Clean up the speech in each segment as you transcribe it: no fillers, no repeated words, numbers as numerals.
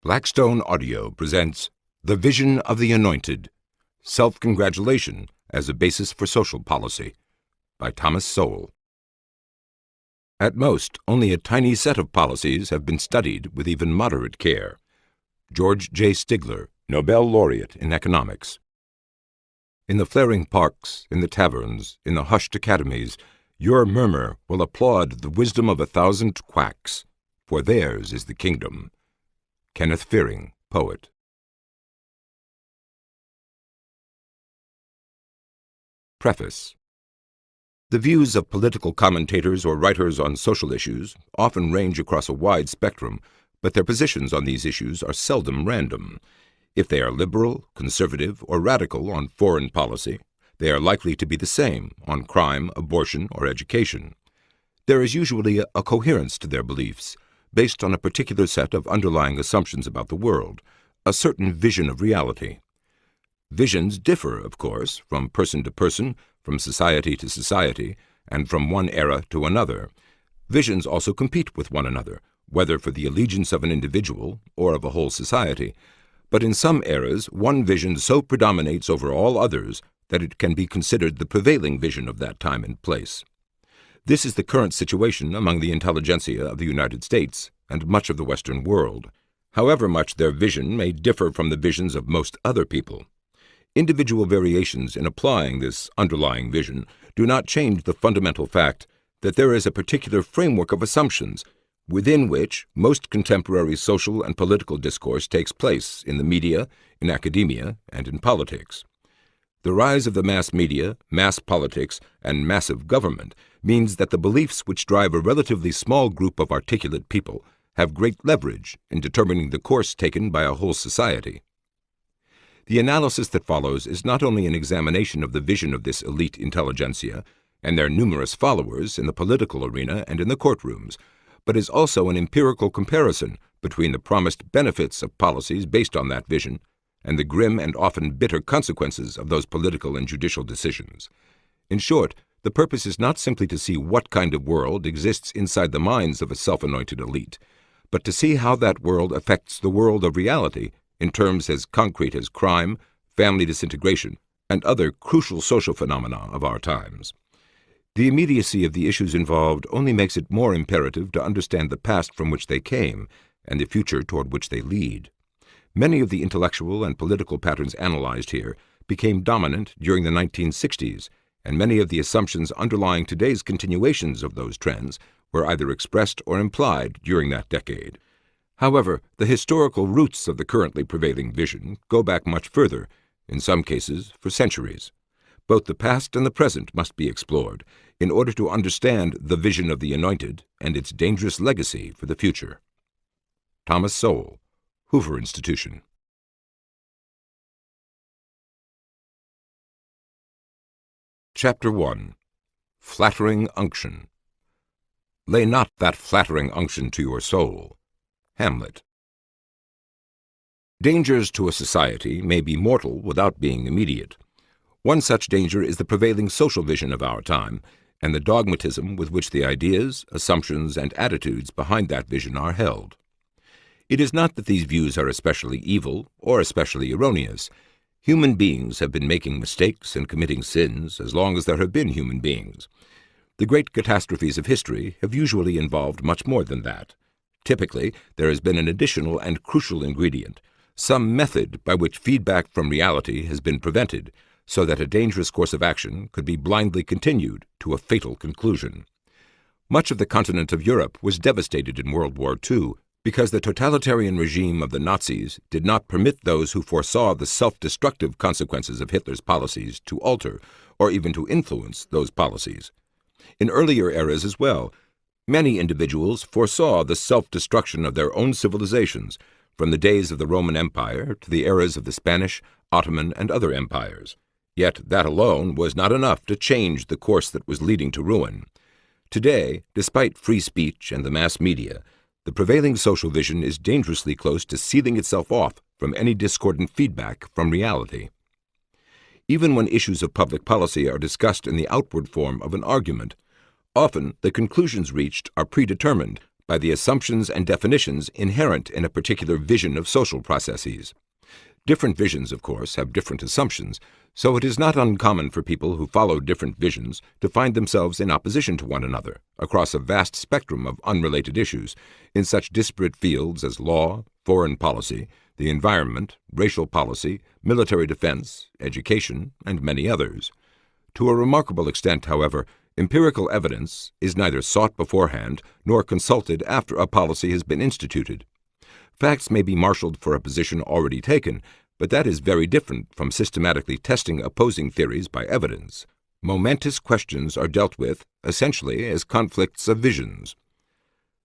Blackstone Audio presents The Vision of the Anointed, Self-Congratulation as a Basis for Social Policy, by Thomas Sowell. At most, only a tiny set of policies have been studied with even moderate care. George J. Stigler, Nobel Laureate in Economics. In the flaring parks, in the taverns, in the hushed academies, your murmur will applaud the wisdom of 1,000 quacks, for theirs is the kingdom. Kenneth Fearing, Poet. Preface. The views of political commentators or writers on social issues often range across a wide spectrum, but their positions on these issues are seldom random. If they are liberal, conservative, or radical on foreign policy, they are likely to be the same on crime, abortion, or education. There is usually a coherence to their beliefs, based on a particular set of underlying assumptions about the world, a certain vision of reality. Visions differ, of course, from person to person, from society to society, and from one era to another. Visions also compete with one another, whether for the allegiance of an individual or of a whole society. But in some eras, one vision so predominates over all others that it can be considered the prevailing vision of that time and place. This is the current situation among the intelligentsia of the United States and much of the Western world, however much their vision may differ from the visions of most other people. Individual variations in applying this underlying vision do not change the fundamental fact that there is a particular framework of assumptions within which most contemporary social and political discourse takes place in the media, in academia, and in politics. The rise of the mass media, mass politics, and massive government means that the beliefs which drive a relatively small group of articulate people have great leverage in determining the course taken by a whole society. The analysis that follows is not only an examination of the vision of this elite intelligentsia and their numerous followers in the political arena and in the courtrooms, but is also an empirical comparison between the promised benefits of policies based on that vision and the grim and often bitter consequences of those political and judicial decisions. In short, the purpose is not simply to see what kind of world exists inside the minds of a self-anointed elite, but to see how that world affects the world of reality in terms as concrete as crime, family disintegration, and other crucial social phenomena of our times. The immediacy of the issues involved only makes it more imperative to understand the past from which they came and the future toward which they lead. Many of the intellectual and political patterns analyzed here became dominant during the 1960s, and many of the assumptions underlying today's continuations of those trends were either expressed or implied during that decade. However, the historical roots of the currently prevailing vision go back much further, in some cases for centuries. Both the past and the present must be explored in order to understand the vision of the Anointed and its dangerous legacy for the future. Thomas Sowell, Hoover Institution. Chapter 1. Flattering Unction. Lay not that flattering unction to your soul. Hamlet. Dangers to a society may be mortal without being immediate. One such danger is the prevailing social vision of our time, and the dogmatism with which the ideas, assumptions, and attitudes behind that vision are held. It is not that these views are especially evil or especially erroneous. Human beings have been making mistakes and committing sins as long as there have been human beings. The great catastrophes of history have usually involved much more than that. Typically, there has been an additional and crucial ingredient, some method by which feedback from reality has been prevented, so that a dangerous course of action could be blindly continued to a fatal conclusion. Much of the continent of Europe was devastated in World War II because the totalitarian regime of the Nazis did not permit those who foresaw the self-destructive consequences of Hitler's policies to alter or even to influence those policies. In earlier eras as well, many individuals foresaw the self-destruction of their own civilizations, from the days of the Roman Empire to the eras of the Spanish, Ottoman, and other empires. Yet that alone was not enough to change the course that was leading to ruin. Today, despite free speech and the mass media, the prevailing social vision is dangerously close to sealing itself off from any discordant feedback from reality. Even when issues of public policy are discussed in the outward form of an argument, often the conclusions reached are predetermined by the assumptions and definitions inherent in a particular vision of social processes. Different visions, of course, have different assumptions, so it is not uncommon for people who follow different visions to find themselves in opposition to one another across a vast spectrum of unrelated issues in such disparate fields as law, foreign policy, the environment, racial policy, military defense, education, and many others. To a remarkable extent, however, empirical evidence is neither sought beforehand nor consulted after a policy has been instituted. Facts may be marshaled for a position already taken, but that is very different from systematically testing opposing theories by evidence. Momentous questions are dealt with, essentially, as conflicts of visions.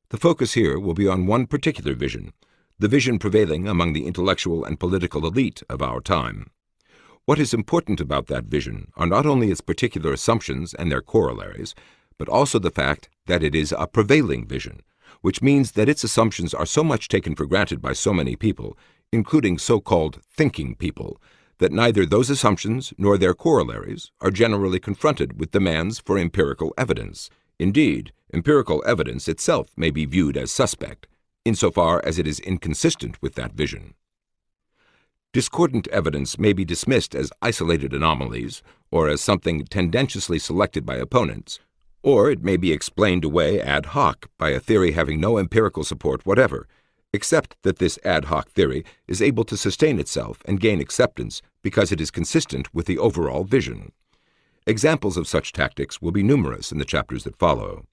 The focus here will be on one particular vision, the vision prevailing among the intellectual and political elite of our time. What is important about that vision are not only its particular assumptions and their corollaries, but also the fact that it is a prevailing vision, which means that its assumptions are so much taken for granted by so many people, including so-called thinking people, that neither those assumptions nor their corollaries are generally confronted with demands for empirical evidence. Indeed, empirical evidence itself may be viewed as suspect, insofar as it is inconsistent with that vision. Discordant evidence may be dismissed as isolated anomalies or as something tendentiously selected by opponents, or it may be explained away ad hoc by a theory having no empirical support whatever, except that this ad hoc theory is able to sustain itself and gain acceptance because it is consistent with the overall vision. Examples of such tactics will be numerous in the chapters that follow.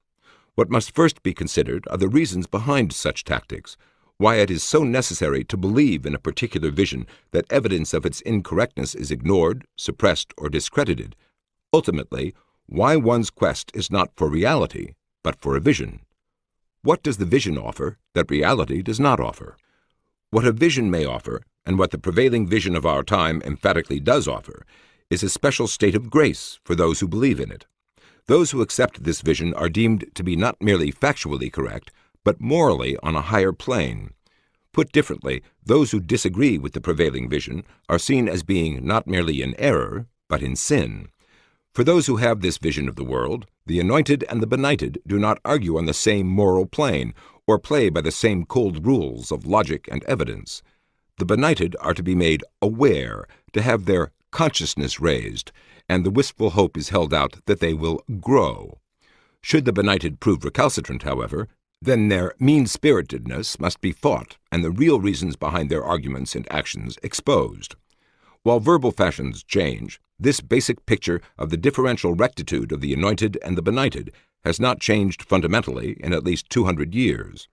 What must first be considered are the reasons behind such tactics, why it is so necessary to believe in a particular vision that evidence of its incorrectness is ignored, suppressed, or discredited. Ultimately, why one's quest is not for reality, but for a vision. What does the vision offer that reality does not offer? What a vision may offer, and what the prevailing vision of our time emphatically does offer, is a special state of grace for those who believe in it. Those who accept this vision are deemed to be not merely factually correct, but morally on a higher plane. Put differently, those who disagree with the prevailing vision are seen as being not merely in error, but in sin. For those who have this vision of the world, the anointed and the benighted do not argue on the same moral plane or play by the same cold rules of logic and evidence. The benighted are to be made aware, to have their consciousness raised, and the wistful hope is held out that they will grow. Should the benighted prove recalcitrant, however, then their mean-spiritedness must be fought and the real reasons behind their arguments and actions exposed. While verbal fashions change, this basic picture of the differential rectitude of the anointed and the benighted has not changed fundamentally in at least 200 years.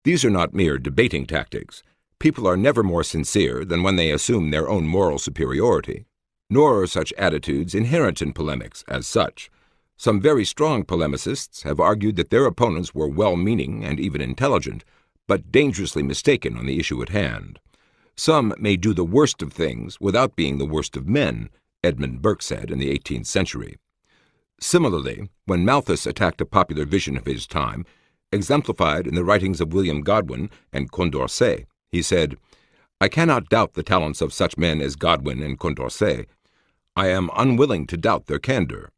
These are not mere debating tactics. People are never more sincere than when they assume their own moral superiority, nor are such attitudes inherent in polemics as such. Some very strong polemicists have argued that their opponents were well-meaning and even intelligent, but dangerously mistaken on the issue at hand. Some may do the worst of things without being the worst of men, Edmund Burke said in the 18th century. Similarly, when Malthus attacked a popular vision of his time, exemplified in the writings of William Godwin and Condorcet, he said, "I cannot doubt the talents of such men as Godwin and Condorcet. I am unwilling to doubt their candor."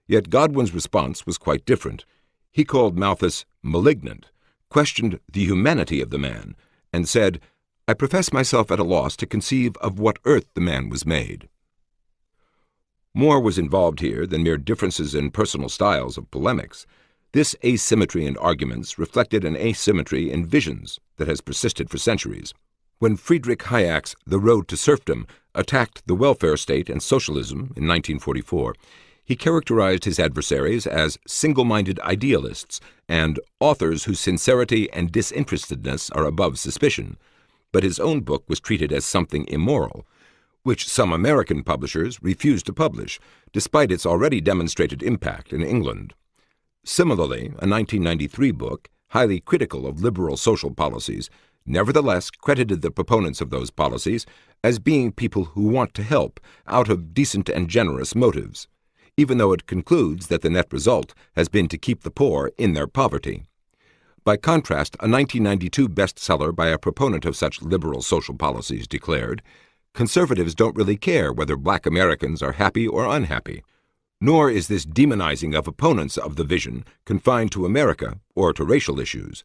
Yet Godwin's response was quite different. He called Malthus malignant, questioned the humanity of the man, and said, "I profess myself at a loss to conceive of what earth the man was made." More was involved here than mere differences in personal styles of polemics. This asymmetry in arguments reflected an asymmetry in visions that has persisted for centuries. When Friedrich Hayek's The Road to Serfdom attacked the welfare state and socialism in 1944, he characterized his adversaries as single-minded idealists and authors whose sincerity and disinterestedness are above suspicion, but his own book was treated as something immoral, which some American publishers refused to publish, despite its already demonstrated impact in England. Similarly, a 1993 book, highly critical of liberal social policies, nevertheless credited the proponents of those policies as being people who want to help out of decent and generous motives, even though it concludes that the net result has been to keep the poor in their poverty. By contrast, a 1992 bestseller by a proponent of such liberal social policies declared, "Conservatives don't really care whether black Americans are happy or unhappy. Nor is this demonizing of opponents of the vision confined to America or to racial issues.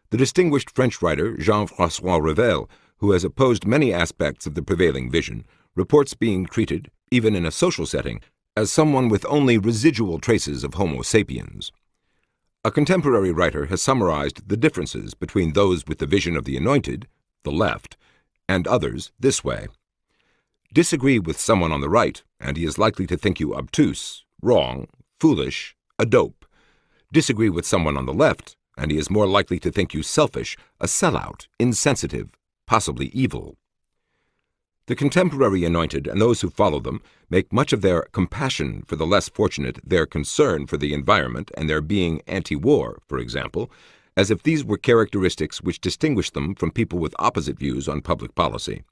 The distinguished French writer Jean-François Revel, who has opposed many aspects of the prevailing vision, reports being treated, even in a social setting, as someone with only residual traces of Homo sapiens. A contemporary writer has summarized the differences between those with the vision of the Anointed, the left, and others this way. Disagree with someone on the right, and he is likely to think you obtuse, wrong, foolish, a dope. Disagree with someone on the left, and he is more likely to think you selfish, a sellout, insensitive, possibly evil. The contemporary Anointed and those who follow them make much of their compassion for the less fortunate, their concern for the environment, and their being anti-war, for example, as if these were characteristics which distinguish them from people with opposite views on public policy.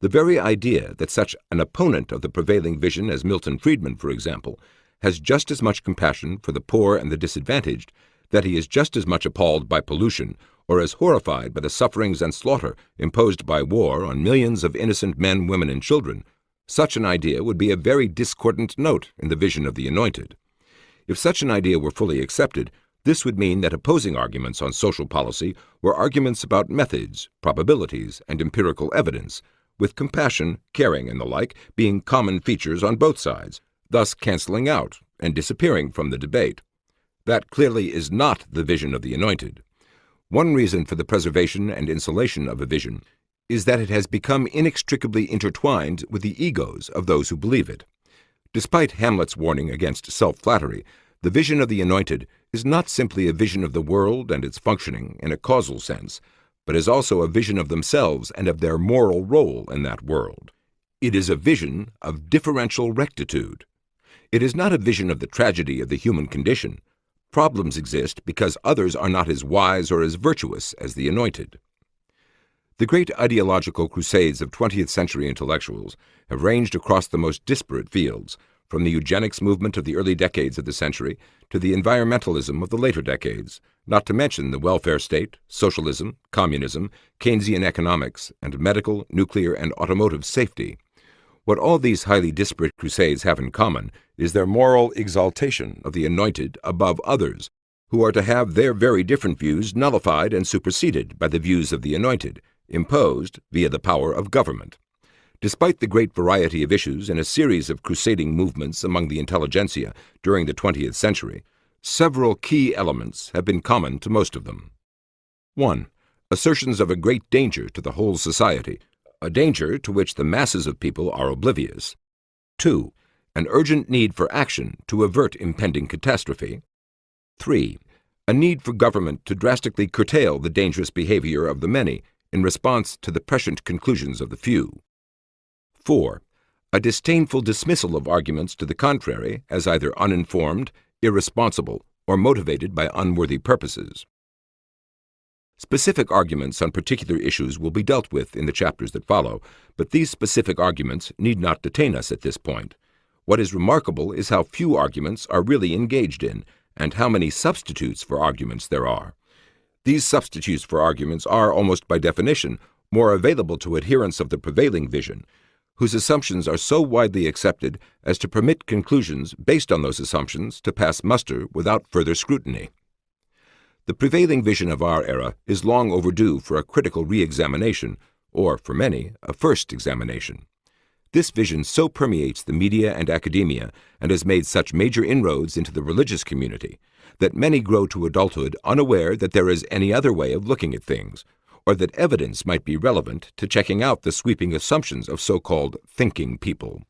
The very idea that such an opponent of the prevailing vision as Milton Friedman, for example, has just as much compassion for the poor and the disadvantaged, that he is just as much appalled by pollution or as horrified by the sufferings and slaughter imposed by war on millions of innocent men, women, and children, such an idea would be a very discordant note in the vision of the Anointed. If such an idea were fully accepted, this would mean that opposing arguments on social policy were arguments about methods, probabilities, and empirical evidence, with compassion, caring, and the like being common features on both sides, thus canceling out and disappearing from the debate. That clearly is not the vision of the Anointed. One reason for the preservation and insulation of a vision is that it has become inextricably intertwined with the egos of those who believe it. Despite Hamlet's warning against self-flattery, the vision of the Anointed is not simply a vision of the world and its functioning in a causal sense, but is also a vision of themselves and of their moral role in that world. It is a vision of differential rectitude. It is not a vision of the tragedy of the human condition. Problems exist because others are not as wise or as virtuous as the Anointed. The great ideological crusades of 20th century intellectuals have ranged across the most disparate fields, from the eugenics movement of the early decades of the century to the environmentalism of the later decades, not to mention the welfare state, socialism, communism, Keynesian economics, and medical, nuclear, and automotive safety. What all these highly disparate crusades have in common is their moral exaltation of the Anointed above others, who are to have their very different views nullified and superseded by the views of the Anointed, imposed via the power of government. Despite the great variety of issues in a series of crusading movements among the intelligentsia during the 20th century, several key elements have been common to most of them. 1. Assertions of a great danger to the whole society, a danger to which the masses of people are oblivious. 2. An urgent need for action to avert impending catastrophe. 3. A need for government to drastically curtail the dangerous behavior of the many in response to the prescient conclusions of the few. 4. A disdainful dismissal of arguments to the contrary as either uninformed, irresponsible, or motivated by unworthy purposes. Specific arguments on particular issues will be dealt with in the chapters that follow, but these specific arguments need not detain us at this point. What is remarkable is how few arguments are really engaged in, and how many substitutes for arguments there are. These substitutes for arguments are, almost by definition, more available to adherents of the prevailing vision, whose assumptions are so widely accepted as to permit conclusions based on those assumptions to pass muster without further scrutiny. The prevailing vision of our era is long overdue for a critical re-examination, or, for many, a first examination. This vision so permeates the media and academia and has made such major inroads into the religious community that many grow to adulthood unaware that there is any other way of looking at things, or that evidence might be relevant to checking out the sweeping assumptions of so-called thinking people.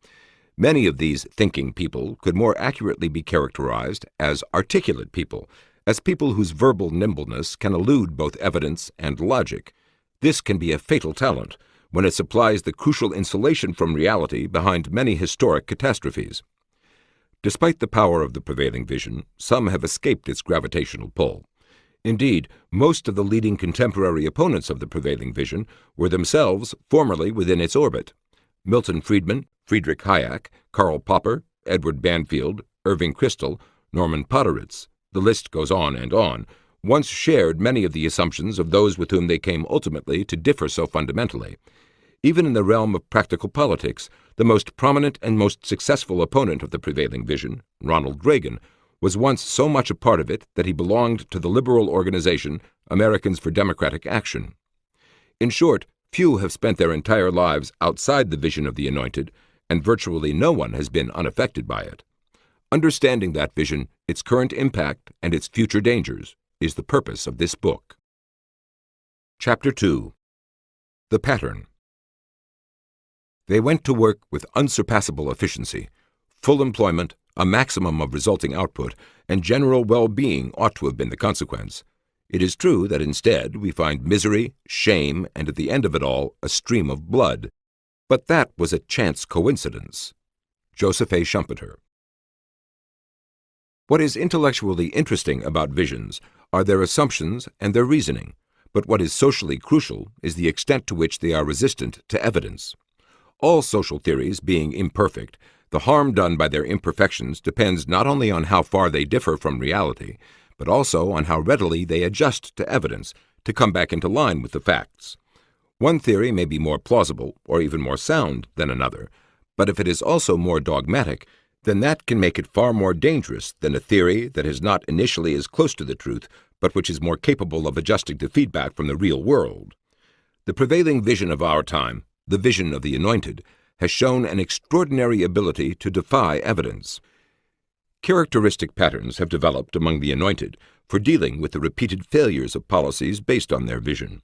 Many of these thinking people could more accurately be characterized as articulate people, as people whose verbal nimbleness can elude both evidence and logic. This can be a fatal talent when it supplies the crucial insulation from reality behind many historic catastrophes. Despite the power of the prevailing vision, some have escaped its gravitational pull. Indeed, most of the leading contemporary opponents of the prevailing vision were themselves formerly within its orbit. Milton Friedman, Friedrich Hayek, Karl Popper, Edward Banfield, Irving Kristol, Norman Podhoretz, the list goes on, once shared many of the assumptions of those with whom they came ultimately to differ so fundamentally. Even in the realm of practical politics, the most prominent and most successful opponent of the prevailing vision, Ronald Reagan, was once so much a part of it that he belonged to the liberal organization Americans for Democratic Action. In short, few have spent their entire lives outside the vision of the Anointed, and virtually no one has been unaffected by it. Understanding that vision, its current impact, and its future dangers is the purpose of this book. Chapter 2. The Pattern. They went to work with unsurpassable efficiency. Full employment, a maximum of resulting output, and general well-being ought to have been the consequence. It is true that instead we find misery, shame, and at the end of it all, a stream of blood. But that was a chance coincidence. Joseph A. Schumpeter. What is intellectually interesting about visions are their assumptions and their reasoning, but what is socially crucial is the extent to which they are resistant to evidence. All social theories being imperfect, the harm done by their imperfections depends not only on how far they differ from reality, but also on how readily they adjust to evidence to come back into line with the facts. One theory may be more plausible or even more sound than another, but if it is also more dogmatic, then that can make it far more dangerous than a theory that is not initially as close to the truth, but which is more capable of adjusting to feedback from the real world. The prevailing vision of our time, the vision of the Anointed, has shown an extraordinary ability to defy evidence. Characteristic patterns have developed among the Anointed for dealing with the repeated failures of policies based on their vision.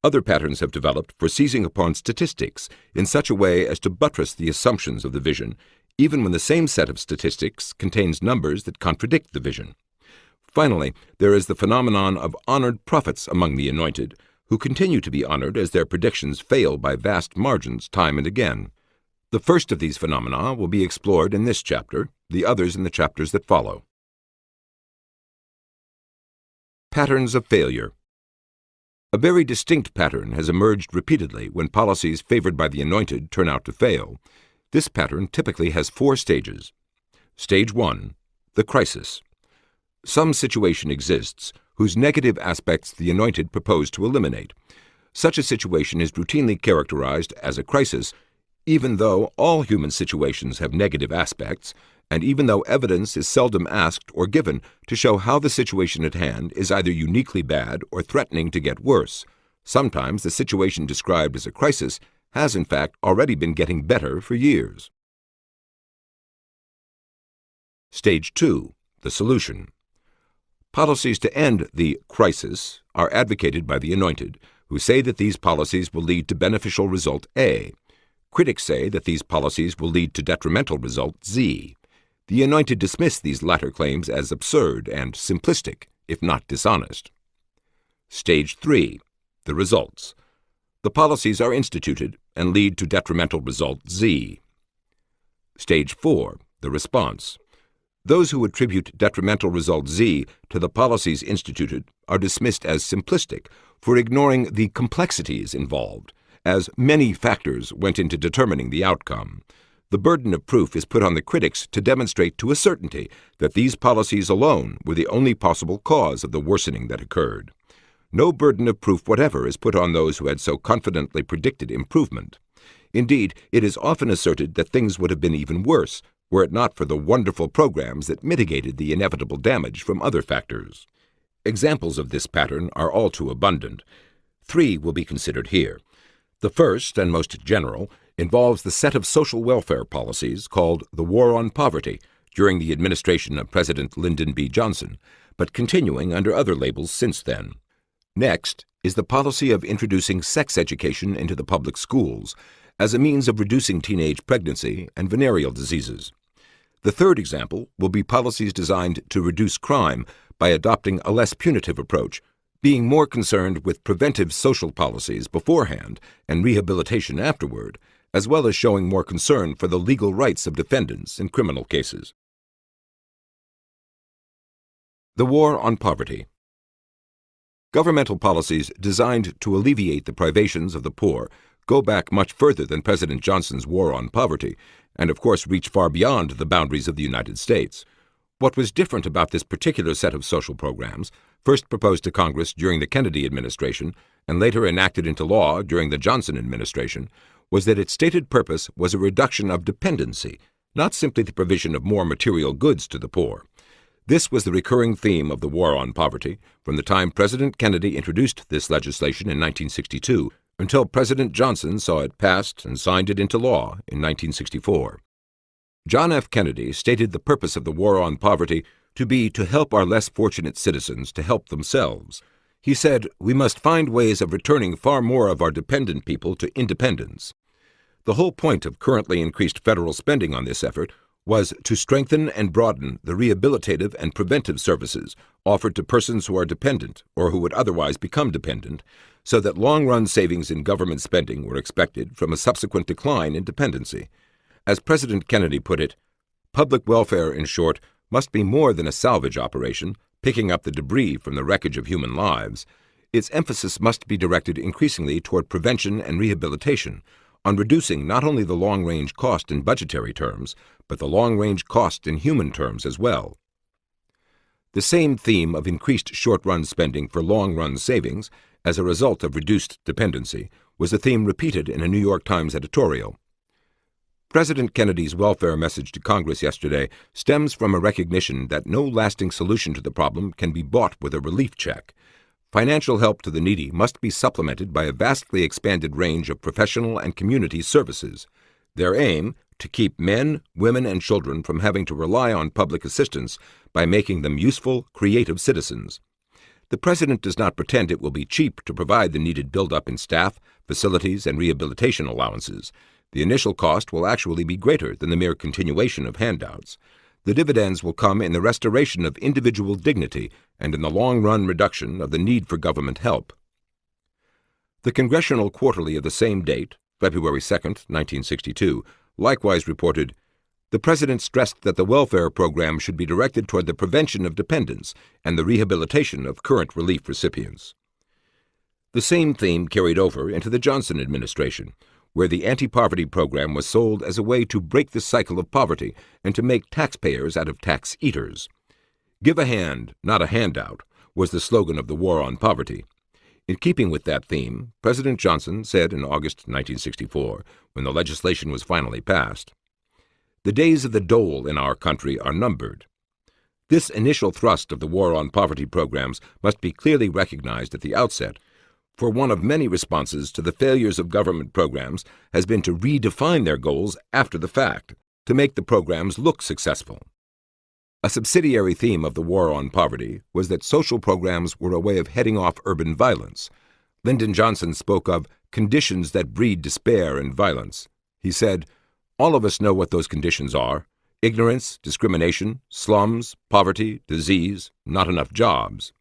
Other patterns have developed for seizing upon statistics in such a way as to buttress the assumptions of the vision, even when the same set of statistics contains numbers that contradict the vision. Finally, there is the phenomenon of honored prophets among the Anointed, who continue to be honored as their predictions fail by vast margins time and again. The first of these phenomena will be explored in this chapter, the others in the chapters that follow. Patterns of failure. A very distinct pattern has emerged repeatedly when policies favored by the Anointed turn out to fail. This pattern typically has 4 stages. Stage 1. The crisis. Some situation exists whose negative aspects the Anointed propose to eliminate. Such a situation is routinely characterized as a crisis, even though all human situations have negative aspects, and even though evidence is seldom asked or given to show how the situation at hand is either uniquely bad or threatening to get worse. Sometimes the situation described as a crisis has in fact already been getting better for years. Stage 2. The solution. Policies to end the crisis are advocated by the Anointed, who say that these policies will lead to beneficial result A. Critics say that these policies will lead to detrimental result Z. The Anointed dismiss these latter claims as absurd and simplistic, if not dishonest. Stage 3. The results. The policies are instituted and lead to detrimental result Z. Stage 4. The response. Those who attribute detrimental result Z to the policies instituted are dismissed as simplistic for ignoring the complexities involved, as many factors went into determining the outcome. The burden of proof is put on the critics to demonstrate to a certainty that these policies alone were the only possible cause of the worsening that occurred. No burden of proof whatever is put on those who had so confidently predicted improvement. Indeed, it is often asserted that things would have been even worse were it not for the wonderful programs that mitigated the inevitable damage from other factors. Examples of this pattern are all too abundant. 3 will be considered here. The first, and most general, involves the set of social welfare policies called the War on Poverty during the administration of President Lyndon B. Johnson, but continuing under other labels since then. Next is the policy of introducing sex education into the public schools as a means of reducing teenage pregnancy and venereal diseases. The third example will be policies designed to reduce crime by adopting a less punitive approach, being more concerned with preventive social policies beforehand and rehabilitation afterward, as well as showing more concern for the legal rights of defendants in criminal cases. The War on Poverty. Governmental policies designed to alleviate the privations of the poor go back much further than President Johnson's War on Poverty, and of course reach far beyond the boundaries of the United States. What was different about this particular set of social programs, first proposed to Congress during the Kennedy administration and later enacted into law during the Johnson administration, was that its stated purpose was a reduction of dependency, not simply the provision of more material goods to the poor. This was the recurring theme of the War on Poverty from the time President Kennedy introduced this legislation in 1962 until President Johnson saw it passed and signed it into law in 1964. John F. Kennedy stated the purpose of the War on Poverty to be to help our less fortunate citizens to help themselves. He said, "We must find ways of returning far more of our dependent people to independence." The whole point of currently increased federal spending on this effort was to strengthen and broaden the rehabilitative and preventive services offered to persons who are dependent or who would otherwise become dependent, so that long-run savings in government spending were expected from a subsequent decline in dependency. As President Kennedy put it, public welfare, in short, must be more than a salvage operation, picking up the debris from the wreckage of human lives. Its emphasis must be directed increasingly toward prevention and rehabilitation, on reducing not only the long-range cost in budgetary terms, but the long-range cost in human terms as well. The same theme of increased short-run spending for long-run savings as a result of reduced dependency was a theme repeated in a New York Times editorial. President Kennedy's welfare message to Congress yesterday stems from a recognition that no lasting solution to the problem can be bought with a relief check. Financial help to the needy must be supplemented by a vastly expanded range of professional and community services. Their aim, to keep men, women, and children from having to rely on public assistance by making them useful, creative citizens. The President does not pretend it will be cheap to provide the needed buildup in staff, facilities, and rehabilitation allowances. The initial cost will actually be greater than the mere continuation of handouts. The dividends will come in the restoration of individual dignity and in the long-run reduction of the need for government help. The Congressional Quarterly of the same date, February 2, 1962, likewise reported, "The President stressed that the welfare program should be directed toward the prevention of dependence and the rehabilitation of current relief recipients." The same theme carried over into the Johnson administration, where the anti-poverty program was sold as a way to break the cycle of poverty and to make taxpayers out of tax eaters. "Give a hand, not a handout," was the slogan of the War on Poverty. In keeping with that theme, President Johnson said in August 1964, when the legislation was finally passed, "The days of the dole in our country are numbered." This initial thrust of the War on Poverty programs must be clearly recognized at the outset, for one of many responses to the failures of government programs has been to redefine their goals after the fact, to make the programs look successful. A subsidiary theme of the War on Poverty was that social programs were a way of heading off urban violence. Lyndon Johnson spoke of conditions that breed despair and violence. He said, "All of us know what those conditions are: ignorance, discrimination, slums, poverty, disease, not enough jobs."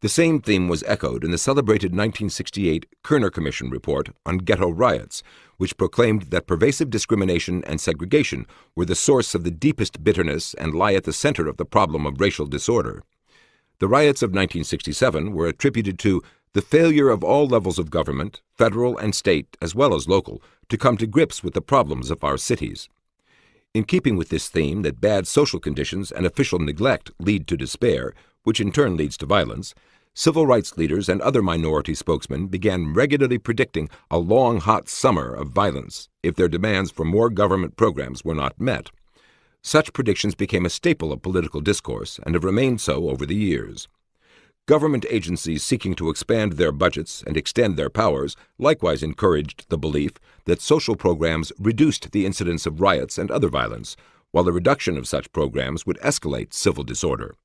The same theme was echoed in the celebrated 1968 Kerner Commission report on ghetto riots, which proclaimed that pervasive discrimination and segregation were the source of the deepest bitterness and lie at the center of the problem of racial disorder. The riots of 1967 were attributed to the failure of all levels of government, federal and state as well as local, to come to grips with the problems of our cities. In keeping with this theme that bad social conditions and official neglect lead to despair, which in turn leads to violence, civil rights leaders and other minority spokesmen began regularly predicting a long, hot summer of violence if their demands for more government programs were not met. Such predictions became a staple of political discourse and have remained so over the years. Government agencies seeking to expand their budgets and extend their powers likewise encouraged the belief that social programs reduced the incidence of riots and other violence, while the reduction of such programs would escalate civil disorder.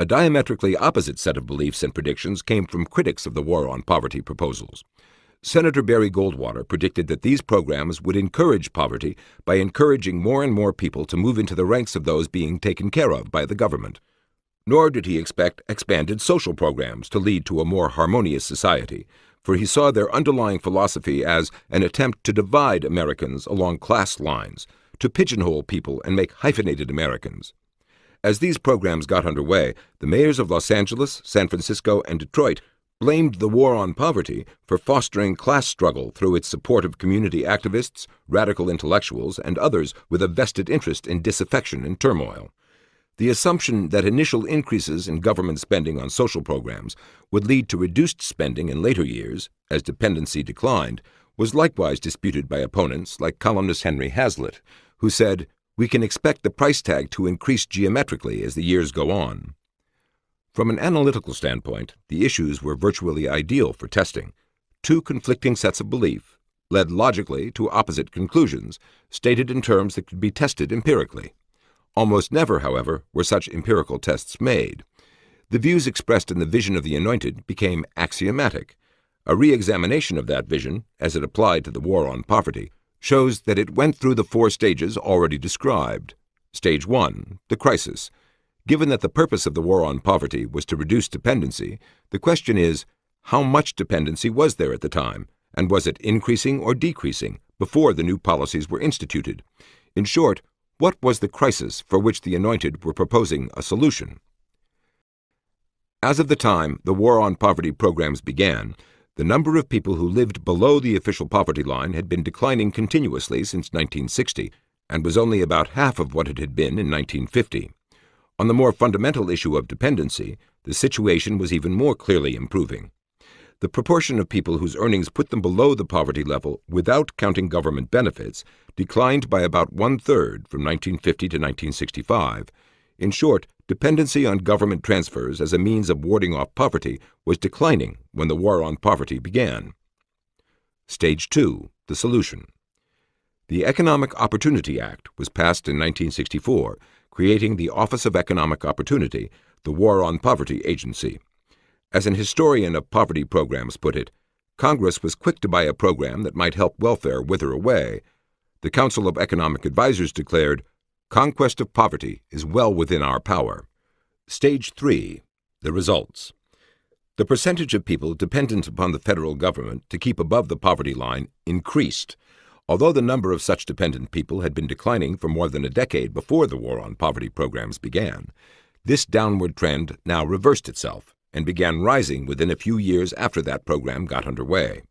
A diametrically opposite set of beliefs and predictions came from critics of the War on Poverty proposals. Senator Barry Goldwater predicted that these programs would encourage poverty by encouraging more and more people to move into the ranks of those being taken care of by the government. Nor did he expect expanded social programs to lead to a more harmonious society, for he saw their underlying philosophy as an attempt to divide Americans along class lines, to pigeonhole people and make hyphenated Americans. As these programs got underway, the mayors of Los Angeles, San Francisco, and Detroit blamed the War on Poverty for fostering class struggle through its support of community activists, radical intellectuals, and others with a vested interest in disaffection and turmoil. The assumption that initial increases in government spending on social programs would lead to reduced spending in later years, as dependency declined, was likewise disputed by opponents like columnist Henry Hazlitt, who said, "We can expect the price tag to increase geometrically as the years go on." From an analytical standpoint, the issues were virtually ideal for testing. Two conflicting sets of belief led logically to opposite conclusions, stated in terms that could be tested empirically. Almost never, however, were such empirical tests made. The views expressed in the vision of the Anointed became axiomatic. A re-examination of that vision, as it applied to the war on poverty, shows that it went through the four stages already described. Stage 1, the crisis. Given that the purpose of the war on poverty was to reduce dependency, the question is, how much dependency was there at the time, and was it increasing or decreasing before the new policies were instituted? In short, what was the crisis for which the Anointed were proposing a solution? As of the time the war on poverty programs began, the number of people who lived below the official poverty line had been declining continuously since 1960 and was only about half of what it had been in 1950. On the more fundamental issue of dependency, the situation was even more clearly improving. The proportion of people whose earnings put them below the poverty level without counting government benefits declined by about one-third from 1950 to 1965. In short, dependency on government transfers as a means of warding off poverty was declining when the war on poverty began. Stage 2, the solution. The Economic Opportunity Act was passed in 1964, creating the Office of Economic Opportunity, the War on Poverty Agency. As an historian of poverty programs put it, Congress was quick to buy a program that might help welfare wither away. The Council of Economic Advisers declared, "Conquest of poverty is well within our power." Stage 3, the results. The percentage of people dependent upon the federal government to keep above the poverty line increased. Although the number of such dependent people had been declining for more than a decade before the war on poverty programs began, this downward trend now reversed itself and began rising within a few years after that program got underway.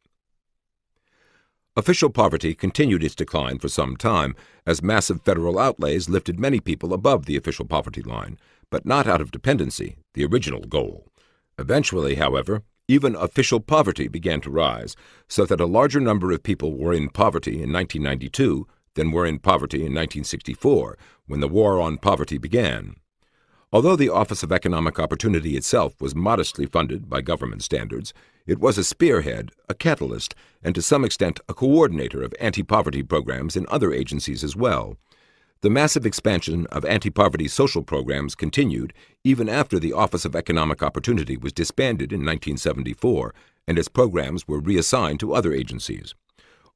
Official poverty continued its decline for some time as massive federal outlays lifted many people above the official poverty line, but not out of dependency, the original goal. Eventually, however, even official poverty began to rise, so that a larger number of people were in poverty in 1992 than were in poverty in 1964, when the war on poverty began. Although the Office of Economic Opportunity itself was modestly funded by government standards, it was a spearhead, a catalyst, and to some extent a coordinator of anti-poverty programs in other agencies as well. The massive expansion of anti-poverty social programs continued even after the Office of Economic Opportunity was disbanded in 1974 and its programs were reassigned to other agencies.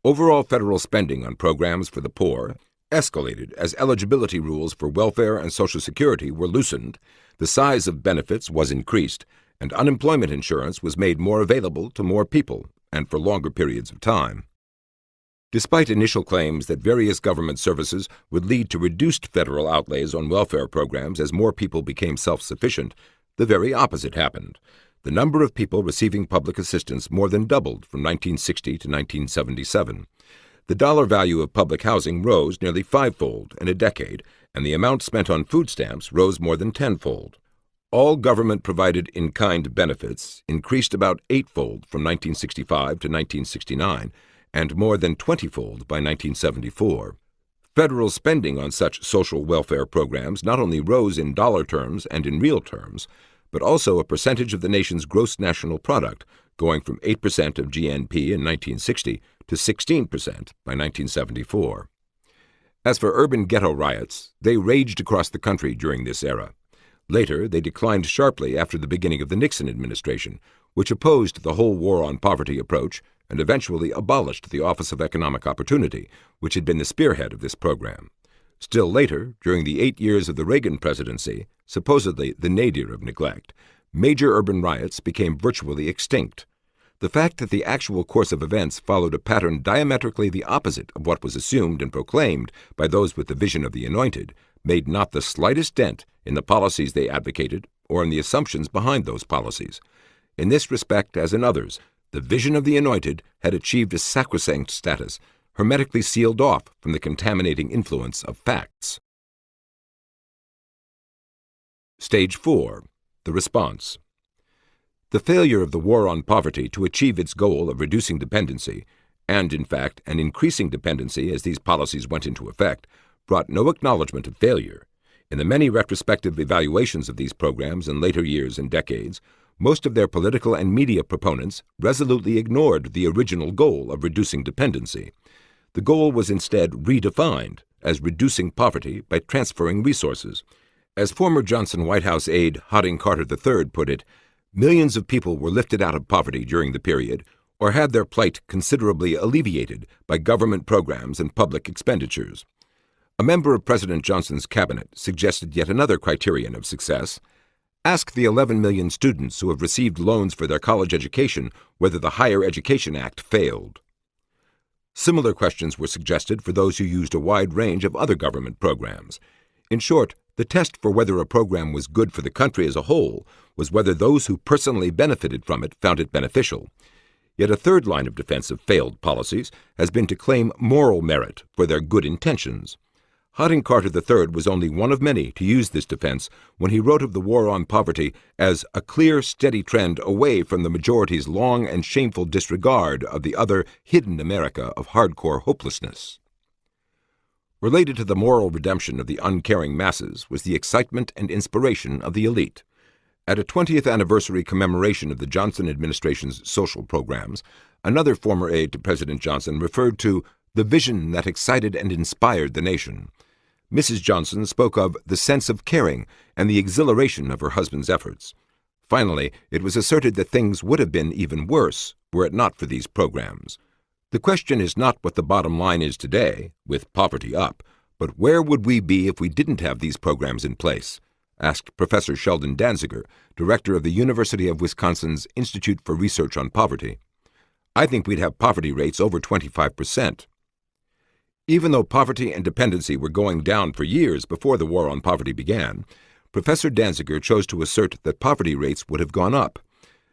Overall federal spending on programs for the poor escalated as eligibility rules for welfare and Social Security were loosened, the size of benefits was increased, and unemployment insurance was made more available to more people and for longer periods of time. Despite initial claims that various government services would lead to reduced federal outlays on welfare programs as more people became self-sufficient, the very opposite happened. The number of people receiving public assistance more than doubled from 1960 to 1977. The dollar value of public housing rose nearly fivefold in a decade, and the amount spent on food stamps rose more than tenfold. All government-provided in-kind benefits increased about eightfold from 1965 to 1969, and more than 20-fold by 1974. Federal spending on such social welfare programs not only rose in dollar terms and in real terms, but also a percentage of the nation's gross national product, going from 8% of GNP in 1960 to 16% by 1974. As for urban ghetto riots, they raged across the country during this era. Later, they declined sharply after the beginning of the Nixon administration, which opposed the whole war on poverty approach and eventually abolished the Office of Economic Opportunity, which had been the spearhead of this program. Still later, during the 8 years of the Reagan presidency, supposedly the nadir of neglect, major urban riots became virtually extinct. The fact that the actual course of events followed a pattern diametrically the opposite of what was assumed and proclaimed by those with the vision of the Anointed made not the slightest dent in the policies they advocated or in the assumptions behind those policies. In this respect, as in others, the vision of the Anointed had achieved a sacrosanct status, hermetically sealed off from the contaminating influence of facts. Stage 4. The response. The failure of the war on poverty to achieve its goal of reducing dependency, And, in fact, an increasing dependency as these policies went into effect brought no acknowledgement of failure. In the many retrospective evaluations of these programs in later years and decades, most of their political and media proponents resolutely ignored the original goal of reducing dependency. The goal was instead redefined as reducing poverty by transferring resources. As former Johnson White House aide Harding Carter III put it, millions of people were lifted out of poverty during the period or had their plight considerably alleviated by government programs and public expenditures. A member of President Johnson's cabinet suggested yet another criterion of success. Ask the 11 million students who have received loans for their college education whether the Higher Education Act failed. Similar questions were suggested for those who used a wide range of other government programs. In short, the test for whether a program was good for the country as a whole was whether those who personally benefited from it found it beneficial. Yet a third line of defense of failed policies has been to claim moral merit for their good intentions. Harding Carter III was only one of many to use this defense when he wrote of the war on poverty as a clear, steady trend away from the majority's long and shameful disregard of the other hidden America of hardcore hopelessness. Related to the moral redemption of the uncaring masses was the excitement and inspiration of the elite. At a 20th anniversary commemoration of the Johnson administration's social programs, another former aide to President Johnson referred to the vision that excited and inspired the nation. Mrs. Johnson spoke of the sense of caring and the exhilaration of her husband's efforts. Finally, it was asserted that things would have been even worse were it not for these programs. The question is not what the bottom line is today, with poverty up, but where would we be if we didn't have these programs in place? Asked Professor Sheldon Danziger, director of the University of Wisconsin's Institute for Research on Poverty. I think we'd have poverty rates over 25%. Even though poverty and dependency were going down for years before the war on poverty began, Professor Danziger chose to assert that poverty rates would have gone up.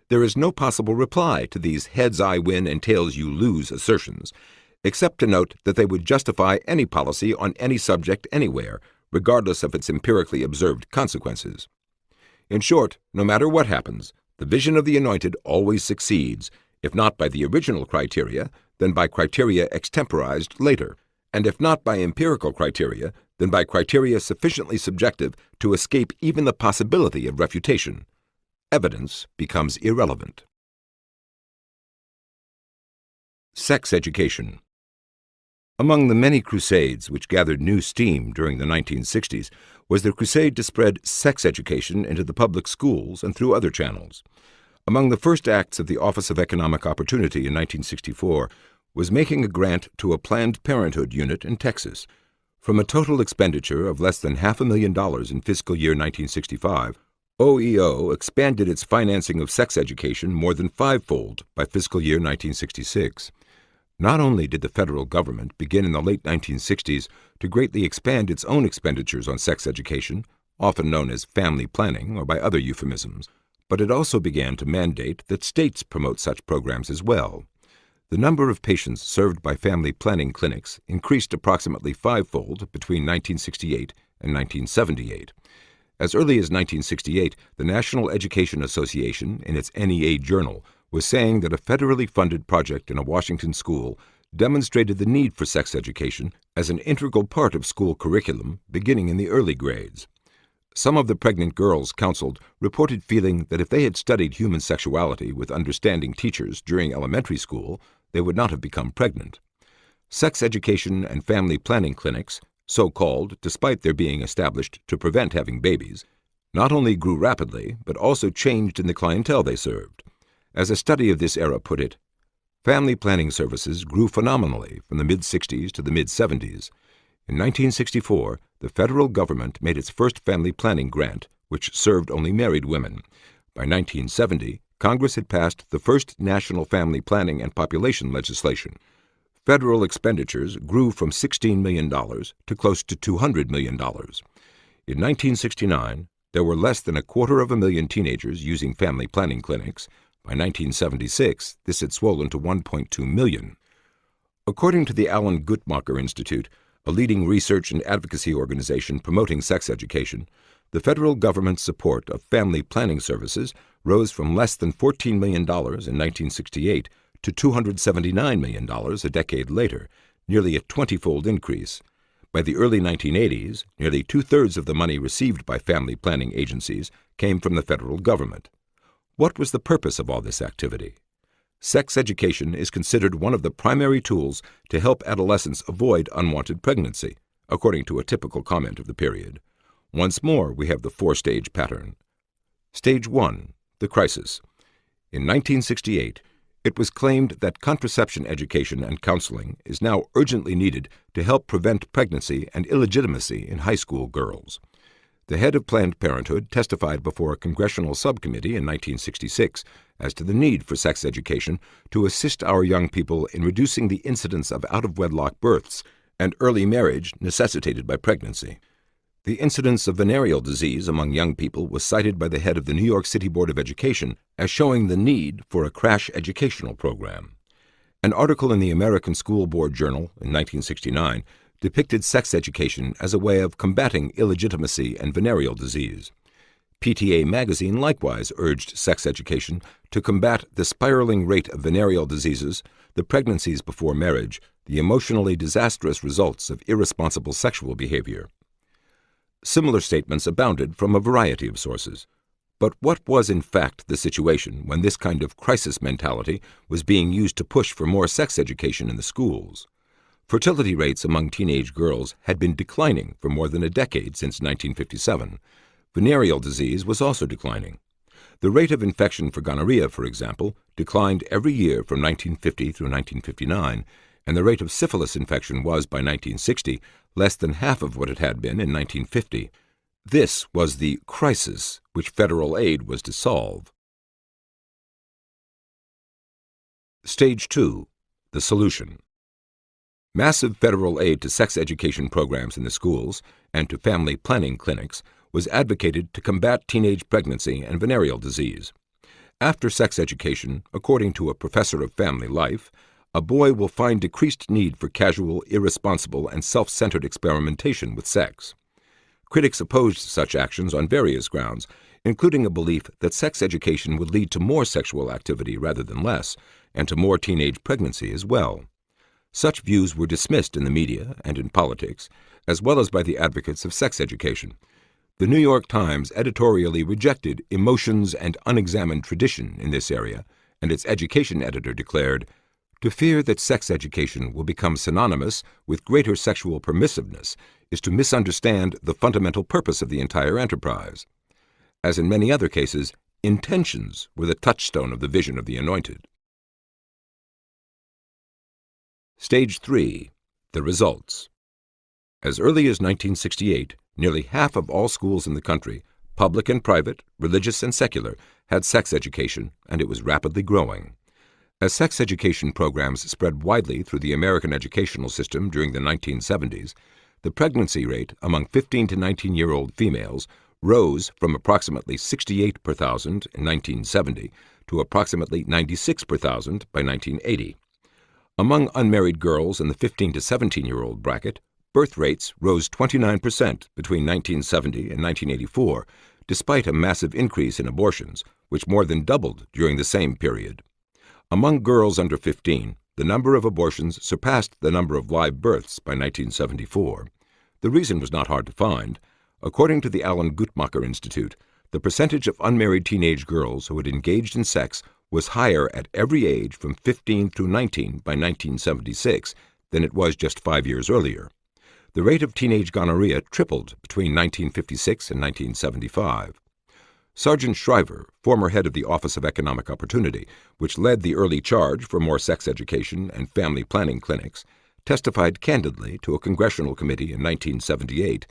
There is no possible reply to these heads-I-win and tails-you-lose assertions, except to note that they would justify any policy on any subject anywhere, regardless of its empirically observed consequences. In short, no matter what happens, the vision of the Anointed always succeeds, if not by the original criteria, then by criteria extemporized later, and if not by empirical criteria, then by criteria sufficiently subjective to escape even the possibility of refutation. Evidence becomes irrelevant. Sex education. Among the many crusades which gathered new steam during the 1960s was the crusade to spread sex education into the public schools and through other channels. Among the first acts of the Office of Economic Opportunity in 1964 was making a grant to a Planned Parenthood unit in Texas. From a total expenditure of less than $500,000 in fiscal year 1965, OEO expanded its financing of sex education more than fivefold by fiscal year 1966. Not only did the federal government begin in the late 1960s to greatly expand its own expenditures on sex education, often known as family planning or by other euphemisms, but it also began to mandate that states promote such programs as well. The number of patients served by family planning clinics increased approximately fivefold between 1968 and 1978. As early as 1968, the National Education Association, in its NEA Journal, was saying that a federally funded project in a Washington school demonstrated the need for sex education as an integral part of school curriculum beginning in the early grades. Some of the pregnant girls counseled reported feeling that if they had studied human sexuality with understanding teachers during elementary school, they would not have become pregnant. Sex education and family planning clinics, so-called despite their being established to prevent having babies, not only grew rapidly but also changed in the clientele they served. As a study of this era put it, family planning services grew phenomenally from the mid-60s to the mid-70s. In 1964, the federal government made its first family planning grant, which served only married women. By 1970, Congress had passed the first national family planning and population legislation. Federal expenditures grew from $16 million to close to $200 million. In 1969, there were less than 250,000 teenagers using family planning clinics. By 1976, this had swollen to 1.2 million. According to the Alan Guttmacher Institute, a leading research and advocacy organization promoting sex education, the federal government's support of family planning services rose from less than $14 million in 1968 to $279 million a decade later, nearly a 20-fold increase. By the early 1980s, nearly two-thirds of the money received by family planning agencies came from the federal government. What was the purpose of all this activity? Sex education is considered one of the primary tools to help adolescents avoid unwanted pregnancy, according to a typical comment of the period. Once more, we have the four-stage pattern. Stage 1, the crisis. In 1968, it was claimed that contraception education and counseling is now urgently needed to help prevent pregnancy and illegitimacy in high school girls. The head of Planned Parenthood testified before a congressional subcommittee in 1966 as to the need for sex education to assist our young people in reducing the incidence of out-of-wedlock births and early marriage necessitated by pregnancy. The incidence of venereal disease among young people was cited by the head of the New York City Board of Education as showing the need for a crash educational program. An article in the American School Board Journal in 1969 depicted sex education as a way of combating illegitimacy and venereal disease. PTA magazine likewise urged sex education to combat the spiraling rate of venereal diseases, the pregnancies before marriage, the emotionally disastrous results of irresponsible sexual behavior. Similar statements abounded from a variety of sources. But what was in fact the situation when this kind of crisis mentality was being used to push for more sex education in the schools? Fertility rates among teenage girls had been declining for more than a decade since 1957. Venereal disease was also declining. The rate of infection for gonorrhea, for example, declined every year from 1950 through 1959, and the rate of syphilis infection was, by 1960, less than half of what it had been in 1950. This was the crisis which federal aid was to solve. Stage 2, the solution. Massive federal aid to sex education programs in the schools and to family planning clinics was advocated to combat teenage pregnancy and venereal disease. After sex education, according to a professor of family life, a boy will find decreased need for casual, irresponsible, and self-centered experimentation with sex. Critics opposed such actions on various grounds, including a belief that sex education would lead to more sexual activity rather than less, and to more teenage pregnancy as well. Such views were dismissed in the media and in politics, as well as by the advocates of sex education. The New York Times editorially rejected emotions and unexamined tradition in this area, and its education editor declared, "To fear that sex education will become synonymous with greater sexual permissiveness is to misunderstand the fundamental purpose of the entire enterprise." As in many other cases, intentions were the touchstone of the vision of the Anointed. Stage 3, the results. As early as 1968, nearly half of all schools in the country, public and private, religious and secular, had sex education, and it was rapidly growing. As sex education programs spread widely through the American educational system during the 1970s, the pregnancy rate among 15 to 19-year-old females rose from approximately 68 per thousand in 1970 to approximately 96 per thousand by 1980. Among unmarried girls in the 15 to 17-year-old bracket, birth rates rose 29% between 1970 and 1984, despite a massive increase in abortions, which more than doubled during the same period. Among girls under 15, the number of abortions surpassed the number of live births by 1974. The reason was not hard to find. According to the Alan Guttmacher Institute, the percentage of unmarried teenage girls who had engaged in sex was higher at every age from 15 through 19 by 1976 than it was just 5 years earlier. The rate of teenage gonorrhea tripled between 1956 and 1975. Sergeant Shriver, former head of the Office of Economic Opportunity, which led the early charge for more sex education and family planning clinics, testified candidly to a congressional committee in 1978.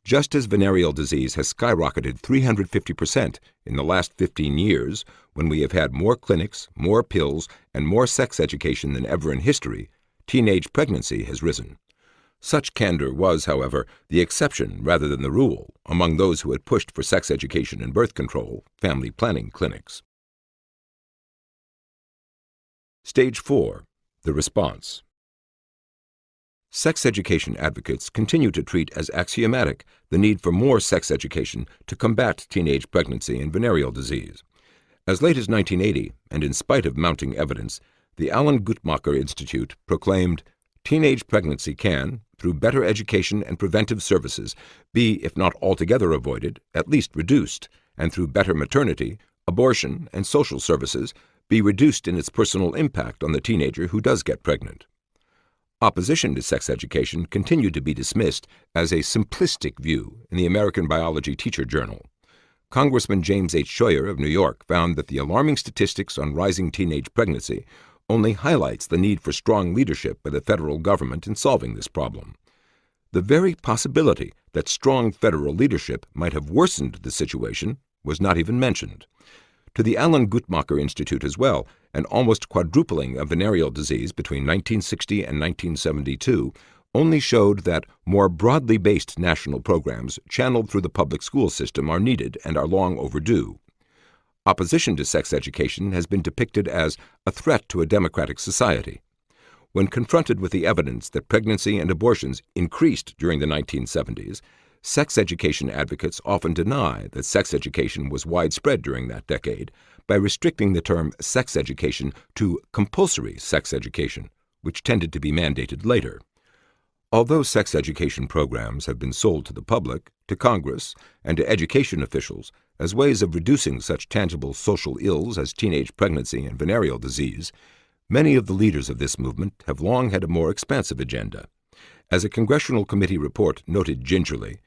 Just as venereal disease has skyrocketed 350% in the last 15 years, when we have had more clinics, more pills, and more sex education than ever in history, teenage pregnancy has risen. Such candor was, however, the exception rather than the rule among those who had pushed for sex education and birth control, family planning clinics. Stage 4, the response. Sex education advocates continue to treat as axiomatic the need for more sex education to combat teenage pregnancy and venereal disease. As late as 1980, and in spite of mounting evidence, the Alan Guttmacher Institute proclaimed, "Teenage pregnancy can, through better education and preventive services, be, if not altogether avoided, at least reduced, and through better maternity, abortion, and social services, be reduced in its personal impact on the teenager who does get pregnant." Opposition to sex education continued to be dismissed as a simplistic view in the American Biology Teacher Journal. Congressman James H. Scheuer of New York found that the alarming statistics on rising teenage pregnancy only highlights the need for strong leadership by the federal government in solving this problem. The very possibility that strong federal leadership might have worsened the situation was not even mentioned. To the Alan Guttmacher Institute as well, an almost quadrupling of venereal disease between 1960 and 1972 only showed that more broadly based national programs channeled through the public school system are needed and are long overdue. Opposition to sex education has been depicted as a threat to a democratic society. When confronted with the evidence that pregnancy and abortions increased during the 1970s, sex education advocates often deny that sex education was widespread during that decade by restricting the term sex education to compulsory sex education, which tended to be mandated later. Although sex education programs have been sold to the public, to Congress, and to education officials as ways of reducing such tangible social ills as teenage pregnancy and venereal disease, many of the leaders of this movement have long had a more expansive agenda. As a congressional committee report noted gingerly,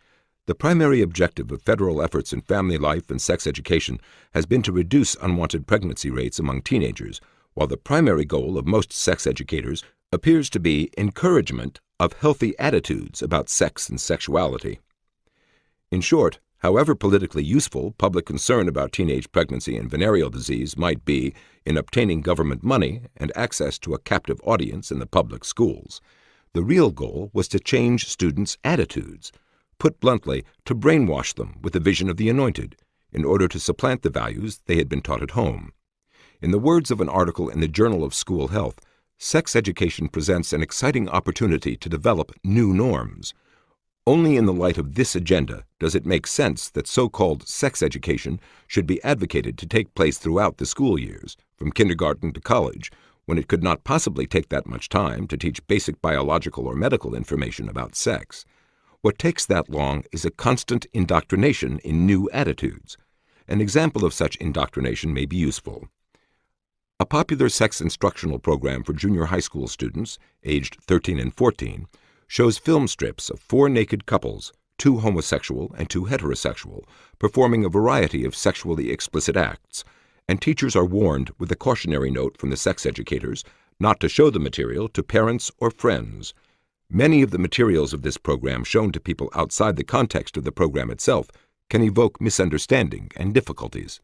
the primary objective of federal efforts in family life and sex education has been to reduce unwanted pregnancy rates among teenagers, while the primary goal of most sex educators appears to be encouragement of healthy attitudes about sex and sexuality. In short, however politically useful public concern about teenage pregnancy and venereal disease might be in obtaining government money and access to a captive audience in the public schools, the real goal was to change students' attitudes, put bluntly, to brainwash them with the vision of the Anointed, in order to supplant the values they had been taught at home. In the words of an article in the Journal of School Health, sex education presents an exciting opportunity to develop new norms. Only in the light of this agenda does it make sense that so-called sex education should be advocated to take place throughout the school years, from kindergarten to college, when it could not possibly take that much time to teach basic biological or medical information about sex. What takes that long is a constant indoctrination in new attitudes. An example of such indoctrination may be useful. A popular sex instructional program for junior high school students, aged 13 and 14, shows film strips of 4 naked couples, 2 homosexual and 2 heterosexual, performing a variety of sexually explicit acts, and teachers are warned with a cautionary note from the sex educators not to show the material to parents or friends. Many of the materials of this program shown to people outside the context of the program itself can evoke misunderstanding and difficulties.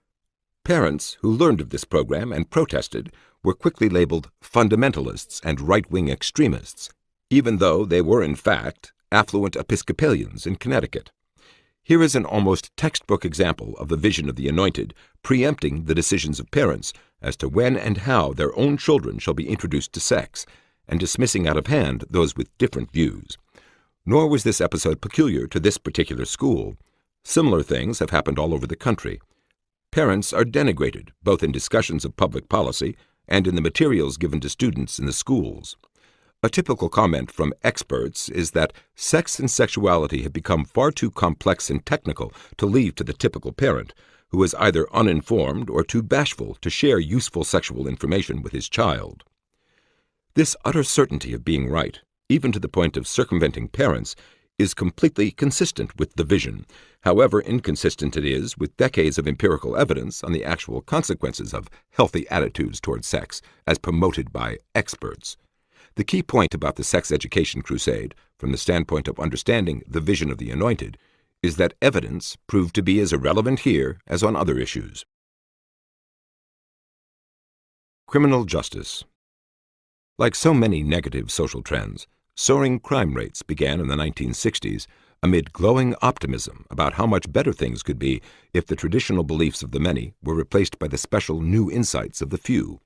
Parents who learned of this program and protested were quickly labeled fundamentalists and right-wing extremists, even though they were in fact affluent Episcopalians in Connecticut. Here is an almost textbook example of the vision of the Anointed preempting the decisions of parents as to when and how their own children shall be introduced to sex, and dismissing out of hand those with different views. Nor was this episode peculiar to this particular school. Similar things have happened all over the country. Parents are denigrated, both in discussions of public policy and in the materials given to students in the schools. A typical comment from experts is that sex and sexuality have become far too complex and technical to leave to the typical parent, who is either uninformed or too bashful to share useful sexual information with his child. This utter certainty of being right, even to the point of circumventing parents, is completely consistent with the vision, however inconsistent it is with decades of empirical evidence on the actual consequences of healthy attitudes toward sex, as promoted by experts. The key point about the sex education crusade, from the standpoint of understanding the vision of the Anointed, is that evidence proved to be as irrelevant here as on other issues. Criminal justice. Like so many negative social trends, soaring crime rates began in the 1960s amid glowing optimism about how much better things could be if the traditional beliefs of the many were replaced by the special new insights of the few.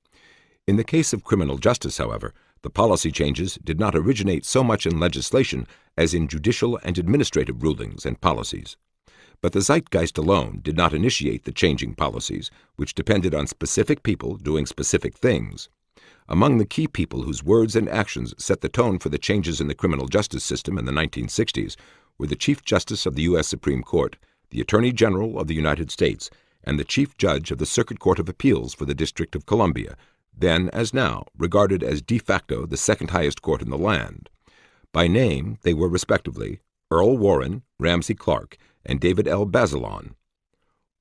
In the case of criminal justice, however, the policy changes did not originate so much in legislation as in judicial and administrative rulings and policies. But the zeitgeist alone did not initiate the changing policies, which depended on specific people doing specific things. Among the key people whose words and actions set the tone for the changes in the criminal justice system in the 1960s were the Chief Justice of the U.S. Supreme Court, the Attorney General of the United States, and the Chief Judge of the Circuit Court of Appeals for the District of Columbia, then as now regarded as de facto the second highest court in the land. By name, they were respectively Earl Warren, Ramsey Clark, and David L. Bazelon.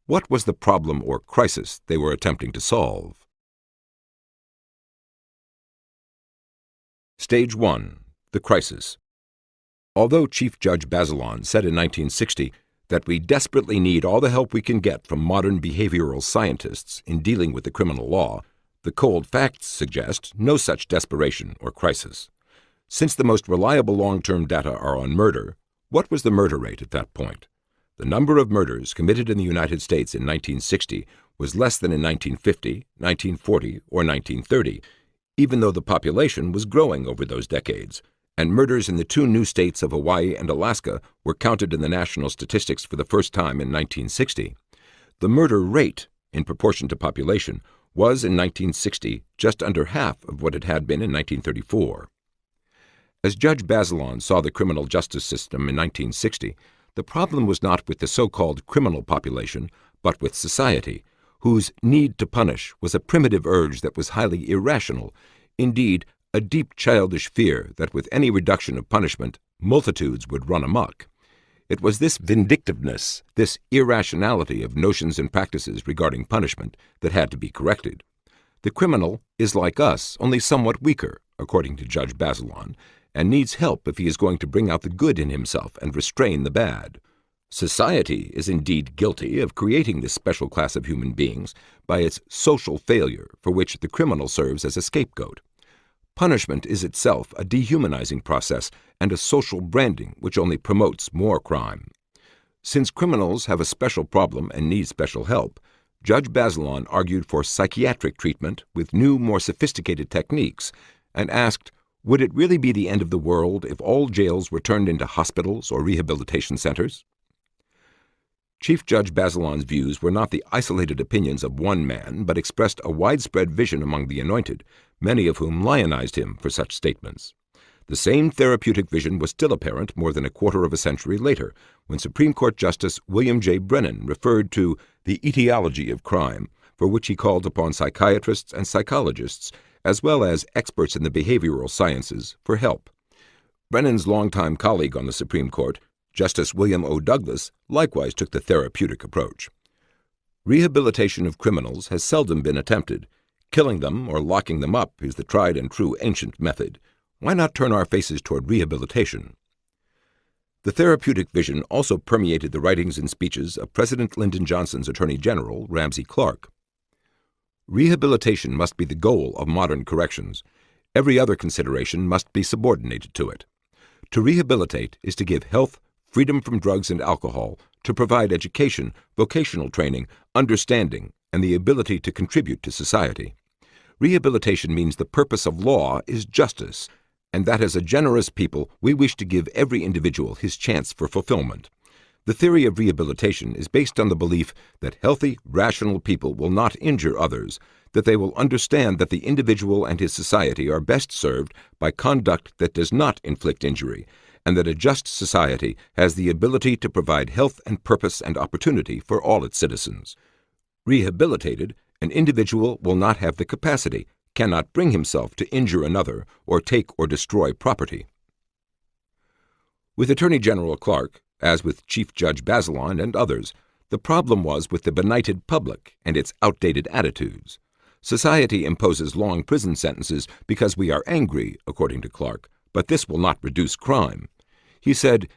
What was the problem or crisis they were attempting to solve? Stage 1. The Crisis. Although Chief Judge Bazelon said in 1960 that we desperately need all the help we can get from modern behavioral scientists in dealing with the criminal law, the cold facts suggest no such desperation or crisis. Since the most reliable long-term data are on murder, what was the murder rate at that point? The number of murders committed in the United States in 1960 was less than in 1950, 1940, or 1930, even though the population was growing over those decades, and murders in the two new states of Hawaii and Alaska were counted in the national statistics for the first time in 1960. The murder rate, in proportion to population, was in 1960 just under half of what it had been in 1934. As Judge Bazelon saw the criminal justice system in 1960, the problem was not with the so-called criminal population, but with society, whose need to punish was a primitive urge that was highly irrational, indeed, a deep childish fear that with any reduction of punishment, multitudes would run amok. It was this vindictiveness, this irrationality of notions and practices regarding punishment that had to be corrected. The criminal is like us, only somewhat weaker, according to Judge Bazelon, and needs help if he is going to bring out the good in himself and restrain the bad. Society is indeed guilty of creating this special class of human beings by its social failure for which the criminal serves as a scapegoat. Punishment is itself a dehumanizing process and a social branding which only promotes more crime. Since criminals have a special problem and need special help, Judge Bazelon argued for psychiatric treatment with new, more sophisticated techniques and asked, would it really be the end of the world if all jails were turned into hospitals or rehabilitation centers? Chief Judge Bazelon's views were not the isolated opinions of one man, but expressed a widespread vision among the Anointed, many of whom lionized him for such statements. The same therapeutic vision was still apparent more than a quarter of a century later, when Supreme Court Justice William J. Brennan referred to the etiology of crime, for which he called upon psychiatrists and psychologists, as well as experts in the behavioral sciences, for help. Brennan's longtime colleague on the Supreme Court, Justice William O. Douglas, likewise took the therapeutic approach. Rehabilitation of criminals has seldom been attempted. Killing them or locking them up is the tried and true ancient method. Why not turn our faces toward rehabilitation? The therapeutic vision also permeated the writings and speeches of President Lyndon Johnson's Attorney General, Ramsey Clark. Rehabilitation must be the goal of modern corrections. Every other consideration must be subordinated to it. To rehabilitate is to give health, freedom from drugs and alcohol, to provide education, vocational training, understanding, and the ability to contribute to society. Rehabilitation means the purpose of law is justice, and that as a generous people we wish to give every individual his chance for fulfillment. The theory of rehabilitation is based on the belief that healthy, rational people will not injure others, that they will understand that the individual and his society are best served by conduct that does not inflict injury, and that a just society has the ability to provide health and purpose and opportunity for all its citizens. Rehabilitated, an individual will not have the capacity, cannot bring himself to injure another or take or destroy property. With Attorney General Clark, as with Chief Judge Bazelon and others, the problem was with the benighted public and its outdated attitudes. Society imposes long prison sentences because we are angry, according to Clark, but this will not reduce crime. He said,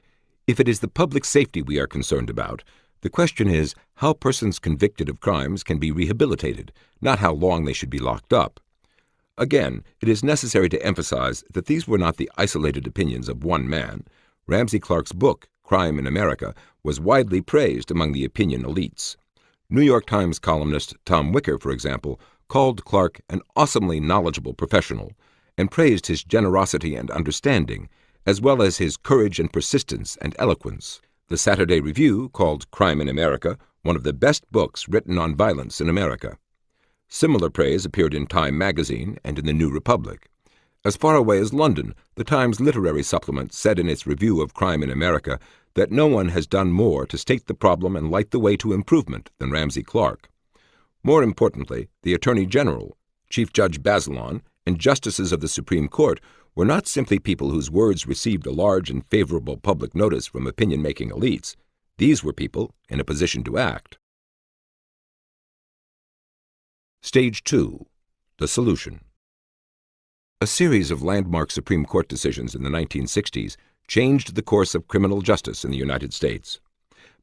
if it is the public safety we are concerned about, the question is how persons convicted of crimes can be rehabilitated, not how long they should be locked up. Again, it is necessary to emphasize that these were not the isolated opinions of one man. Ramsey Clark's book, Crime in America, was widely praised among the opinion elites. New York Times columnist Tom Wicker, for example, called Clark an awesomely knowledgeable professional and praised his generosity and understanding, as well as his courage and persistence and eloquence. The Saturday Review called Crime in America one of the best books written on violence in America. Similar praise appeared in Time magazine and in the New Republic. As far away as London, the Times literary supplement said in its review of crime in America that no one has done more to state the problem and light the way to improvement than Ramsey Clark. More importantly, the Attorney General, Chief Judge Bazelon, and justices of the Supreme Court were not simply people whose words received a large and favorable public notice from opinion-making elites. These were people in a position to act. Stage 2. The Solution. A series of landmark Supreme Court decisions in the 1960s changed the course of criminal justice in the United States.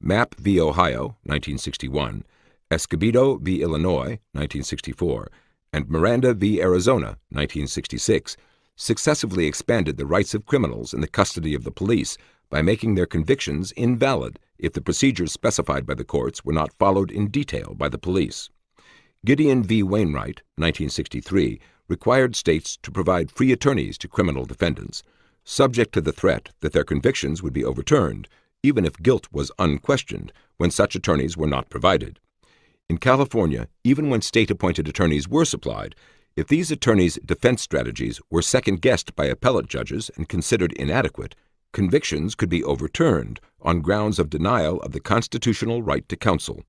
Mapp v. Ohio, 1961, Escobedo v. Illinois, 1964, and Miranda v. Arizona, 1966, successively expanded the rights of criminals in the custody of the police by making their convictions invalid if the procedures specified by the courts were not followed in detail by the police. Gideon v. Wainwright, 1963, required states to provide free attorneys to criminal defendants, subject to the threat that their convictions would be overturned, even if guilt was unquestioned, when such attorneys were not provided. In California, even when state-appointed attorneys were supplied, if these attorneys' defense strategies were second-guessed by appellate judges and considered inadequate, convictions could be overturned on grounds of denial of the constitutional right to counsel.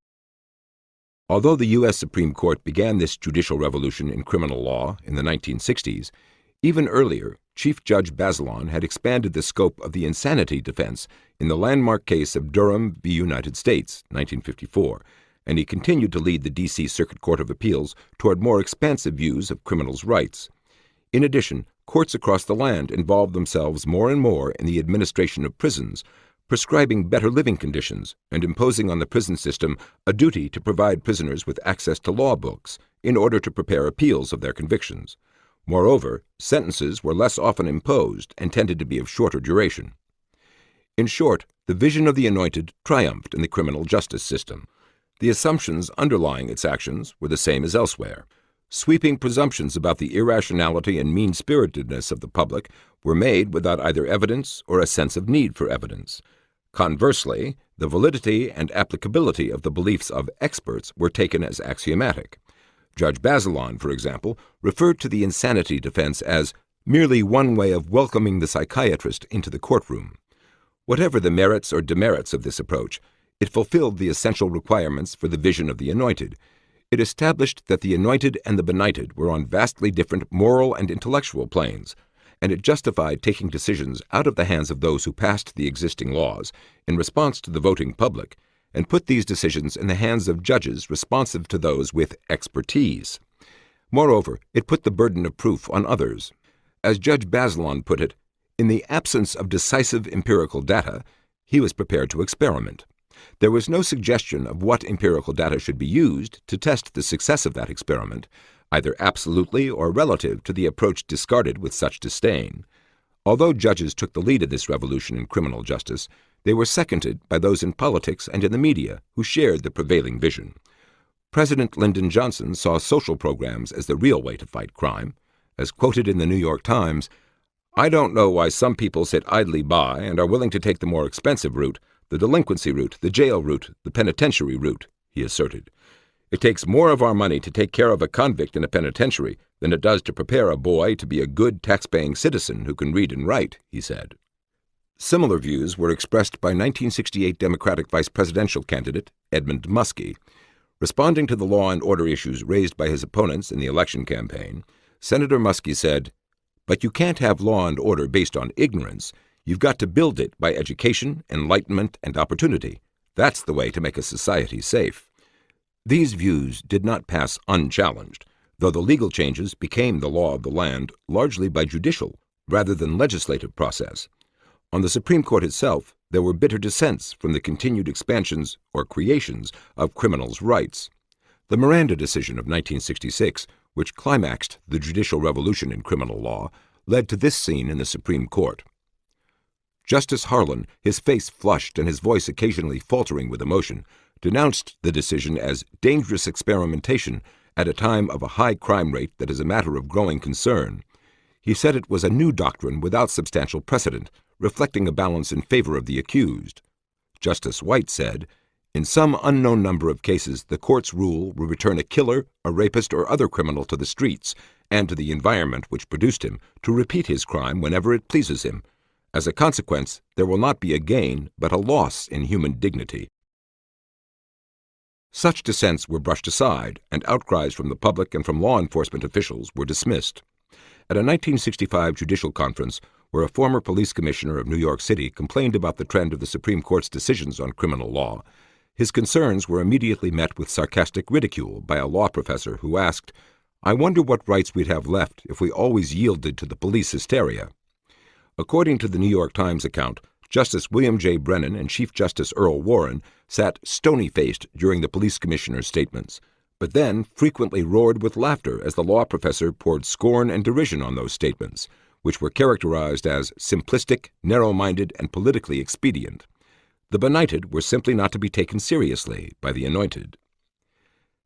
Although the U.S. Supreme Court began this judicial revolution in criminal law in the 1960s, even earlier, Chief Judge Bazelon had expanded the scope of the insanity defense in the landmark case of Durham v. United States, 1954, and he continued to lead the D.C. Circuit Court of Appeals toward more expansive views of criminals' rights. In addition, courts across the land involved themselves more and more in the administration of prisons, prescribing better living conditions and imposing on the prison system a duty to provide prisoners with access to law books in order to prepare appeals of their convictions. Moreover, sentences were less often imposed and tended to be of shorter duration. In short, the vision of the Anointed triumphed in the criminal justice system. The assumptions underlying its actions were the same as elsewhere. Sweeping presumptions about the irrationality and mean-spiritedness of the public were made without either evidence or a sense of need for evidence. Conversely, the validity and applicability of the beliefs of experts were taken as axiomatic. Judge Bazelon, for example, referred to the insanity defense as merely one way of welcoming the psychiatrist into the courtroom. Whatever the merits or demerits of this approach, it fulfilled the essential requirements for the vision of the Anointed. It established that the Anointed and the benighted were on vastly different moral and intellectual planes, and it justified taking decisions out of the hands of those who passed the existing laws in response to the voting public, and put these decisions in the hands of judges responsive to those with expertise. Moreover, it put the burden of proof on others. As Judge Bazelon put it, in the absence of decisive empirical data, he was prepared to experiment. There was no suggestion of what empirical data should be used to test the success of that experiment, either absolutely or relative to the approach discarded with such disdain. Although judges took the lead in this revolution in criminal justice, they were seconded by those in politics and in the media who shared the prevailing vision. President Lyndon Johnson saw social programs as the real way to fight crime. As quoted in the New York Times, "I don't know why some people sit idly by and are willing to take the more expensive route, the delinquency route, the jail route, the penitentiary route," he asserted. "It takes more of our money to take care of a convict in a penitentiary than it does to prepare a boy to be a good tax-paying citizen who can read and write," he said. Similar views were expressed by 1968 Democratic vice presidential candidate Edmund Muskie. Responding to the law and order issues raised by his opponents in the election campaign, Senator Muskie said, "But you can't have law and order based on ignorance. You've got to build it by education, enlightenment, and opportunity. That's the way to make a society safe." These views did not pass unchallenged, though the legal changes became the law of the land largely by judicial rather than legislative process. On the Supreme Court itself, there were bitter dissents from the continued expansions or creations of criminals' rights. The Miranda decision of 1966, which climaxed the judicial revolution in criminal law, led to this scene in the Supreme Court. Justice Harlan, his face flushed and his voice occasionally faltering with emotion, denounced the decision as dangerous experimentation at a time of a high crime rate that is a matter of growing concern. He said it was a new doctrine without substantial precedent, reflecting a balance in favor of the accused. Justice White said, In some unknown number of cases, the court's rule will return a killer, a rapist, or other criminal to the streets and to the environment which produced him to repeat his crime whenever it pleases him. As a consequence, there will not be a gain but a loss in human dignity. Such dissents were brushed aside, and outcries from the public and from law enforcement officials were dismissed. At a 1965 judicial conference, where a former police commissioner of New York City complained about the trend of the Supreme Court's decisions on criminal law, his concerns were immediately met with sarcastic ridicule by a law professor who asked, "I wonder what rights we'd have left if we always yielded to the police hysteria." According to the New York Times account, Justice William J. Brennan and Chief Justice Earl Warren sat stony-faced during the police commissioner's statements, but then frequently roared with laughter as the law professor poured scorn and derision on those statements, which were characterized as simplistic, narrow-minded, and politically expedient. The benighted were simply not to be taken seriously by the anointed.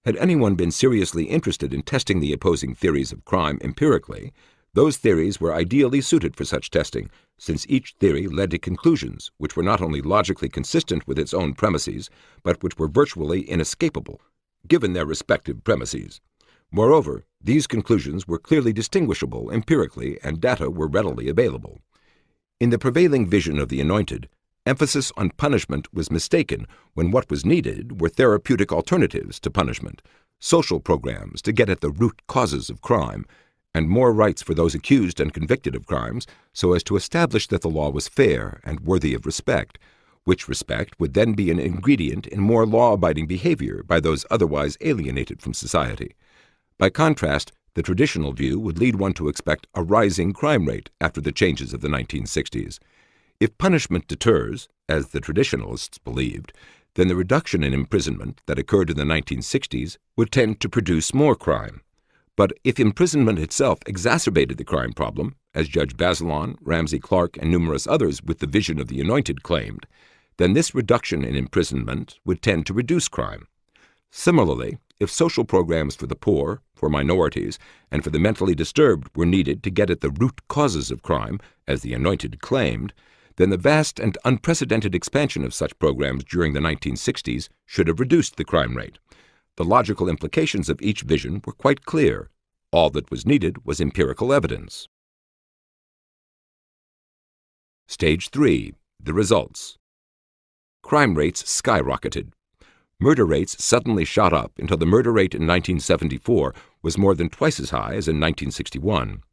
Had anyone been seriously interested in testing the opposing theories of crime empirically, those theories were ideally suited for such testing, since each theory led to conclusions which were not only logically consistent with its own premises, but which were virtually inescapable, given their respective premises. Moreover, these conclusions were clearly distinguishable empirically, and data were readily available. In the prevailing vision of the anointed, emphasis on punishment was mistaken when what was needed were therapeutic alternatives to punishment, social programs to get at the root causes of crime, and more rights for those accused and convicted of crimes so as to establish that the law was fair and worthy of respect, which respect would then be an ingredient in more law-abiding behavior by those otherwise alienated from society. By contrast, the traditional view would lead one to expect a rising crime rate after the changes of the 1960s. If punishment deters, as the traditionalists believed, then the reduction in imprisonment that occurred in the 1960s would tend to produce more crime. But if imprisonment itself exacerbated the crime problem, as Judge Bazelon, Ramsey Clark, and numerous others with the vision of the anointed claimed, then this reduction in imprisonment would tend to reduce crime. Similarly, if social programs for the poor, for minorities, and for the mentally disturbed were needed to get at the root causes of crime, as the anointed claimed, then the vast and unprecedented expansion of such programs during the 1960s should have reduced the crime rate. The logical implications of each vision were quite clear. All that was needed was empirical evidence. Stage 3. The results. Crime rates skyrocketed. Murder rates suddenly shot up until the murder rate in 1974 was more than twice as high as in 1961.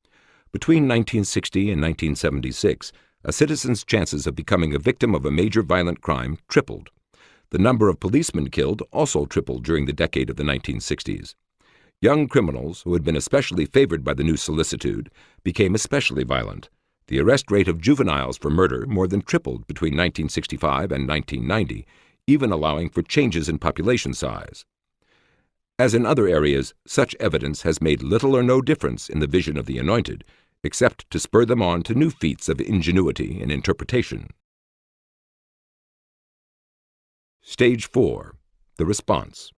Between 1960 and 1976, a citizen's chances of becoming a victim of a major violent crime tripled. The number of policemen killed also tripled during the decade of the 1960s. Young criminals, who had been especially favored by the new solicitude, became especially violent. The arrest rate of juveniles for murder more than tripled between 1965 and 1990, even allowing for changes in population size. As in other areas, such evidence has made little or no difference in the vision of the anointed, except to spur them on to new feats of ingenuity and interpretation. Stage 4. The response.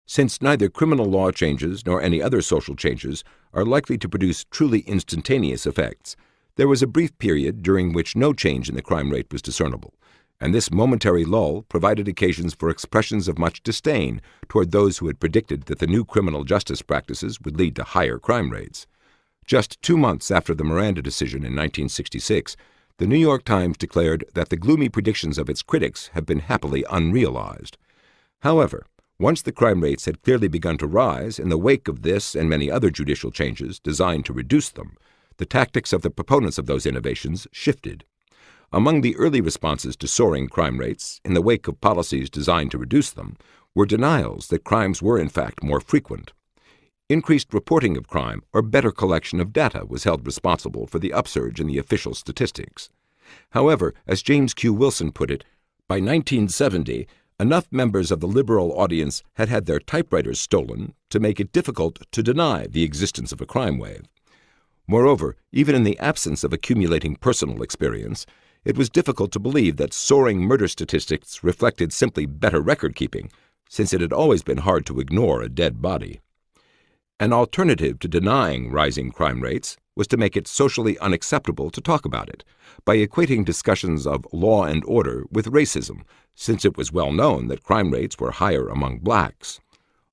Since neither criminal law changes nor any other social changes are likely to produce truly instantaneous effects, there was a brief period during which no change in the crime rate was discernible, and this momentary lull provided occasions for expressions of much disdain toward those who had predicted that the new criminal justice practices would lead to higher crime rates. Just 2 months after the Miranda decision in 1966, the New York Times declared that the gloomy predictions of its critics have been happily unrealized. However, once the crime rates had clearly begun to rise in the wake of this and many other judicial changes designed to reduce them, the tactics of the proponents of those innovations shifted. Among the early responses to soaring crime rates, in the wake of policies designed to reduce them, were denials that crimes were in fact more frequent. Increased reporting of crime or better collection of data was held responsible for the upsurge in the official statistics. However, as James Q. Wilson put it, by 1970, enough members of the liberal audience had had their typewriters stolen to make it difficult to deny the existence of a crime wave. Moreover, even in the absence of accumulating personal experience, it was difficult to believe that soaring murder statistics reflected simply better record-keeping, since it had always been hard to ignore a dead body. An alternative to denying rising crime rates was to make it socially unacceptable to talk about it, by equating discussions of law and order with racism, since it was well known that crime rates were higher among blacks.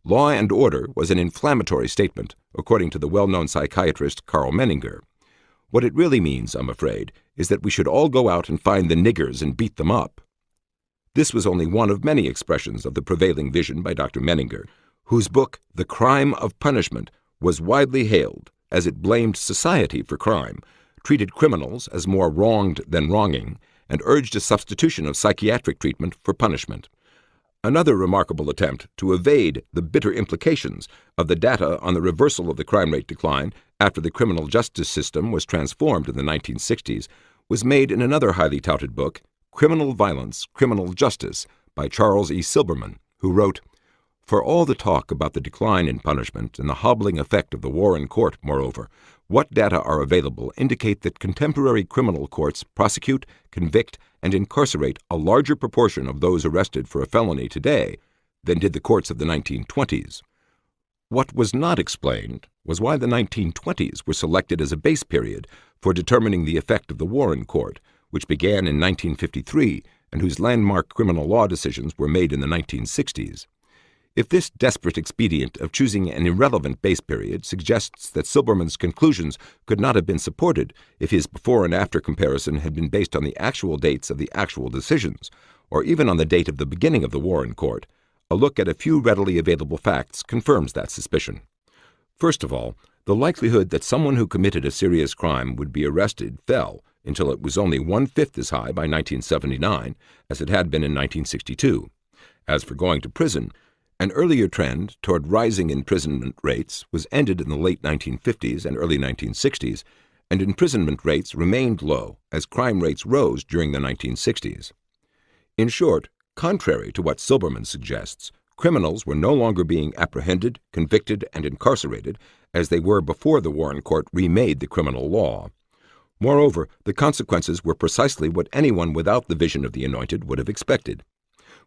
Law and order was an inflammatory statement, according to the well-known psychiatrist Carl Menninger. What it really means, I'm afraid, is that we should all go out and find the niggers and beat them up. This was only one of many expressions of the prevailing vision by Dr. Menninger, whose book, The Crime of Punishment, was widely hailed, as it blamed society for crime, treated criminals as more wronged than wronging, and urged a substitution of psychiatric treatment for punishment. Another remarkable attempt to evade the bitter implications of the data on the reversal of the crime rate decline after the criminal justice system was transformed in the 1960s was made in another highly touted book, Criminal Violence, Criminal Justice, by Charles E. Silberman, who wrote, "For all the talk about the decline in punishment and the hobbling effect of the war in court, moreover, what data are available indicate that contemporary criminal courts prosecute, convict, and incarcerate a larger proportion of those arrested for a felony today than did the courts of the 1920s. What was not explained was why the 1920s were selected as a base period for determining the effect of the war in court, which began in 1953 and whose landmark criminal law decisions were made in the 1960s. If this desperate expedient of choosing an irrelevant base period suggests that Silberman's conclusions could not have been supported if his before and after comparison had been based on the actual dates of the actual decisions, or even on the date of the beginning of the war in court, a look at a few readily available facts confirms that suspicion. First of all, the likelihood that someone who committed a serious crime would be arrested fell until it was only 1/5 as high by 1979 as it had been in 1962. As for going to prison, an earlier trend toward rising imprisonment rates was ended in the late 1950s and early 1960s, and imprisonment rates remained low as crime rates rose during the 1960s. In short, contrary to what Silberman suggests, criminals were no longer being apprehended, convicted, and incarcerated as they were before the Warren Court remade the criminal law. Moreover, the consequences were precisely what anyone without the vision of the Anointed would have expected.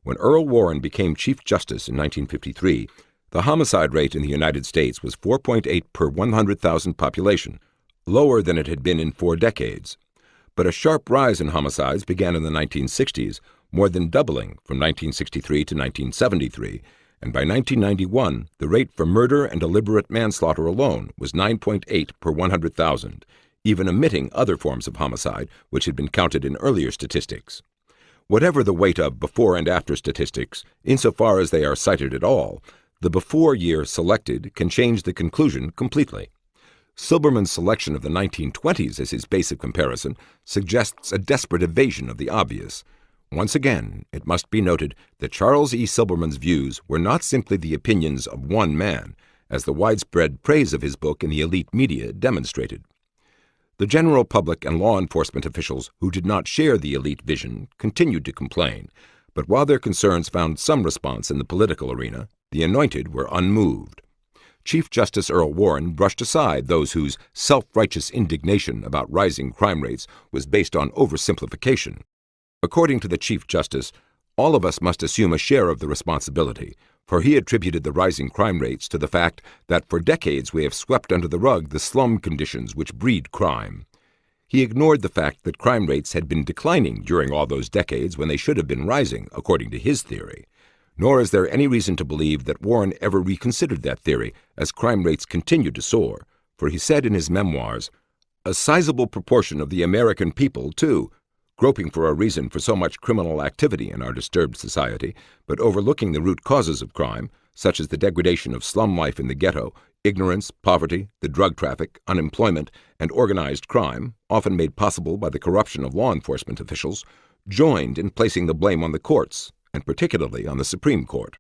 When Earl Warren became Chief Justice in 1953, the homicide rate in the United States was 4.8 per 100,000 population, lower than it had been in 4 decades. But a sharp rise in homicides began in the 1960s, more than doubling from 1963 to 1973, and by 1991, the rate for murder and deliberate manslaughter alone was 9.8 per 100,000, even omitting other forms of homicide which had been counted in earlier statistics. Whatever the weight of before and after statistics, insofar as they are cited at all, the before year selected can change the conclusion completely. Silberman's selection of the 1920s as his base of comparison suggests a desperate evasion of the obvious. Once again, it must be noted that Charles E. Silberman's views were not simply the opinions of one man, as the widespread praise of his book in the elite media demonstrated. The general public and law enforcement officials who did not share the elite vision continued to complain, but while their concerns found some response in the political arena, the Anointed were unmoved. Chief Justice Earl Warren brushed aside those whose self-righteous indignation about rising crime rates was based on oversimplification. According to the Chief Justice, all of us must assume a share of the responsibility, for he attributed the rising crime rates to the fact that for decades we have swept under the rug the slum conditions which breed crime. He ignored the fact that crime rates had been declining during all those decades when they should have been rising, according to his theory. Nor is there any reason to believe that Warren ever reconsidered that theory as crime rates continued to soar, for he said in his memoirs, "A sizable proportion of the American people, too, groping for a reason for so much criminal activity in our disturbed society, but overlooking the root causes of crime, such as the degradation of slum life in the ghetto, ignorance, poverty, the drug traffic, unemployment, and organized crime, often made possible by the corruption of law enforcement officials, joined in placing the blame on the courts, and particularly on the Supreme Court."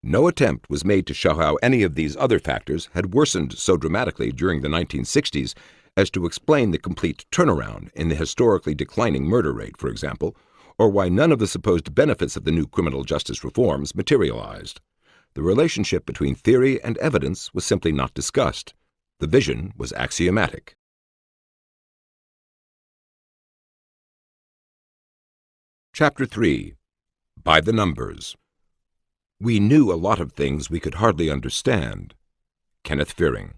No attempt was made to show how any of these other factors had worsened so dramatically during the 1960s as to explain the complete turnaround in the historically declining murder rate, for example, or why none of the supposed benefits of the new criminal justice reforms materialized. The relationship between theory and evidence was simply not discussed. The vision was axiomatic. Chapter 3. By the Numbers. We knew a lot of things we could hardly understand. Kenneth Fearing.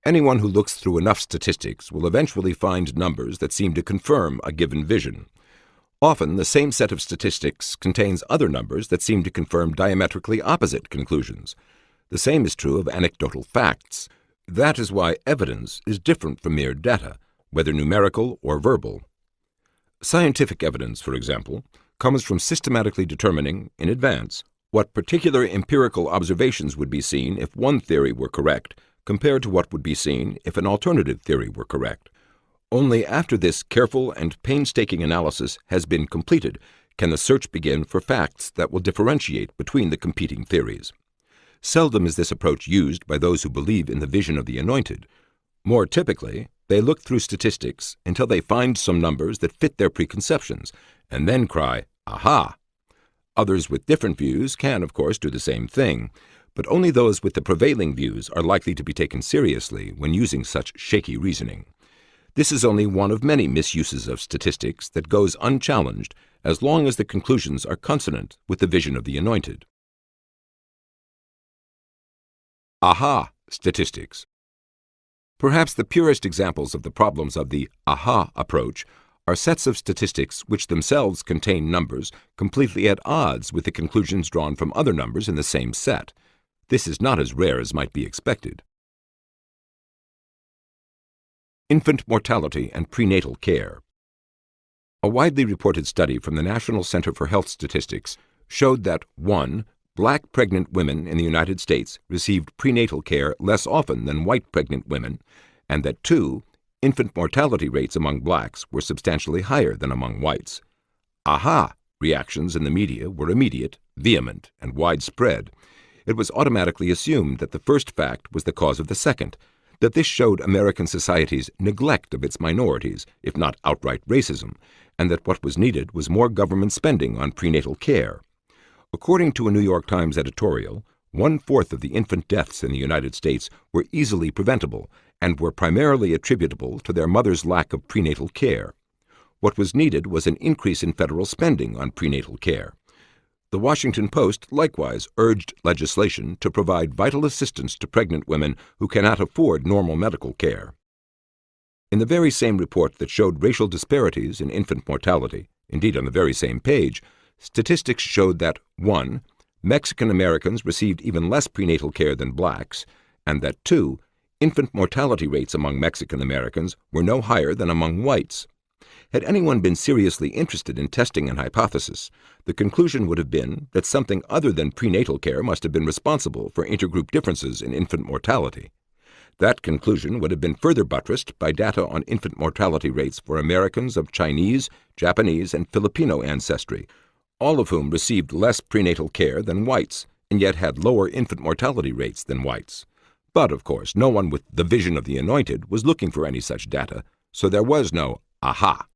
Anyone who looks through enough statistics will eventually find numbers that seem to confirm a given vision. Often, the same set of statistics contains other numbers that seem to confirm diametrically opposite conclusions. The same is true of anecdotal facts. That is why evidence is different from mere data, whether numerical or verbal. Scientific evidence, for example, comes from systematically determining, in advance, what particular empirical observations would be seen if one theory were correct, compared to what would be seen if an alternative theory were correct. Only after this careful and painstaking analysis has been completed can the search begin for facts that will differentiate between the competing theories. Seldom is this approach used by those who believe in the vision of the Anointed. More typically, they look through statistics until they find some numbers that fit their preconceptions, and then cry, "Aha!" Others with different views can, of course, do the same thing, but only those with the prevailing views are likely to be taken seriously when using such shaky reasoning. This is only one of many misuses of statistics that goes unchallenged as long as the conclusions are consonant with the vision of the Anointed. Aha statistics. Perhaps the purest examples of the problems of the aha approach are sets of statistics which themselves contain numbers completely at odds with the conclusions drawn from other numbers in the same set. This is not as rare as might be expected. Infant mortality and prenatal care. A widely reported study from the National Center for Health Statistics showed that 1. Black pregnant women in the United States received prenatal care less often than white pregnant women, and that 2. Infant mortality rates among blacks were substantially higher than among whites. Aha! Reactions in the media were immediate, vehement, and widespread. It was automatically assumed that the first fact was the cause of the second, that this showed American society's neglect of its minorities, if not outright racism, and that what was needed was more government spending on prenatal care. According to a New York Times editorial, 1/4 of the infant deaths in the United States were easily preventable and were primarily attributable to their mother's lack of prenatal care. What was needed was an increase in federal spending on prenatal care. The Washington Post likewise urged legislation to provide vital assistance to pregnant women who cannot afford normal medical care. In the very same report that showed racial disparities in infant mortality, indeed on the very same page, statistics showed that 1. Mexican Americans received even less prenatal care than blacks, and that 2. Infant mortality rates among Mexican Americans were no higher than among whites. Had anyone been seriously interested in testing an hypothesis, the conclusion would have been that something other than prenatal care must have been responsible for intergroup differences in infant mortality. That conclusion would have been further buttressed by data on infant mortality rates for Americans of Chinese, Japanese, and Filipino ancestry, all of whom received less prenatal care than whites, and yet had lower infant mortality rates than whites. But, of course, no one with the vision of the Anointed was looking for any such data, so there was no aha.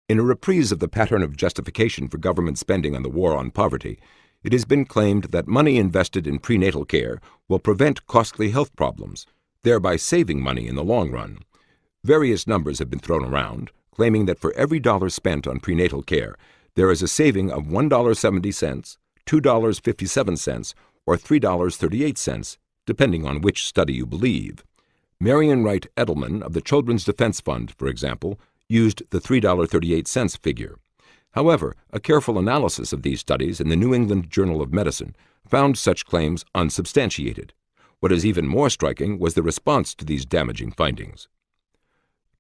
In a reprise of the pattern of justification for government spending on the war on poverty, it has been claimed that money invested in prenatal care will prevent costly health problems, thereby saving money in the long run. Various numbers have been thrown around, claiming that for every dollar spent on prenatal care, there is a saving of $1.70, $2.57, or $3.38, depending on which study you believe. Marion Wright Edelman of the Children's Defense Fund, for example, used the $3.38 figure. However, a careful analysis of these studies in the New England Journal of Medicine found such claims unsubstantiated. What is even more striking was the response to these damaging findings.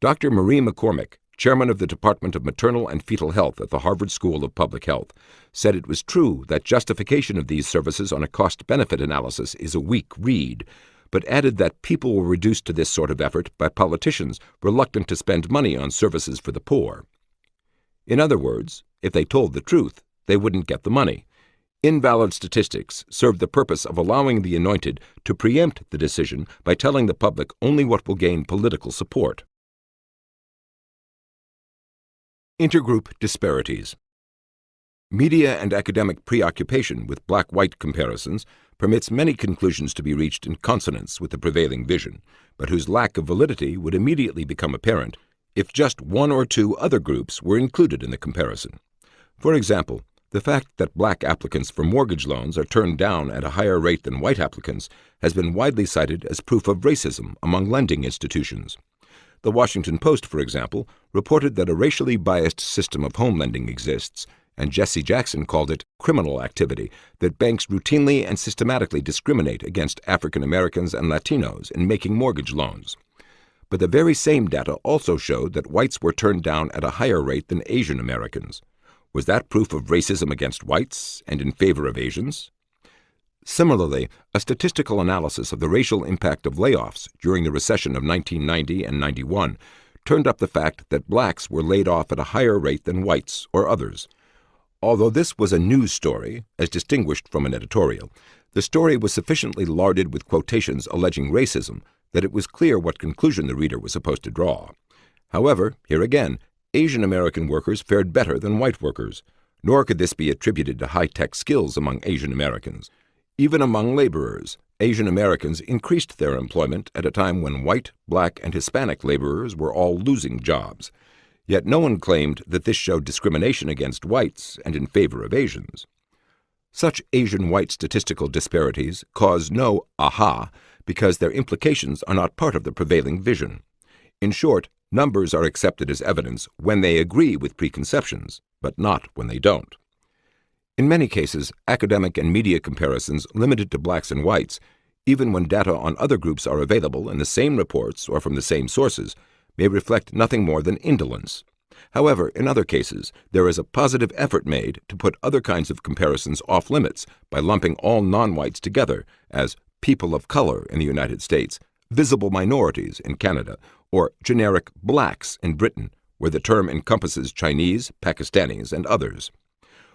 Dr. Marie McCormick, chairman of the Department of Maternal and Fetal Health at the Harvard School of Public Health, said it was true that justification of these services on a cost-benefit analysis is a weak read, but added that people were reduced to this sort of effort by politicians reluctant to spend money on services for the poor. In other words, if they told the truth, they wouldn't get the money. Invalid statistics serve the purpose of allowing the Anointed to preempt the decision by telling the public only what will gain political support. Intergroup disparities. Media and academic preoccupation with black-white comparisons permits many conclusions to be reached in consonance with the prevailing vision, but whose lack of validity would immediately become apparent if just one or two other groups were included in the comparison. For example, The fact that black applicants for mortgage loans are turned down at a higher rate than white applicants has been widely cited as proof of racism among lending institutions. The Washington Post, for example, reported that a racially biased system of home lending exists, and Jesse Jackson called it criminal activity that banks routinely and systematically discriminate against African Americans and Latinos in making mortgage loans. But the very same data also showed that whites were turned down at a higher rate than Asian Americans. Was that proof of racism against whites and in favor of Asians? Similarly, a statistical analysis of the racial impact of layoffs during the recession of 1990 and 91 turned up the fact that blacks were laid off at a higher rate than whites or others. Although this was a news story, as distinguished from an editorial, the story was sufficiently larded with quotations alleging racism that it was clear what conclusion the reader was supposed to draw. However, here again, Asian American workers fared better than white workers, nor could this be attributed to high-tech skills among Asian Americans. Even among laborers, Asian Americans increased their employment at a time when white, black, and Hispanic laborers were all losing jobs. Yet no one claimed that this showed discrimination against whites and in favor of Asians. Such Asian-white statistical disparities cause no aha because their implications are not part of the prevailing vision. In short, numbers are accepted as evidence when they agree with preconceptions, but not when they don't. In many cases, academic and media comparisons limited to blacks and whites, even when data on other groups are available in the same reports or from the same sources, may reflect nothing more than indolence. However, in other cases, there is a positive effort made to put other kinds of comparisons off limits by lumping all non-whites together as people of color in the United States, visible minorities in Canada, or generic blacks in Britain, where the term encompasses Chinese, Pakistanis, and others.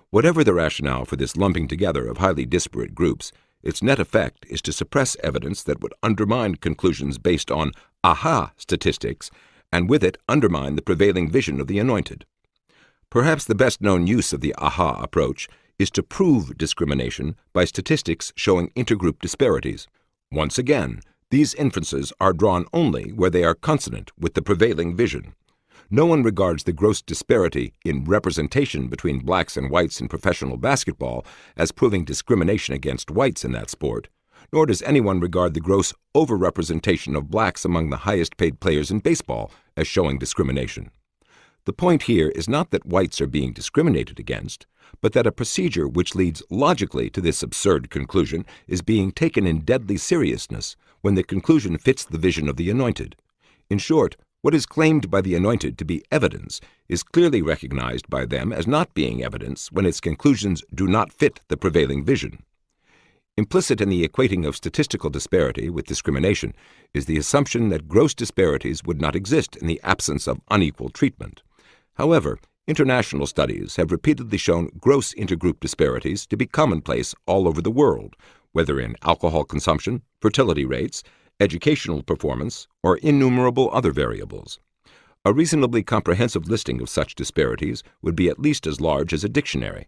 Whatever the rationale for this lumping together of highly disparate groups, its net effect is to suppress evidence that would undermine conclusions based on aha statistics, and with it undermine the prevailing vision of the Anointed. Perhaps the best-known use of the aha approach is to prove discrimination by statistics showing intergroup disparities. Once again, these inferences are drawn only where they are consonant with the prevailing vision. No one regards the gross disparity in representation between blacks and whites in professional basketball as proving discrimination against whites in that sport, nor does anyone regard the gross overrepresentation of blacks among the highest-paid players in baseball as showing discrimination. The point here is not that whites are being discriminated against, but that a procedure which leads logically to this absurd conclusion is being taken in deadly seriousness when the conclusion fits the vision of the Anointed. In short, what is claimed by the Anointed to be evidence is clearly recognized by them as not being evidence when its conclusions do not fit the prevailing vision. Implicit in the equating of statistical disparity with discrimination is the assumption that gross disparities would not exist in the absence of unequal treatment. However, international studies have repeatedly shown gross intergroup disparities to be commonplace all over the world, whether in alcohol consumption, fertility rates, educational performance, or innumerable other variables. A reasonably comprehensive listing of such disparities would be at least as large as a dictionary.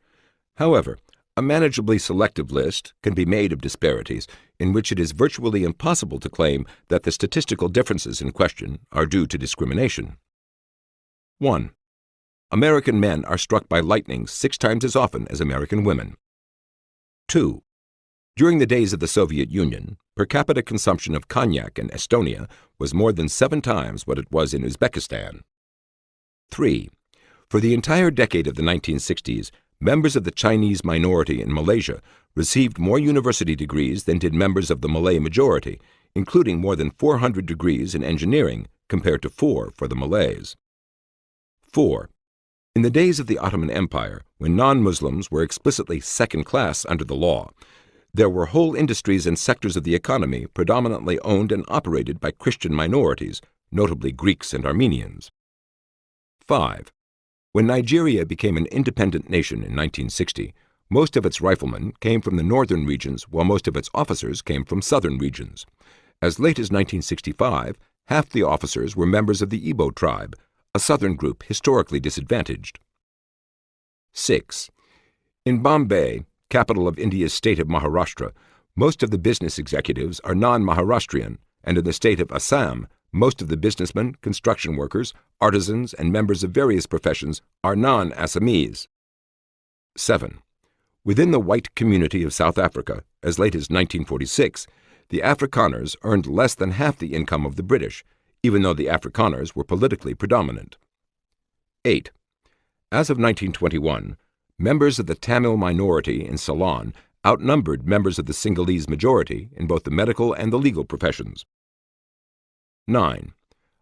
However, a manageably selective list can be made of disparities in which it is virtually impossible to claim that the statistical differences in question are due to discrimination. 1. American men are struck by lightning 6 times as often as American women. 2. During the days of the Soviet Union, per capita consumption of cognac in Estonia was more than 7 times what it was in Uzbekistan. 3. For the entire decade of the 1960s, members of the Chinese minority in Malaysia received more university degrees than did members of the Malay majority, including more than 400 degrees in engineering compared to 4 for the Malays. 4. In the days of the Ottoman Empire, when non-Muslims were explicitly second class under the law, there were whole industries and sectors of the economy predominantly owned and operated by Christian minorities, notably Greeks and Armenians. 5. When Nigeria became an independent nation in 1960, most of its riflemen came from the northern regions while most of its officers came from southern regions. As late as 1965, half the officers were members of the Igbo tribe, a southern group historically disadvantaged. 6. In Bombay, capital of India's state of Maharashtra, most of the business executives are non-Maharashtrian, and in the state of Assam, most of the businessmen, construction workers, artisans, and members of various professions are non-Assamese. 7. Within the white community of South Africa, as late as 1946, the Afrikaners earned less than half the income of the British, even though the Afrikaners were politically predominant. 8. As of 1921, members of the Tamil minority in Ceylon outnumbered members of the Sinhalese majority in both the medical and the legal professions. 9.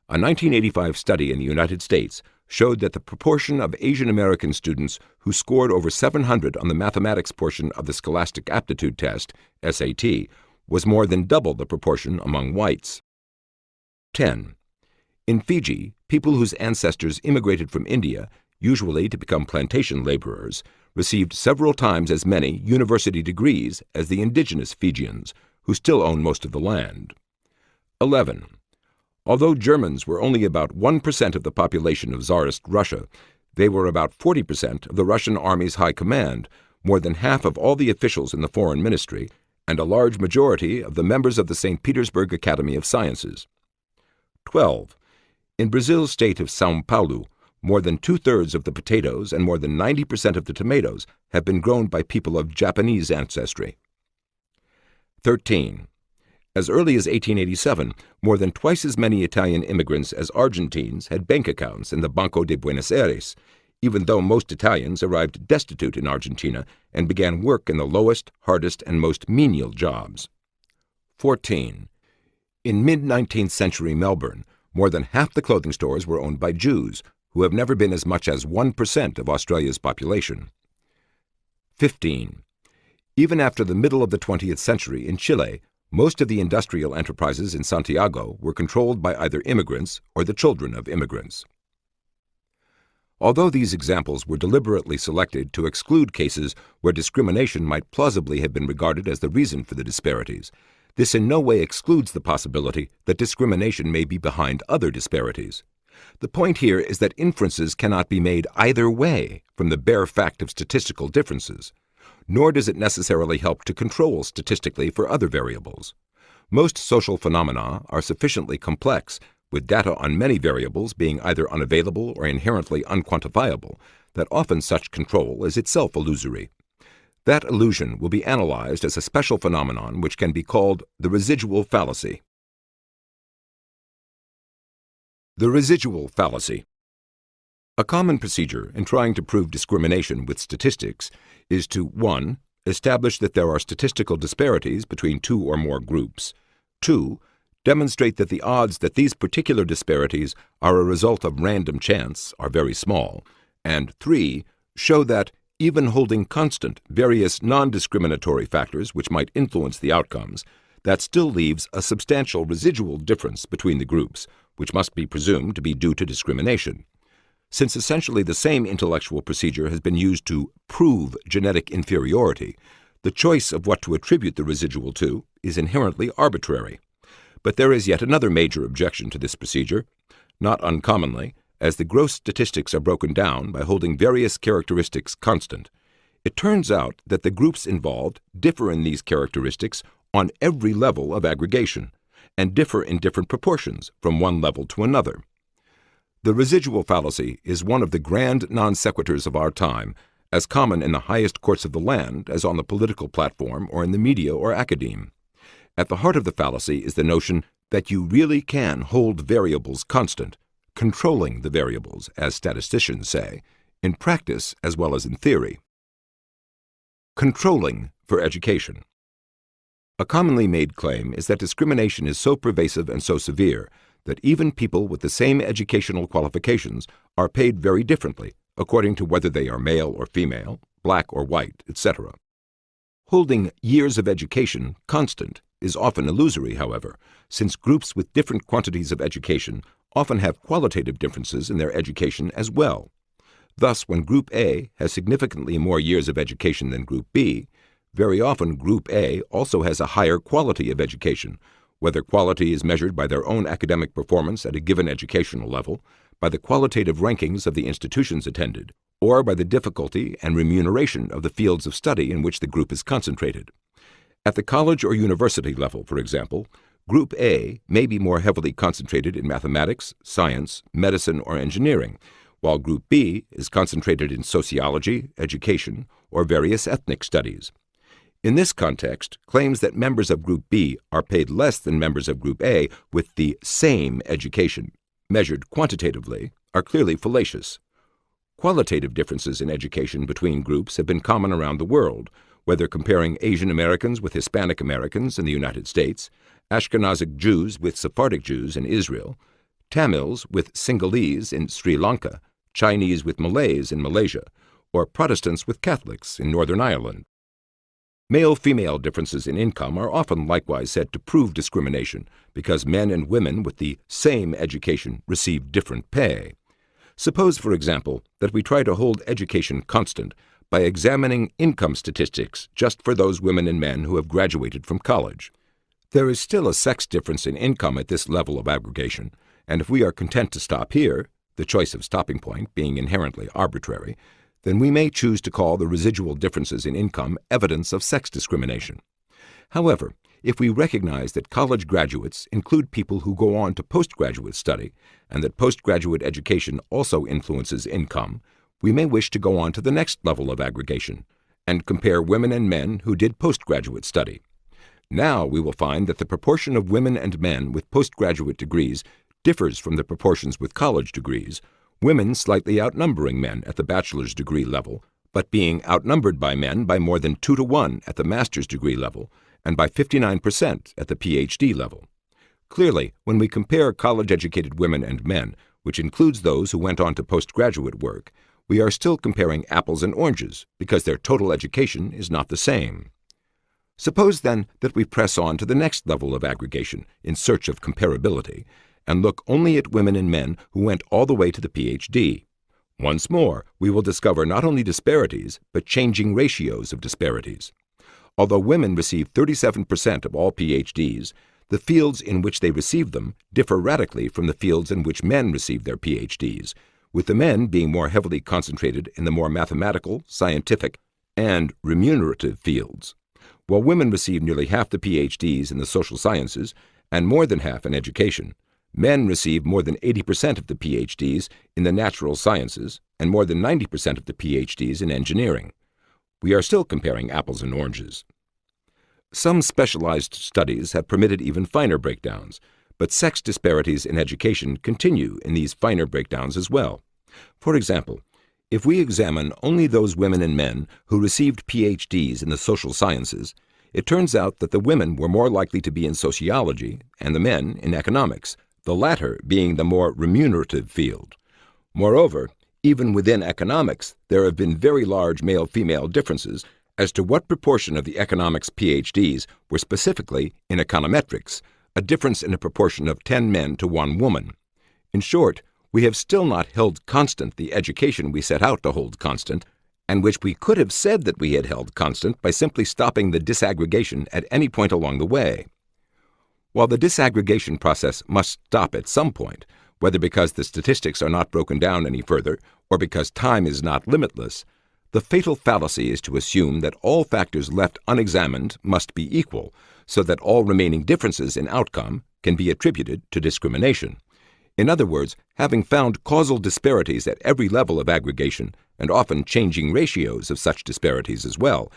A 1985 study in the United States showed that the proportion of Asian American students who scored over 700 on the mathematics portion of the Scholastic Aptitude Test, SAT, was more than double the proportion among whites. 10. In Fiji, people whose ancestors immigrated from India, usually to become plantation laborers, received several times as many university degrees as the indigenous Fijians, who still own most of the land. 11. Although Germans were only about 1% of the population of Tsarist Russia, they were about 40% of the Russian Army's high command, more than half of all the officials in the foreign ministry, and a large majority of the members of the St. Petersburg Academy of Sciences. 12. In Brazil's state of São Paulo, more than two-thirds of the potatoes and more than 90% of the tomatoes have been grown by people of Japanese ancestry. 13. As early as 1887, more than twice as many Italian immigrants as Argentines had bank accounts in the Banco de Buenos Aires, even though most Italians arrived destitute in Argentina and began work in the lowest, hardest, and most menial jobs. 14. In mid-19th century Melbourne, more than half the clothing stores were owned by Jews, who have never been as much as 1% of Australia's population. 15. Even after the middle of the 20th century in Chile, most of the industrial enterprises in Santiago were controlled by either immigrants or the children of immigrants. Although these examples were deliberately selected to exclude cases where discrimination might plausibly have been regarded as the reason for the disparities, this in no way excludes the possibility that discrimination may be behind other disparities. The point here is that inferences cannot be made either way from the bare fact of statistical differences, nor does it necessarily help to control statistically for other variables. Most social phenomena are sufficiently complex, with data on many variables being either unavailable or inherently unquantifiable, that often such control is itself illusory. That illusion will be analyzed as a special phenomenon which can be called the residual fallacy. The residual fallacy. A common procedure in trying to prove discrimination with statistics is to 1. Establish that there are statistical disparities between two or more groups, 2. Demonstrate that the odds that these particular disparities are a result of random chance are very small, and 3. Show that, even holding constant various non-discriminatory factors which might influence the outcomes, that still leaves a substantial residual difference between the groups, which must be presumed to be due to discrimination. Since essentially the same intellectual procedure has been used to prove genetic inferiority, the choice of what to attribute the residual to is inherently arbitrary. But there is yet another major objection to this procedure. Not uncommonly, as the gross statistics are broken down by holding various characteristics constant, it turns out that the groups involved differ in these characteristics on every level of aggregation, and differ in different proportions from one level to another. The residual fallacy is one of the grand non sequiturs of our time, as common in the highest courts of the land as on the political platform or in the media or academe. At the heart of the fallacy is the notion that you really can hold variables constant, controlling the variables, as statisticians say, in practice as well as in theory. Controlling for education. A commonly made claim is that discrimination is so pervasive and so severe that even people with the same educational qualifications are paid very differently according to whether they are male or female, black or white, etc. Holding years of education constant is often illusory, however, since groups with different quantities of education often have qualitative differences in their education as well. Thus, when Group A has significantly more years of education than Group B, very often Group A also has a higher quality of education, whether quality is measured by their own academic performance at a given educational level, by the qualitative rankings of the institutions attended, or by the difficulty and remuneration of the fields of study in which the group is concentrated. At the college or university level, for example, Group A may be more heavily concentrated in mathematics, science, medicine, or engineering, while Group B is concentrated in sociology, education, or various ethnic studies. In this context, claims that members of Group B are paid less than members of Group A with the same education, measured quantitatively, are clearly fallacious. Qualitative differences in education between groups have been common around the world, whether comparing Asian Americans with Hispanic Americans in the United States, Ashkenazic Jews with Sephardic Jews in Israel, Tamils with Sinhalese in Sri Lanka, Chinese with Malays in Malaysia, or Protestants with Catholics in Northern Ireland. Male-female differences in income are often likewise said to prove discrimination because men and women with the same education receive different pay. Suppose, for example, that we try to hold education constant by examining income statistics just for those women and men who have graduated from college. There is still a sex difference in income at this level of aggregation, and if we are content to stop here, the choice of stopping point being inherently arbitrary, then we may choose to call the residual differences in income evidence of sex discrimination. However, if we recognize that college graduates include people who go on to postgraduate study, and that postgraduate education also influences income, we may wish to go on to the next level of aggregation and compare women and men who did postgraduate study. Now we will find that the proportion of women and men with postgraduate degrees differs from the proportions with college degrees, women slightly outnumbering men at the bachelor's degree level, but being outnumbered by men by more than 2 to 1 at the master's degree level, and by 59% at the PhD level. Clearly, when we compare college-educated women and men, which includes those who went on to postgraduate work, we are still comparing apples and oranges because their total education is not the same. Suppose, then, that we press on to the next level of aggregation in search of comparability and look only at women and men who went all the way to the PhD. Once more, we will discover not only disparities, but changing ratios of disparities. Although women receive 37% of all PhDs, the fields in which they receive them differ radically from the fields in which men receive their PhDs, with the men being more heavily concentrated in the more mathematical, scientific, and remunerative fields. While women receive nearly half the PhDs in the social sciences and more than half in education, men receive more than 80% of the PhDs in the natural sciences and more than 90% of the PhDs in engineering. We are still comparing apples and oranges. Some specialized studies have permitted even finer breakdowns, but sex disparities in education continue in these finer breakdowns as well. For example, if we examine only those women and men who received PhDs in the social sciences, it turns out that the women were more likely to be in sociology and the men in economics, the latter being the more remunerative field. Moreover, even within economics, there have been very large male-female differences as to what proportion of the economics PhDs were specifically in econometrics, a difference in a proportion of 10 men to 1 woman. In short, we have still not held constant the education we set out to hold constant, and which we could have said that we had held constant by simply stopping the disaggregation at any point along the way. While the disaggregation process must stop at some point, whether because the statistics are not broken down any further or because time is not limitless, the fatal fallacy is to assume that all factors left unexamined must be equal, so that all remaining differences in outcome can be attributed to discrimination. In other words, having found causal disparities at every level of aggregation, and often changing ratios of such disparities as well,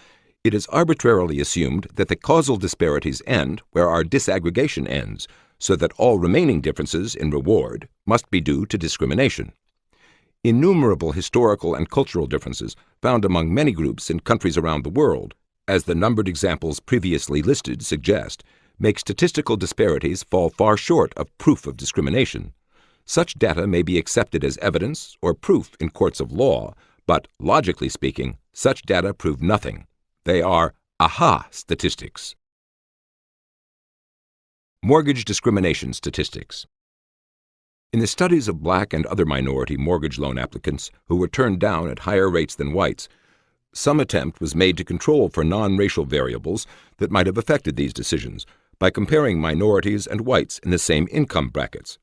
it is arbitrarily assumed that the causal disparities end where our disaggregation ends, so that all remaining differences in reward must be due to discrimination. Innumerable historical and cultural differences found among many groups in countries around the world, as the numbered examples previously listed suggest, make statistical disparities fall far short of proof of discrimination. Such data may be accepted as evidence or proof in courts of law, but, logically speaking, such data prove nothing. They are aha statistics. Mortgage discrimination statistics. In the studies of black and other minority mortgage loan applicants who were turned down at higher rates than whites, some attempt was made to control for non-racial variables that might have affected these decisions by comparing minorities and whites in the same income brackets.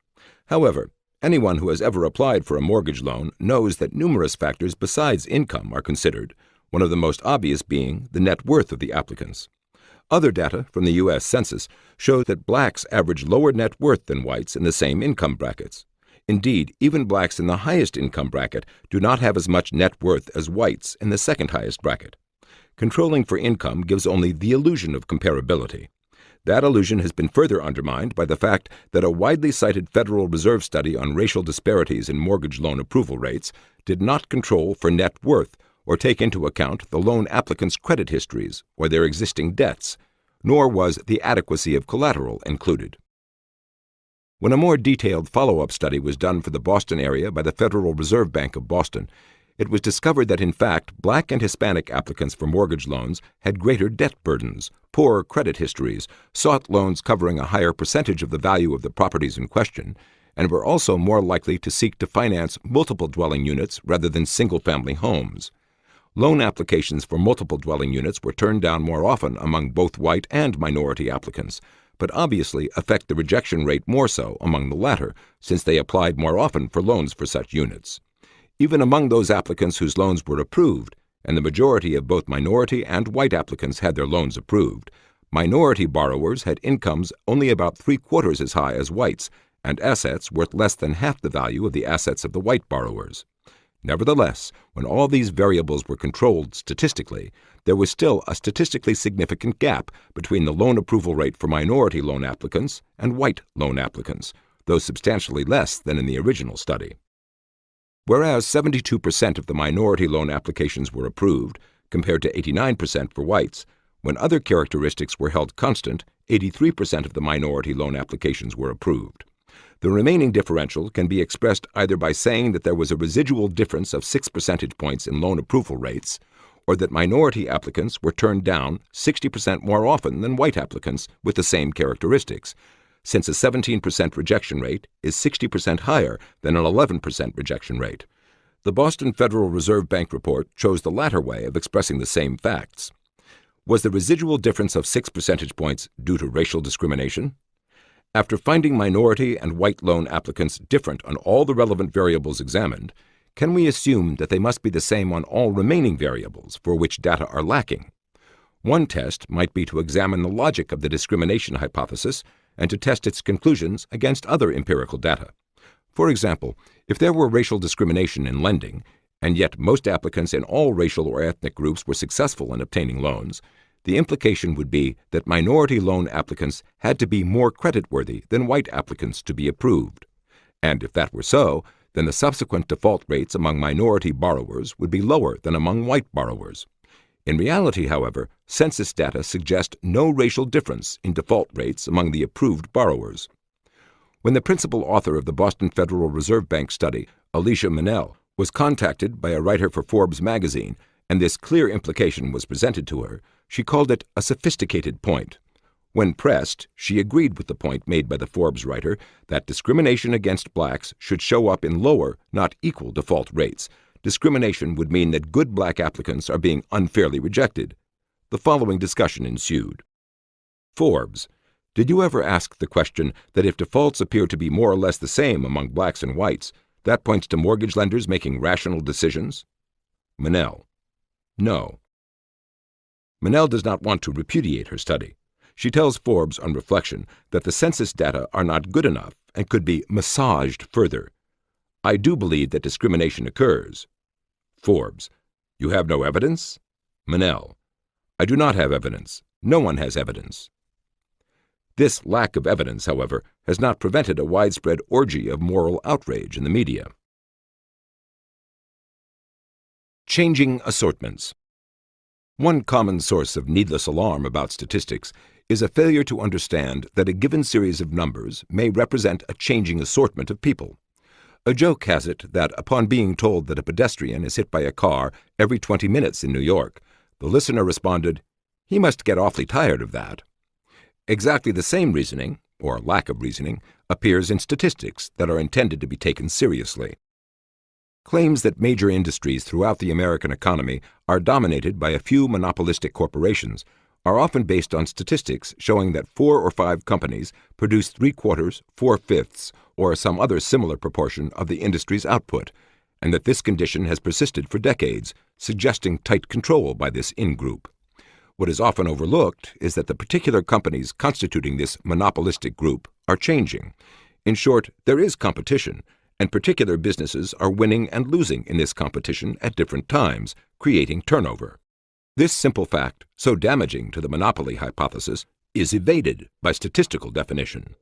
However, anyone who has ever applied for a mortgage loan knows that numerous factors besides income are considered, one of the most obvious being the net worth of the applicants. Other data from the U.S. Census show that blacks average lower net worth than whites in the same income brackets. Indeed, even blacks in the highest income bracket do not have as much net worth as whites in the second highest bracket. Controlling for income gives only the illusion of comparability. That illusion has been further undermined by the fact that a widely cited Federal Reserve study on racial disparities in mortgage loan approval rates did not control for net worth or take into account the loan applicants' credit histories or their existing debts, nor was the adequacy of collateral included. When a more detailed follow-up study was done for the Boston area by the Federal Reserve Bank of Boston, it was discovered that in fact black and Hispanic applicants for mortgage loans had greater debt burdens, poorer credit histories, sought loans covering a higher percentage of the value of the properties in question, and were also more likely to seek to finance multiple dwelling units rather than single-family homes. Loan applications for multiple dwelling units were turned down more often among both white and minority applicants, but obviously affect the rejection rate more so among the latter, since they applied more often for loans for such units. Even among those applicants whose loans were approved, and the majority of both minority and white applicants had their loans approved, minority borrowers had incomes only about 3/4 as high as whites, and assets worth less than half the value of the assets of the white borrowers. Nevertheless, when all these variables were controlled statistically, there was still a statistically significant gap between the loan approval rate for minority loan applicants and white loan applicants, though substantially less than in the original study. Whereas 72% of the minority loan applications were approved, compared to 89% for whites, when other characteristics were held constant, 83% of the minority loan applications were approved. The remaining differential can be expressed either by saying that there was a residual difference of 6 percentage points in loan approval rates, or that minority applicants were turned down 60% more often than white applicants with the same characteristics, since a 17% rejection rate is 60% higher than an 11% rejection rate. The Boston Federal Reserve Bank report chose the latter way of expressing the same facts. Was the residual difference of 6 percentage points due to racial discrimination? After finding minority and white loan applicants different on all the relevant variables examined, can we assume that they must be the same on all remaining variables for which data are lacking? One test might be to examine the logic of the discrimination hypothesis and to test its conclusions against other empirical data. For example, if there were racial discrimination in lending, and yet most applicants in all racial or ethnic groups were successful in obtaining loans, the implication would be that minority loan applicants had to be more creditworthy than white applicants to be approved. And if that were so, then the subsequent default rates among minority borrowers would be lower than among white borrowers. In reality, however, census data suggest no racial difference in default rates among the approved borrowers. When the principal author of the Boston Federal Reserve Bank study, Alicia Manel, was contacted by a writer for Forbes magazine, and this clear implication was presented to her, she called it a sophisticated point. When pressed, she agreed with the point made by the Forbes writer that discrimination against blacks should show up in lower, not equal default rates. Discrimination would mean that good black applicants are being unfairly rejected. The following discussion ensued. Forbes, did you ever ask the question that if defaults appear to be more or less the same among blacks and whites, that points to mortgage lenders making rational decisions? Manel, no. Manel does not want to repudiate her study. She tells Forbes on reflection that the census data are not good enough and could be massaged further. I do believe that discrimination occurs. Forbes, you have no evidence? Manel, I do not have evidence. No one has evidence. This lack of evidence, however, has not prevented a widespread orgy of moral outrage in the media. Changing assortments. One common source of needless alarm about statistics is a failure to understand that a given series of numbers may represent a changing assortment of people. A joke has it that upon being told that a pedestrian is hit by a car every 20 minutes in New York, the listener responded, "He must get awfully tired of that." Exactly the same reasoning, or lack of reasoning, appears in statistics that are intended to be taken seriously. Claims that major industries throughout the American economy are dominated by a few monopolistic corporations are often based on statistics showing that 4 or 5 companies produce 3/4, 4/5, or some other similar proportion of the industry's output, and that this condition has persisted for decades, suggesting tight control by this in-group. What is often overlooked is that the particular companies constituting this monopolistic group are changing. In short, there is competition, and particular businesses are winning and losing in this competition at different times, creating turnover. This simple fact, so damaging to the monopoly hypothesis, is evaded by statistical definition.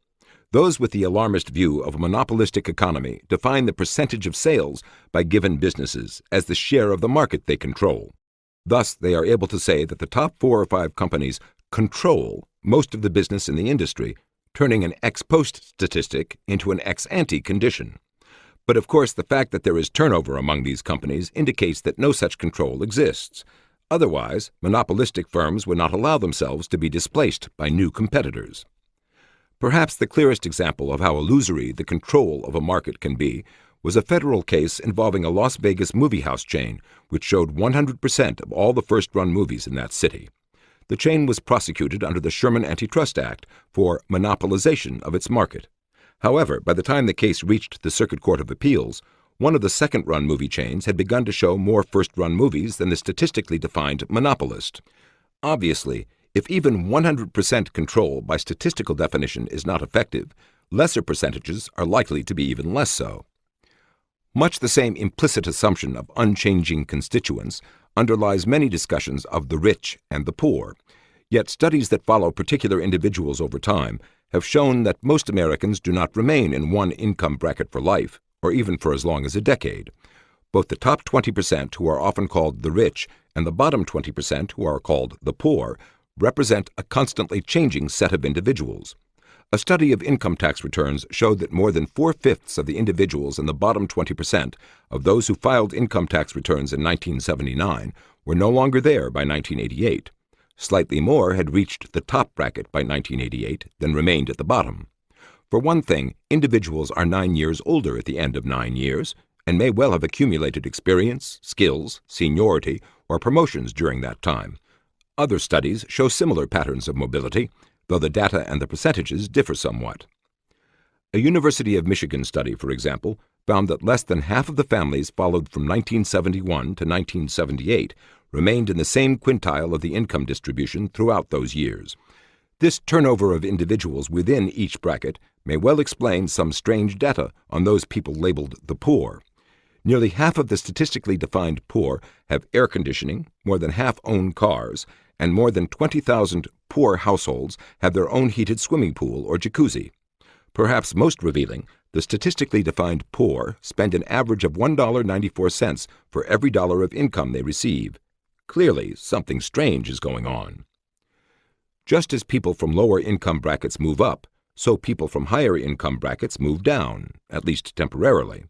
Those with the alarmist view of a monopolistic economy define the percentage of sales by given businesses as the share of the market they control. Thus, they are able to say that the top 4 or 5 companies control most of the business in the industry, turning an ex post statistic into an ex ante condition. But of course, the fact that there is turnover among these companies indicates that no such control exists. Otherwise, monopolistic firms would not allow themselves to be displaced by new competitors. Perhaps the clearest example of how illusory the control of a market can be was a federal case involving a Las Vegas movie house chain which showed 100% of all the first-run movies in that city. The chain was prosecuted under the Sherman Antitrust Act for monopolization of its market. However, by the time the case reached the Circuit Court of Appeals, one of the second-run movie chains had begun to show more first-run movies than the statistically defined monopolist. Obviously, if even 100% control by statistical definition is not effective, lesser percentages are likely to be even less so. Much the same implicit assumption of unchanging constituents underlies many discussions of the rich and the poor, yet studies that follow particular individuals over time have shown that most Americans do not remain in one income bracket for life, or even for as long as a decade. Both the top 20%, who are often called the rich, and the bottom 20%, who are called the poor, represent a constantly changing set of individuals. A study of income tax returns showed that more than 4/5 of the individuals in the bottom 20% of those who filed income tax returns in 1979 were no longer there by 1988. Slightly more had reached the top bracket by 1988 than remained at the bottom. For one thing, individuals are 9 years older at the end of 9 years and may well have accumulated experience, skills, seniority, or promotions during that time. Other studies show similar patterns of mobility, though the data and the percentages differ somewhat. A University of Michigan study, for example, found that less than half of the families followed from 1971 to 1978 remained in the same quintile of the income distribution throughout those years. This turnover of individuals within each bracket may well explain some strange data on those people labeled the poor. Nearly half of the statistically defined poor have air conditioning, more than half own cars, and more than 20,000 poor households have their own heated swimming pool or jacuzzi. Perhaps most revealing, the statistically defined poor spend an average of $1.94 for every dollar of income they receive. Clearly, something strange is going on. Just as people from lower income brackets move up, so people from higher income brackets move down, at least temporarily.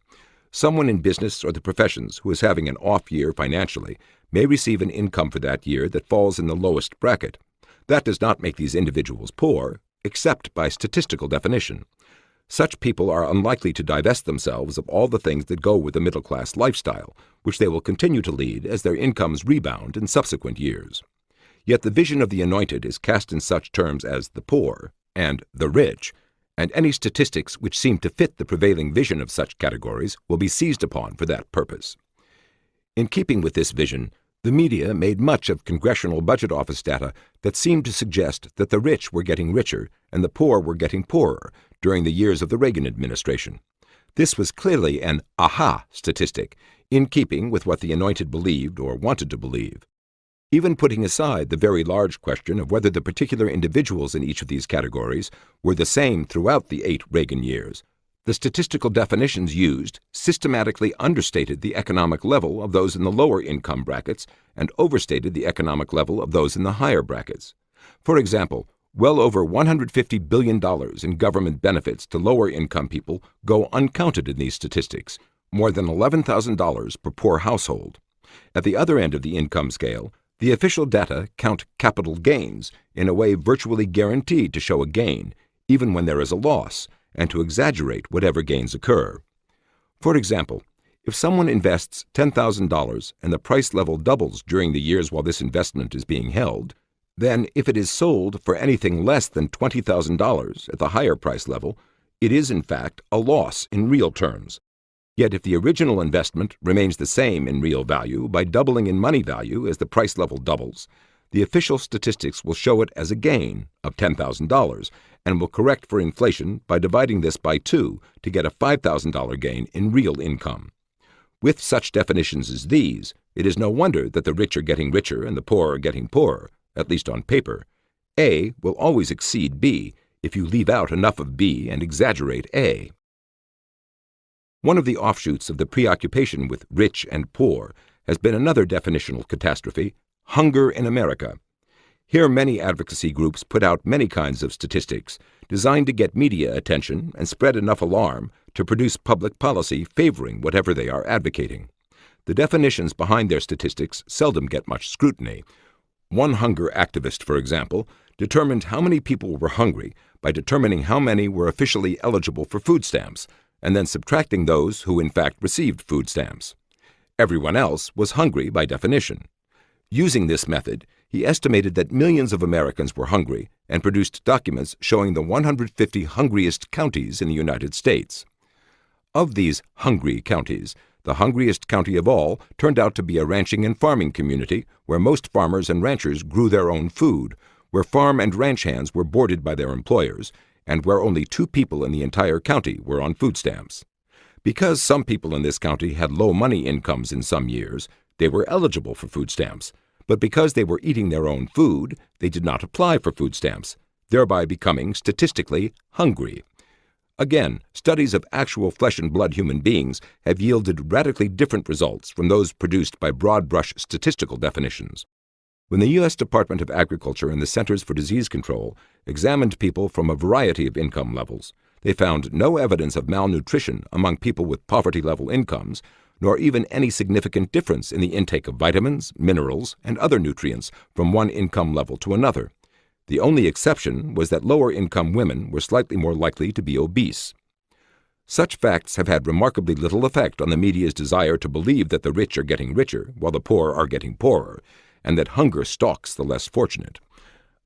Someone in business or the professions who is having an off year financially may receive an income for that year that falls in the lowest bracket. That does not make these individuals poor, except by statistical definition. Such people are unlikely to divest themselves of all the things that go with the middle-class lifestyle, which they will continue to lead as their incomes rebound in subsequent years. Yet the vision of the Anointed is cast in such terms as the poor and the rich, and any statistics which seem to fit the prevailing vision of such categories will be seized upon for that purpose. In keeping with this vision, the media made much of Congressional Budget Office data that seemed to suggest that the rich were getting richer and the poor were getting poorer during the years of the Reagan administration. This was clearly an aha statistic, in keeping with what the Anointed believed or wanted to believe. Even putting aside the very large question of whether the particular individuals in each of these categories were the same throughout the 8 Reagan years, the statistical definitions used systematically understated the economic level of those in the lower income brackets and overstated the economic level of those in the higher brackets. For example, well over $150 billion in government benefits to lower income people go uncounted in these statistics, more than $11,000 per poor household. At the other end of the income scale, the official data count capital gains in a way virtually guaranteed to show a gain, even when there is a loss, and to exaggerate whatever gains occur. For example, if someone invests $10,000 and the price level doubles during the years while this investment is being held, then if it is sold for anything less than $20,000 at the higher price level, it is in fact a loss in real terms. Yet if the original investment remains the same in real value by doubling in money value as the price level doubles, the official statistics will show it as a gain of $10,000, and will correct for inflation by dividing this by 2 to get a $5,000 gain in real income. With such definitions as these, it is no wonder that the rich are getting richer and the poor are getting poorer, at least on paper. A will always exceed B if you leave out enough of B and exaggerate A. One of the offshoots of the preoccupation with rich and poor has been another definitional catastrophe: hunger in America. Here many advocacy groups put out many kinds of statistics designed to get media attention and spread enough alarm to produce public policy favoring whatever they are advocating. The definitions behind their statistics seldom get much scrutiny. One hunger activist, for example, determined how many people were hungry by determining how many were officially eligible for food stamps, and then subtracting those who in fact received food stamps. Everyone else was hungry by definition. Using this method, he estimated that millions of Americans were hungry and produced documents showing the 150 hungriest counties in the United States. Of these hungry counties, the hungriest county of all turned out to be a ranching and farming community where most farmers and ranchers grew their own food, where farm and ranch hands were boarded by their employers, and where only 2 people in the entire county were on food stamps. Because some people in this county had low money incomes in some years, they were eligible for food stamps, but because they were eating their own food, they did not apply for food stamps, thereby becoming statistically hungry. Again, studies of actual flesh and blood human beings have yielded radically different results from those produced by broad-brush statistical definitions. When the U.S. Department of Agriculture and the Centers for Disease Control examined people from a variety of income levels, they found no evidence of malnutrition among people with poverty-level incomes, nor even any significant difference in the intake of vitamins, minerals, and other nutrients from one income level to another. The only exception was that lower-income women were slightly more likely to be obese. Such facts have had remarkably little effect on the media's desire to believe that the rich are getting richer while the poor are getting poorer, and that hunger stalks the less fortunate.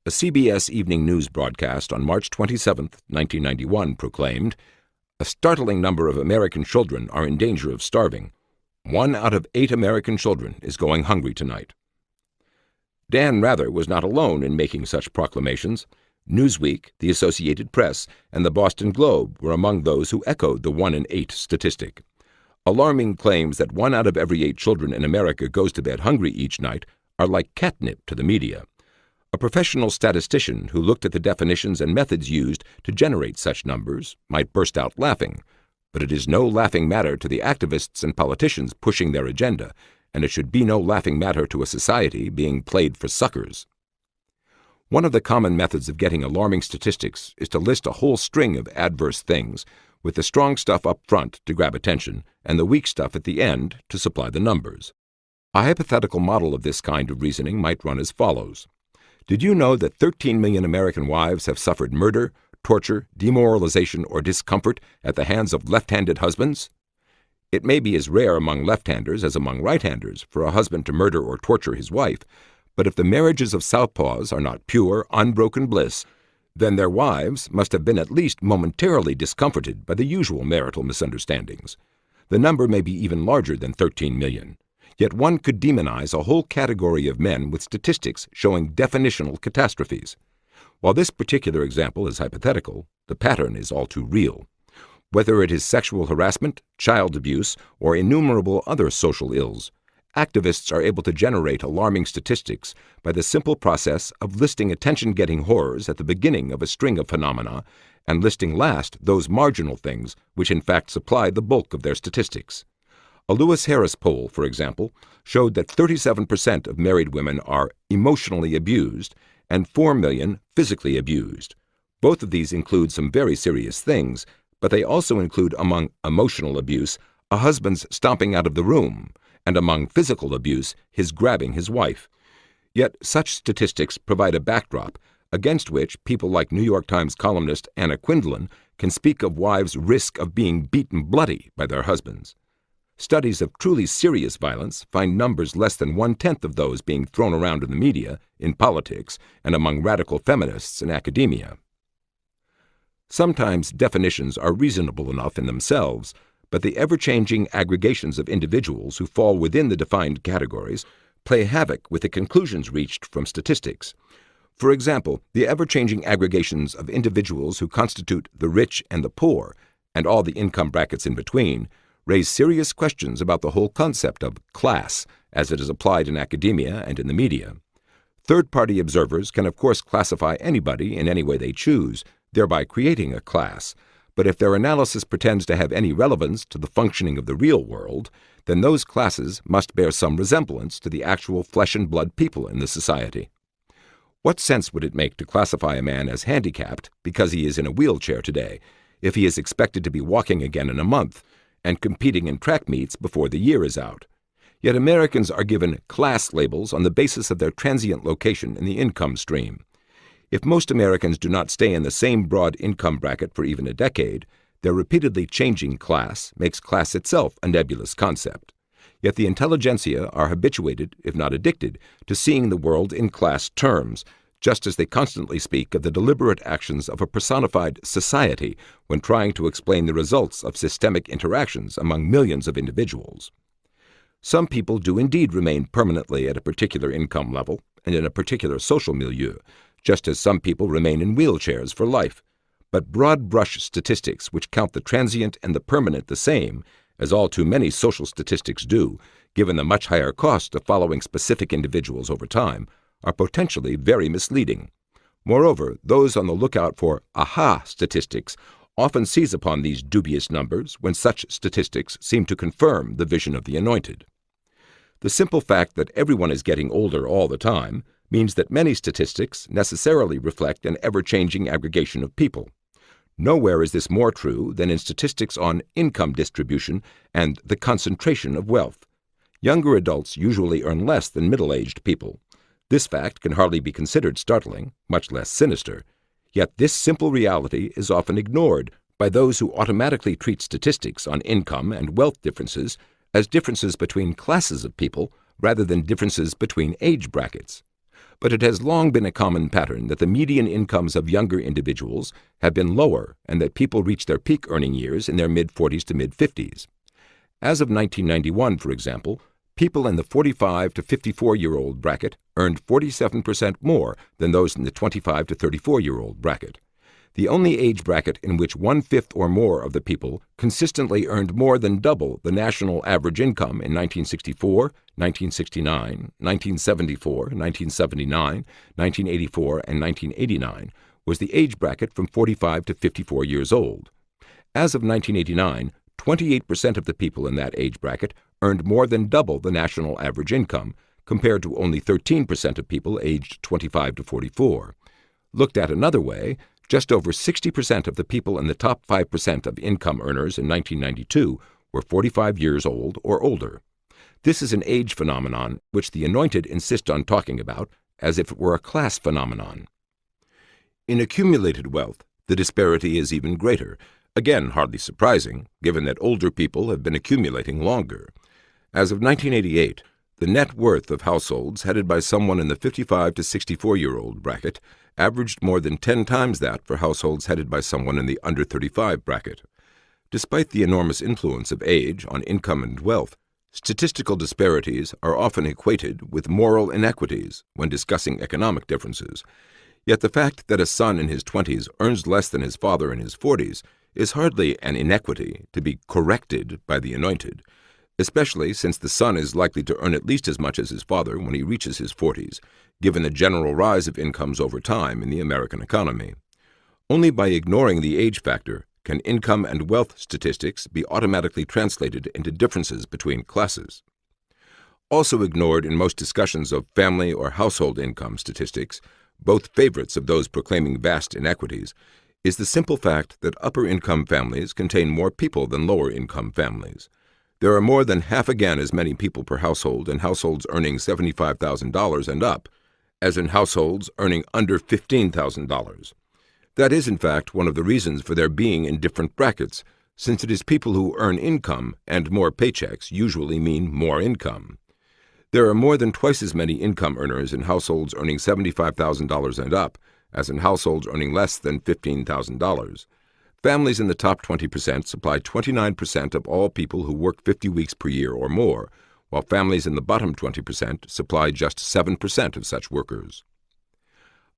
A CBS Evening News broadcast on March 27, 1991, proclaimed, "A startling number of American children are in danger of starving. 1 out of 8 American children is going hungry tonight." Dan Rather was not alone in making such proclamations. Newsweek, the Associated Press, and the Boston Globe were among those who echoed the 1 in 8 statistic. Alarming claims that 1 out of every 8 children in America goes to bed hungry each night are like catnip to the media. A professional statistician who looked at the definitions and methods used to generate such numbers might burst out laughing, but it is no laughing matter to the activists and politicians pushing their agenda, and it should be no laughing matter to a society being played for suckers. One of the common methods of getting alarming statistics is to list a whole string of adverse things, with the strong stuff up front to grab attention and the weak stuff at the end to supply the numbers. A hypothetical model of this kind of reasoning might run as follows. Did you know that 13 million American wives have suffered murder, torture, demoralization, or discomfort at the hands of left-handed husbands? It may be as rare among left-handers as among right-handers for a husband to murder or torture his wife, but if the marriages of southpaws are not pure, unbroken bliss, then their wives must have been at least momentarily discomforted by the usual marital misunderstandings. The number may be even larger than 13 million. Yet one could demonize a whole category of men with statistics showing definitional catastrophes. While this particular example is hypothetical, the pattern is all too real. Whether it is sexual harassment, child abuse, or innumerable other social ills, activists are able to generate alarming statistics by the simple process of listing attention-getting horrors at the beginning of a string of phenomena and listing last those marginal things which in fact supply the bulk of their statistics. A Lewis Harris poll, for example, showed that 37% of married women are emotionally abused and 4 million physically abused. Both of these include some very serious things, but they also include among emotional abuse a husband's stomping out of the room, and among physical abuse his grabbing his wife. Yet such statistics provide a backdrop against which people like New York Times columnist Anna Quindlen can speak of wives' risk of being beaten bloody by their husbands. Studies of truly serious violence find numbers less than 1/10 of those being thrown around in the media, in politics, and among radical feminists in academia. Sometimes definitions are reasonable enough in themselves, but the ever-changing aggregations of individuals who fall within the defined categories play havoc with the conclusions reached from statistics. For example, the ever-changing aggregations of individuals who constitute the rich and the poor, and all the income brackets in between, raise serious questions about the whole concept of class as it is applied in academia and in the media. Third-party observers can of course classify anybody in any way they choose, thereby creating a class, but if their analysis pretends to have any relevance to the functioning of the real world, then those classes must bear some resemblance to the actual flesh-and-blood people in the society. What sense would it make to classify a man as handicapped because he is in a wheelchair today, if he is expected to be walking again in a month, and competing in track meets before the year is out? Yet Americans are given class labels on the basis of their transient location in the income stream. If most Americans do not stay in the same broad income bracket for even a decade, their repeatedly changing class makes class itself a nebulous concept. Yet the intelligentsia are habituated, if not addicted, to seeing the world in class terms, just as they constantly speak of the deliberate actions of a personified society when trying to explain the results of systemic interactions among millions of individuals. Some people do indeed remain permanently at a particular income level and in a particular social milieu, just as some people remain in wheelchairs for life. But broad-brush statistics which count the transient and the permanent the same, as all too many social statistics do, given the much higher cost of following specific individuals over time, are potentially very misleading. Moreover, those on the lookout for aha statistics often seize upon these dubious numbers when such statistics seem to confirm the vision of the Anointed. The simple fact that everyone is getting older all the time means that many statistics necessarily reflect an ever-changing aggregation of people. Nowhere is this more true than in statistics on income distribution and the concentration of wealth. Younger adults usually earn less than middle-aged people. This fact can hardly be considered startling, much less sinister. Yet this simple reality is often ignored by those who automatically treat statistics on income and wealth differences as differences between classes of people rather than differences between age brackets. But it has long been a common pattern that the median incomes of younger individuals have been lower and that people reach their peak earning years in their mid-40s to mid-50s. As of 1991, for example, people in the 45 to 54-year-old bracket earned 47% more than those in the 25 to 34-year-old bracket. The only age bracket in which 1/5 or more of the people consistently earned more than double the national average income in 1964, 1969, 1974, 1979, 1984, and 1989 was the age bracket from 45 to 54 years old. As of 1989, 28% of the people in that age bracket earned more than double the national average income, compared to only 13% of people aged 25 to 44. Looked at another way, just over 60% of the people in the top 5% of income earners in 1992 were 45 years old or older. This is an age phenomenon which the Anointed insist on talking about as if it were a class phenomenon. In accumulated wealth, the disparity is even greater, again hardly surprising, given that older people have been accumulating longer. As of 1988, the net worth of households headed by someone in the 55 to 64-year-old bracket averaged more than 10 times that for households headed by someone in the under 35 bracket. Despite the enormous influence of age on income and wealth, statistical disparities are often equated with moral inequities when discussing economic differences. Yet the fact that a son in his 20s earns less than his father in his 40s is hardly an inequity to be corrected by the Anointed, especially since the son is likely to earn at least as much as his father when he reaches his 40s, given the general rise of incomes over time in the American economy. Only by ignoring the age factor can income and wealth statistics be automatically translated into differences between classes. Also ignored in most discussions of family or household income statistics, both favorites of those proclaiming vast inequities, is the simple fact that upper-income families contain more people than lower-income families. There are more than half again as many people per household in households earning $75,000 and up as in households earning under $15,000. That is, in fact, one of the reasons for their being in different brackets, since it is people who earn income, and more paychecks usually mean more income. There are more than twice as many income earners in households earning $75,000 and up as in households earning less than $15,000. Families in the top 20% supply 29% of all people who work 50 weeks per year or more, while families in the bottom 20% supply just 7% of such workers.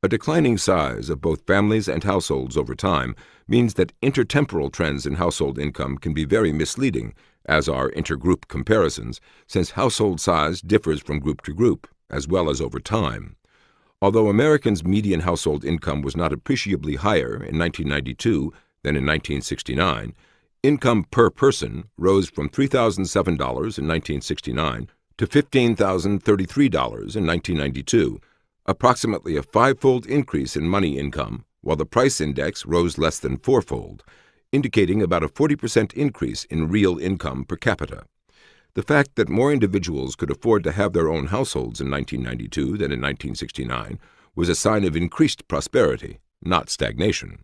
A declining size of both families and households over time means that intertemporal trends in household income can be very misleading, as are intergroup comparisons, since household size differs from group to group, as well as over time. Although Americans' median household income was not appreciably higher in 1992 than in 1969, income per person rose from $3,007 in 1969 to $15,033 in 1992, approximately a five-fold increase in money income, while the price index rose less than fourfold, indicating about a 40% increase in real income per capita. The fact that more individuals could afford to have their own households in 1992 than in 1969 was a sign of increased prosperity, not stagnation.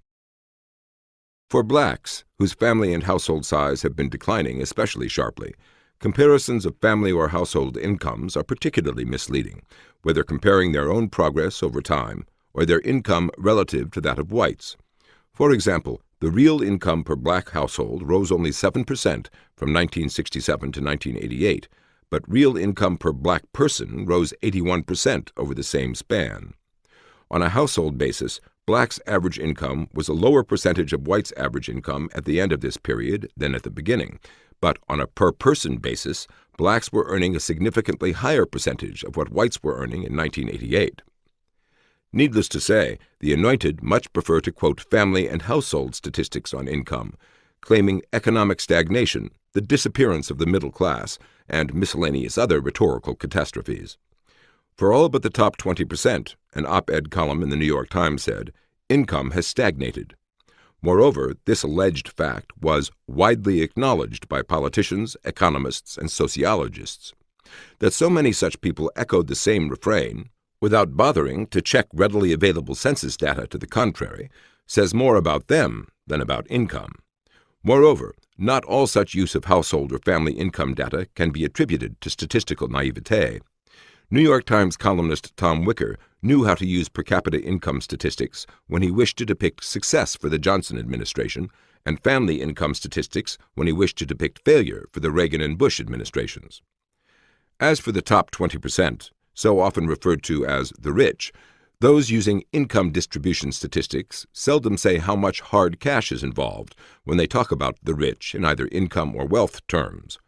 For blacks, whose family and household size have been declining especially sharply, comparisons of family or household incomes are particularly misleading, whether comparing their own progress over time or their income relative to that of whites. For example, the real income per black household rose only 7% from 1967 to 1988, but real income per black person rose 81% over the same span. On a household basis, blacks' average income was a lower percentage of whites' average income at the end of this period than at the beginning, but on a per-person basis, blacks were earning a significantly higher percentage of what whites were earning in 1988. Needless to say, the Anointed much prefer to quote family and household statistics on income, claiming economic stagnation, the disappearance of the middle class, and miscellaneous other rhetorical catastrophes. For all but the top 20%, an op-ed column in the New York Times said, income has stagnated. Moreover, this alleged fact was widely acknowledged by politicians, economists, and sociologists. That so many such people echoed the same refrain, without bothering to check readily available census data to the contrary, says more about them than about income. Moreover, not all such use of household or family income data can be attributed to statistical naivete. New York Times columnist Tom Wicker knew how to use per capita income statistics when he wished to depict success for the Johnson administration, and family income statistics when he wished to depict failure for the Reagan and Bush administrations. As for the top 20%, so often referred to as the rich, those using income distribution statistics seldom say how much hard cash is involved when they talk about the rich in either income or wealth terms.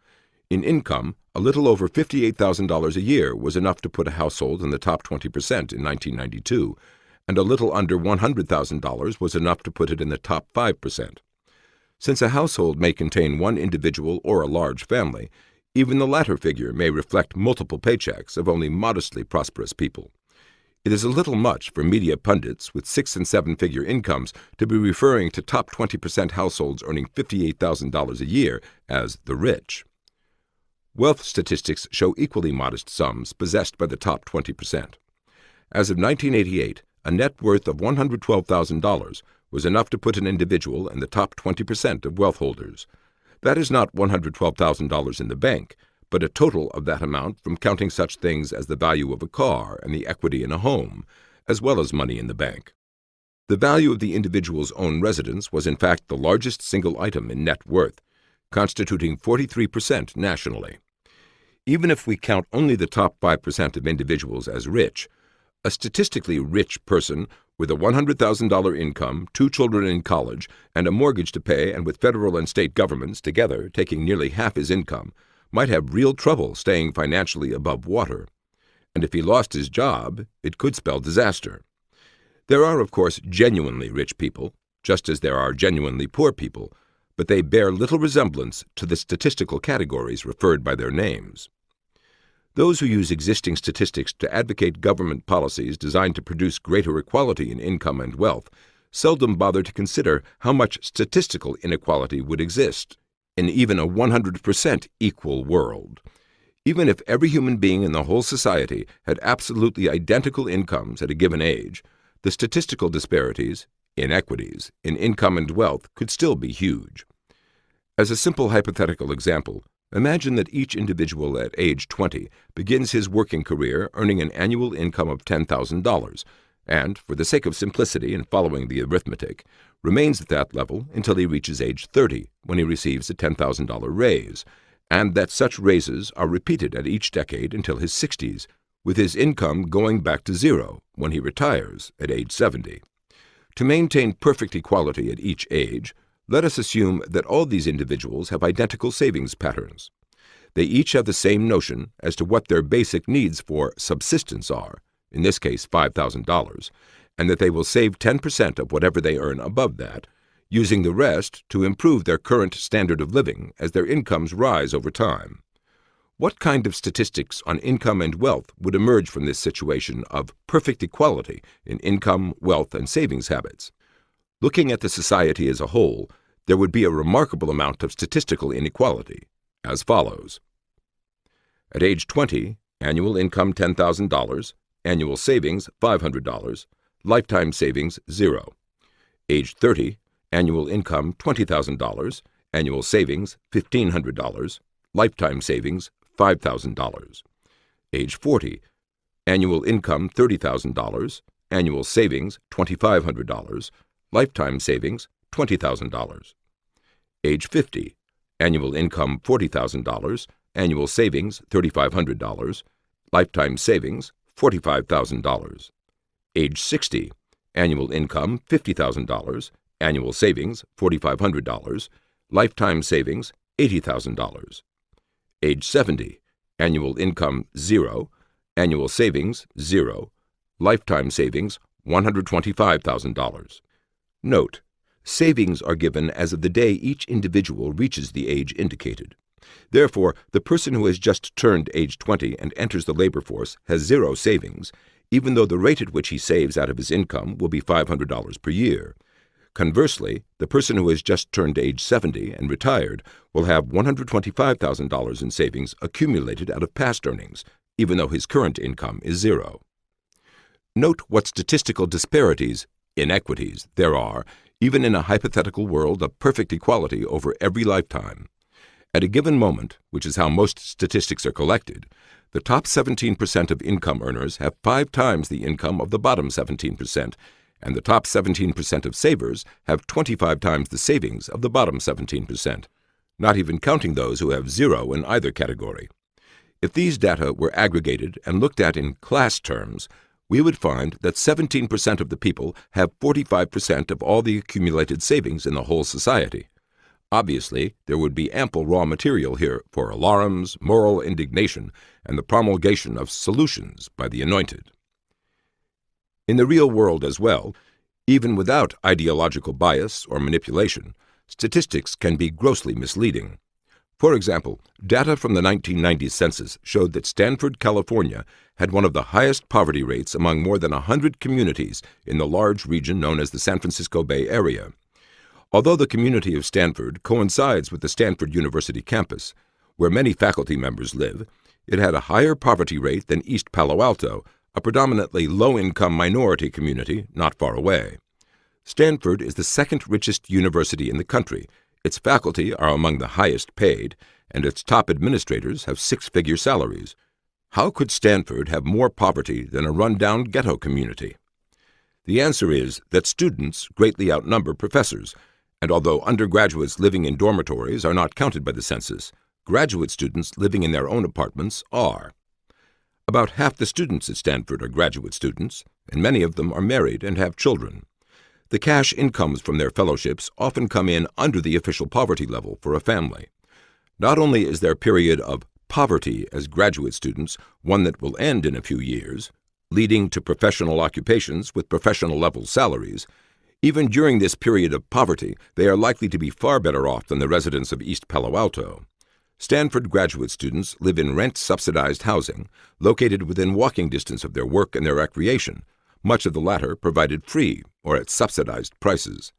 In income, a little over $58,000 a year was enough to put a household in the top 20% in 1992, and a little under $100,000 was enough to put it in the top 5%. Since a household may contain one individual or a large family, even the latter figure may reflect multiple paychecks of only modestly prosperous people. It is a little much for media pundits with 6- and 7-figure incomes to be referring to top 20% households earning $58,000 a year as the rich. Wealth statistics show equally modest sums possessed by the top 20%. As of 1988, a net worth of $112,000 was enough to put an individual in the top 20% of wealth holders. That is not $112,000 in the bank, but a total of that amount from counting such things as the value of a car and the equity in a home, as well as money in the bank. The value of the individual's own residence was in fact the largest single item in net worth, constituting 43% nationally. Even if we count only the top 5% of individuals as rich, a statistically rich person with a $100,000 income, 2 children in college, and a mortgage to pay, and with federal and state governments together taking nearly half his income, might have real trouble staying financially above water. And if he lost his job, it could spell disaster. There are, of course, genuinely rich people, just as there are genuinely poor people, but they bear little resemblance to the statistical categories referred by their names. Those who use existing statistics to advocate government policies designed to produce greater equality in income and wealth seldom bother to consider how much statistical inequality would exist in even a 100% equal world. Even if every human being in the whole society had absolutely identical incomes at a given age, the statistical disparities, inequities, in income and wealth could still be huge. As a simple hypothetical example, imagine that each individual at age 20 begins his working career earning an annual income of $10,000 and, for the sake of simplicity and following the arithmetic, remains at that level until he reaches age 30 when he receives a $10,000 raise, and that such raises are repeated at each decade until his 60s, with his income going back to zero when he retires at age 70. To maintain perfect equality at each age, let us assume that all these individuals have identical savings patterns. They each have the same notion as to what their basic needs for subsistence are, in this case $5,000, and that they will save 10% of whatever they earn above that, using the rest to improve their current standard of living as their incomes rise over time. What kind of statistics on income and wealth would emerge from this situation of perfect equality in income, wealth, and savings habits? Looking at the society as a whole, there would be a remarkable amount of statistical inequality, as follows. At age 20, annual income $10,000, annual savings $500, lifetime savings 0. Age 30, annual income $20,000, annual savings $1,500, lifetime savings $5,000. Age 40, annual income $30,000, annual savings $2,500, lifetime savings $20,000. Age 50, annual income $40,000, annual savings $3,500, lifetime savings $45,000. Age 60, annual income $50,000, annual savings $4,500, lifetime savings $80,000. Age 70, annual income 0, annual savings 0, lifetime savings $125,000. Note: savings are given as of the day each individual reaches the age indicated. Therefore, the person who has just turned age 20 and enters the labor force has 0 savings, even though the rate at which he saves out of his income will be $500 per year. Conversely, the person who has just turned age 70 and retired will have $125,000 in savings accumulated out of past earnings, even though his current income is 0. Note what statistical disparities, inequities, there are, even in a hypothetical world of perfect equality over every lifetime. At a given moment, which is how most statistics are collected, the top 17% of income earners have 5 times the income of the bottom 17%, and the top 17% of savers have 25 times the savings of the bottom 17%, not even counting those who have 0 in either category. If these data were aggregated and looked at in class terms, we would find that 17% of the people have 45% of all the accumulated savings in the whole society. Obviously, there would be ample raw material here for alarms, moral indignation, and the promulgation of solutions by the Anointed. In the real world as well, even without ideological bias or manipulation, statistics can be grossly misleading. For example, data from the 1990 census showed that Stanford, California, had one of the highest poverty rates among more than 100 communities in the large region known as the San Francisco Bay Area. Although the community of Stanford coincides with the Stanford University campus, where many faculty members live, it had a higher poverty rate than East Palo Alto, a predominantly low-income minority community not far away. Stanford is the second richest university in the country. Its faculty are among the highest paid, and its top administrators have 6-figure salaries. How could Stanford have more poverty than a run-down ghetto community? The answer is that students greatly outnumber professors, and although undergraduates living in dormitories are not counted by the census, graduate students living in their own apartments are. About half the students at Stanford are graduate students, and many of them are married and have children. The cash incomes from their fellowships often come in under the official poverty level for a family. Not only is their period of poverty as graduate students one that will end in a few years, leading to professional occupations with professional-level salaries, even during this period of poverty, they are likely to be far better off than the residents of East Palo Alto. Stanford graduate students live in rent-subsidized housing, located within walking distance of their work and their recreation, much of the latter provided free or at subsidized prices.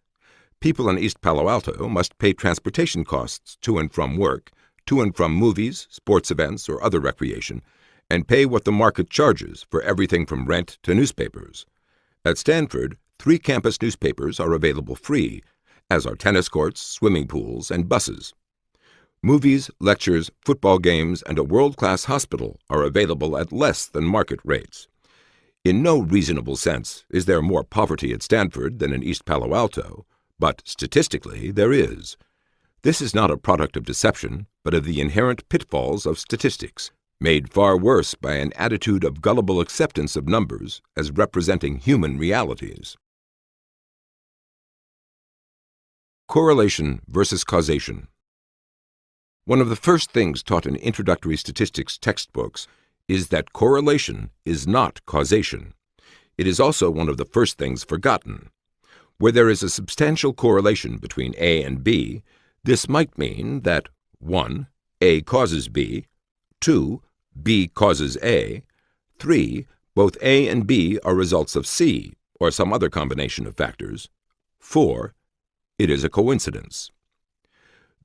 People in East Palo Alto must pay transportation costs to and from work, to and from movies, sports events, or other recreation, and pay what the market charges for everything from rent to newspapers. At Stanford, 3 campus newspapers are available free, as are tennis courts, swimming pools, and buses. Movies, lectures, football games, and a world-class hospital are available at less than market rates. In no reasonable sense is there more poverty at Stanford than in East Palo Alto, but statistically there is. This is not a product of deception, but of the inherent pitfalls of statistics. made far worse by an attitude of gullible acceptance of numbers as representing human realities. Correlation versus causation. One of the first things taught in introductory statistics textbooks is that correlation is not causation. It is also one of the first things forgotten. Where there is a substantial correlation between A and B, this might mean that 1. A causes B, 2. B causes A, 3. Both A and B are results of C, or some other combination of factors, 4. It is a coincidence.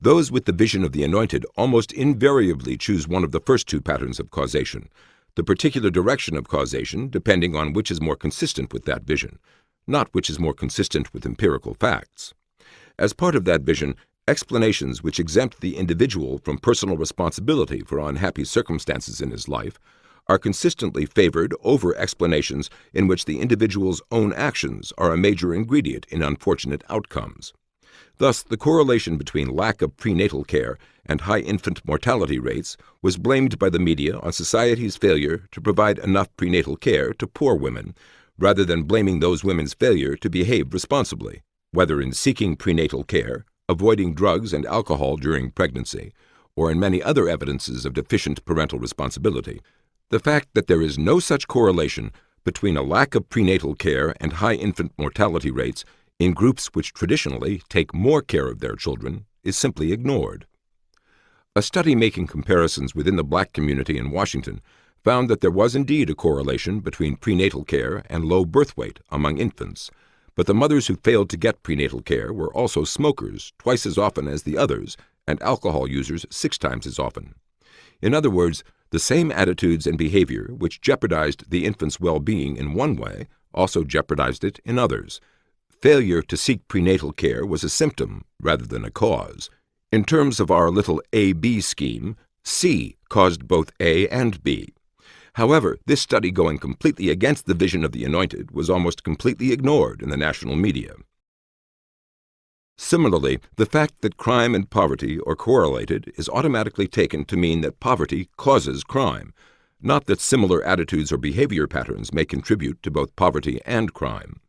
Those with the vision of the Anointed almost invariably choose one of the first two patterns of causation, the particular direction of causation depending on which is more consistent with that vision, not which is more consistent with empirical facts. As part of that vision, explanations which exempt the individual from personal responsibility for unhappy circumstances in his life are consistently favored over explanations in which the individual's own actions are a major ingredient in unfortunate outcomes. Thus, the correlation between lack of prenatal care and high infant mortality rates was blamed by the media on society's failure to provide enough prenatal care to poor women, rather than blaming those women's failure to behave responsibly, whether in seeking prenatal care, avoiding drugs and alcohol during pregnancy, or in many other evidences of deficient parental responsibility. The fact that there is no such correlation between a lack of prenatal care and high infant mortality rates in groups which traditionally take more care of their children is simply ignored. A study making comparisons within the black community in Washington found that there was indeed a correlation between prenatal care and low birth weight among infants, but the mothers who failed to get prenatal care were also smokers twice as often as the others and alcohol users 6 times as often. In other words, the same attitudes and behavior which jeopardized the infant's well-being in one way also jeopardized it in others. Failure to seek prenatal care was a symptom rather than a cause. In terms of our little A-B scheme, C caused both A and B. However, this study going completely against the vision of the Anointed was almost completely ignored in the national media. Similarly, the fact that crime and poverty are correlated is automatically taken to mean that poverty causes crime, not that similar attitudes or behavior patterns may contribute to both poverty and crime.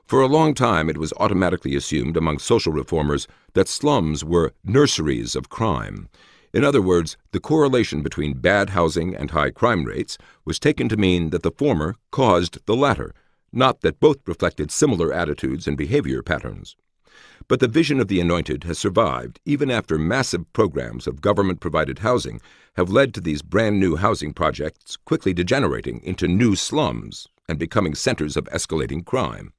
For a long time, it was automatically assumed among social reformers that slums were nurseries of crime. In other words, the correlation between bad housing and high crime rates was taken to mean that the former caused the latter, not that both reflected similar attitudes and behavior patterns. But the vision of the Anointed has survived even after massive programs of government-provided housing have led to these brand-new housing projects quickly degenerating into new slums and becoming centers of escalating crime.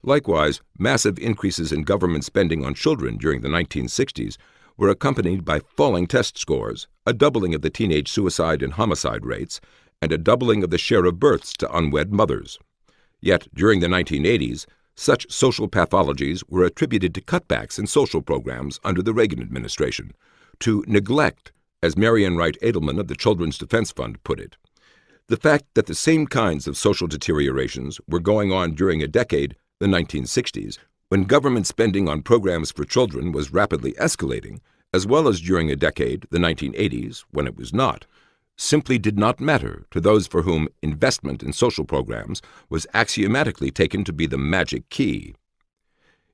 Likewise, massive increases in government spending on children during the 1960s were accompanied by falling test scores, a doubling of the teenage suicide and homicide rates, and a doubling of the share of births to unwed mothers. Yet, during the 1980s, such social pathologies were attributed to cutbacks in social programs under the Reagan administration, to neglect, as Marian Wright Edelman of the Children's Defense Fund put it. The fact that the same kinds of social deteriorations were going on during a decade, the 1960s, when government spending on programs for children was rapidly escalating, as well as during a decade, the 1980s, when it was not, simply did not matter to those for whom investment in social programs was axiomatically taken to be the magic key.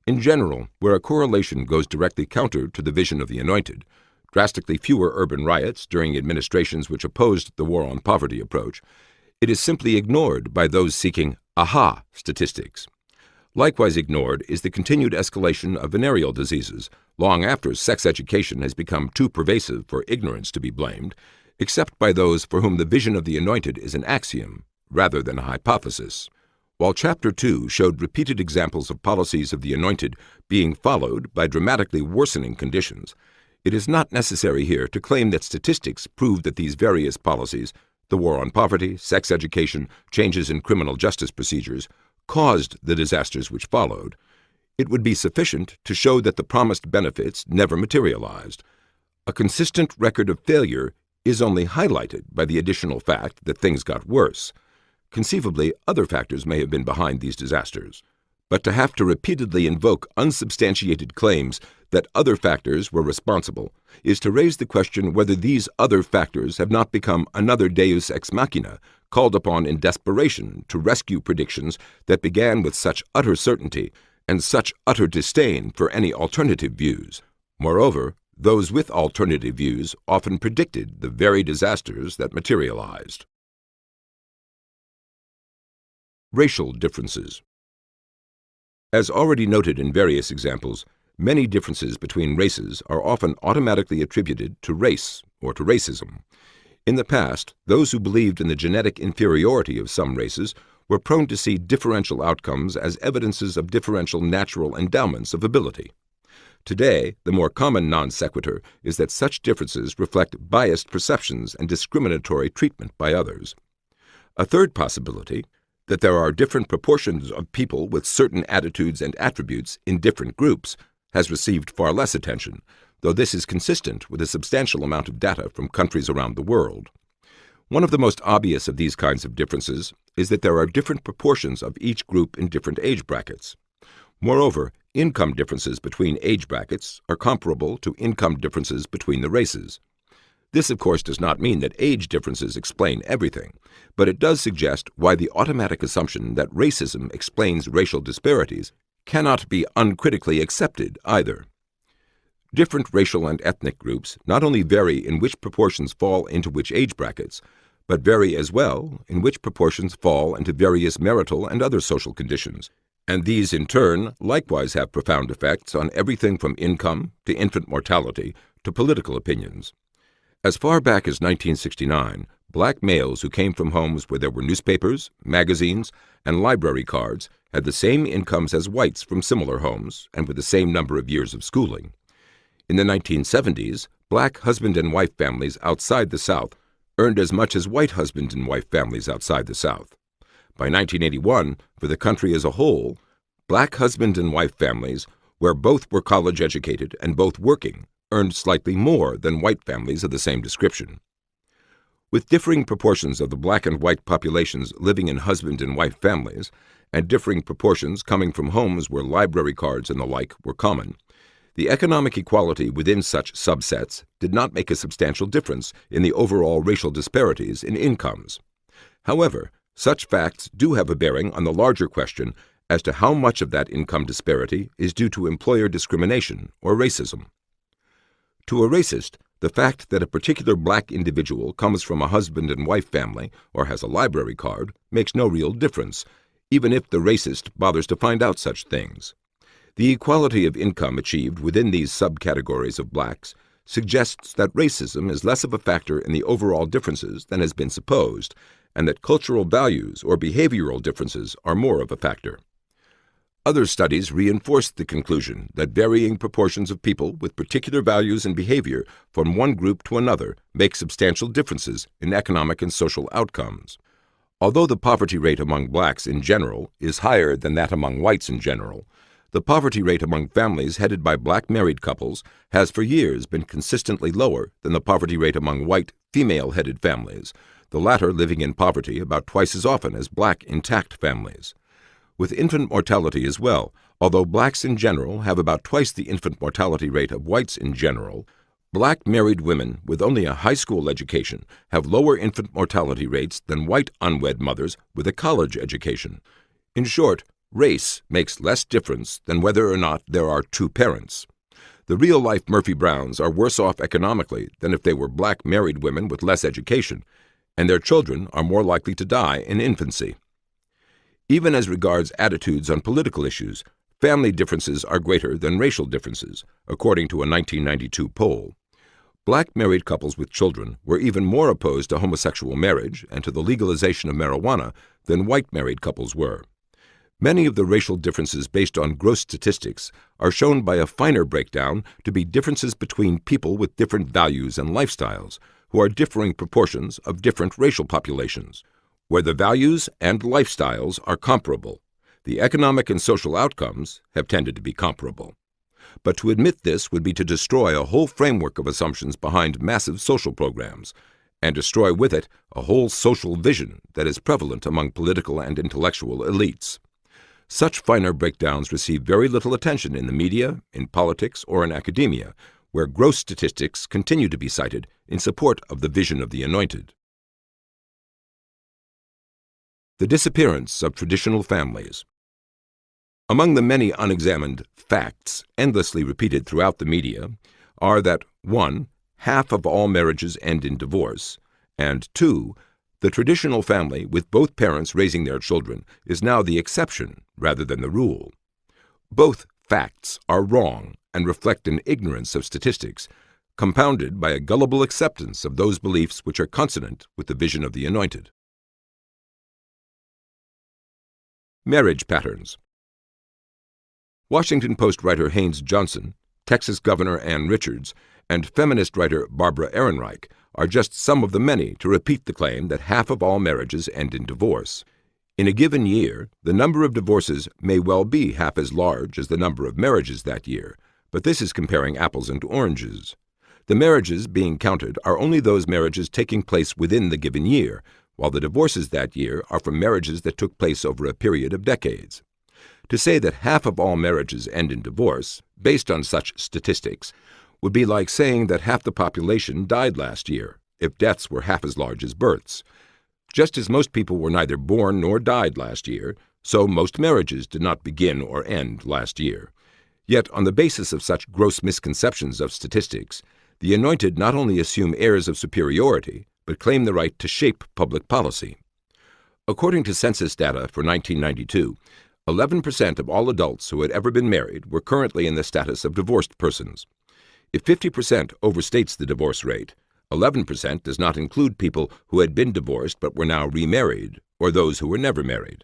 In general, where a correlation goes directly counter to the vision of the Anointed, drastically fewer urban riots during administrations which opposed the war on poverty approach, it is simply ignored by those seeking aha statistics. Likewise ignored is the continued escalation of venereal diseases long after sex education has become too pervasive for ignorance to be blamed, except by those for whom the vision of the Anointed is an axiom rather than a hypothesis. While Chapter 2 showed repeated examples of policies of the Anointed being followed by dramatically worsening conditions, it is not necessary here to claim that statistics prove that these various policies, the war on poverty, sex education, changes in criminal justice procedures, caused the disasters which followed. It would be sufficient to show that the promised benefits never materialized. A consistent record of failure is only highlighted by the additional fact that things got worse. Conceivably, other factors may have been behind these disasters. But to have to repeatedly invoke unsubstantiated claims that other factors were responsible is to raise the question whether these other factors have not become another deus ex machina called upon in desperation to rescue predictions that began with such utter certainty and such utter disdain for any alternative views. Moreover, those with alternative views often predicted the very disasters that materialized. Racial differences. As already noted in various examples, many differences between races are often automatically attributed to race or to racism. In the past, those who believed in the genetic inferiority of some races were prone to see differential outcomes as evidences of differential natural endowments of ability. Today, the more common non sequitur is that such differences reflect biased perceptions and discriminatory treatment by others. A third possibility, that there are different proportions of people with certain attitudes and attributes in different groups, has received far less attention, though this is consistent with a substantial amount of data from countries around the world. One of the most obvious of these kinds of differences is that there are different proportions of each group in different age brackets. Moreover, income differences between age brackets are comparable to income differences between the races. This, of course, does not mean that age differences explain everything, but it does suggest why the automatic assumption that racism explains racial disparities cannot be uncritically accepted either. Different racial and ethnic groups not only vary in which proportions fall into which age brackets, but vary as well in which proportions fall into various marital and other social conditions, and these in turn likewise have profound effects on everything from income to infant mortality to political opinions. As far back as 1969, black males who came from homes where there were newspapers, magazines, and library cards had the same incomes as whites from similar homes and with the same number of years of schooling. In the 1970s, black husband and wife families outside the South earned as much as white husband and wife families outside the South. By 1981, for the country as a whole, black husband and wife families, where both were college educated and both working, earned slightly more than white families of the same description. With differing proportions of the black and white populations living in husband and wife families, and differing proportions coming from homes where library cards and the like were common, the economic equality within such subsets did not make a substantial difference in the overall racial disparities in incomes. However, such facts do have a bearing on the larger question as to how much of that income disparity is due to employer discrimination or racism. To a racist, the fact that a particular black individual comes from a husband and wife family or has a library card makes no real difference, even if the racist bothers to find out such things. The equality of income achieved within these subcategories of blacks suggests that racism is less of a factor in the overall differences than has been supposed, and that cultural values or behavioral differences are more of a factor. Other studies reinforce the conclusion that varying proportions of people with particular values and behavior from one group to another make substantial differences in economic and social outcomes. Although the poverty rate among blacks in general is higher than that among whites in general, the poverty rate among families headed by black married couples has for years been consistently lower than the poverty rate among white, female-headed families, the latter living in poverty about twice as often as black intact families. With infant mortality as well, although blacks in general have about twice the infant mortality rate of whites in general, black married women with only a high school education have lower infant mortality rates than white unwed mothers with a college education. In short, race makes less difference than whether or not there are two parents. The real-life Murphy Browns are worse off economically than if they were black married women with less education, and their children are more likely to die in infancy. Even as regards attitudes on political issues, family differences are greater than racial differences, according to a 1992 poll. Black married couples with children were even more opposed to homosexual marriage and to the legalization of marijuana than white married couples were. Many of the racial differences based on gross statistics are shown by a finer breakdown to be differences between people with different values and lifestyles, who are differing proportions of different racial populations. Where the values and lifestyles are comparable, the economic and social outcomes have tended to be comparable. But to admit this would be to destroy a whole framework of assumptions behind massive social programs, and destroy with it a whole social vision that is prevalent among political and intellectual elites. Such finer breakdowns receive very little attention in the media, in politics, or in academia, where gross statistics continue to be cited in support of the vision of the Anointed. The disappearance of traditional families. Among the many unexamined facts endlessly repeated throughout the media are that 1. Half of all marriages end in divorce, and 2. The traditional family with both parents raising their children is now the exception rather than the rule. Both facts are wrong and reflect an ignorance of statistics, compounded by a gullible acceptance of those beliefs which are consonant with the vision of the Anointed. Marriage patterns. Washington Post writer Haynes Johnson, Texas Governor Ann Richards, and feminist writer Barbara Ehrenreich are just some of the many to repeat the claim that half of all marriages end in divorce. In a given year, the number of divorces may well be half as large as the number of marriages that year, but this is comparing apples and oranges. The marriages being counted are only those marriages taking place within the given year, while the divorces that year are from marriages that took place over a period of decades. To say that half of all marriages end in divorce, based on such statistics, would be like saying that half the population died last year, if deaths were half as large as births. Just as most people were neither born nor died last year, so most marriages did not begin or end last year. Yet, on the basis of such gross misconceptions of statistics, the Anointed not only assume airs of superiority, but claim the right to shape public policy. According to census data for 1992, 11% of all adults who had ever been married were currently in the status of divorced persons. If 50% overstates the divorce rate, 11% does not include people who had been divorced but were now remarried, or those who were never married.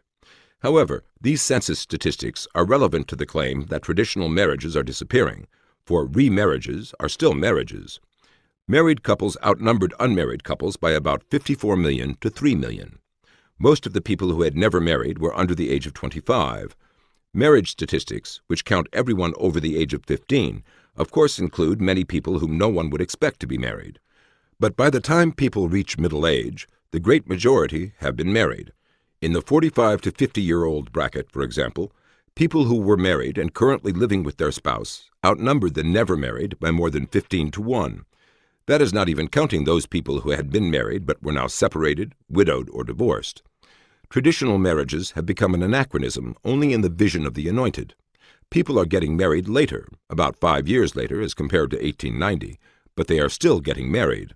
However, these census statistics are relevant to the claim that traditional marriages are disappearing, for remarriages are still marriages. Married couples outnumbered unmarried couples by about 54 million to 3 million. Most of the people who had never married were under the age of 25. Marriage statistics, which count everyone over the age of 15, of course include many people whom no one would expect to be married. But by the time people reach middle age, the great majority have been married. In the 45 to 50-year-old bracket, for example, people who were married and currently living with their spouse outnumbered the never married by more than 15 to 1. That is not even counting those people who had been married but were now separated, widowed, or divorced. Traditional marriages have become an anachronism only in the vision of the Anointed. People are getting married later, about 5 years later as compared to 1890, but they are still getting married.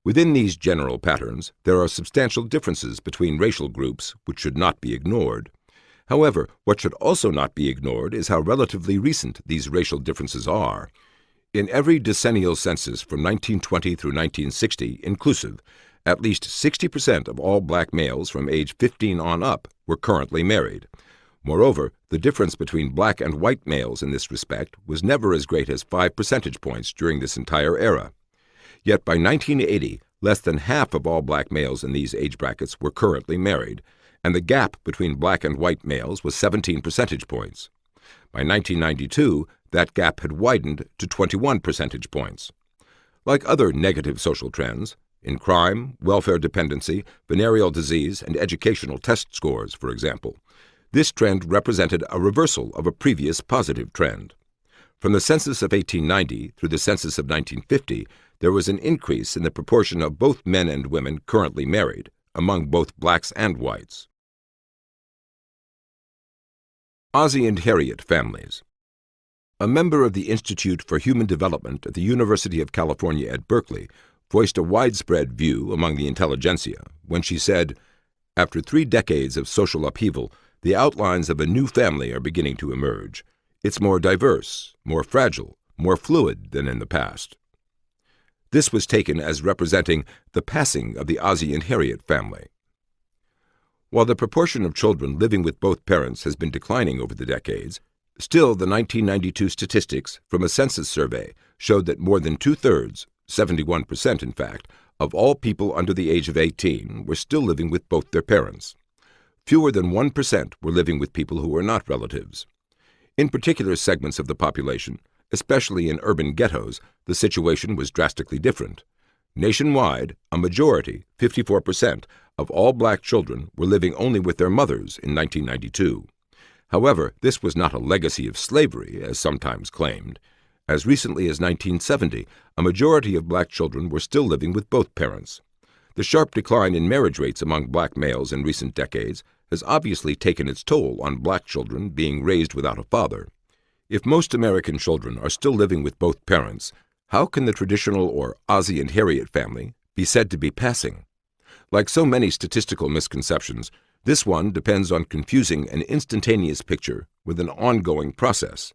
Within these general patterns, there are substantial differences between racial groups which should not be ignored. However, what should also not be ignored is how relatively recent these racial differences are. In every decennial census from 1920 through 1960 inclusive, at least 60% of all black males from age 15 on up were currently married. Moreover, the difference between black and white males in this respect was never as great as 5 percentage points during this entire era. Yet by 1980, less than half of all black males in these age brackets were currently married, and the gap between black and white males was 17 percentage points. By 1992, that gap had widened to 21 percentage points. Like other negative social trends, in crime, welfare dependency, venereal disease, and educational test scores, for example, this trend represented a reversal of a previous positive trend. From the census of 1890 through the census of 1950, there was an increase in the proportion of both men and women currently married, among both blacks and whites. Ozzie and Harriet families. A member of the Institute for Human Development at the University of California at Berkeley voiced a widespread view among the intelligentsia when she said, "After 3 decades of social upheaval, the outlines of a new family are beginning to emerge. It's more diverse, more fragile, more fluid than in the past." This was taken as representing the passing of the Ozzie and Harriet family. While the proportion of children living with both parents has been declining over the decades, still the 1992 statistics from a census survey showed that more than 2/3, 71% in fact, of all people under the age of 18 were still living with both their parents. Fewer than 1% were living with people who were not relatives. In particular segments of the population, especially in urban ghettos, the situation was drastically different. Nationwide, a majority, 54%, of all black children were living only with their mothers in 1992. However, this was not a legacy of slavery, as sometimes claimed. As recently as 1970, a majority of black children were still living with both parents. The sharp decline in marriage rates among black males in recent decades has obviously taken its toll on black children being raised without a father. If most American children are still living with both parents, how can the traditional or Ozzie and Harriet family be said to be passing? Like so many statistical misconceptions, this one depends on confusing an instantaneous picture with an ongoing process.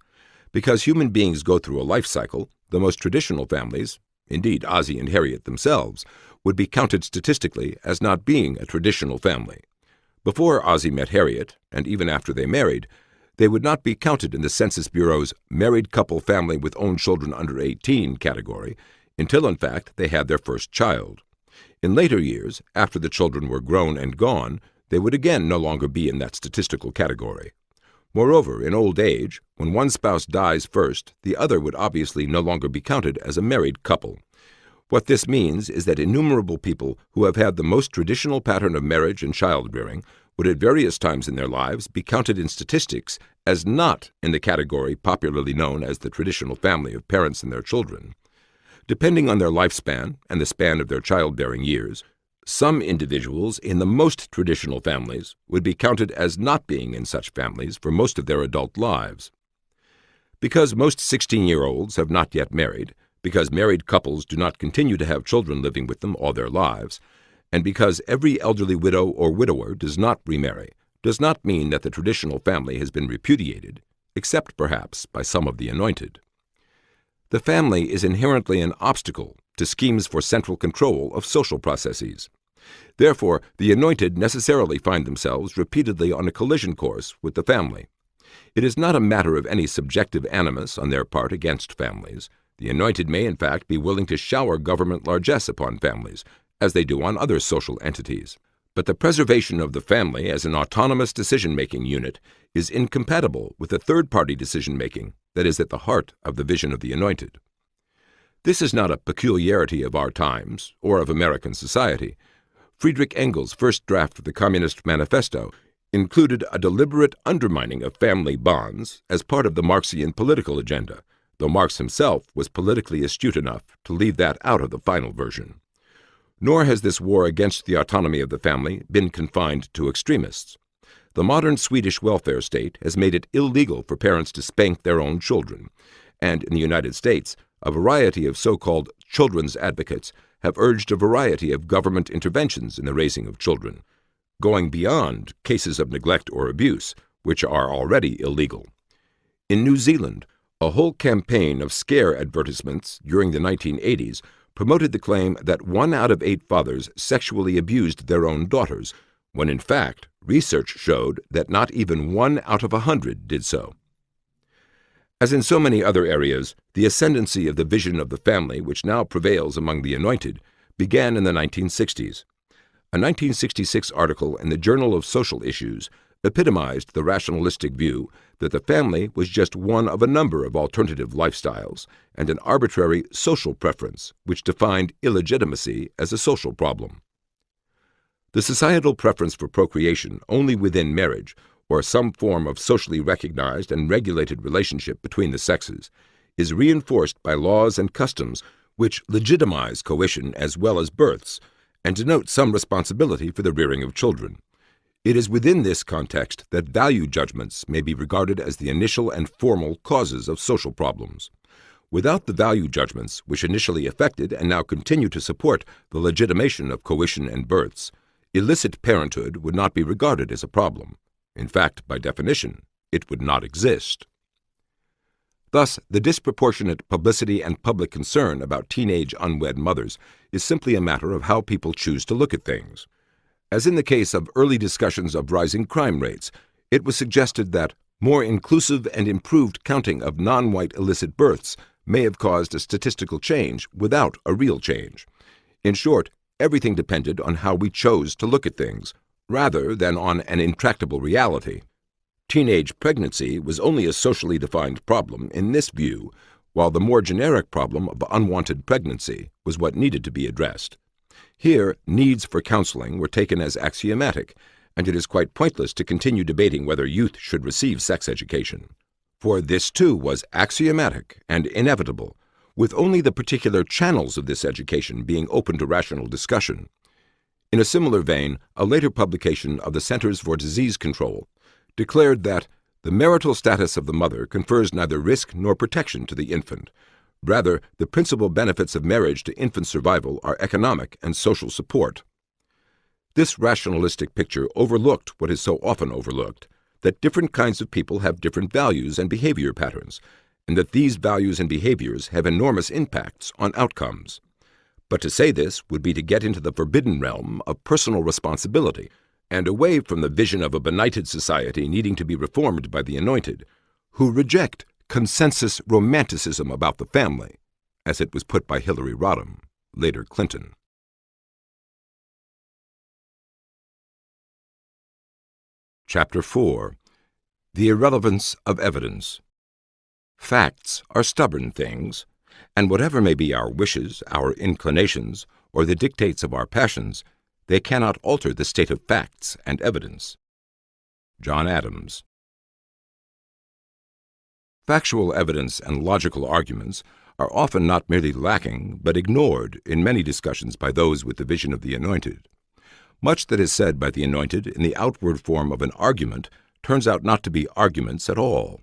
Because human beings go through a life cycle, the most traditional families, indeed Ozzie and Harriet themselves, would be counted statistically as not being a traditional family. Before Ozzie met Harriet, and even after they married, they would not be counted in the Census Bureau's married couple family with own children under 18 category until, in fact, they had their first child. In later years, after the children were grown and gone, they would again no longer be in that statistical category. Moreover, in old age, when one spouse dies first, the other would obviously no longer be counted as a married couple. What this means is that innumerable people who have had the most traditional pattern of marriage and childbearing would at various times in their lives be counted in statistics as not in the category popularly known as the traditional family of parents and their children. Depending on their lifespan and the span of their childbearing years, some individuals in the most traditional families would be counted as not being in such families for most of their adult lives. Because most 16-year-olds have not yet married, because married couples do not continue to have children living with them all their lives, and because every elderly widow or widower does not remarry, does not mean that the traditional family has been repudiated, except perhaps by some of the anointed. The family is inherently an obstacle to schemes for central control of social processes. Therefore, the anointed necessarily find themselves repeatedly on a collision course with the family. It is not a matter of any subjective animus on their part against families. The anointed may, in fact, be willing to shower government largesse upon families, as they do on other social entities. But the preservation of the family as an autonomous decision-making unit is incompatible with the third-party decision-making that is at the heart of the vision of the anointed. This is not a peculiarity of our times or of American society. Friedrich Engels' first draft of the Communist Manifesto included a deliberate undermining of family bonds as part of the Marxian political agenda, though Marx himself was politically astute enough to leave that out of the final version. Nor has this war against the autonomy of the family been confined to extremists. The modern Swedish welfare state has made it illegal for parents to spank their own children, and in the United States, a variety of so-called children's advocates have urged a variety of government interventions in the raising of children, going beyond cases of neglect or abuse, which are already illegal. In New Zealand, a whole campaign of scare advertisements during the 1980s promoted the claim that 1 out of 8 fathers sexually abused their own daughters, when in fact research showed that not even 1 out of 100 did so. As in so many other areas, the ascendancy of the vision of the family which now prevails among the anointed began in the 1960s. A 1966 article in the Journal of Social Issues epitomized the rationalistic view that the family was just one of a number of alternative lifestyles and an arbitrary social preference which defined illegitimacy as a social problem. The societal preference for procreation only within marriage, or some form of socially recognized and regulated relationship between the sexes, is reinforced by laws and customs which legitimize coition as well as births and denote some responsibility for the rearing of children. It is within this context that value judgments may be regarded as the initial and formal causes of social problems. Without the value judgments which initially affected and now continue to support the legitimation of coition and births, illicit parenthood would not be regarded as a problem. In fact, by definition, it would not exist. Thus, the disproportionate publicity and public concern about teenage unwed mothers is simply a matter of how people choose to look at things. As in the case of early discussions of rising crime rates, it was suggested that more inclusive and improved counting of non-white illicit births may have caused a statistical change without a real change. In short, everything depended on how we chose to look at things, rather than on an intractable reality. Teenage pregnancy was only a socially defined problem in this view, while the more generic problem of unwanted pregnancy was what needed to be addressed. Here, needs for counseling were taken as axiomatic, and it is quite pointless to continue debating whether youth should receive sex education. For this too was axiomatic and inevitable, with only the particular channels of this education being open to rational discussion. In a similar vein, a later publication of the Centers for Disease Control declared that the marital status of the mother confers neither risk nor protection to the infant. Rather, the principal benefits of marriage to infant survival are economic and social support. This rationalistic picture overlooked what is so often overlooked, that different kinds of people have different values and behavior patterns, and that these values and behaviors have enormous impacts on outcomes. But to say this would be to get into the forbidden realm of personal responsibility and away from the vision of a benighted society needing to be reformed by the Anointed, who reject consensus romanticism about the family, as it was put by Hillary Rodham, later Clinton. Chapter 4. The Irrelevance of Evidence. Facts are stubborn things, and whatever may be our wishes, our inclinations, or the dictates of our passions, they cannot alter the state of facts and evidence. John Adams. Factual evidence and logical arguments are often not merely lacking, but ignored in many discussions by those with the vision of the Anointed. Much that is said by the Anointed in the outward form of an argument turns out not to be arguments at all.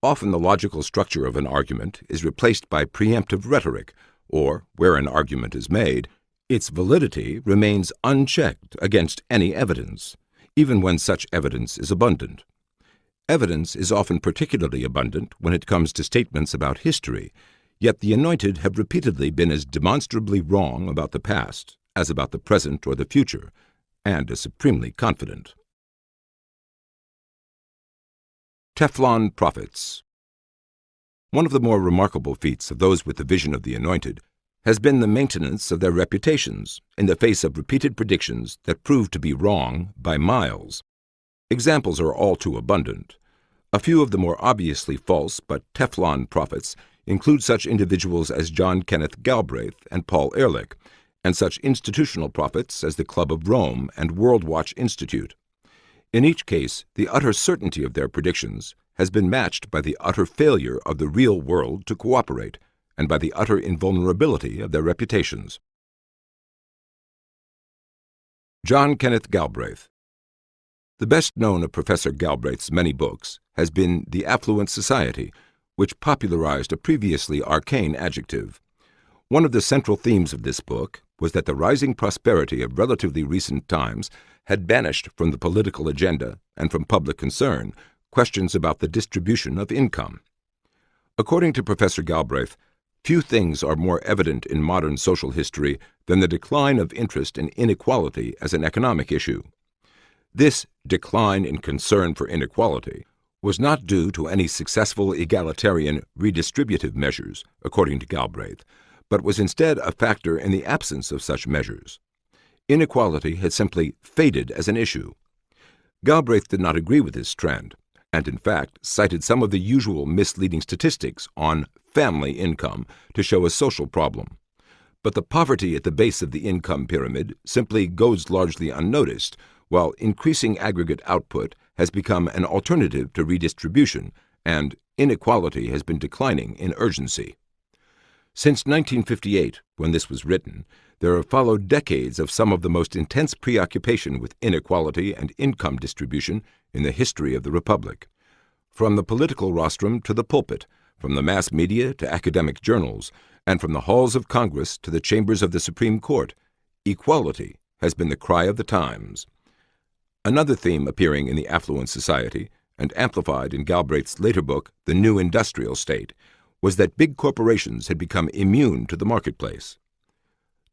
Often the logical structure of an argument is replaced by preemptive rhetoric, or, where an argument is made, its validity remains unchecked against any evidence, even when such evidence is abundant. Evidence is often particularly abundant when it comes to statements about history, yet the Anointed have repeatedly been as demonstrably wrong about the past as about the present or the future, and as supremely confident. Teflon prophets. One of the more remarkable feats of those with the vision of the Anointed has been the maintenance of their reputations in the face of repeated predictions that proved to be wrong by miles. Examples are all too abundant. A few of the more obviously false but Teflon prophets include such individuals as John Kenneth Galbraith and Paul Ehrlich, and such institutional prophets as the Club of Rome and World Watch Institute. In each case, the utter certainty of their predictions has been matched by the utter failure of the real world to cooperate, and by the utter invulnerability of their reputations. John Kenneth Galbraith. The best known of Professor Galbraith's many books has been The Affluent Society, which popularized a previously arcane adjective. One of the central themes of this book was that the rising prosperity of relatively recent times had banished from the political agenda and from public concern questions about the distribution of income. According to Professor Galbraith, few things are more evident in modern social history than the decline of interest in inequality as an economic issue. This decline in concern for inequality was not due to any successful egalitarian redistributive measures, according to Galbraith, but was instead a factor in the absence of such measures. Inequality had simply faded as an issue. Galbraith did not agree with this trend, and in fact cited some of the usual misleading statistics on family income to show a social problem. But the poverty at the base of the income pyramid simply goes largely unnoticed, while increasing aggregate output has become an alternative to redistribution, and inequality has been declining in urgency. Since 1958, when this was written, there have followed decades of some of the most intense preoccupation with inequality and income distribution in the history of the Republic. From the political rostrum to the pulpit, from the mass media to academic journals, and from the halls of Congress to the chambers of the Supreme Court, equality has been the cry of the times. Another theme appearing in The Affluent Society, and amplified in Galbraith's later book, The New Industrial State, was that big corporations had become immune to the marketplace.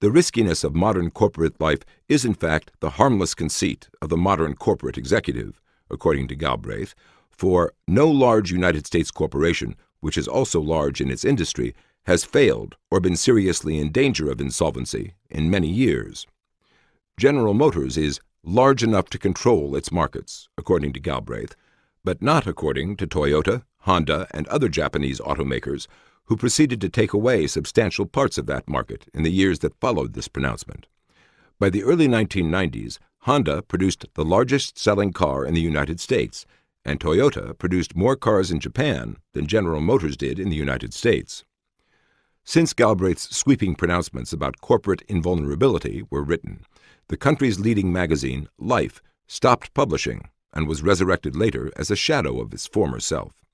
The riskiness of modern corporate life is in fact the harmless conceit of the modern corporate executive, according to Galbraith, for no large United States corporation, which is also large in its industry, has failed or been seriously in danger of insolvency in many years. General Motors is large enough to control its markets, according to Galbraith, but not according to Toyota, Honda, and other Japanese automakers, who proceeded to take away substantial parts of that market in the years that followed this pronouncement. By the early 1990s, Honda produced the largest-selling car in the United States, and Toyota produced more cars in Japan than General Motors did in the United States. Since Galbraith's sweeping pronouncements about corporate invulnerability were written, the country's leading magazine, Life, stopped publishing and was resurrected later as a shadow of its former self.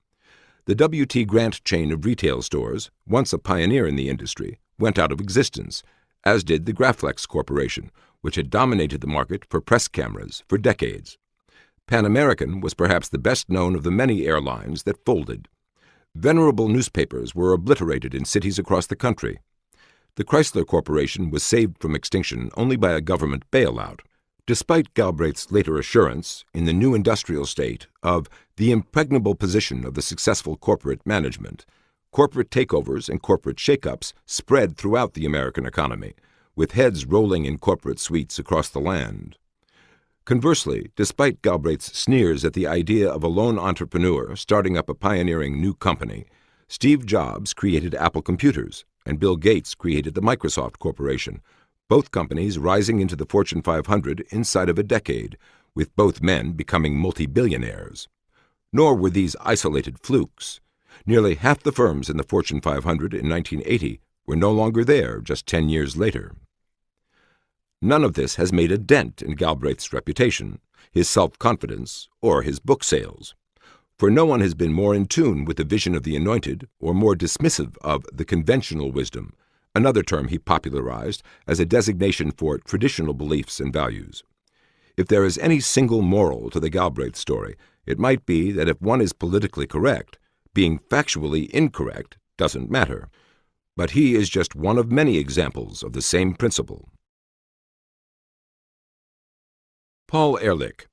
The W.T. Grant chain of retail stores, once a pioneer in the industry, went out of existence, as did the Graflex Corporation, which had dominated the market for press cameras for decades. Pan American was perhaps the best known of the many airlines that folded. Venerable newspapers were obliterated in cities across the country. The Chrysler Corporation was saved from extinction only by a government bailout, despite Galbraith's later assurance, in the new industrial state, of the impregnable position of the successful corporate management. Corporate takeovers and corporate shakeups spread throughout the American economy, with heads rolling in corporate suites across the land. Conversely, despite Galbraith's sneers at the idea of a lone entrepreneur starting up a pioneering new company, Steve Jobs created Apple Computers, and Bill Gates created the Microsoft Corporation, both companies rising into the Fortune 500 inside of a decade, with both men becoming multi-billionaires. Nor were these isolated flukes. Nearly half the firms in the Fortune 500 in 1980 were no longer there just 10 years later. None of this has made a dent in Galbraith's reputation, his self-confidence, or his book sales. For no one has been more in tune with the vision of the Anointed or more dismissive of the conventional wisdom, another term he popularized as a designation for traditional beliefs and values. If there is any single moral to the Galbraith story, it might be that if one is politically correct, being factually incorrect doesn't matter. But he is just one of many examples of the same principle. Paul Ehrlich.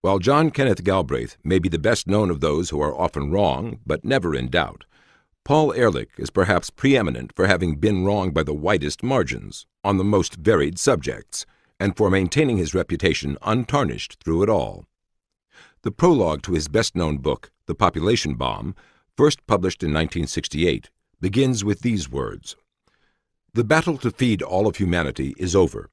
While John Kenneth Galbraith may be the best known of those who are often wrong but never in doubt, Paul Ehrlich is perhaps preeminent for having been wrong by the widest margins on the most varied subjects, and for maintaining his reputation untarnished through it all. The prologue to his best-known book, The Population Bomb, first published in 1968, begins with these words: "The battle to feed all of humanity is over.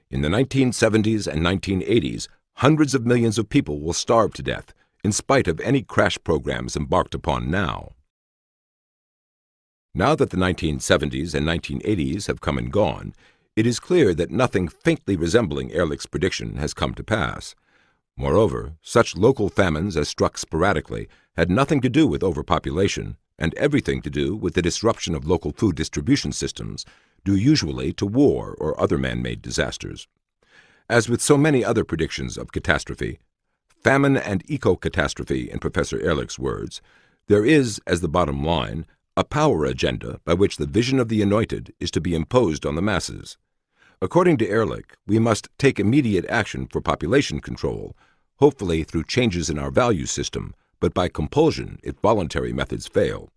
In the 1970s and 1980s, hundreds of millions of people will starve to death, in spite of any crash programs embarked upon now." Now that the 1970s and 1980s have come and gone, it is clear that nothing faintly resembling Ehrlich's prediction has come to pass. Moreover, such local famines as struck sporadically had nothing to do with overpopulation, and everything to do with the disruption of local food distribution systems, due usually to war or other man-made disasters. As with so many other predictions of catastrophe, famine and eco-catastrophe in Professor Ehrlich's words, there is, as the bottom line, a power agenda by which the vision of the Anointed is to be imposed on the masses. According to Ehrlich, we must take immediate action for population control, hopefully through changes in our value system, but by compulsion if voluntary methods fail.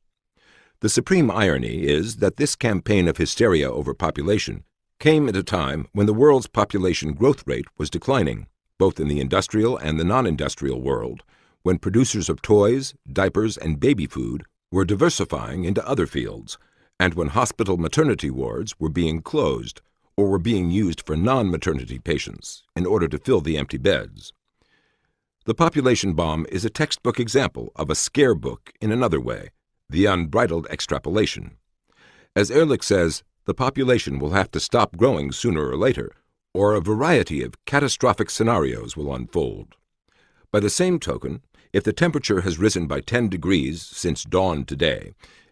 The supreme irony is that this campaign of hysteria over population came at a time when the world's population growth rate was declining, both in the industrial and the non-industrial world, when producers of toys, diapers, and baby food were diversifying into other fields, and when hospital maternity wards were being closed or were being used for non-maternity patients in order to fill the empty beds. The Population Bomb is a textbook example of a scare book in another way, the unbridled extrapolation. As Ehrlich says, the population will have to stop growing sooner or later, or a variety of catastrophic scenarios will unfold. By the same token, if the temperature has risen by 10 degrees since dawn today,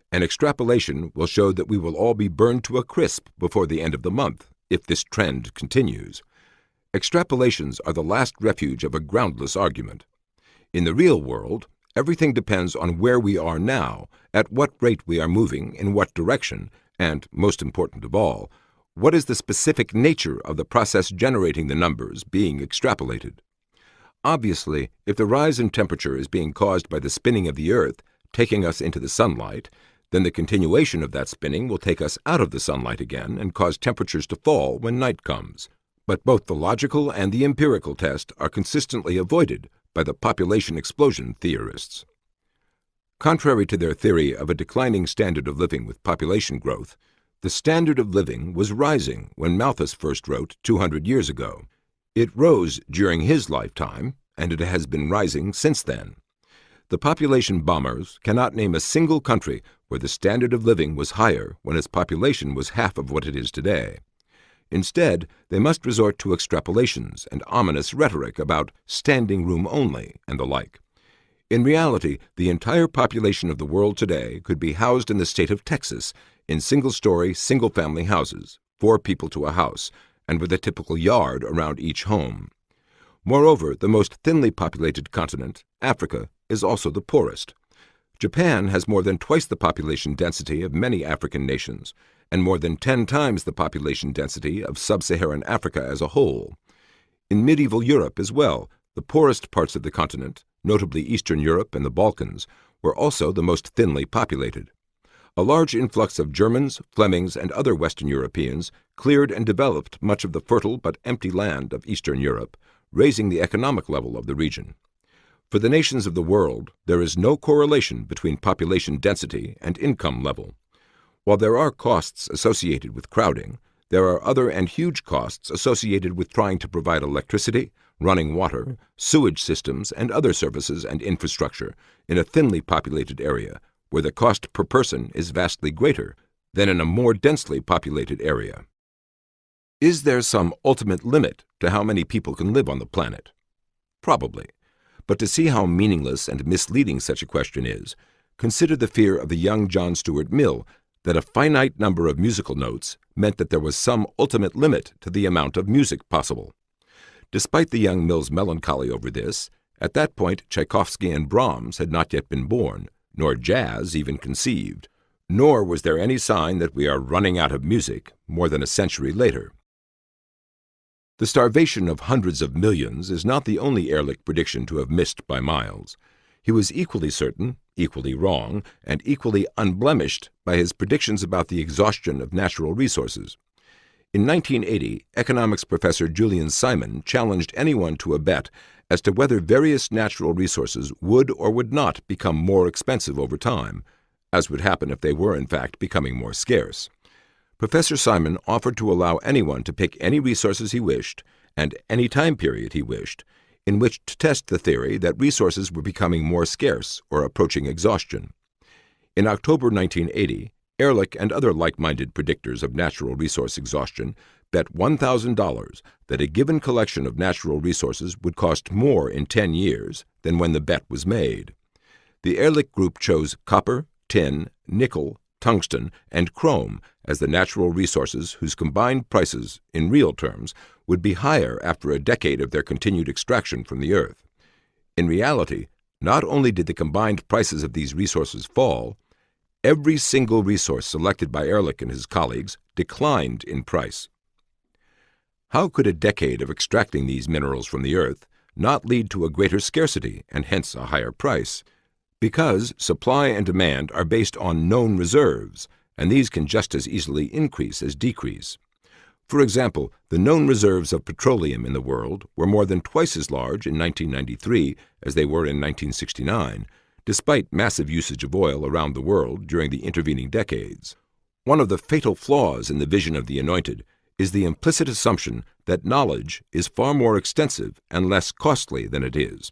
an extrapolation will show that we will all be burned to a crisp before the end of the month, if this trend continues. Extrapolations are the last refuge of a groundless argument. In the real world, everything depends on where we are now, at what rate we are moving, in what direction, and, most important of all, what is the specific nature of the process generating the numbers being extrapolated. Obviously, if the rise in temperature is being caused by the spinning of the Earth, taking us into the sunlight, then the continuation of that spinning will take us out of the sunlight again and cause temperatures to fall when night comes. But both the logical and the empirical test are consistently avoided by the population explosion theorists. Contrary to their theory of a declining standard of living with population growth, the standard of living was rising when Malthus first wrote 200 years ago. It rose during his lifetime, and it has been rising since then. The population bombers cannot name a single country where the standard of living was higher when its population was half of what it is today. Instead, they must resort to extrapolations and ominous rhetoric about standing room only and the like. In reality, the entire population of the world today could be housed in the state of Texas in single-story, single-family houses, 4 people to a house, and with a typical yard around each home. Moreover, the most thinly populated continent, Africa, is also the poorest. Japan has more than twice the population density of many African nations, and more than 10 times the population density of sub-Saharan Africa as a whole. In medieval Europe as well, the poorest parts of the continent, notably Eastern Europe and the Balkans, were also the most thinly populated. A large influx of Germans, Flemings, and other Western Europeans cleared and developed much of the fertile but empty land of Eastern Europe, raising the economic level of the region. For the nations of the world, there is no correlation between population density and income level. While there are costs associated with crowding, there are other and huge costs associated with trying to provide electricity, running water, sewage systems, and other services and infrastructure in a thinly populated area, where the cost per person is vastly greater than in a more densely populated area. Is there some ultimate limit to how many people can live on the planet? Probably. But to see how meaningless and misleading such a question is, consider the fear of the young John Stuart Mill that a finite number of musical notes meant that there was some ultimate limit to the amount of music possible. Despite the young Mill's melancholy over this, at that point Tchaikovsky and Brahms had not yet been born, nor jazz even conceived, nor was there any sign that we are running out of music more than a century later. The starvation of hundreds of millions is not the only Ehrlich prediction to have missed by miles. He was equally certain, equally wrong, and equally unblemished by his predictions about the exhaustion of natural resources. In 1980, economics professor Julian Simon challenged anyone to a bet as to whether various natural resources would or would not become more expensive over time, as would happen if they were in fact becoming more scarce. Professor Simon offered to allow anyone to pick any resources he wished, and any time period he wished, in which to test the theory that resources were becoming more scarce or approaching exhaustion. In October 1980, Ehrlich and other like-minded predictors of natural resource exhaustion bet $1,000 that a given collection of natural resources would cost more in 10 years than when the bet was made. The Ehrlich group chose copper, tin, nickel, tungsten, and chrome as the natural resources whose combined prices, in real terms, would be higher after a decade of their continued extraction from the earth. In reality, not only did the combined prices of these resources fall, every single resource selected by Ehrlich and his colleagues declined in price. How could a decade of extracting these minerals from the earth not lead to a greater scarcity and hence a higher price? Because supply and demand are based on known reserves, and these can just as easily increase as decrease. For example, the known reserves of petroleum in the world were more than twice as large in 1993 as they were in 1969, despite massive usage of oil around the world during the intervening decades. One of the fatal flaws in the vision of the Anointed is the implicit assumption that knowledge is far more extensive and less costly than it is.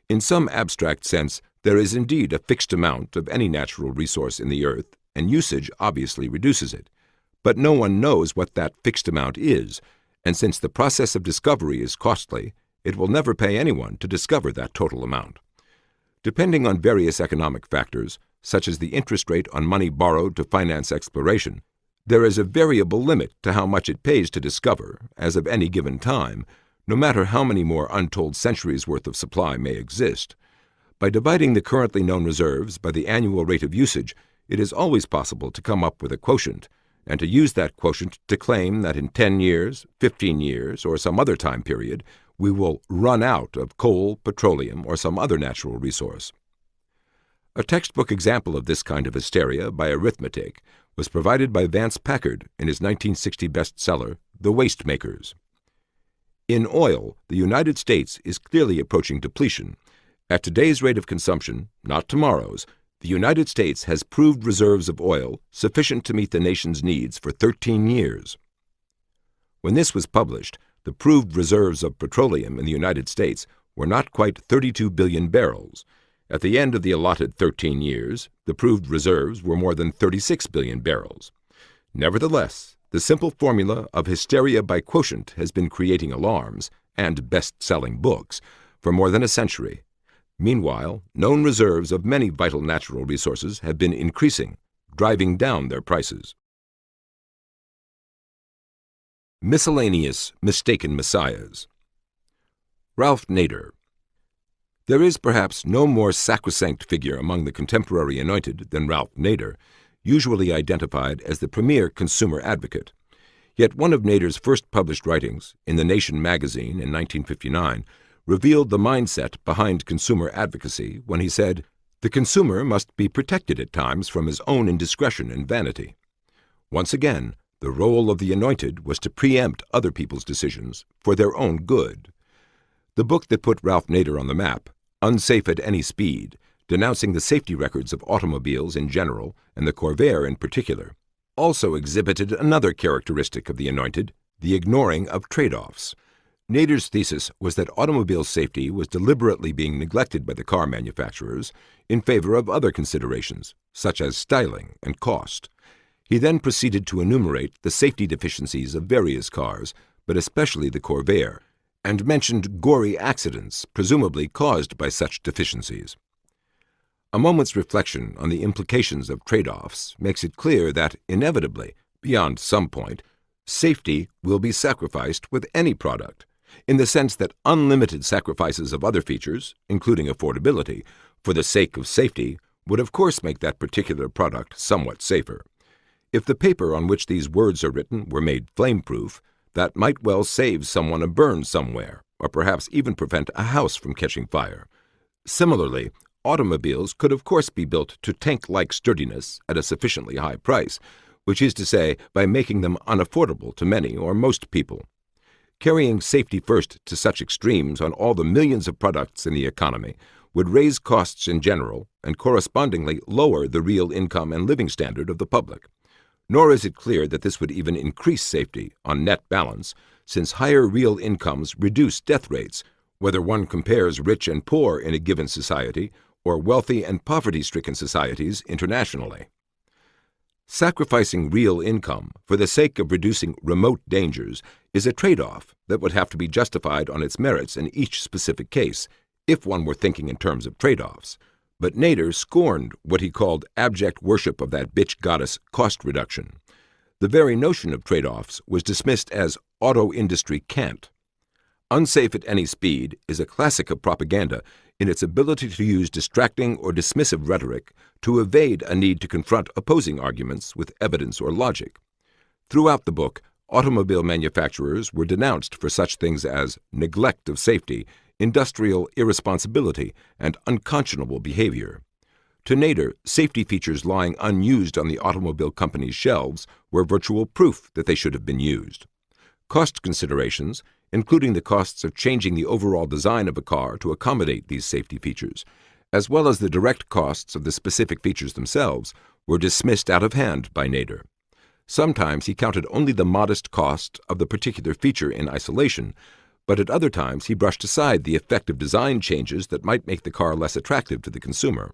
In some abstract sense, there is indeed a fixed amount of any natural resource in the earth, and usage obviously reduces it. But no one knows what that fixed amount is, and since the process of discovery is costly, it will never pay anyone to discover that total amount. Depending on various economic factors, such as the interest rate on money borrowed to finance exploration, there is a variable limit to how much it pays to discover, as of any given time, no matter how many more untold centuries' worth of supply may exist. By dividing the currently known reserves by the annual rate of usage, it is always possible to come up with a quotient, and to use that quotient to claim that in 10 years, 15 years, or some other time period, we will run out of coal, petroleum, or some other natural resource. A textbook example of this kind of hysteria by arithmetic was provided by Vance Packard in his 1960 bestseller, The Waste Makers. In oil, the United States is clearly approaching depletion. At today's rate of consumption, not tomorrow's, the United States has proved reserves of oil sufficient to meet the nation's needs for 13 years. When this was published, the proved reserves of petroleum in the United States were not quite 32 billion barrels. At the end of the allotted 13 years, the proved reserves were more than 36 billion barrels. Nevertheless, the simple formula of hysteria by quotient has been creating alarms and best-selling books for more than a century. Meanwhile, known reserves of many vital natural resources have been increasing, driving down their prices. Miscellaneous Mistaken Messiahs. Ralph Nader. There is perhaps no more sacrosanct figure among the contemporary Anointed than Ralph Nader, usually identified as the premier consumer advocate. Yet one of Nader's first published writings, in The Nation magazine in 1959, revealed the mindset behind consumer advocacy when he said, "The consumer must be protected at times from his own indiscretion and vanity." Once again, the role of the Anointed was to preempt other people's decisions for their own good. The book that put Ralph Nader on the map, Unsafe at Any Speed, denouncing the safety records of automobiles in general and the Corvair in particular, also exhibited another characteristic of the Anointed, the ignoring of trade-offs. Nader's thesis was that automobile safety was deliberately being neglected by the car manufacturers in favor of other considerations, such as styling and cost. He then proceeded to enumerate the safety deficiencies of various cars, but especially the Corvair, and mentioned gory accidents presumably caused by such deficiencies. A moment's reflection on the implications of trade-offs makes it clear that, inevitably, beyond some point, safety will be sacrificed with any product, in the sense that unlimited sacrifices of other features, including affordability, for the sake of safety, would of course make that particular product somewhat safer. If the paper on which these words are written were made flame-proof, that might well save someone a burn somewhere, or perhaps even prevent a house from catching fire. Similarly, automobiles could of course be built to tank-like sturdiness at a sufficiently high price, which is to say, by making them unaffordable to many or most people. Carrying safety first to such extremes on all the millions of products in the economy would raise costs in general and correspondingly lower the real income and living standard of the public. Nor is it clear that this would even increase safety on net balance, since higher real incomes reduce death rates, whether one compares rich and poor in a given society or wealthy and poverty-stricken societies internationally. Sacrificing real income for the sake of reducing remote dangers is a trade-off that would have to be justified on its merits in each specific case, if one were thinking in terms of trade-offs. But Nader scorned what he called abject worship of that bitch goddess cost reduction. The very notion of trade-offs was dismissed as auto industry cant. Unsafe at Any Speed is a classic of propaganda in its ability to use distracting or dismissive rhetoric to evade a need to confront opposing arguments with evidence or logic. Throughout the book, automobile manufacturers were denounced for such things as neglect of safety, industrial irresponsibility, and unconscionable behavior. To Nader, safety features lying unused on the automobile company's shelves were virtual proof that they should have been used. Cost considerations, including the costs of changing the overall design of a car to accommodate these safety features, as well as the direct costs of the specific features themselves, were dismissed out of hand by Nader. Sometimes he counted only the modest cost of the particular feature in isolation, but at other times he brushed aside the effect of design changes that might make the car less attractive to the consumer.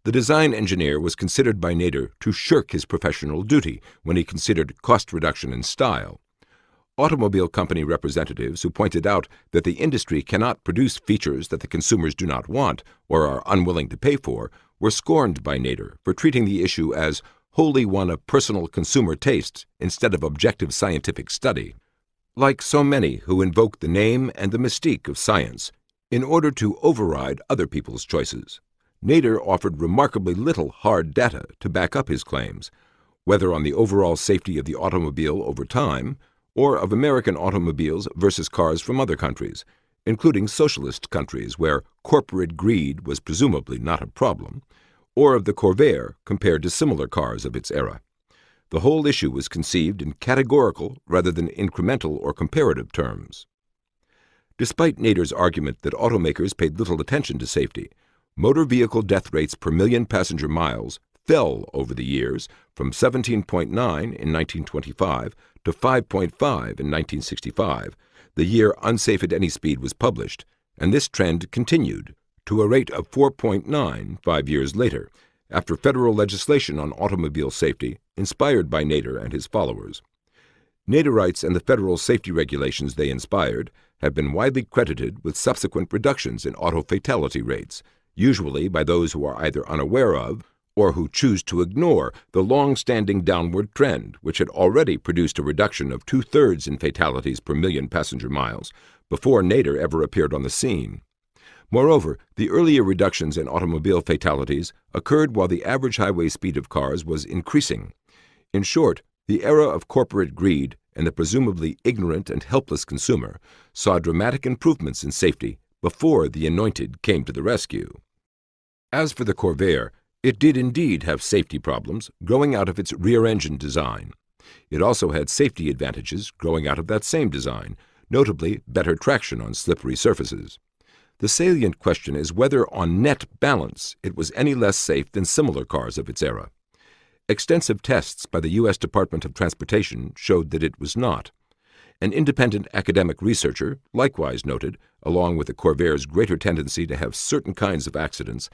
The design engineer was considered by Nader to shirk his professional duty when he considered cost reduction and style. Automobile company representatives who pointed out that the industry cannot produce features that the consumers do not want or are unwilling to pay for were scorned by Nader for treating the issue as wholly one of personal consumer taste instead of objective scientific study. Like so many who invoke the name and the mystique of science in order to override other people's choices, Nader offered remarkably little hard data to back up his claims, whether on the overall safety of the automobile over time or of American automobiles versus cars from other countries, including socialist countries where corporate greed was presumably not a problem, or of the Corvair compared to similar cars of its era. The whole issue was conceived in categorical rather than incremental or comparative terms. Despite Nader's argument that automakers paid little attention to safety, motor vehicle death rates per million passenger miles fell over the years from 17.9 in 1925 to 5.5 in 1965, the year Unsafe at Any Speed was published, and this trend continued to a rate of 4.9 5 years later, after federal legislation on automobile safety, inspired by Nader and his followers. Naderites and the federal safety regulations they inspired have been widely credited with subsequent reductions in auto fatality rates, usually by those who are either unaware of or who choose to ignore the long-standing downward trend, which had already produced a reduction of 2/3 in fatalities per million passenger miles before Nader ever appeared on the scene. Moreover, the earlier reductions in automobile fatalities occurred while the average highway speed of cars was increasing. In short, the era of corporate greed and the presumably ignorant and helpless consumer saw dramatic improvements in safety before the Anointed came to the rescue. As for the Corvair, it did indeed have safety problems growing out of its rear-engine design. It also had safety advantages growing out of that same design, notably better traction on slippery surfaces. The salient question is whether, on net balance, it was any less safe than similar cars of its era. Extensive tests by the U.S. Department of Transportation showed that it was not. An independent academic researcher likewise noted, along with the Corvair's greater tendency to have certain kinds of accidents,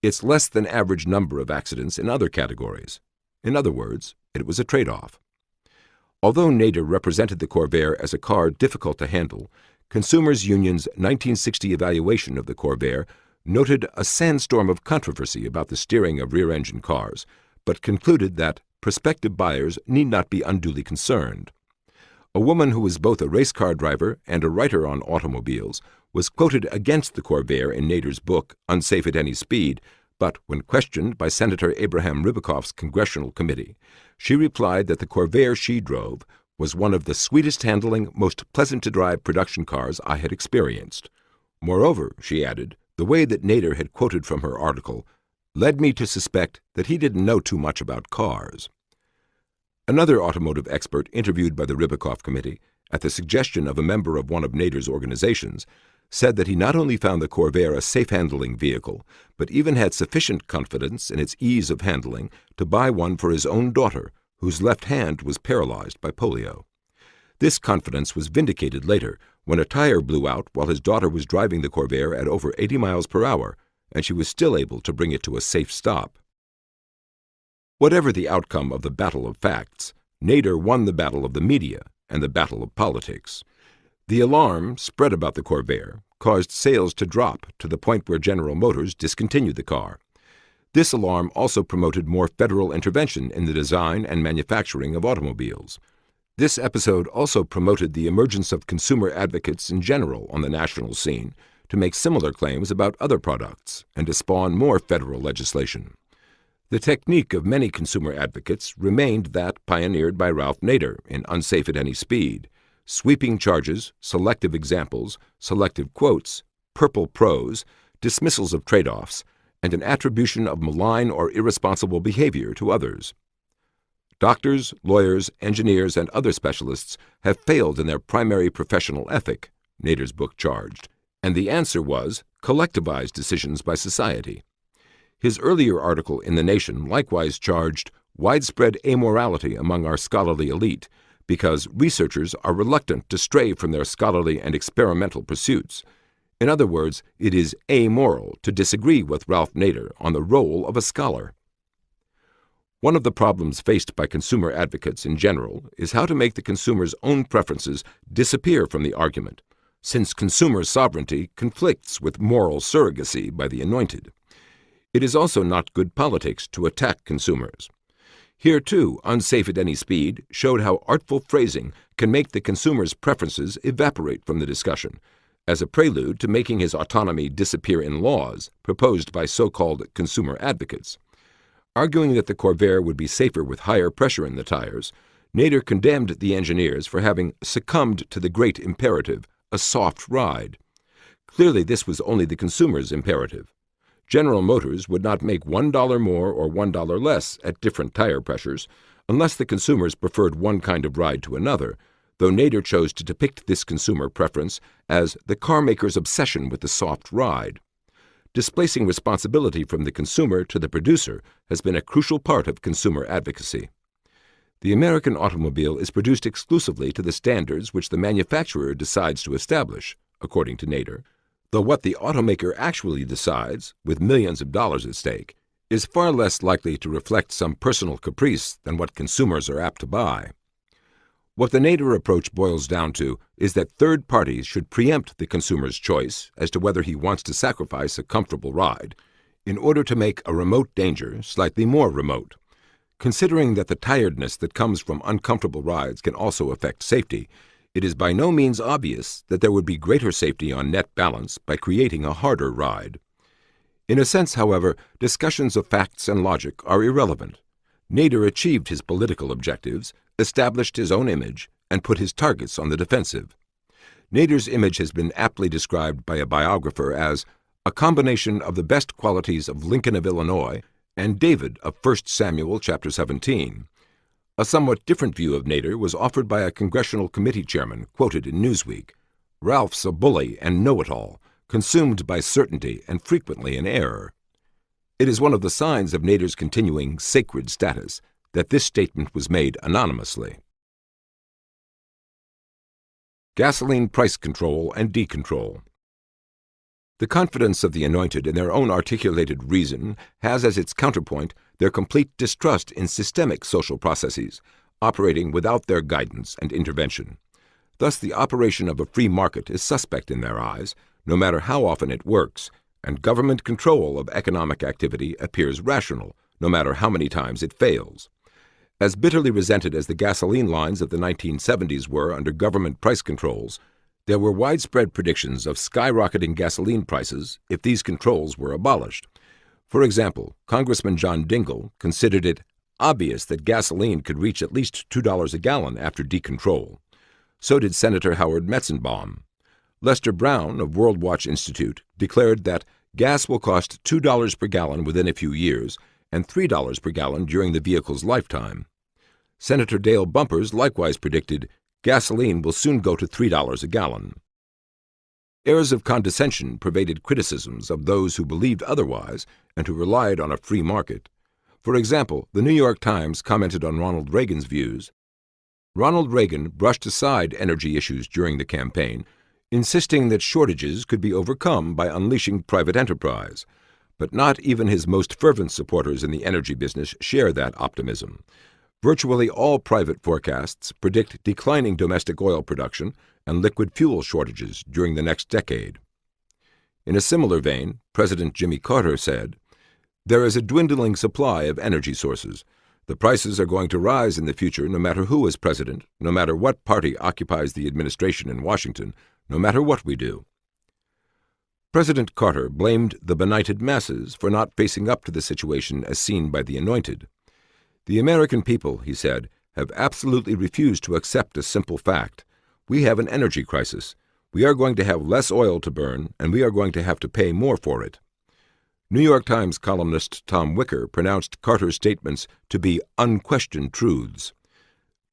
its less than average number of accidents in other categories. In other words, it was a trade-off. Although Nader represented the Corvair as a car difficult to handle, Consumers Union's 1960 evaluation of the Corvair noted a sandstorm of controversy about the steering of rear-engine cars, but concluded that prospective buyers need not be unduly concerned. A woman who was both a race car driver and a writer on automobiles was quoted against the Corvair in Nader's book, Unsafe at Any Speed, but when questioned by Senator Abraham Ribicoff's congressional committee, she replied that the Corvair she drove was one of the sweetest-handling, most pleasant-to-drive production cars I had experienced. Moreover, she added, the way that Nader had quoted from her article led me to suspect that he didn't know too much about cars. Another automotive expert interviewed by the Ribicoff Committee, at the suggestion of a member of one of Nader's organizations, said that he not only found the Corvair a safe-handling vehicle, but even had sufficient confidence in its ease of handling to buy one for his own daughter, whose left hand was paralyzed by polio. This confidence was vindicated later when a tire blew out while his daughter was driving the Corvair at over 80 miles per hour, and she was still able to bring it to a safe stop. Whatever the outcome of the battle of facts, Nader won the battle of the media and the battle of politics. The alarm spread about the Corvair caused sales to drop to the point where General Motors discontinued the car. This alarm also promoted more federal intervention in the design and manufacturing of automobiles. This episode also promoted the emergence of consumer advocates in general on the national scene to make similar claims about other products and to spawn more federal legislation. The technique of many consumer advocates remained that pioneered by Ralph Nader in Unsafe at Any Speed: sweeping charges, selective examples, selective quotes, purple prose, dismissals of trade-offs, and an attribution of malign or irresponsible behavior to others. Doctors, lawyers, engineers, and other specialists have failed in their primary professional ethic, Nader's book charged, and the answer was collectivized decisions by society. His earlier article in The Nation likewise charged widespread amorality among our scholarly elite because researchers are reluctant to stray from their scholarly and experimental pursuits. In other words, it is amoral to disagree with Ralph Nader on the role of a scholar. One of the problems faced by consumer advocates in general is how to make the consumer's own preferences disappear from the argument, since consumer sovereignty conflicts with moral surrogacy by the Anointed. It is also not good politics to attack consumers. Here, too, Unsafe at Any Speed showed how artful phrasing can make the consumer's preferences evaporate from the discussion, as a prelude to making his autonomy disappear in laws proposed by so-called consumer advocates. Arguing that the Corvair would be safer with higher pressure in the tires, Nader condemned the engineers for having succumbed to the great imperative, a soft ride. Clearly, this was only the consumer's imperative. General Motors would not make $1 more or $1 less at different tire pressures unless the consumers preferred one kind of ride to another, though Nader chose to depict this consumer preference as the carmaker's obsession with the soft ride. Displacing responsibility from the consumer to the producer has been a crucial part of consumer advocacy. The American automobile is produced exclusively to the standards which the manufacturer decides to establish, according to Nader, though what the automaker actually decides, with millions of dollars at stake, is far less likely to reflect some personal caprice than what consumers are apt to buy. What the Nader approach boils down to is that third parties should preempt the consumer's choice as to whether he wants to sacrifice a comfortable ride in order to make a remote danger slightly more remote. Considering that the tiredness that comes from uncomfortable rides can also affect safety, it is by no means obvious that there would be greater safety on net balance by creating a harder ride. In a sense, however, discussions of facts and logic are irrelevant. Nader achieved his political objectives, established his own image, and put his targets on the defensive. Nader's image has been aptly described by a biographer as a combination of the best qualities of Lincoln of Illinois and David of 1 Samuel chapter 17. A somewhat different view of Nader was offered by a congressional committee chairman quoted in Newsweek. Ralph's a bully and know-it-all, consumed by certainty and frequently in error. It is one of the signs of Nader's continuing sacred status that this statement was made anonymously. Gasoline price control and decontrol. The confidence of the Anointed in their own articulated reason has as its counterpoint their complete distrust in systemic social processes, operating without their guidance and intervention. Thus the operation of a free market is suspect in their eyes, no matter how often it works, and government control of economic activity appears rational, no matter how many times it fails. As bitterly resented as the gasoline lines of the 1970s were under government price controls, there were widespread predictions of skyrocketing gasoline prices if these controls were abolished. For example, Congressman John Dingell considered it obvious that gasoline could reach at least $2 a gallon after decontrol. So did Senator Howard Metzenbaum. Lester Brown of World Watch Institute declared that gas will cost $2 per gallon within a few years and $3 per gallon during the vehicle's lifetime. Senator Dale Bumpers likewise predicted gasoline will soon go to $3 a gallon. Airs of condescension pervaded criticisms of those who believed otherwise and who relied on a free market. For example, the New York Times commented on Ronald Reagan's views. Ronald Reagan brushed aside energy issues during the campaign, insisting that shortages could be overcome by unleashing private enterprise. But not even his most fervent supporters in the energy business share that optimism. Virtually all private forecasts predict declining domestic oil production and liquid fuel shortages during the next decade. In a similar vein, President Jimmy Carter said, "There is a dwindling supply of energy sources. The prices are going to rise in the future no matter who is president, no matter what party occupies the administration in Washington, no matter what we do." President Carter blamed the benighted masses for not facing up to the situation as seen by the Anointed. "The American people," he said, "have absolutely refused to accept a simple fact. We have an energy crisis. We are going to have less oil to burn, and we are going to have to pay more for it." New York Times columnist Tom Wicker pronounced Carter's statements to be unquestioned truths.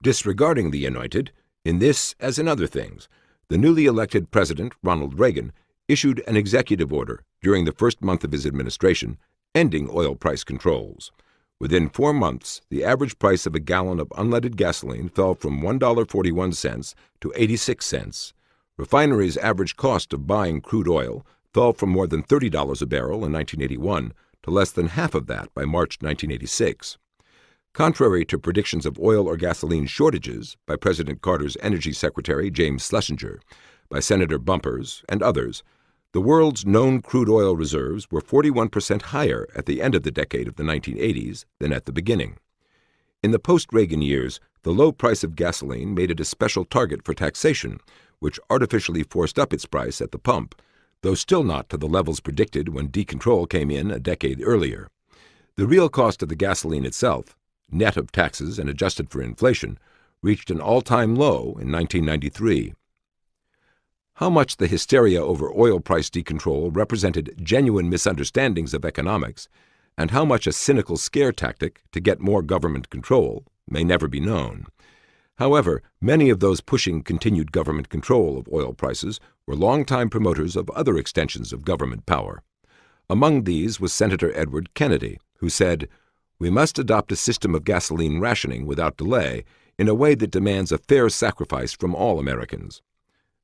Disregarding the Anointed, in this as in other things, the newly elected President, Ronald Reagan, issued an executive order during the first month of his administration, ending oil price controls. Within 4 months, the average price of a gallon of unleaded gasoline fell from $1.41 to 86 cents. Refineries' average cost of buying crude oil fell from more than $30 a barrel in 1981 to less than half of that by March 1986. Contrary to predictions of oil or gasoline shortages by President Carter's Energy Secretary James Schlesinger, by Senator Bumpers, and others, the world's known crude oil reserves were 41% higher at the end of the decade of the 1980s than at the beginning. In the post-Reagan years, the low price of gasoline made it a special target for taxation, which artificially forced up its price at the pump, though still not to the levels predicted when decontrol came in a decade earlier. The real cost of the gasoline itself, net of taxes and adjusted for inflation, reached an all-time low in 1993. How much the hysteria over oil price decontrol represented genuine misunderstandings of economics, and how much a cynical scare tactic to get more government control, may never be known. However, many of those pushing continued government control of oil prices were longtime promoters of other extensions of government power. Among these was Senator Edward Kennedy, who said, We must adopt a system of gasoline rationing without delay in a way that demands a fair sacrifice from all Americans.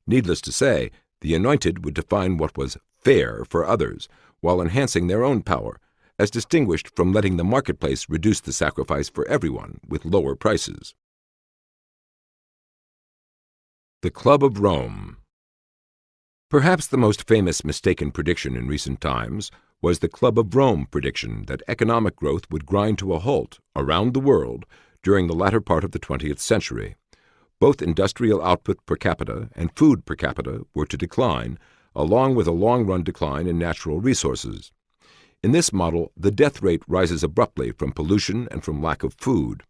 Needless to say, the Anointed would define what was fair for others while enhancing their own power, as distinguished from letting the marketplace reduce the sacrifice for everyone with lower prices. The Club of Rome. Perhaps the most famous mistaken prediction in recent times was the Club of Rome prediction that economic growth would grind to a halt around the world during the latter part of the 20th century. Both industrial output per capita and food per capita were to decline, along with a long-run decline in natural resources. In this model, the death rate rises abruptly from pollution and from lack of food.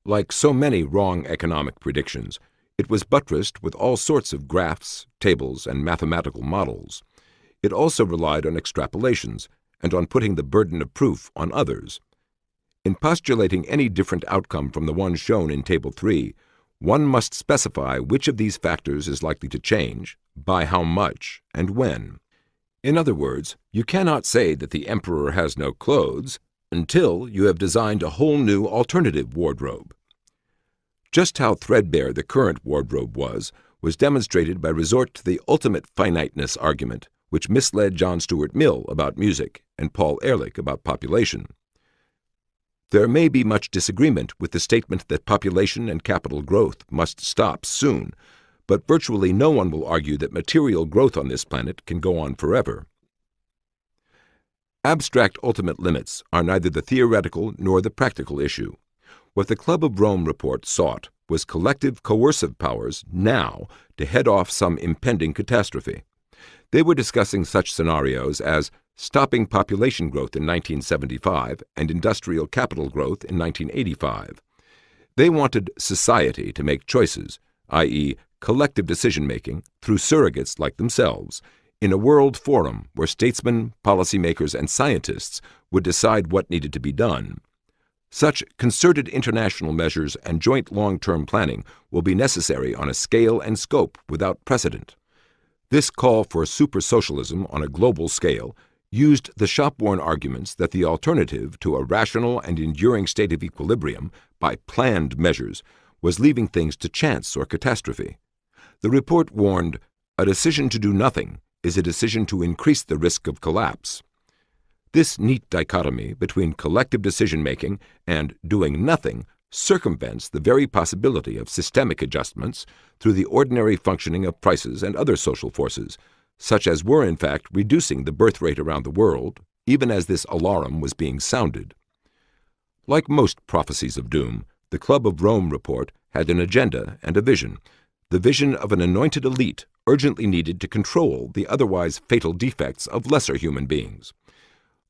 Like so many wrong economic predictions, it was buttressed with all sorts of graphs, tables, and mathematical models. It also relied on extrapolations and on putting the burden of proof on others. In postulating any different outcome from the one shown in Table 3, one must specify which of these factors is likely to change, by how much, and when. In other words, you cannot say that the emperor has no clothes until you have designed a whole new alternative wardrobe. Just how threadbare the current wardrobe was demonstrated by resort to the ultimate finiteness argument, which misled John Stuart Mill about music and Paul Ehrlich about population. There may be much disagreement with the statement that population and capital growth must stop soon, but virtually no one will argue that material growth on this planet can go on forever. Abstract ultimate limits are neither the theoretical nor the practical issue. What the Club of Rome report sought was collective coercive powers now to head off some impending catastrophe. They were discussing such scenarios as stopping population growth in 1975 and industrial capital growth in 1985. They wanted society to make choices, i.e., collective decision-making, through surrogates like themselves, in a world forum where statesmen, policymakers, and scientists would decide what needed to be done. Such concerted international measures and joint long-term planning will be necessary on a scale and scope without precedent. This call for super-socialism on a global scale used the shop-worn arguments that the alternative to a rational and enduring state of equilibrium by planned measures was leaving things to chance or catastrophe. The report warned, a decision to do nothing is a decision to increase the risk of collapse. This neat dichotomy between collective decision-making and doing nothing circumvents the very possibility of systemic adjustments through the ordinary functioning of prices and other social forces, such as were in fact reducing the birth rate around the world, even as this alarum was being sounded. Like most prophecies of doom, the Club of Rome report had an agenda and a vision, the vision of an anointed elite urgently needed to control the otherwise fatal defects of lesser human beings.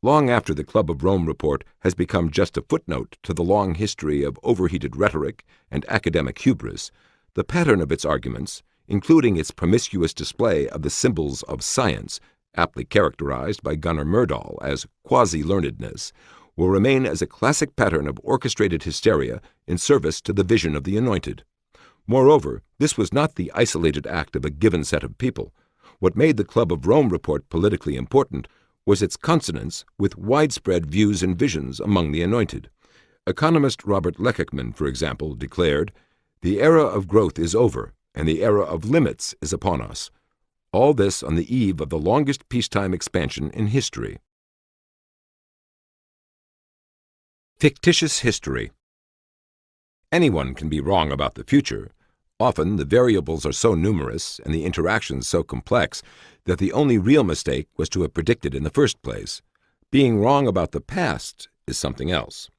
Long after the Club of Rome report has become just a footnote to the long history of overheated rhetoric and academic hubris, the pattern of its arguments, including its promiscuous display of the symbols of science, aptly characterized by Gunnar Myrdal as quasi-learnedness, will remain as a classic pattern of orchestrated hysteria in service to the vision of the Anointed. Moreover, this was not the isolated act of a given set of people. What made the Club of Rome report politically important was its consonance with widespread views and visions among the Anointed. Economist Robert Lechekman, for example, declared, "The era of growth is over, and the era of limits is upon us." All this on the eve of the longest peacetime expansion in history. Fictitious history. Anyone can be wrong about the future. Often the variables are so numerous and the interactions so complex that the only real mistake was to have predicted in the first place. Being wrong about the past is something else.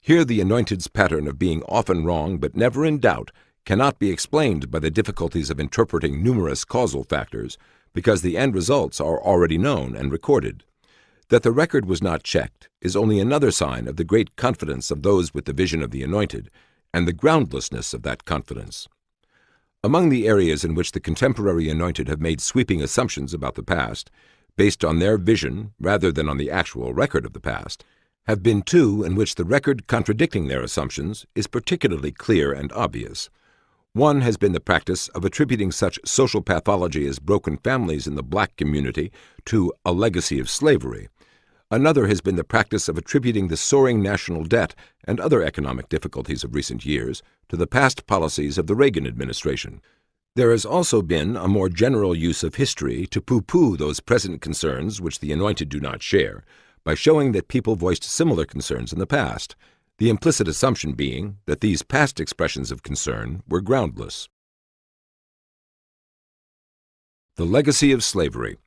Here the Anointed's pattern of being often wrong but never in doubt cannot be explained by the difficulties of interpreting numerous causal factors, because the end results are already known and recorded. That the record was not checked is only another sign of the great confidence of those with the vision of the Anointed, and the groundlessness of that confidence. Among the areas in which the contemporary Anointed have made sweeping assumptions about the past, based on their vision rather than on the actual record of the past, have been two in which the record contradicting their assumptions is particularly clear and obvious. One has been the practice of attributing such social pathology as broken families in the black community to a legacy of slavery. Another has been the practice of attributing the soaring national debt and other economic difficulties of recent years to the past policies of the Reagan administration. There has also been a more general use of history to pooh-pooh those present concerns which the Anointed do not share, by showing that people voiced similar concerns in the past, the implicit assumption being that these past expressions of concern were groundless. The legacy of slavery.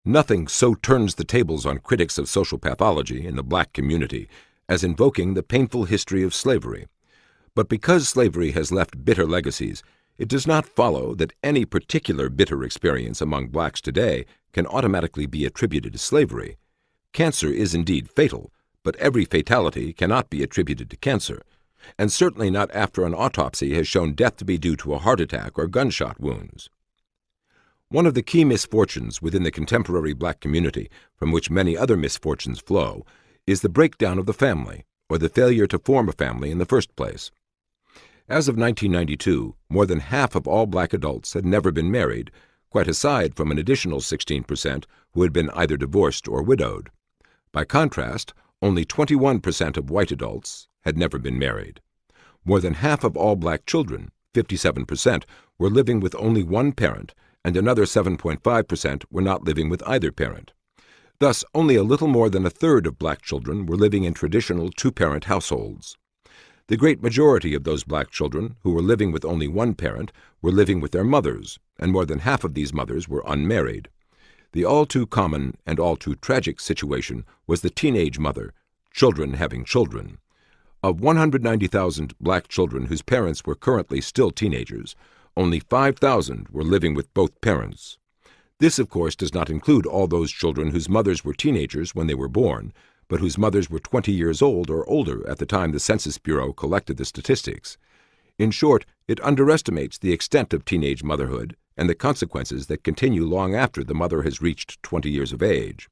Nothing so turns the tables on critics of social pathology in the black community as invoking the painful history of slavery. But because slavery has left bitter legacies, it does not follow that any particular bitter experience among blacks today can automatically be attributed to slavery. Cancer is indeed fatal, but every fatality cannot be attributed to cancer, and certainly not after an autopsy has shown death to be due to a heart attack or gunshot wounds. One of the key misfortunes within the contemporary black community, from which many other misfortunes flow, is the breakdown of the family, or the failure to form a family in the first place. As of 1992, more than half of all black adults had never been married, quite aside from an additional 16% who had been either divorced or widowed. By contrast, only 21% of white adults had never been married. More than half of all black children, 57%, were living with only one parent, and another 7.5% were not living with either parent. Thus, only a little more than a third of black children were living in traditional two-parent households. The great majority of those black children who were living with only one parent were living with their mothers, and more than half of these mothers were unmarried. The all-too-common and all-too-tragic situation was the teenage mother, children having children. Of 190,000 black children whose parents were currently still teenagers, only 5,000 were living with both parents. This, of course, does not include all those children whose mothers were teenagers when they were born, but whose mothers were 20 years old or older at the time the Census Bureau collected the statistics. In short, it underestimates the extent of teenage motherhood and the consequences that continue long after the mother has reached 20 years of age.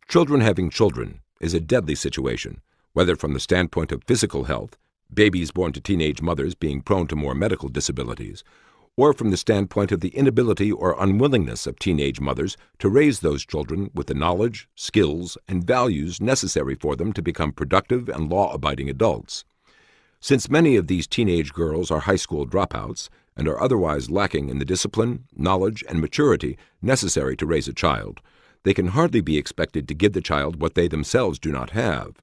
Children having children is a deadly situation, whether from the standpoint of physical health, babies born to teenage mothers being prone to more medical disabilities, or from the standpoint of the inability or unwillingness of teenage mothers to raise those children with the knowledge, skills, and values necessary for them to become productive and law-abiding adults. Since many of these teenage girls are high school dropouts and are otherwise lacking in the discipline, knowledge, and maturity necessary to raise a child, they can hardly be expected to give the child what they themselves do not have.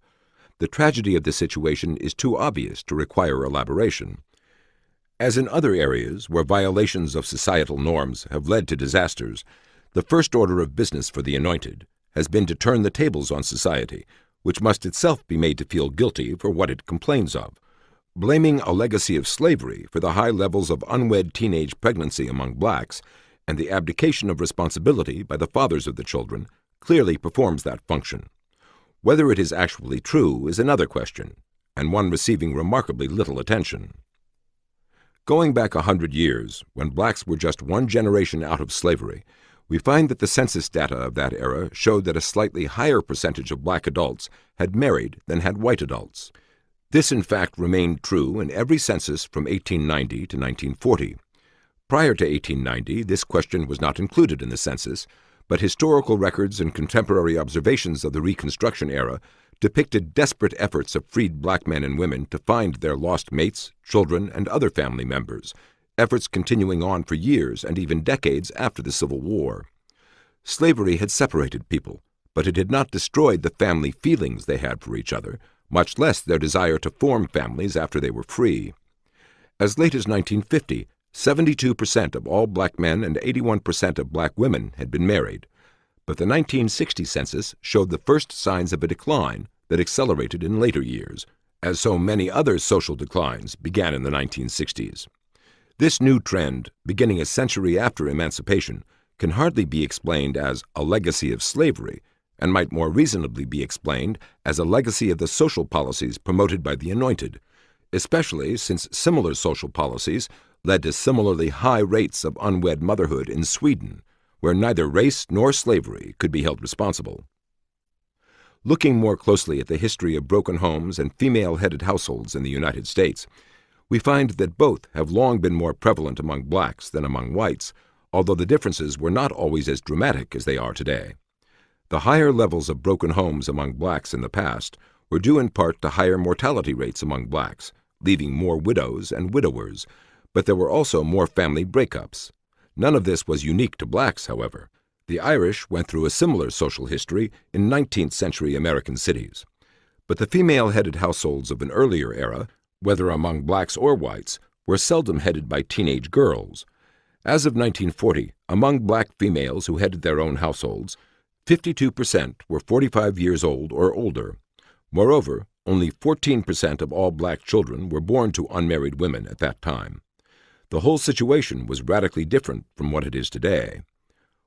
The tragedy of the situation is too obvious to require elaboration. As in other areas where violations of societal norms have led to disasters, the first order of business for the Anointed has been to turn the tables on society, which must itself be made to feel guilty for what it complains of. Blaming a legacy of slavery for the high levels of unwed teenage pregnancy among blacks and the abdication of responsibility by the fathers of the children clearly performs that function. Whether it is actually true is another question, and one receiving remarkably little attention. Going back 100 years, when blacks were just one generation out of slavery, we find that the census data of that era showed that a slightly higher percentage of black adults had married than had white adults. This, in fact, remained true in every census from 1890 to 1940. Prior to 1890, this question was not included in the census, but historical records and contemporary observations of the Reconstruction era depicted desperate efforts of freed black men and women to find their lost mates, children, and other family members, efforts continuing on for years and even decades after the Civil War. Slavery had separated people, but it had not destroyed the family feelings they had for each other, much less their desire to form families after they were free. As late as 1950, 72% of all black men and 81% of black women had been married, but the 1960 census showed the first signs of a decline that accelerated in later years, as so many other social declines began in the 1960s. This new trend, beginning a century after emancipation, can hardly be explained as a legacy of slavery, and might more reasonably be explained as a legacy of the social policies promoted by the Anointed, especially since similar social policies led to similarly high rates of unwed motherhood in Sweden, where neither race nor slavery could be held responsible. Looking more closely at the history of broken homes and female-headed households in the United States, we find that both have long been more prevalent among blacks than among whites, although the differences were not always as dramatic as they are today. The higher levels of broken homes among blacks in the past were due in part to higher mortality rates among blacks, leaving more widows and widowers, but there were also more family breakups. None of this was unique to blacks, however. The Irish went through a similar social history in 19th century American cities. But the female-headed households of an earlier era, whether among blacks or whites, were seldom headed by teenage girls. As of 1940, among black females who headed their own households, 52% were 45 years old or older. Moreover, only 14% of all black children were born to unmarried women at that time. The whole situation was radically different from what it is today.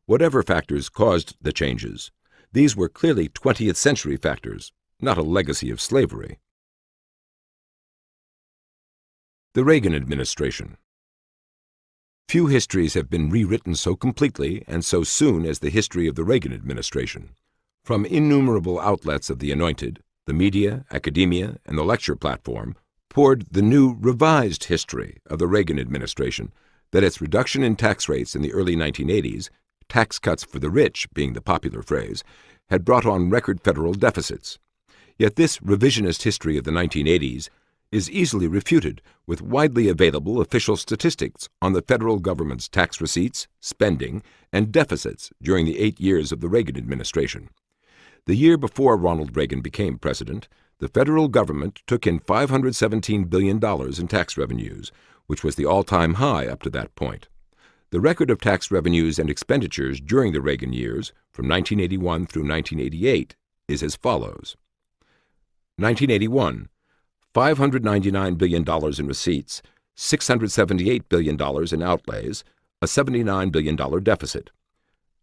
Whatever factors caused the changes, these were clearly 20th century factors, not a legacy of slavery. The Reagan administration. Few histories have been rewritten so completely and so soon as the history of the Reagan administration. From innumerable outlets of the Anointed, the media, academia, and the lecture platform, poured the new revised history of the Reagan administration that its reduction in tax rates in the early 1980s, tax cuts for the rich being the popular phrase, had brought on record federal deficits. Yet this revisionist history of the 1980s is easily refuted with widely available official statistics on the federal government's tax receipts, spending, and deficits during the 8 years of the Reagan administration. The year before Ronald Reagan became president, the federal government took in $517 billion in tax revenues, which was the all-time high up to that point. The record of tax revenues and expenditures during the Reagan years, from 1981 through 1988, is as follows. 1981, $599 billion in receipts, $678 billion in outlays, a $79 billion deficit.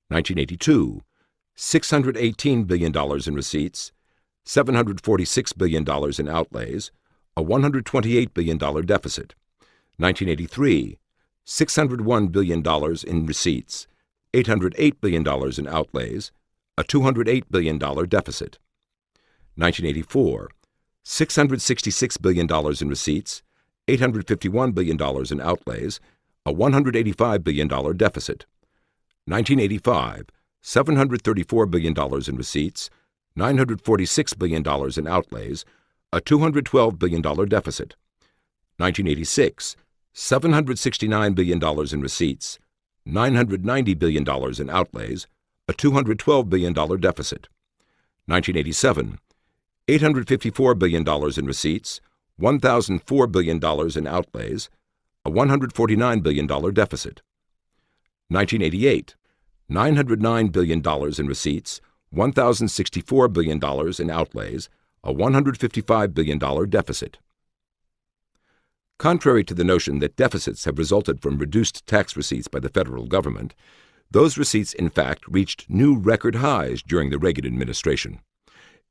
1982, $618 billion in receipts, $746 billion in outlays, a $128 billion deficit. 1983, $601 billion in receipts, $808 billion in outlays, a $208 billion deficit. 1984, $666 billion in receipts, $851 billion in outlays, a $185 billion deficit. 1985, $734 billion in receipts, $946 billion in outlays, a $212 billion deficit. 1986, $769 billion in receipts, $990 billion in outlays, a $212 billion deficit. 1987, $854 billion in receipts, $1,004 billion in outlays, a $149 billion deficit. 1988, $909 billion in receipts, $1,064 billion in outlays, a $155 billion deficit. Contrary to the notion that deficits have resulted from reduced tax receipts by the federal government, those receipts in fact reached new record highs during the Reagan administration.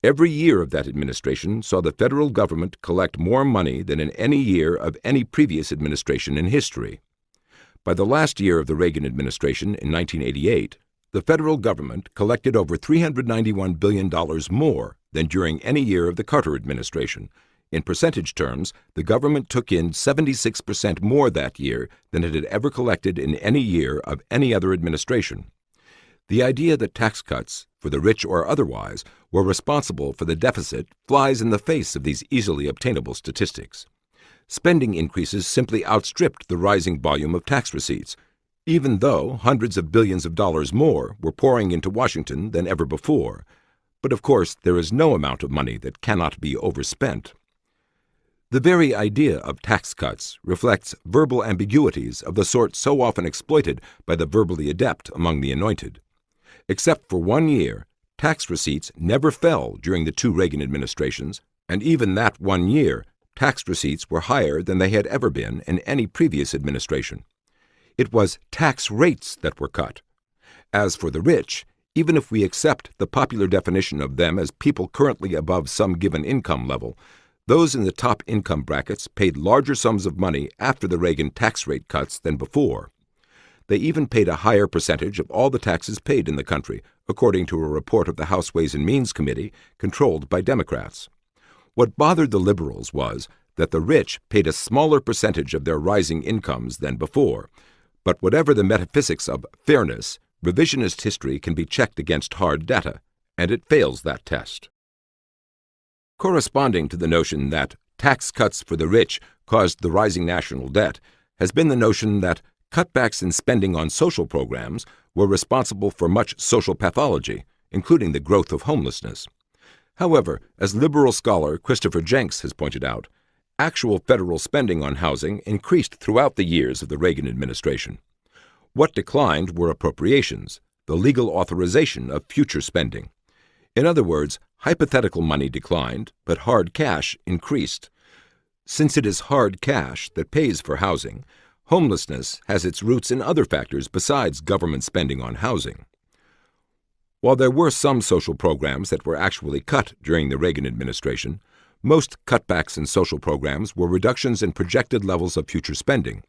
Every year of that administration saw the federal government collect more money than in any year of any previous administration in history. By the last year of the Reagan administration in 1988, the federal government collected over $391 billion more than during any year of the Carter administration. In percentage terms, the government took in 76% more that year than it had ever collected in any year of any other administration. The idea that tax cuts, for the rich or otherwise, were responsible for the deficit flies in the face of these easily obtainable statistics. Spending increases simply outstripped the rising volume of tax receipts, even though hundreds of billions of dollars more were pouring into Washington than ever before. But of course, there is no amount of money that cannot be overspent. The very idea of tax cuts reflects verbal ambiguities of the sort so often exploited by the verbally adept among the Anointed. Except for 1 year, tax receipts never fell during the 2 Reagan administrations, and even that 1 year, tax receipts were higher than they had ever been in any previous administration. It was tax rates that were cut. As for the rich, even if we accept the popular definition of them as people currently above some given income level, those in the top income brackets paid larger sums of money after the Reagan tax rate cuts than before. They even paid a higher percentage of all the taxes paid in the country, according to a report of the House Ways and Means Committee, controlled by Democrats. What bothered the liberals was that the rich paid a smaller percentage of their rising incomes than before. But whatever the metaphysics of fairness, revisionist history can be checked against hard data, and it fails that test. Corresponding to the notion that tax cuts for the rich caused the rising national debt has been the notion that cutbacks in spending on social programs were responsible for much social pathology, including the growth of homelessness. However, as liberal scholar Christopher Jenks has pointed out, actual federal spending on housing increased throughout the years of the Reagan administration. What declined were appropriations, the legal authorization of future spending. In other words, hypothetical money declined, but hard cash increased. Since it is hard cash that pays for housing, homelessness has its roots in other factors besides government spending on housing. While there were some social programs that were actually cut during the Reagan administration, most cutbacks in social programs were reductions in projected levels of future spending.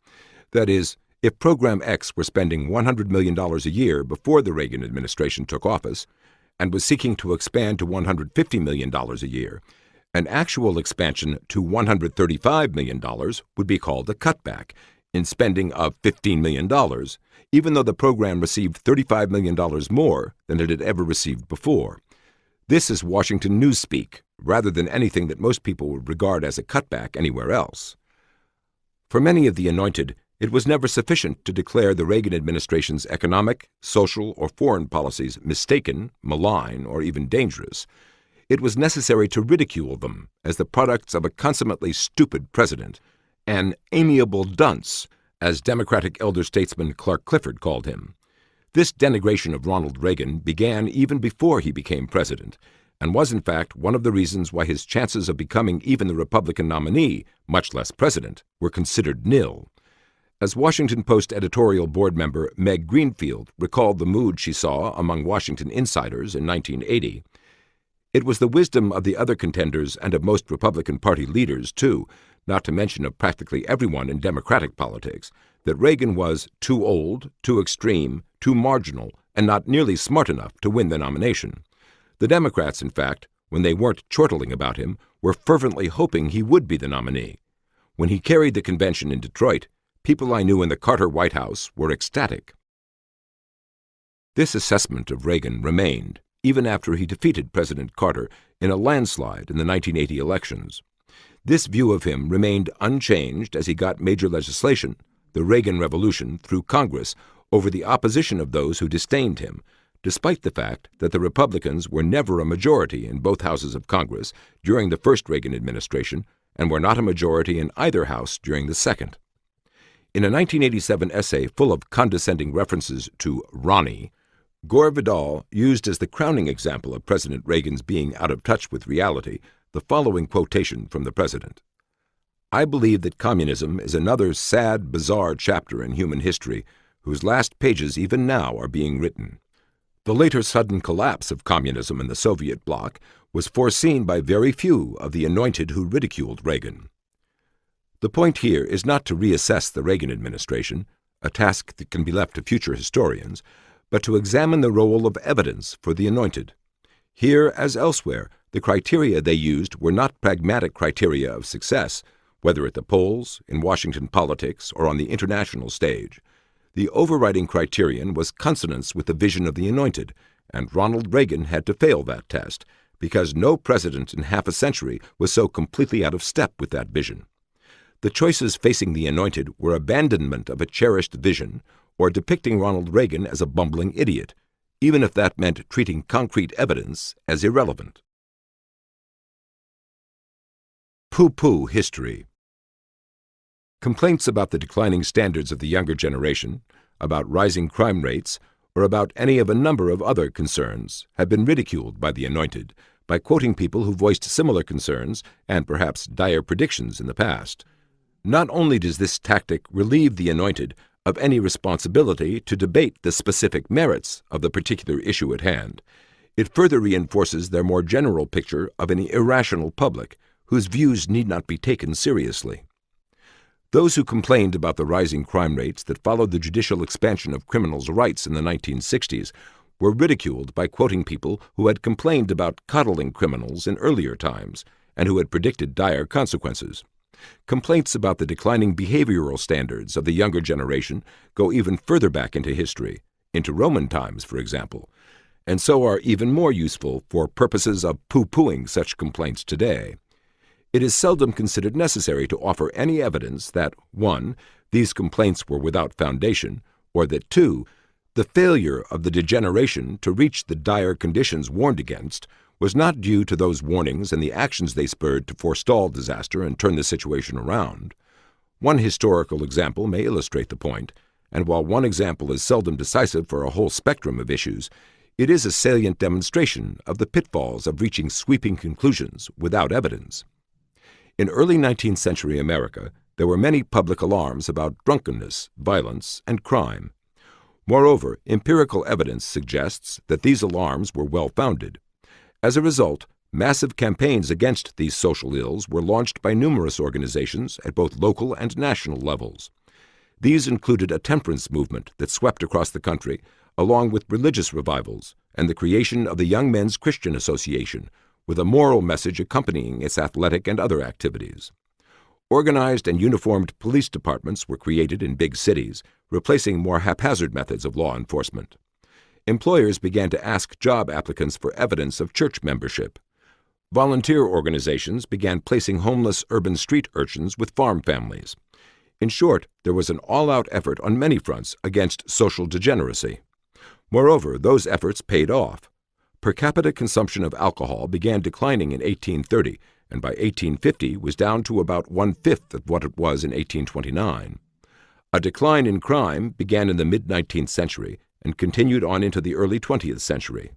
That is, if Program X were spending $100 million a year before the Reagan administration took office and was seeking to expand to $150 million a year, an actual expansion to $135 million would be called a cutback in spending of $15 million, even though the program received $35 million more than it had ever received before. This is Washington newspeak, rather than anything that most people would regard as a cutback anywhere else. For many of the Anointed, it was never sufficient to declare the Reagan administration's economic, social, or foreign policies mistaken, malign, or even dangerous. It was necessary to ridicule them as the products of a consummately stupid president, an amiable dunce, as Democratic elder statesman Clark Clifford called him. This denigration of Ronald Reagan began even before he became president, and was in fact one of the reasons why his chances of becoming even the Republican nominee, much less president, were considered nil. As Washington Post editorial board member Meg Greenfield recalled the mood she saw among Washington insiders in 1980, it was the wisdom of the other contenders and of most Republican Party leaders, too, not to mention of practically everyone in Democratic politics, that Reagan was too old, too extreme, too marginal, and not nearly smart enough to win the nomination. The Democrats, in fact, when they weren't chortling about him, were fervently hoping he would be the nominee. When he carried the convention in Detroit, people I knew in the Carter White House were ecstatic. This assessment of Reagan remained, even after he defeated President Carter in a landslide in the 1980 elections. This view of him remained unchanged as he got major legislation, the Reagan Revolution, through Congress over the opposition of those who disdained him, despite the fact that the Republicans were never a majority in both houses of Congress during the first Reagan administration and were not a majority in either house during the second. In a 1987 essay full of condescending references to Ronnie, Gore Vidal used as the crowning example of President Reagan's being out of touch with reality the following quotation from the president. "I believe that communism is another sad, bizarre chapter in human history whose last pages even now are being written. The later sudden collapse of communism in the Soviet bloc was foreseen by very few of the Anointed who ridiculed Reagan." The point here is not to reassess the Reagan administration, a task that can be left to future historians, but to examine the role of evidence for the Anointed. Here, as elsewhere, the criteria they used were not pragmatic criteria of success, whether at the polls, in Washington politics, or on the international stage. The overriding criterion was consonance with the vision of the Anointed, and Ronald Reagan had to fail that test, because no president in half a century was so completely out of step with that vision. The choices facing the Anointed were abandonment of a cherished vision, or depicting Ronald Reagan as a bumbling idiot, even if that meant treating concrete evidence as irrelevant. Pooh-pooh history. Complaints about the declining standards of the younger generation, about rising crime rates, or about any of a number of other concerns have been ridiculed by the Anointed by quoting people who voiced similar concerns and perhaps dire predictions in the past. Not only does this tactic relieve the Anointed of any responsibility to debate the specific merits of the particular issue at hand, it further reinforces their more general picture of an irrational public whose views need not be taken seriously. Those who complained about the rising crime rates that followed the judicial expansion of criminals' rights in the 1960s were ridiculed by quoting people who had complained about coddling criminals in earlier times and who had predicted dire consequences. Complaints about the declining behavioral standards of the younger generation go even further back into history, into Roman times, for example, and so are even more useful for purposes of pooh-poohing such complaints today. It is seldom considered necessary to offer any evidence that 1. These complaints were without foundation, or that 2. The failure of the degeneration to reach the dire conditions warned against was not due to those warnings and the actions they spurred to forestall disaster and turn the situation around. One historical example may illustrate the point, and while one example is seldom decisive for a whole spectrum of issues, it is a salient demonstration of the pitfalls of reaching sweeping conclusions without evidence. In early 19th century America, there were many public alarms about drunkenness, violence, and crime. Moreover, empirical evidence suggests that these alarms were well-founded. As a result, massive campaigns against these social ills were launched by numerous organizations at both local and national levels. These included a temperance movement that swept across the country, along with religious revivals and the creation of the Young Men's Christian Association, with a moral message accompanying its athletic and other activities. Organized and uniformed police departments were created in big cities, replacing more haphazard methods of law enforcement. Employers began to ask job applicants for evidence of church membership. Volunteer organizations began placing homeless urban street urchins with farm families. In short, there was an all-out effort on many fronts against social degeneracy. Moreover, those efforts paid off. Per capita consumption of alcohol began declining in 1830, and by 1850 was down to about one-fifth of what it was in 1829. A decline in crime began in the mid-19th century and continued on into the early 20th century.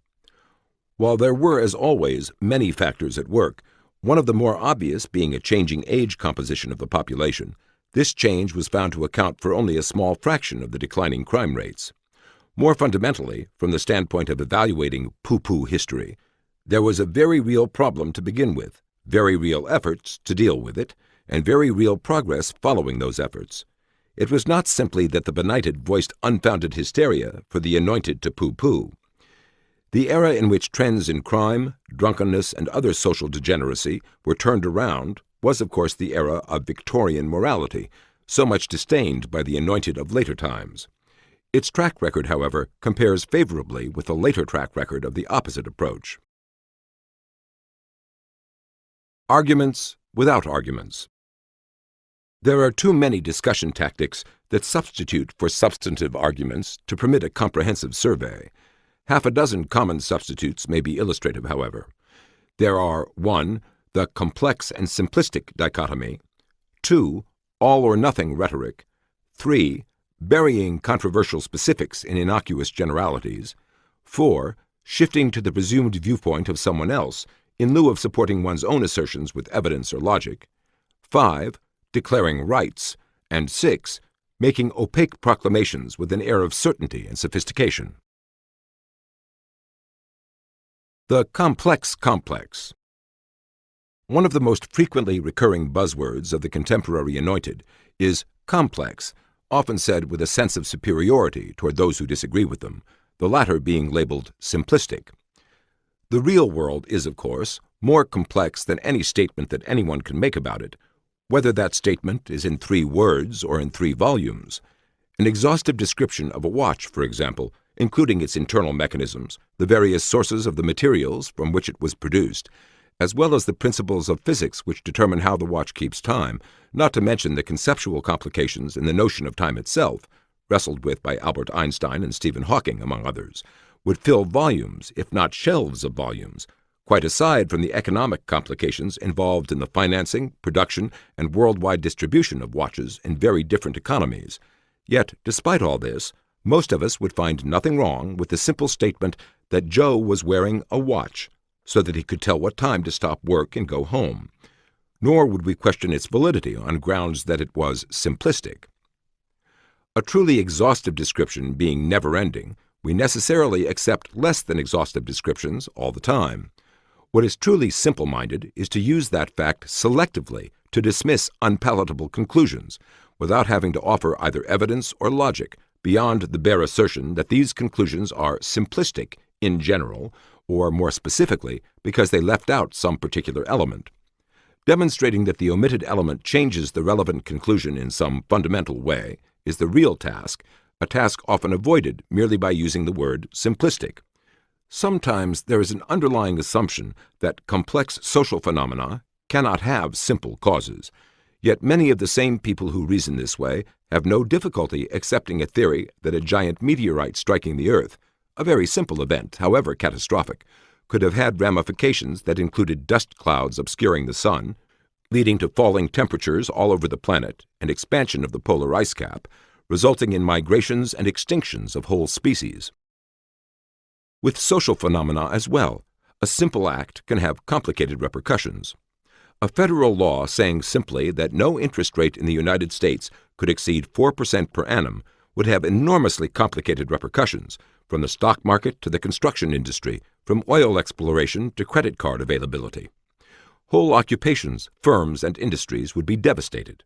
While there were, as always, many factors at work, one of the more obvious being a changing age composition of the population, this change was found to account for only a small fraction of the declining crime rates. More fundamentally, from the standpoint of evaluating pooh-pooh history, there was a very real problem to begin with, very real efforts to deal with it, and very real progress following those efforts. It was not simply that the benighted voiced unfounded hysteria for the anointed to pooh-pooh. The era in which trends in crime, drunkenness, and other social degeneracy were turned around was, of course, the era of Victorian morality, so much disdained by the anointed of later times. Its track record, however, compares favorably with the later track record of the opposite approach. Arguments without arguments. There are too many discussion tactics that substitute for substantive arguments to permit a comprehensive survey. Half a dozen common substitutes may be illustrative, however. There are 1. The complex and simplistic dichotomy, 2. All-or-nothing rhetoric, 3. Burying controversial specifics in innocuous generalities, 4. Shifting to the presumed viewpoint of someone else in lieu of supporting one's own assertions with evidence or logic, 5. Declaring rights, and 6. Making opaque proclamations with an air of certainty and sophistication. The complex complex. One of the most frequently recurring buzzwords of the contemporary anointed is complex, often said with a sense of superiority toward those who disagree with them, the latter being labeled simplistic. The real world is, of course, more complex than any statement that anyone can make about it, whether that statement is in 3 words or in 3 volumes. An exhaustive description of a watch, for example, including its internal mechanisms, the various sources of the materials from which it was produced, as well as the principles of physics which determine how the watch keeps time, not to mention the conceptual complications in the notion of time itself, wrestled with by Albert Einstein and Stephen Hawking, among others, would fill volumes, if not shelves of volumes, quite aside from the economic complications involved in the financing, production, and worldwide distribution of watches in very different economies. Yet, despite all this, most of us would find nothing wrong with the simple statement that Joe was wearing a watch, so that he could tell what time to stop work and go home. Nor would we question its validity on grounds that it was simplistic. A truly exhaustive description being never-ending, we necessarily accept less than exhaustive descriptions all the time. What is truly simple-minded is to use that fact selectively to dismiss unpalatable conclusions, without having to offer either evidence or logic beyond the bare assertion that these conclusions are simplistic in general, or more specifically, because they left out some particular element. Demonstrating that the omitted element changes the relevant conclusion in some fundamental way is the real task, a task often avoided merely by using the word simplistic. Sometimes there is an underlying assumption that complex social phenomena cannot have simple causes, yet many of the same people who reason this way have no difficulty accepting a theory that a giant meteorite striking the Earth, a very simple event, however catastrophic, could have had ramifications that included dust clouds obscuring the sun, leading to falling temperatures all over the planet and expansion of the polar ice cap, resulting in migrations and extinctions of whole species. With social phenomena as well, a simple act can have complicated repercussions. A federal law saying simply that no interest rate in the United States could exceed 4% per annum would have enormously complicated repercussions, from the stock market to the construction industry, from oil exploration to credit card availability. Whole occupations, firms, and industries would be devastated.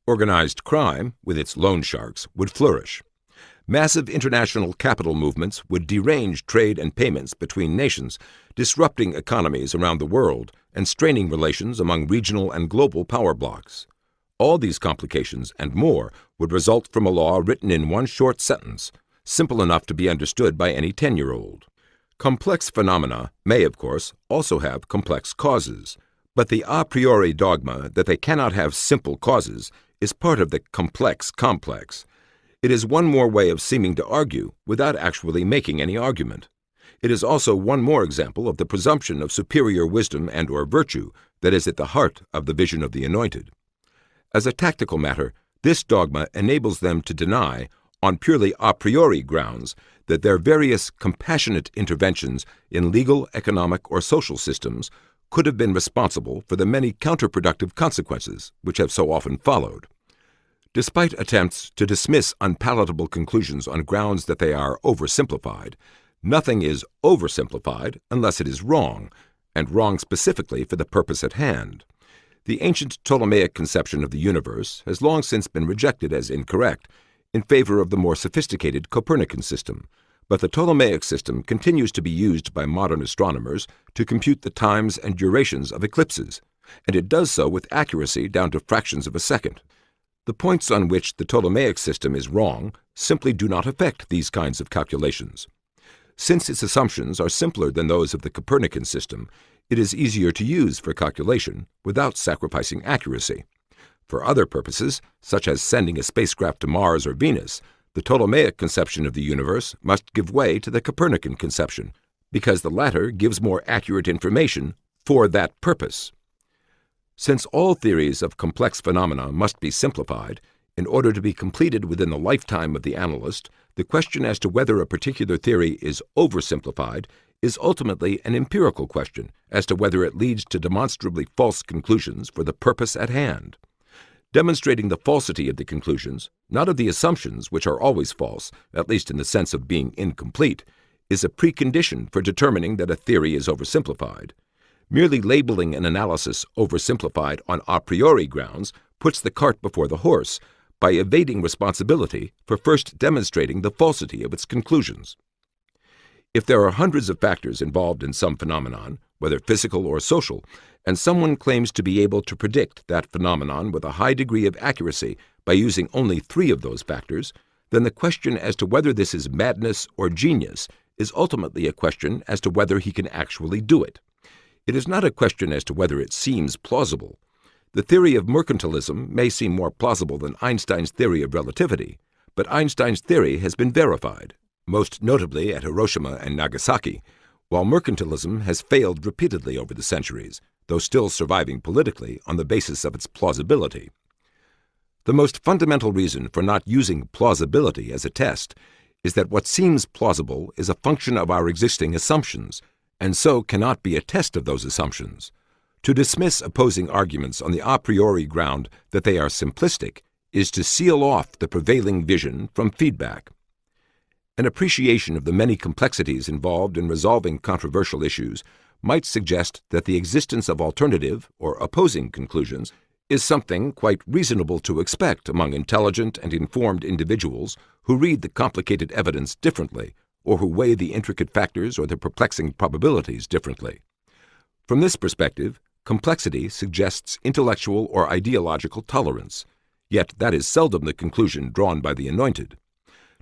Organized crime, with its loan sharks, would flourish. Massive international capital movements would derange trade and payments between nations, disrupting economies around the world and straining relations among regional and global power blocks. All these complications and more would result from a law written in one short sentence, simple enough to be understood by any 10-year-old. Complex phenomena may, of course, also have complex causes, but the a priori dogma that they cannot have simple causes is part of the complex complex. It is one more way of seeming to argue without actually making any argument. It is also one more example of the presumption of superior wisdom and/or virtue that is at the heart of the vision of the Anointed. As a tactical matter, this dogma enables them to deny, on purely a priori grounds, that their various compassionate interventions in legal, economic, or social systems could have been responsible for the many counterproductive consequences which have so often followed. Despite attempts to dismiss unpalatable conclusions on grounds that they are oversimplified, nothing is oversimplified unless it is wrong, and wrong specifically for the purpose at hand. The ancient Ptolemaic conception of the universe has long since been rejected as incorrect, in favor of the more sophisticated Copernican system, but the Ptolemaic system continues to be used by modern astronomers to compute the times and durations of eclipses, and it does so with accuracy down to fractions of a second. The points on which the Ptolemaic system is wrong simply do not affect these kinds of calculations. Since its assumptions are simpler than those of the Copernican system, it is easier to use for calculation without sacrificing accuracy. For other purposes, such as sending a spacecraft to Mars or Venus, the Ptolemaic conception of the universe must give way to the Copernican conception, because the latter gives more accurate information for that purpose. Since all theories of complex phenomena must be simplified, in order to be completed within the lifetime of the analyst, the question as to whether a particular theory is oversimplified is ultimately an empirical question as to whether it leads to demonstrably false conclusions for the purpose at hand. Demonstrating the falsity of the conclusions, not of the assumptions, which are always false, at least in the sense of being incomplete, is a precondition for determining that a theory is oversimplified. Merely labeling an analysis oversimplified on a priori grounds puts the cart before the horse by evading responsibility for first demonstrating the falsity of its conclusions. If there are hundreds of factors involved in some phenomenon, whether physical or social, and someone claims to be able to predict that phenomenon with a high degree of accuracy by using only 3 of those factors, then the question as to whether this is madness or genius is ultimately a question as to whether he can actually do it. It is not a question as to whether it seems plausible. The theory of mercantilism may seem more plausible than Einstein's theory of relativity, but Einstein's theory has been verified, most notably at Hiroshima and Nagasaki, while mercantilism has failed repeatedly over the centuries, though still surviving politically on the basis of its plausibility. The most fundamental reason for not using plausibility as a test is that what seems plausible is a function of our existing assumptions, and so cannot be a test of those assumptions. To dismiss opposing arguments on the a priori ground that they are simplistic is to seal off the prevailing vision from feedback. An appreciation of the many complexities involved in resolving controversial issues might suggest that the existence of alternative or opposing conclusions is something quite reasonable to expect among intelligent and informed individuals who read the complicated evidence differently or who weigh the intricate factors or the perplexing probabilities differently. From this perspective, complexity suggests intellectual or ideological tolerance, yet that is seldom the conclusion drawn by the Anointed.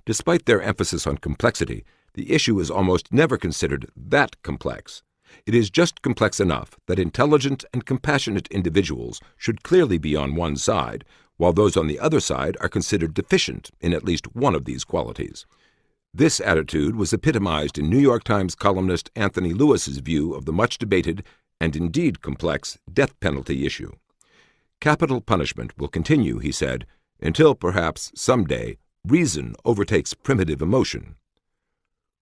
Despite their emphasis on complexity, the issue is almost never considered that complex. It is just complex enough that intelligent and compassionate individuals should clearly be on one side, while those on the other side are considered deficient in at least one of these qualities. This attitude was epitomized in New York Times columnist Anthony Lewis's view of the much-debated, and indeed complex, death penalty issue. Capital punishment will continue, he said, until perhaps someday reason overtakes primitive emotion.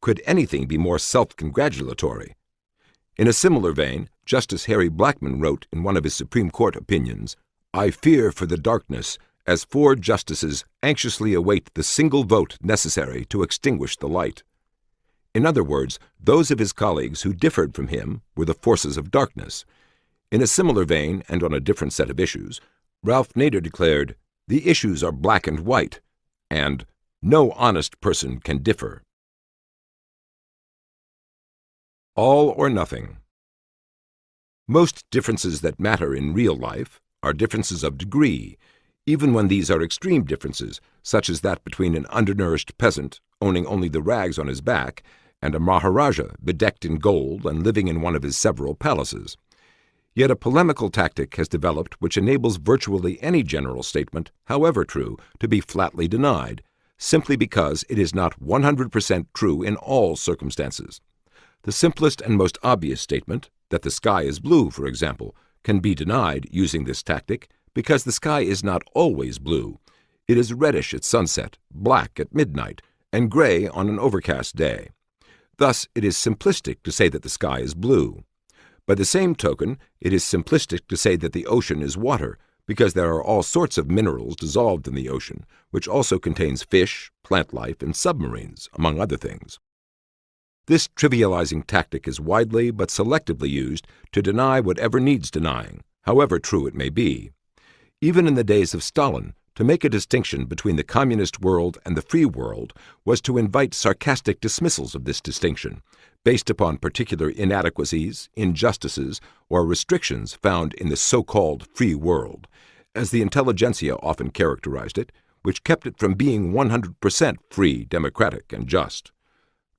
Could anything be more self-congratulatory? In a similar vein, Justice Harry Blackmun wrote in one of his Supreme Court opinions, "I fear for the darkness as 4 justices anxiously await the single vote necessary to extinguish the light." In other words, those of his colleagues who differed from him were the forces of darkness. In a similar vein, and on a different set of issues, Ralph Nader declared, "The issues are black and white," and "No honest person can differ." All or nothing. Most differences that matter in real life are differences of degree, even when these are extreme differences, such as that between an undernourished peasant owning only the rags on his back and a Maharaja bedecked in gold and living in one of his several palaces. Yet a polemical tactic has developed which enables virtually any general statement, however true, to be flatly denied, simply because it is not 100% true in all circumstances. The simplest and most obvious statement, that the sky is blue, for example, can be denied using this tactic because the sky is not always blue. It is reddish at sunset, black at midnight, and gray on an overcast day. Thus, it is simplistic to say that the sky is blue. By the same token, it is simplistic to say that the ocean is water, because there are all sorts of minerals dissolved in the ocean, which also contains fish, plant life, and submarines, among other things. This trivializing tactic is widely but selectively used to deny whatever needs denying, however true it may be. Even in the days of Stalin, to make a distinction between the communist world and the free world was to invite sarcastic dismissals of this distinction, based upon particular inadequacies, injustices, or restrictions found in the so-called free world, as the intelligentsia often characterized it, which kept it from being 100% free, democratic, and just.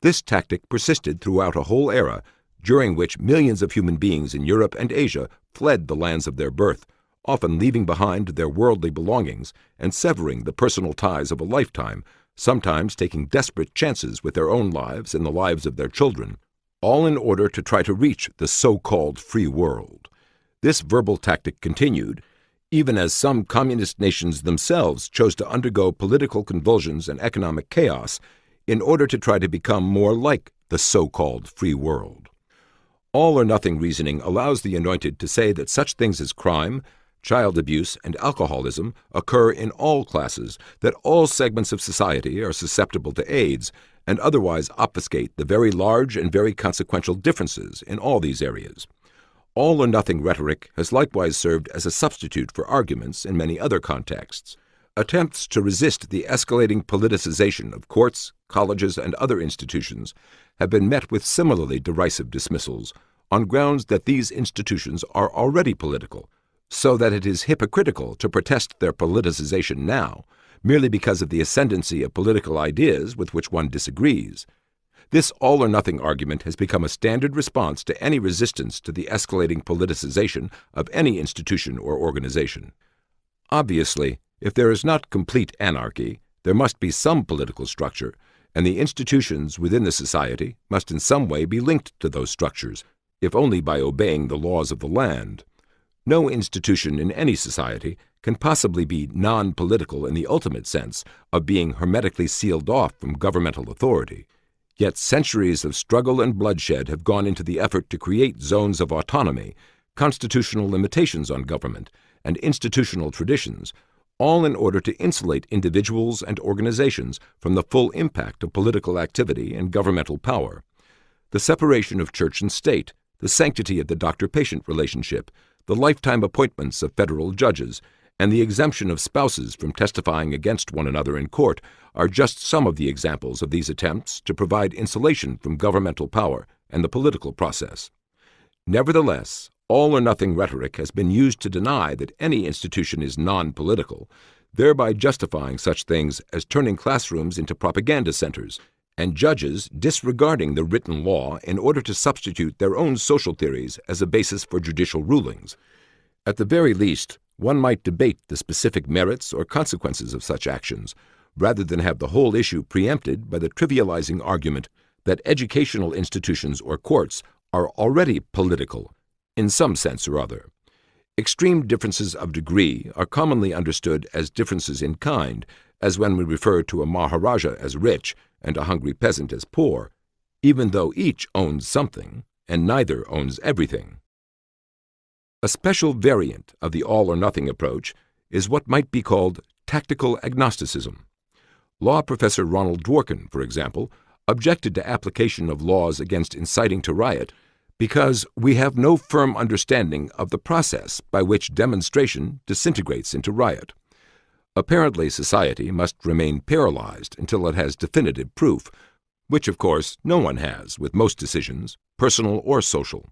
This tactic persisted throughout a whole era, during which millions of human beings in Europe and Asia fled the lands of their birth, often leaving behind their worldly belongings and severing the personal ties of a lifetime, sometimes taking desperate chances with their own lives and the lives of their children, all in order to try to reach the so-called free world. This verbal tactic continued, even as some communist nations themselves chose to undergo political convulsions and economic chaos in order to try to become more like the so-called free world. All-or-nothing reasoning allows the Anointed to say that such things as crime, child abuse, and alcoholism occur in all classes, that all segments of society are susceptible to AIDS, and otherwise obfuscate the very large and very consequential differences in all these areas. All-or-nothing rhetoric has likewise served as a substitute for arguments in many other contexts. Attempts to resist the escalating politicization of courts, colleges, and other institutions have been met with similarly derisive dismissals on grounds that these institutions are already political, so that it is hypocritical to protest their politicization now, merely because of the ascendancy of political ideas with which one disagrees. This all-or-nothing argument has become a standard response to any resistance to the escalating politicization of any institution or organization. Obviously, if there is not complete anarchy, there must be some political structure, and the institutions within the society must in some way be linked to those structures, if only by obeying the laws of the land. No institution in any society can possibly be non-political in the ultimate sense of being hermetically sealed off from governmental authority. Yet centuries of struggle and bloodshed have gone into the effort to create zones of autonomy, constitutional limitations on government, and institutional traditions, all in order to insulate individuals and organizations from the full impact of political activity and governmental power. The separation of church and state, the sanctity of the doctor-patient relationship, the lifetime appointments of federal judges, and the exemption of spouses from testifying against one another in court are just some of the examples of these attempts to provide insulation from governmental power and the political process. Nevertheless, all-or-nothing rhetoric has been used to deny that any institution is non-political, thereby justifying such things as turning classrooms into propaganda centers and judges disregarding the written law in order to substitute their own social theories as a basis for judicial rulings. At the very least, one might debate the specific merits or consequences of such actions, rather than have the whole issue preempted by the trivializing argument that educational institutions or courts are already political, in some sense or other. Extreme differences of degree are commonly understood as differences in kind, as when we refer to a Maharaja as rich and a hungry peasant as poor, even though each owns something and neither owns everything. A special variant of the all-or-nothing approach is what might be called tactical agnosticism. Law professor Ronald Dworkin, for example, objected to application of laws against inciting to riot because we have no firm understanding of the process by which demonstration disintegrates into riot. Apparently, society must remain paralyzed until it has definitive proof, which, of course, no one has with most decisions, personal or social.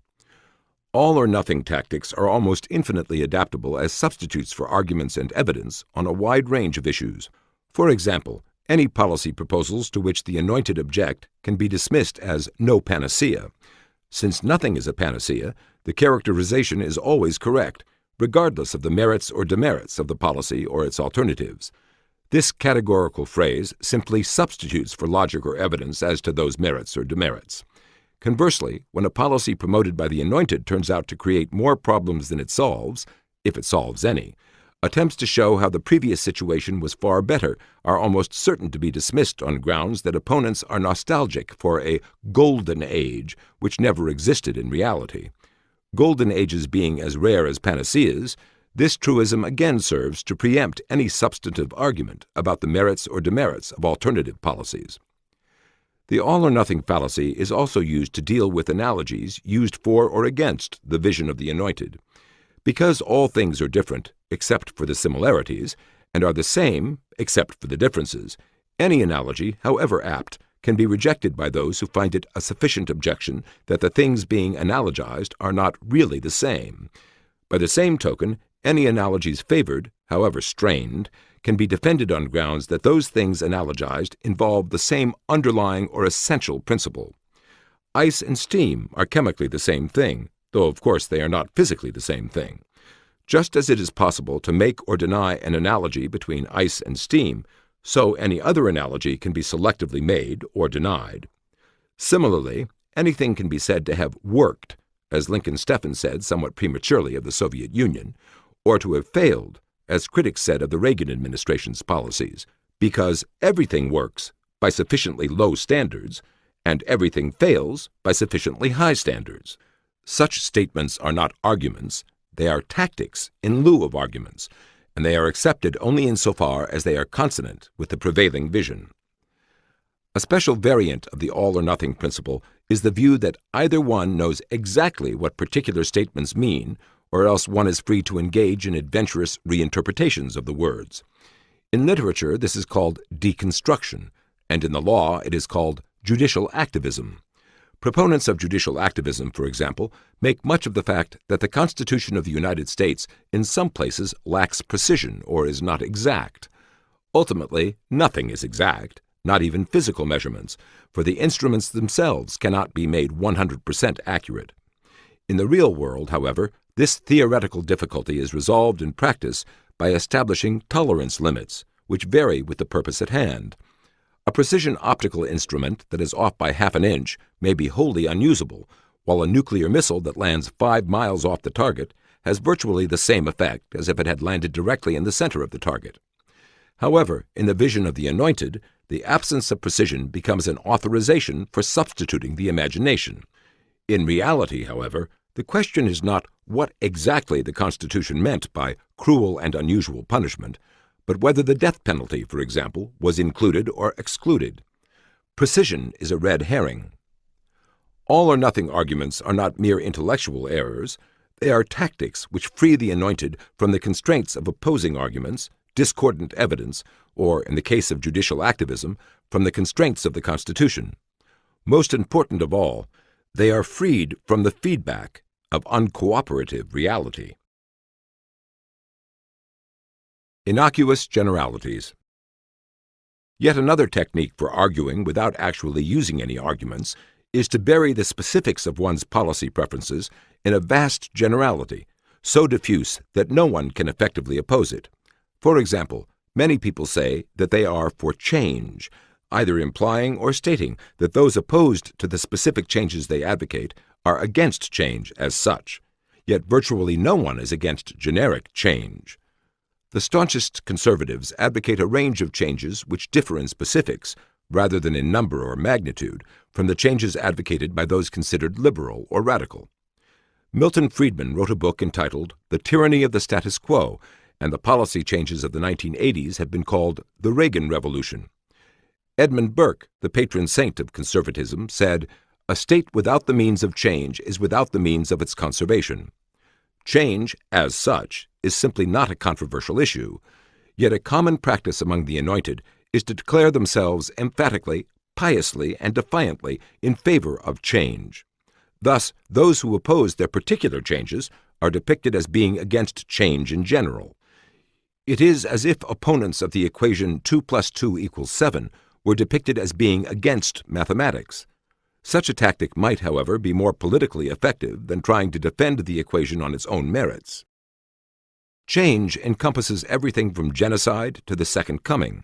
All-or-nothing tactics are almost infinitely adaptable as substitutes for arguments and evidence on a wide range of issues. For example, any policy proposals to which the Anointed object can be dismissed as no panacea. Since nothing is a panacea, the characterization is always correct, regardless of the merits or demerits of the policy or its alternatives. This categorical phrase simply substitutes for logic or evidence as to those merits or demerits. Conversely, when a policy promoted by the Anointed turns out to create more problems than it solves, if it solves any, attempts to show how the previous situation was far better are almost certain to be dismissed on grounds that opponents are nostalgic for a golden age which never existed in reality. Golden ages being as rare as panaceas, this truism again serves to preempt any substantive argument about the merits or demerits of alternative policies. The all-or-nothing fallacy is also used to deal with analogies used for or against the vision of the Anointed. Because all things are different except for the similarities, and are the same except for the differences, any analogy, however apt, can be rejected by those who find it a sufficient objection that the things being analogized are not really the same. By the same token, any analogies favored, however strained, can be defended on grounds that those things analogized involve the same underlying or essential principle. Ice and steam are chemically the same thing, though of course they are not physically the same thing. Just as it is possible to make or deny an analogy between ice and steam, so any other analogy can be selectively made or denied. Similarly, anything can be said to have worked, as Lincoln Steffens said somewhat prematurely of the Soviet Union, or to have failed, as critics said of the Reagan administration's policies, because everything works by sufficiently low standards, and everything fails by sufficiently high standards. Such statements are not arguments, they are tactics in lieu of arguments, and they are accepted only insofar as they are consonant with the prevailing vision. A special variant of the all-or-nothing principle is the view that either one knows exactly what particular statements mean, or else one is free to engage in adventurous reinterpretations of the words. In literature, this is called deconstruction, and in the law, it is called judicial activism. Proponents of judicial activism, for example, make much of the fact that the Constitution of the United States in some places lacks precision or is not exact. Ultimately, nothing is exact, not even physical measurements, for the instruments themselves cannot be made 100% accurate. In the real world, however, this theoretical difficulty is resolved in practice by establishing tolerance limits, which vary with the purpose at hand. A precision optical instrument that is off by half an inch may be wholly unusable, while a nuclear missile that lands 5 miles off the target has virtually the same effect as if it had landed directly in the center of the target. However, in the vision of the Anointed, the absence of precision becomes an authorization for substituting the imagination. In reality, however, the question is not what exactly the Constitution meant by cruel and unusual punishment, but whether the death penalty, for example, was included or excluded. Precision is a red herring. All-or-nothing arguments are not mere intellectual errors. They are tactics which free the Anointed from the constraints of opposing arguments, discordant evidence, or, in the case of judicial activism, from the constraints of the Constitution. Most important of all, they are freed from the feedback of uncooperative reality. Innocuous generalities. Yet another technique for arguing without actually using any arguments is to bury the specifics of one's policy preferences in a vast generality, so diffuse that no one can effectively oppose it. For example, many people say that they are for change, either implying or stating that those opposed to the specific changes they advocate are against change as such. Yet virtually no one is against generic change. The staunchest conservatives advocate a range of changes which differ in specifics, rather than in number or magnitude, from the changes advocated by those considered liberal or radical. Milton Friedman wrote a book entitled The Tyranny of the Status Quo, and the policy changes of the 1980s have been called the Reagan Revolution. Edmund Burke, the patron saint of conservatism, said, "A state without the means of change is without the means of its conservation." Change, as such, is simply not a controversial issue, yet a common practice among the anointed is to declare themselves emphatically, piously, and defiantly in favor of change. Thus, those who oppose their particular changes are depicted as being against change in general. It is as if opponents of the equation 2 + 2 = 7 were depicted as being against mathematics. Such a tactic might, however, be more politically effective than trying to defend the equation on its own merits. Change encompasses everything from genocide to the Second Coming.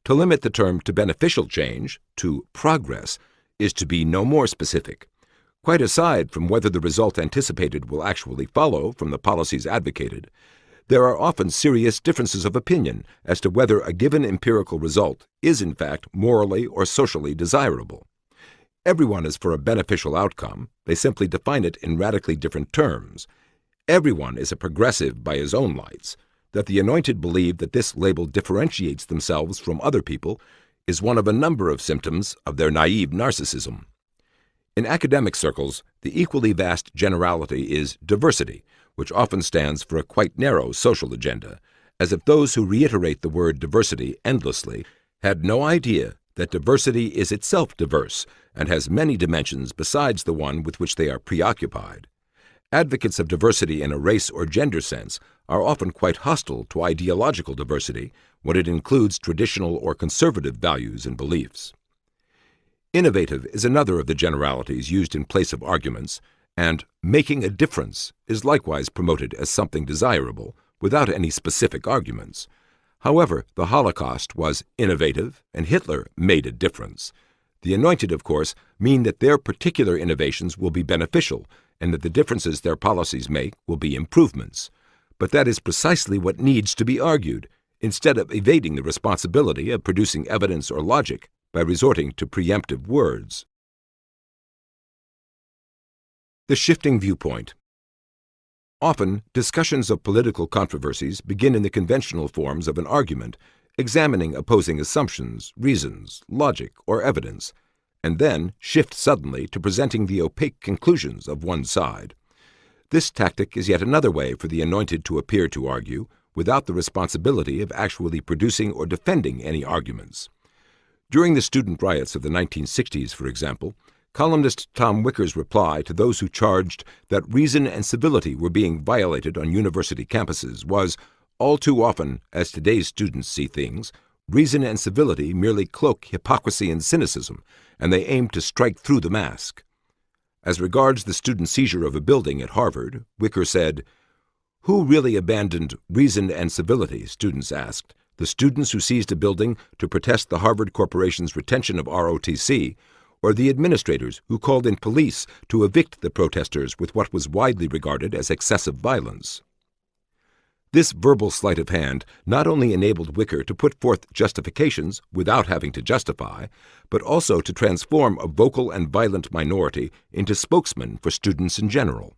To limit the term to beneficial change, to progress, is to be no more specific. Quite aside from whether the result anticipated will actually follow from the policies advocated, there are often serious differences of opinion as to whether a given empirical result is in fact morally or socially desirable. Everyone is for a beneficial outcome, they simply define it in radically different terms. Everyone is a progressive by his own lights. That the anointed believe that this label differentiates themselves from other people is one of a number of symptoms of their naive narcissism. In academic circles, the equally vast generality is diversity, which often stands for a quite narrow social agenda, as if those who reiterate the word diversity endlessly had no idea that diversity is itself diverse and has many dimensions besides the one with which they are preoccupied. Advocates of diversity in a race or gender sense are often quite hostile to ideological diversity when it includes traditional or conservative values and beliefs. Innovative is another of the generalities used in place of arguments, and making a difference is likewise promoted as something desirable without any specific arguments. However, the Holocaust was innovative and Hitler made a difference. The anointed, of course, mean that their particular innovations will be beneficial and that the differences their policies make will be improvements. But that is precisely what needs to be argued, instead of evading the responsibility of producing evidence or logic by resorting to preemptive words. The shifting viewpoint. Often, discussions of political controversies begin in the conventional forms of an argument, examining opposing assumptions, reasons, logic, or evidence, and then shift suddenly to presenting the opaque conclusions of one side. This tactic is yet another way for the anointed to appear to argue, without the responsibility of actually producing or defending any arguments. During the student riots of the 1960s, for example, columnist Tom Wicker's reply to those who charged that reason and civility were being violated on university campuses was, all too often, as today's students see things, reason and civility merely cloak hypocrisy and cynicism, and they aim to strike through the mask. As regards the student seizure of a building at Harvard, Wicker said, "Who really abandoned reason and civility?" students asked. The students who seized a building to protest the Harvard Corporation's retention of ROTC, or the administrators who called in police to evict the protesters with what was widely regarded as excessive violence. This verbal sleight of hand not only enabled Wicker to put forth justifications without having to justify, but also to transform a vocal and violent minority into spokesmen for students in general.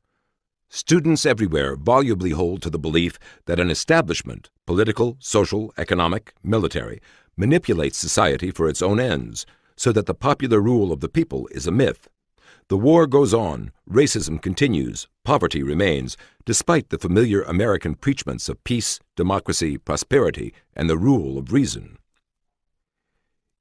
Students everywhere volubly hold to the belief that an establishment, political, social, economic, military, manipulates society for its own ends, so that the popular rule of the people is a myth. The war goes on, racism continues, poverty remains, despite the familiar American preachments of peace, democracy, prosperity, and the rule of reason.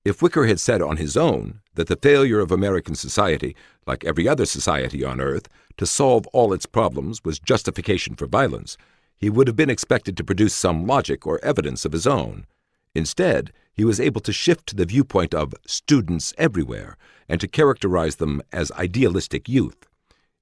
If Wicker had said on his own that the failure of American society, like every other society on earth, to solve all its problems was justification for violence, he would have been expected to produce some logic or evidence of his own. Instead, he was able to shift to the viewpoint of students everywhere and to characterize them as idealistic youth.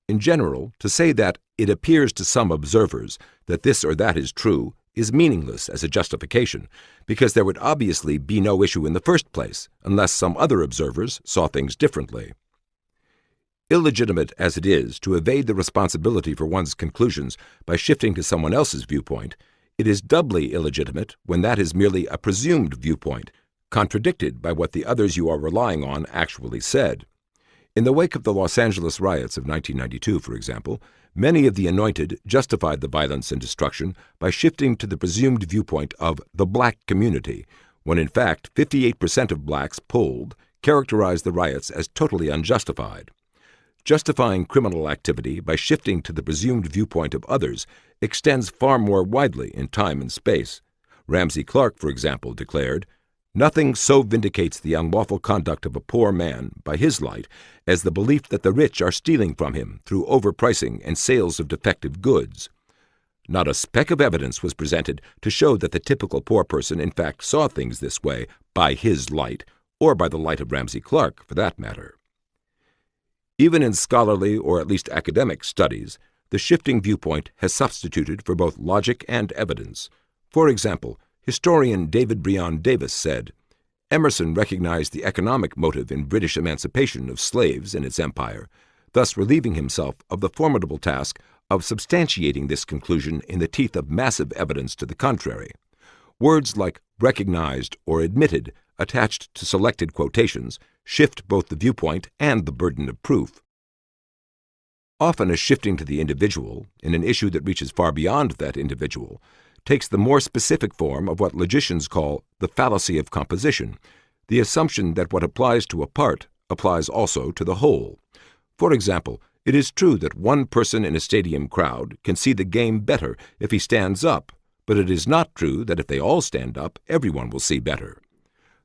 In general, to say that it appears to some observers that this or that is true is meaningless as a justification, because there would obviously be no issue in the first place unless some other observers saw things differently. Illegitimate as it is to evade the responsibility for one's conclusions by shifting to someone else's viewpoint, it is doubly illegitimate when that is merely a presumed viewpoint, contradicted by what the others you are relying on actually said. In the wake of the Los Angeles riots of 1992, for example, many of the Anointed justified the violence and destruction by shifting to the presumed viewpoint of the black community, when in fact 58% of blacks polled characterized the riots as totally unjustified. Justifying criminal activity by shifting to the presumed viewpoint of others extends far more widely in time and space. Ramsey Clark, for example, declared, "Nothing so vindicates the unlawful conduct of a poor man, by his light, as the belief that the rich are stealing from him through overpricing and sales of defective goods." Not a speck of evidence was presented to show that the typical poor person in fact saw things this way by his light, or by the light of Ramsey Clark, for that matter. Even in scholarly or at least academic studies, the shifting viewpoint has substituted for both logic and evidence. For example, historian David Breon Davis said, Emerson recognized the economic motive in British emancipation of slaves in its empire, thus relieving himself of the formidable task of substantiating this conclusion in the teeth of massive evidence to the contrary. Words like recognized or admitted, attached to selected quotations, shift both the viewpoint and the burden of proof. Often a shifting to the individual, in an issue that reaches far beyond that individual, takes the more specific form of what logicians call the fallacy of composition, the assumption that what applies to a part applies also to the whole. For example, it is true that one person in a stadium crowd can see the game better if he stands up, but it is not true that if they all stand up, everyone will see better.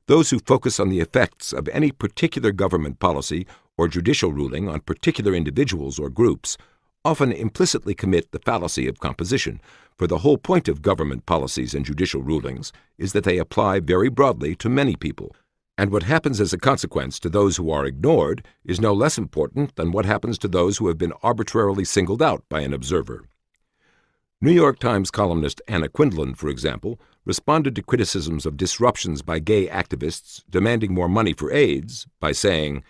Those who focus on the effects of any particular government policy or judicial ruling on particular individuals or groups often implicitly commit the fallacy of composition, for the whole point of government policies and judicial rulings is that they apply very broadly to many people, and what happens as a consequence to those who are ignored is no less important than what happens to those who have been arbitrarily singled out by an observer. New York Times columnist Anna Quindlen, for example, responded to criticisms of disruptions by gay activists demanding more money for AIDS by saying,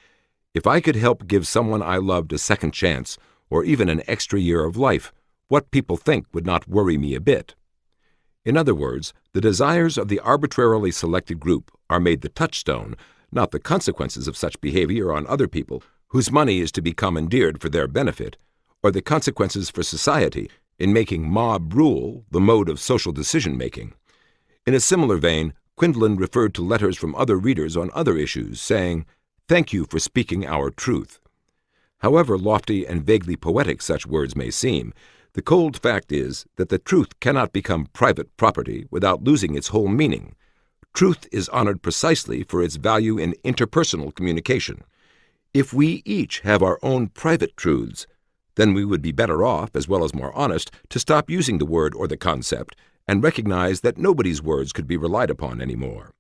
"If I could help give someone I loved a second chance, or even an extra year of life, what people think would not worry me a bit." In other words, the desires of the arbitrarily selected group are made the touchstone, not the consequences of such behavior on other people whose money is to be commandeered for their benefit, or the consequences for society in making mob rule the mode of social decision-making. In a similar vein, Quindlen referred to letters from other readers on other issues, saying, "Thank you for speaking our truth." However lofty and vaguely poetic such words may seem, the cold fact is that the truth cannot become private property without losing its whole meaning. Truth is honored precisely for its value in interpersonal communication. If we each have our own private truths, then we would be better off, as well as more honest, to stop using the word or the concept and recognize that nobody's words could be relied upon anymore.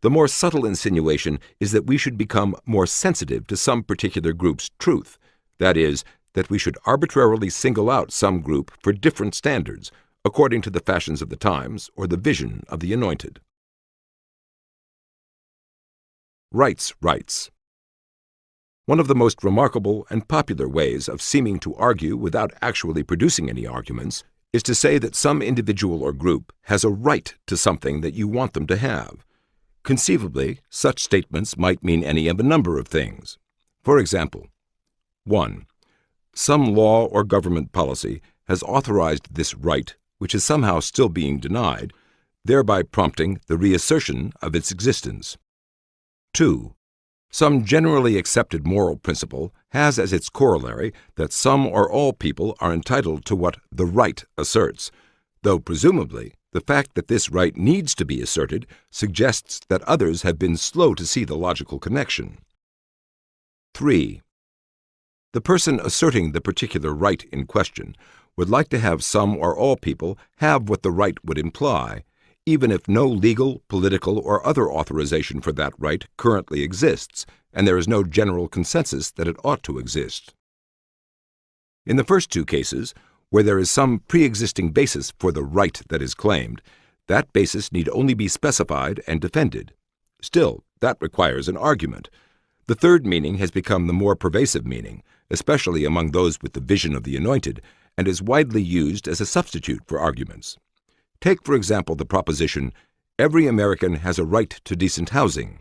The more subtle insinuation is that we should become more sensitive to some particular group's truth, that is, that we should arbitrarily single out some group for different standards, according to the fashions of the times or the vision of the Anointed. Rights. One of the most remarkable and popular ways of seeming to argue without actually producing any arguments is to say that some individual or group has a right to something that you want them to have. Conceivably, such statements might mean any of a number of things. For example, 1. Some law or government policy has authorized this right, which is somehow still being denied, thereby prompting the reassertion of its existence. 2. Some generally accepted moral principle has as its corollary that some or all people are entitled to what the right asserts, though presumably the fact that this right needs to be asserted suggests that others have been slow to see the logical connection. 3. The person asserting the particular right in question would like to have some or all people have what the right would imply, even if no legal, political, or other authorization for that right currently exists, and there is no general consensus that it ought to exist. In the first two cases, where there is some pre-existing basis for the right that is claimed, that basis need only be specified and defended. Still, that requires an argument. The third meaning has become the more pervasive meaning, especially among those with the vision of the Anointed, and is widely used as a substitute for arguments. Take, for example, the proposition, "Every American has a right to decent housing."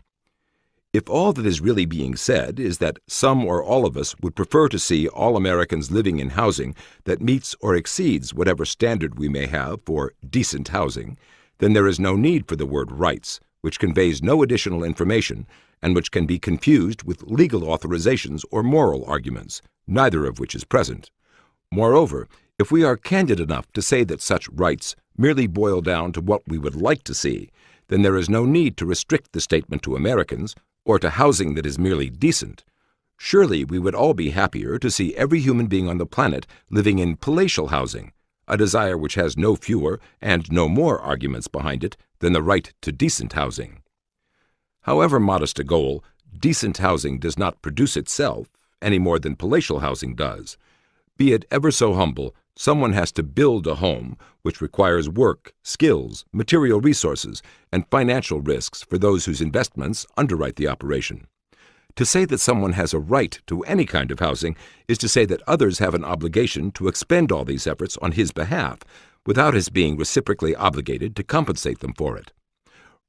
If all that is really being said is that some or all of us would prefer to see all Americans living in housing that meets or exceeds whatever standard we may have for decent housing, then there is no need for the word rights, which conveys no additional information and which can be confused with legal authorizations or moral arguments, neither of which is present. Moreover, if we are candid enough to say that such rights merely boil down to what we would like to see, then there is no need to restrict the statement to Americans or to housing that is merely decent. Surely we would all be happier to see every human being on the planet living in palatial housing, a desire which has no fewer and no more arguments behind it than the right to decent housing. However modest a goal, decent housing does not produce itself any more than palatial housing does. Be it ever so humble, someone has to build a home which requires work, skills, material resources, and financial risks for those whose investments underwrite the operation. To say that someone has a right to any kind of housing is to say that others have an obligation to expend all these efforts on his behalf, without his being reciprocally obligated to compensate them for it.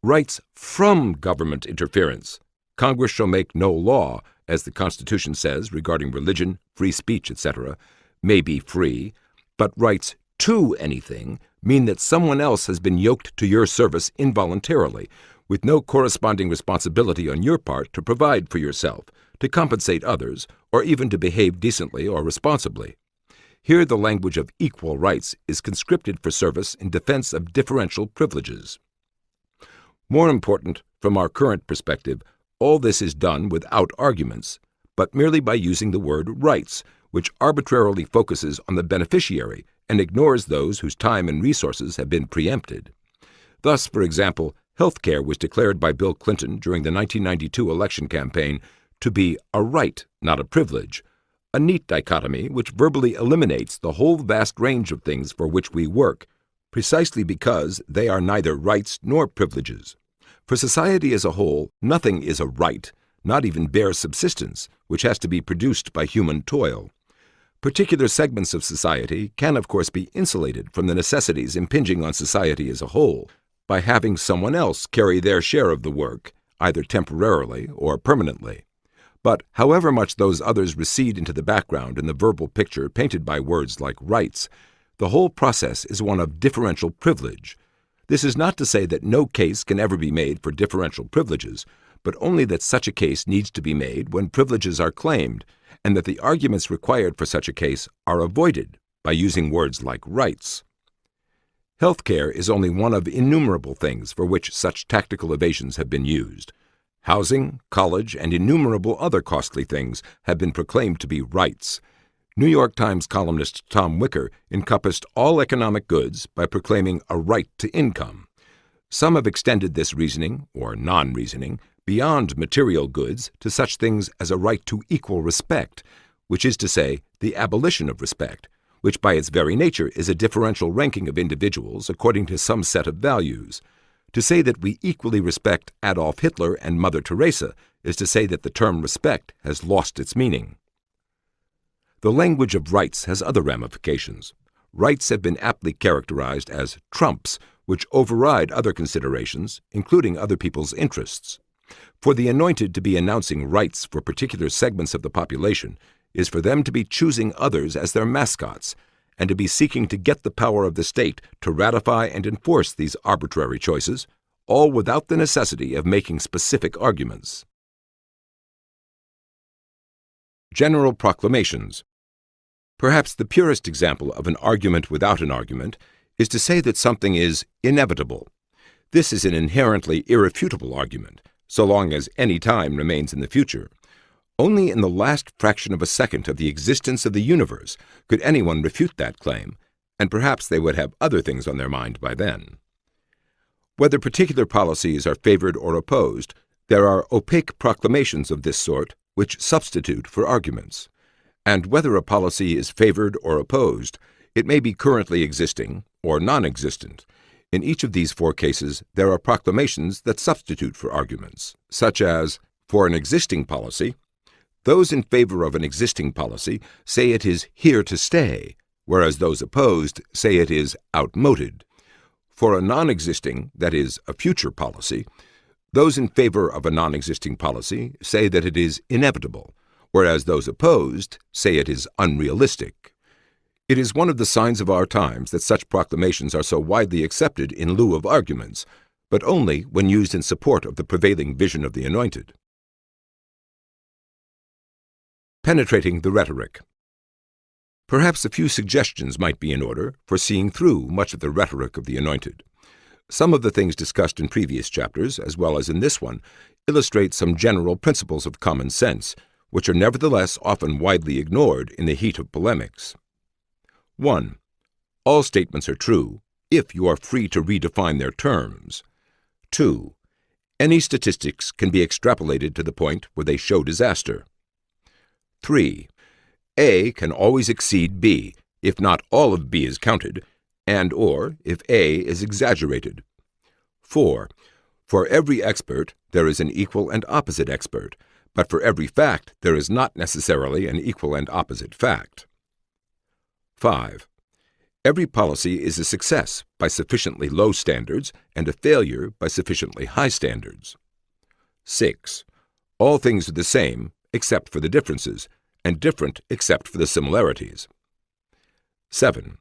Rights from government interference. Congress shall make no law, as the Constitution says regarding religion, free speech, etc., may be free, but rights to anything mean that someone else has been yoked to your service involuntarily, with no corresponding responsibility on your part to provide for yourself, to compensate others, or even to behave decently or responsibly. Here the language of equal rights is conscripted for service in defense of differential privileges. More important, from our current perspective, all this is done without arguments, but merely by using the word rights, which arbitrarily focuses on the beneficiary and ignores those whose time and resources have been preempted. Thus, for example, health care was declared by Bill Clinton during the 1992 election campaign to be a right, not a privilege, a neat dichotomy which verbally eliminates the whole vast range of things for which we work, precisely because they are neither rights nor privileges. For society as a whole, nothing is a right, not even bare subsistence, which has to be produced by human toil. Particular segments of society can, of course, be insulated from the necessities impinging on society as a whole by having someone else carry their share of the work, either temporarily or permanently. But however much those others recede into the background in the verbal picture painted by words like rights, the whole process is one of differential privilege. This is not to say that no case can ever be made for differential privileges, but only that such a case needs to be made when privileges are claimed, and that the arguments required for such a case are avoided by using words like rights. Healthcare is only one of innumerable things for which such tactical evasions have been used. Housing, college, and innumerable other costly things have been proclaimed to be rights. New York Times columnist Tom Wicker encompassed all economic goods by proclaiming a right to income. Some have extended this reasoning, or non-reasoning, beyond material goods to such things as a right to equal respect, which is to say, the abolition of respect, which by its very nature is a differential ranking of individuals according to some set of values. To say that we equally respect Adolf Hitler and Mother Teresa is to say that the term respect has lost its meaning. The language of rights has other ramifications. Rights have been aptly characterized as trumps, which override other considerations, including other people's interests. For the Anointed to be announcing rights for particular segments of the population is for them to be choosing others as their mascots, and to be seeking to get the power of the state to ratify and enforce these arbitrary choices, all without the necessity of making specific arguments. General proclamations. Perhaps the purest example of an argument without an argument is to say that something is inevitable. This is an inherently irrefutable argument, so long as any time remains in the future. Only in the last fraction of a second of the existence of the universe could anyone refute that claim, and perhaps they would have other things on their mind by then. Whether particular policies are favored or opposed, there are opaque proclamations of this sort which substitute for arguments. And whether a policy is favored or opposed, it may be currently existing or non-existent. In each of these four cases, there are proclamations that substitute for arguments, such as, for an existing policy, those in favor of an existing policy say it is here to stay, whereas those opposed say it is outmoded. For a non-existing, that is, a future policy, those in favor of a non-existing policy say that it is inevitable, whereas those opposed say it is unrealistic. It is one of the signs of our times that such proclamations are so widely accepted in lieu of arguments, but only when used in support of the prevailing vision of the Anointed. Penetrating the rhetoric. Perhaps a few suggestions might be in order for seeing through much of the rhetoric of the Anointed. Some of the things discussed in previous chapters, as well as in this one, illustrate some general principles of common sense, which are nevertheless often widely ignored in the heat of polemics. 1. All statements are true if you are free to redefine their terms. 2. Any statistics can be extrapolated to the point where they show disaster. 3. A can always exceed B if not all of B is counted, and or if A is exaggerated. 4. For every expert there is an equal and opposite expert, but for every fact there is not necessarily an equal and opposite fact. 5. Every policy is a success by sufficiently low standards and a failure by sufficiently high standards. 6. All things are the same except for the differences, and different except for the similarities. 7.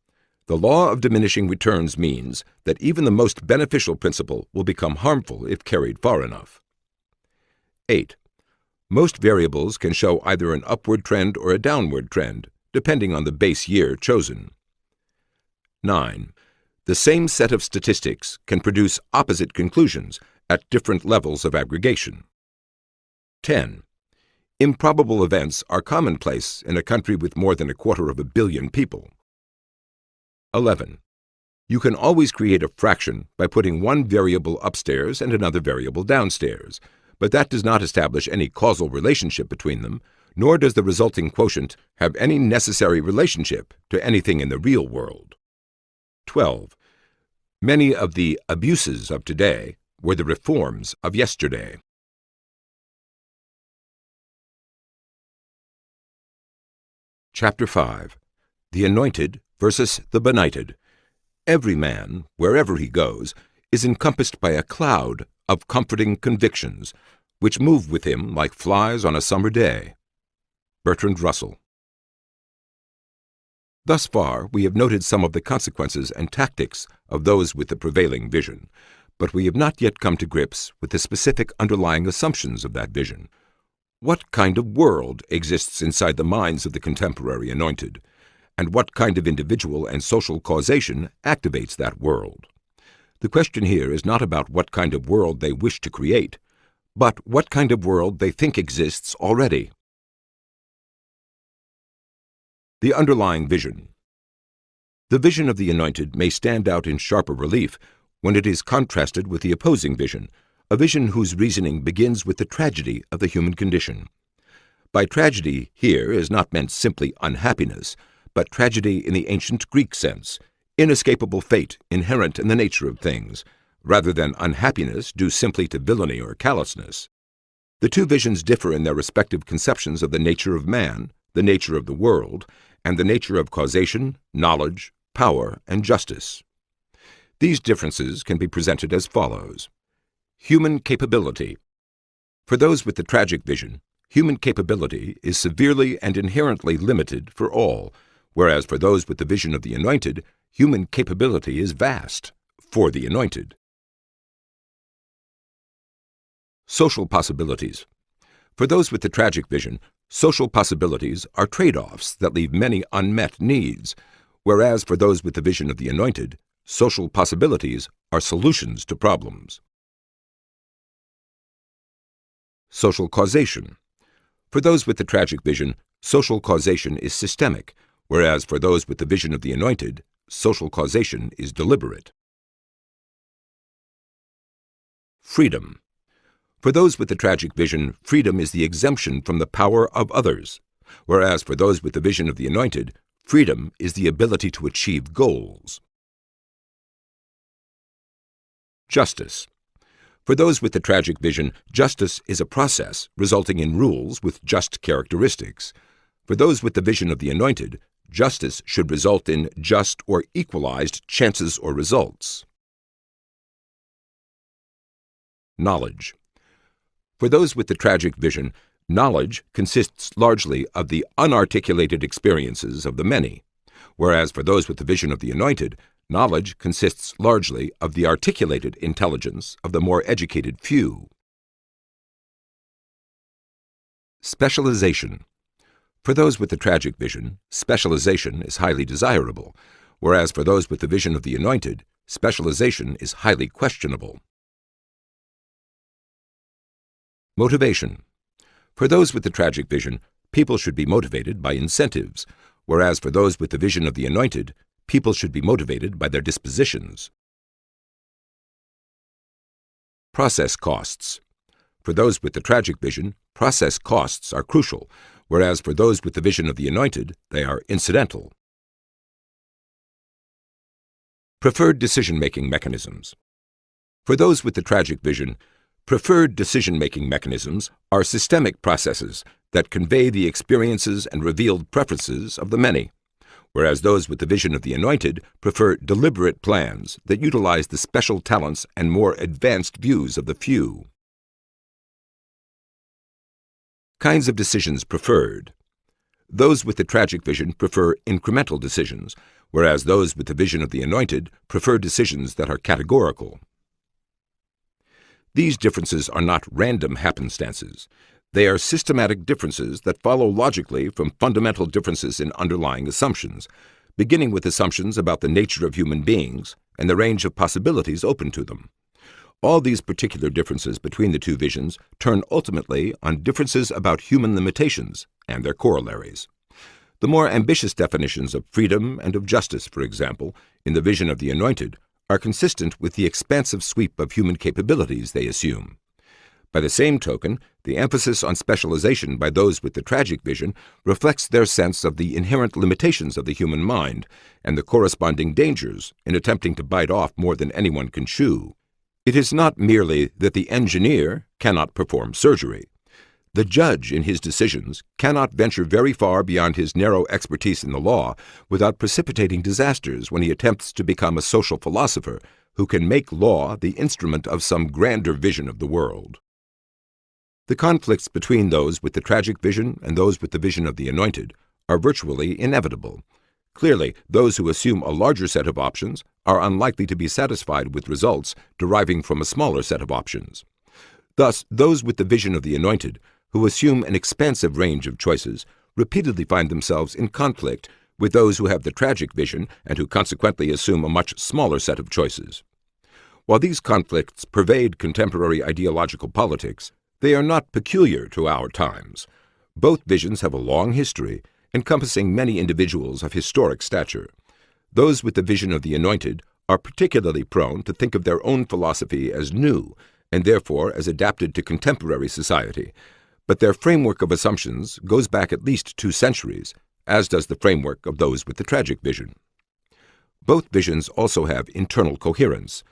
The law of diminishing returns means that even the most beneficial principle will become harmful if carried far enough. 8. Most variables can show either an upward trend or a downward trend, depending on the base year chosen. 9. The same set of statistics can produce opposite conclusions at different levels of aggregation. 10. Improbable events are commonplace in a country with more than 250 million people. 11. You can always create a fraction by putting one variable upstairs and another variable downstairs, but that does not establish any causal relationship between them, nor does the resulting quotient have any necessary relationship to anything in the real world. 12. Many of the abuses of today were the reforms of yesterday. Chapter 5. The Anointed versus the Benighted. Every man, wherever he goes, is encompassed by a cloud of comforting convictions, which move with him like flies on a summer day. Bertrand Russell. Thus far, we have noted some of the consequences and tactics of those with the prevailing vision, but we have not yet come to grips with the specific underlying assumptions of that vision. What kind of world exists inside the minds of the contemporary Anointed, and what kind of individual and social causation activates that world? The question here is not about what kind of world they wish to create, but what kind of world they think exists already. The underlying vision. The vision of the Anointed may stand out in sharper relief when it is contrasted with the opposing vision, a vision whose reasoning begins with the tragedy of the human condition. By tragedy here is not meant simply unhappiness, but tragedy in the ancient Greek sense, inescapable fate inherent in the nature of things, rather than unhappiness due simply to villainy or callousness. The two visions differ in their respective conceptions of the nature of man, the nature of the world, and the nature of causation, knowledge, power, and justice. These differences can be presented as follows. Human capability. For those with the tragic vision, human capability is severely and inherently limited for all, whereas for those with the vision of the Anointed, human capability is vast for the Anointed. Social possibilities. For those with the tragic vision, social possibilities are trade-offs that leave many unmet needs, whereas for those with the vision of the Anointed, social possibilities are solutions to problems. Social causation. For those with the tragic vision, social causation is systemic, whereas for those with the vision of the Anointed, social causation is deliberate. Freedom. For those with the tragic vision, freedom is the exemption from the power of others, whereas for those with the vision of the Anointed, freedom is the ability to achieve goals. Justice. For those with the tragic vision, justice is a process resulting in rules with just characteristics. For those with the vision of the Anointed, justice should result in just or equalized chances or results. Knowledge. For those with the tragic vision, knowledge consists largely of the unarticulated experiences of the many, whereas for those with the vision of the Anointed, knowledge consists largely of the articulated intelligence of the more educated few. Specialization. For those with the tragic vision, specialization is highly desirable, whereas for those with the vision of the Anointed, specialization is highly questionable. Motivation. For those with the tragic vision, people should be motivated by incentives, whereas for those with the vision of the Anointed, people should be motivated by their dispositions. Process costs. For those with the tragic vision, process costs are crucial, whereas for those with the vision of the Anointed, they are incidental. Preferred decision-making mechanisms. For those with the tragic vision, preferred decision-making mechanisms are systemic processes that convey the experiences and revealed preferences of the many, whereas those with the vision of the Anointed prefer deliberate plans that utilize the special talents and more advanced views of the few. Kinds of decisions preferred. Those with the tragic vision prefer incremental decisions, whereas those with the vision of the Anointed prefer decisions that are categorical. These differences are not random happenstances. They are systematic differences that follow logically from fundamental differences in underlying assumptions, beginning with assumptions about the nature of human beings and the range of possibilities open to them. All these particular differences between the two visions turn ultimately on differences about human limitations and their corollaries. The more ambitious definitions of freedom and of justice, for example, in the vision of the Anointed, are consistent with the expansive sweep of human capabilities they assume. By the same token, the emphasis on specialization by those with the tragic vision reflects their sense of the inherent limitations of the human mind and the corresponding dangers in attempting to bite off more than anyone can chew. It is not merely that the engineer cannot perform surgery. The judge in his decisions cannot venture very far beyond his narrow expertise in the law without precipitating disasters when he attempts to become a social philosopher who can make law the instrument of some grander vision of the world. The conflicts between those with the tragic vision and those with the vision of the Anointed are virtually inevitable. Clearly, those who assume a larger set of options are unlikely to be satisfied with results deriving from a smaller set of options. Thus, those with the vision of the Anointed, who assume an expansive range of choices, repeatedly find themselves in conflict with those who have the tragic vision and who consequently assume a much smaller set of choices. While these conflicts pervade contemporary ideological politics, they are not peculiar to our times. Both visions have a long history, encompassing many individuals of historic stature. Those with the vision of the Anointed are particularly prone to think of their own philosophy as new, and therefore as adapted to contemporary society, but their framework of assumptions goes back at least 2 centuries, as does the framework of those with the tragic vision. Both visions also have internal coherence.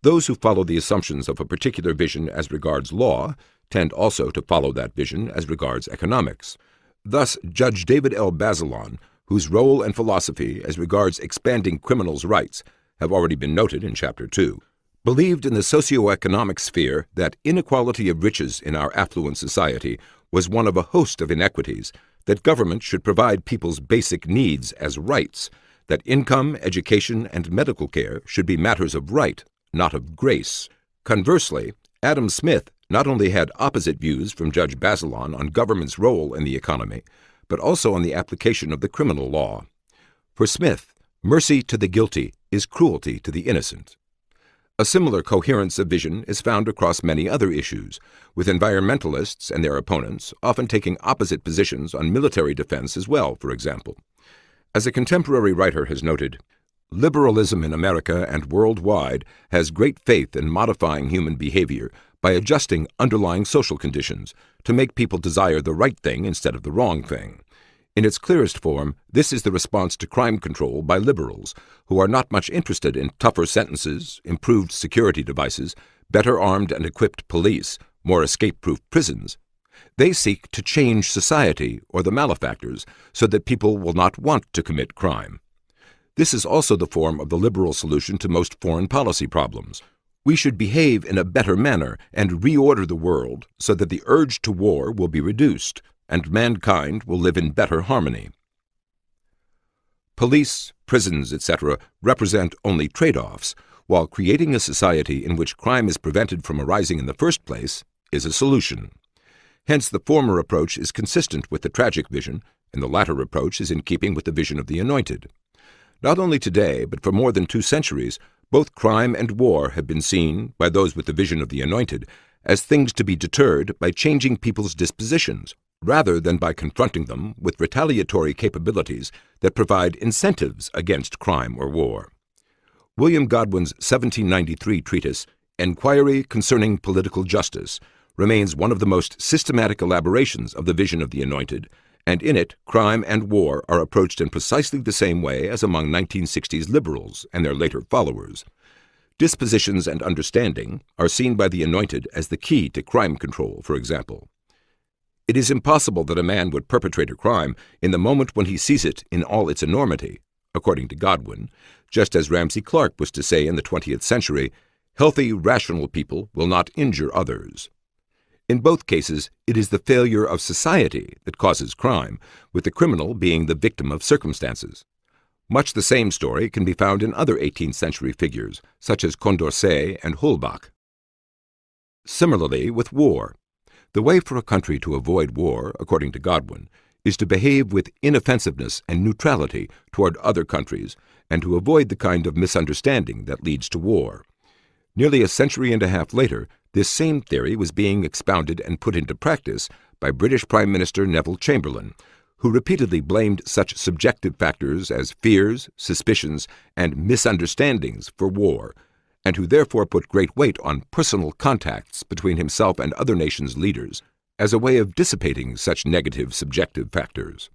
Those who follow the assumptions of a particular vision as regards law tend also to follow that vision as regards economics. Thus, Judge David L. Bazelon, whose role and philosophy as regards expanding criminals' rights have already been noted in Chapter 2, believed in the socioeconomic sphere that inequality of riches in our affluent society was one of a host of inequities, that government should provide people's basic needs as rights, that income, education, and medical care should be matters of right, not of grace. Conversely, Adam Smith not only had opposite views from Judge Bazelon on government's role in the economy, but also on the application of the criminal law. For Smith, mercy to the guilty is cruelty to the innocent. A similar coherence of vision is found across many other issues, with environmentalists and their opponents often taking opposite positions on military defense as well, for example. As a contemporary writer has noted, Liberalism in America and worldwide has great faith in modifying human behavior by adjusting underlying social conditions to make people desire the right thing instead of the wrong thing. In its clearest form, this is the response to crime control by liberals, who are not much interested in tougher sentences, improved security devices, better armed and equipped police, more escape-proof prisons. They seek to change society or the malefactors so that people will not want to commit crime. This is also the form of the liberal solution to most foreign policy problems. We should behave in a better manner and reorder the world so that the urge to war will be reduced and mankind will live in better harmony. Police, prisons, etc. represent only trade-offs, while creating a society in which crime is prevented from arising in the first place is a solution. Hence, the former approach is consistent with the tragic vision, and the latter approach is in keeping with the vision of the Anointed. Not only today, but for more than 2 centuries, both crime and war have been seen, by those with the vision of the Anointed, as things to be deterred by changing people's dispositions, rather than by confronting them with retaliatory capabilities that provide incentives against crime or war. William Godwin's 1793 treatise, Enquiry Concerning Political Justice, remains one of the most systematic elaborations of the vision of the Anointed, and in it crime and war are approached in precisely the same way as among 1960s liberals and their later followers. Dispositions and understanding are seen by the Anointed as the key to crime control, for example. It is impossible that a man would perpetrate a crime in the moment when he sees it in all its enormity, according to Godwin, just as Ramsey Clark was to say in the 20th century, "Healthy, rational people will not injure others." In both cases, it is the failure of society that causes crime, with the criminal being the victim of circumstances. Much the same story can be found in other 18th century figures, such as Condorcet and Holbach. Similarly with war. The way for a country to avoid war, according to Godwin, is to behave with inoffensiveness and neutrality toward other countries, and to avoid the kind of misunderstanding that leads to war. Nearly a century and a half later, this same theory was being expounded and put into practice by British Prime Minister Neville Chamberlain, who repeatedly blamed such subjective factors as fears, suspicions, and misunderstandings for war, and who therefore put great weight on personal contacts between himself and other nations' leaders as a way of dissipating such negative subjective factors.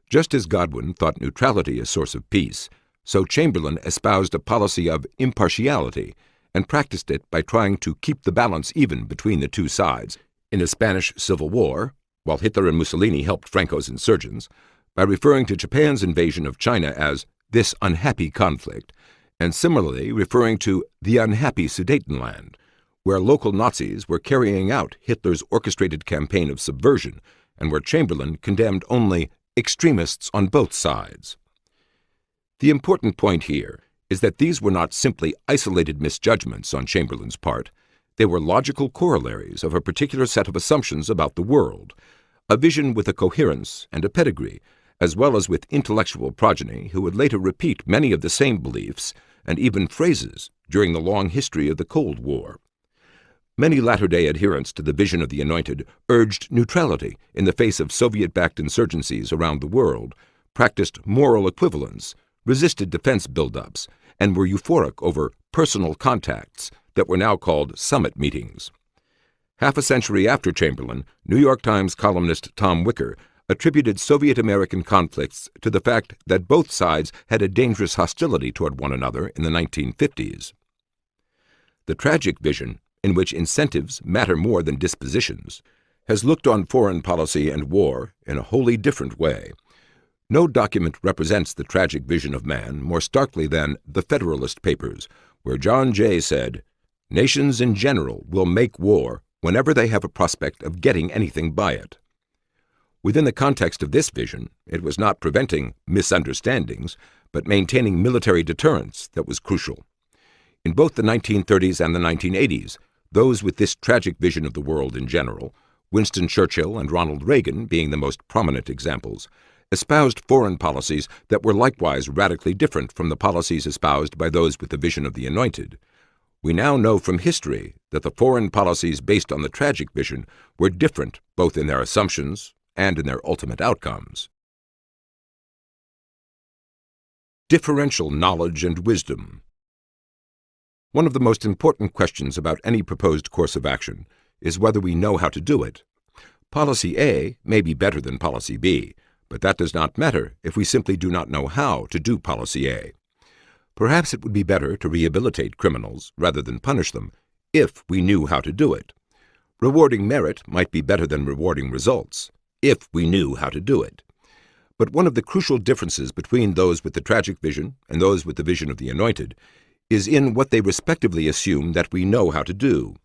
Just as Godwin thought neutrality a source of peace, so Chamberlain espoused a policy of impartiality and practiced it by trying to keep the balance even between the two sides, in the Spanish Civil War, while Hitler and Mussolini helped Franco's insurgents, by referring to Japan's invasion of China as this unhappy conflict, and similarly referring to the unhappy Sudetenland, where local Nazis were carrying out Hitler's orchestrated campaign of subversion, and where Chamberlain condemned only extremists on both sides. The important point here is that these were not simply isolated misjudgments on Chamberlain's part. They were logical corollaries of a particular set of assumptions about the world, a vision with a coherence and a pedigree, as well as with intellectual progeny who would later repeat many of the same beliefs and even phrases during the long history of the Cold War. Many latter-day adherents to the vision of the Anointed urged neutrality in the face of Soviet-backed insurgencies around the world, practiced moral equivalence, resisted defense buildups, and were euphoric over personal contacts that were now called summit meetings. Half a century after Chamberlain, New York Times columnist Tom Wicker attributed Soviet-American conflicts to the fact that both sides had a dangerous hostility toward one another in the 1950s. The tragic vision, in which incentives matter more than dispositions, has looked on foreign policy and war in a wholly different way. No document represents the tragic vision of man more starkly than the Federalist Papers, where John Jay said, "Nations in general will make war whenever they have a prospect of getting anything by it." Within the context of this vision, it was not preventing misunderstandings, but maintaining military deterrence that was crucial. In both the 1930s and the 1980s, those with this tragic vision of the world in general, Winston Churchill and Ronald Reagan being the most prominent examples, espoused foreign policies that were likewise radically different from the policies espoused by those with the vision of the Anointed. We now know from history that the foreign policies based on the tragic vision were different both in their assumptions and in their ultimate outcomes. Differential knowledge and wisdom. One of the most important questions about any proposed course of action is whether we know how to do it. Policy A may be better than Policy B, but that does not matter if we simply do not know how to do Policy A. Perhaps it would be better to rehabilitate criminals rather than punish them if we knew how to do it. Rewarding merit might be better than rewarding results if we knew how to do it. But one of the crucial differences between those with the tragic vision and those with the vision of the Anointed is in what they respectively assume that we know how to do.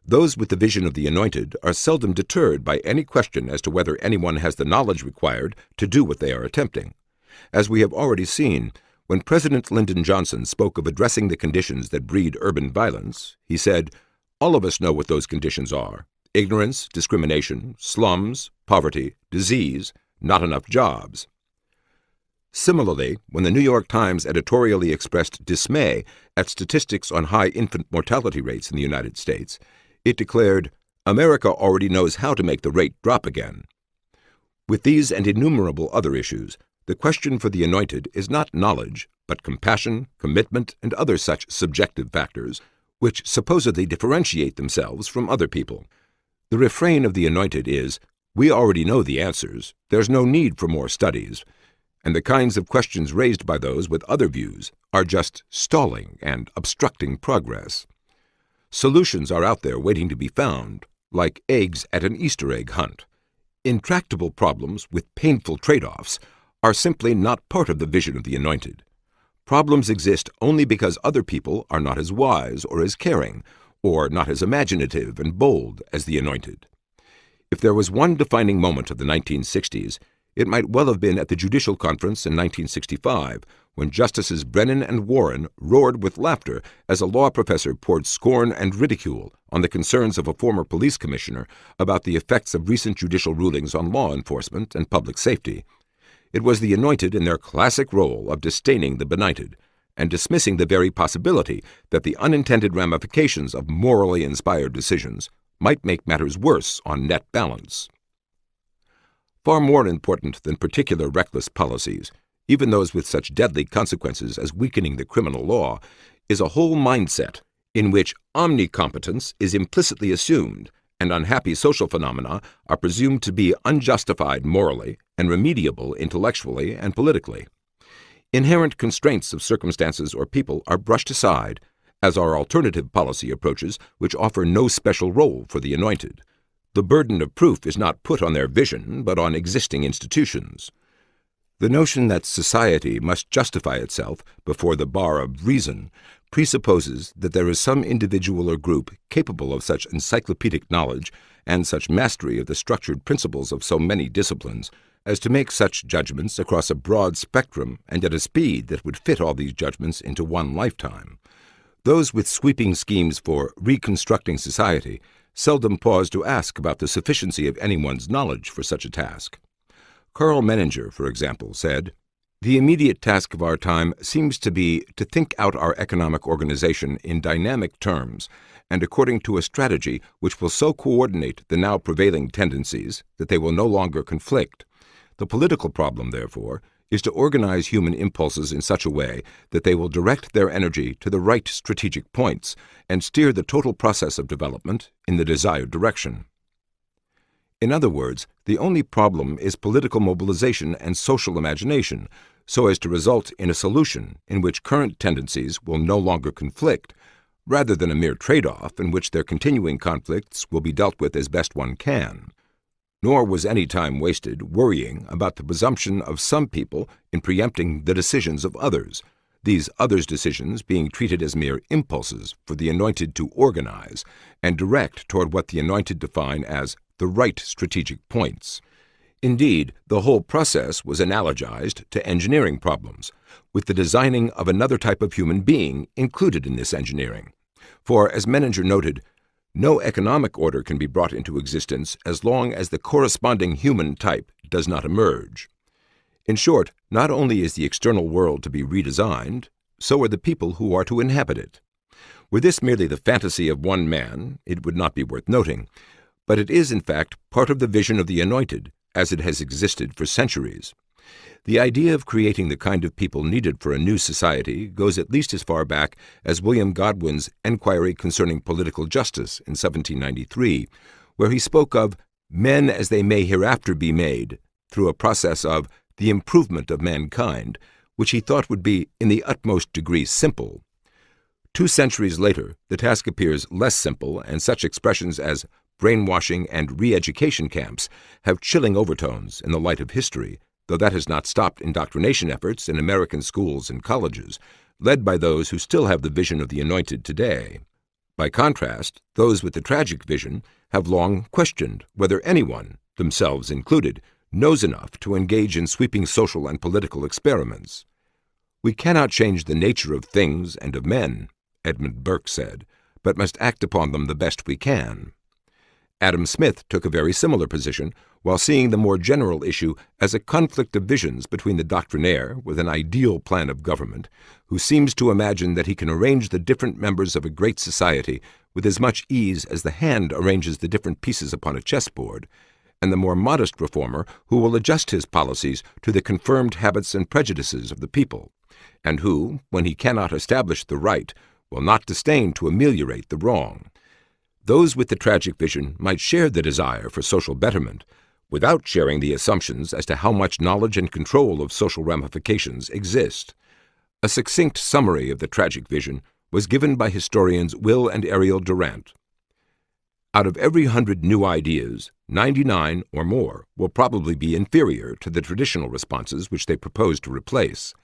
Those with the vision of the Anointed are seldom deterred by any question as to whether anyone has the knowledge required to do what they are attempting. As we have already seen, when President Lyndon Johnson spoke of addressing the conditions that breed urban violence, he said, "All of us know what those conditions are: ignorance, discrimination, slums, poverty, disease, not enough jobs." Similarly, when the New York Times editorially expressed dismay at statistics on high infant mortality rates in the United States, it declared, "America already knows how to make the rate drop again." With these and innumerable other issues, the question for the Anointed is not knowledge, but compassion, commitment, and other such subjective factors, which supposedly differentiate themselves from other people. The refrain of the Anointed is, "We already know the answers. There's no need for more studies." And the kinds of questions raised by those with other views are just stalling and obstructing progress. Solutions are out there waiting to be found, like eggs at an Easter egg hunt. Intractable problems with painful trade-offs are simply not part of the vision of the Anointed. Problems exist only because other people are not as wise or as caring, or not as imaginative and bold as the Anointed. If there was one defining moment of the 1960s, it might well have been at the Judicial Conference in 1965, when Justices Brennan and Warren roared with laughter as a law professor poured scorn and ridicule on the concerns of a former police commissioner about the effects of recent judicial rulings on law enforcement and public safety. It was the Anointed in their classic role of disdaining the benighted, and dismissing the very possibility that the unintended ramifications of morally inspired decisions might make matters worse on net balance. Far more important than particular reckless policies, even those with such deadly consequences as weakening the criminal law, is a whole mindset in which omnicompetence is implicitly assumed and unhappy social phenomena are presumed to be unjustified morally and remediable intellectually and politically. Inherent constraints of circumstances or people are brushed aside, as are alternative policy approaches which offer no special role for the Anointed. The burden of proof is not put on their vision, but on existing institutions. The notion that society must justify itself before the bar of reason presupposes that there is some individual or group capable of such encyclopedic knowledge and such mastery of the structured principles of so many disciplines as to make such judgments across a broad spectrum and at a speed that would fit all these judgments into one lifetime. Those with sweeping schemes for reconstructing society seldom pause to ask about the sufficiency of anyone's knowledge for such a task. Carl Menninger, for example, said, "The immediate task of our time seems to be to think out our economic organization in dynamic terms and according to a strategy which will so coordinate the now prevailing tendencies that they will no longer conflict. The political problem, therefore, is to organize human impulses in such a way that they will direct their energy to the right strategic points and steer the total process of development in the desired direction." In other words, the only problem is political mobilization and social imagination, so as to result in a solution in which current tendencies will no longer conflict, rather than a mere trade-off in which their continuing conflicts will be dealt with as best one can. Nor was any time wasted worrying about the presumption of some people in preempting the decisions of others, these others' decisions being treated as mere impulses for the Anointed to organize and direct toward what the Anointed define as the right strategic points. Indeed, the whole process was analogized to engineering problems, with the designing of another type of human being included in this engineering. For, as Menninger noted, no economic order can be brought into existence as long as the corresponding human type does not emerge. In short, not only is the external world to be redesigned, so are the people who are to inhabit it. Were this merely the fantasy of one man, it would not be worth noting, but it is in fact part of the vision of the Anointed, as it has existed for centuries. The idea of creating the kind of people needed for a new society goes at least as far back as William Godwin's Enquiry Concerning Political Justice in 1793, where he spoke of men as they may hereafter be made through a process of the improvement of mankind, which he thought would be in the utmost degree simple. 2 centuries later, the task appears less simple, and such expressions as brainwashing and re-education camps have chilling overtones in the light of history, though that has not stopped indoctrination efforts in American schools and colleges, led by those who still have the vision of the Anointed today. By contrast, those with the tragic vision have long questioned whether anyone, themselves included, knows enough to engage in sweeping social and political experiments. "We cannot change the nature of things and of men," Edmund Burke said, "but must act upon them the best we can." Adam Smith took a very similar position, while seeing the more general issue as a conflict of visions between the doctrinaire with an ideal plan of government, who seems to imagine that he can arrange the different members of a great society with as much ease as the hand arranges the different pieces upon a chessboard, and the more modest reformer who will adjust his policies to the confirmed habits and prejudices of the people, and who, when he cannot establish the right, will not disdain to ameliorate the wrong. Those with the tragic vision might share the desire for social betterment, without sharing the assumptions as to how much knowledge and control of social ramifications exist. A succinct summary of the tragic vision was given by historians Will and Ariel Durant. Out of every 100 new ideas, 99 or more will probably be inferior to the traditional responses which they propose to replace.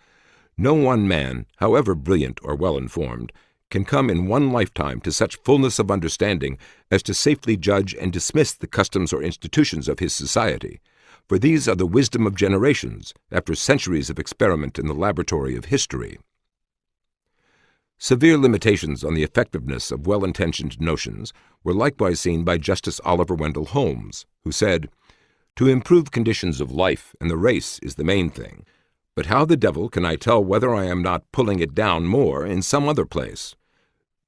No one man, however brilliant or well-informed, can come in one lifetime to such fullness of understanding as to safely judge and dismiss the customs or institutions of his society, for these are the wisdom of generations after centuries of experiment in the laboratory of history. Severe limitations on the effectiveness of well-intentioned notions were likewise seen by Justice Oliver Wendell Holmes, who said, "To improve conditions of life and the race is the main thing, but how the devil can I tell whether I am not pulling it down more in some other place?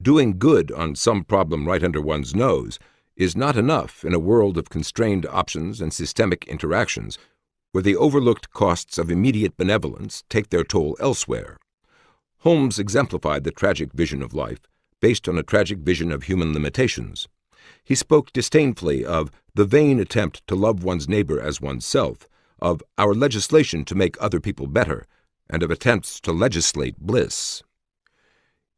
Doing good on some problem right under one's nose is not enough in a world of constrained options and systemic interactions, where the overlooked costs of immediate benevolence take their toll elsewhere." Holmes exemplified the tragic vision of life, based on a tragic vision of human limitations. He spoke disdainfully of the vain attempt to love one's neighbor as oneself, of our legislation to make other people better, and of attempts to legislate bliss.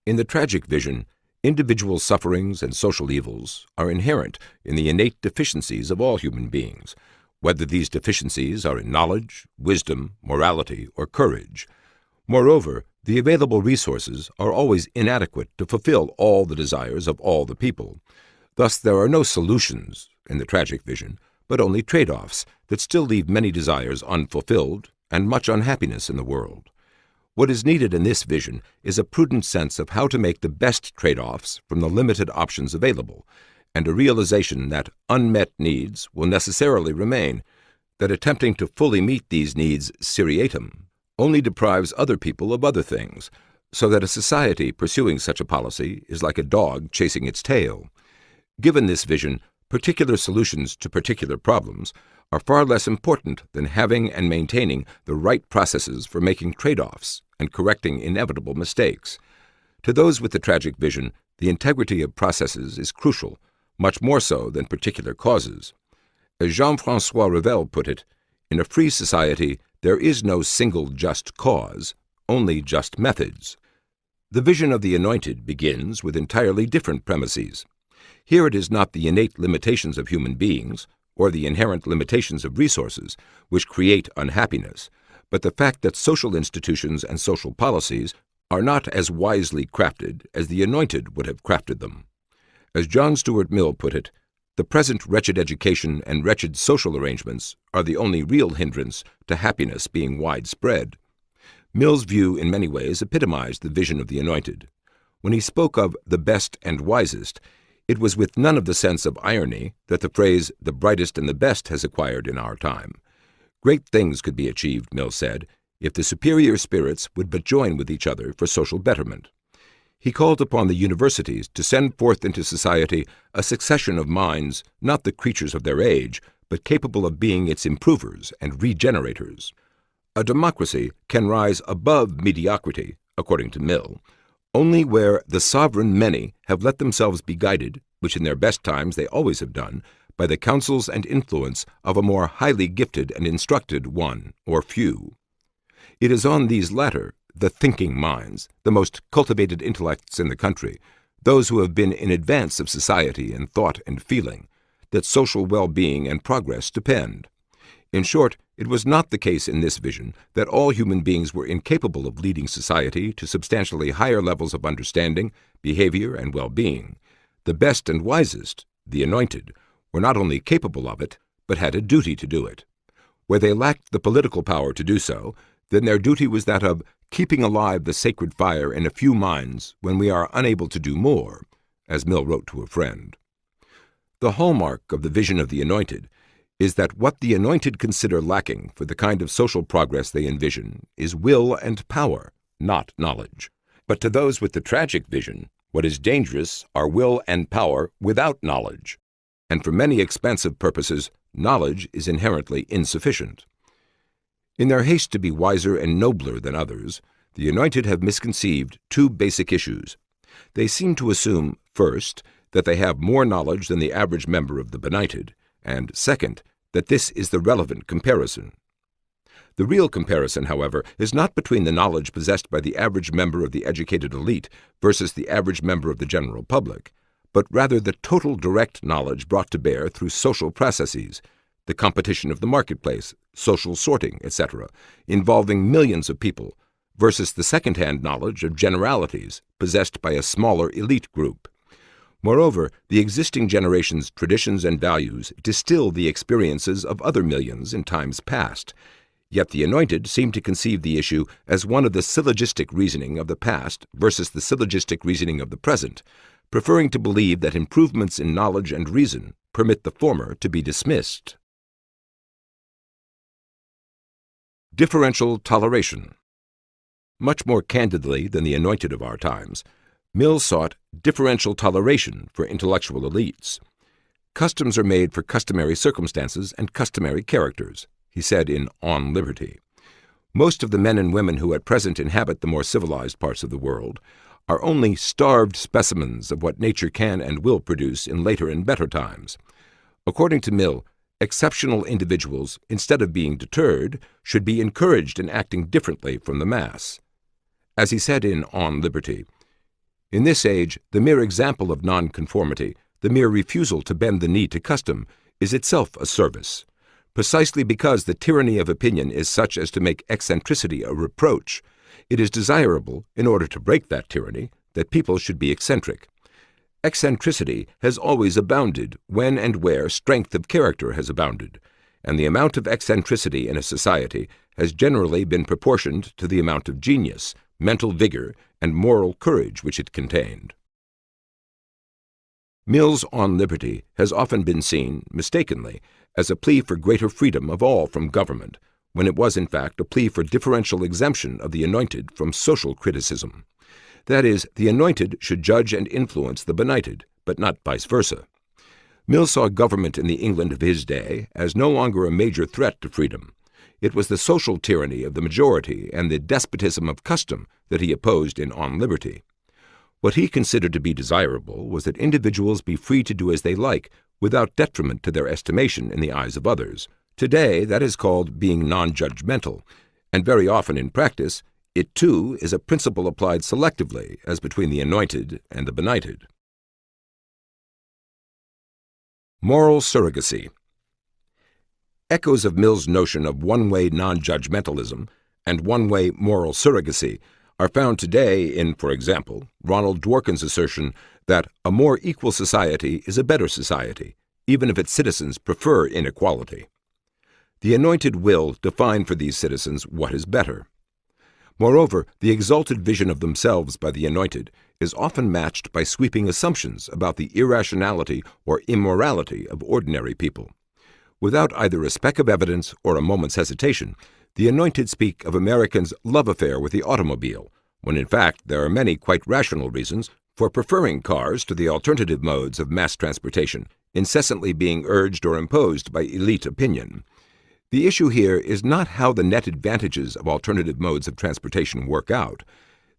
In the tragic vision, individual sufferings and social evils are inherent in the innate deficiencies of all human beings, whether these deficiencies are in knowledge, wisdom, morality, or courage. Moreover, the available resources are always inadequate to fulfill all the desires of all the people. Thus there are no solutions in the tragic vision, but only trade-offs that still leave many desires unfulfilled and much unhappiness in the world. What is needed in this vision is a prudent sense of how to make the best trade-offs from the limited options available, and a realization that unmet needs will necessarily remain, that attempting to fully meet these needs seriatim only deprives other people of other things, so that a society pursuing such a policy is like a dog chasing its tail. Given this vision, particular solutions to particular problems are far less important than having and maintaining the right processes for making trade-offs and correcting inevitable mistakes. To those with the tragic vision, the integrity of processes is crucial, much more so than particular causes. As Jean-François Revel put it, in a free society, there is no single just cause, only just methods. The vision of the Anointed begins with entirely different premises. Here it is not the innate limitations of human beings, or the inherent limitations of resources, which create unhappiness, but the fact that social institutions and social policies are not as wisely crafted as the Anointed would have crafted them. As John Stuart Mill put it, the present wretched education and wretched social arrangements are the only real hindrance to happiness being widespread. Mill's view in many ways epitomized the vision of the Anointed. When he spoke of the best and wisest, it was with none of the sense of irony that the phrase the brightest and the best has acquired in our time. Great things could be achieved, Mill said, if the superior spirits would but join with each other for social betterment. He called upon the universities to send forth into society a succession of minds, not the creatures of their age, but capable of being its improvers and regenerators. A democracy can rise above mediocrity, according to Mill, only where the sovereign many have let themselves be guided, which in their best times they always have done, by the counsels and influence of a more highly gifted and instructed one or few. It is on these latter, the thinking minds, the most cultivated intellects in the country, those who have been in advance of society in thought and feeling, that social well-being and progress depend. In short, it was not the case in this vision that all human beings were incapable of leading society to substantially higher levels of understanding, behavior, and well-being. The best and wisest, the anointed, were not only capable of it, but had a duty to do it. Where they lacked the political power to do so, then their duty was that of keeping alive the sacred fire in a few minds when we are unable to do more, as Mill wrote to a friend. The hallmark of the vision of the anointed is that what the anointed consider lacking for the kind of social progress they envision is will and power, not knowledge. But to those with the tragic vision, what is dangerous are will and power without knowledge. And for many expansive purposes, knowledge is inherently insufficient. In their haste to be wiser and nobler than others, the anointed have misconceived two basic issues. They seem to assume, first, that they have more knowledge than the average member of the benighted, and second, that this is the relevant comparison. The real comparison, however, is not between the knowledge possessed by the average member of the educated elite versus the average member of the general public, but rather the total direct knowledge brought to bear through social processes, the competition of the marketplace, social sorting, etc., involving millions of people, versus the second-hand knowledge of generalities possessed by a smaller elite group. Moreover, the existing generation's traditions and values distill the experiences of other millions in times past, yet the anointed seem to conceive the issue as one of the syllogistic reasoning of the past versus the syllogistic reasoning of the present, preferring to believe that improvements in knowledge and reason permit the former to be dismissed. Differential toleration. Much more candidly than the anointed of our times, Mill sought differential toleration for intellectual elites. Customs are made for customary circumstances and customary characters, he said in On Liberty. Most of the men and women who at present inhabit the more civilized parts of the world are only starved specimens of what nature can and will produce in later and better times. According to Mill, exceptional individuals, instead of being deterred, should be encouraged in acting differently from the mass. As he said in On Liberty, in this age, the mere example of nonconformity, the mere refusal to bend the knee to custom, is itself a service. Precisely because the tyranny of opinion is such as to make eccentricity a reproach, it is desirable, in order to break that tyranny, that people should be eccentric. Eccentricity has always abounded when and where strength of character has abounded, and the amount of eccentricity in a society has generally been proportioned to the amount of genius, mental vigor, and moral courage which it contained. Mill's On Liberty has often been seen, mistakenly, as a plea for greater freedom of all from government, when it was in fact a plea for differential exemption of the anointed from social criticism. That is, the anointed should judge and influence the benighted, but not vice versa. Mill saw government in the England of his day as no longer a major threat to freedom. It was the social tyranny of the majority and the despotism of custom that he opposed in On Liberty. What he considered to be desirable was that individuals be free to do as they like without detriment to their estimation in the eyes of others. Today, that is called being non-judgmental, and very often in practice, it too is a principle applied selectively as between the anointed and the benighted. Moral surrogacy. Echoes of Mill's notion of one-way non-judgmentalism and one-way moral surrogacy are found today in, for example, Ronald Dworkin's assertion that a more equal society is a better society, even if its citizens prefer inequality. The anointed will define for these citizens what is better. Moreover, the exalted vision of themselves by the anointed is often matched by sweeping assumptions about the irrationality or immorality of ordinary people. Without either a speck of evidence or a moment's hesitation, the anointed speak of Americans' love affair with the automobile, when in fact there are many quite rational reasons for preferring cars to the alternative modes of mass transportation, incessantly being urged or imposed by elite opinion. The issue here is not how the net advantages of alternative modes of transportation work out.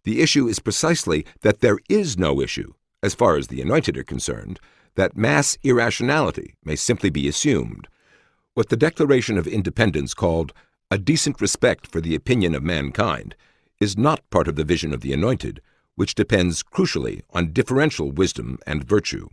The issue is precisely that there is no issue, as far as the Anointed are concerned, that mass irrationality may simply be assumed. What the Declaration of Independence called a decent respect for the opinion of mankind is not part of the vision of the Anointed, which depends crucially on differential wisdom and virtue.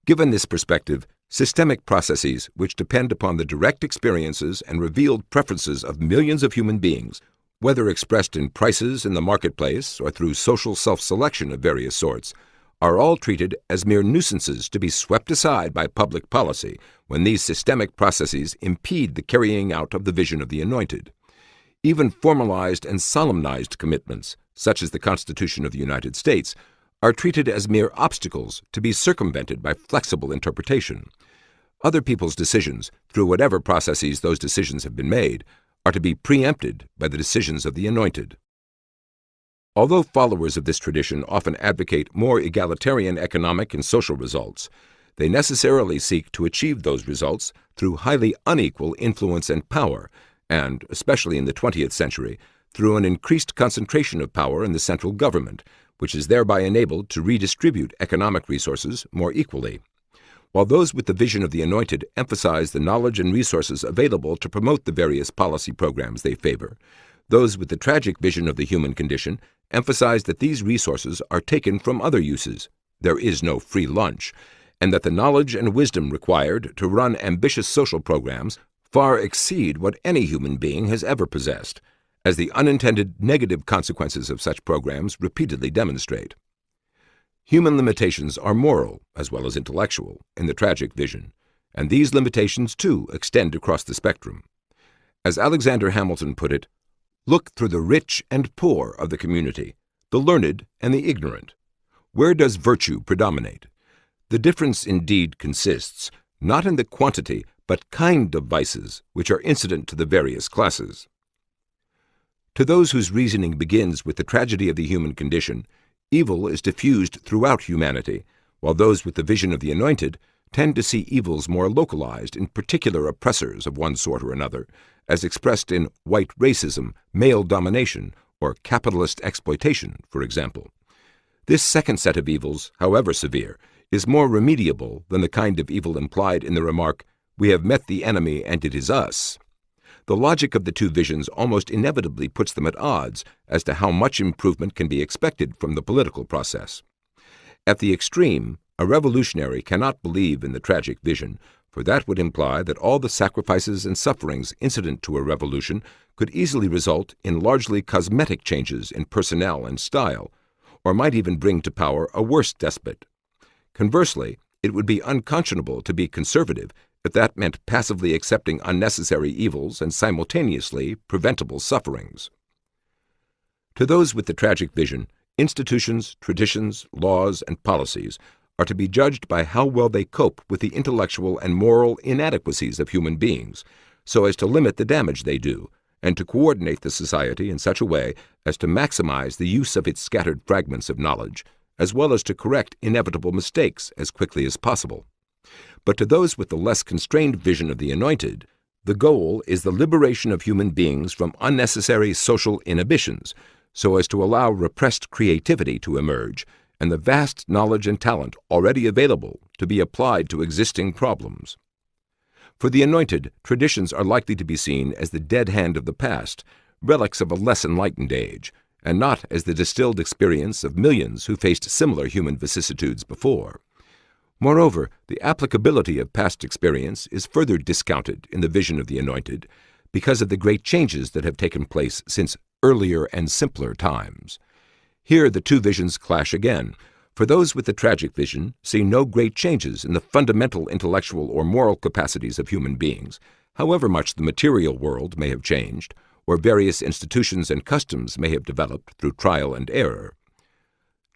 Given this perspective, systemic processes which depend upon the direct experiences and revealed preferences of millions of human beings, whether expressed in prices in the marketplace or through social self-selection of various sorts, are all treated as mere nuisances to be swept aside by public policy when these systemic processes impede the carrying out of the vision of the Anointed. Even formalized and solemnized commitments, such as the Constitution of the United States, are treated as mere obstacles to be circumvented by flexible interpretation. Other people's decisions, through whatever processes those decisions have been made, are to be preempted by the decisions of the Anointed. Although followers of this tradition often advocate more egalitarian economic and social results, they necessarily seek to achieve those results through highly unequal influence and power, and, especially in the 20th century, through an increased concentration of power in the central government, which is thereby enabled to redistribute economic resources more equally. While those with the vision of the Anointed emphasize the knowledge and resources available to promote the various policy programs they favor, those with the tragic vision of the human condition emphasize that these resources are taken from other uses. There is no free lunch, and that the knowledge and wisdom required to run ambitious social programs far exceed what any human being has ever possessed, as the unintended negative consequences of such programs repeatedly demonstrate. Human limitations are moral as well as intellectual in the tragic vision, and these limitations too extend across the spectrum. As Alexander Hamilton put it, "Look through the rich and poor of the community, the learned and the ignorant. Where does virtue predominate? The difference indeed consists not in the quantity but kind of vices which are incident to the various classes." To those whose reasoning begins with the tragedy of the human condition, evil is diffused throughout humanity, while those with the vision of the Anointed tend to see evils more localized in particular oppressors of one sort or another, as expressed in white racism, male domination, or capitalist exploitation, for example. This second set of evils, however severe, is more remediable than the kind of evil implied in the remark, "We have met the enemy and it is us." The logic of the two visions almost inevitably puts them at odds as to how much improvement can be expected from the political process. At the extreme, a revolutionary cannot believe in the tragic vision, for that would imply that all the sacrifices and sufferings incident to a revolution could easily result in largely cosmetic changes in personnel and style, or might even bring to power a worse despot. Conversely, it would be unconscionable to be conservative if that meant passively accepting unnecessary evils and simultaneously preventable sufferings. To those with the tragic vision, institutions, traditions, laws, and policies are to be judged by how well they cope with the intellectual and moral inadequacies of human beings, so as to limit the damage they do, and to coordinate the society in such a way as to maximize the use of its scattered fragments of knowledge, as well as to correct inevitable mistakes as quickly as possible. But to those with the less constrained vision of the Anointed, the goal is the liberation of human beings from unnecessary social inhibitions, so as to allow repressed creativity to emerge and the vast knowledge and talent already available to be applied to existing problems. For the Anointed, traditions are likely to be seen as the dead hand of the past, relics of a less enlightened age, and not as the distilled experience of millions who faced similar human vicissitudes before. Moreover, the applicability of past experience is further discounted in the vision of the Anointed because of the great changes that have taken place since earlier and simpler times. Here the two visions clash again, for those with the tragic vision see no great changes in the fundamental intellectual or moral capacities of human beings, however much the material world may have changed, or various institutions and customs may have developed through trial and error.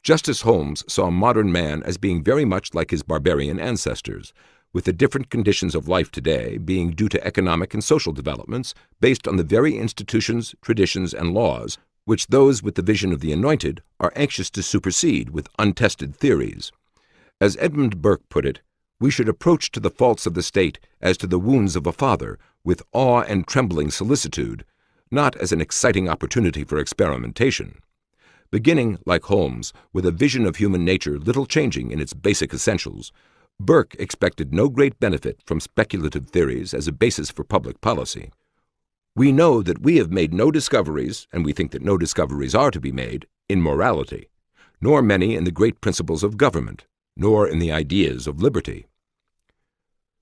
Justice Holmes saw modern man as being very much like his barbarian ancestors, with the different conditions of life today being due to economic and social developments based on the very institutions, traditions, and laws which those with the vision of the Anointed are anxious to supersede with untested theories. As Edmund Burke put it, We should approach to the faults of the state as to the wounds of a father, with awe and trembling solicitude, not as an exciting opportunity for experimentation. Beginning, like Holmes, with a vision of human nature little changing in its basic essentials, Burke expected no great benefit from speculative theories as a basis for public policy. We know that we have made no discoveries, and we think that no discoveries are to be made, in morality, nor many in the great principles of government, nor in the ideas of liberty.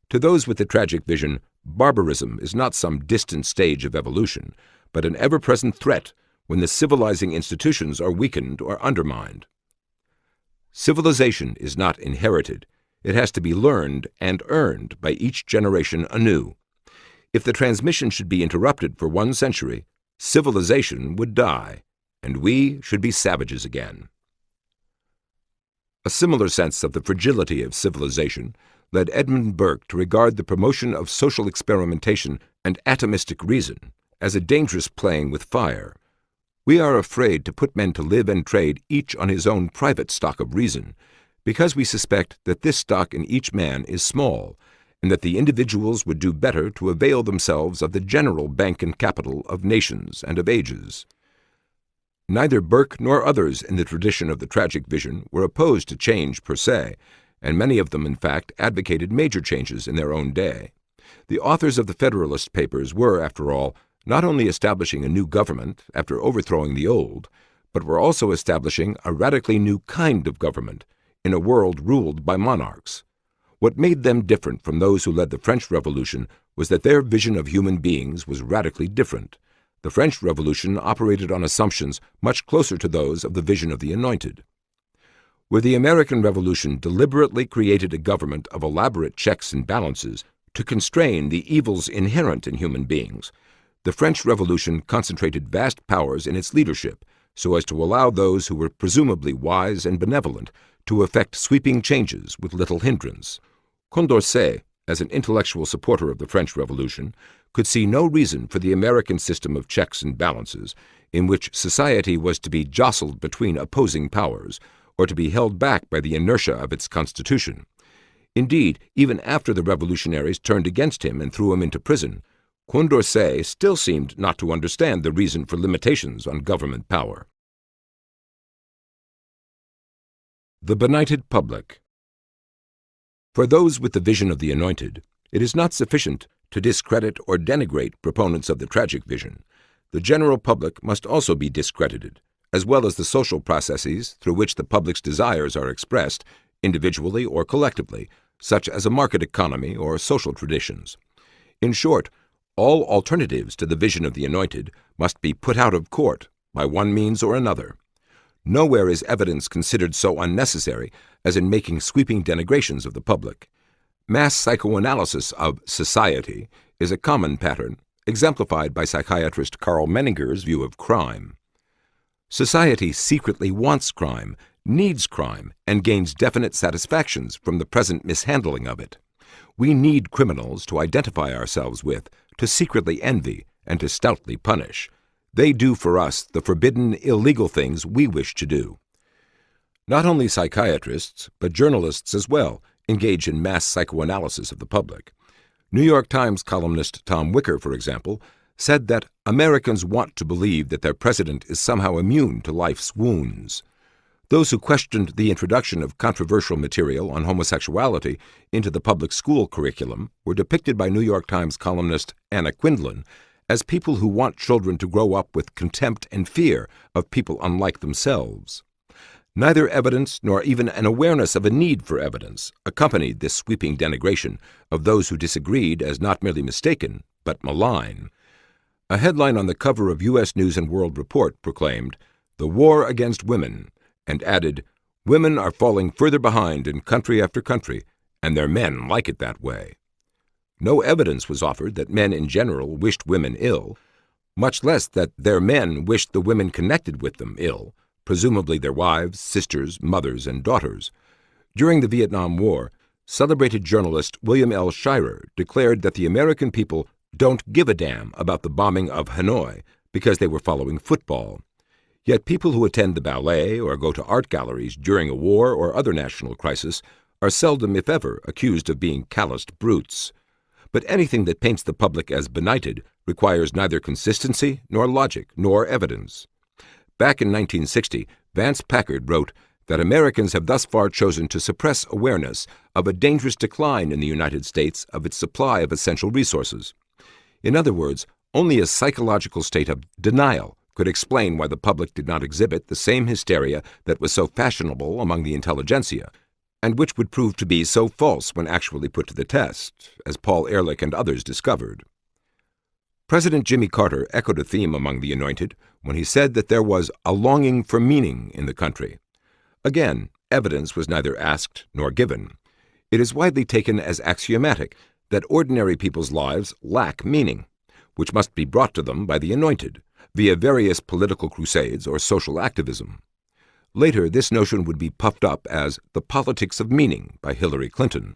To those with the tragic vision, barbarism is not some distant stage of evolution, but an ever-present threat when the civilizing institutions are weakened or undermined. Civilization is not inherited. It has to be learned and earned by each generation anew. If the transmission should be interrupted for 1 century, civilization would die, and we should be savages again. A similar sense of the fragility of civilization led Edmund Burke to regard the promotion of social experimentation and atomistic reason as a dangerous playing with fire. We are afraid to put men to live and trade each on his own private stock of reason, because we suspect that this stock in each man is small, and that the individuals would do better to avail themselves of the general bank and capital of nations and of ages. Neither Burke nor others in the tradition of the tragic vision were opposed to change per se, and many of them, in fact, advocated major changes in their own day. The authors of the Federalist Papers were, after all, not only establishing a new government after overthrowing the old, but were also establishing a radically new kind of government in a world ruled by monarchs. What made them different from those who led the French Revolution was that their vision of human beings was radically different. The French Revolution operated on assumptions much closer to those of the vision of the Anointed. Where the American Revolution deliberately created a government of elaborate checks and balances to constrain the evils inherent in human beings, the French Revolution concentrated vast powers in its leadership so as to allow those who were presumably wise and benevolent to effect sweeping changes with little hindrance. Condorcet, as an intellectual supporter of the French Revolution, could see no reason for the American system of checks and balances in which society was to be jostled between opposing powers or to be held back by the inertia of its constitution. Indeed, even after the revolutionaries turned against him and threw him into prison, Condorcet still seemed not to understand the reason for limitations on government power. The Benighted Public. For those with the vision of the Anointed, it is not sufficient to discredit or denigrate proponents of the tragic vision. The general public must also be discredited, as well as the social processes through which the public's desires are expressed, individually or collectively, such as a market economy or social traditions. In short, all alternatives to the vision of the Anointed must be put out of court by one means or another. Nowhere is evidence considered so unnecessary as in making sweeping denigrations of the public. Mass psychoanalysis of society is a common pattern, exemplified by psychiatrist Karl Menninger's view of crime. Society secretly wants crime, needs crime, and gains definite satisfactions from the present mishandling of it. We need criminals to identify ourselves with, to secretly envy, and to stoutly punish. They do for us the forbidden, illegal things we wish to do. Not only psychiatrists, but journalists as well, engage in mass psychoanalysis of the public. New York Times columnist Tom Wicker, for example, said that Americans want to believe that their president is somehow immune to life's wounds. Those who questioned the introduction of controversial material on homosexuality into the public school curriculum were depicted by New York Times columnist Anna Quindlen as people who want children to grow up with contempt and fear of people unlike themselves. Neither evidence nor even an awareness of a need for evidence accompanied this sweeping denigration of those who disagreed as not merely mistaken, but malign. A headline on the cover of U.S. News & World Report proclaimed, "The War Against Women," and added, "Women are falling further behind in country after country, and their men like it that way." No evidence was offered that men in general wished women ill, much less that their men wished the women connected with them ill, presumably their wives, sisters, mothers, and daughters. During the Vietnam War, celebrated journalist William L. Shirer declared that the American people don't give a damn about the bombing of Hanoi because they were following football. Yet people who attend the ballet or go to art galleries during a war or other national crisis are seldom, if ever, accused of being calloused brutes. But anything that paints the public as benighted requires neither consistency nor logic nor evidence. Back in 1960, Vance Packard wrote that Americans have thus far chosen to suppress awareness of a dangerous decline in the United States of its supply of essential resources. In other words, only a psychological state of denial could explain why the public did not exhibit the same hysteria that was so fashionable among the intelligentsia, and which would prove to be so false when actually put to the test, as Paul Ehrlich and others discovered. President Jimmy Carter echoed a theme among the Anointed when he said that there was a longing for meaning in the country. Again, evidence was neither asked nor given. It is widely taken as axiomatic that ordinary people's lives lack meaning, which must be brought to them by the Anointed, via various political crusades or social activism. Later, this notion would be puffed up as the politics of meaning by Hillary Clinton.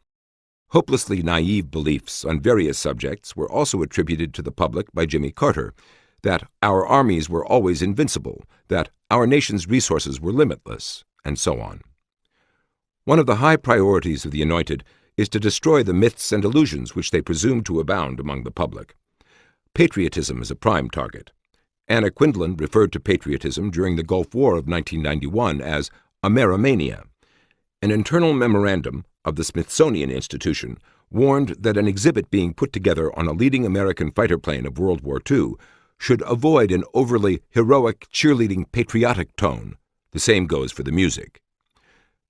Hopelessly naive beliefs on various subjects were also attributed to the public by Jimmy Carter, that our armies were always invincible, that our nation's resources were limitless, and so on. One of the high priorities of the Anointed is to destroy the myths and illusions which they presume to abound among the public. Patriotism is a prime target. Anna Quindlen referred to patriotism during the Gulf War of 1991 as Amerimania. An internal memorandum of the Smithsonian Institution warned that an exhibit being put together on a leading American fighter plane of World War II should avoid an overly heroic, cheerleading, patriotic tone. The same goes for the music.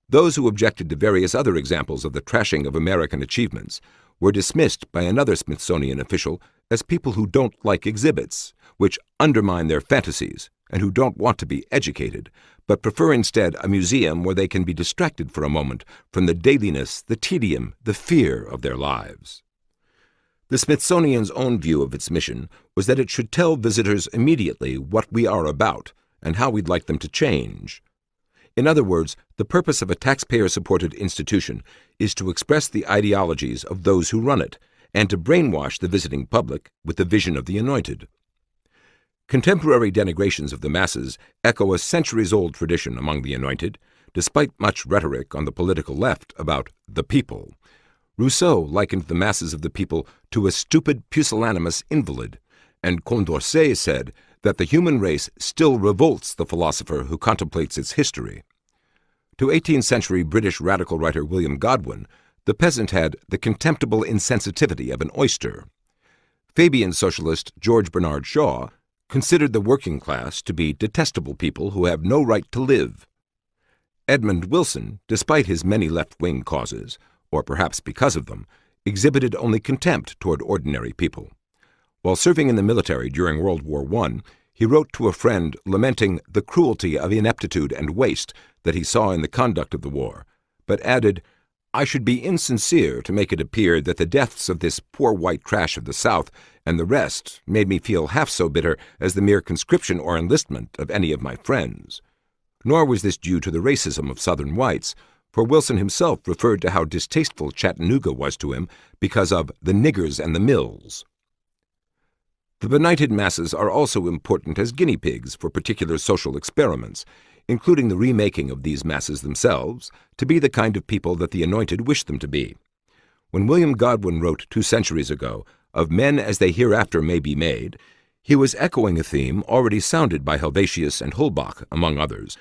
Those who objected to various other examples of the trashing of American achievements were dismissed by another Smithsonian official as people who don't like exhibits, which undermine their fantasies, and who don't want to be educated, but prefer instead a museum where they can be distracted for a moment from the dailiness, the tedium, the fear of their lives. The Smithsonian's own view of its mission was that it should tell visitors immediately what we are about and how we'd like them to change. In other words, the purpose of a taxpayer-supported institution is to express the ideologies of those who run it and to brainwash the visiting public with the vision of the Anointed. Contemporary denigrations of the masses echo a centuries-old tradition among the Anointed, despite much rhetoric on the political left about the people. Rousseau likened the masses of the people to a stupid, pusillanimous invalid, and Condorcet said that the human race still revolts the philosopher who contemplates its history. To 18th-century British radical writer William Godwin, the peasant had the contemptible insensitivity of an oyster. Fabian socialist George Bernard Shaw considered the working class to be detestable people who have no right to live. Edmund Wilson, despite his many left-wing causes, or perhaps because of them, exhibited only contempt toward ordinary people. While serving in the military during World War I, he wrote to a friend lamenting the cruelty of ineptitude and waste that he saw in the conduct of the war, but added, "I should be insincere to make it appear that the deaths of this poor white trash of the South and the rest made me feel half so bitter as the mere conscription or enlistment of any of my friends." Nor was this due to the racism of Southern whites, for Wilson himself referred to how distasteful Chattanooga was to him because of the niggers and the mills. The benighted masses are also important as guinea pigs for particular social experiments, including the remaking of these masses themselves to be the kind of people that the Anointed wished them to be. When William Godwin wrote 2 centuries ago of men as they hereafter may be made, he was echoing a theme already sounded by Helvetius and Holbach, among others,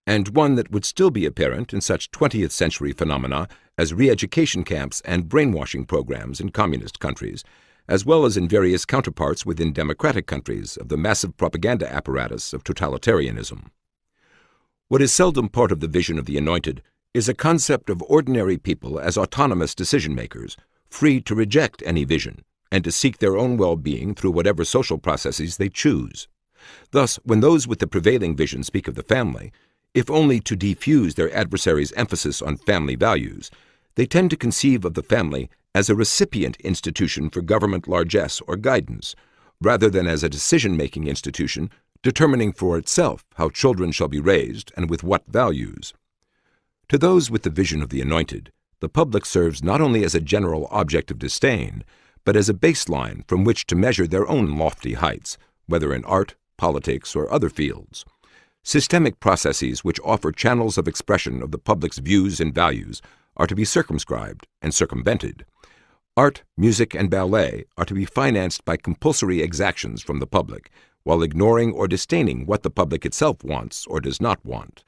and one that would still be apparent in such 20th-century phenomena as re-education camps and brainwashing programs in communist countries, as well as in various counterparts within democratic countries of the massive propaganda apparatus of totalitarianism. What is seldom part of the vision of the Anointed is a concept of ordinary people as autonomous decision-makers, free to reject any vision and to seek their own well-being through whatever social processes they choose. Thus, when those with the prevailing vision speak of the family, if only to defuse their adversaries' emphasis on family values, they tend to conceive of the family as a recipient institution for government largesse or guidance, rather than as a decision-making institution determining for itself how children shall be raised and with what values. To those with the vision of the Anointed, the public serves not only as a general object of disdain, but as a baseline from which to measure their own lofty heights, whether in art, politics, or other fields. Systemic processes which offer channels of expression of the public's views and values are to be circumscribed and circumvented. Art, music, and ballet are to be financed by compulsory exactions from the public, while ignoring or disdaining what the public itself wants or does not want.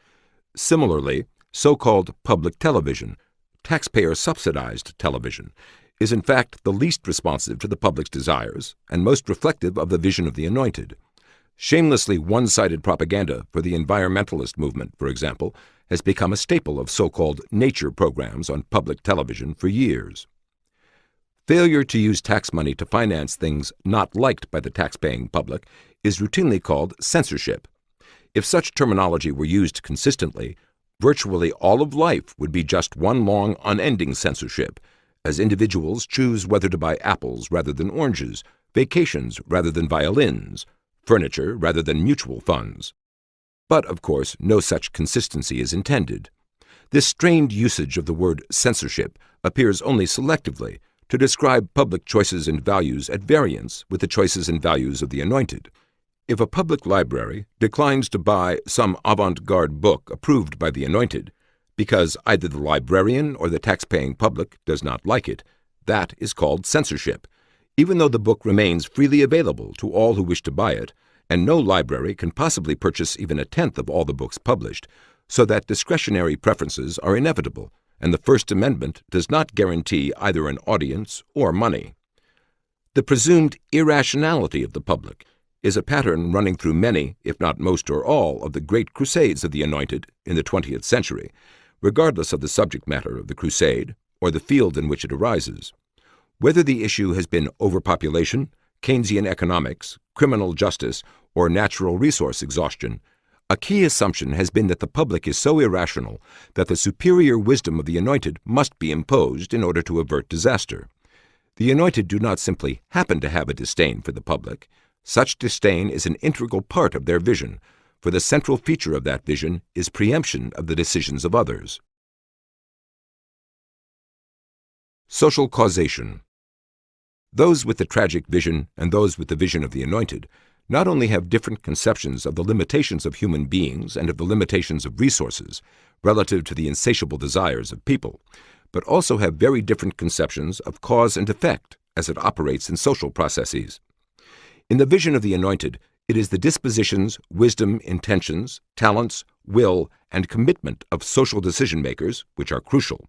Similarly, so-called public television, taxpayer-subsidized television, is in fact the least responsive to the public's desires and most reflective of the vision of the Anointed. Shamelessly one-sided propaganda for the environmentalist movement, for example, has become a staple of so-called nature programs on public television for years. Failure to use tax money to finance things not liked by the tax-paying public is routinely called censorship. If such terminology were used consistently, virtually all of life would be just one long, unending censorship, as individuals choose whether to buy apples rather than oranges, vacations rather than violins, furniture rather than mutual funds. But, of course, no such consistency is intended. This strained usage of the word censorship appears only selectively to describe public choices and values at variance with the choices and values of the Anointed. If a public library declines to buy some avant-garde book approved by the Anointed because either the librarian or the tax-paying public does not like it, that is called censorship, even though the book remains freely available to all who wish to buy it, and no library can possibly purchase even a tenth of all the books published, so that discretionary preferences are inevitable, and the First Amendment does not guarantee either an audience or money. The presumed irrationality of the public is a pattern running through many, if not most or all, of the great crusades of the Anointed in the 20th century, regardless of the subject matter of the crusade or the field in which it arises. Whether the issue has been overpopulation, Keynesian economics, criminal justice, or natural resource exhaustion, a key assumption has been that the public is so irrational that the superior wisdom of the Anointed must be imposed in order to avert disaster. The Anointed do not simply happen to have a disdain for the public. Such disdain is an integral part of their vision, for the central feature of that vision is preemption of the decisions of others. Social causation. Those with the tragic vision and those with the vision of the Anointed not only have different conceptions of the limitations of human beings and of the limitations of resources relative to the insatiable desires of people, but also have very different conceptions of cause and effect as it operates in social processes. In the vision of the Anointed, it is the dispositions, wisdom, intentions, talents, will, and commitment of social decision-makers which are crucial.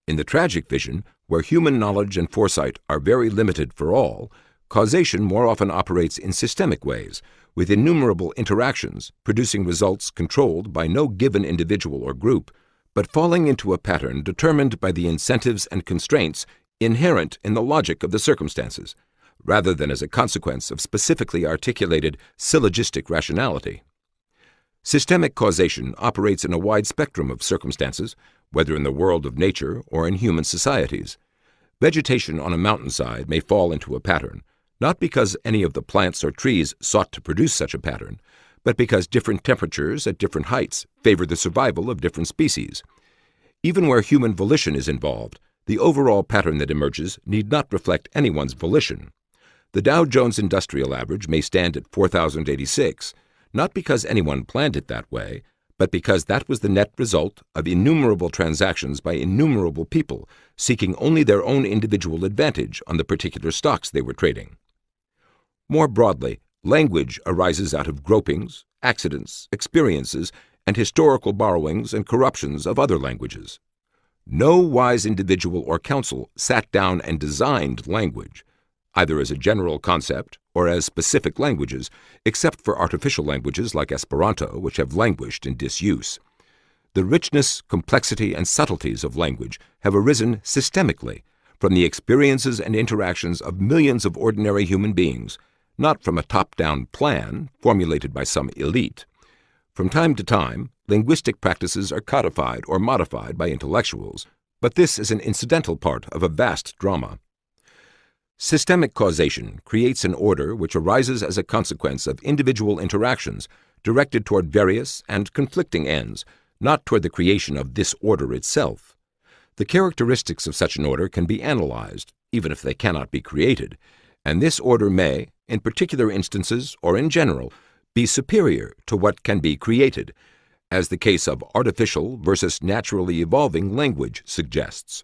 In the tragic vision, where human knowledge and foresight are very limited for all, causation more often operates in systemic ways, with innumerable interactions producing results controlled by no given individual or group, but falling into a pattern determined by the incentives and constraints inherent in the logic of the circumstances, rather than as a consequence of specifically articulated syllogistic rationality. Systemic causation operates in a wide spectrum of circumstances, whether in the world of nature or in human societies. Vegetation on a mountainside may fall into a pattern, not because any of the plants or trees sought to produce such a pattern, but because different temperatures at different heights favor the survival of different species. Even where human volition is involved, the overall pattern that emerges need not reflect anyone's volition. The Dow Jones Industrial Average may stand at 4,086, not because anyone planned it that way, but because that was the net result of innumerable transactions by innumerable people seeking only their own individual advantage on the particular stocks they were trading. More broadly, language arises out of gropings, accidents, experiences, and historical borrowings and corruptions of other languages. No wise individual or council sat down and designed language, either as a general concept or as specific languages, except for artificial languages like Esperanto, which have languished in disuse. The richness, complexity, and subtleties of language have arisen systemically from the experiences and interactions of millions of ordinary human beings, not from a top-down plan formulated by some elite. From time to time, linguistic practices are codified or modified by intellectuals, but this is an incidental part of a vast drama. Systemic causation creates an order which arises as a consequence of individual interactions directed toward various and conflicting ends, not toward the creation of this order itself. The characteristics of such an order can be analyzed, even if they cannot be created, and this order may, in particular instances or in general, be superior to what can be created, as the case of artificial versus naturally evolving language suggests.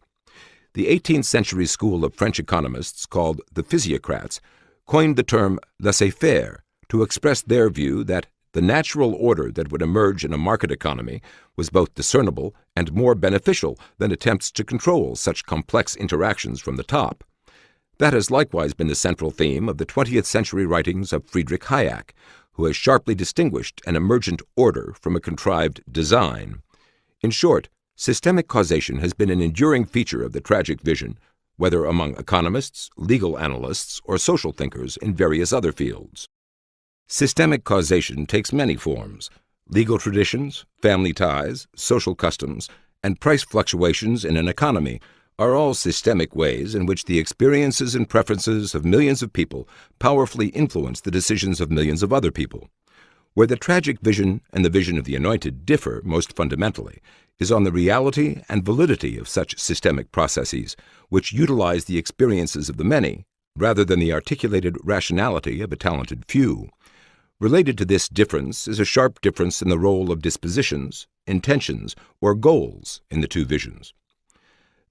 The 18th century school of French economists, called the physiocrats, coined the term laissez-faire to express their view that the natural order that would emerge in a market economy was both discernible and more beneficial than attempts to control such complex interactions from the top. That has likewise been the central theme of the 20th century writings of Friedrich Hayek, who has sharply distinguished an emergent order from a contrived design. In short, systemic causation has been an enduring feature of the tragic vision, whether among economists, legal analysts, or social thinkers in various other fields. Systemic causation takes many forms. Legal traditions, family ties, social customs, and price fluctuations in an economy are all systemic ways in which the experiences and preferences of millions of people powerfully influence the decisions of millions of other people. Where the tragic vision and the vision of the Anointed differ most fundamentally is on the reality and validity of such systemic processes, which utilize the experiences of the many rather than the articulated rationality of a talented few. Related to this difference is a sharp difference in the role of dispositions, intentions, or goals in the two visions.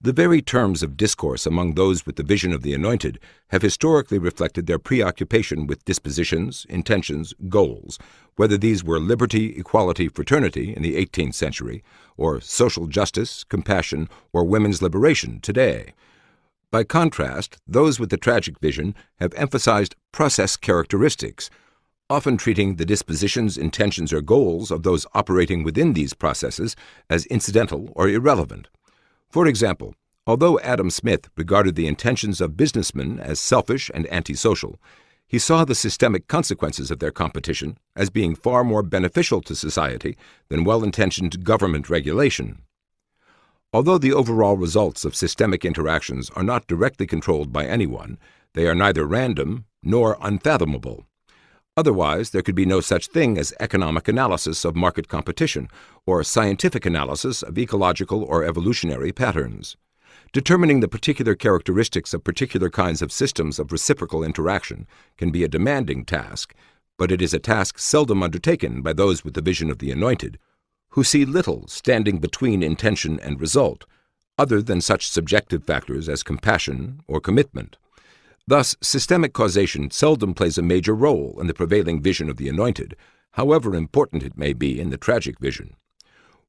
The very terms of discourse among those with the vision of the Anointed have historically reflected their preoccupation with dispositions, intentions, goals, whether these were liberty, equality, fraternity in the 18th century, or social justice, compassion, or women's liberation today. By contrast, those with the tragic vision have emphasized process characteristics, often treating the dispositions, intentions, or goals of those operating within these processes as incidental or irrelevant. For example, although Adam Smith regarded the intentions of businessmen as selfish and antisocial, he saw the systemic consequences of their competition as being far more beneficial to society than well-intentioned government regulation. Although the overall results of systemic interactions are not directly controlled by anyone, they are neither random nor unfathomable. Otherwise, there could be no such thing as economic analysis of market competition or scientific analysis of ecological or evolutionary patterns. Determining the particular characteristics of particular kinds of systems of reciprocal interaction can be a demanding task, but it is a task seldom undertaken by those with the vision of the Anointed, who see little standing between intention and result, other than such subjective factors as compassion or commitment. Thus, systemic causation seldom plays a major role in the prevailing vision of the Anointed, however important it may be in the tragic vision.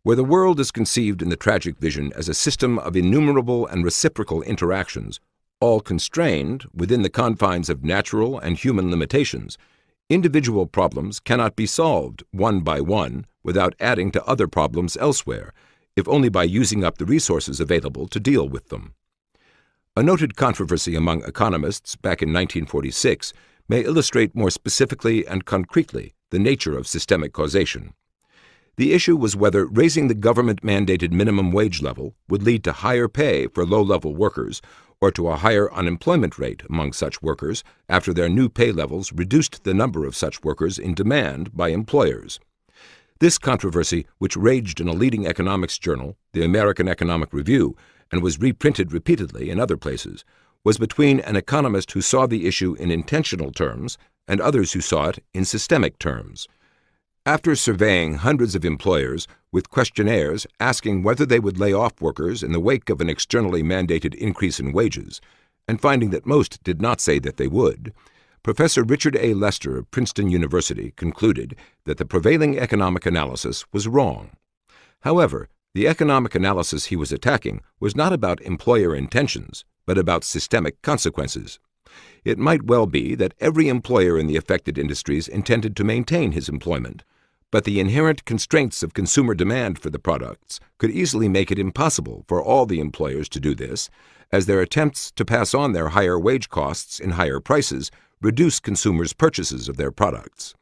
Where the world is conceived in the tragic vision as a system of innumerable and reciprocal interactions, all constrained within the confines of natural and human limitations, individual problems cannot be solved one by one without adding to other problems elsewhere, if only by using up the resources available to deal with them. A noted controversy among economists back in 1946 may illustrate more specifically and concretely the nature of systemic causation. The issue was whether raising the government-mandated minimum wage level would lead to higher pay for low-level workers or to a higher unemployment rate among such workers after their new pay levels reduced the number of such workers in demand by employers. This controversy, which raged in a leading economics journal, the American Economic Review, and was reprinted repeatedly in other places, was between an economist who saw the issue in intentional terms and others who saw it in systemic terms. After surveying hundreds of employers with questionnaires asking whether they would lay off workers in the wake of an externally mandated increase in wages, and finding that most did not say that they would, Professor Richard A. Lester of Princeton University concluded that the prevailing economic analysis was wrong. However, the economic analysis he was attacking was not about employer intentions, but about systemic consequences. It might well be that every employer in the affected industries intended to maintain his employment, but the inherent constraints of consumer demand for the products could easily make it impossible for all the employers to do this, as their attempts to pass on their higher wage costs in higher prices reduce consumers' purchases of their products.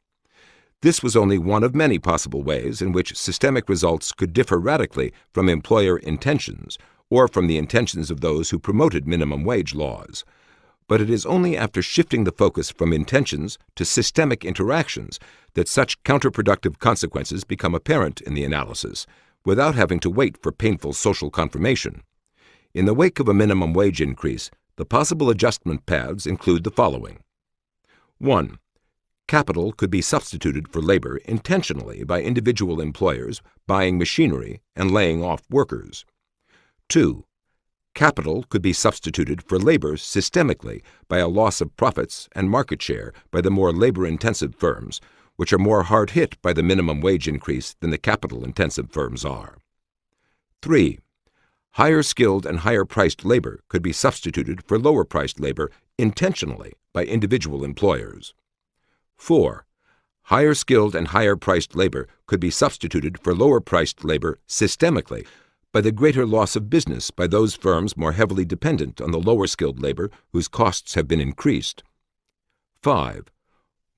This was only one of many possible ways in which systemic results could differ radically from employer intentions or from the intentions of those who promoted minimum wage laws. But it is only after shifting the focus from intentions to systemic interactions that such counterproductive consequences become apparent in the analysis, without having to wait for painful social confirmation. In the wake of a minimum wage increase, the possible adjustment paths include the following. 1. Capital could be substituted for labor intentionally by individual employers buying machinery and laying off workers. 2. Capital could be substituted for labor systemically by a loss of profits and market share by the more labor-intensive firms, which are more hard hit by the minimum wage increase than the capital-intensive firms are. 3. Higher skilled and higher priced labor could be substituted for lower priced labor intentionally by individual employers. 4. Higher skilled and higher priced labor could be substituted for lower priced labor systemically by the greater loss of business by those firms more heavily dependent on the lower skilled labor whose costs have been increased. 5.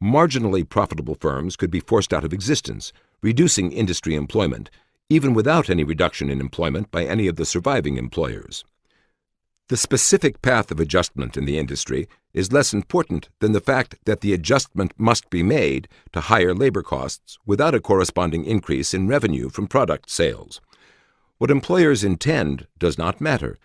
Marginally profitable firms could be forced out of existence, reducing industry employment, even without any reduction in employment by any of the surviving employers. The specific path of adjustment in the industry is less important than the fact that the adjustment must be made to higher labor costs without a corresponding increase in revenue from product sales. What employers intend does not matter,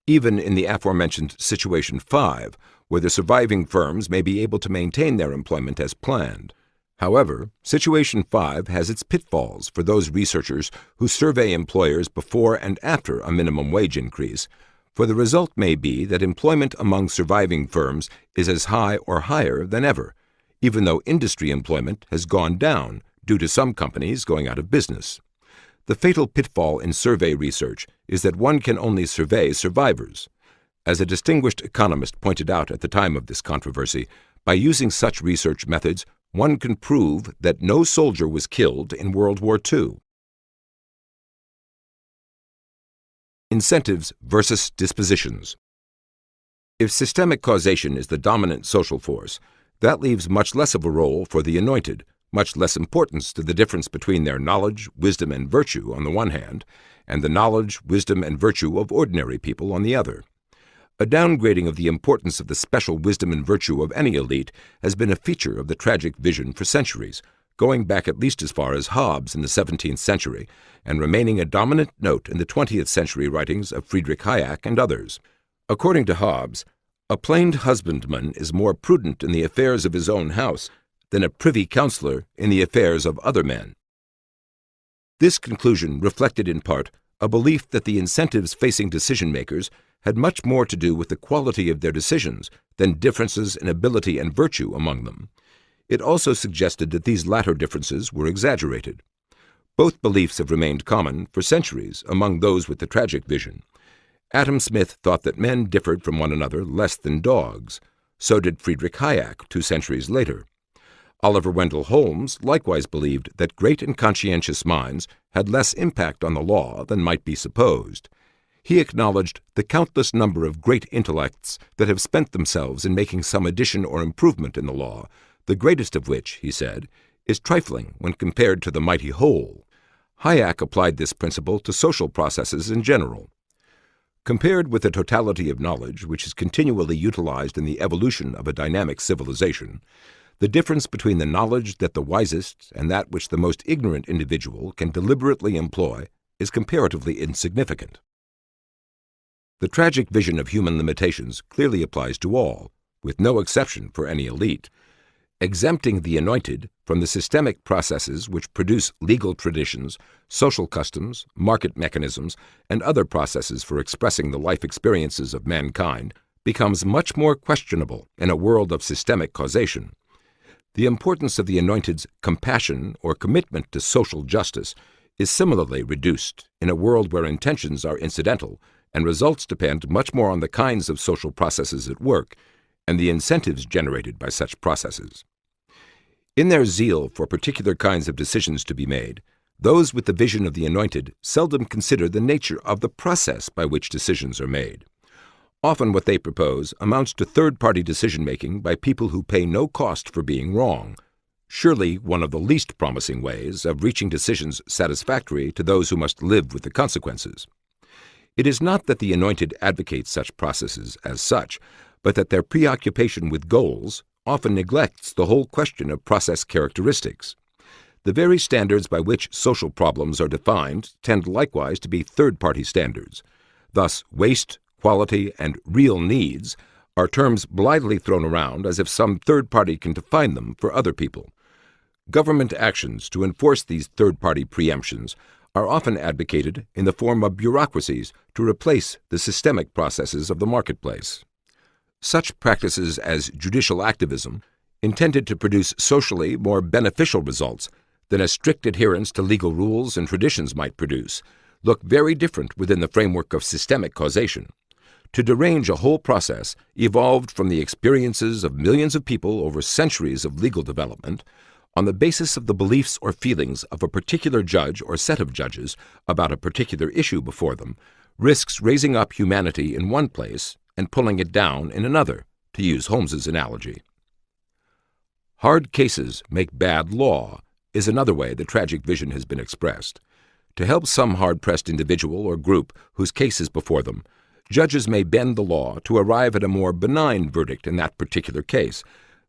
even in the aforementioned Situation 5, where the surviving firms may be able to maintain their employment as planned. However, Situation 5 has its pitfalls for those researchers who survey employers before and after a minimum wage increase, for the result may be that employment among surviving firms is as high or higher than ever, even though industry employment has gone down due to some companies going out of business. The fatal pitfall in survey research is that one can only survey survivors. As a distinguished economist pointed out at the time of this controversy, by using such research methods, one can prove that no soldier was killed in World War II. Incentives versus dispositions. If systemic causation is the dominant social force, that leaves much less of a role for the anointed, much less importance to the difference between their knowledge, wisdom, and virtue on the one hand, and the knowledge, wisdom, and virtue of ordinary people on the other. A downgrading of the importance of the special wisdom and virtue of any elite has been a feature of the tragic vision for centuries, going back at least as far as Hobbes in the 17th century, and remaining a dominant note in the 20th century writings of Friedrich Hayek and others. According to Hobbes, a plain husbandman is more prudent in the affairs of his own house than a privy councillor in the affairs of other men. This conclusion reflected in part a belief that the incentives facing decision-makers had much more to do with the quality of their decisions than differences in ability and virtue among them. It also suggested that these latter differences were exaggerated. Both beliefs have remained common for centuries among those with the tragic vision. Adam Smith thought that men differed from one another less than dogs. So did Friedrich Hayek 2 centuries later. Oliver Wendell Holmes likewise believed that great and conscientious minds had less impact on the law than might be supposed. He acknowledged the countless number of great intellects that have spent themselves in making some addition or improvement in the law, the greatest of which, he said, is trifling when compared to the mighty whole. Hayek applied this principle to social processes in general. Compared with the totality of knowledge which is continually utilized in the evolution of a dynamic civilization, the difference between the knowledge that the wisest and that which the most ignorant individual can deliberately employ is comparatively insignificant. The tragic vision of human limitations clearly applies to all, with no exception for any elite. Exempting the anointed from the systemic processes which produce legal traditions, social customs, market mechanisms, and other processes for expressing the life experiences of mankind becomes much more questionable in a world of systemic causation. The importance of the anointed's compassion or commitment to social justice is similarly reduced in a world where intentions are incidental and results depend much more on the kinds of social processes at work and the incentives generated by such processes. In their zeal for particular kinds of decisions to be made, those with the vision of the anointed seldom consider the nature of the process by which decisions are made. Often what they propose amounts to third-party decision-making by people who pay no cost for being wrong, surely one of the least promising ways of reaching decisions satisfactory to those who must live with the consequences. It is not that the anointed advocate such processes as such, but that their preoccupation with goals often neglects the whole question of process characteristics. The very standards by which social problems are defined tend likewise to be third-party standards. Thus, waste, quality, and real needs are terms blithely thrown around as if some third party can define them for other people. Government actions to enforce these third-party preemptions are often advocated in the form of bureaucracies to replace the systemic processes of the marketplace. Such practices as judicial activism, intended to produce socially more beneficial results than a strict adherence to legal rules and traditions might produce, look very different within the framework of systemic causation. To derange a whole process evolved from the experiences of millions of people over centuries of legal development, on the basis of the beliefs or feelings of a particular judge or set of judges about a particular issue before them, risks raising up humanity in one place and pulling it down in another, to use Holmes's analogy. Hard cases make bad law is another way the tragic vision has been expressed. To help some hard-pressed individual or group whose case is before them, judges may bend the law to arrive at a more benign verdict in that particular case,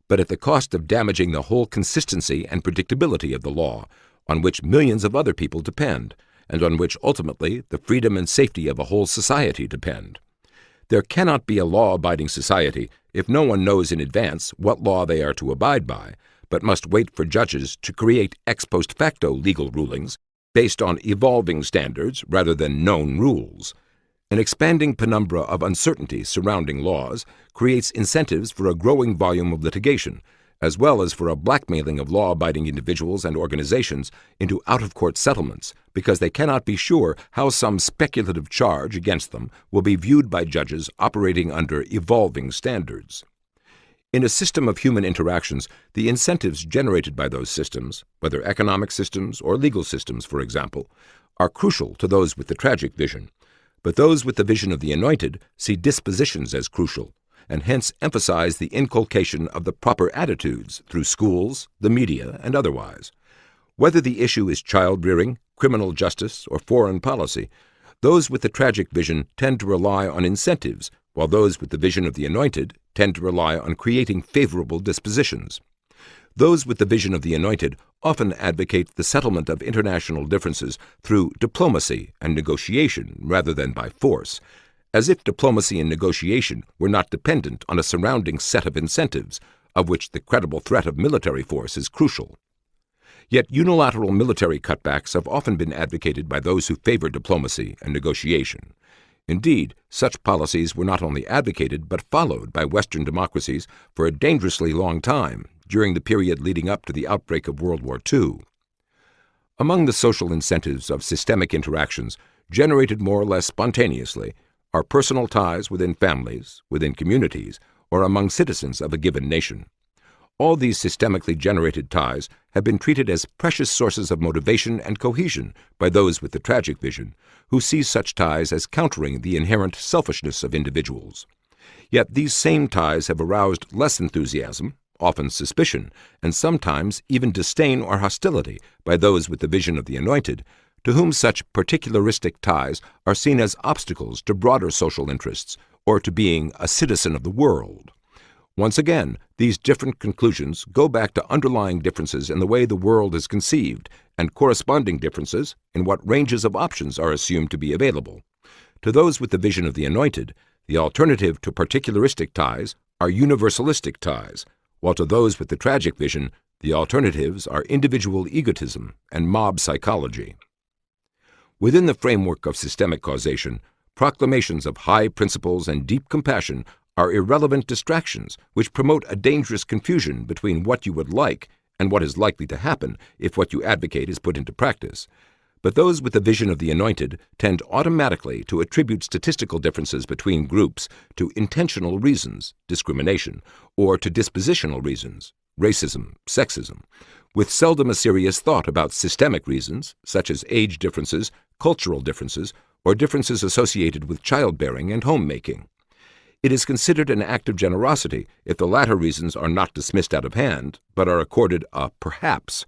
but at the cost of damaging the whole consistency and predictability of the law, on which millions of other people depend, and on which ultimately the freedom and safety of a whole society depend. There cannot be a law-abiding society if no one knows in advance what law they are to abide by, but must wait for judges to create ex post facto legal rulings based on evolving standards rather than known rules. An expanding penumbra of uncertainty surrounding laws creates incentives for a growing volume of litigation, as well as for a blackmailing of law-abiding individuals and organizations into out-of-court settlements because they cannot be sure how some speculative charge against them will be viewed by judges operating under evolving standards. In a system of human interactions, the incentives generated by those systems, whether economic systems or legal systems, for example, are crucial to those with the tragic vision. But those with the vision of the Anointed see dispositions as crucial, and hence emphasize the inculcation of the proper attitudes through schools, the media, and otherwise. Whether the issue is child-rearing, criminal justice, or foreign policy, those with the tragic vision tend to rely on incentives, while those with the vision of the Anointed tend to rely on creating favorable dispositions. Those with the vision of the Anointed often advocate the settlement of international differences through diplomacy and negotiation rather than by force, as if diplomacy and negotiation were not dependent on a surrounding set of incentives, of which the credible threat of military force is crucial. Yet unilateral military cutbacks have often been advocated by those who favor diplomacy and negotiation. Indeed, such policies were not only advocated but followed by Western democracies for a dangerously long time, during the period leading up to the outbreak of World War II. Among the social incentives of systemic interactions, generated more or less spontaneously, are personal ties within families, within communities, or among citizens of a given nation. All these systemically generated ties have been treated as precious sources of motivation and cohesion by those with the tragic vision, who see such ties as countering the inherent selfishness of individuals. Yet these same ties have aroused less enthusiasm, often suspicion, and sometimes even disdain or hostility by those with the vision of the Anointed, to whom such particularistic ties are seen as obstacles to broader social interests or to being a citizen of the world. Once again, these different conclusions go back to underlying differences in the way the world is conceived and corresponding differences in what ranges of options are assumed to be available. To those with the vision of the Anointed, the alternative to particularistic ties are universalistic ties, while to those with the tragic vision, the alternatives are individual egotism and mob psychology. Within the framework of systemic causation, proclamations of high principles and deep compassion are irrelevant distractions which promote a dangerous confusion between what you would like and what is likely to happen if what you advocate is put into practice. But those with the vision of the Anointed tend automatically to attribute statistical differences between groups to intentional reasons, discrimination, or to dispositional reasons, racism, sexism, with seldom a serious thought about systemic reasons, such as age differences, cultural differences, or differences associated with childbearing and homemaking. It is considered an act of generosity if the latter reasons are not dismissed out of hand, but are accorded a perhaps,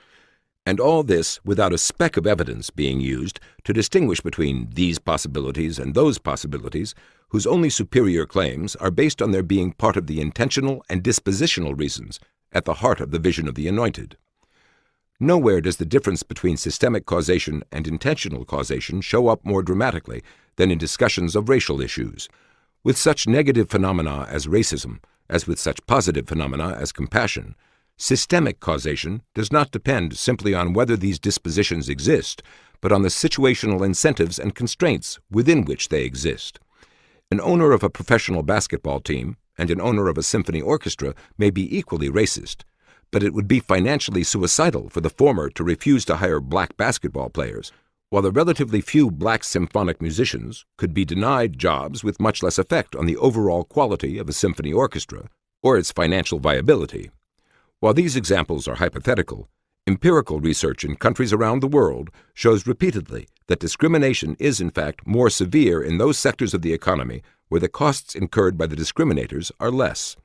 and all this without a speck of evidence being used to distinguish between these possibilities and those possibilities, whose only superior claims are based on their being part of the intentional and dispositional reasons at the heart of the vision of the Anointed. Nowhere does the difference between systemic causation and intentional causation show up more dramatically than in discussions of racial issues. With such negative phenomena as racism, as with such positive phenomena as compassion, systemic causation does not depend simply on whether these dispositions exist, but on the situational incentives and constraints within which they exist. An owner of a professional basketball team and an owner of a symphony orchestra may be equally racist, but it would be financially suicidal for the former to refuse to hire black basketball players, while the relatively few black symphonic musicians could be denied jobs with much less effect on the overall quality of a symphony orchestra or its financial viability. While these examples are hypothetical, empirical research in countries around the world shows repeatedly that discrimination is in fact more severe in those sectors of the economy where the costs incurred by the discriminators are less.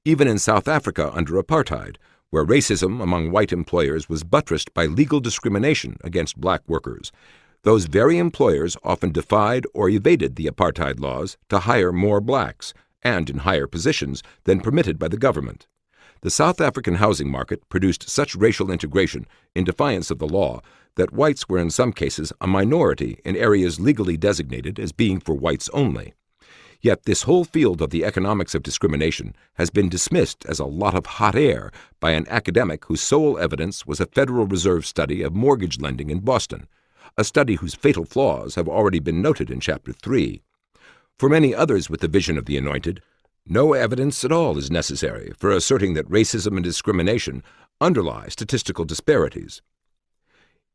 Even in South Africa under apartheid, where racism among white employers was buttressed by legal discrimination against black workers, those very employers often defied or evaded the apartheid laws to hire more blacks, and in higher positions than permitted by the government. The South African housing market produced such racial integration in defiance of the law that whites were in some cases a minority in areas legally designated as being for whites only. Yet this whole field of the economics of discrimination has been dismissed as a lot of hot air by an academic whose sole evidence was a Federal Reserve study of mortgage lending in Boston, a study whose fatal flaws have already been noted in Chapter 3. For many others with the vision of the Anointed, no evidence at all is necessary for asserting that racism and discrimination underlie statistical disparities.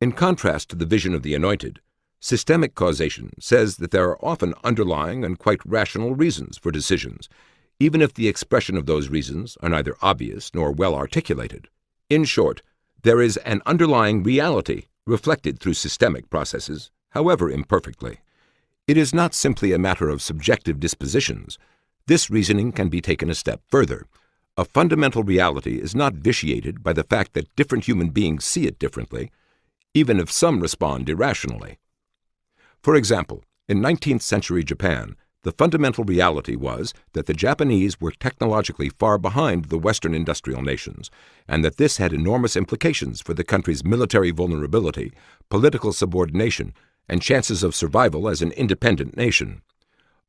In contrast to the vision of the Anointed, systemic causation says that there are often underlying and quite rational reasons for decisions, even if the expression of those reasons are neither obvious nor well articulated. In short, there is an underlying reality reflected through systemic processes, however imperfectly. It is not simply a matter of subjective dispositions. This reasoning can be taken a step further. A fundamental reality is not vitiated by the fact that different human beings see it differently, even if some respond irrationally. For example, in 19th century Japan, the fundamental reality was that the Japanese were technologically far behind the Western industrial nations, and that this had enormous implications for the country's military vulnerability, political subordination, and chances of survival as an independent nation.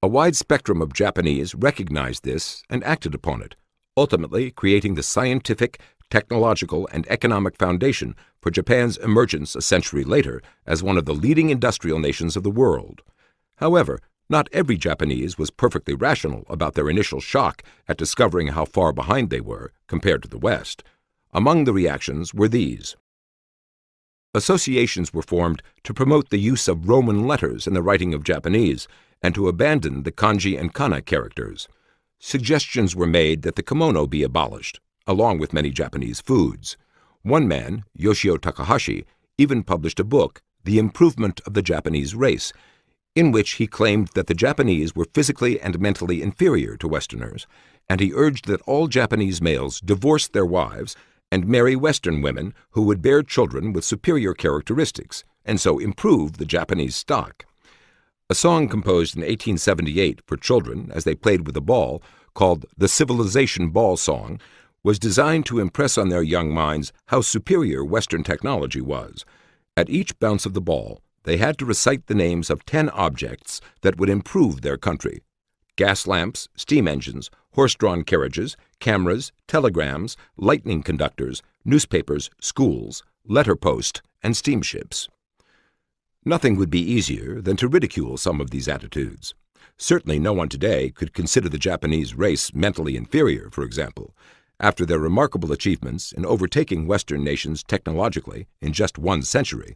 A wide spectrum of Japanese recognized this and acted upon it, ultimately creating the scientific, technological, and economic foundation for Japan's emergence a century later as one of the leading industrial nations of the world. However, not every Japanese was perfectly rational about their initial shock at discovering how far behind they were compared to the West. Among the reactions were these. Associations were formed to promote the use of Roman letters in the writing of Japanese and to abandon the kanji and kana characters. Suggestions were made that the kimono be abolished, along with many Japanese foods. One man, Yoshio Takahashi, even published a book, The Improvement of the Japanese Race, in which he claimed that the Japanese were physically and mentally inferior to Westerners, and he urged that all Japanese males divorce their wives and marry Western women who would bear children with superior characteristics, and so improve the Japanese stock. A song composed in 1878 for children as they played with a ball, called the Civilization Ball Song, was designed to impress on their young minds how superior Western technology was. At each bounce of the ball, they had to recite the names of 10 objects that would improve their country: gas lamps, steam engines, horse-drawn carriages, cameras, telegrams, lightning conductors, newspapers, schools, letter post, and steamships. Nothing would be easier than to ridicule some of these attitudes. Certainly no one today could consider the Japanese race mentally inferior, for example, after their remarkable achievements in overtaking Western nations technologically in just one century,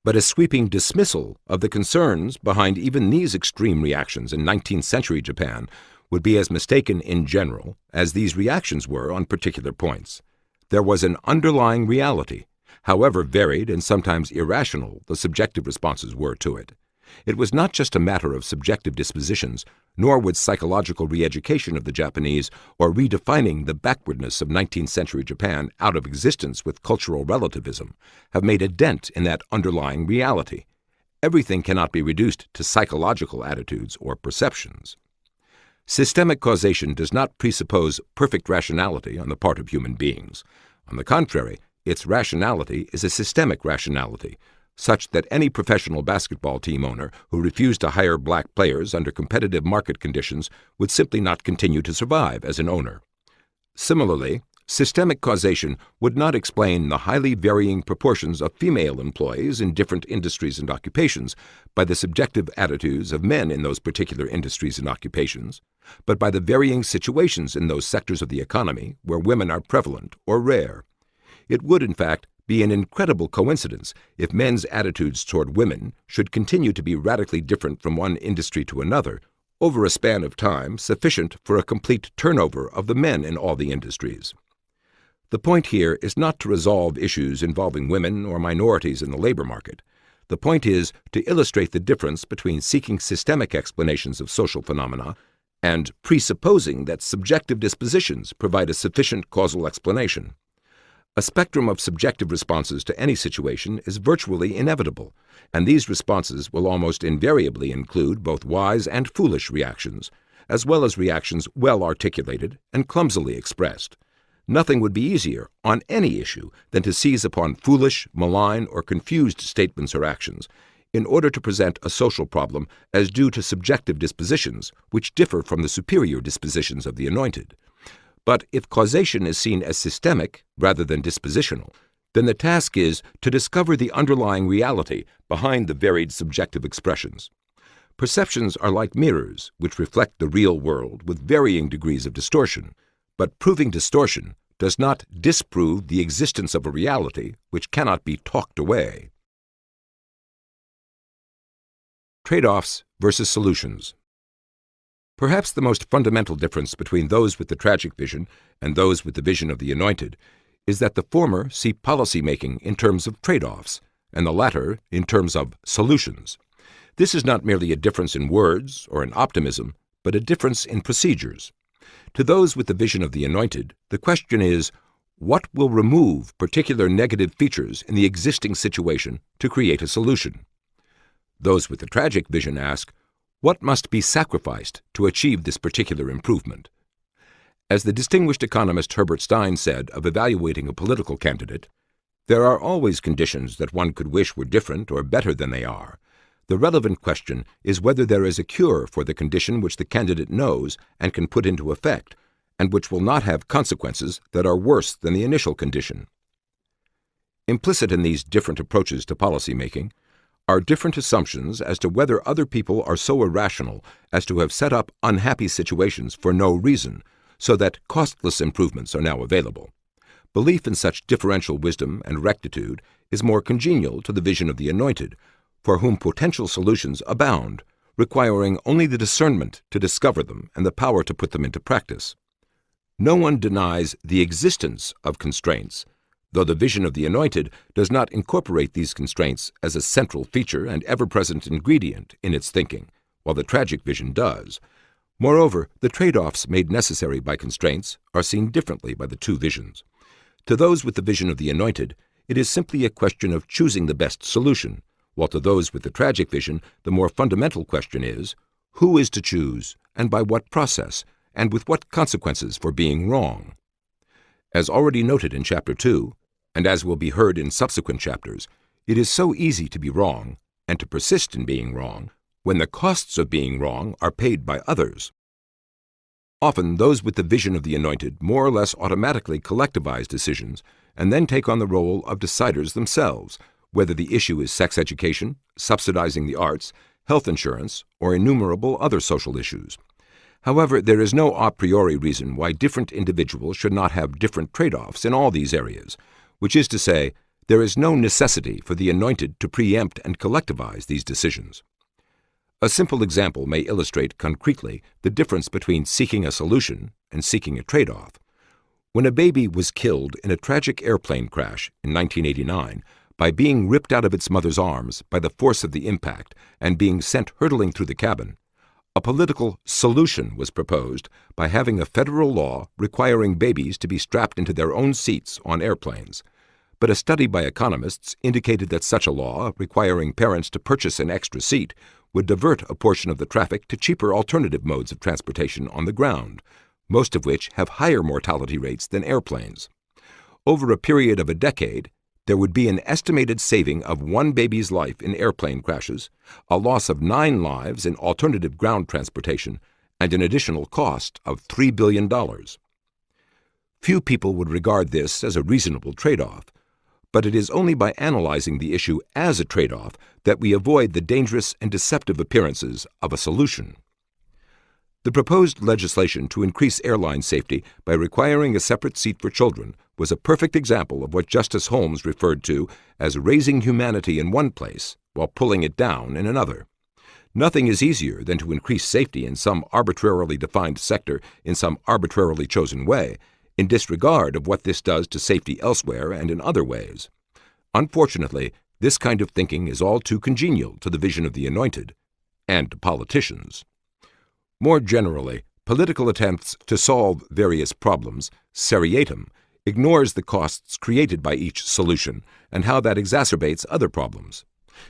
but a sweeping dismissal of the concerns behind even these extreme reactions in 19th century Japan would be as mistaken in general as these reactions were on particular points. There was an underlying reality, however varied and sometimes irrational the subjective responses were to it. It was not just a matter of subjective dispositions, nor would psychological re-education of the Japanese or redefining the backwardness of 19th century Japan out of existence with cultural relativism have made a dent in that underlying reality. Everything cannot be reduced to psychological attitudes or perceptions. Systemic causation does not presuppose perfect rationality on the part of human beings. On the contrary, its rationality is a systemic rationality, such that any professional basketball team owner who refused to hire black players under competitive market conditions would simply not continue to survive as an owner. Similarly, systemic causation would not explain the highly varying proportions of female employees in different industries and occupations by the subjective attitudes of men in those particular industries and occupations, but by the varying situations in those sectors of the economy where women are prevalent or rare. It would, in fact, be an incredible coincidence if men's attitudes toward women should continue to be radically different from one industry to another over a span of time sufficient for a complete turnover of the men in all the industries. The point here is not to resolve issues involving women or minorities in the labor market. The point is to illustrate the difference between seeking systemic explanations of social phenomena and presupposing that subjective dispositions provide a sufficient causal explanation. A spectrum of subjective responses to any situation is virtually inevitable, and these responses will almost invariably include both wise and foolish reactions, as well as reactions well articulated and clumsily expressed. Nothing would be easier, on any issue, than to seize upon foolish, malign, or confused statements or actions, in order to present a social problem as due to subjective dispositions which differ from the superior dispositions of the anointed. But if causation is seen as systemic rather than dispositional, then the task is to discover the underlying reality behind the varied subjective expressions. Perceptions are like mirrors which reflect the real world with varying degrees of distortion, but proving distortion does not disprove the existence of a reality which cannot be talked away. Trade-offs versus solutions. Perhaps the most fundamental difference between those with the tragic vision and those with the vision of the anointed is that the former see policy-making in terms of trade-offs, and the latter in terms of solutions. This is not merely a difference in words or in optimism, but a difference in procedures. To those with the vision of the anointed, the question is, what will remove particular negative features in the existing situation to create a solution? Those with the tragic vision ask, what must be sacrificed to achieve this particular improvement? As the distinguished economist Herbert Stein said of evaluating a political candidate, there are always conditions that one could wish were different or better than they are. The relevant question is whether there is a cure for the condition which the candidate knows and can put into effect, and which will not have consequences that are worse than the initial condition. Implicit in these different approaches to policy-making are different assumptions as to whether other people are so irrational as to have set up unhappy situations for no reason, so that costless improvements are now available. Belief in such differential wisdom and rectitude is more congenial to the vision of the anointed, for whom potential solutions abound, requiring only the discernment to discover them and the power to put them into practice. No one denies the existence of constraints, though the vision of the anointed does not incorporate these constraints as a central feature and ever-present ingredient in its thinking, while the tragic vision does. Moreover, the trade-offs made necessary by constraints are seen differently by the two visions. To those with the vision of the anointed, it is simply a question of choosing the best solution, while to those with the tragic vision, the more fundamental question is, who is to choose, and by what process, and with what consequences for being wrong? As already noted in Chapter 2, and as will be heard in subsequent chapters, it is so easy to be wrong, and to persist in being wrong, when the costs of being wrong are paid by others. Often those with the vision of the anointed more or less automatically collectivize decisions, and then take on the role of deciders themselves, whether the issue is sex education, subsidizing the arts, health insurance, or innumerable other social issues. However, there is no a priori reason why different individuals should not have different trade-offs in all these areas, which is to say, there is no necessity for the anointed to preempt and collectivize these decisions. A simple example may illustrate concretely the difference between seeking a solution and seeking a trade-off. When a baby was killed in a tragic airplane crash in 1989, by being ripped out of its mother's arms by the force of the impact and being sent hurtling through the cabin, a political solution was proposed by having a federal law requiring babies to be strapped into their own seats on airplanes. But a study by economists indicated that such a law, requiring parents to purchase an extra seat, would divert a portion of the traffic to cheaper alternative modes of transportation on the ground, most of which have higher mortality rates than airplanes. Over a period of a decade, there would be an estimated saving of 1 baby's life in airplane crashes, a loss of 9 lives in alternative ground transportation, and an additional cost of $3 billion. Few people would regard this as a reasonable trade-off, but it is only by analyzing the issue as a trade-off that we avoid the dangerous and deceptive appearances of a solution. The proposed legislation to increase airline safety by requiring a separate seat for children was a perfect example of what Justice Holmes referred to as raising humanity in one place while pulling it down in another. Nothing is easier than to increase safety in some arbitrarily defined sector in some arbitrarily chosen way, in disregard of what this does to safety elsewhere and in other ways. Unfortunately, this kind of thinking is all too congenial to the vision of the Anointed and to politicians. More generally, political attempts to solve various problems, seriatim, ignores the costs created by each solution and how that exacerbates other problems.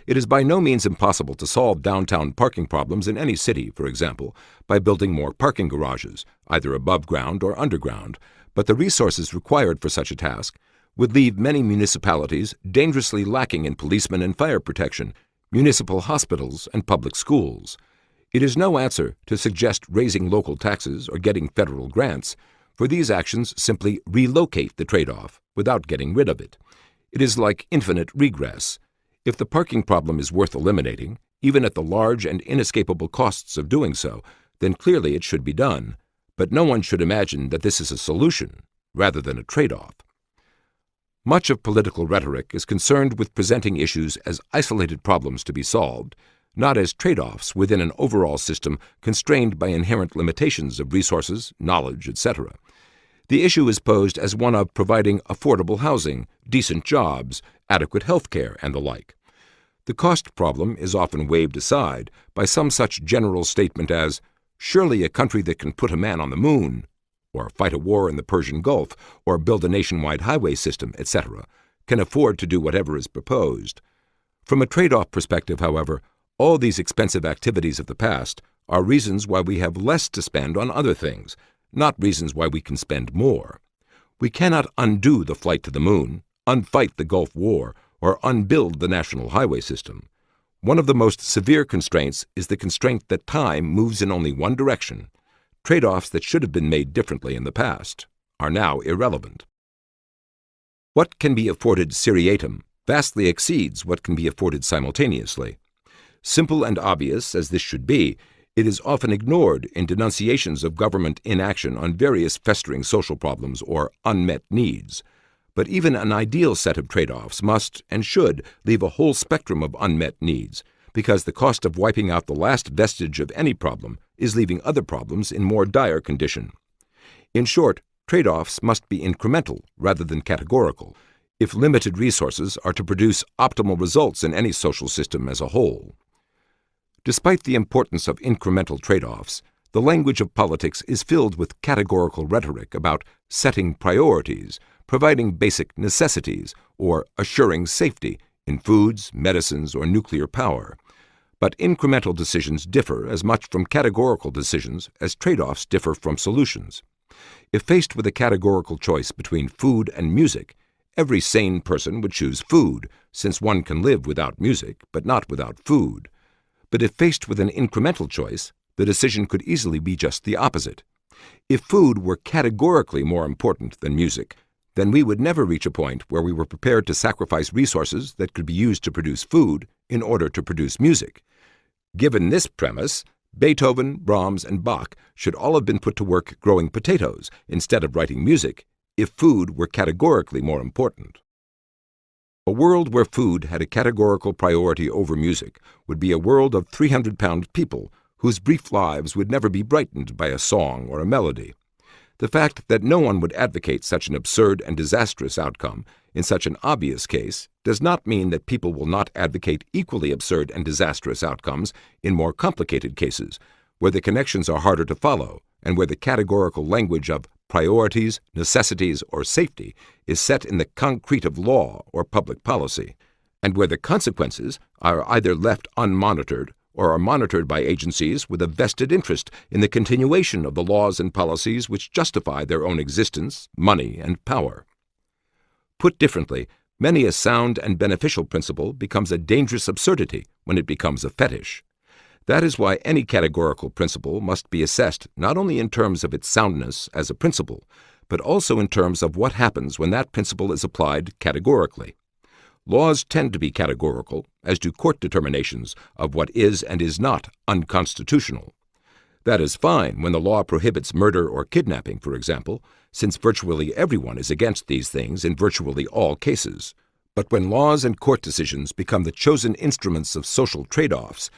It is by no means impossible to solve downtown parking problems in any city, for example, by building more parking garages, either above ground or underground, but the resources required for such a task would leave many municipalities dangerously lacking in policemen and fire protection, municipal hospitals, and public schools. It is no answer to suggest raising local taxes or getting federal grants, for these actions simply relocate the trade-off without getting rid of it. It is like infinite regress. If the parking problem is worth eliminating, even at the large and inescapable costs of doing so, then clearly it should be done. But no one should imagine that this is a solution rather than a trade-off. Much of political rhetoric is concerned with presenting issues as isolated problems to be solved, not as trade-offs within an overall system constrained by inherent limitations of resources, knowledge, etc. The issue is posed as one of providing affordable housing, decent jobs, adequate health care, and the like. The cost problem is often waved aside by some such general statement as, surely a country that can put a man on the moon, or fight a war in the Persian Gulf, or build a nationwide highway system, etc., can afford to do whatever is proposed. From a trade-off perspective, however, all these expensive activities of the past are reasons why we have less to spend on other things, not reasons why we can spend more. We cannot undo the flight to the moon, unfight the Gulf War, or unbuild the national highway system. One of the most severe constraints is the constraint that time moves in only one direction. Trade-offs that should have been made differently in the past are now irrelevant. What can be afforded seriatim vastly exceeds what can be afforded simultaneously. Simple and obvious as this should be, it is often ignored in denunciations of government inaction on various festering social problems or unmet needs. But even an ideal set of trade-offs must and should leave a whole spectrum of unmet needs, because the cost of wiping out the last vestige of any problem is leaving other problems in more dire condition. In short, trade-offs must be incremental rather than categorical, if limited resources are to produce optimal results in any social system as a whole. Despite the importance of incremental trade-offs, the language of politics is filled with categorical rhetoric about setting priorities, providing basic necessities, or assuring safety in foods, medicines, or nuclear power. But incremental decisions differ as much from categorical decisions as trade-offs differ from solutions. If faced with a categorical choice between food and music, every sane person would choose food, since one can live without music, but not without food. But if faced with an incremental choice, the decision could easily be just the opposite. If food were categorically more important than music, then we would never reach a point where we were prepared to sacrifice resources that could be used to produce food in order to produce music. Given this premise, Beethoven, Brahms, and Bach should all have been put to work growing potatoes instead of writing music, if food were categorically more important. A world where food had a categorical priority over music would be a world of 300-pound people whose brief lives would never be brightened by a song or a melody. The fact that no one would advocate such an absurd and disastrous outcome in such an obvious case does not mean that people will not advocate equally absurd and disastrous outcomes in more complicated cases, where the connections are harder to follow and where the categorical language of priorities, necessities, or safety is set in the concrete of law or public policy, and where the consequences are either left unmonitored or are monitored by agencies with a vested interest in the continuation of the laws and policies which justify their own existence, money, and power. Put differently, Many a sound and beneficial principle becomes a dangerous absurdity when it becomes a fetish. That is why any categorical principle must be assessed not only in terms of its soundness as a principle, but also in terms of what happens when that principle is applied categorically. Laws tend to be categorical, as do court determinations of what is and is not unconstitutional. That is fine when the law prohibits murder or kidnapping, for example, since virtually everyone is against these things in virtually all cases. But when laws and court decisions become the chosen instruments of social trade-offs,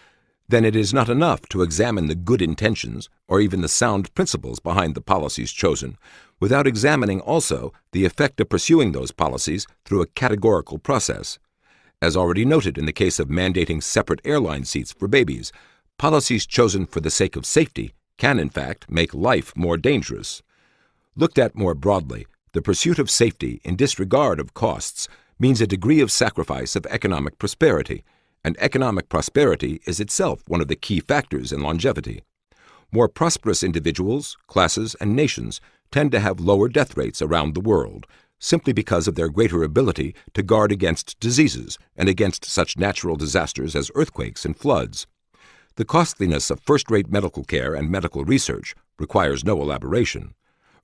then it is not enough to examine the good intentions or even the sound principles behind the policies chosen, without examining also the effect of pursuing those policies through a categorical process. As already noted in the case of mandating separate airline seats for babies, policies chosen for the sake of safety can, in fact, make life more dangerous. Looked at more broadly, the pursuit of safety in disregard of costs means a degree of sacrifice of economic prosperity, and economic prosperity is itself one of the key factors in longevity. More prosperous individuals, classes, and nations tend to have lower death rates around the world, simply because of their greater ability to guard against diseases and against such natural disasters as earthquakes and floods. The costliness of first-rate medical care and medical research requires no elaboration.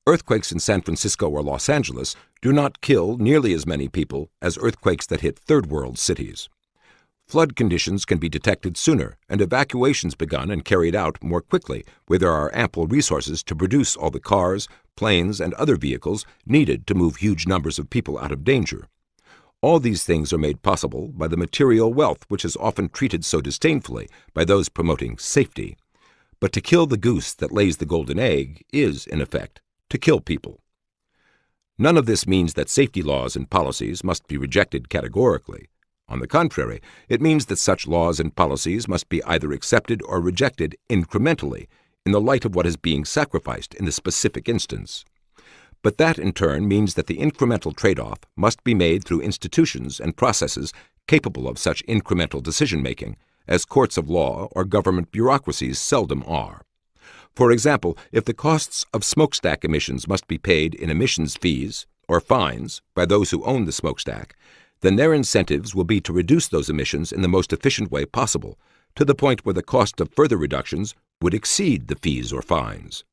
Earthquakes in San Francisco or Los Angeles do not kill nearly as many people as earthquakes that hit third-world cities. Flood conditions can be detected sooner and evacuations begun and carried out more quickly where there are ample resources to produce all the cars, planes, and other vehicles needed to move huge numbers of people out of danger. All these things are made possible by the material wealth which is often treated so disdainfully by those promoting safety. But to kill the goose that lays the golden egg is, in effect, to kill people. None of this means that safety laws and policies must be rejected categorically. On the contrary, it means that such laws and policies must be either accepted or rejected incrementally in the light of what is being sacrificed in the specific instance. But that, in turn, means that the incremental trade-off must be made through institutions and processes capable of such incremental decision-making, as courts of law or government bureaucracies seldom are. For example, if the costs of smokestack emissions must be paid in emissions fees or fines by those who own the smokestack, then their incentives will be to reduce those emissions in the most efficient way possible, to the point where the cost of further reductions would exceed the fees or fines.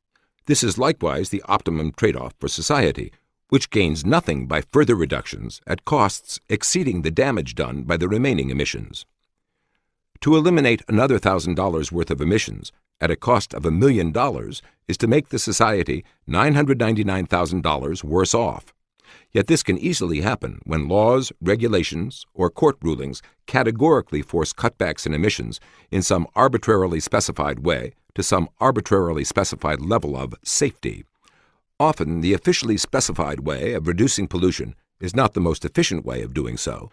This is likewise the optimum trade-off for society, which gains nothing by further reductions at costs exceeding the damage done by the remaining emissions. To eliminate another $1,000 worth of emissions at a cost of $1 million is to make the society $999,000 worse off. Yet this can easily happen when laws, regulations, or court rulings categorically force cutbacks in emissions in some arbitrarily specified way to some arbitrarily specified level of safety. Often, the officially specified way of reducing pollution is not the most efficient way of doing so,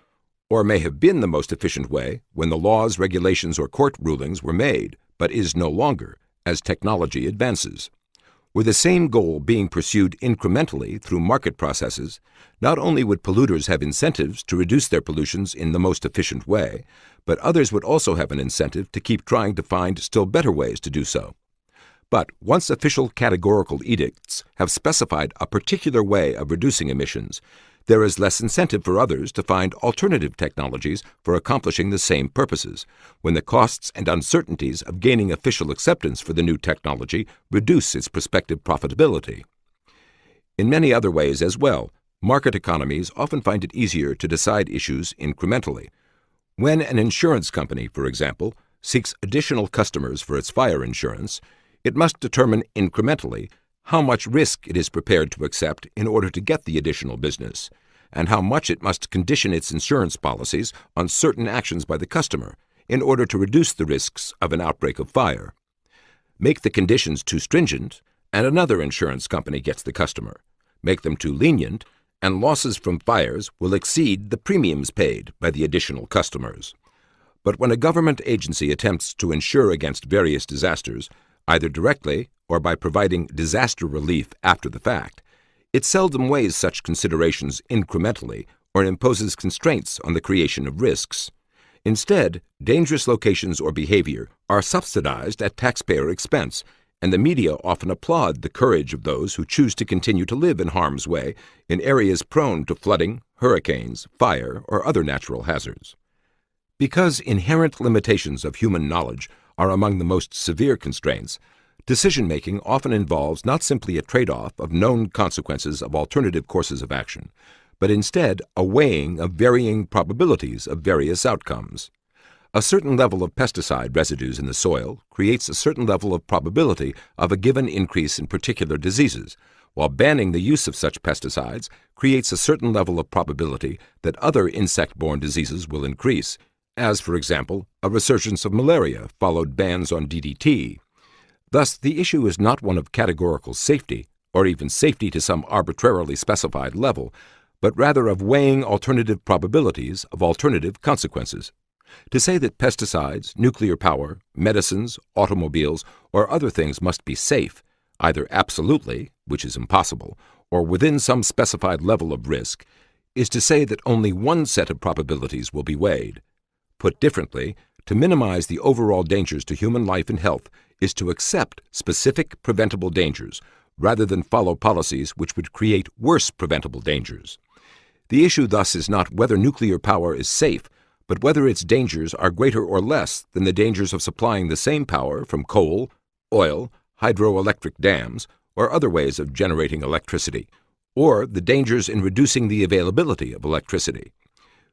or may have been the most efficient way when the laws, regulations, or court rulings were made, but is no longer, as technology advances. Were the same goal being pursued incrementally through market processes, not only would polluters have incentives to reduce their pollutions in the most efficient way, but others would also have an incentive to keep trying to find still better ways to do so. But once official categorical edicts have specified a particular way of reducing emissions, there is less incentive for others to find alternative technologies for accomplishing the same purposes, when the costs and uncertainties of gaining official acceptance for the new technology reduce its prospective profitability. In many other ways as well, market economies often find it easier to decide issues incrementally. When an insurance company, for example, seeks additional customers for its fire insurance, it must determine incrementally how much risk it is prepared to accept in order to get the additional business, and how much it must condition its insurance policies on certain actions by the customer in order to reduce the risks of an outbreak of fire. Make the conditions too stringent, and another insurance company gets the customer. Make them too lenient, and losses from fires will exceed the premiums paid by the additional customers. But when a government agency attempts to insure against various disasters, either directly or by providing disaster relief after the fact, it seldom weighs such considerations incrementally or imposes constraints on the creation of risks. Instead, dangerous locations or behavior are subsidized at taxpayer expense, and the media often applaud the courage of those who choose to continue to live in harm's way in areas prone to flooding, hurricanes, fire, or other natural hazards. Because inherent limitations of human knowledge are among the most severe constraints, decision-making often involves not simply a trade-off of known consequences of alternative courses of action, but instead a weighing of varying probabilities of various outcomes. A certain level of pesticide residues in the soil creates a certain level of probability of a given increase in particular diseases, while banning the use of such pesticides creates a certain level of probability that other insect-borne diseases will increase, as, for example, a resurgence of malaria followed bans on DDT. Thus, the issue is not one of categorical safety, or even safety to some arbitrarily specified level, but rather of weighing alternative probabilities of alternative consequences. To say that pesticides, nuclear power, medicines, automobiles, or other things must be safe, either absolutely, which is impossible, or within some specified level of risk, is to say that only one set of probabilities will be weighed. Put differently, to minimize the overall dangers to human life and health is to accept specific preventable dangers, rather than follow policies which would create worse preventable dangers. The issue thus is not whether nuclear power is safe, but whether its dangers are greater or less than the dangers of supplying the same power from coal, oil, hydroelectric dams, or other ways of generating electricity, or the dangers in reducing the availability of electricity.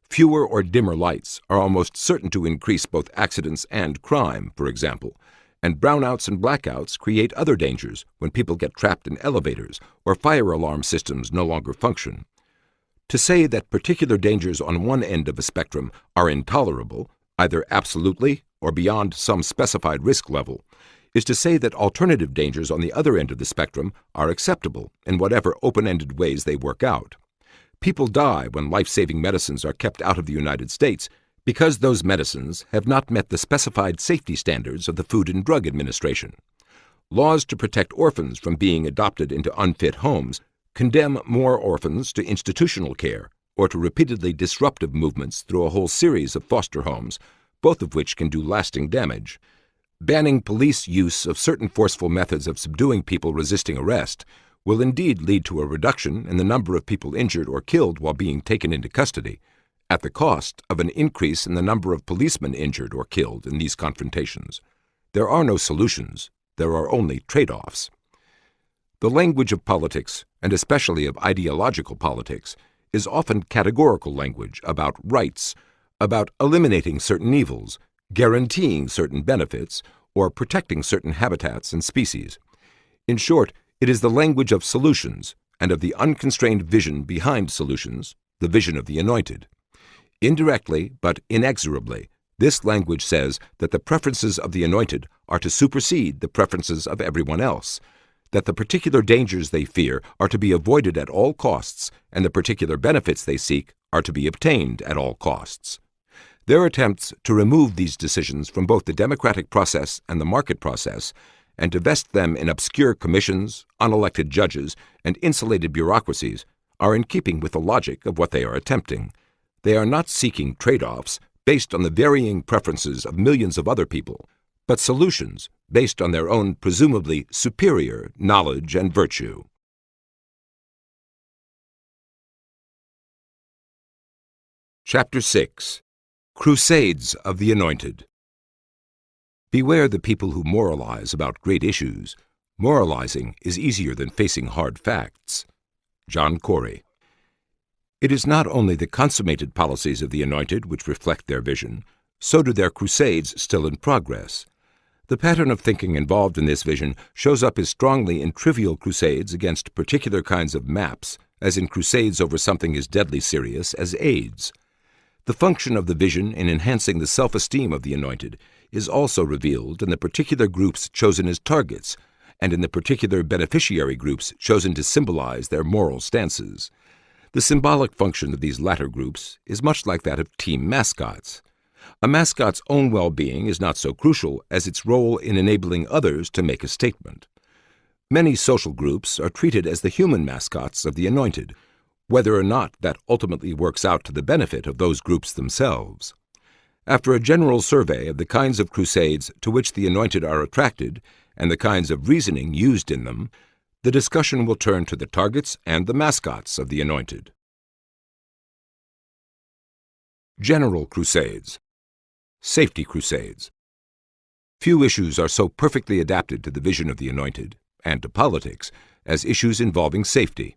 Fewer or dimmer lights are almost certain to increase both accidents and crime, for example, and brownouts and blackouts create other dangers when people get trapped in elevators or fire alarm systems no longer function. To say that particular dangers on one end of a spectrum are intolerable, either absolutely or beyond some specified risk level, is to say that alternative dangers on the other end of the spectrum are acceptable in whatever open-ended ways they work out. People die when life-saving medicines are kept out of the United States because those medicines have not met the specified safety standards of the Food and Drug Administration. Laws to protect orphans from being adopted into unfit homes condemn more orphans to institutional care or to repeatedly disruptive movements through a whole series of foster homes, both of which can do lasting damage. Banning police use of certain forceful methods of subduing people resisting arrest will indeed lead to a reduction in the number of people injured or killed while being taken into custody, at the cost of an increase in the number of policemen injured or killed in these confrontations. There are no solutions, there are only trade-offs. The language of politics, and especially of ideological politics, is often categorical language about rights, about eliminating certain evils, guaranteeing certain benefits, or protecting certain habitats and species. In short, it is the language of solutions and of the unconstrained vision behind solutions, the vision of the Anointed. Indirectly, but inexorably, this language says that the preferences of the Anointed are to supersede the preferences of everyone else, that the particular dangers they fear are to be avoided at all costs, and the particular benefits they seek are to be obtained at all costs. Their attempts to remove these decisions from both the democratic process and the market process, and to vest them in obscure commissions, unelected judges, and insulated bureaucracies, are in keeping with the logic of what they are attempting. They are not seeking trade-offs based on the varying preferences of millions of other people, but solutions based on their own presumably superior knowledge and virtue. Chapter 6. Crusades of the Anointed. Beware the people who moralize about great issues. Moralizing is easier than facing hard facts. John Corey. It is not only the consummated policies of the Anointed which reflect their vision, so do their crusades still in progress. The pattern of thinking involved in this vision shows up as strongly in trivial crusades against particular kinds of maps as in crusades over something as deadly serious as AIDS. The function of the vision in enhancing the self-esteem of the Anointed is also revealed in the particular groups chosen as targets and in the particular beneficiary groups chosen to symbolize their moral stances. The symbolic function of these latter groups is much like that of team mascots. A mascot's own well-being is not so crucial as its role in enabling others to make a statement. Many social groups are treated as the human mascots of the Anointed, whether or not that ultimately works out to the benefit of those groups themselves. After a general survey of the kinds of crusades to which the Anointed are attracted, and the kinds of reasoning used in them, the discussion will turn to the targets and the mascots of the Anointed. General crusades. Safety crusades. Few issues are so perfectly adapted to the vision of the Anointed, and to politics, as issues involving safety.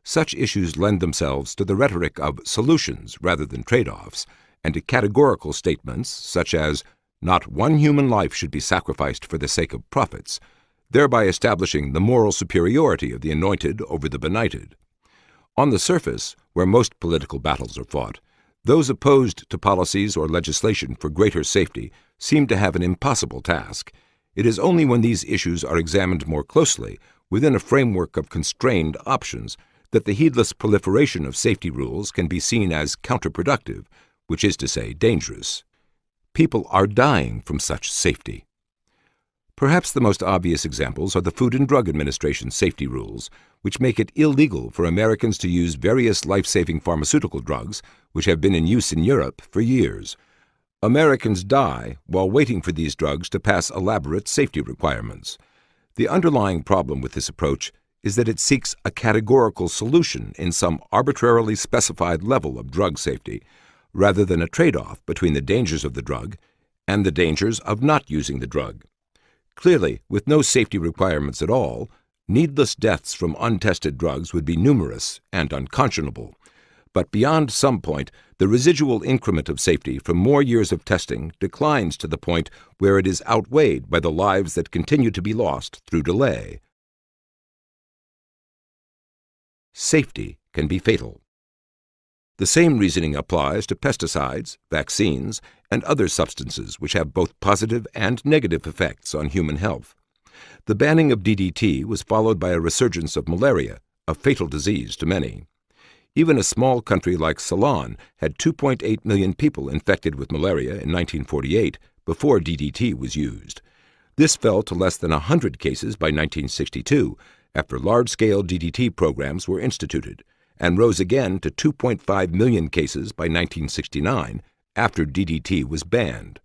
Such issues lend themselves to the rhetoric of solutions rather than trade-offs, and to categorical statements such as, "Not one human life should be sacrificed for the sake of profits," thereby establishing the moral superiority of the Anointed over the benighted. On the surface, where most political battles are fought, those opposed to policies or legislation for greater safety seem to have an impossible task. It is only when these issues are examined more closely, within a framework of constrained options, that the heedless proliferation of safety rules can be seen as counterproductive, which is to say, dangerous. People are dying from such safety. Perhaps the most obvious examples are the Food and Drug Administration safety rules, which make it illegal for Americans to use various life-saving pharmaceutical drugs which have been in use in Europe for years. Americans die while waiting for these drugs to pass elaborate safety requirements. The underlying problem with this approach is that it seeks a categorical solution in some arbitrarily specified level of drug safety, rather than a trade-off between the dangers of the drug and the dangers of not using the drug. Clearly, with no safety requirements at all, needless deaths from untested drugs would be numerous and unconscionable. But beyond some point, the residual increment of safety from more years of testing declines to the point where it is outweighed by the lives that continue to be lost through delay. Safety can be fatal. The same reasoning applies to pesticides, vaccines, and other substances which have both positive and negative effects on human health. The banning of DDT was followed by a resurgence of malaria, a fatal disease to many. Even a small country like Ceylon had 2.8 million people infected with malaria in 1948 before DDT was used. This fell to less than 100 cases by 1962 after large-scale DDT programs were instituted, and rose again to 2.5 million cases by 1969 after DDT was banned.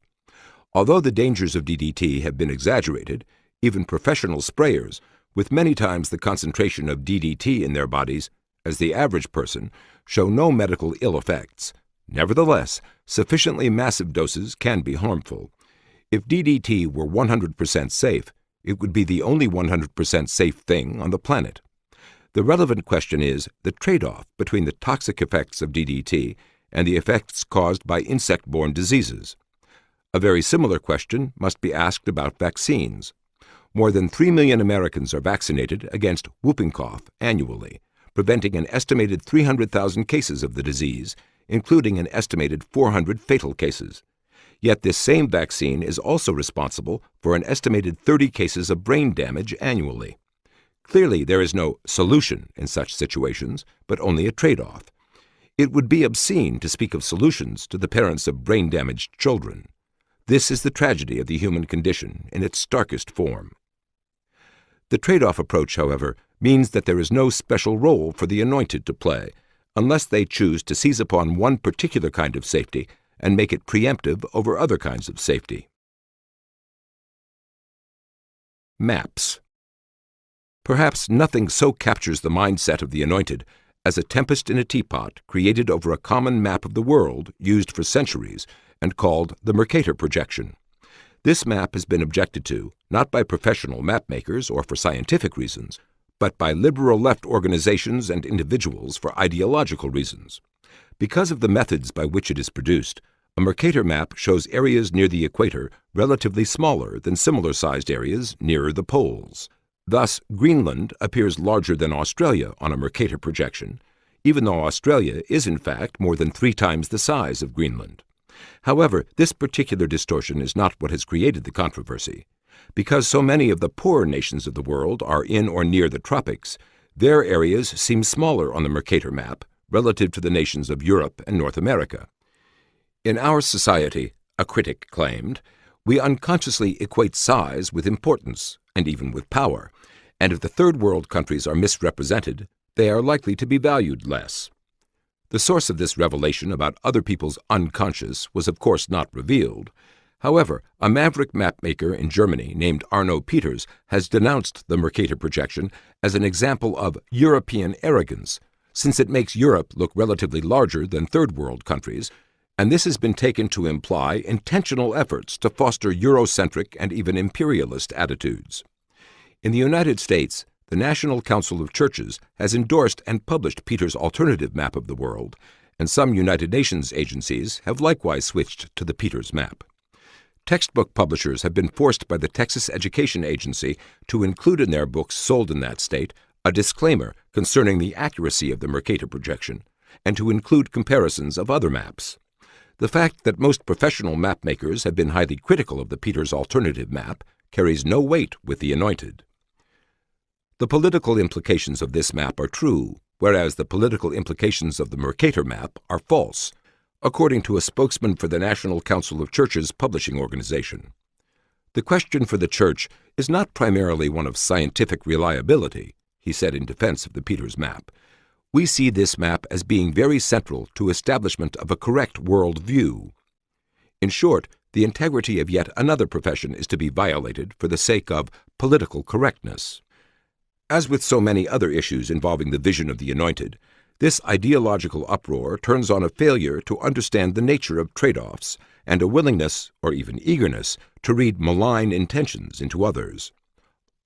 Although the dangers of DDT have been exaggerated, even professional sprayers, with many times the concentration of DDT in their bodies as the average person, show no medical ill effects. Nevertheless, sufficiently massive doses can be harmful. If DDT were 100% safe, it would be the only 100% safe thing on the planet. The relevant question is the trade-off between the toxic effects of DDT and the effects caused by insect-borne diseases. A very similar question must be asked about vaccines. More than 3 million Americans are vaccinated against whooping cough annually, preventing an estimated 300,000 cases of the disease, including an estimated 400 fatal cases. Yet this same vaccine is also responsible for an estimated 30 cases of brain damage annually. Clearly, there is no solution in such situations, but only a trade-off. It would be obscene to speak of solutions to the parents of brain-damaged children. This is the tragedy of the human condition in its starkest form. The trade-off approach, however, means that there is no special role for the Anointed to play, unless they choose to seize upon one particular kind of safety and make it preemptive over other kinds of safety. Maps. Perhaps nothing so captures the mindset of the Anointed as a tempest in a teapot created over a common map of the world used for centuries and called the Mercator projection. This map has been objected to not by professional mapmakers or for scientific reasons, but by liberal left organizations and individuals for ideological reasons. Because of the methods by which it is produced, a Mercator map shows areas near the equator relatively smaller than similar-sized areas nearer the poles. Thus, Greenland appears larger than Australia on a Mercator projection, even though Australia is in fact more than 3 times the size of Greenland. However, this particular distortion is not what has created the controversy. Because so many of the poorer nations of the world are in or near the tropics, their areas seem smaller on the Mercator map relative to the nations of Europe and North America. In our society, a critic claimed, we unconsciously equate size with importance and even with power, and if the third world countries are misrepresented, they are likely to be valued less. The source of this revelation about other people's unconscious was of course not revealed. However, a maverick mapmaker in Germany named Arno Peters has denounced the Mercator projection as an example of European arrogance, since it makes Europe look relatively larger than third world countries, and this has been taken to imply intentional efforts to foster Eurocentric and even imperialist attitudes. In the United States, the National Council of Churches has endorsed and published Peters' alternative map of the world, and some United Nations agencies have likewise switched to the Peters map. Textbook publishers have been forced by the Texas Education Agency to include in their books sold in that state a disclaimer concerning the accuracy of the Mercator projection, and to include comparisons of other maps. The fact that most professional mapmakers have been highly critical of the Peters alternative map carries no weight with the Anointed. The political implications of this map are true, whereas the political implications of the Mercator map are false, according to a spokesman for the National Council of Churches publishing organization. The question for the Church is not primarily one of scientific reliability, he said in defense of the Peters map. We see this map as being very central to establishment of a correct world view. In short, the integrity of yet another profession is to be violated for the sake of political correctness. As with so many other issues involving the vision of the Anointed, this ideological uproar turns on a failure to understand the nature of trade-offs and a willingness, or even eagerness, to read malign intentions into others.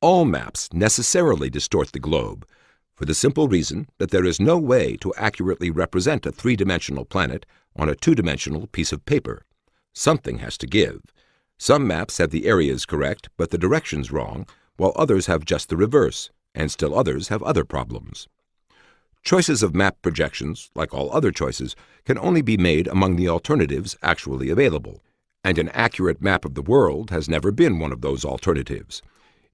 All maps necessarily distort the globe, for the simple reason that there is no way to accurately represent a three-dimensional planet on a two-dimensional piece of paper. Something has to give. Some maps have the areas correct but the directions wrong, while others have just the reverse, and still others have other problems. Choices of map projections, like all other choices, can only be made among the alternatives actually available, and an accurate map of the world has never been one of those alternatives.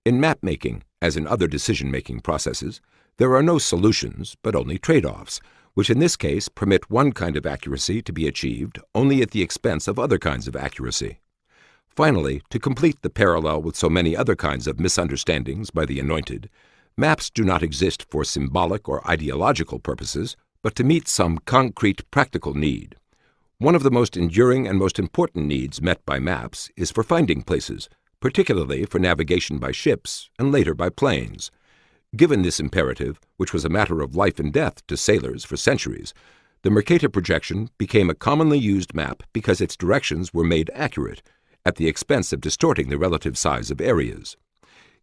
In map-making, as in other decision-making processes, there are no solutions, but only trade-offs, which in this case permit one kind of accuracy to be achieved only at the expense of other kinds of accuracy. Finally, to complete the parallel with so many other kinds of misunderstandings by the Anointed, maps do not exist for symbolic or ideological purposes, but to meet some concrete practical need. One of the most enduring and most important needs met by maps is for finding places, particularly for navigation by ships and later by planes. Given this imperative, which was a matter of life and death to sailors for centuries, the Mercator projection became a commonly used map because its directions were made accurate, at the expense of distorting the relative size of areas.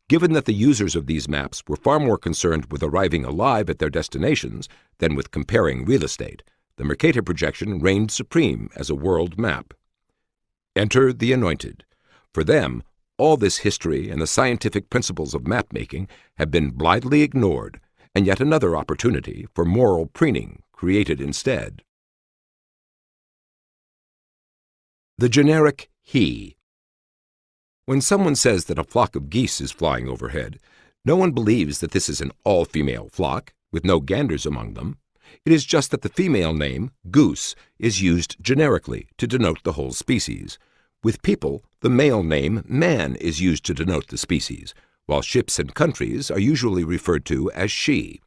Given that the users of these maps were far more concerned with arriving alive at their destinations than with comparing real estate, the Mercator projection reigned supreme as a world map. Enter the Anointed. For them, all this history and the scientific principles of map-making have been blithely ignored, and yet another opportunity for moral preening created instead. The generic he. When someone says that a flock of geese is flying overhead, no one believes that this is an all-female flock, with no ganders among them. It is just that the female name, goose, is used generically to denote the whole species. With people, the male name, man, is used to denote the species, while ships and countries are usually referred to as she.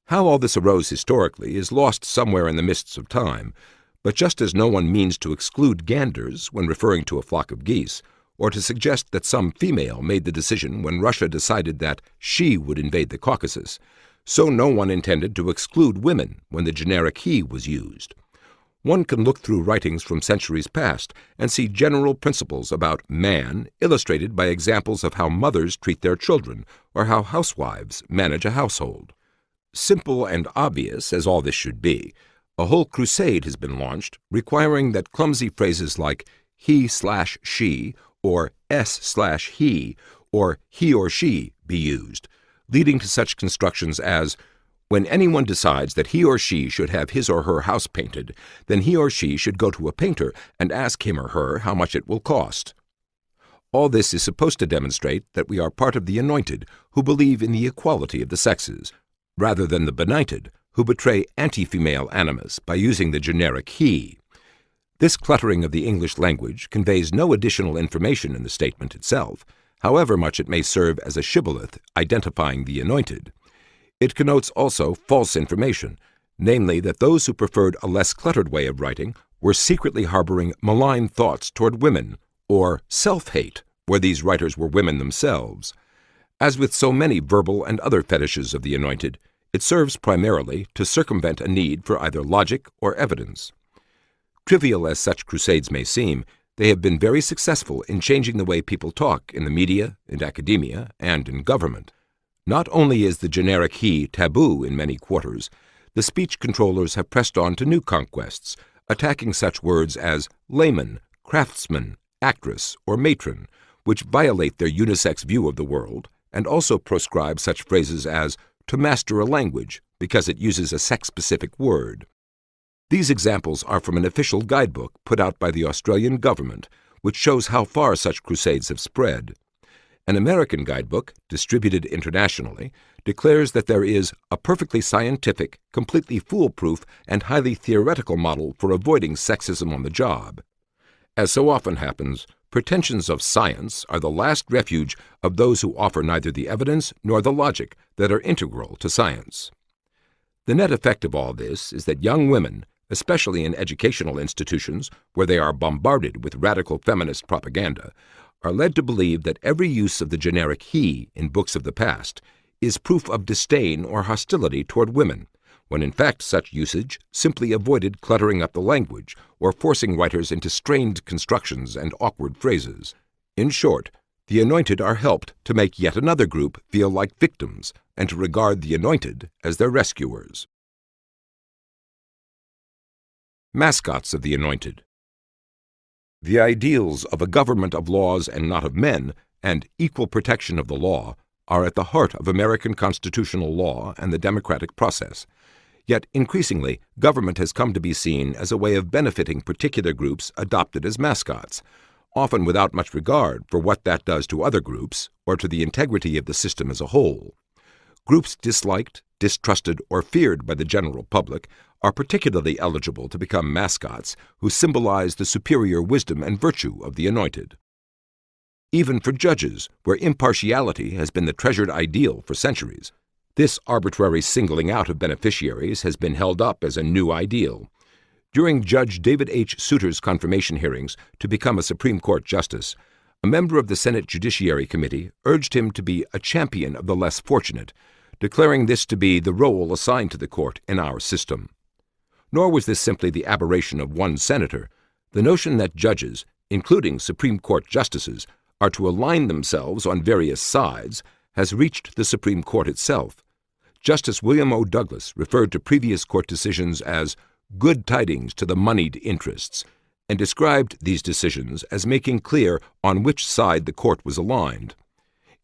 How all this arose historically is lost somewhere in the mists of time, but just as no one means to exclude ganders when referring to a flock of geese, or to suggest that some female made the decision when Russia decided that she would invade the Caucasus, so no one intended to exclude women when the generic he was used. One can look through writings from centuries past and see general principles about man illustrated by examples of how mothers treat their children or how housewives manage a household. Simple and obvious as all this should be, a whole crusade has been launched requiring that clumsy phrases like he/she or s/he or he or she be used, leading to such constructions as, when anyone decides that he or she should have his or her house painted, then he or she should go to a painter and ask him or her how much it will cost. All this is supposed to demonstrate that we are part of the Anointed who believe in the equality of the sexes, rather than the benighted who betray anti-female animus by using the generic he. This cluttering of the English language conveys no additional information in the statement itself, however much it may serve as a shibboleth identifying the Anointed. It connotes also false information, namely that those who preferred a less cluttered way of writing were secretly harboring malign thoughts toward women or self-hate, where these writers were women themselves. As with so many verbal and other fetishes of the Anointed, it serves primarily to circumvent a need for either logic or evidence. Trivial as such crusades may seem, they have been very successful in changing the way people talk in the media, in academia, and in government. Not only is the generic he taboo in many quarters, the speech controllers have pressed on to new conquests, attacking such words as layman, craftsman, actress, or matron, which violate their unisex view of the world, and also proscribe such phrases as to master a language because it uses a sex-specific word. These examples are from an official guidebook put out by the Australian government, which shows how far such crusades have spread. An American guidebook, distributed internationally, declares that there is a perfectly scientific, completely foolproof, and highly theoretical model for avoiding sexism on the job. As so often happens, pretensions of science are the last refuge of those who offer neither the evidence nor the logic that are integral to science. The net effect of all this is that young women, especially in educational institutions where they are bombarded with radical feminist propaganda, are led to believe that every use of the generic he in books of the past is proof of disdain or hostility toward women, when in fact such usage simply avoided cluttering up the language or forcing writers into strained constructions and awkward phrases. In short, the Anointed are helped to make yet another group feel like victims and to regard the Anointed as their rescuers. Mascots of the Anointed. The ideals of a government of laws and not of men, and equal protection of the law, are at the heart of American constitutional law and the democratic process. Yet, increasingly, government has come to be seen as a way of benefiting particular groups adopted as mascots, often without much regard for what that does to other groups or to the integrity of the system as a whole. Groups disliked, distrusted, or feared by the general public are particularly eligible to become mascots who symbolize the superior wisdom and virtue of the Anointed. Even for judges, where impartiality has been the treasured ideal for centuries, this arbitrary singling out of beneficiaries has been held up as a new ideal. During Judge David H. Souter's confirmation hearings to become a Supreme Court justice, a member of the Senate Judiciary Committee urged him to be a champion of the less fortunate, declaring this to be the role assigned to the court in our system. Nor was this simply the aberration of one senator. The notion that judges, including Supreme Court justices, are to align themselves on various sides has reached the Supreme Court itself. Justice William O. Douglas referred to previous court decisions as good tidings to the moneyed interests, and described these decisions as making clear on which side the court was aligned.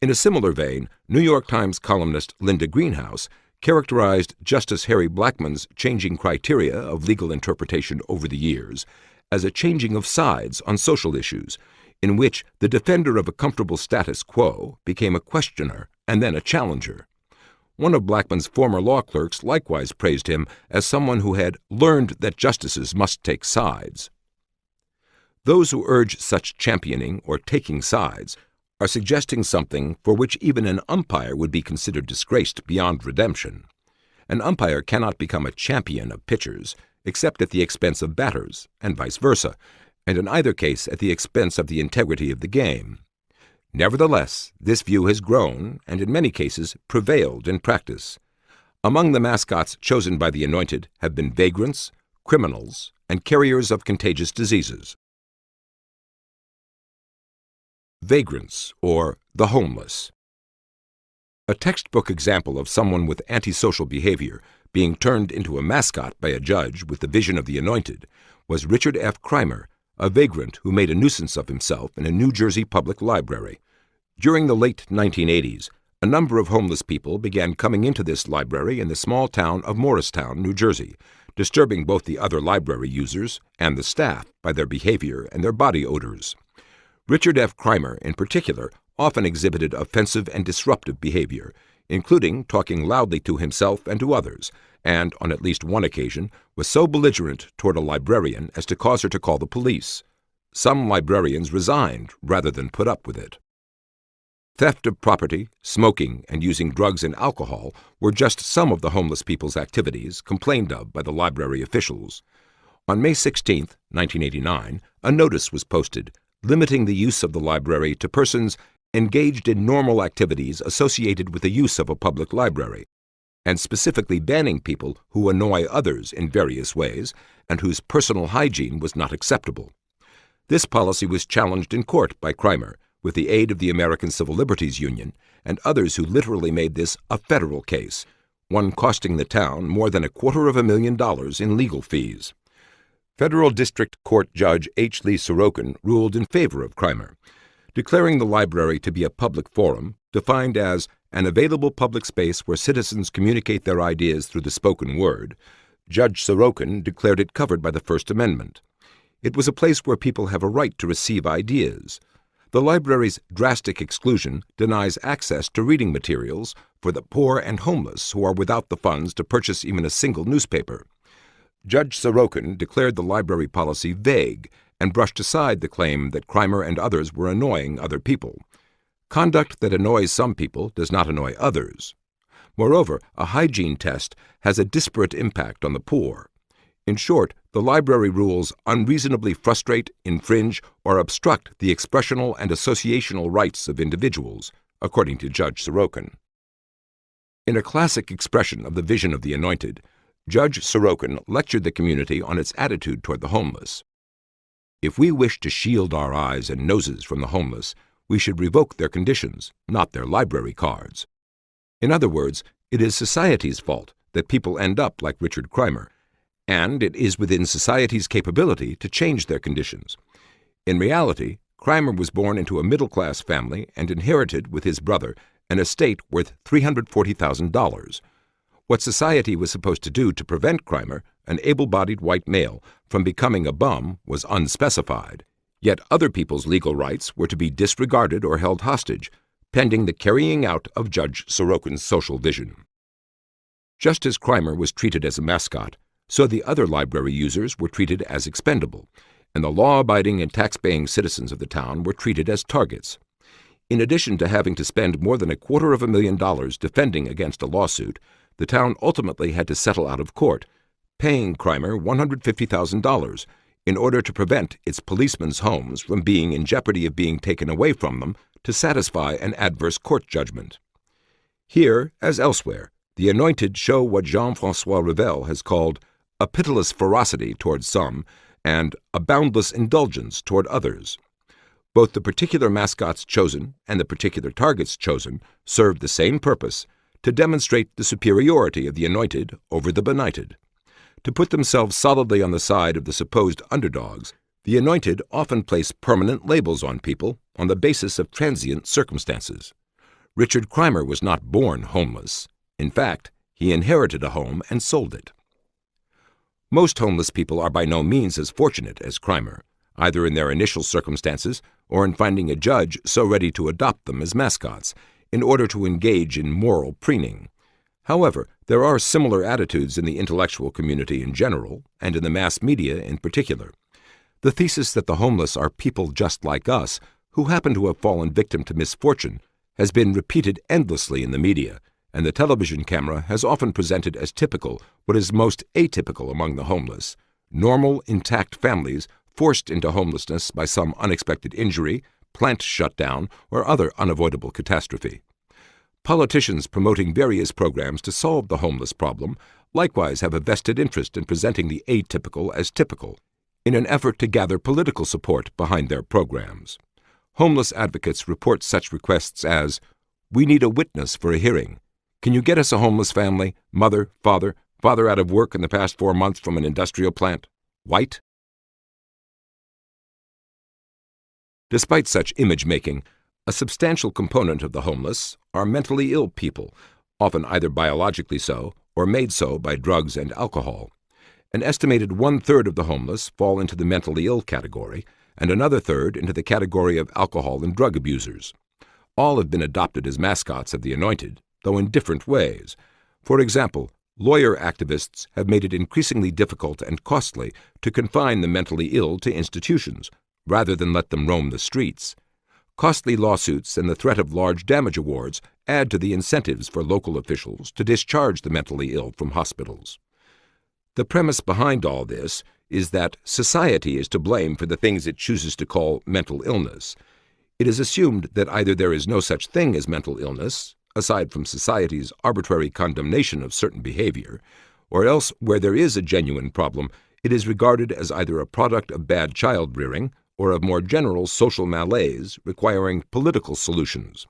In a similar vein, New York Times columnist Linda Greenhouse characterized Justice Harry Blackmun's changing criteria of legal interpretation over the years as a changing of sides on social issues, in which the defender of a comfortable status quo became a questioner and then a challenger. One of Blackmun's former law clerks likewise praised him as someone who had learned that justices must take sides. Those who urge such championing or taking sides are suggesting something for which even an umpire would be considered disgraced beyond redemption. An umpire cannot become a champion of pitchers except at the expense of batters, and vice versa, and in either case at the expense of the integrity of the game. Nevertheless, this view has grown and in many cases prevailed in practice. Among the mascots chosen by the Anointed have been vagrants, criminals, and carriers of contagious diseases. Vagrants, or the homeless. A textbook example of someone with antisocial behavior being turned into a mascot by a judge with the vision of the Anointed was Richard F. Krymer, a vagrant who made a nuisance of himself in a New Jersey public library. During the late 1980s, a number of homeless people began coming into this library in the small town of Morristown, New Jersey, disturbing both the other library users and the staff by their behavior and their body odors. Richard F. Krymer, in particular, often exhibited offensive and disruptive behavior, including talking loudly to himself and to others, and, on at least one occasion, was so belligerent toward a librarian as to cause her to call the police. Some librarians resigned rather than put up with it. Theft of property, smoking, and using drugs and alcohol were just some of the homeless people's activities complained of by the library officials. On May 16, 1989, a notice was posted, limiting the use of the library to persons engaged in normal activities associated with the use of a public library, and specifically banning people who annoy others in various ways and whose personal hygiene was not acceptable. This policy was challenged in court by Crimer, with the aid of the American Civil Liberties Union and others who literally made this a federal case, one costing the town more than $250,000 in legal fees. Federal District Court Judge H. Lee Sorokin ruled in favor of Crimer, declaring the library to be a public forum, defined as an available public space where citizens communicate their ideas through the spoken word. Judge Sorokin declared it covered by the First Amendment. It was a place where people have a right to receive ideas. The library's drastic exclusion denies access to reading materials for the poor and homeless who are without the funds to purchase even a single newspaper. Judge Sorokin declared the library policy vague and brushed aside the claim that Crimer and others were annoying other people. Conduct that annoys some people does not annoy others. Moreover, a hygiene test has a disparate impact on the poor. In short, the library rules unreasonably frustrate, infringe, or obstruct the expressional and associational rights of individuals, according to Judge Sorokin. In a classic expression of the vision of the Anointed, Judge Sorokin lectured the community on its attitude toward the homeless. If we wish to shield our eyes and noses from the homeless, we should revoke their conditions, not their library cards. In other words, it is society's fault that people end up like Richard Crimer, and it is within society's capability to change their conditions. In reality, Crimer was born into a middle-class family and inherited, with his brother, an estate worth $340,000. What society was supposed to do to prevent Crimer, an able-bodied white male, from becoming a bum was unspecified. Yet other people's legal rights were to be disregarded or held hostage, pending the carrying out of Judge Sorokin's social vision. Just as Crimer was treated as a mascot, so the other library users were treated as expendable, and the law-abiding and tax-paying citizens of the town were treated as targets. In addition to having to spend more than $250,000 defending against a lawsuit, the town ultimately had to settle out of court, paying Crimer $150,000 in order to prevent its policemen's homes from being in jeopardy of being taken away from them to satisfy an adverse court judgment. Here, as elsewhere, the Anointed show what Jean-François Revel has called a pitiless ferocity toward some and a boundless indulgence toward others. Both the particular mascots chosen and the particular targets chosen serve the same purpose, to demonstrate the superiority of the Anointed over the benighted. To put themselves solidly on the side of the supposed underdogs, the Anointed often place permanent labels on people on the basis of transient circumstances. Richard Crimer was not born homeless. In fact, he inherited a home and sold it. Most homeless people are by no means as fortunate as Crimer, either in their initial circumstances or in finding a judge so ready to adopt them as mascots, in order to engage in moral preening. However, there are similar attitudes in the intellectual community in general, and in the mass media in particular. The thesis that the homeless are people just like us, who happen to have fallen victim to misfortune, has been repeated endlessly in the media, and the television camera has often presented as typical what is most atypical among the homeless: normal, intact families forced into homelessness by some unexpected injury, plant shutdown, or other unavoidable catastrophe. Politicians promoting various programs to solve the homeless problem likewise have a vested interest in presenting the atypical as typical, in an effort to gather political support behind their programs. Homeless advocates report such requests as, "We need a witness for a hearing. Can you get us a homeless family, mother, father out of work in the past 4 months from an industrial plant, white?" Despite such image-making, a substantial component of the homeless are mentally ill people, often either biologically so or made so by drugs and alcohol. An estimated 1/3 of the homeless fall into the mentally ill category, and another third into the category of alcohol and drug abusers. All have been adopted as mascots of the Anointed, though in different ways. For example, lawyer activists have made it increasingly difficult and costly to confine the mentally ill to institutions, rather than let them roam the streets. Costly lawsuits and the threat of large damage awards add to the incentives for local officials to discharge the mentally ill from hospitals. The premise behind all this is that society is to blame for the things it chooses to call mental illness. It is assumed that either there is no such thing as mental illness, aside from society's arbitrary condemnation of certain behavior, or else where there is a genuine problem, it is regarded as either a product of bad child-rearing or of more general social malaise requiring political solutions.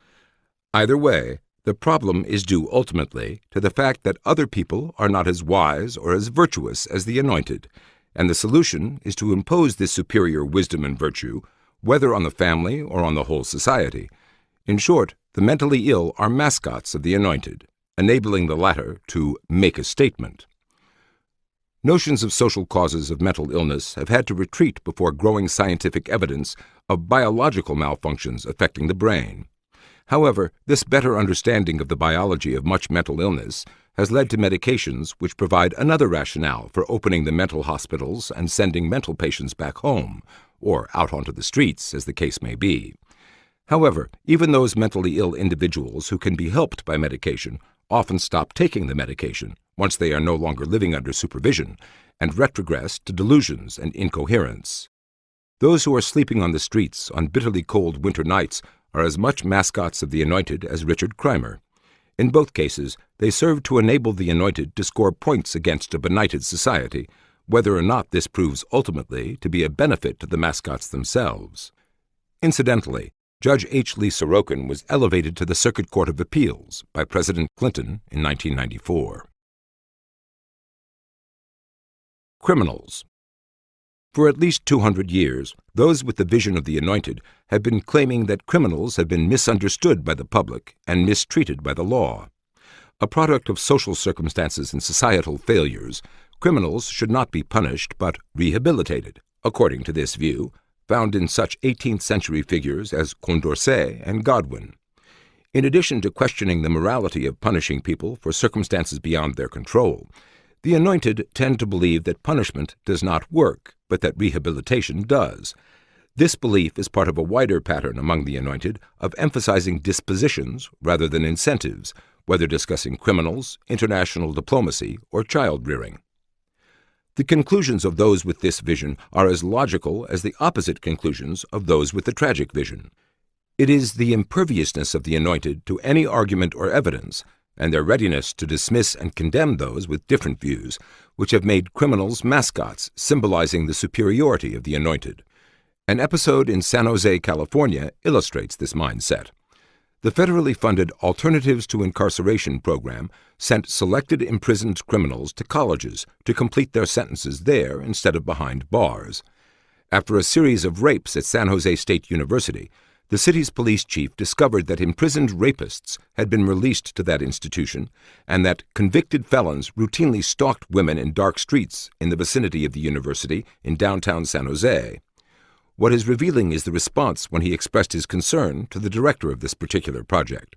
Either way, the problem is due ultimately to the fact that other people are not as wise or as virtuous as the anointed, and the solution is to impose this superior wisdom and virtue, whether on the family or on the whole society. In short, the mentally ill are mascots of the anointed, enabling the latter to make a statement. Notions of social causes of mental illness have had to retreat before growing scientific evidence of biological malfunctions affecting the brain. However, this better understanding of the biology of much mental illness has led to medications which provide another rationale for opening the mental hospitals and sending mental patients back home, or out onto the streets, as the case may be. However, even those mentally ill individuals who can be helped by medication often stop taking the medication once they are no longer living under supervision and retrogress to delusions and incoherence. Those who are sleeping on the streets on bitterly cold winter nights are as much mascots of the anointed as Richard Krymer. In both cases, they serve to enable the anointed to score points against a benighted society, whether or not this proves ultimately to be a benefit to the mascots themselves. Incidentally, Judge H. Lee Sorokin was elevated to the Circuit Court of Appeals by President Clinton in 1994. Criminals. For at least 200 years, those with the vision of the anointed have been claiming that criminals have been misunderstood by the public and mistreated by the law. A product of social circumstances and societal failures, criminals should not be punished but rehabilitated, according to this view, found in such 18th century figures as Condorcet and Godwin. In addition to questioning the morality of punishing people for circumstances beyond their control, the anointed tend to believe that punishment does not work, but that rehabilitation does. This belief is part of a wider pattern among the anointed of emphasizing dispositions rather than incentives, whether discussing criminals, international diplomacy, or child-rearing. The conclusions of those with this vision are as logical as the opposite conclusions of those with the tragic vision. It is the imperviousness of the anointed to any argument or evidence, and their readiness to dismiss and condemn those with different views, which have made criminals mascots symbolizing the superiority of the anointed. An episode in San Jose, California, illustrates this mindset. The federally funded Alternatives to Incarceration program sent selected imprisoned criminals to colleges to complete their sentences there instead of behind bars. After a series of rapes at San Jose State University, the city's police chief discovered that imprisoned rapists had been released to that institution and that convicted felons routinely stalked women in dark streets in the vicinity of the university in downtown San Jose. What is revealing is the response when he expressed his concern to the director of this particular project.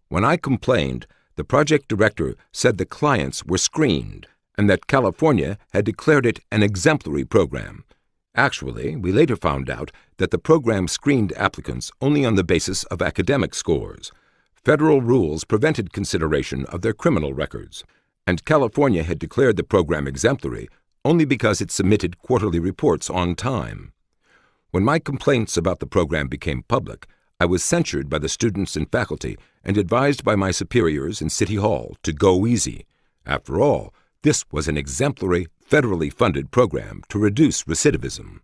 When I complained, the project director said the clients were screened and that California had declared it an exemplary program. Actually, we later found out that the program screened applicants only on the basis of academic scores. Federal rules prevented consideration of their criminal records, and California had declared the program exemplary only because it submitted quarterly reports on time. When my complaints about the program became public, I was censured by the students and faculty and advised by my superiors in City Hall to go easy. After all, this was an exemplary, federally funded program to reduce recidivism.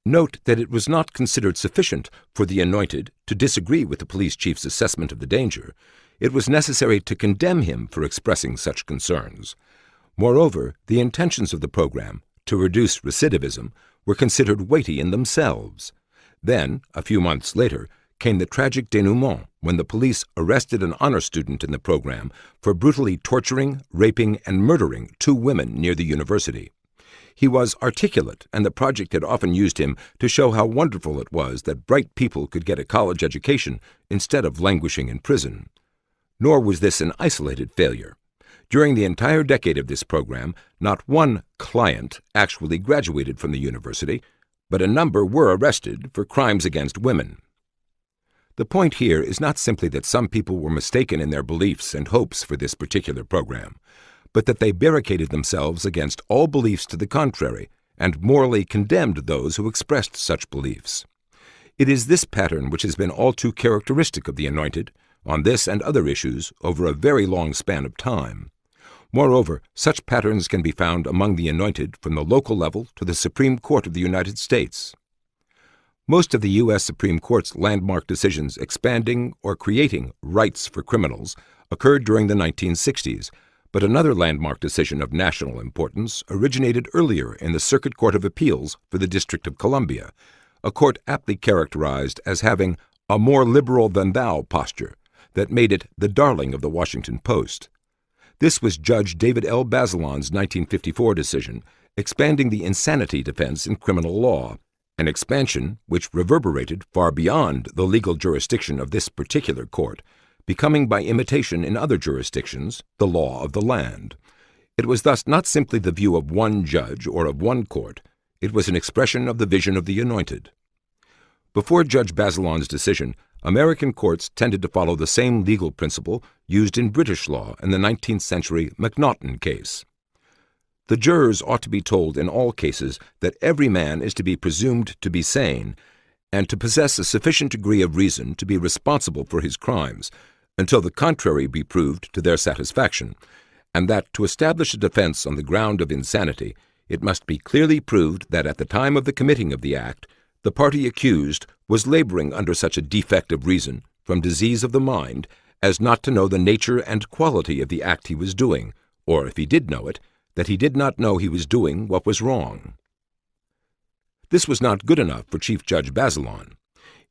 Note that it was not considered sufficient for the anointed to disagree with the police chief's assessment of the danger. It was necessary to condemn him for expressing such concerns. Moreover, the intentions of the program, to reduce recidivism, were considered weighty in themselves. Then, a few months later, came the tragic denouement when the police arrested an honor student in the program for brutally torturing, raping, and murdering 2 women near the university. He was articulate, and the project had often used him to show how wonderful it was that bright people could get a college education instead of languishing in prison. Nor was this an isolated failure. During the entire decade of this program, not one client actually graduated from the university, but a number were arrested for crimes against women. The point here is not simply that some people were mistaken in their beliefs and hopes for this particular program, but that they barricaded themselves against all beliefs to the contrary and morally condemned those who expressed such beliefs. It is this pattern which has been all too characteristic of the Anointed, on this and other issues, over a very long span of time. Moreover, such patterns can be found among the Anointed from the local level to the Supreme Court of the United States. Most of the U.S. Supreme Court's landmark decisions expanding or creating rights for criminals occurred during the 1960s, but another landmark decision of national importance originated earlier in the Circuit Court of Appeals for the District of Columbia, a court aptly characterized as having a more liberal-than-thou posture that made it the darling of the Washington Post. This was Judge David L. Bazelon's 1954 decision expanding the insanity defense in criminal law, an expansion which reverberated far beyond the legal jurisdiction of this particular court, becoming by imitation in other jurisdictions the law of the land. It was thus not simply the view of one judge or of one court, it was an expression of the vision of the Anointed. Before Judge Bazelon's decision, American courts tended to follow the same legal principle used in British law in the 19th century Macnaghten case. The jurors ought to be told in all cases that every man is to be presumed to be sane and to possess a sufficient degree of reason to be responsible for his crimes, until the contrary be proved to their satisfaction, and that to establish a defense on the ground of insanity, it must be clearly proved that at the time of the committing of the act, the party accused was laboring under such a defect of reason, from disease of the mind, as not to know the nature and quality of the act he was doing, or if he did know it, that he did not know he was doing what was wrong. This was not good enough for Chief Judge Bazelon.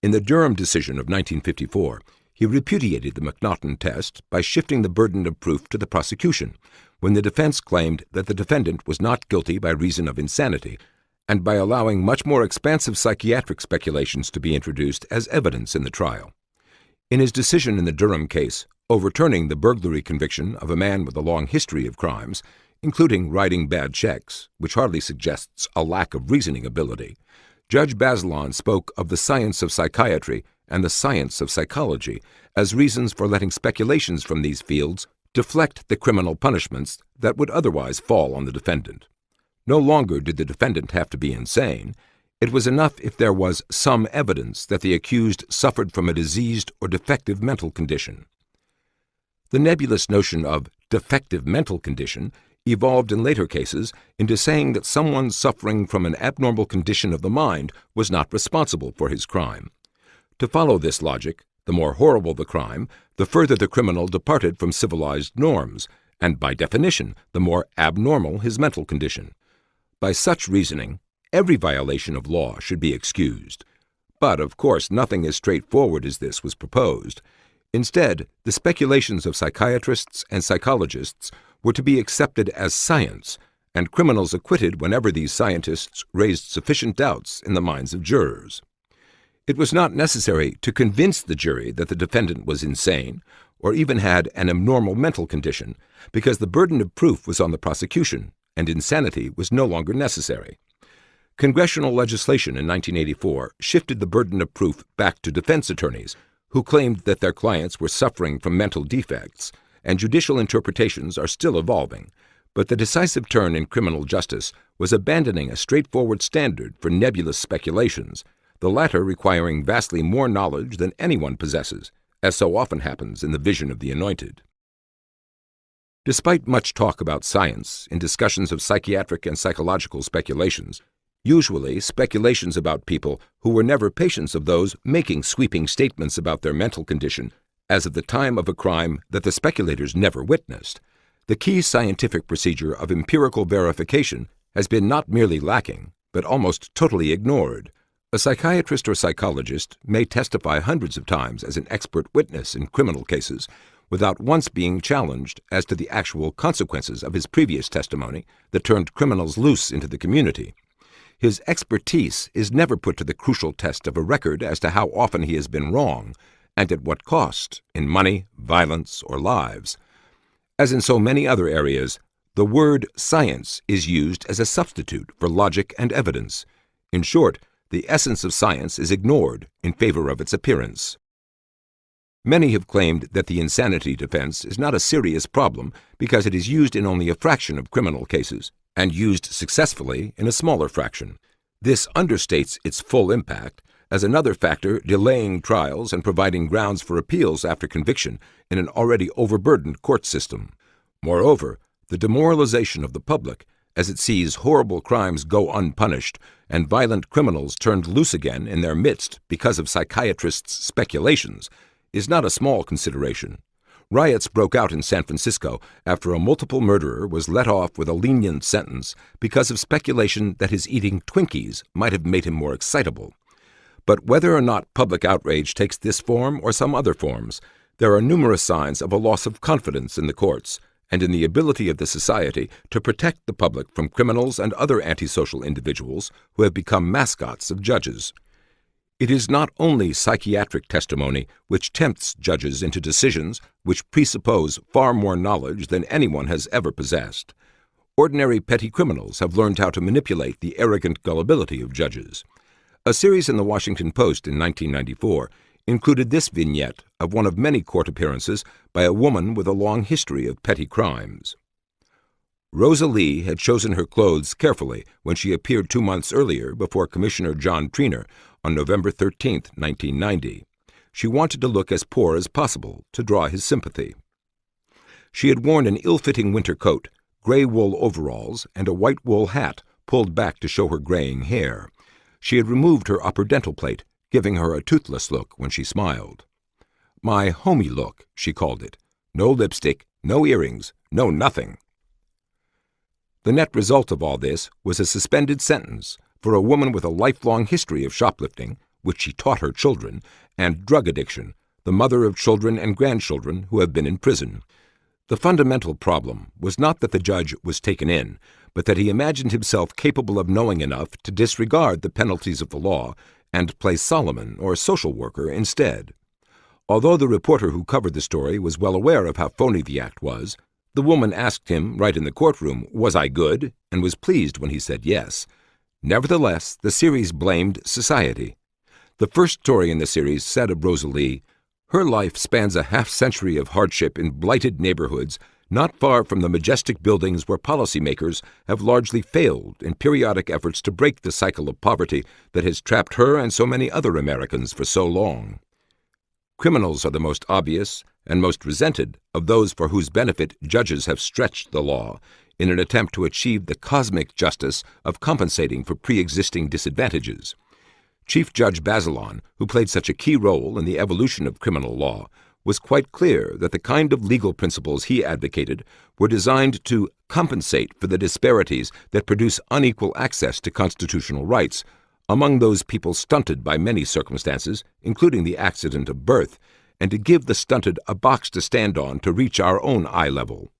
In the Durham decision of 1954, he repudiated the Macnaghten test by shifting the burden of proof to the prosecution, when the defense claimed that the defendant was not guilty by reason of insanity, and by allowing much more expansive psychiatric speculations to be introduced as evidence in the trial. In his decision in the Durham case, overturning the burglary conviction of a man with a long history of crimes, including writing bad checks, which hardly suggests a lack of reasoning ability, Judge Bazelon spoke of the science of psychiatry and the science of psychology as reasons for letting speculations from these fields deflect the criminal punishments that would otherwise fall on the defendant. No longer did the defendant have to be insane. It was enough if there was some evidence that the accused suffered from a diseased or defective mental condition. The nebulous notion of defective mental condition evolved in later cases into saying that someone suffering from an abnormal condition of the mind was not responsible for his crime. To follow this logic, the more horrible the crime, the further the criminal departed from civilized norms, and by definition, the more abnormal his mental condition. By such reasoning, every violation of law should be excused. But, of course, nothing as straightforward as this was proposed. Instead, the speculations of psychiatrists and psychologists were to be accepted as science, and criminals acquitted whenever these scientists raised sufficient doubts in the minds of jurors. It was not necessary to convince the jury that the defendant was insane or even had an abnormal mental condition, because the burden of proof was on the prosecution, and insanity was no longer necessary. Congressional legislation in 1984 shifted the burden of proof back to defense attorneys, who claimed that their clients were suffering from mental defects, and judicial interpretations are still evolving. But the decisive turn in criminal justice was abandoning a straightforward standard for nebulous speculations, the latter requiring vastly more knowledge than anyone possesses, as so often happens in the vision of the Anointed. Despite much talk about science in discussions of psychiatric and psychological speculations, usually speculations about people who were never patients of those making sweeping statements about their mental condition as of the time of a crime that the speculators never witnessed, the key scientific procedure of empirical verification has been not merely lacking, but almost totally ignored. A psychiatrist or psychologist may testify hundreds of times as an expert witness in criminal cases without once being challenged as to the actual consequences of his previous testimony that turned criminals loose into the community. His expertise is never put to the crucial test of a record as to how often he has been wrong, and at what cost, in money, violence, or lives. As in so many other areas, the word science is used as a substitute for logic and evidence. In short, the essence of science is ignored in favor of its appearance. Many have claimed that the insanity defense is not a serious problem because it is used in only a fraction of criminal cases, and used successfully in a smaller fraction. This understates its full impact, as another factor delaying trials and providing grounds for appeals after conviction in an already overburdened court system. Moreover, the demoralization of the public, as it sees horrible crimes go unpunished and violent criminals turned loose again in their midst because of psychiatrists' speculations, is not a small consideration. Riots broke out in San Francisco after a multiple murderer was let off with a lenient sentence because of speculation that his eating Twinkies might have made him more excitable. But whether or not public outrage takes this form or some other forms, there are numerous signs of a loss of confidence in the courts and in the ability of the society to protect the public from criminals and other antisocial individuals who have become mascots of judges. It is not only psychiatric testimony which tempts judges into decisions which presuppose far more knowledge than anyone has ever possessed. Ordinary petty criminals have learned how to manipulate the arrogant gullibility of judges. A series in the Washington Post in 1994 included this vignette of one of many court appearances by a woman with a long history of petty crimes. Rosa Lee had chosen her clothes carefully when she appeared 2 months earlier before Commissioner John Triner on November 13, 1990. She wanted to look as poor as possible to draw his sympathy. She had worn an ill-fitting winter coat, gray wool overalls, and a white wool hat pulled back to show her graying hair. She had removed her upper dental plate, giving her a toothless look when she smiled. "My homey look," she called it. No lipstick, no earrings, no nothing. The net result of all this was a suspended sentence for a woman with a lifelong history of shoplifting, which she taught her children, and drug addiction, the mother of children and grandchildren who have been in prison. The fundamental problem was not that the judge was taken in, but that he imagined himself capable of knowing enough to disregard the penalties of the law and play Solomon or social worker instead. Although the reporter who covered the story was well aware of how phony the act was, the woman asked him right in the courtroom, "Was I good?" and was pleased when he said yes. Nevertheless, the series blamed society. The first story in the series said of Rosa Lee, "Her life spans a half-century of hardship in blighted neighborhoods not far from the majestic buildings where policymakers have largely failed in periodic efforts to break the cycle of poverty that has trapped her and so many other Americans for so long." Criminals are the most obvious and most resented of those for whose benefit judges have stretched the law in an attempt to achieve the cosmic justice of compensating for pre-existing disadvantages. Chief Judge Bazelon, who played such a key role in the evolution of criminal law, was quite clear that the kind of legal principles he advocated were designed to compensate for the disparities that produce unequal access to constitutional rights among those people stunted by many circumstances, including the accident of birth, and to give the stunted a box to stand on to reach our own eye level.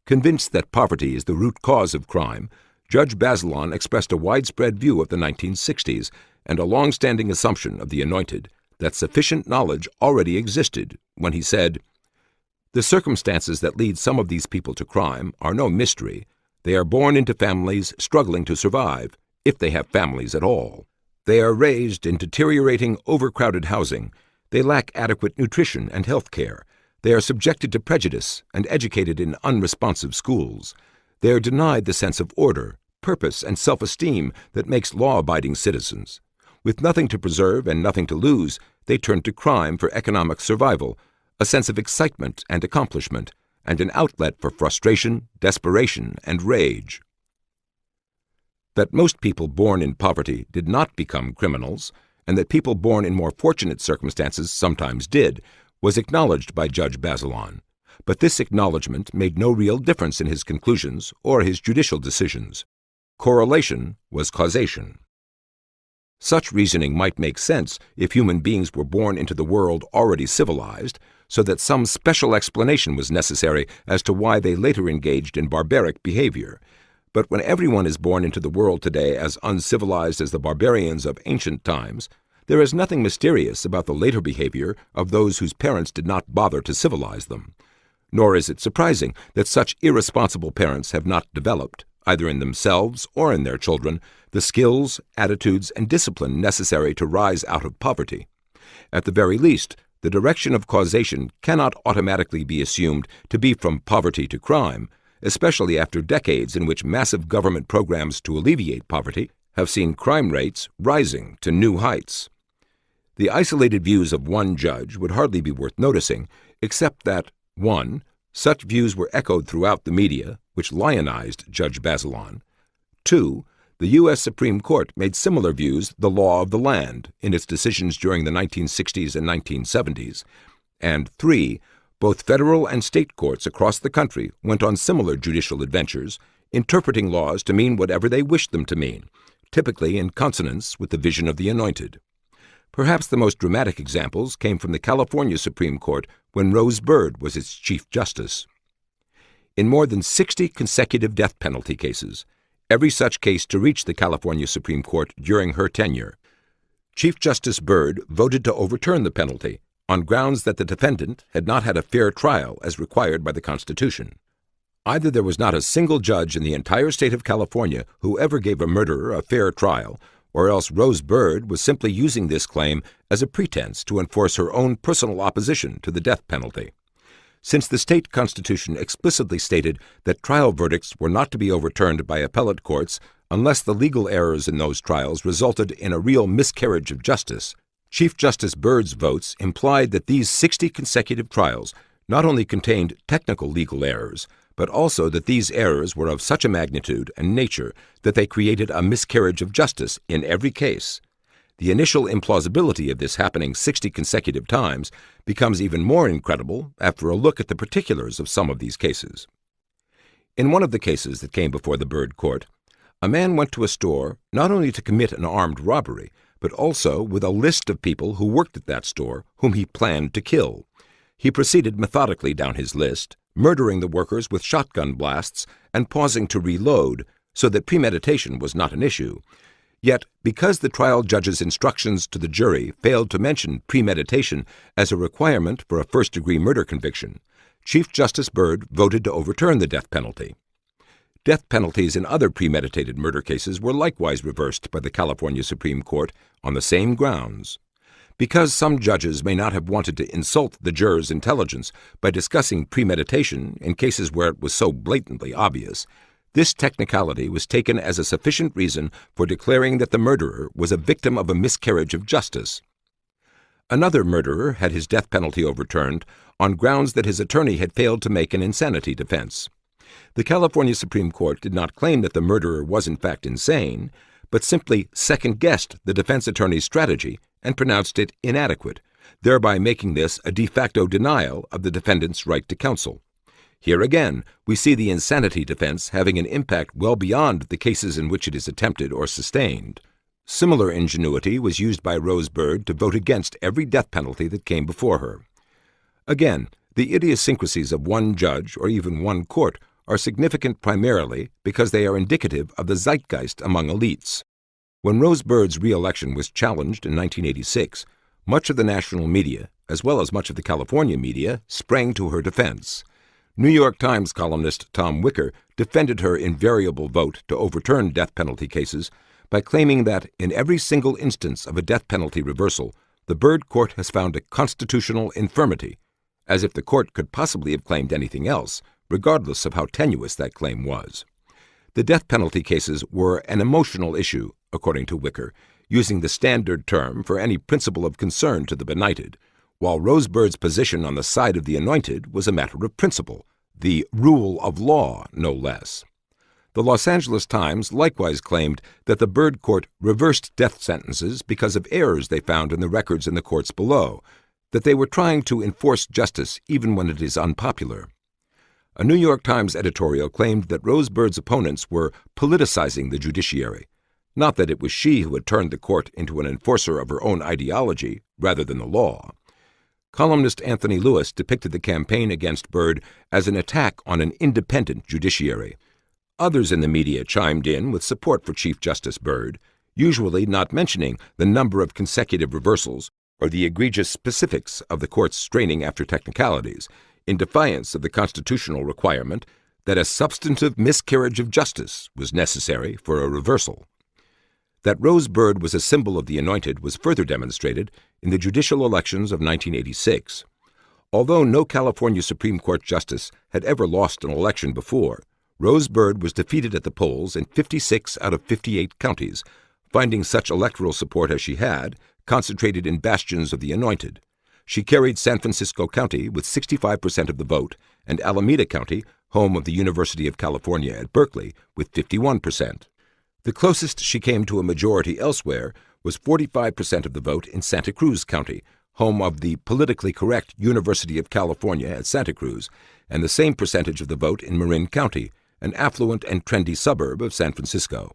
Convinced that poverty is the root cause of crime, Judge Bazelon expressed a widespread view of the 1960s and a long-standing assumption of the Anointed that sufficient knowledge already existed when he said, "The circumstances that lead some of these people to crime are no mystery. They are born into families struggling to survive, if they have families at all. They are raised in deteriorating, overcrowded housing. They lack adequate nutrition and health care. They are subjected to prejudice and educated in unresponsive schools. They are denied the sense of order, purpose, and self-esteem that makes law-abiding citizens. With nothing to preserve and nothing to lose, they turn to crime for economic survival, a sense of excitement and accomplishment, and an outlet for frustration, desperation, and rage." That most people born in poverty did not become criminals, and that people born in more fortunate circumstances sometimes did, was acknowledged by Judge Bazelon. But this acknowledgment made no real difference in his conclusions or his judicial decisions. Correlation was causation. Such reasoning might make sense if human beings were born into the world already civilized, so that some special explanation was necessary as to why they later engaged in barbaric behavior. But when everyone is born into the world today as uncivilized as the barbarians of ancient times, there is nothing mysterious about the later behavior of those whose parents did not bother to civilize them. Nor is it surprising that such irresponsible parents have not developed, either in themselves or in their children, the skills, attitudes, and discipline necessary to rise out of poverty. At the very least, the direction of causation cannot automatically be assumed to be from poverty to crime, especially after decades in which massive government programs to alleviate poverty have seen crime rates rising to new heights. The isolated views of one judge would hardly be worth noticing, except that 1. Such views were echoed throughout the media, which lionized Judge Bazelon. 2. The U.S. Supreme Court made similar views the law of the land in its decisions during the 1960s and 1970s. And 3. Both federal and state courts across the country went on similar judicial adventures, interpreting laws to mean whatever they wished them to mean, typically in consonance with the vision of the Anointed. Perhaps the most dramatic examples came from the California Supreme Court when Rose Bird was its Chief Justice. In more than 60 consecutive death penalty cases, every such case to reach the California Supreme Court during her tenure, Chief Justice Bird voted to overturn the penalty on grounds that the defendant had not had a fair trial as required by the Constitution. Either there was not a single judge in the entire state of California who ever gave a murderer a fair trial, or else Rose Bird was simply using this claim as a pretense to enforce her own personal opposition to the death penalty. Since the state constitution explicitly stated that trial verdicts were not to be overturned by appellate courts unless the legal errors in those trials resulted in a real miscarriage of justice, Chief Justice Bird's votes implied that these 60 consecutive trials not only contained technical legal errors, but also that these errors were of such a magnitude and nature that they created a miscarriage of justice in every case. The initial implausibility of this happening 60 consecutive times becomes even more incredible after a look at the particulars of some of these cases. In one of the cases that came before the Bird Court, a man went to a store not only to commit an armed robbery, but also with a list of people who worked at that store whom he planned to kill. He proceeded methodically down his list, murdering the workers with shotgun blasts and pausing to reload, so that premeditation was not an issue. Yet, because the trial judge's instructions to the jury failed to mention premeditation as a requirement for a first-degree murder conviction, Chief Justice Bird voted to overturn the death penalty. Death penalties in other premeditated murder cases were likewise reversed by the California Supreme Court on the same grounds. Because some judges may not have wanted to insult the jurors' intelligence by discussing premeditation in cases where it was so blatantly obvious, this technicality was taken as a sufficient reason for declaring that the murderer was a victim of a miscarriage of justice. Another murderer had his death penalty overturned on grounds that his attorney had failed to make an insanity defense. The California Supreme Court did not claim that the murderer was in fact insane, but simply second-guessed the defense attorney's strategy and pronounced it inadequate, thereby making this a de facto denial of the defendant's right to counsel. Here again, we see the insanity defense having an impact well beyond the cases in which it is attempted or sustained. Similar ingenuity was used by Rose Bird to vote against every death penalty that came before her. Again, the idiosyncrasies of one judge or even one court are significant primarily because they are indicative of the zeitgeist among elites. When Rose Bird's re-election was challenged in 1986, much of the national media, as well as much of the California media, sprang to her defense. New York Times columnist Tom Wicker defended her invariable vote to overturn death penalty cases by claiming that in every single instance of a death penalty reversal, the Bird Court has found a constitutional infirmity, as if the court could possibly have claimed anything else, regardless of how tenuous that claim was. The death penalty cases were an emotional issue, according to Wicker, using the standard term for any principle of concern to the benighted, while Rose Bird's position on the side of the Anointed was a matter of principle, the rule of law, no less. The Los Angeles Times likewise claimed that the Bird Court reversed death sentences because of errors they found in the records in the courts below, that they were trying to enforce justice even when it is unpopular. A New York Times editorial claimed that Rose Bird's opponents were politicizing the judiciary, not that it was she who had turned the court into an enforcer of her own ideology rather than the law. Columnist Anthony Lewis depicted the campaign against Bird as an attack on an independent judiciary. Others in the media chimed in with support for Chief Justice Bird, usually not mentioning the number of consecutive reversals or the egregious specifics of the court's straining after technicalities, in defiance of the constitutional requirement that a substantive miscarriage of justice was necessary for a reversal. That Rose Bird was a symbol of the Anointed was further demonstrated in the judicial elections of 1986. Although no California Supreme Court justice had ever lost an election before, Rose Bird was defeated at the polls in 56 out of 58 counties, finding such electoral support as she had concentrated in bastions of the Anointed. She carried San Francisco County with 65% of the vote and Alameda County, home of the University of California at Berkeley, with 51%. The closest she came to a majority elsewhere was 45% of the vote in Santa Cruz County, home of the politically correct University of California at Santa Cruz, and the same percentage of the vote in Marin County, an affluent and trendy suburb of San Francisco.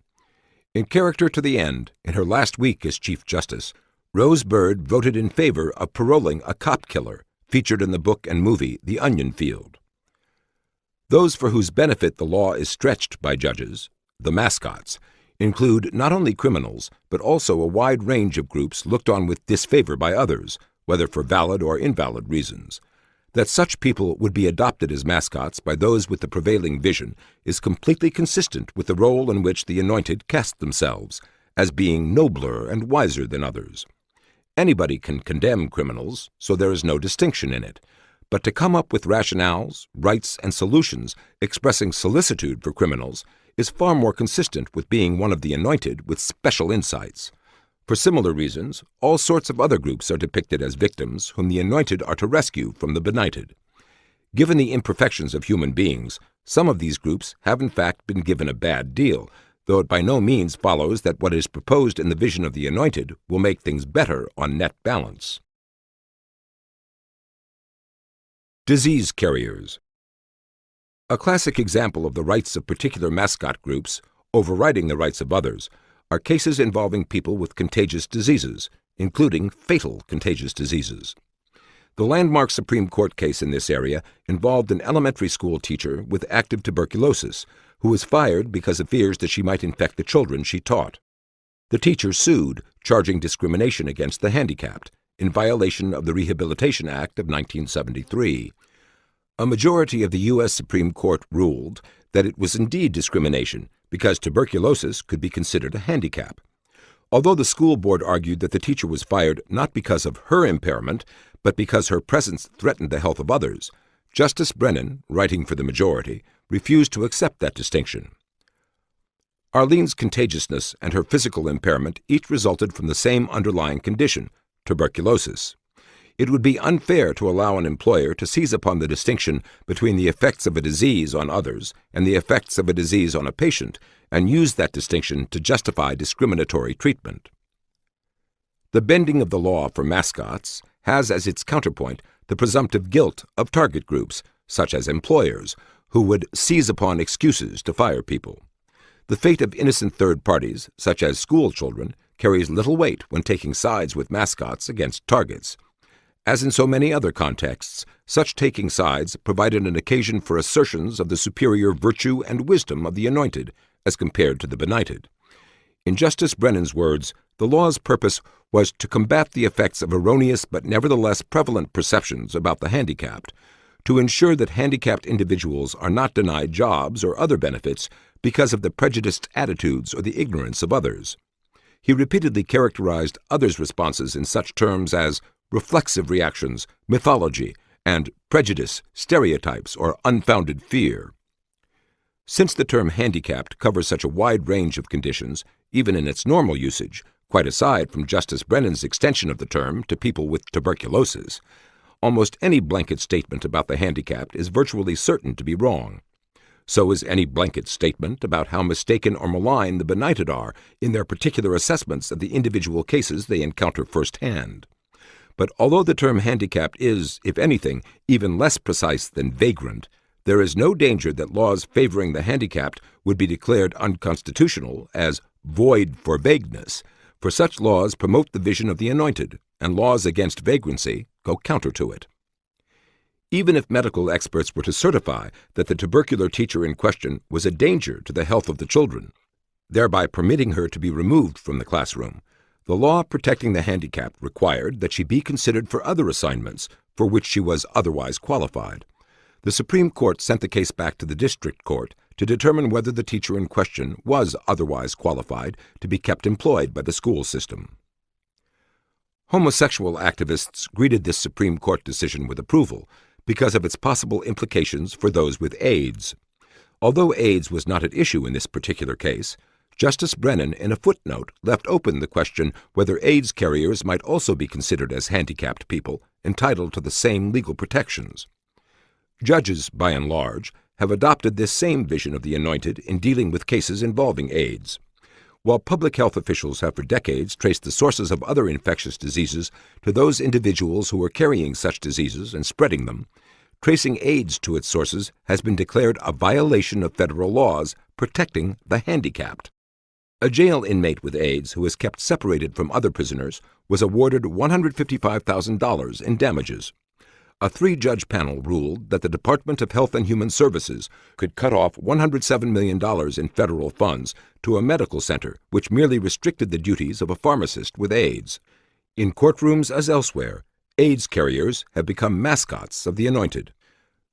In character to the end, in her last week as Chief Justice, Rose Bird voted in favor of paroling a cop killer, featured in the book and movie The Onion Field. Those for whose benefit the law is stretched by judges, the mascots, include not only criminals, but also a wide range of groups looked on with disfavor by others, whether for valid or invalid reasons. That such people would be adopted as mascots by those with the prevailing vision is completely consistent with the role in which the Anointed cast themselves, as being nobler and wiser than others. Anybody can condemn criminals, so there is no distinction in it, but to come up with rationales, rights, and solutions expressing solicitude for criminals is far more consistent with being one of the Anointed with special insights. For similar reasons, all sorts of other groups are depicted as victims whom the Anointed are to rescue from the benighted. Given the imperfections of human beings, some of these groups have in fact been given a bad deal, though it by no means follows that what is proposed in the vision of the Anointed will make things better on net balance. Disease carriers. A classic example of the rights of particular mascot groups overriding the rights of others are cases involving people with contagious diseases, including fatal contagious diseases. The landmark Supreme Court case in this area involved an elementary school teacher with active tuberculosis who was fired because of fears that she might infect the children she taught. The teacher sued, charging discrimination against the handicapped, in violation of the Rehabilitation Act of 1973. A majority of the U.S. Supreme Court ruled that it was indeed discrimination because tuberculosis could be considered a handicap. Although the school board argued that the teacher was fired not because of her impairment, but because her presence threatened the health of others, Justice Brennan, writing for the majority, refused to accept that distinction. Arlene's contagiousness and her physical impairment each resulted from the same underlying condition, tuberculosis. It would be unfair to allow an employer to seize upon the distinction between the effects of a disease on others and the effects of a disease on a patient and use that distinction to justify discriminatory treatment. The bending of the law for mascots has as its counterpoint the presumptive guilt of target groups, such as employers, who would seize upon excuses to fire people. The fate of innocent third parties, such as school children, carries little weight when taking sides with mascots against targets. As in so many other contexts, such taking sides provided an occasion for assertions of the superior virtue and wisdom of the Anointed as compared to the benighted. In Justice Brennan's words, the law's purpose was to combat the effects of erroneous but nevertheless prevalent perceptions about the handicapped, to ensure that handicapped individuals are not denied jobs or other benefits because of the prejudiced attitudes or the ignorance of others. He repeatedly characterized others' responses in such terms as reflexive reactions, mythology, and prejudice, stereotypes, or unfounded fear. Since the term handicapped covers such a wide range of conditions, even in its normal usage, quite aside from Justice Brennan's extension of the term to people with tuberculosis, almost any blanket statement about the handicapped is virtually certain to be wrong. So is any blanket statement about how mistaken or malign the benighted are in their particular assessments of the individual cases they encounter firsthand. But although the term handicapped is, if anything, even less precise than vagrant, there is no danger that laws favoring the handicapped would be declared unconstitutional as void for vagueness, for such laws promote the vision of the Anointed, and laws against vagrancy go counter to it. Even if medical experts were to certify that the tubercular teacher in question was a danger to the health of the children, thereby permitting her to be removed from the classroom, the law protecting the handicapped required that she be considered for other assignments for which she was otherwise qualified. The Supreme Court sent the case back to the District Court to determine whether the teacher in question was otherwise qualified to be kept employed by the school system. Homosexual activists greeted this Supreme Court decision with approval because of its possible implications for those with AIDS. Although AIDS was not at issue in this particular case, Justice Brennan, in a footnote, left open the question whether AIDS carriers might also be considered as handicapped people entitled to the same legal protections. Judges, by and large, have adopted this same vision of the Anointed in dealing with cases involving AIDS. While public health officials have for decades traced the sources of other infectious diseases to those individuals who were carrying such diseases and spreading them, tracing AIDS to its sources has been declared a violation of federal laws protecting the handicapped. A jail inmate with AIDS who was kept separated from other prisoners was awarded $155,000 in damages. A 3-judge panel ruled that the Department of Health and Human Services could cut off $107 million in federal funds to a medical center which merely restricted the duties of a pharmacist with AIDS. In courtrooms as elsewhere, AIDS carriers have become mascots of the Anointed.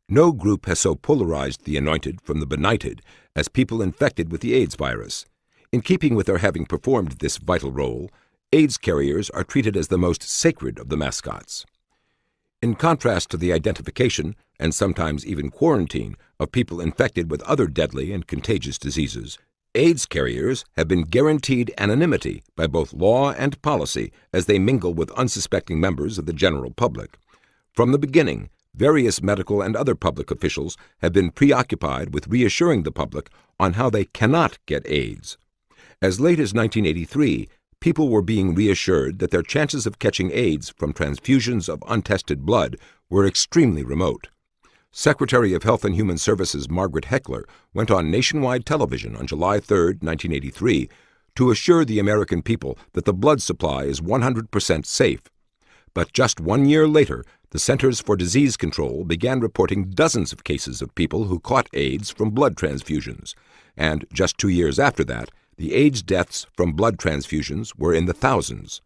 No group has so polarized the Anointed from the benighted as people infected with the AIDS virus. In keeping with their having performed this vital role, AIDS carriers are treated as the most sacred of the mascots. In contrast to the identification, and sometimes even quarantine, of people infected with other deadly and contagious diseases, AIDS carriers have been guaranteed anonymity by both law and policy as they mingle with unsuspecting members of the general public. From the beginning, various medical and other public officials have been preoccupied with reassuring the public on how they cannot get AIDS. As late as 1983, people were being reassured that their chances of catching AIDS from transfusions of untested blood were extremely remote. Secretary of Health and Human Services Margaret Heckler went on nationwide television on July 3, 1983, to assure the American people that the blood supply is 100% safe. But just 1 year later, the Centers for Disease Control began reporting dozens of cases of people who caught AIDS from blood transfusions, and just 2 years after that, the AIDS deaths from blood transfusions were in the thousands.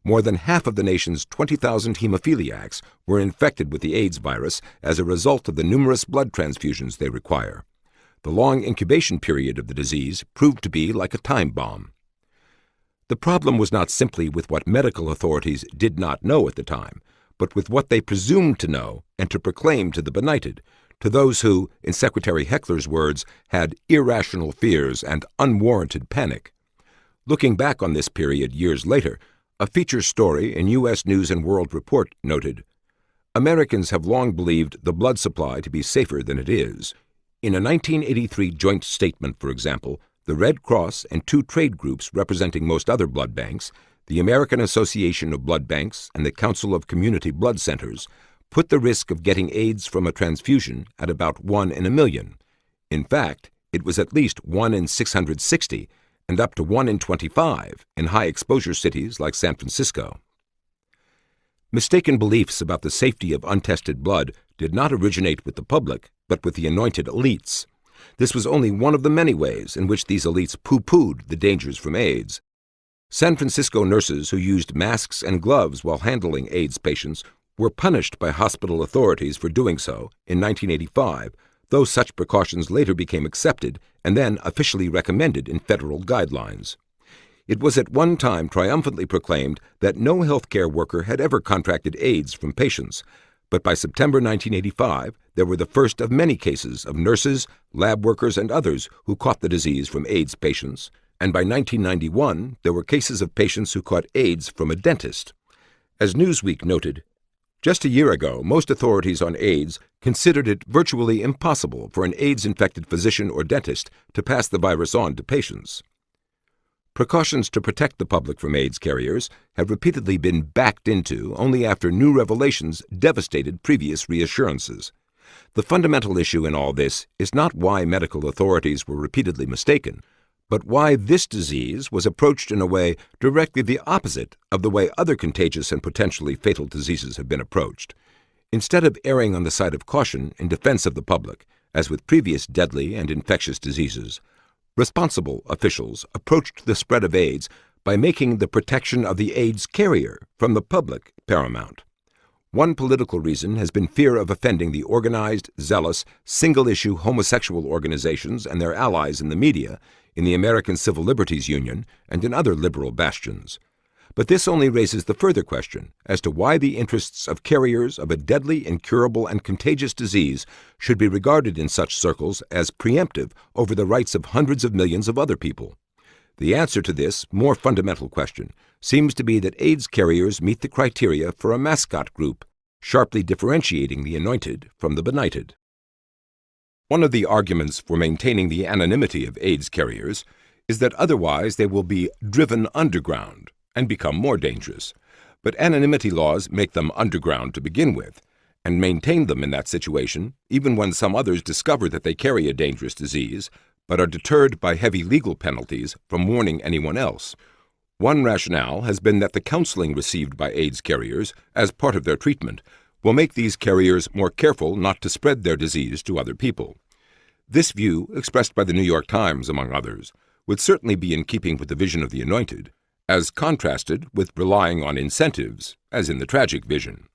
More than half of the nation's 20,000 hemophiliacs were infected with the AIDS virus as a result of the numerous blood transfusions they require. The long incubation period of the disease proved to be like a time bomb. The problem was not simply with what medical authorities did not know at the time, but with what they presumed to know and to proclaim to the benighted, to those who, in Secretary Heckler's words, had irrational fears and unwarranted panic. Looking back on this period years later, a feature story in U.S. News and World Report noted, "Americans have long believed the blood supply to be safer than it is. In a 1983 joint statement, for example, the Red Cross and 2 trade groups representing most other blood banks, the American Association of Blood Banks and the Council of Community Blood Centers, put the risk of getting AIDS from a transfusion at about 1 in a million. In fact, it was at least 1 in 660 and up to 1 in 25 in high-exposure cities like San Francisco." Mistaken beliefs about the safety of untested blood did not originate with the public, but with the Anointed elites. This was only one of the many ways in which these elites pooh-poohed the dangers from AIDS. San Francisco nurses who used masks and gloves while handling AIDS patients were punished by hospital authorities for doing so in 1985, though such precautions later became accepted and then officially recommended in federal guidelines. It was at one time triumphantly proclaimed that no healthcare worker had ever contracted AIDS from patients, but by September 1985, there were the first of many cases of nurses, lab workers, and others who caught the disease from AIDS patients, and by 1991, there were cases of patients who caught AIDS from a dentist. As Newsweek noted, just a year ago, most authorities on AIDS considered it virtually impossible for an AIDS-infected physician or dentist to pass the virus on to patients. Precautions to protect the public from AIDS carriers have repeatedly been backed into only after new revelations devastated previous reassurances. The fundamental issue in all this is not why medical authorities were repeatedly mistaken, but why this disease was approached in a way directly the opposite of the way other contagious and potentially fatal diseases have been approached. Instead of erring on the side of caution in defense of the public, as with previous deadly and infectious diseases, responsible officials approached the spread of AIDS by making the protection of the AIDS carrier from the public paramount. One political reason has been fear of offending the organized, zealous, single-issue homosexual organizations and their allies in the media, in the American Civil Liberties Union, and in other liberal bastions. But this only raises the further question as to why the interests of carriers of a deadly, incurable, and contagious disease should be regarded in such circles as preemptive over the rights of hundreds of millions of other people. The answer to this, more fundamental question seems to be that AIDS carriers meet the criteria for a mascot group, sharply differentiating the anointed from the benighted. One of the arguments for maintaining the anonymity of AIDS carriers is that otherwise they will be driven underground and become more dangerous. But anonymity laws make them underground to begin with, and maintain them in that situation even when some others discover that they carry a dangerous disease, but are deterred by heavy legal penalties from warning anyone else. One rationale has been that the counseling received by AIDS carriers as part of their treatment will make these carriers more careful not to spread their disease to other people. This view, expressed by the New York Times, among others, would certainly be in keeping with the vision of the Anointed, as contrasted with relying on incentives, as in the tragic vision.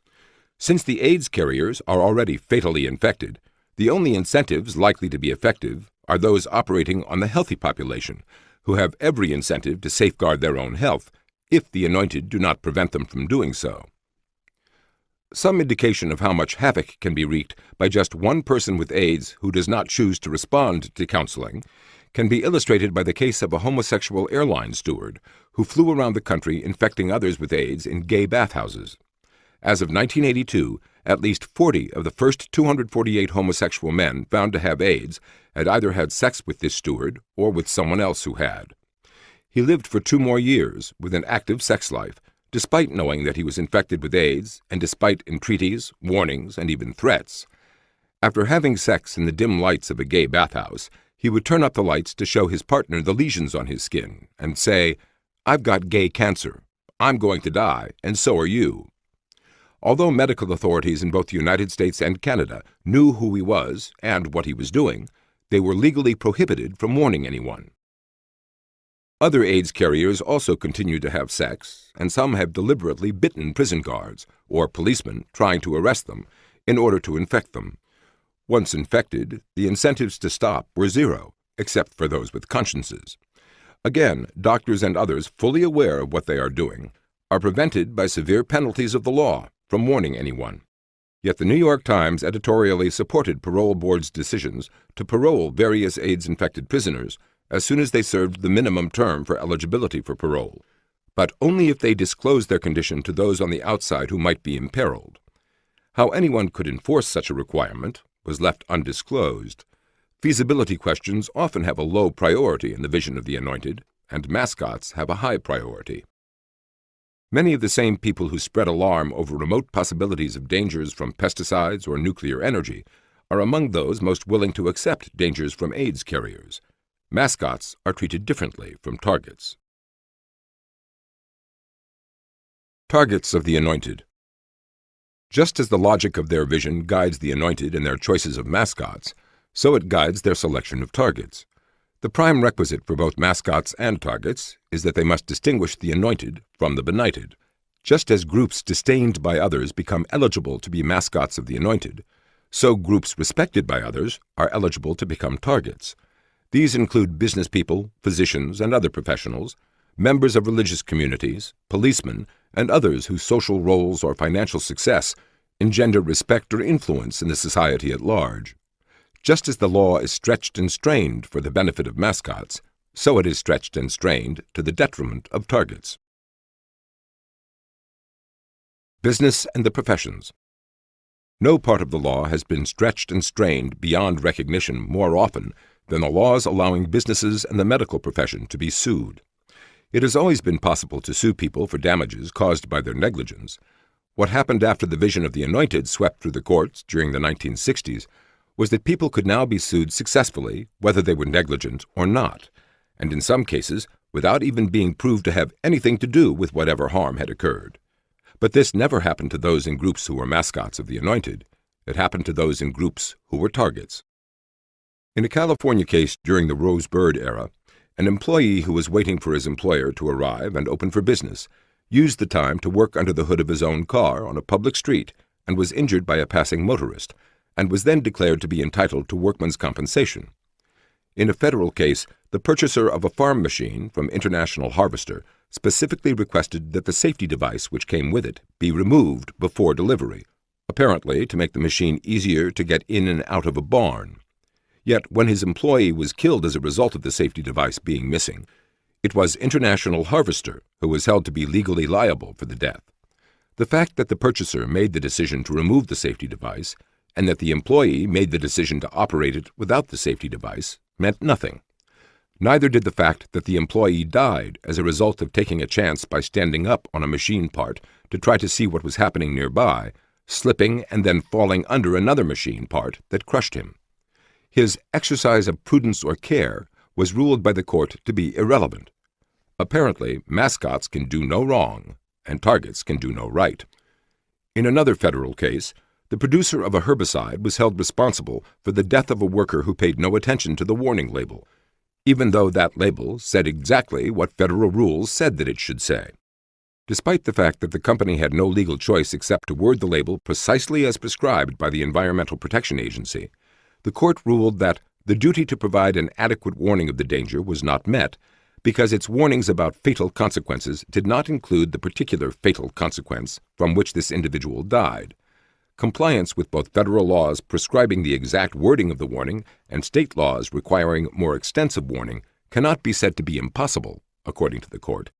Since the AIDS carriers are already fatally infected, the only incentives likely to be effective are those operating on the healthy population, who have every incentive to safeguard their own health, if the Anointed do not prevent them from doing so. Some indication of how much havoc can be wreaked by just one person with AIDS who does not choose to respond to counseling can be illustrated by the case of a homosexual airline steward who flew around the country infecting others with AIDS in gay bathhouses. As of 1982, at least 40 of the first 248 homosexual men found to have AIDS had either had sex with this steward or with someone else who had. He lived for 2 more years with an active sex life, despite knowing that he was infected with AIDS and despite entreaties, warnings, and even threats. After having sex in the dim lights of a gay bathhouse, he would turn up the lights to show his partner the lesions on his skin and say, "I've got gay cancer. I'm going to die, and so are you." Although medical authorities in both the United States and Canada knew who he was and what he was doing, they were legally prohibited from warning anyone. Other AIDS carriers also continue to have sex, and some have deliberately bitten prison guards or policemen trying to arrest them in order to infect them. Once infected, the incentives to stop were zero, except for those with consciences. Again, doctors and others fully aware of what they are doing are prevented by severe penalties of the law from warning anyone. Yet the New York Times editorially supported parole boards' decisions to parole various AIDS-infected prisoners as soon as they served the minimum term for eligibility for parole, but only if they disclosed their condition to those on the outside who might be imperiled. How anyone could enforce such a requirement was left undisclosed. Feasibility questions often have a low priority in the vision of the Anointed, and mascots have a high priority. Many of the same people who spread alarm over remote possibilities of dangers from pesticides or nuclear energy are among those most willing to accept dangers from AIDS carriers. Mascots are treated differently from targets. Targets of the Anointed. Just as the logic of their vision guides the Anointed in their choices of mascots, so it guides their selection of targets. The prime requisite for both mascots and targets is that they must distinguish the Anointed from the benighted. Just as groups disdained by others become eligible to be mascots of the Anointed, so groups respected by others are eligible to become targets. These include business people, physicians, and other professionals, members of religious communities, policemen, and others whose social roles or financial success engender respect or influence in the society at large. Just as the law is stretched and strained for the benefit of mascots, so it is stretched and strained to the detriment of targets. Business and the professions. No part of the law has been stretched and strained beyond recognition more often than the laws allowing businesses and the medical profession to be sued. It has always been possible to sue people for damages caused by their negligence. What happened after the vision of the Anointed swept through the courts during the 1960s was that people could now be sued successfully whether they were negligent or not, and in some cases without even being proved to have anything to do with whatever harm had occurred. But this never happened to those in groups who were mascots of the Anointed. It happened to those in groups who were targets. In a California case during the Rose Bird era, an employee who was waiting for his employer to arrive and open for business used the time to work under the hood of his own car on a public street and was injured by a passing motorist, and was then declared to be entitled to workman's compensation. In a federal case, the purchaser of a farm machine from International Harvester specifically requested that the safety device which came with it be removed before delivery, apparently to make the machine easier to get in and out of a barn. Yet when his employee was killed as a result of the safety device being missing, it was International Harvester who was held to be legally liable for the death. The fact that the purchaser made the decision to remove the safety device and that the employee made the decision to operate it without the safety device meant nothing. Neither did the fact that the employee died as a result of taking a chance by standing up on a machine part to try to see what was happening nearby, slipping and then falling under another machine part that crushed him. His exercise of prudence or care was ruled by the court to be irrelevant. Apparently, mascots can do no wrong, and targets can do no right. In another federal case, the producer of a herbicide was held responsible for the death of a worker who paid no attention to the warning label, even though that label said exactly what federal rules said that it should say. Despite the fact that the company had no legal choice except to word the label precisely as prescribed by the Environmental Protection Agency, the court ruled that the duty to provide an adequate warning of the danger was not met because its warnings about fatal consequences did not include the particular fatal consequence from which this individual died. Compliance with both federal laws prescribing the exact wording of the warning and state laws requiring more extensive warning cannot be said to be impossible, according to the court,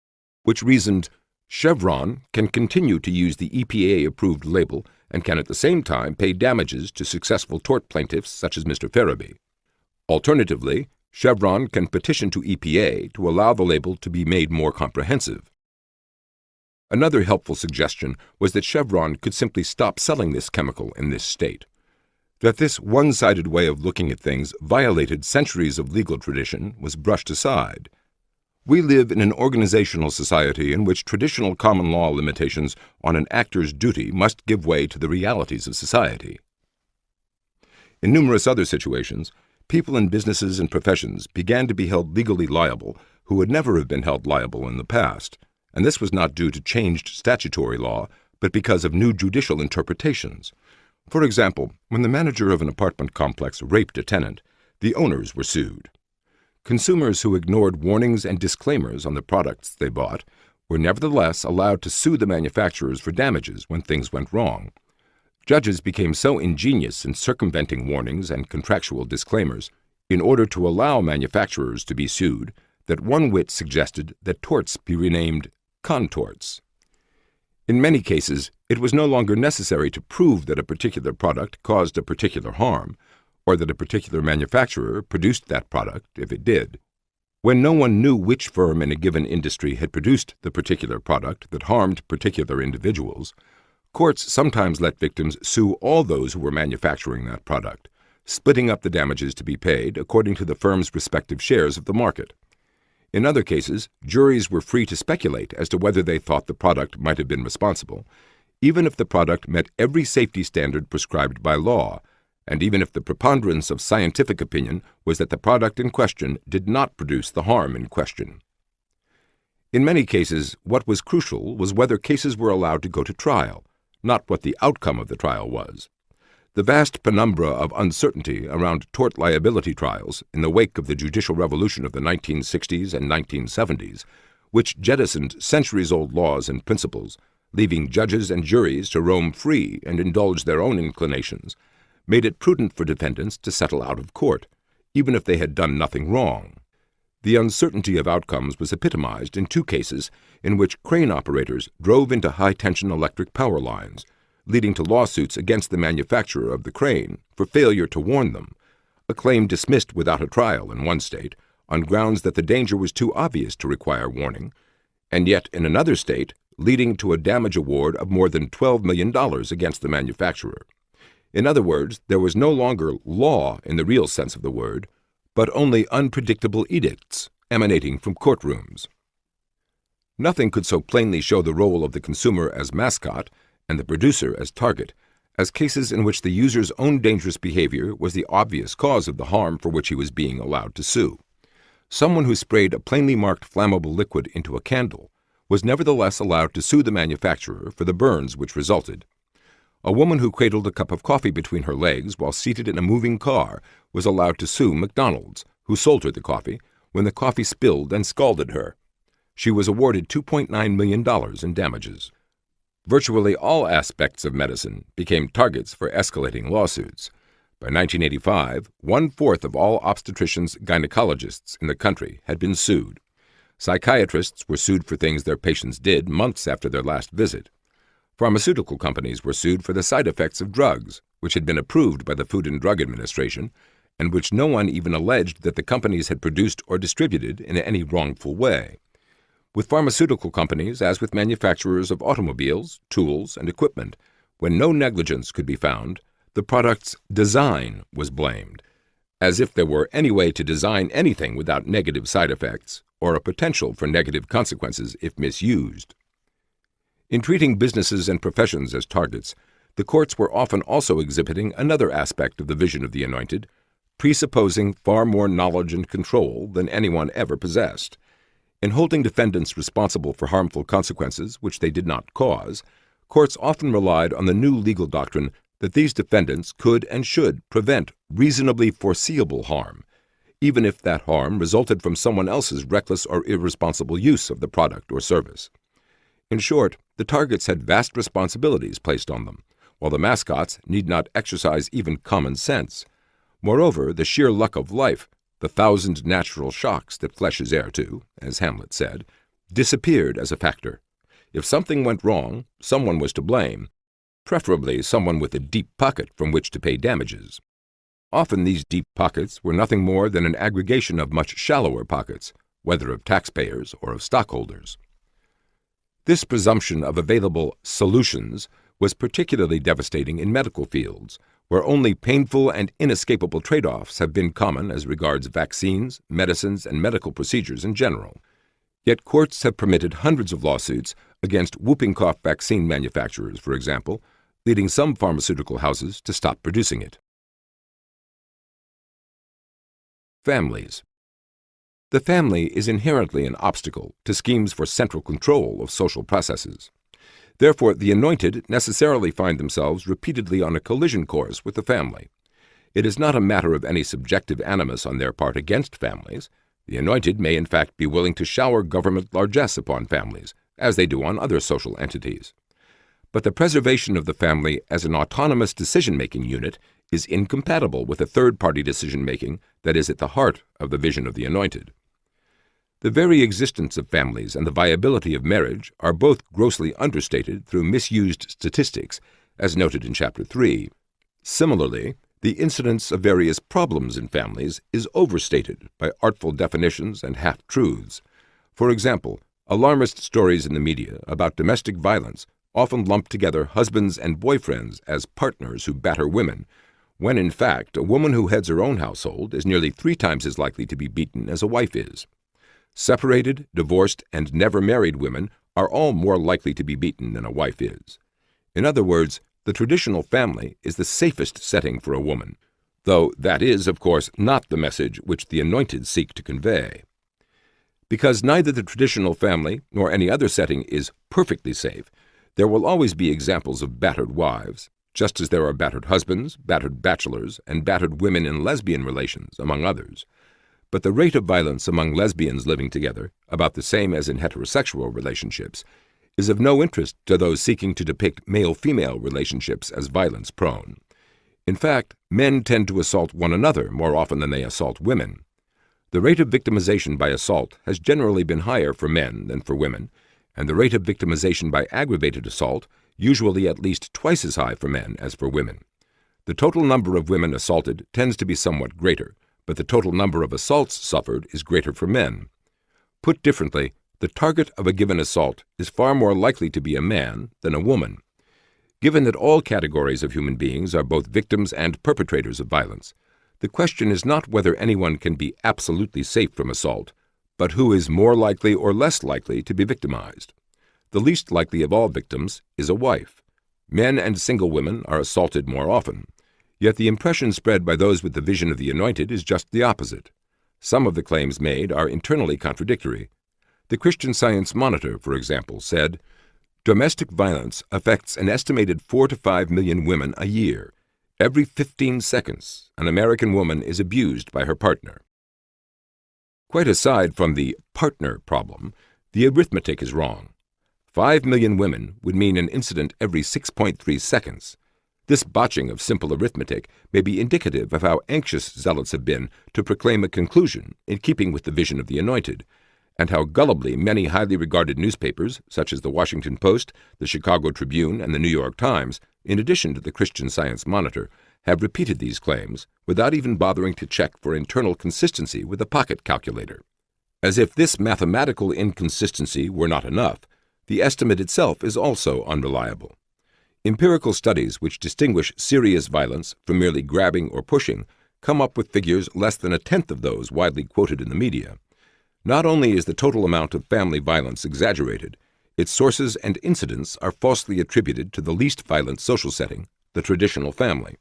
which reasoned Chevron can continue to use the EPA-approved label and can at the same time pay damages to successful tort plaintiffs such as Mr. Farabee. Alternatively, Chevron can petition to EPA to allow the label to be made more comprehensive. Another helpful suggestion was that Chevron could simply stop selling this chemical in this state. That this one-sided way of looking at things violated centuries of legal tradition was brushed aside. We live in an organizational society in which traditional common law limitations on an actor's duty must give way to the realities of society. In numerous other situations, people in businesses and professions began to be held legally liable who would never have been held liable in the past, and this was not due to changed statutory law, but because of new judicial interpretations. For example, when the manager of an apartment complex raped a tenant, the owners were sued. Consumers who ignored warnings and disclaimers on the products they bought were nevertheless allowed to sue the manufacturers for damages when things went wrong. Judges became so ingenious in circumventing warnings and contractual disclaimers in order to allow manufacturers to be sued that one wit suggested that torts be renamed contorts. In many cases, it was no longer necessary to prove that a particular product caused a particular harm, or that a particular manufacturer produced that product if it did. When no one knew which firm in a given industry had produced the particular product that harmed particular individuals, courts sometimes let victims sue all those who were manufacturing that product, splitting up the damages to be paid according to the firm's respective shares of the market. In other cases, juries were free to speculate as to whether they thought the product might have been responsible, even if the product met every safety standard prescribed by law, and even if the preponderance of scientific opinion was that the product in question did not produce the harm in question. In many cases, what was crucial was whether cases were allowed to go to trial, not what the outcome of the trial was. The vast penumbra of uncertainty around tort liability trials in the wake of the judicial revolution of the 1960s and 1970s, which jettisoned centuries-old laws and principles, leaving judges and juries to roam free and indulge their own inclinations, made it prudent for defendants to settle out of court, even if they had done nothing wrong. The uncertainty of outcomes was epitomized in two cases in which crane operators drove into high-tension electric power lines, leading to lawsuits against the manufacturer of the crane for failure to warn them, a claim dismissed without a trial in one state on grounds that the danger was too obvious to require warning, and yet in another state leading to a damage award of more than $12 million against the manufacturer. In other words, there was no longer law in the real sense of the word, but only unpredictable edicts emanating from courtrooms. Nothing could so plainly show the role of the consumer as mascot and the producer as target as cases in which the user's own dangerous behavior was the obvious cause of the harm for which he was being allowed to sue. Someone who sprayed a plainly marked flammable liquid into a candle was nevertheless allowed to sue the manufacturer for the burns which resulted. A woman who cradled a cup of coffee between her legs while seated in a moving car was allowed to sue McDonald's, who sold her the coffee, when the coffee spilled and scalded her. She was awarded $2.9 million in damages. Virtually all aspects of medicine became targets for escalating lawsuits. By 1985, 1/4 of all obstetricians-gynecologists in the country had been sued. Psychiatrists were sued for things their patients did months after their last visit. Pharmaceutical companies were sued for the side effects of drugs, which had been approved by the Food and Drug Administration, and which no one even alleged that the companies had produced or distributed in any wrongful way. With pharmaceutical companies, as with manufacturers of automobiles, tools, and equipment, when no negligence could be found, the product's design was blamed, as if there were any way to design anything without negative side effects or a potential for negative consequences if misused. In treating businesses and professions as targets, the courts were often also exhibiting another aspect of the vision of the Anointed, presupposing far more knowledge and control than anyone ever possessed. In holding defendants responsible for harmful consequences which they did not cause, courts often relied on the new legal doctrine that these defendants could and should prevent reasonably foreseeable harm, even if that harm resulted from someone else's reckless or irresponsible use of the product or service. In short, the targets had vast responsibilities placed on them, while the mascots need not exercise even common sense. Moreover, the sheer luck of life, the 1,000 natural shocks that flesh is heir to, as Hamlet said, disappeared as a factor. If something went wrong, someone was to blame, preferably someone with a deep pocket from which to pay damages. Often these deep pockets were nothing more than an aggregation of much shallower pockets, whether of taxpayers or of stockholders. This presumption of available solutions was particularly devastating in medical fields, where only painful and inescapable trade-offs have been common as regards vaccines, medicines, and medical procedures in general. Yet courts have permitted hundreds of lawsuits against whooping cough vaccine manufacturers, for example, leading some pharmaceutical houses to stop producing it. Families. The family is inherently an obstacle to schemes for central control of social processes. Therefore, the Anointed necessarily find themselves repeatedly on a collision course with the family. It is not a matter of any subjective animus on their part against families. The Anointed may in fact be willing to shower government largesse upon families, as they do on other social entities. But the preservation of the family as an autonomous decision-making unit is incompatible with the third-party decision-making that is at the heart of the vision of the Anointed. The very existence of families and the viability of marriage are both grossly understated through misused statistics, as noted in Chapter 3. Similarly, the incidence of various problems in families is overstated by artful definitions and half-truths. For example, alarmist stories in the media about domestic violence often lump together husbands and boyfriends as partners who batter women, when in fact a woman who heads her own household is nearly 3 times as likely to be beaten as a wife is. Separated, divorced, and never married women are all more likely to be beaten than a wife is. In other words, the traditional family is the safest setting for a woman, though that is, of course, not the message which the Anointed seek to convey. Because neither the traditional family nor any other setting is perfectly safe, there will always be examples of battered wives, just as there are battered husbands, battered bachelors, and battered women in lesbian relations, among others. But the rate of violence among lesbians living together, about the same as in heterosexual relationships, is of no interest to those seeking to depict male-female relationships as violence-prone. In fact, men tend to assault one another more often than they assault women. The rate of victimization by assault has generally been higher for men than for women, and the rate of victimization by aggravated assault usually at least twice as high for men as for women. The total number of women assaulted tends to be somewhat greater, but the total number of assaults suffered is greater for men. Put differently, the target of a given assault is far more likely to be a man than a woman. Given that all categories of human beings are both victims and perpetrators of violence, the question is not whether anyone can be absolutely safe from assault, but who is more likely or less likely to be victimized. The least likely of all victims is a wife. Men and single women are assaulted more often. Yet the impression spread by those with the vision of the Anointed is just the opposite. Some of the claims made are internally contradictory. The Christian Science Monitor, for example, said, Domestic violence affects an estimated 4 to 5 million women a year. Every 15 seconds, an American woman is abused by her partner. Quite aside from the partner problem, the arithmetic is wrong. 5 million women would mean an incident every 6.3 seconds. This botching of simple arithmetic may be indicative of how anxious zealots have been to proclaim a conclusion in keeping with the vision of the Anointed, and how gullibly many highly regarded newspapers, such as the Washington Post, the Chicago Tribune, and the New York Times, in addition to the Christian Science Monitor, have repeated these claims without even bothering to check for internal consistency with a pocket calculator. As if this mathematical inconsistency were not enough, the estimate itself is also unreliable. Empirical studies which distinguish serious violence from merely grabbing or pushing come up with figures less than a tenth of those widely quoted in the media. Not only is the total amount of family violence exaggerated, its sources and incidents are falsely attributed to the least violent social setting, the traditional family.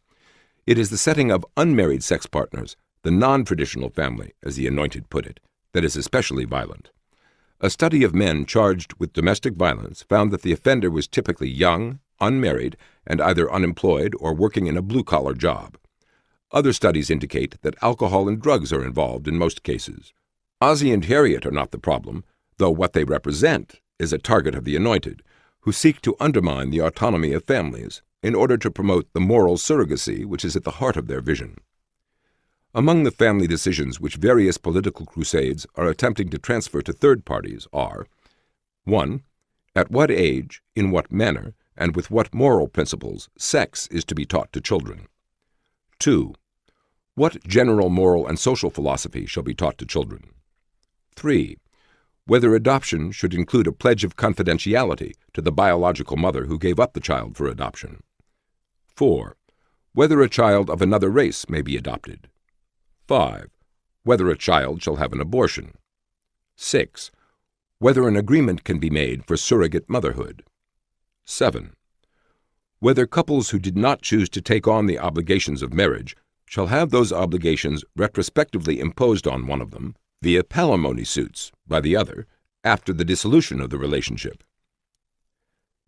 It is the setting of unmarried sex partners, the non-traditional family, as the Anointed put it, that is especially violent. A study of men charged with domestic violence found that the offender was typically young, unmarried, and either unemployed or working in a blue-collar job. Other studies indicate that alcohol and drugs are involved in most cases. Ozzie and Harriet are not the problem, though what they represent is a target of the Anointed, who seek to undermine the autonomy of families in order to promote the moral surrogacy which is at the heart of their vision. Among the family decisions which various political crusades are attempting to transfer to third parties are 1. At what age, in what manner, and with what moral principles sex is to be taught to children. 2. What general moral and social philosophy shall be taught to children. 3. Whether adoption should include a pledge of confidentiality to the biological mother who gave up the child for adoption. 4. Whether a child of another race may be adopted. 5. Whether a child shall have an abortion. 6. Whether an agreement can be made for surrogate motherhood. 7. Whether couples who did not choose to take on the obligations of marriage shall have those obligations retrospectively imposed on one of them via palimony suits by the other after the dissolution of the relationship.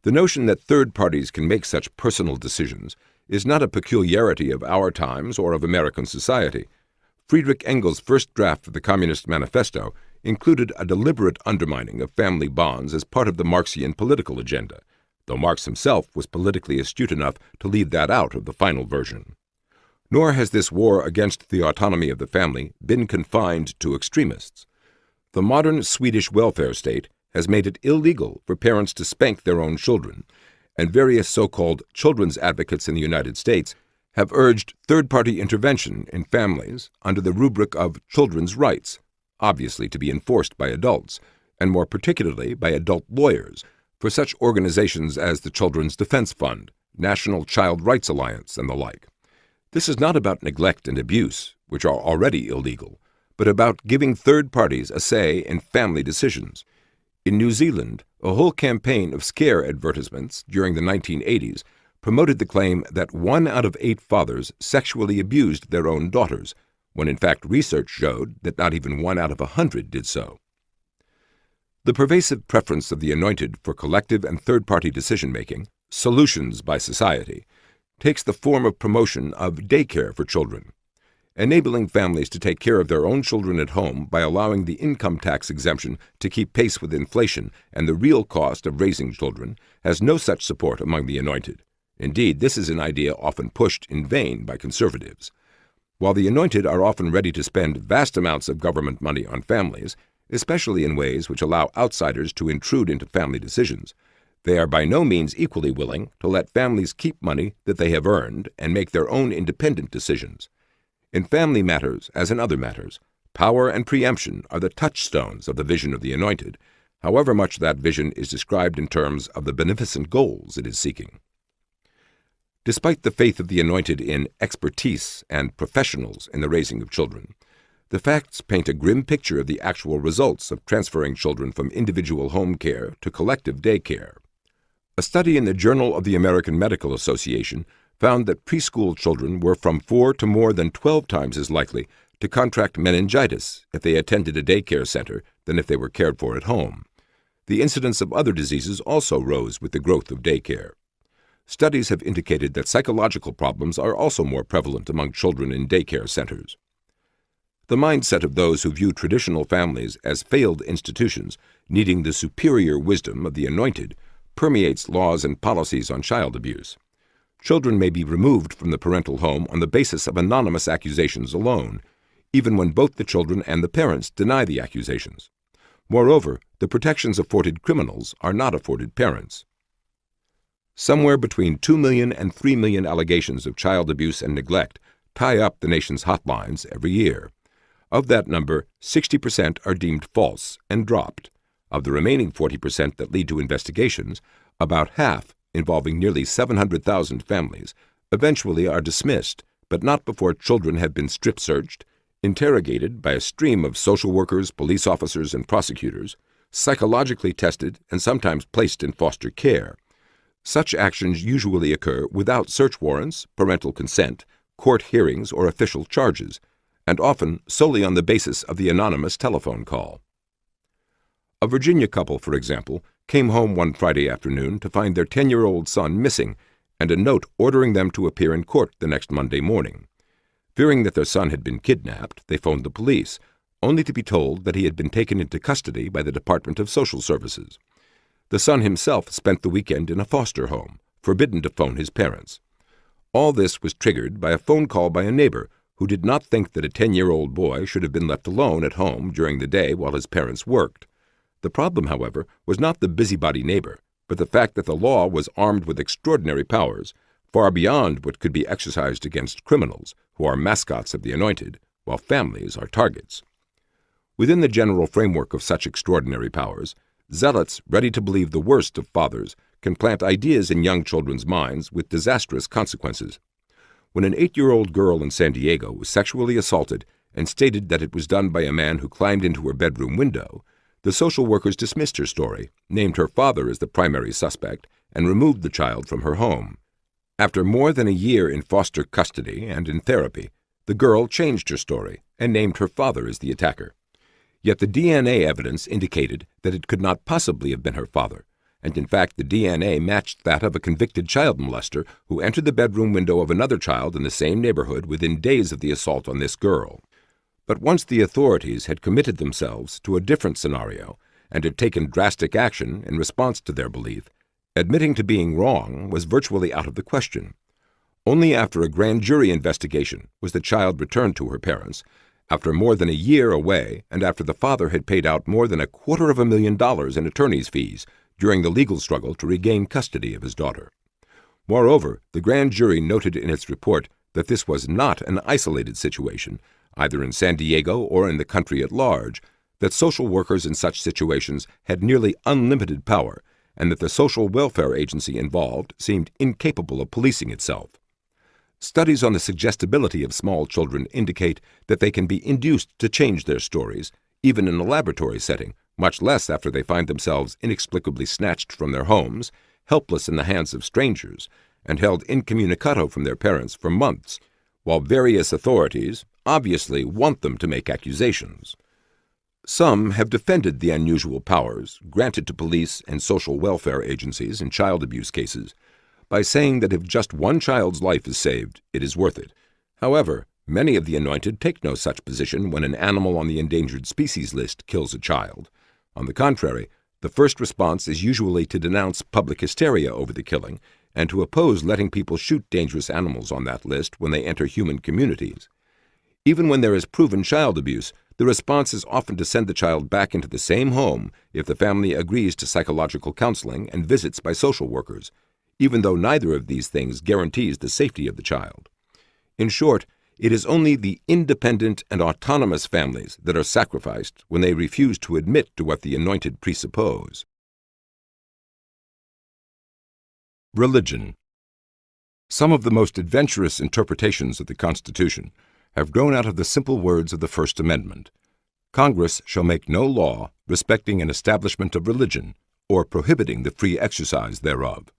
The notion that third parties can make such personal decisions is not a peculiarity of our times or of American society. Friedrich Engels' first draft of the Communist Manifesto included a deliberate undermining of family bonds as part of the Marxian political agenda, though Marx himself was politically astute enough to leave that out of the final version. Nor has this war against the autonomy of the family been confined to extremists. The modern Swedish welfare state has made it illegal for parents to spank their own children, and various so-called children's advocates in the United States have urged third-party intervention in families under the rubric of children's rights, obviously to be enforced by adults, and more particularly by adult lawyers, for such organizations as the Children's Defense Fund, National Child Rights Alliance, and the like. This is not about neglect and abuse, which are already illegal, but about giving third parties a say in family decisions. In New Zealand, a whole campaign of scare advertisements during the 1980s promoted the claim that 1 out of 8 fathers sexually abused their own daughters, when in fact research showed that not even 1 out of 100 did so. The pervasive preference of the Anointed for collective and third-party decision-making, solutions by society, takes the form of promotion of daycare for children. Enabling families to take care of their own children at home by allowing the income tax exemption to keep pace with inflation and the real cost of raising children has no such support among the Anointed. Indeed, this is an idea often pushed in vain by conservatives. While the Anointed are often ready to spend vast amounts of government money on families, especially in ways which allow outsiders to intrude into family decisions, they are by no means equally willing to let families keep money that they have earned and make their own independent decisions. In family matters, as in other matters, power and preemption are the touchstones of the vision of the Anointed, however much that vision is described in terms of the beneficent goals it is seeking. Despite the faith of the Anointed in expertise and professionals in the raising of children, the facts paint a grim picture of the actual results of transferring children from individual home care to collective day care. A study in the Journal of the American Medical Association found that preschool children were from 4 to more than 12 times as likely to contract meningitis if they attended a daycare center than if they were cared for at home. the incidence of other diseases also rose with the growth of daycare. Studies have indicated that psychological problems are also more prevalent among children in daycare centers. The mindset of those who view traditional families as failed institutions needing the superior wisdom of the Anointed permeates laws and policies on child abuse. Children may be removed from the parental home on the basis of anonymous accusations alone, even when both the children and the parents deny the accusations. Moreover, the protections afforded criminals are not afforded parents. Somewhere between 2 million and 3 million allegations of child abuse and neglect tie up the nation's hotlines every year. Of that number, 60% are deemed false and dropped. Of the remaining 40% that lead to investigations, about half, involving nearly 700,000 families, eventually are dismissed, but not before children have been strip-searched, interrogated by a stream of social workers, police officers, and prosecutors, psychologically tested, and sometimes placed in foster care. Such actions usually occur without search warrants, parental consent, court hearings, or official charges, and often solely on the basis of the anonymous telephone call. A Virginia couple, for example, came home one Friday afternoon to find their 10-year-old son missing and a note ordering them to appear in court the next Monday morning. Fearing that their son had been kidnapped, they phoned the police, only to be told that he had been taken into custody by the Department of Social Services. The son himself spent the weekend in a foster home, forbidden to phone his parents. All this was triggered by a phone call by a neighbor who did not think that a 10-year-old boy should have been left alone at home during the day while his parents worked. The problem, however, was not the busybody neighbor, but the fact that the law was armed with extraordinary powers, far beyond what could be exercised against criminals, who are mascots of the Anointed, while families are targets. Within the general framework of such extraordinary powers, zealots ready to believe the worst of fathers can plant ideas in young children's minds with disastrous consequences. When an 8-year-old girl in San Diego was sexually assaulted and stated that it was done by a man who climbed into her bedroom window, the social workers dismissed her story, named her father as the primary suspect, and removed the child from her home. After more than a year in foster custody and in therapy, the girl changed her story and named her father as the attacker. Yet the DNA evidence indicated that it could not possibly have been her father, and in fact the DNA matched that of a convicted child molester who entered the bedroom window of another child in the same neighborhood within days of the assault on this girl. But once the authorities had committed themselves to a different scenario and had taken drastic action in response to their belief, admitting to being wrong was virtually out of the question. Only after a grand jury investigation was the child returned to her parents, after more than a year away and after the father had paid out more than $250,000 in attorney's fees during the legal struggle to regain custody of his daughter. Moreover, the grand jury noted in its report that this was not an isolated situation, either in San Diego or in the country at large, that social workers in such situations had nearly unlimited power, and that the social welfare agency involved seemed incapable of policing itself. Studies on the suggestibility of small children indicate that they can be induced to change their stories, even in a laboratory setting, much less after they find themselves inexplicably snatched from their homes, helpless in the hands of strangers, and held incommunicado from their parents for months, while various authorities obviously want them to make accusations. Some have defended the unusual powers granted to police and social welfare agencies in child abuse cases by saying that if just one child's life is saved, it is worth it. However, many of the Anointed take no such position when an animal on the endangered species list kills a child. On the contrary, the first response is usually to denounce public hysteria over the killing and to oppose letting people shoot dangerous animals on that list when they enter human communities. Even when there is proven child abuse, the response is often to send the child back into the same home if the family agrees to psychological counseling and visits by social workers, even though neither of these things guarantees the safety of the child. In short, it is only the independent and autonomous families that are sacrificed when they refuse to admit to what the Anointed presuppose. Religion. Some of the most adventurous interpretations of the Constitution have grown out of the simple words of the First Amendment. Congress shall make no law respecting an establishment of religion or prohibiting the free exercise thereof.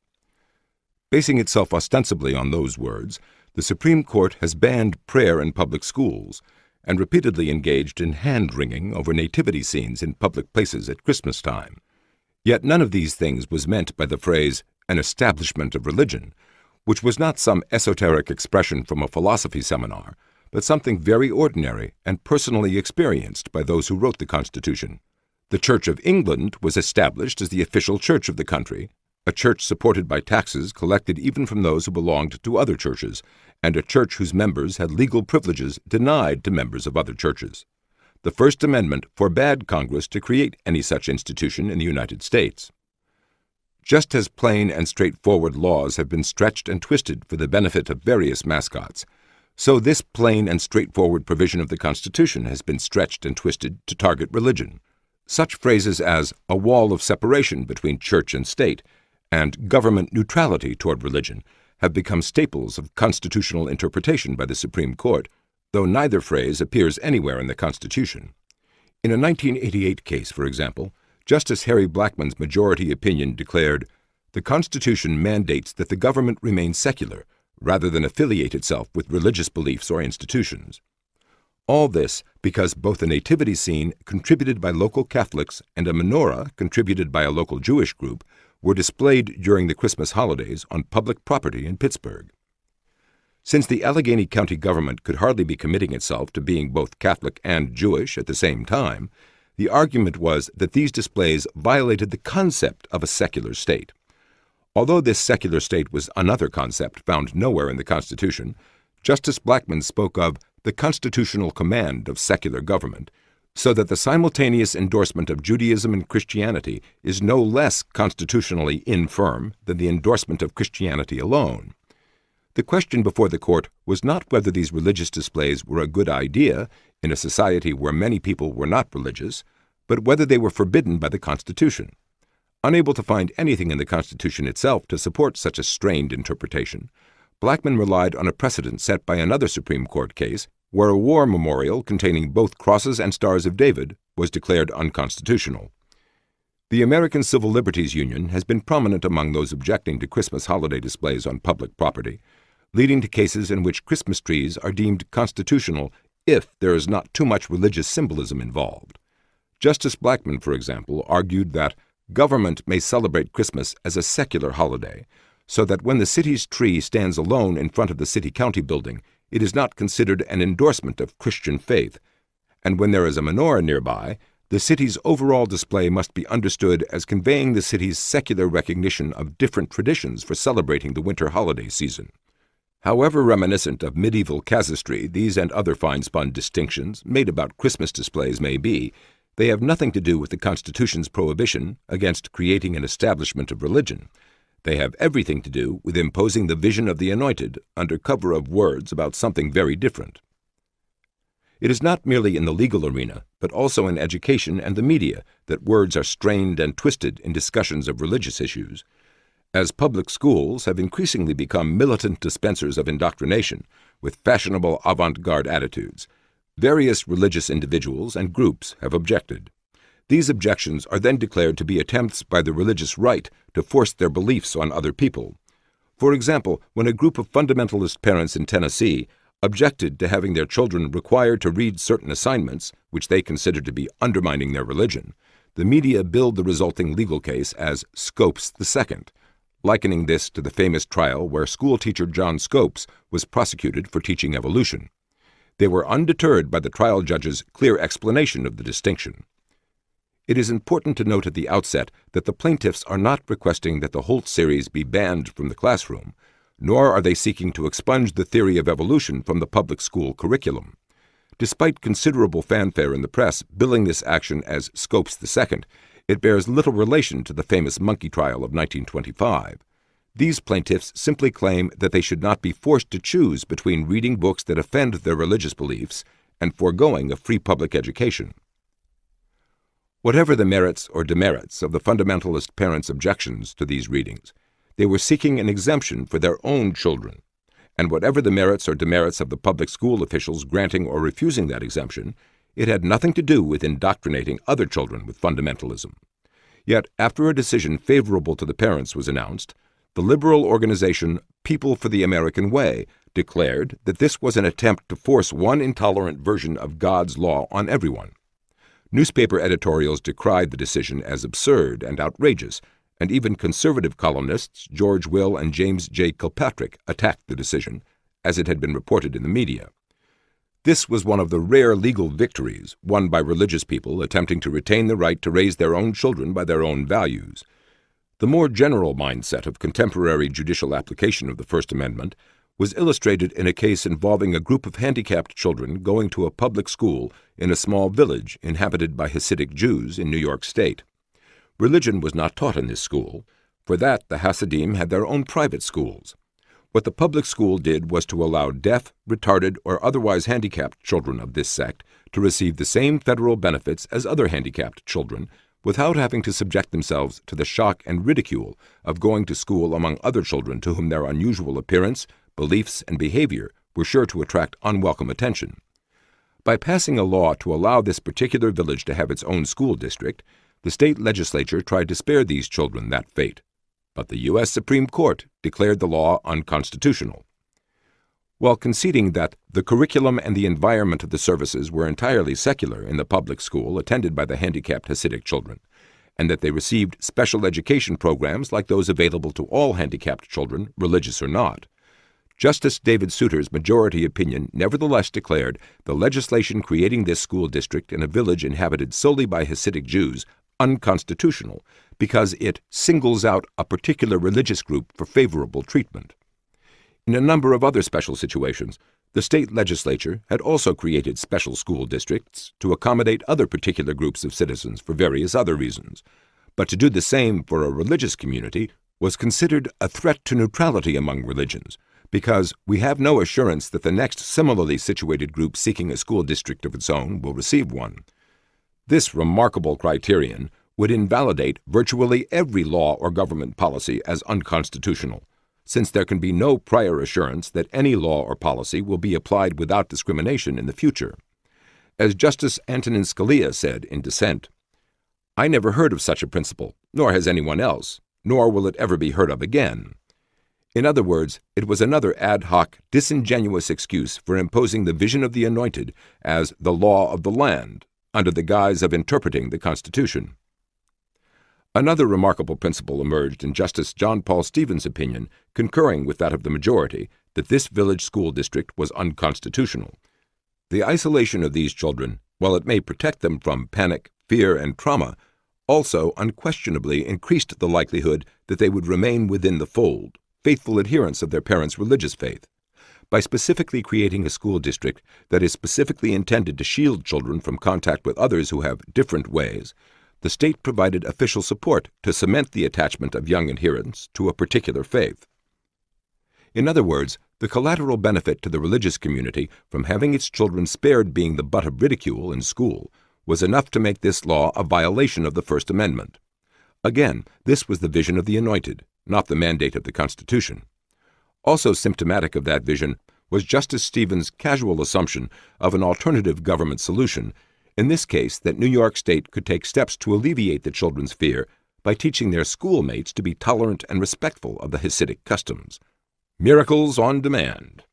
Basing itself ostensibly on those words, the Supreme Court has banned prayer in public schools and repeatedly engaged in hand-wringing over nativity scenes in public places at Christmas time. Yet none of these things was meant by the phrase, an establishment of religion, which was not some esoteric expression from a philosophy seminar, but something very ordinary and personally experienced by those who wrote the Constitution. The Church of England was established as the official church of the country, a church supported by taxes collected even from those who belonged to other churches, and a church whose members had legal privileges denied to members of other churches. The First Amendment forbade Congress to create any such institution in the United States. Just as plain and straightforward laws have been stretched and twisted for the benefit of various mascots, so this plain and straightforward provision of the Constitution has been stretched and twisted to target religion. Such phrases as a wall of separation between church and state and government neutrality toward religion have become staples of constitutional interpretation by the Supreme Court, though neither phrase appears anywhere in the Constitution. In a 1988 case, for example, Justice Harry Blackmun's majority opinion declared, "The Constitution mandates that the government remain secular, rather than affiliate itself with religious beliefs or institutions." All this because both a nativity scene contributed by local Catholics and a menorah contributed by a local Jewish group were displayed during the Christmas holidays on public property in Pittsburgh. Since the Allegheny County government could hardly be committing itself to being both Catholic and Jewish at the same time, the argument was that these displays violated the concept of a secular state. Although this secular state was another concept found nowhere in the Constitution, Justice Blackmun spoke of the constitutional command of secular government, so that the simultaneous endorsement of Judaism and Christianity is no less constitutionally infirm than the endorsement of Christianity alone. The question before the court was not whether these religious displays were a good idea in a society where many people were not religious, but whether they were forbidden by the Constitution. Unable to find anything in the Constitution itself to support such a strained interpretation, Blackmun relied on a precedent set by another Supreme Court case where a war memorial containing both crosses and stars of David was declared unconstitutional. The American Civil Liberties Union has been prominent among those objecting to Christmas holiday displays on public property, leading to cases in which Christmas trees are deemed constitutional if there is not too much religious symbolism involved. Justice Blackmun, for example, argued that government may celebrate Christmas as a secular holiday, so that when the city's tree stands alone in front of the city-county building, it is not considered an endorsement of Christian faith, and when there is a menorah nearby, the city's overall display must be understood as conveying the city's secular recognition of different traditions for celebrating the winter holiday season. However reminiscent of medieval casuistry these and other fine-spun distinctions made about Christmas displays may be, they have nothing to do with the Constitution's prohibition against creating an establishment of religion. They have everything to do with imposing the vision of the Anointed under cover of words about something very different. It is not merely in the legal arena, but also in education and the media, that words are strained and twisted in discussions of religious issues. As public schools have increasingly become militant dispensers of indoctrination with fashionable avant-garde attitudes, various religious individuals and groups have objected. These objections are then declared to be attempts by the religious right to force their beliefs on other people. For example, when a group of fundamentalist parents in Tennessee objected to having their children required to read certain assignments, which they considered to be undermining their religion, the media billed the resulting legal case as Scopes II, likening this to the famous trial where schoolteacher John Scopes was prosecuted for teaching evolution. They were undeterred by the trial judge's clear explanation of the distinction. It is important to note at the outset that the plaintiffs are not requesting that the Holt series be banned from the classroom, nor are they seeking to expunge the theory of evolution from the public school curriculum. Despite considerable fanfare in the press billing this action as Scopes II, it bears little relation to the famous monkey trial of 1925. These plaintiffs simply claim that they should not be forced to choose between reading books that offend their religious beliefs and foregoing a free public education. Whatever the merits or demerits of the fundamentalist parents' objections to these readings, they were seeking an exemption for their own children, and whatever the merits or demerits of the public school officials granting or refusing that exemption, it had nothing to do with indoctrinating other children with fundamentalism. Yet, after a decision favorable to the parents was announced, the liberal organization People for the American Way declared that this was an attempt to force one intolerant version of God's law on everyone. Newspaper editorials decried the decision as absurd and outrageous, and even conservative columnists George Will and James J. Kilpatrick attacked the decision, as it had been reported in the media. This was one of the rare legal victories won by religious people attempting to retain the right to raise their own children by their own values. The more general mindset of contemporary judicial application of the First Amendment was illustrated in a case involving a group of handicapped children going to a public school in a small village inhabited by Hasidic Jews in New York State. Religion was not taught in this school. For that, the Hasidim had their own private schools. What the public school did was to allow deaf, retarded, or otherwise handicapped children of this sect to receive the same federal benefits as other handicapped children, without having to subject themselves to the shock and ridicule of going to school among other children to whom their unusual appearance, beliefs, and behavior were sure to attract unwelcome attention. By passing a law to allow this particular village to have its own school district, the state legislature tried to spare these children that fate. But the U.S. Supreme Court declared the law unconstitutional. While conceding that the curriculum and the environment of the services were entirely secular in the public school attended by the handicapped Hasidic children, and that they received special education programs like those available to all handicapped children, religious or not, Justice David Souter's majority opinion nevertheless declared the legislation creating this school district in a village inhabited solely by Hasidic Jews unconstitutional because it singles out a particular religious group for favorable treatment. In a number of other special situations, the state legislature had also created special school districts to accommodate other particular groups of citizens for various other reasons, but to do the same for a religious community was considered a threat to neutrality among religions, because we have no assurance that the next similarly situated group seeking a school district of its own will receive one. This remarkable criterion would invalidate virtually every law or government policy as unconstitutional, since there can be no prior assurance that any law or policy will be applied without discrimination in the future. As Justice Antonin Scalia said in dissent, "I never heard of such a principle, nor has anyone else, nor will it ever be heard of again." In other words, it was another ad hoc, disingenuous excuse for imposing the vision of the Anointed as the law of the land, under the guise of interpreting the Constitution. Another remarkable principle emerged in Justice John Paul Stevens' opinion, concurring with that of the majority, that this village school district was unconstitutional. The isolation of these children, while it may protect them from panic, fear, and trauma, also unquestionably increased the likelihood that they would remain within the fold, faithful adherents of their parents' religious faith. By specifically creating a school district that is specifically intended to shield children from contact with others who have different ways, the state provided official support to cement the attachment of young adherents to a particular faith. In other words, the collateral benefit to the religious community from having its children spared being the butt of ridicule in school was enough to make this law a violation of the First Amendment. Again, this was the vision of the Anointed, not the mandate of the Constitution. Also symptomatic of that vision was Justice Stevens' casual assumption of an alternative government solution, in this case that New York State could take steps to alleviate the children's fear by teaching their schoolmates to be tolerant and respectful of the Hasidic customs. Miracles on demand.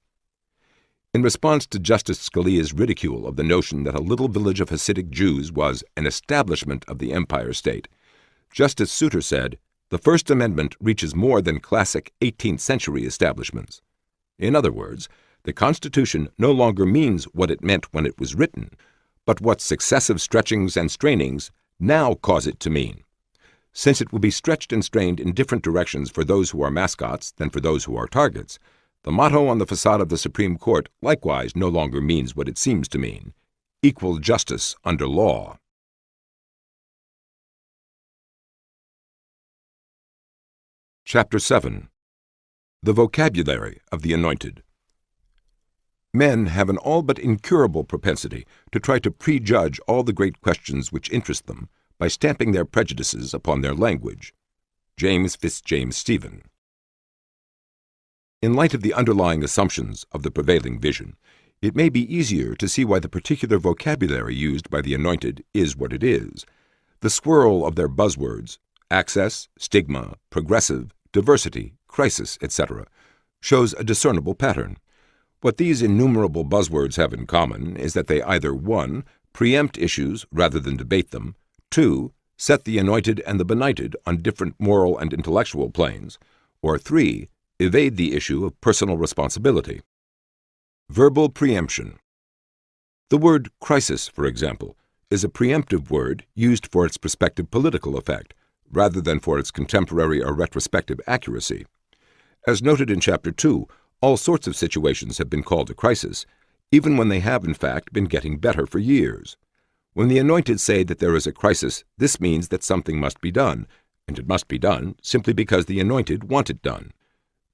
In response to Justice Scalia's ridicule of the notion that a little village of Hasidic Jews was an establishment of the Empire State, Justice Souter said, "The First Amendment reaches more than classic 18th century establishments. In other words, the Constitution no longer means what it meant when it was written, but what successive stretchings and strainings now cause it to mean. Since it will be stretched and strained in different directions for those who are mascots than for those who are targets, the motto on the facade of the Supreme Court likewise no longer means what it seems to mean: equal justice under law." Chapter 7. The Vocabulary of the Anointed. Men have an all but incurable propensity to try to prejudge all the great questions which interest them by stamping their prejudices upon their language. James Fitzjames Stephen. In light of the underlying assumptions of the prevailing vision, it may be easier to see why the particular vocabulary used by the Anointed is what it is. The swirl of their buzzwords, access, stigma, progressive, diversity, crisis, etc., shows a discernible pattern. What these innumerable buzzwords have in common is that they either 1. preempt issues rather than debate them. 2. Set the anointed and the benighted on different moral and intellectual planes. Or 3. Evade the issue of personal responsibility. Verbal preemption. The word crisis, for example, is a preemptive word used for its prospective political effect, rather than for its contemporary or retrospective accuracy. As noted in Chapter 2, all sorts of situations have been called a crisis, even when they have in fact been getting better for years. When the anointed say that there is a crisis, this means that something must be done, and it must be done simply because the anointed want it done.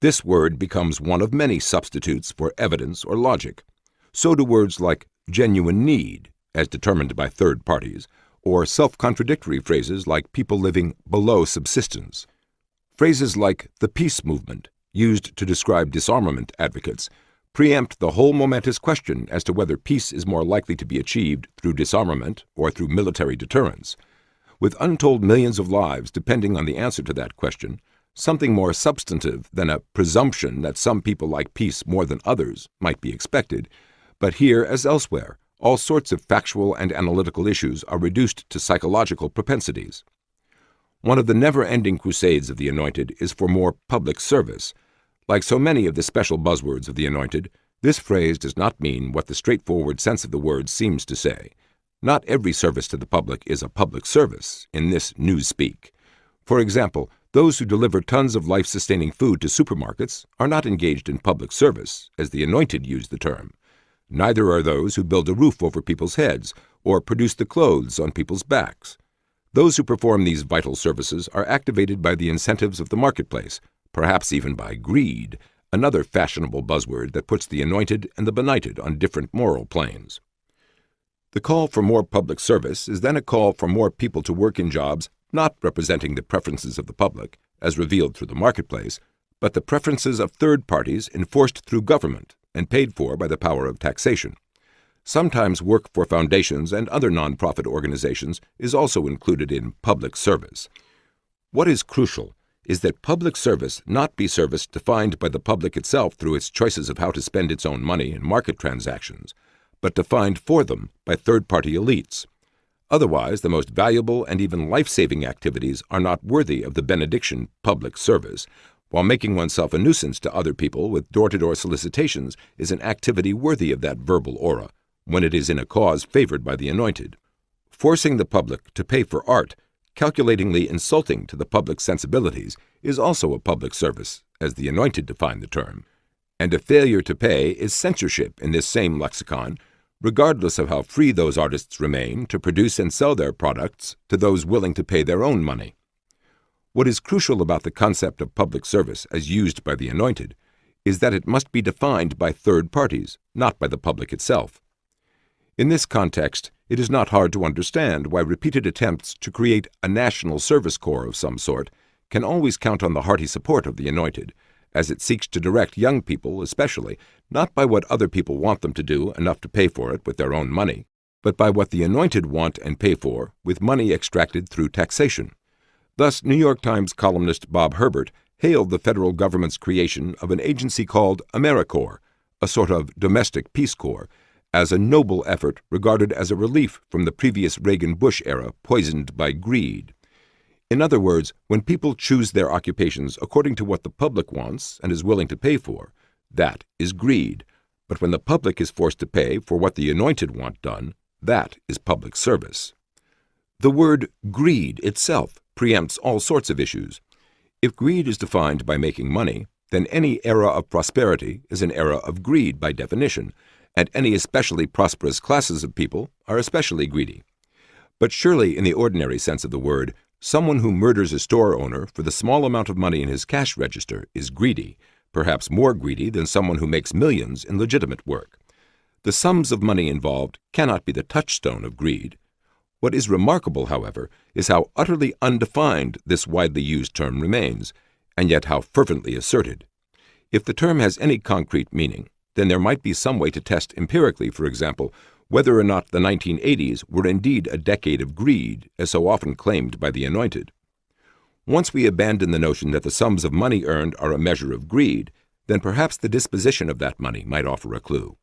This word becomes one of many substitutes for evidence or logic. So do words like genuine need, as determined by third parties, or self-contradictory phrases like people living below subsistence. Phrases like the peace movement, used to describe disarmament advocates, preempt the whole momentous question as to whether peace is more likely to be achieved through disarmament or through military deterrence. With untold millions of lives depending on the answer to that question, something more substantive than a presumption that some people like peace more than others might be expected, but here as elsewhere, all sorts of factual and analytical issues are reduced to psychological propensities. One of the never-ending crusades of the anointed is for more public service. Like so many of the special buzzwords of the anointed, this phrase does not mean what the straightforward sense of the word seems to say. Not every service to the public is a public service, in this newspeak. For example, those who deliver tons of life-sustaining food to supermarkets are not engaged in public service, as the anointed use the term. Neither are those who build a roof over people's heads or produce the clothes on people's backs. Those who perform these vital services are activated by the incentives of the marketplace, perhaps even by greed, another fashionable buzzword that puts the anointed and the benighted on different moral planes. The call for more public service is then a call for more people to work in jobs not representing the preferences of the public, as revealed through the marketplace, but the preferences of third parties enforced through government and paid for by the power of taxation. Sometimes work for foundations and other non-profit organizations is also included in public service. What is crucial is that public service not be service defined by the public itself through its choices of how to spend its own money in market transactions, but defined for them by third-party elites. Otherwise, the most valuable and even life-saving activities are not worthy of the benediction public service, while making oneself a nuisance to other people with door-to-door solicitations is an activity worthy of that verbal aura, when it is in a cause favored by the anointed. Forcing the public to pay for art, calculatingly insulting to the public's sensibilities, is also a public service, as the anointed define the term, and a failure to pay is censorship in this same lexicon, regardless of how free those artists remain to produce and sell their products to those willing to pay their own money. What is crucial about the concept of public service as used by the anointed is that it must be defined by third parties, not by the public itself. In this context, it is not hard to understand why repeated attempts to create a national service corps of some sort can always count on the hearty support of the anointed, as it seeks to direct young people especially, not by what other people want them to do enough to pay for it with their own money, but by what the anointed want and pay for with money extracted through taxation. Thus, New York Times columnist Bob Herbert hailed the federal government's creation of an agency called AmeriCorps, a sort of domestic Peace Corps, as a noble effort regarded as a relief from the previous Reagan-Bush era poisoned by greed. In other words, when people choose their occupations according to what the public wants and is willing to pay for, that is greed. But when the public is forced to pay for what the anointed want done, that is public service. The word greed itself preempts all sorts of issues. If greed is defined by making money, then any era of prosperity is an era of greed by definition, and any especially prosperous classes of people are especially greedy. But surely, in the ordinary sense of the word, someone who murders a store owner for the small amount of money in his cash register is greedy, perhaps more greedy than someone who makes millions in legitimate work. The sums of money involved cannot be the touchstone of greed. What is remarkable, however, is how utterly undefined this widely used term remains, and yet how fervently asserted. If the term has any concrete meaning, then there might be some way to test empirically, for example, whether or not the 1980s were indeed a decade of greed, as so often claimed by the anointed. Once we abandon the notion that the sums of money earned are a measure of greed, then perhaps the disposition of that money might offer a clue.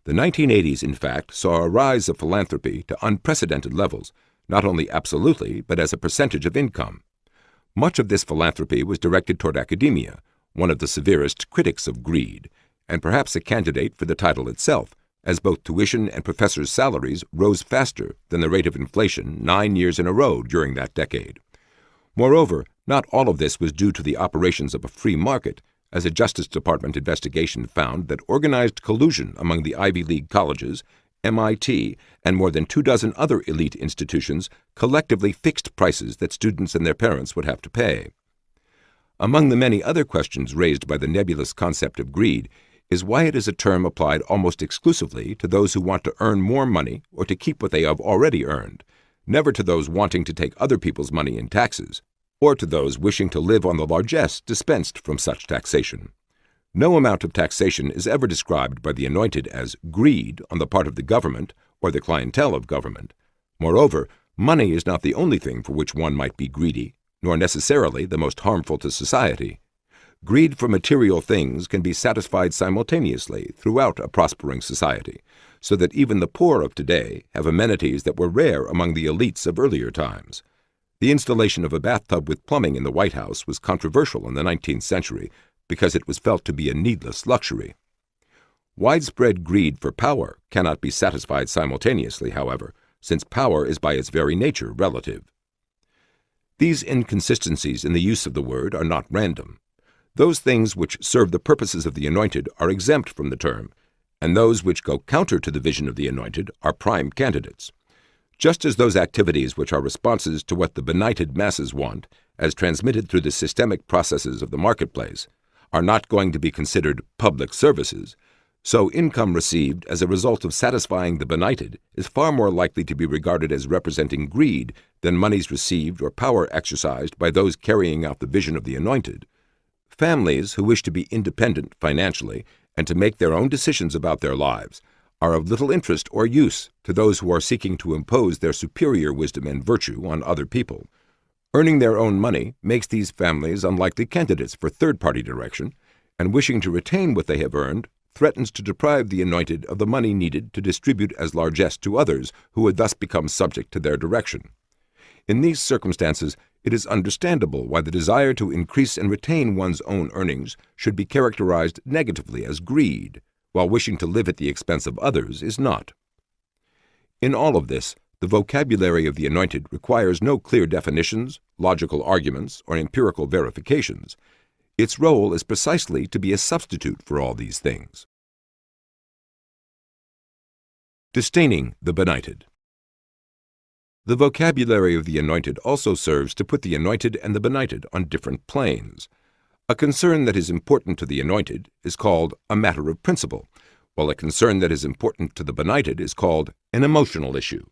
The 1980s, in fact, saw a rise of philanthropy to unprecedented levels, not only absolutely, but as a percentage of income. Much of this philanthropy was directed toward academia, one of the severest critics of greed, and perhaps a candidate for the title itself, as both tuition and professors' salaries rose faster than the rate of inflation 9 years in a row during that decade. Moreover, not all of this was due to the operations of a free market, as a Justice Department investigation found that organized collusion among the Ivy League colleges, MIT, and more than 24 other elite institutions collectively fixed prices that students and their parents would have to pay. Among the many other questions raised by the nebulous concept of greed is why it is a term applied almost exclusively to those who want to earn more money or to keep what they have already earned, never to those wanting to take other people's money in taxes, or to those wishing to live on the largesse dispensed from such taxation. No amount of taxation is ever described by the Anointed as greed on the part of the government or the clientele of government. Moreover, money is not the only thing for which one might be greedy, nor necessarily the most harmful to society. Greed for material things can be satisfied simultaneously throughout a prospering society, so that even the poor of today have amenities that were rare among the elites of earlier times. The installation of a bathtub with plumbing in the White House was controversial in the 19th century because it was felt to be a needless luxury. Widespread greed for power cannot be satisfied simultaneously, however, since power is by its very nature relative. These inconsistencies in the use of the word are not random. Those things which serve the purposes of the Anointed are exempt from the term, and those which go counter to the vision of the Anointed are prime candidates. Just as those activities which are responses to what the benighted masses want, as transmitted through the systemic processes of the marketplace, are not going to be considered public services, so income received as a result of satisfying the benighted is far more likely to be regarded as representing greed than monies received or power exercised by those carrying out the vision of the Anointed. Families who wish to be independent financially and to make their own decisions about their lives are of little interest or use to those who are seeking to impose their superior wisdom and virtue on other people. Earning their own money makes these families unlikely candidates for third-party direction, and wishing to retain what they have earned threatens to deprive the Anointed of the money needed to distribute as largesse to others who would thus become subject to their direction. In these circumstances, it is understandable why the desire to increase and retain one's own earnings should be characterized negatively as greed, while wishing to live at the expense of others is not. In all of this, the vocabulary of the Anointed requires no clear definitions, logical arguments, or empirical verifications. Its role is precisely to be a substitute for all these things. Disdaining the benighted. The vocabulary of the Anointed also serves to put the Anointed and the benighted on different planes. A concern that is important to the Anointed is called a matter of principle, while a concern that is important to the benighted is called an emotional issue.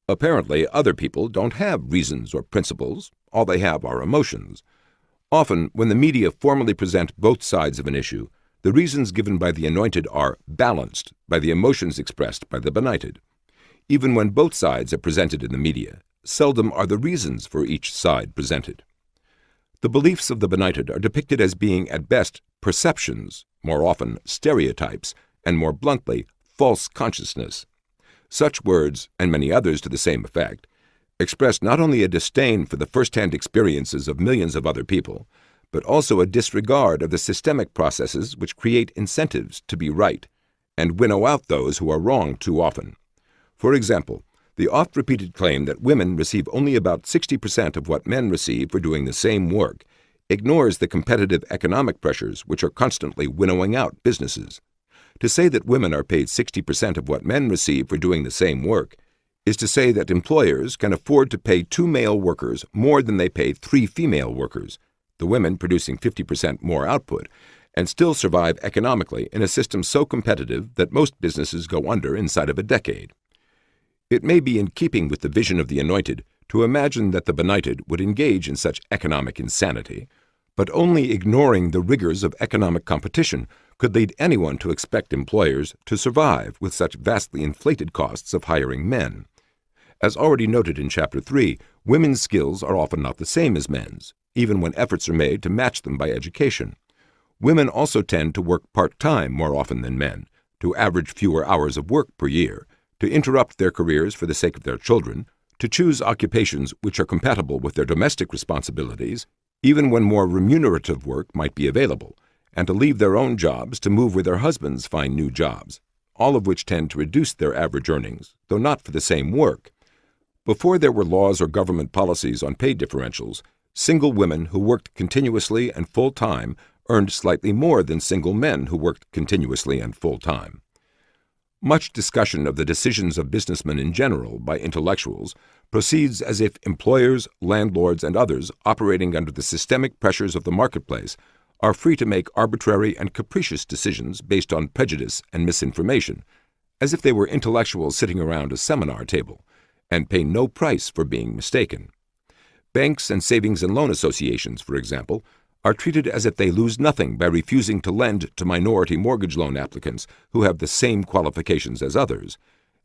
Apparently, other people don't have reasons or principles. All they have are emotions. Often, when the media formally present both sides of an issue, the reasons given by the Anointed are balanced by the emotions expressed by the benighted. Even when both sides are presented in the media, seldom are the reasons for each side presented. The beliefs of the benighted are depicted as being at best perceptions, more often stereotypes, and more bluntly, false consciousness. Such words, and many others to the same effect, express not only a disdain for the first-hand experiences of millions of other people, but also a disregard of the systemic processes which create incentives to be right, and winnow out those who are wrong too often. For example, the oft-repeated claim that women receive only about 60% of what men receive for doing the same work ignores the competitive economic pressures which are constantly winnowing out businesses. To say that women are paid 60% of what men receive for doing the same work is to say that employers can afford to pay 2 male workers more than they pay 3 female workers, the women producing 50% more output, and still survive economically in a system so competitive that most businesses go under inside of a decade. It may be in keeping with the vision of the Anointed to imagine that the benighted would engage in such economic insanity, but only ignoring the rigors of economic competition could lead anyone to expect employers to survive with such vastly inflated costs of hiring men. As already noted in Chapter 3, women's skills are often not the same as men's, even when efforts are made to match them by education. Women also tend to work part-time more often than men, to average fewer hours of work per year, to interrupt their careers for the sake of their children, to choose occupations which are compatible with their domestic responsibilities, even when more remunerative work might be available, and to leave their own jobs to move where their husbands find new jobs, all of which tend to reduce their average earnings, though not for the same work. Before there were laws or government policies on pay differentials, single women who worked continuously and full-time earned slightly more than single men who worked continuously and full-time. Much discussion of the decisions of businessmen in general by intellectuals proceeds as if employers, landlords, and others operating under the systemic pressures of the marketplace are free to make arbitrary and capricious decisions based on prejudice and misinformation, as if they were intellectuals sitting around a seminar table, and pay no price for being mistaken. Banks and savings and loan associations, for example, are treated as if they lose nothing by refusing to lend to minority mortgage loan applicants who have the same qualifications as others,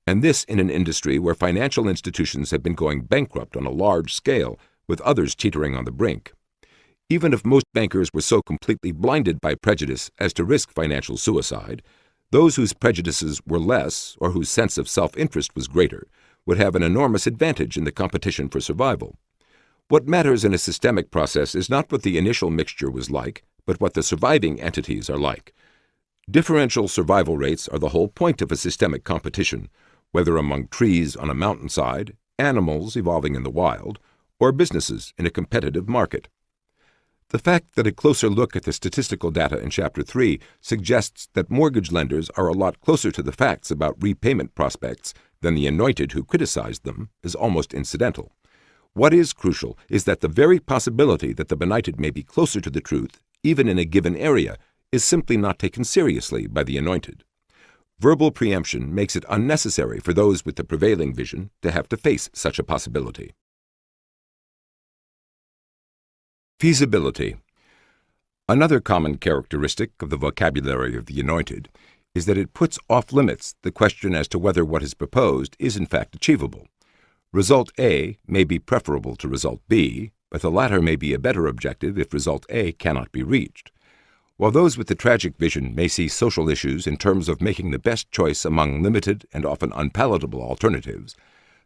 and this in an industry where financial institutions have been going bankrupt on a large scale, with others teetering on the brink. Even if most bankers were so completely blinded by prejudice as to risk financial suicide, those whose prejudices were less or whose sense of self-interest was greater would have an enormous advantage in the competition for survival. What matters in a systemic process is not what the initial mixture was like, but what the surviving entities are like. Differential survival rates are the whole point of a systemic competition, whether among trees on a mountainside, animals evolving in the wild, or businesses in a competitive market. The fact that a closer look at the statistical data in Chapter 3 suggests that mortgage lenders are a lot closer to the facts about repayment prospects than the anointed who criticized them is almost incidental. What is crucial is that the very possibility that the benighted may be closer to the truth, even in a given area, is simply not taken seriously by the anointed. Verbal preemption makes it unnecessary for those with the prevailing vision to have to face such a possibility. Feasibility. Another common characteristic of the vocabulary of the anointed is that it puts off limits the question as to whether what is proposed is in fact achievable. Result A may be preferable to result B, but the latter may be a better objective if result A cannot be reached. While those with the tragic vision may see social issues in terms of making the best choice among limited and often unpalatable alternatives,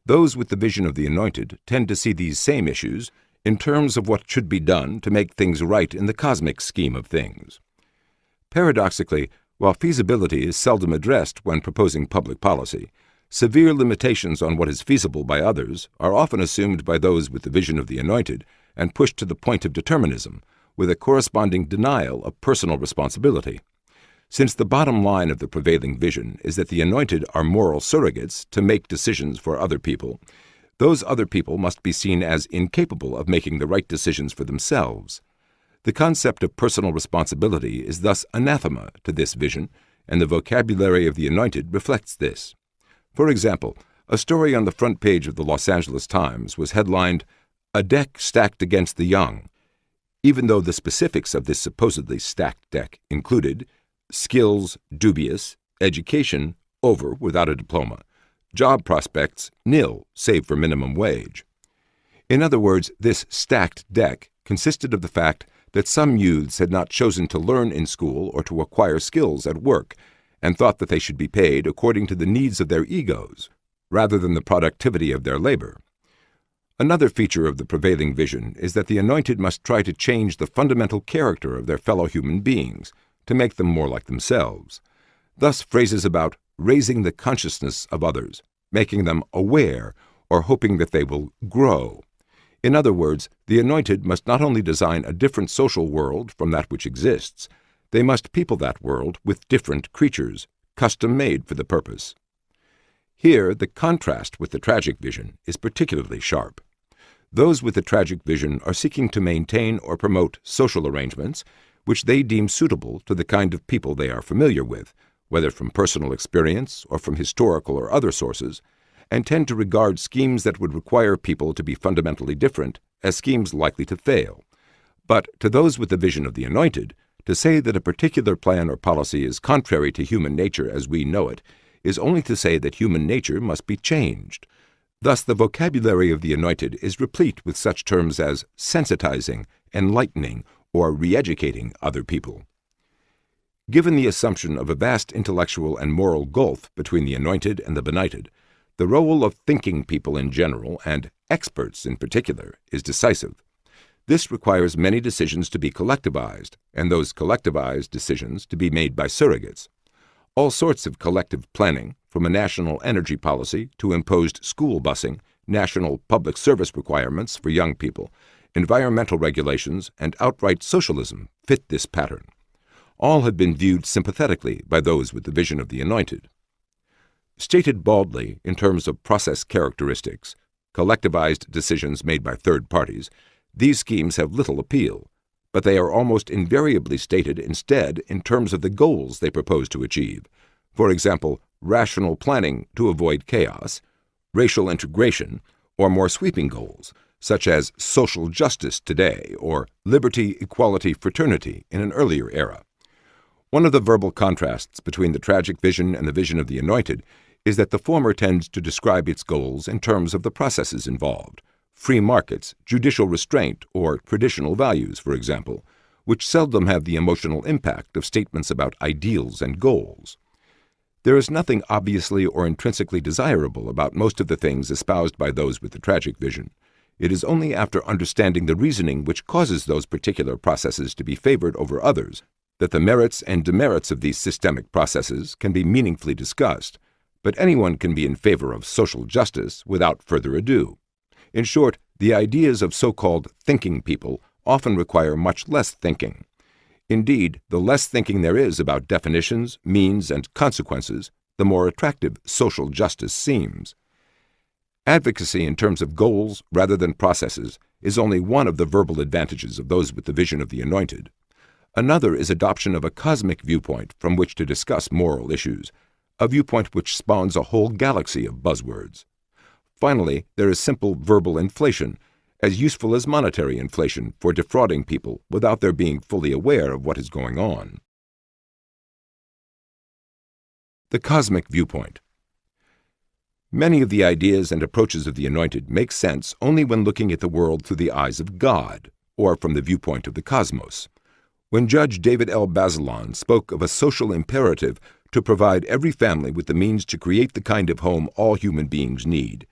those with the vision of the anointed tend to see these same issues in terms of what should be done to make things right in the cosmic scheme of things. Paradoxically, while feasibility is seldom addressed when proposing public policy, severe limitations on what is feasible by others are often assumed by those with the vision of the anointed and pushed to the point of determinism, with a corresponding denial of personal responsibility. Since the bottom line of the prevailing vision is that the anointed are moral surrogates to make decisions for other people, those other people must be seen as incapable of making the right decisions for themselves. The concept of personal responsibility is thus anathema to this vision, and the vocabulary of the anointed reflects this. For example, a story on the front page of the Los Angeles Times was headlined, "A Deck Stacked Against the Young," even though the specifics of this supposedly stacked deck included skills dubious, education over without a diploma, job prospects nil save for minimum wage. In other words, this stacked deck consisted of the fact that some youths had not chosen to learn in school or to acquire skills at work, and thought that they should be paid according to the needs of their egos, rather than the productivity of their labor. Another feature of the prevailing vision is that the anointed must try to change the fundamental character of their fellow human beings, to make them more like themselves. Thus phrases about raising the consciousness of others, making them aware, or hoping that they will grow. In other words, the anointed must not only design a different social world from that which exists, they must people that world with different creatures, custom-made for the purpose. Here, the contrast with the tragic vision is particularly sharp. Those with the tragic vision are seeking to maintain or promote social arrangements which they deem suitable to the kind of people they are familiar with, whether from personal experience or from historical or other sources, and tend to regard schemes that would require people to be fundamentally different as schemes likely to fail. But to those with the vision of the anointed, to say that a particular plan or policy is contrary to human nature as we know it is only to say that human nature must be changed. Thus the vocabulary of the anointed is replete with such terms as sensitizing, enlightening, or re-educating other people. Given the assumption of a vast intellectual and moral gulf between the anointed and the benighted, the role of thinking people in general, and experts in particular, is decisive. This requires many decisions to be collectivized, and those collectivized decisions to be made by surrogates. All sorts of collective planning, from a national energy policy to imposed school busing, national public service requirements for young people, environmental regulations, and outright socialism, fit this pattern. All have been viewed sympathetically by those with the vision of the anointed. Stated baldly in terms of process characteristics, collectivized decisions made by third parties, these schemes have little appeal, but they are almost invariably stated instead in terms of the goals they propose to achieve. For example, rational planning to avoid chaos, racial integration, or more sweeping goals, such as social justice today or liberty, equality, fraternity in an earlier era. One of the verbal contrasts between the tragic vision and the vision of the anointed is that the former tends to describe its goals in terms of the processes involved, free markets, judicial restraint, or traditional values, for example, which seldom have the emotional impact of statements about ideals and goals. There is nothing obviously or intrinsically desirable about most of the things espoused by those with the tragic vision. It is only after understanding the reasoning which causes those particular processes to be favored over others that the merits and demerits of these systemic processes can be meaningfully discussed, but anyone can be in favor of social justice without further ado. In short, the ideas of so-called thinking people often require much less thinking. Indeed, the less thinking there is about definitions, means, and consequences, the more attractive social justice seems. Advocacy in terms of goals rather than processes is only one of the verbal advantages of those with the vision of the anointed. Another is adoption of a cosmic viewpoint from which to discuss moral issues, a viewpoint which spawns a whole galaxy of buzzwords. Finally, there is simple verbal inflation, as useful as monetary inflation for defrauding people without their being fully aware of what is going on. The cosmic viewpoint. Many of the ideas and approaches of the anointed make sense only when looking at the world through the eyes of God, or from the viewpoint of the cosmos. When Judge David L. Bazelon spoke of a social imperative to provide every family with the means to create the kind of home all human beings need,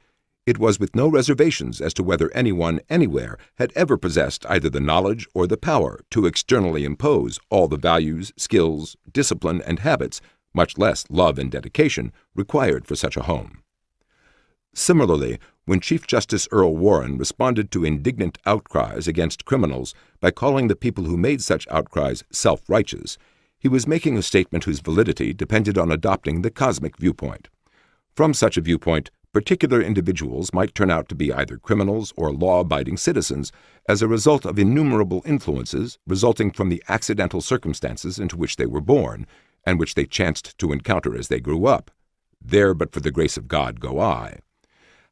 it was with no reservations as to whether anyone anywhere had ever possessed either the knowledge or the power to externally impose all the values, skills, discipline, and habits, much less love and dedication, required for such a home. Similarly, when Chief Justice Earl Warren responded to indignant outcries against criminals by calling the people who made such outcries self-righteous, he was making a statement whose validity depended on adopting the cosmic viewpoint. From such a viewpoint, particular individuals might turn out to be either criminals or law-abiding citizens as a result of innumerable influences resulting from the accidental circumstances into which they were born and which they chanced to encounter as they grew up. There but for the grace of God go I.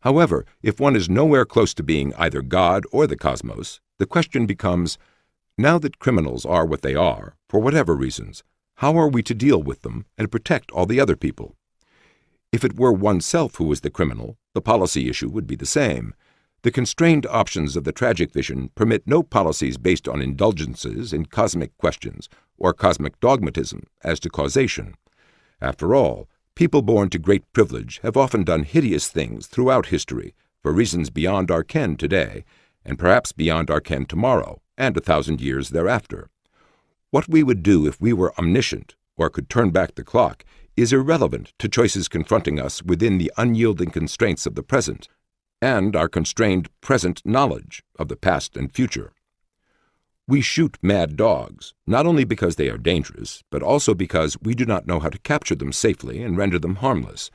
However, if one is nowhere close to being either God or the cosmos, the question becomes, now that criminals are what they are, for whatever reasons, how are we to deal with them and protect all the other people? If it were oneself who was the criminal, the policy issue would be the same. The constrained options of the tragic vision permit no policies based on indulgences in cosmic questions or cosmic dogmatism as to causation. After all, people born to great privilege have often done hideous things throughout history for reasons beyond our ken today, and perhaps beyond our ken tomorrow, and 1,000 years thereafter. What we would do if we were omniscient, or could turn back the clock, is irrelevant to choices confronting us within the unyielding constraints of the present, and our constrained present knowledge of the past and future. We shoot mad dogs, not only because they are dangerous, but also because we do not know how to capture them safely and render them harmless.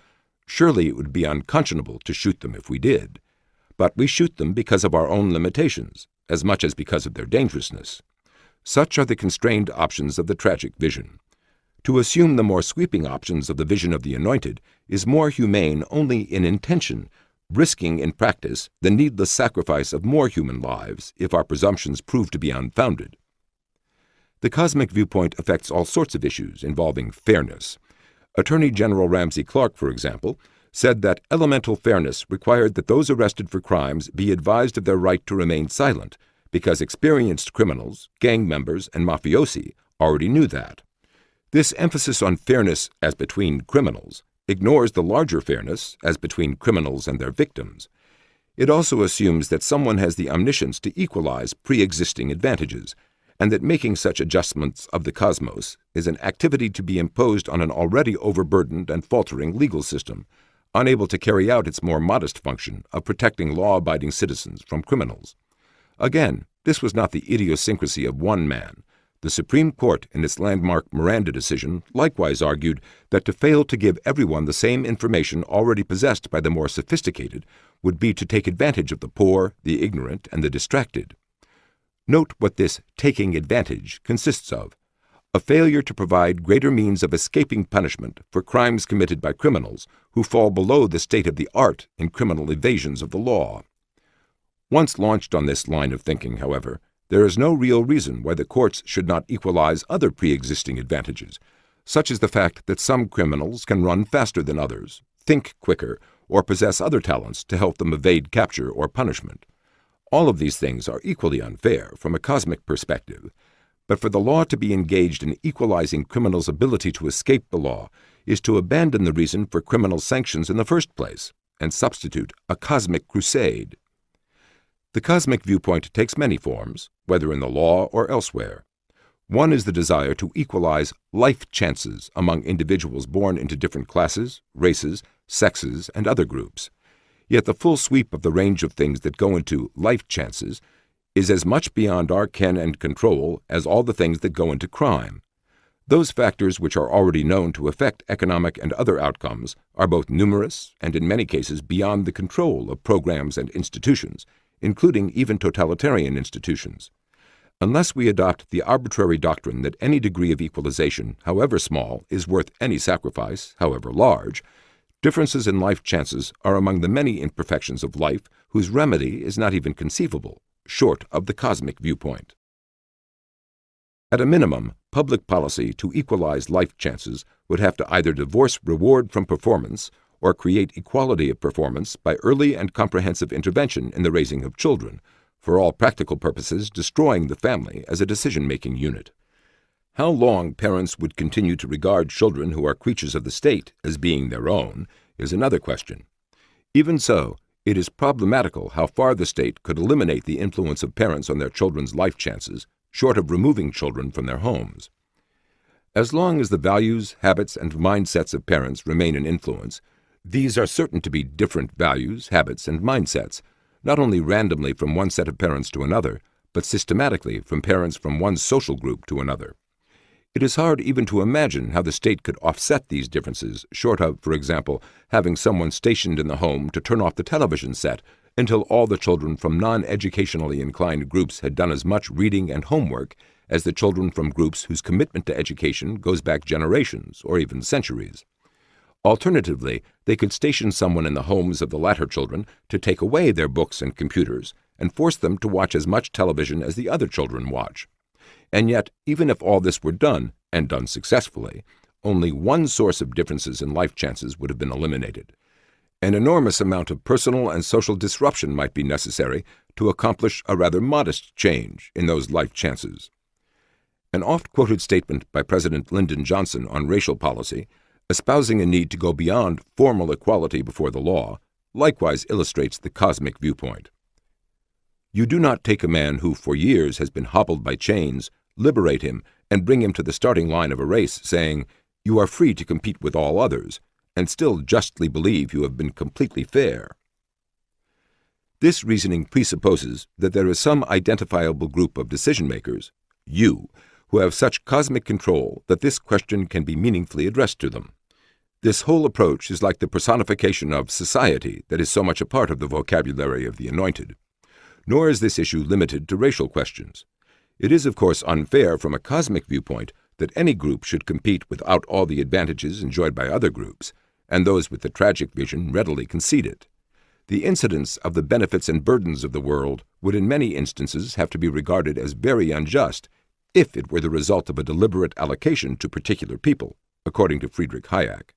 Surely it would be unconscionable to shoot them if we did. But we shoot them because of our own limitations, as much as because of their dangerousness. Such are the constrained options of the tragic vision. To assume the more sweeping options of the vision of the anointed is more humane only in intention, risking in practice the needless sacrifice of more human lives if our presumptions prove to be unfounded. The cosmic viewpoint affects all sorts of issues involving fairness. Attorney General Ramsey Clark, for example, said that elemental fairness required that those arrested for crimes be advised of their right to remain silent, because experienced criminals, gang members, and mafiosi already knew that. This emphasis on fairness as between criminals ignores the larger fairness as between criminals and their victims. It also assumes that someone has the omniscience to equalize pre-existing advantages, and that making such adjustments of the cosmos is an activity to be imposed on an already overburdened and faltering legal system, unable to carry out its more modest function of protecting law-abiding citizens from criminals. Again, this was not the idiosyncrasy of one man. The Supreme Court, in its landmark Miranda decision, likewise argued that to fail to give everyone the same information already possessed by the more sophisticated would be to take advantage of the poor, the ignorant, and the distracted. Note what this taking advantage consists of: a failure to provide greater means of escaping punishment for crimes committed by criminals who fall below the state of the art in criminal evasions of the law. Once launched on this line of thinking, however, there is no real reason why the courts should not equalize other pre-existing advantages, such as the fact that some criminals can run faster than others, think quicker, or possess other talents to help them evade capture or punishment. All of these things are equally unfair from a cosmic perspective, but for the law to be engaged in equalizing criminals' ability to escape the law is to abandon the reason for criminal sanctions in the first place and substitute a cosmic crusade. The cosmic viewpoint takes many forms, whether in the law or elsewhere. One is the desire to equalize life chances among individuals born into different classes, races, sexes, and other groups. Yet the full sweep of the range of things that go into life chances is as much beyond our ken and control as all the things that go into crime. Those factors which are already known to affect economic and other outcomes are both numerous and in many cases beyond the control of programs and institutions, including even totalitarian institutions. Unless we adopt the arbitrary doctrine that any degree of equalization, however small, is worth any sacrifice, however large, differences in life chances are among the many imperfections of life whose remedy is not even conceivable, short of the cosmic viewpoint. At a minimum, public policy to equalize life chances would have to either divorce reward from performance or create equality of performance by early and comprehensive intervention in the raising of children, for all practical purposes destroying the family as a decision-making unit. How long parents would continue to regard children who are creatures of the state as being their own is another question. Even so, it is problematical how far the state could eliminate the influence of parents on their children's life chances, short of removing children from their homes. As long as the values, habits, and mindsets of parents remain in influence, these are certain to be different values, habits, and mindsets, not only randomly from one set of parents to another, but systematically from parents from one social group to another. It is hard even to imagine how the state could offset these differences, short of, for example, having someone stationed in the home to turn off the television set until all the children from non-educationally inclined groups had done as much reading and homework as the children from groups whose commitment to education goes back generations or even centuries. Alternatively, they could station someone in the homes of the latter children to take away their books and computers and force them to watch as much television as the other children watch. And yet, even if all this were done, and done successfully, only one source of differences in life chances would have been eliminated. An enormous amount of personal and social disruption might be necessary to accomplish a rather modest change in those life chances. An oft-quoted statement by President Lyndon Johnson on racial policy, espousing a need to go beyond formal equality before the law, likewise illustrates the cosmic viewpoint. You do not take a man who for years has been hobbled by chains, liberate him, and bring him to the starting line of a race, saying, "You are free to compete with all others," and still justly believe you have been completely fair. This reasoning presupposes that there is some identifiable group of decision-makers, you, who have such cosmic control that this question can be meaningfully addressed to them. This whole approach is like the personification of society that is so much a part of the vocabulary of the Anointed. Nor is this issue limited to racial questions. It is, of course, unfair from a cosmic viewpoint that any group should compete without all the advantages enjoyed by other groups, and those with the tragic vision readily concede it. The incidence of the benefits and burdens of the world would in many instances have to be regarded as very unjust if it were the result of a deliberate allocation to particular people, according to Friedrich Hayek.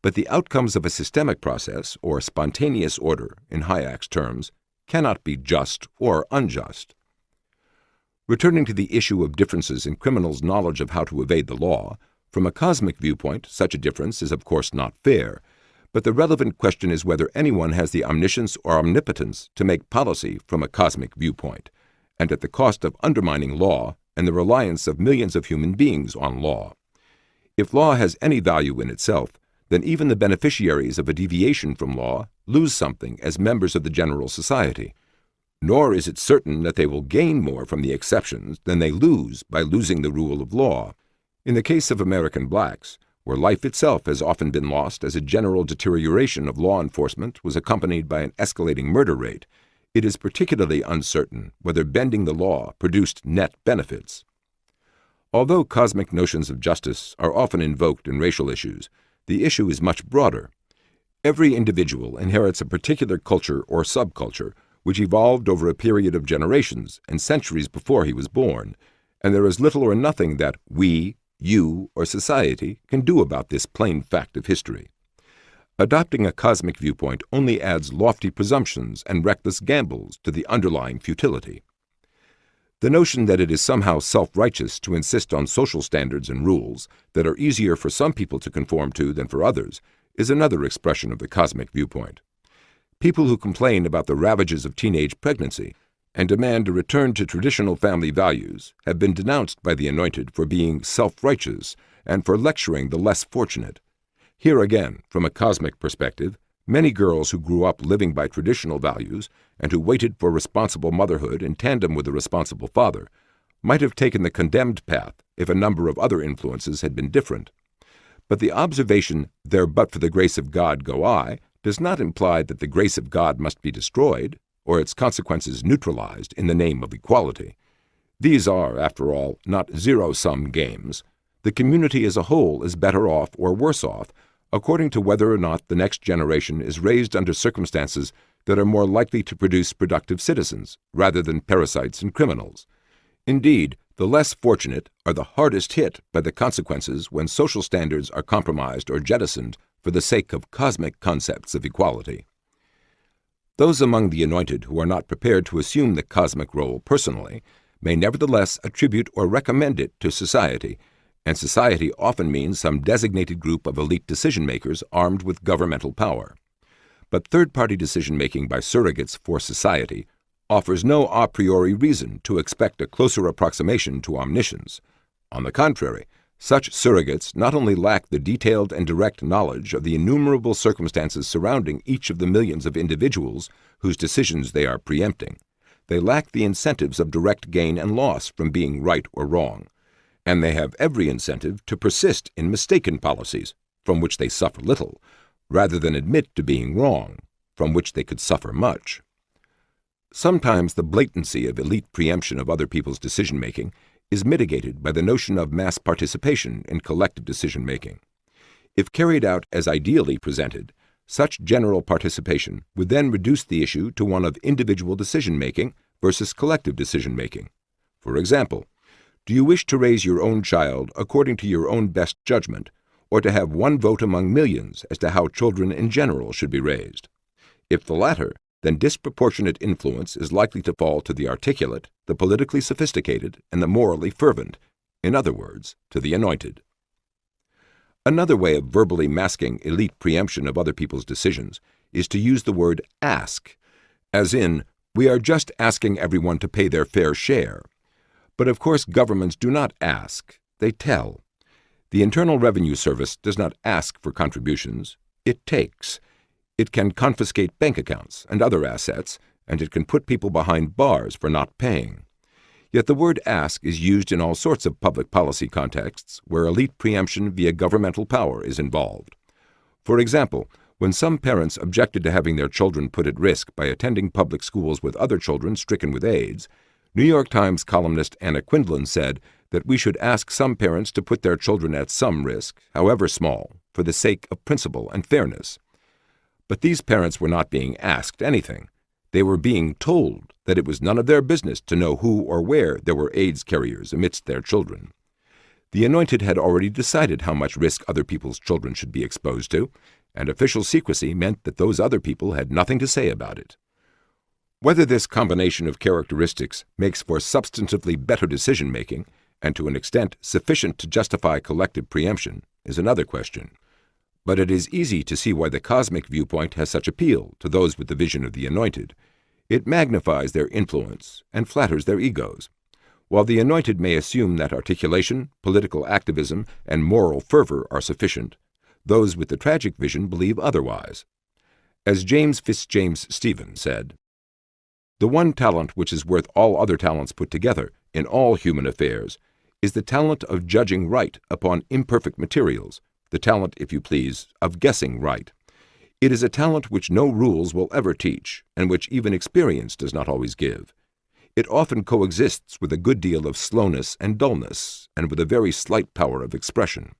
But the outcomes of a systemic process, or spontaneous order in Hayek's terms, cannot be just or unjust. Returning to the issue of differences in criminals' knowledge of how to evade the law, From a cosmic viewpoint, such a difference is of course not fair, but the relevant question is whether anyone has the omniscience or omnipotence to make policy from a cosmic viewpoint, and at the cost of undermining law and the reliance of millions of human beings on law. If law has any value in itself, then even the beneficiaries of a deviation from law lose something as members of the general society. Nor is it certain that they will gain more from the exceptions than they lose by losing the rule of law. In the case of American blacks, where life itself has often been lost as a general deterioration of law enforcement was accompanied by an escalating murder rate, it is particularly uncertain whether bending the law produced net benefits. Although cosmic notions of justice are often invoked in racial issues, the issue is much broader. Every individual inherits a particular culture or subculture which evolved over a period of generations and centuries before he was born, and there is little or nothing that we, you, or society can do about this plain fact of history. Adopting a cosmic viewpoint only adds lofty presumptions and reckless gambles to the underlying futility. The notion that it is somehow self-righteous to insist on social standards and rules that are easier for some people to conform to than for others is another expression of the cosmic viewpoint. People who complain about the ravages of teenage pregnancy and demand a return to traditional family values have been denounced by the Anointed for being self-righteous and for lecturing the less fortunate. Here again, from a cosmic perspective, many girls who grew up living by traditional values and who waited for responsible motherhood in tandem with a responsible father might have taken the condemned path if a number of other influences had been different. But the observation, "There but for the grace of God go I," does not imply that the grace of God must be destroyed or its consequences neutralized in the name of equality. These are, after all, not zero-sum games. The community as a whole is better off or worse off according to whether or not the next generation is raised under circumstances that are more likely to produce productive citizens rather than parasites and criminals. Indeed, the less fortunate are the hardest hit by the consequences when social standards are compromised or jettisoned for the sake of cosmic concepts of equality. Those among the Anointed who are not prepared to assume the cosmic role personally may nevertheless attribute or recommend it to society, and society often means some designated group of elite decision-makers armed with governmental power. But third-party decision-making by surrogates for society offers no a priori reason to expect a closer approximation to omniscience. On the contrary, such surrogates not only lack the detailed and direct knowledge of the innumerable circumstances surrounding each of the millions of individuals whose decisions they are preempting, they lack the incentives of direct gain and loss from being right or wrong, and they have every incentive to persist in mistaken policies, from which they suffer little, rather than admit to being wrong, from which they could suffer much. Sometimes the blatancy of elite preemption of other people's decision-making is mitigated by the notion of mass participation in collective decision-making. If carried out as ideally presented, such general participation would then reduce the issue to one of individual decision-making versus collective decision-making. For example, do you wish to raise your own child according to your own best judgment, or to have one vote among millions as to how children in general should be raised? If the latter, then disproportionate influence is likely to fall to the articulate, the politically sophisticated, and the morally fervent, in other words, to the Anointed. Another way of verbally masking elite preemption of other people's decisions is to use the word ask, as in, we are just asking everyone to pay their fair share. But of course governments do not ask, they tell. The Internal Revenue Service does not ask for contributions, it takes. It can confiscate bank accounts and other assets, and it can put people behind bars for not paying. Yet the word ask is used in all sorts of public policy contexts where elite preemption via governmental power is involved. For example, when some parents objected to having their children put at risk by attending public schools with other children stricken with AIDS, New York Times columnist Anna Quindlen said that we should ask some parents to put their children at some risk, however small, for the sake of principle and fairness. But these parents were not being asked anything. They were being told that it was none of their business to know who or where there were AIDS carriers amidst their children. The Anointed had already decided how much risk other people's children should be exposed to, and official secrecy meant that those other people had nothing to say about it. Whether this combination of characteristics makes for substantively better decision-making, and to an extent sufficient to justify collective preemption, is another question. But it is easy to see why the cosmic viewpoint has such appeal to those with the vision of the Anointed. It magnifies their influence and flatters their egos. While the Anointed may assume that articulation, political activism, and moral fervor are sufficient, those with the tragic vision believe otherwise. As James Fitzjames Stephen said, "The one talent which is worth all other talents put together in all human affairs is the talent of judging right upon imperfect materials, the talent, if you please, of guessing right. It is a talent which no rules will ever teach, and which even experience does not always give. It often coexists with a good deal of slowness and dullness, and with a very slight power of expression.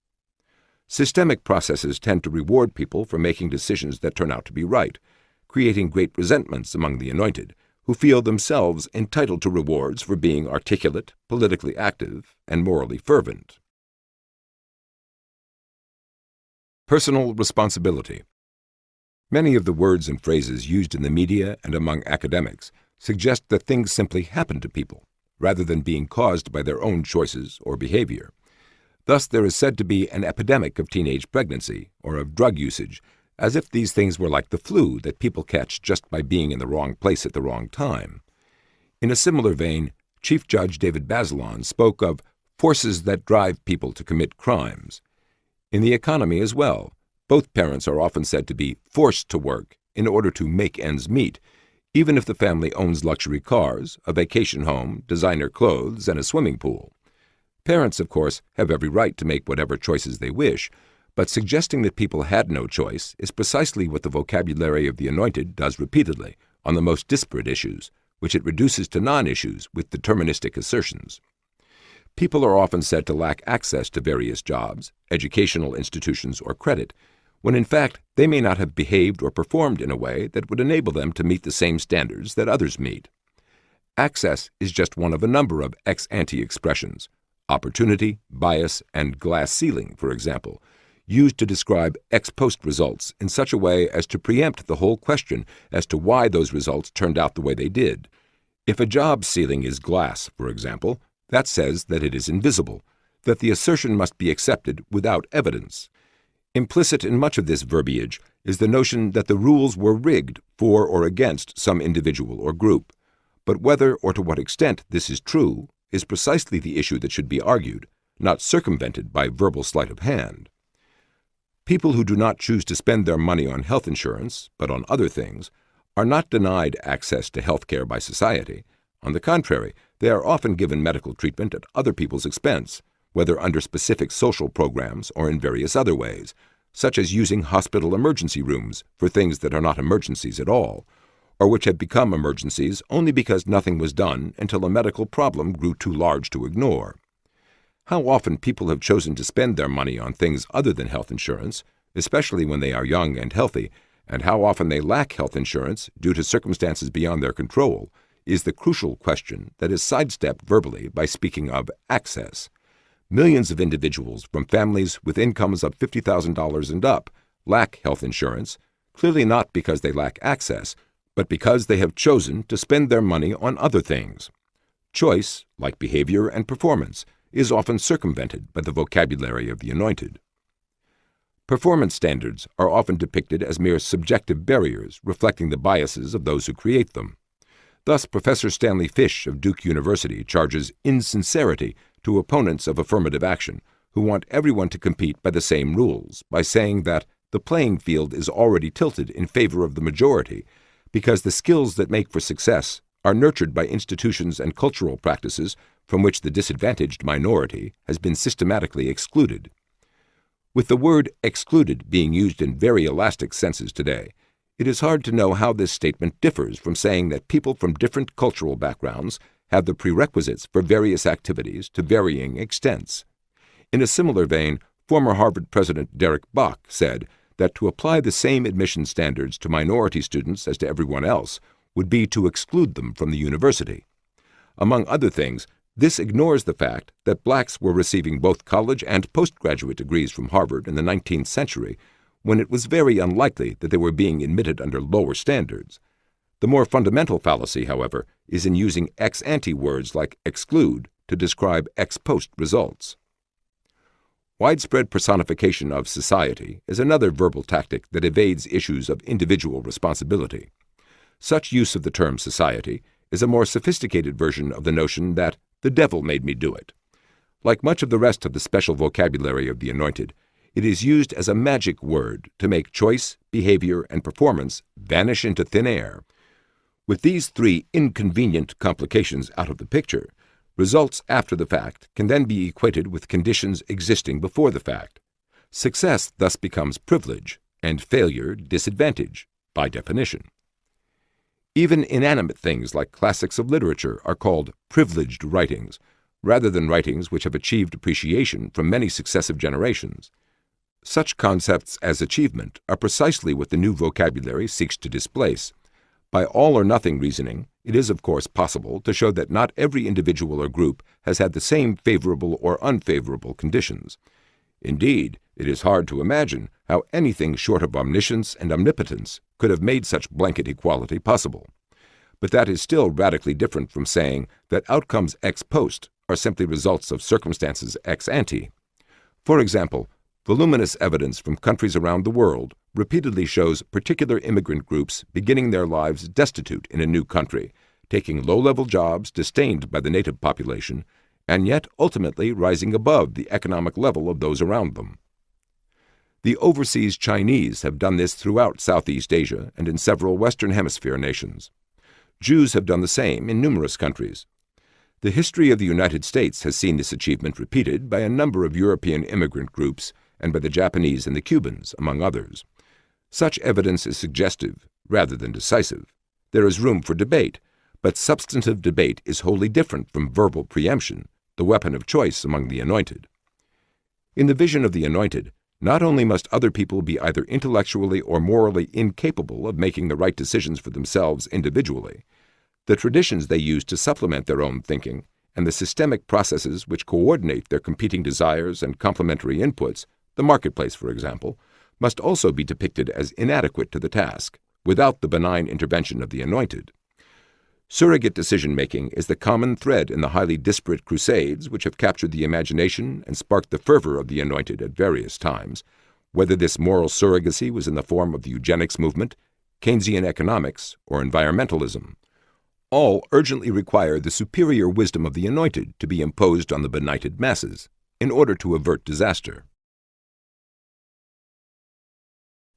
Systemic processes tend to reward people for making decisions that turn out to be right, creating great resentments among the Anointed, who feel themselves entitled to rewards for being articulate, politically active, and morally fervent." Personal responsibility. Many of the words and phrases used in the media and among academics suggest that things simply happen to people, rather than being caused by their own choices or behavior. Thus, there is said to be an epidemic of teenage pregnancy or of drug usage, as if these things were like the flu that people catch just by being in the wrong place at the wrong time. In a similar vein, Chief Judge David Bazelon spoke of forces that drive people to commit crimes. In the economy as well, both parents are often said to be forced to work in order to make ends meet, even if the family owns luxury cars, a vacation home, designer clothes, and a swimming pool. Parents, of course, have every right to make whatever choices they wish, but suggesting that people had no choice is precisely what the vocabulary of the Anointed does repeatedly on the most disparate issues, which it reduces to non-issues with deterministic assertions. People are often said to lack access to various jobs, educational institutions, or credit, when in fact they may not have behaved or performed in a way that would enable them to meet the same standards that others meet. Access is just one of a number of ex-ante expressions, opportunity, bias, and glass ceiling, for example, used to describe ex-post results in such a way as to preempt the whole question as to why those results turned out the way they did. If a job ceiling is glass, for example, that says that it is invisible, that the assertion must be accepted without evidence. Implicit in much of this verbiage is the notion that the rules were rigged for or against some individual or group, but whether or to what extent this is true is precisely the issue that should be argued, not circumvented by verbal sleight of hand. People who do not choose to spend their money on health insurance, but on other things, are not denied access to health care by society. On the contrary, they are often given medical treatment at other people's expense, whether under specific social programs or in various other ways, such as using hospital emergency rooms for things that are not emergencies at all, or which have become emergencies only because nothing was done until a medical problem grew too large to ignore. How often people have chosen to spend their money on things other than health insurance, especially when they are young and healthy, and how often they lack health insurance due to circumstances beyond their control, is the crucial question that is sidestepped verbally by speaking of access. Millions of individuals from families with incomes of $50,000 and up lack health insurance, clearly not because they lack access, but because they have chosen to spend their money on other things. Choice, like behavior and performance, is often circumvented by the vocabulary of the Anointed. Performance standards are often depicted as mere subjective barriers reflecting the biases of those who create them. Thus, Professor Stanley Fish of Duke University charges insincerity to opponents of affirmative action who want everyone to compete by the same rules by saying that the playing field is already tilted in favor of the majority because the skills that make for success are nurtured by institutions and cultural practices from which the disadvantaged minority has been systematically excluded. With the word excluded being used in very elastic senses today, it is hard to know how this statement differs from saying that people from different cultural backgrounds have the prerequisites for various activities to varying extents. In a similar vein, former Harvard President Derek Bok said that to apply the same admission standards to minority students as to everyone else would be to exclude them from the university. Among other things, this ignores the fact that blacks were receiving both college and postgraduate degrees from Harvard in the 19th century, when it was very unlikely that they were being admitted under lower standards. The more fundamental fallacy, however, is in using ex-ante words like exclude to describe ex post results. Widespread personification of society is another verbal tactic that evades issues of individual responsibility. Such use of the term society is a more sophisticated version of the notion that the devil made me do it. Like much of the rest of the special vocabulary of the Anointed, it is used as a magic word to make choice, behavior, and performance vanish into thin air. With these three inconvenient complications out of the picture, results after the fact can then be equated with conditions existing before the fact. Success thus becomes privilege, and failure disadvantage, by definition. Even inanimate things like classics of literature are called privileged writings, rather than writings which have achieved appreciation from many successive generations. Such concepts as achievement are precisely what the new vocabulary seeks to displace. By all-or-nothing reasoning, it is of course possible to show that not every individual or group has had the same favorable or unfavorable conditions. Indeed, it is hard to imagine how anything short of omniscience and omnipotence could have made such blanket equality possible. But that is still radically different from saying that outcomes ex post are simply results of circumstances ex ante. For example, voluminous evidence from countries around the world repeatedly shows particular immigrant groups beginning their lives destitute in a new country, taking low-level jobs disdained by the native population, and yet ultimately rising above the economic level of those around them. The overseas Chinese have done this throughout Southeast Asia and in several Western Hemisphere nations. Jews have done the same in numerous countries. The history of the United States has seen this achievement repeated by a number of European immigrant groups and by the Japanese and the Cubans, among others. Such evidence is suggestive rather than decisive. There is room for debate, but substantive debate is wholly different from verbal preemption, the weapon of choice among the Anointed. In the vision of the Anointed, not only must other people be either intellectually or morally incapable of making the right decisions for themselves individually, the traditions they use to supplement their own thinking, and the systemic processes which coordinate their competing desires and complementary inputs, the marketplace, for example, must also be depicted as inadequate to the task, without the benign intervention of the Anointed. Surrogate decision-making is the common thread in the highly disparate crusades which have captured the imagination and sparked the fervor of the Anointed at various times, whether this moral surrogacy was in the form of the eugenics movement, Keynesian economics, or environmentalism. All urgently require the superior wisdom of the Anointed to be imposed on the benighted masses in order to avert disaster.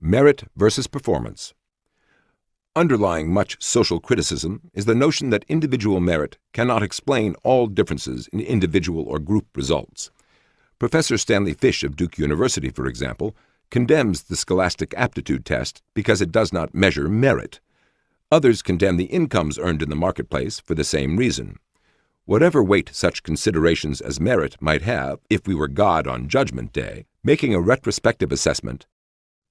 Merit versus performance. Underlying much social criticism is the notion that individual merit cannot explain all differences in individual or group results. Professor Stanley Fish of Duke University, for example, condemns the scholastic aptitude test because it does not measure merit. Others condemn the incomes earned in the marketplace for the same reason. Whatever weight such considerations as merit might have if we were God on Judgment Day, making a retrospective assessment,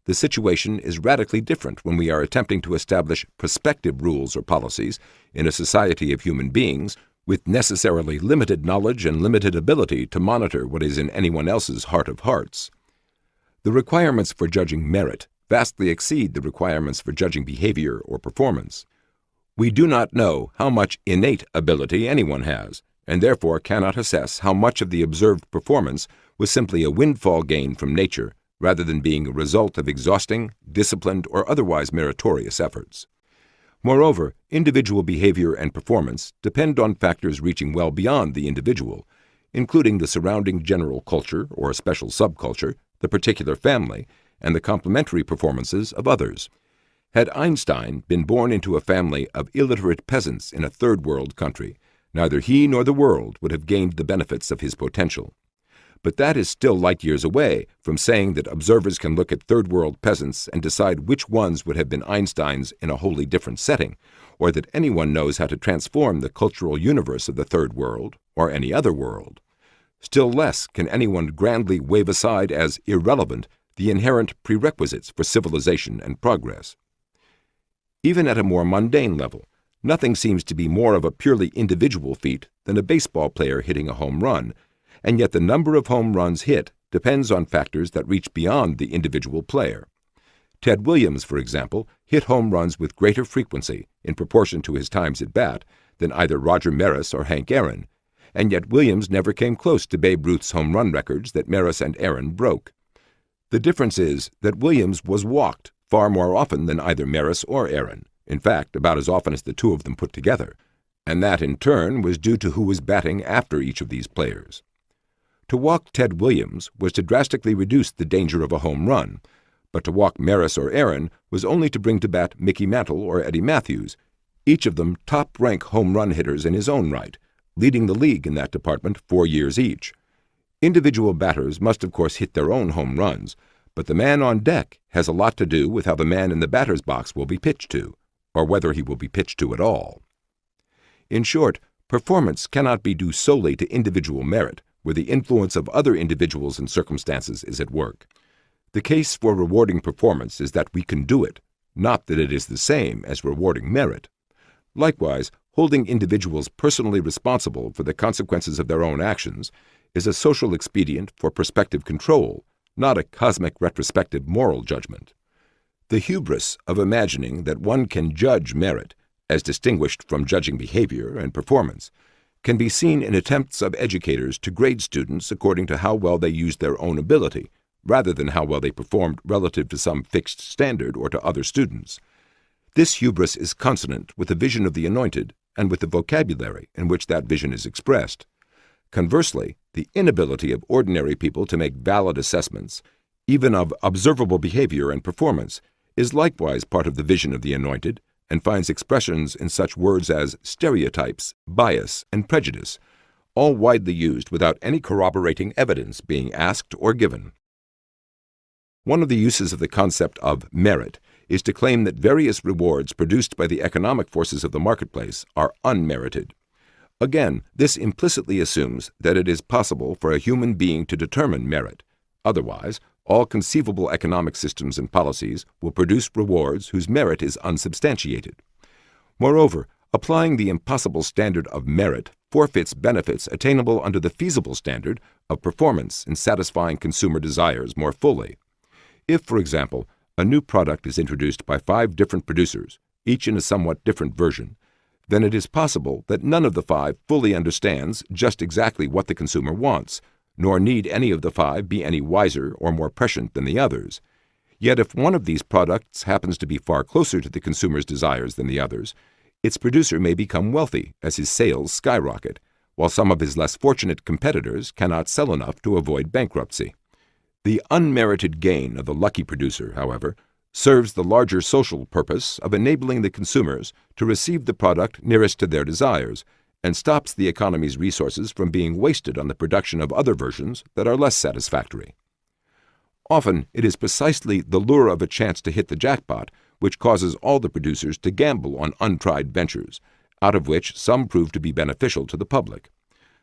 the situation is radically different when we are attempting to establish prospective rules or policies in a society of human beings with necessarily limited knowledge and limited ability to monitor what is in anyone else's heart of hearts. The requirements for judging merit vastly exceed the requirements for judging behavior or performance. We do not know how much innate ability anyone has, and therefore cannot assess how much of the observed performance was simply a windfall gain from nature rather than being a result of exhausting, disciplined, or otherwise meritorious efforts. Moreover, individual behavior and performance depend on factors reaching well beyond the individual, including the surrounding general culture or a special subculture, the particular family, and the complementary performances of others. Had Einstein been born into a family of illiterate peasants in a third-world country, neither he nor the world would have gained the benefits of his potential. But that is still light years away from saying that observers can look at third-world peasants and decide which ones would have been Einstein's in a wholly different setting, or that anyone knows how to transform the cultural universe of the third world or any other world. Still less can anyone grandly wave aside as irrelevant the inherent prerequisites for civilization and progress. Even at a more mundane level, nothing seems to be more of a purely individual feat than a baseball player hitting a home run, and yet the number of home runs hit depends on factors that reach beyond the individual player. Ted Williams, for example, hit home runs with greater frequency, in proportion to his times at bat, than either Roger Maris or Hank Aaron, and yet Williams never came close to Babe Ruth's home run records that Maris and Aaron broke. The difference is that Williams was walked far more often than either Maris or Aaron, in fact, about as often as the two of them put together, and that, in turn, was due to who was batting after each of these players. To walk Ted Williams was to drastically reduce the danger of a home run, but to walk Maris or Aaron was only to bring to bat Mickey Mantle or Eddie Matthews, each of them top-rank home run hitters in his own right, leading the league in that department 4 years each. Individual batters must, of course, hit their own home runs, but the man on deck has a lot to do with how the man in the batter's box will be pitched to, or whether he will be pitched to at all. In short, performance cannot be due solely to individual merit, where the influence of other individuals and circumstances is at work. The case for rewarding performance is that we can do it, not that it is the same as rewarding merit. Likewise, holding individuals personally responsible for the consequences of their own actions is a social expedient for prospective control, not a cosmic retrospective moral judgment. The hubris of imagining that one can judge merit, as distinguished from judging behavior and performance, can be seen in attempts of educators to grade students according to how well they used their own ability, rather than how well they performed relative to some fixed standard or to other students. This hubris is consonant with the vision of the Anointed and with the vocabulary in which that vision is expressed. Conversely, the inability of ordinary people to make valid assessments, even of observable behavior and performance, is likewise part of the vision of the Anointed and finds expressions in such words as stereotypes, bias, and prejudice, all widely used without any corroborating evidence being asked or given. One of the uses of the concept of merit is to claim that various rewards produced by the economic forces of the marketplace are unmerited. Again, this implicitly assumes that it is possible for a human being to determine merit. Otherwise, all conceivable economic systems and policies will produce rewards whose merit is unsubstantiated. Moreover, applying the impossible standard of merit forfeits benefits attainable under the feasible standard of performance in satisfying consumer desires more fully. If, for example, a new product is introduced by 5 different producers, each in a somewhat different version, then it is possible that none of the 5 fully understands just exactly what the consumer wants, nor need any of the 5 be any wiser or more prescient than the others. Yet if one of these products happens to be far closer to the consumer's desires than the others, its producer may become wealthy as his sales skyrocket, while some of his less fortunate competitors cannot sell enough to avoid bankruptcy. The unmerited gain of the lucky producer, however, serves the larger social purpose of enabling the consumers to receive the product nearest to their desires, and stops the economy's resources from being wasted on the production of other versions that are less satisfactory. Often it is precisely the lure of a chance to hit the jackpot which causes all the producers to gamble on untried ventures, out of which some prove to be beneficial to the public.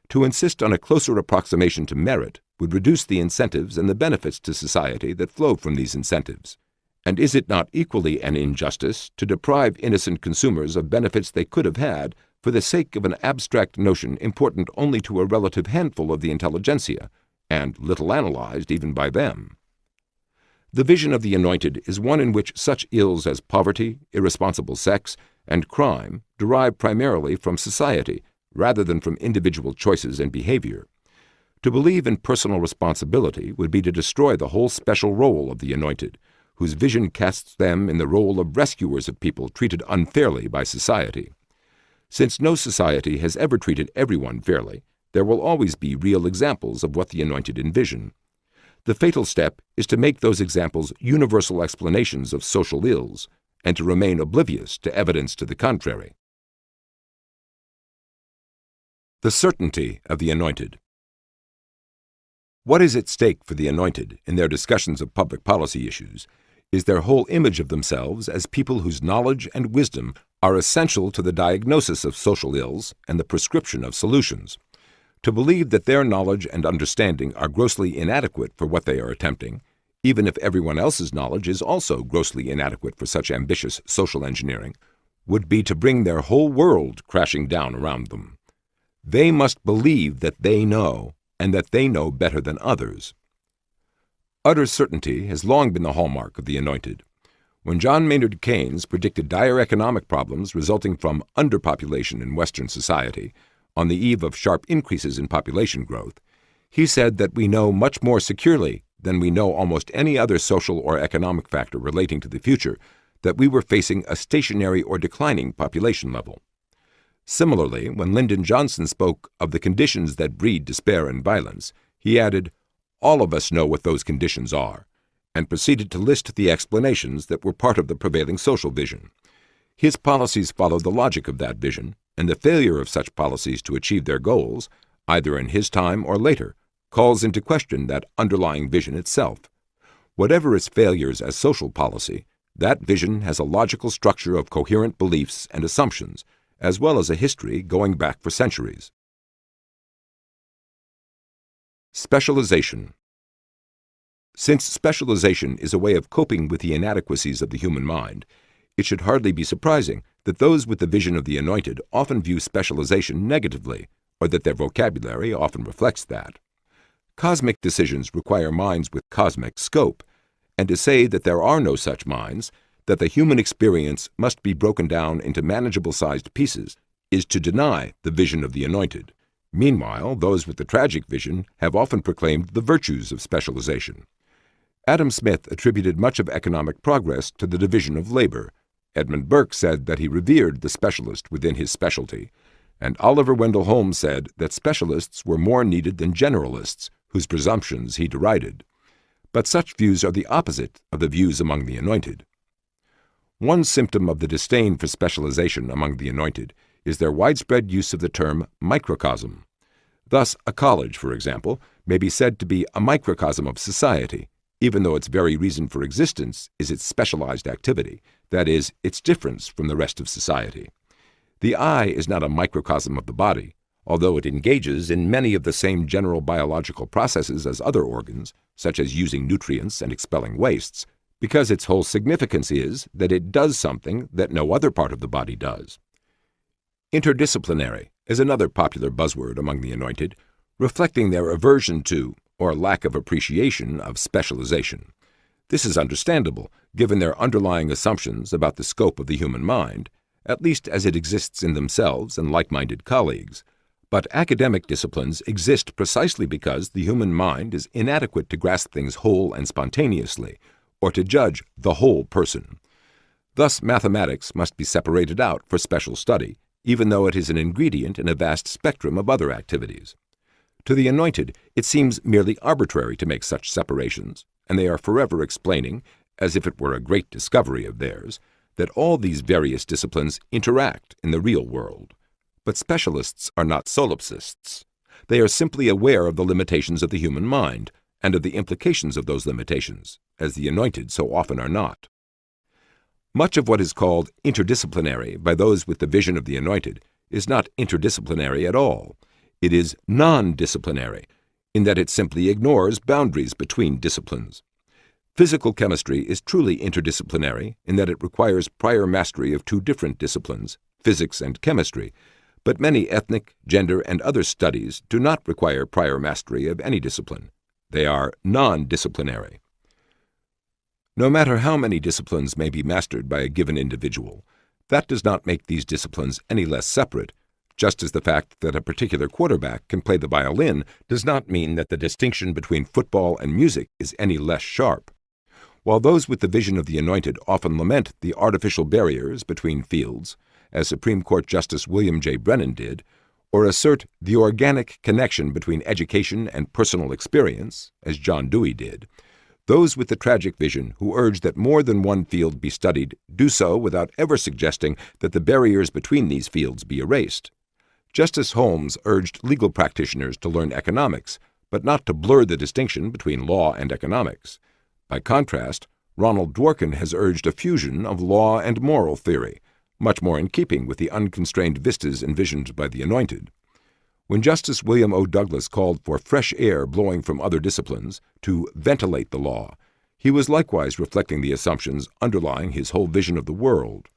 To insist on a closer approximation to merit would reduce the incentives and the benefits to society that flow from these incentives. And is it not equally an injustice to deprive innocent consumers of benefits they could have had for the sake of an abstract notion important only to a relative handful of the intelligentsia, and little analyzed even by them? The vision of the Anointed is one in which such ills as poverty, irresponsible sex, and crime derive primarily from society, rather than from individual choices and behavior. To believe in personal responsibility would be to destroy the whole special role of the Anointed, whose vision casts them in the role of rescuers of people treated unfairly by society. Since no society has ever treated everyone fairly, there will always be real examples of what the Anointed envision. The fatal step is to make those examples universal explanations of social ills, and to remain oblivious to evidence to the contrary. The certainty of the Anointed. What is at stake for the Anointed in their discussions of public policy issues is their whole image of themselves as people whose knowledge and wisdom are essential to the diagnosis of social ills and the prescription of solutions. To believe that their knowledge and understanding are grossly inadequate for what they are attempting, even if everyone else's knowledge is also grossly inadequate for such ambitious social engineering, would be to bring their whole world crashing down around them. They must believe that they know, and that they know better than others. Utter certainty has long been the hallmark of the Anointed. When John Maynard Keynes predicted dire economic problems resulting from underpopulation in Western society, on the eve of sharp increases in population growth, he said that we know much more securely than we know almost any other social or economic factor relating to the future that we were facing a stationary or declining population level. Similarly, when Lyndon Johnson spoke of the conditions that breed despair and violence, he added, "All of us know what those conditions are," and proceeded to list the explanations that were part of the prevailing social vision. His policies followed the logic of that vision, and the failure of such policies to achieve their goals, either in his time or later, calls into question that underlying vision itself. Whatever its failures as social policy, that vision has a logical structure of coherent beliefs and assumptions, as well as a history going back for centuries. Specialization. Since specialization is a way of coping with the inadequacies of the human mind, it should hardly be surprising that those with the vision of the Anointed often view specialization negatively, or that their vocabulary often reflects that. Cosmic decisions require minds with cosmic scope, and to say that there are no such minds, that the human experience must be broken down into manageable-sized pieces, is to deny the vision of the Anointed. Meanwhile, those with the tragic vision have often proclaimed the virtues of specialization. Adam Smith attributed much of economic progress to the division of labor. Edmund Burke said that he revered the specialist within his specialty, and Oliver Wendell Holmes said that specialists were more needed than generalists, whose presumptions he derided. But such views are the opposite of the views among the Anointed. One symptom of the disdain for specialization among the Anointed is their widespread use of the term microcosm. Thus, a college, for example, may be said to be a microcosm of society, even though its very reason for existence is its specialized activity, that is, its difference from the rest of society. The eye is not a microcosm of the body, although it engages in many of the same general biological processes as other organs, such as using nutrients and expelling wastes, because its whole significance is that it does something that no other part of the body does. Interdisciplinary is another popular buzzword among the Anointed, reflecting their aversion to, or lack of appreciation of, specialization. This is understandable, given their underlying assumptions about the scope of the human mind, at least as it exists in themselves and like-minded colleagues. But academic disciplines exist precisely because the human mind is inadequate to grasp things whole and spontaneously, or to judge the whole person. Thus, mathematics must be separated out for special study, even though it is an ingredient in a vast spectrum of other activities. To the Anointed, it seems merely arbitrary to make such separations, and they are forever explaining, as if it were a great discovery of theirs, that all these various disciplines interact in the real world. But specialists are not solipsists. They are simply aware of the limitations of the human mind, and of the implications of those limitations, as the Anointed so often are not. Much of what is called interdisciplinary by those with the vision of the Anointed is not interdisciplinary at all. It is non-disciplinary, in that it simply ignores boundaries between disciplines. Physical chemistry is truly interdisciplinary in that it requires prior mastery of two different disciplines, physics and chemistry, but many ethnic, gender, and other studies do not require prior mastery of any discipline. They are non-disciplinary. No matter how many disciplines may be mastered by a given individual, that does not make these disciplines any less separate, just as the fact that a particular quarterback can play the violin does not mean that the distinction between football and music is any less sharp. While those with the vision of the Anointed often lament the artificial barriers between fields, as Supreme Court Justice William J. Brennan did, or assert the organic connection between education and personal experience, as John Dewey did, those with the tragic vision who urge that more than one field be studied do so without ever suggesting that the barriers between these fields be erased. Justice Holmes urged legal practitioners to learn economics, but not to blur the distinction between law and economics. By contrast, Ronald Dworkin has urged a fusion of law and moral theory, much more in keeping with the unconstrained vistas envisioned by the Anointed. When Justice William O. Douglas called for fresh air blowing from other disciplines to ventilate the law, he was likewise reflecting the assumptions underlying his whole vision of the world.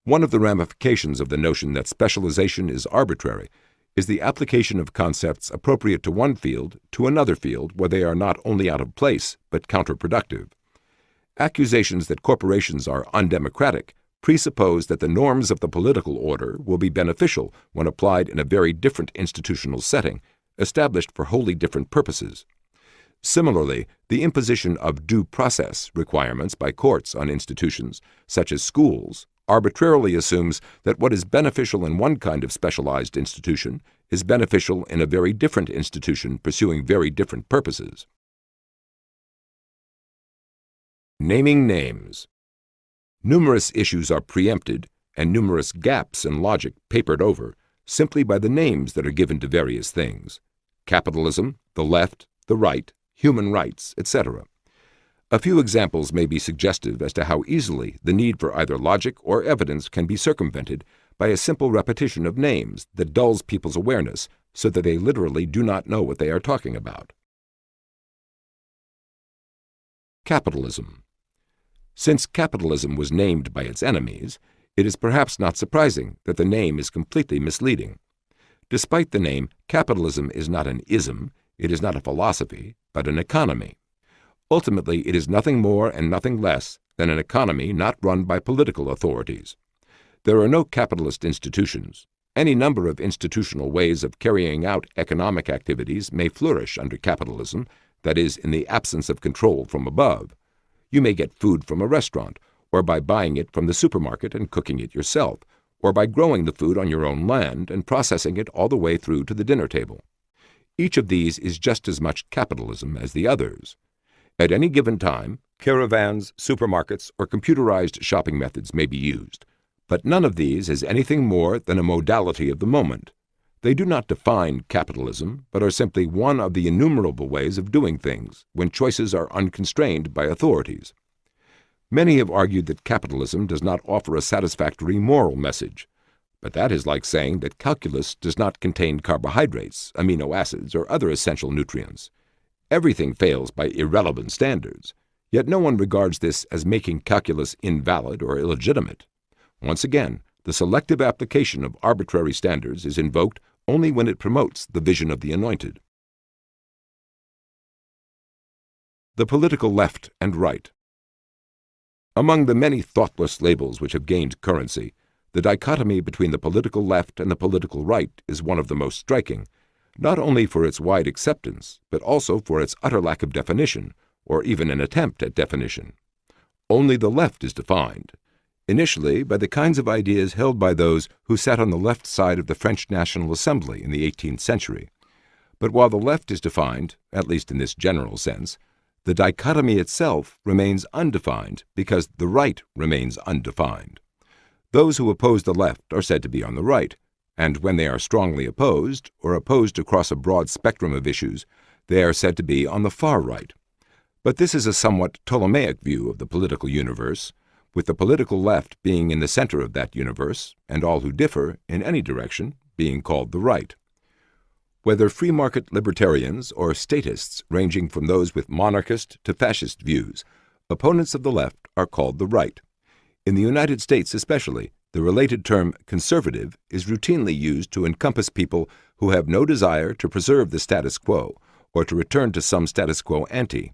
One of the ramifications of the notion that specialization is arbitrary is the application of concepts appropriate to one field to another field where they are not only out of place but counterproductive. Accusations that corporations are undemocratic presuppose that the norms of the political order will be beneficial when applied in a very different institutional setting, established for wholly different purposes. Similarly, the imposition of due process requirements by courts on institutions, such as schools, arbitrarily assumes that what is beneficial in one kind of specialized institution is beneficial in a very different institution pursuing very different purposes. Naming names. Numerous issues are preempted and numerous gaps in logic papered over simply by the names that are given to various things: capitalism, the left, the right, human rights, etc. A few examples may be suggestive as to how easily the need for either logic or evidence can be circumvented by a simple repetition of names that dulls people's awareness so that they literally do not know what they are talking about. Capitalism. Since capitalism was named by its enemies, it is perhaps not surprising that the name is completely misleading. Despite the name, capitalism is not an ism, it is not a philosophy, but an economy. Ultimately, it is nothing more and nothing less than an economy not run by political authorities. There are no capitalist institutions. Any number of institutional ways of carrying out economic activities may flourish under capitalism, that is, in the absence of control from above. You may get food from a restaurant, or by buying it from the supermarket and cooking it yourself, or by growing the food on your own land and processing it all the way through to the dinner table. Each of these is just as much capitalism as the others. At any given time, caravans, supermarkets, or computerized shopping methods may be used, but none of these is anything more than a modality of the moment. They do not define capitalism, but are simply one of the innumerable ways of doing things when choices are unconstrained by authorities. Many have argued that capitalism does not offer a satisfactory moral message, but that is like saying that calculus does not contain carbohydrates, amino acids, or other essential nutrients. Everything fails by irrelevant standards, yet no one regards this as making calculus invalid or illegitimate. Once again, the selective application of arbitrary standards is invoked only when it promotes the vision of the Anointed. The political left and right. Among the many thoughtless labels which have gained currency, the dichotomy between the political left and the political right is one of the most striking, not only for its wide acceptance, but also for its utter lack of definition, or even an attempt at definition. Only the left is defined, initially by the kinds of ideas held by those who sat on the left side of the French National Assembly in the 18th century. But while the left is defined, at least in this general sense, the dichotomy itself remains undefined because the right remains undefined. Those who oppose the left are said to be on the right, and when they are strongly opposed, or opposed across a broad spectrum of issues, they are said to be on the far right. But this is a somewhat Ptolemaic view of the political universe, with the political left being in the center of that universe, and all who differ, in any direction, being called the right. Whether free market libertarians or statists ranging from those with monarchist to fascist views, opponents of the left are called the right. In the United States especially, the related term conservative is routinely used to encompass people who have no desire to preserve the status quo or to return to some status quo ante.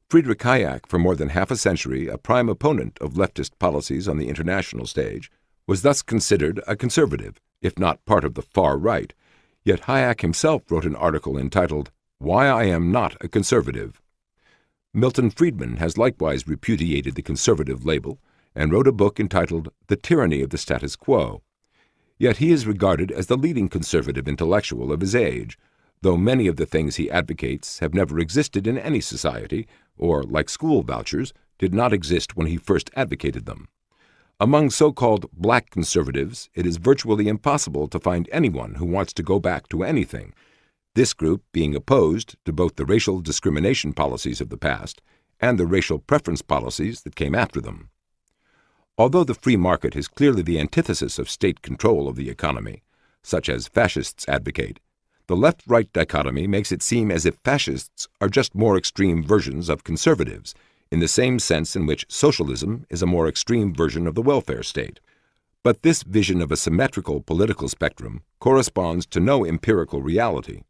Friedrich Hayek, for more than half a century a prime opponent of leftist policies on the international stage, was thus considered a conservative, if not part of the far right, yet Hayek himself wrote an article entitled, "Why I Am Not a Conservative." Milton Friedman has likewise repudiated the conservative label and wrote a book entitled The Tyranny of the Status Quo. Yet he is regarded as the leading conservative intellectual of his age, though many of the things he advocates have never existed in any society, or, like school vouchers, did not exist when he first advocated them. Among so-called black conservatives, it is virtually impossible to find anyone who wants to go back to anything, this group being opposed to both the racial discrimination policies of the past and the racial preference policies that came after them. Although the free market is clearly the antithesis of state control of the economy, such as fascists advocate, the left-right dichotomy makes it seem as if fascists are just more extreme versions of conservatives, in the same sense in which socialism is a more extreme version of the welfare state. But this vision of a symmetrical political spectrum corresponds to no empirical reality.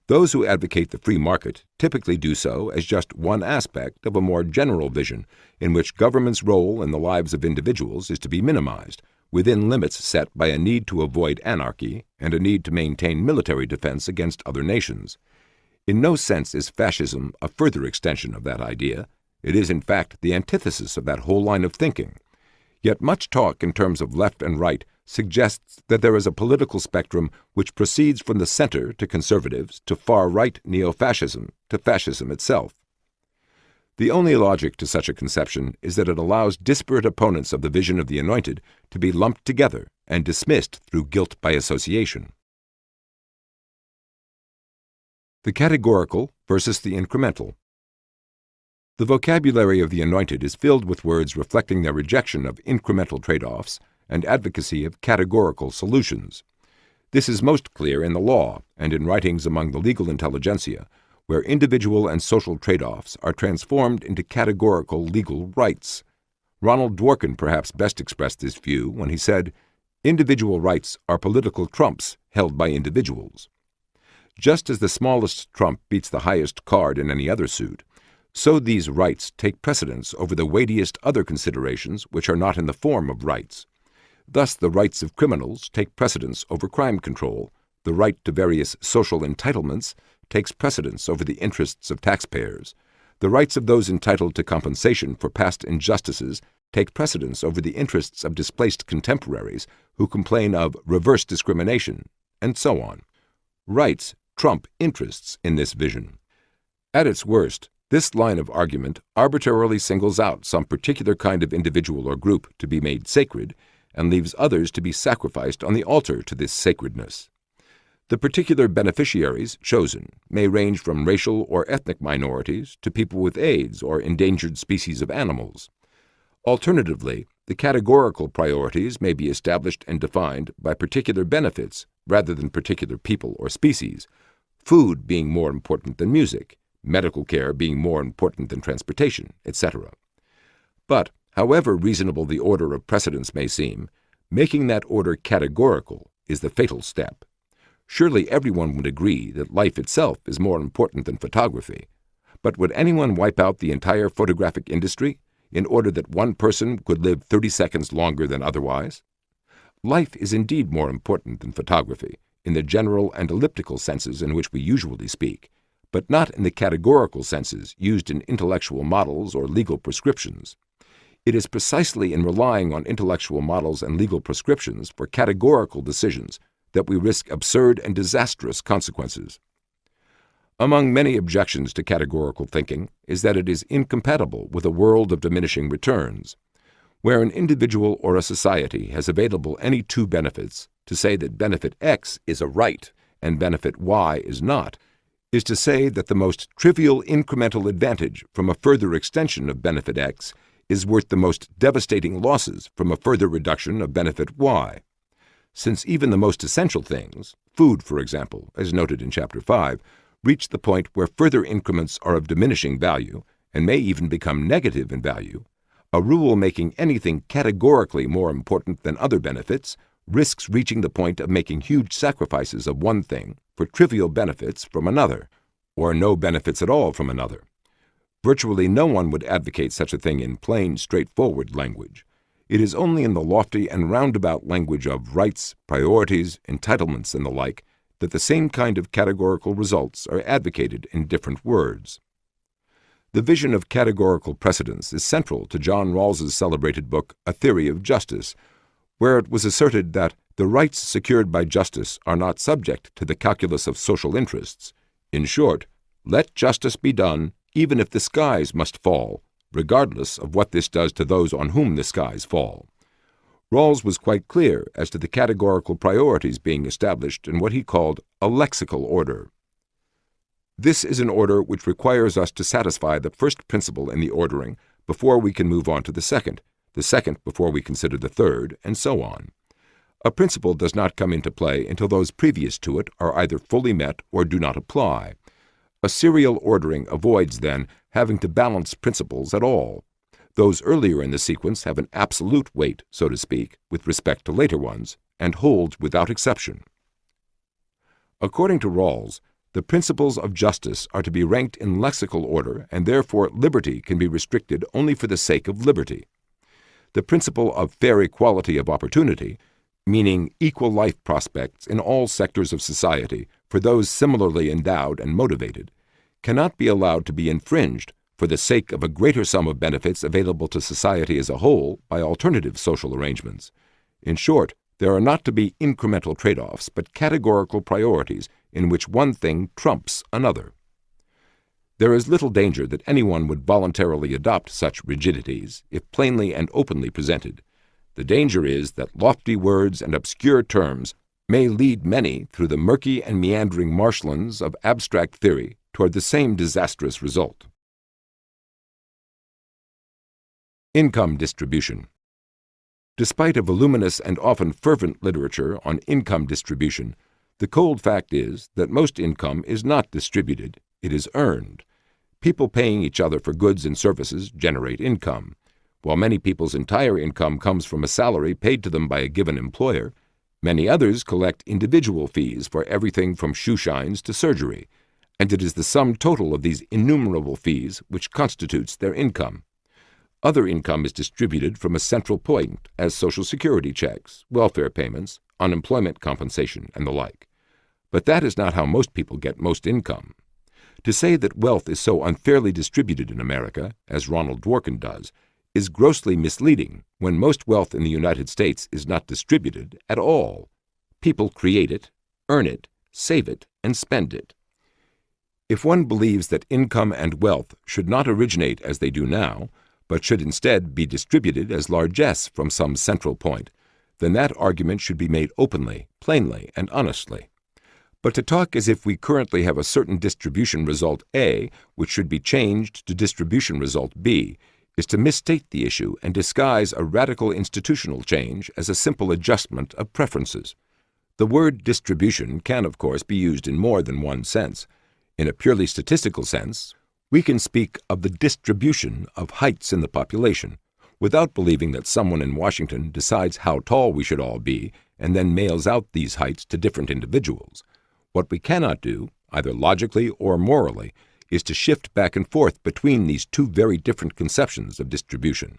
Those who advocate the free market typically do so as just one aspect of a more general vision in which government's role in the lives of individuals is to be minimized, within limits set by a need to avoid anarchy and a need to maintain military defense against other nations. In no sense is fascism a further extension of that idea. It is, in fact, the antithesis of that whole line of thinking. Yet much talk in terms of left and right suggests that there is a political spectrum which proceeds from the center to conservatives to far-right neo-fascism to fascism itself. The only logic to such a conception is that it allows disparate opponents of the vision of the Anointed to be lumped together and dismissed through guilt by association. The categorical versus the incremental. The vocabulary of the Anointed is filled with words reflecting their rejection of incremental trade-offs and advocacy of categorical solutions. This is most clear in the law and in writings among the legal intelligentsia, where individual and social trade-offs are transformed into categorical legal rights. Ronald Dworkin perhaps best expressed this view when he said, "Individual rights are political trumps held by individuals." Just as the smallest trump beats the highest card in any other suit, so these rights take precedence over the weightiest other considerations which are not in the form of rights. Thus the rights of criminals take precedence over crime control, the right to various social entitlements takes precedence over the interests of taxpayers, the rights of those entitled to compensation for past injustices take precedence over the interests of displaced contemporaries who complain of reverse discrimination, and so on. Rights trump interests in this vision. At its worst, this line of argument arbitrarily singles out some particular kind of individual or group to be made sacred and leaves others to be sacrificed on the altar to this sacredness. The particular beneficiaries chosen may range from racial or ethnic minorities to people with AIDS or endangered species of animals. Alternatively, the categorical priorities may be established and defined by particular benefits rather than particular people or species, food being more important than music, medical care being more important than transportation, etc. But, however reasonable the order of precedence may seem, making that order categorical is the fatal step. Surely everyone would agree that life itself is more important than photography. But would anyone wipe out the entire photographic industry in order that one person could live 30 seconds longer than otherwise? Life is indeed more important than photography, in the general and elliptical senses in which we usually speak, but not in the categorical senses used in intellectual models or legal prescriptions. It is precisely in relying on intellectual models and legal prescriptions for categorical decisions that we risk absurd and disastrous consequences. Among many objections to categorical thinking is that it is incompatible with a world of diminishing returns. Where an individual or a society has available any two benefits, to say that benefit X is a right and benefit Y is not, is to say that the most trivial incremental advantage from a further extension of benefit X is worth the most devastating losses from a further reduction of benefit Y. Since even the most essential things, food, for example, as noted in Chapter 5, reach the point where further increments are of diminishing value and may even become negative in value, a rule making anything categorically more important than other benefits risks reaching the point of making huge sacrifices of one thing for trivial benefits from another, or no benefits at all from another. Virtually no one would advocate such a thing in plain, straightforward language. It is only in the lofty and roundabout language of rights, priorities, entitlements, and the like that the same kind of categorical results are advocated in different words. The vision of categorical precedence is central to John Rawls's celebrated book, A Theory of Justice, where it was asserted that the rights secured by justice are not subject to the calculus of social interests. In short, let justice be done even if the skies must fall, regardless of what this does to those on whom the skies fall. Rawls was quite clear as to the categorical priorities being established in what he called a lexical order. This is an order which requires us to satisfy the first principle in the ordering before we can move on to the second before we consider the third, and so on. A principle does not come into play until those previous to it are either fully met or do not apply. A serial ordering avoids, then, having to balance principles at all. Those earlier in the sequence have an absolute weight, so to speak, with respect to later ones, and hold without exception. According to Rawls, The principles of justice are to be ranked in lexical order, and therefore liberty can be restricted only for the sake of liberty. The principle of fair equality of opportunity, meaning equal life prospects in all sectors of society for those similarly endowed and motivated, cannot be allowed to be infringed for the sake of a greater sum of benefits available to society as a whole by alternative social arrangements. In short, there are not to be incremental trade-offs, but categorical priorities in which one thing trumps another. There is little danger that anyone would voluntarily adopt such rigidities if plainly and openly presented. The danger is that lofty words and obscure terms may lead many through the murky and meandering marshlands of abstract theory toward the same disastrous result. Income distribution. Despite a voluminous and often fervent literature on income distribution, the cold fact is that most income is not distributed, it is earned. People paying each other for goods and services generate income. While many people's entire income comes from a salary paid to them by a given employer, many others collect individual fees for everything from shoe shines to surgery, and it is the sum total of these innumerable fees which constitutes their income. Other income is distributed from a central point as Social Security checks, welfare payments, unemployment compensation, and the like. But that is not how most people get most income. To say that wealth is so unfairly distributed in America, as Ronald Dworkin does, is grossly misleading when most wealth in the United States is not distributed at all. People create it, earn it, save it, and spend it. If one believes that income and wealth should not originate as they do now, but should instead be distributed as largesse from some central point, then that argument should be made openly, plainly, and honestly. But to talk as if we currently have a certain distribution result A, which should be changed to distribution result B, is to misstate the issue and disguise a radical institutional change as a simple adjustment of preferences. The word distribution can, of course, be used in more than one sense. In a purely statistical sense, we can speak of the distribution of heights in the population, without believing that someone in Washington decides how tall we should all be and then mails out these heights to different individuals. What we cannot do, either logically or morally, is to shift back and forth between these two very different conceptions of distribution.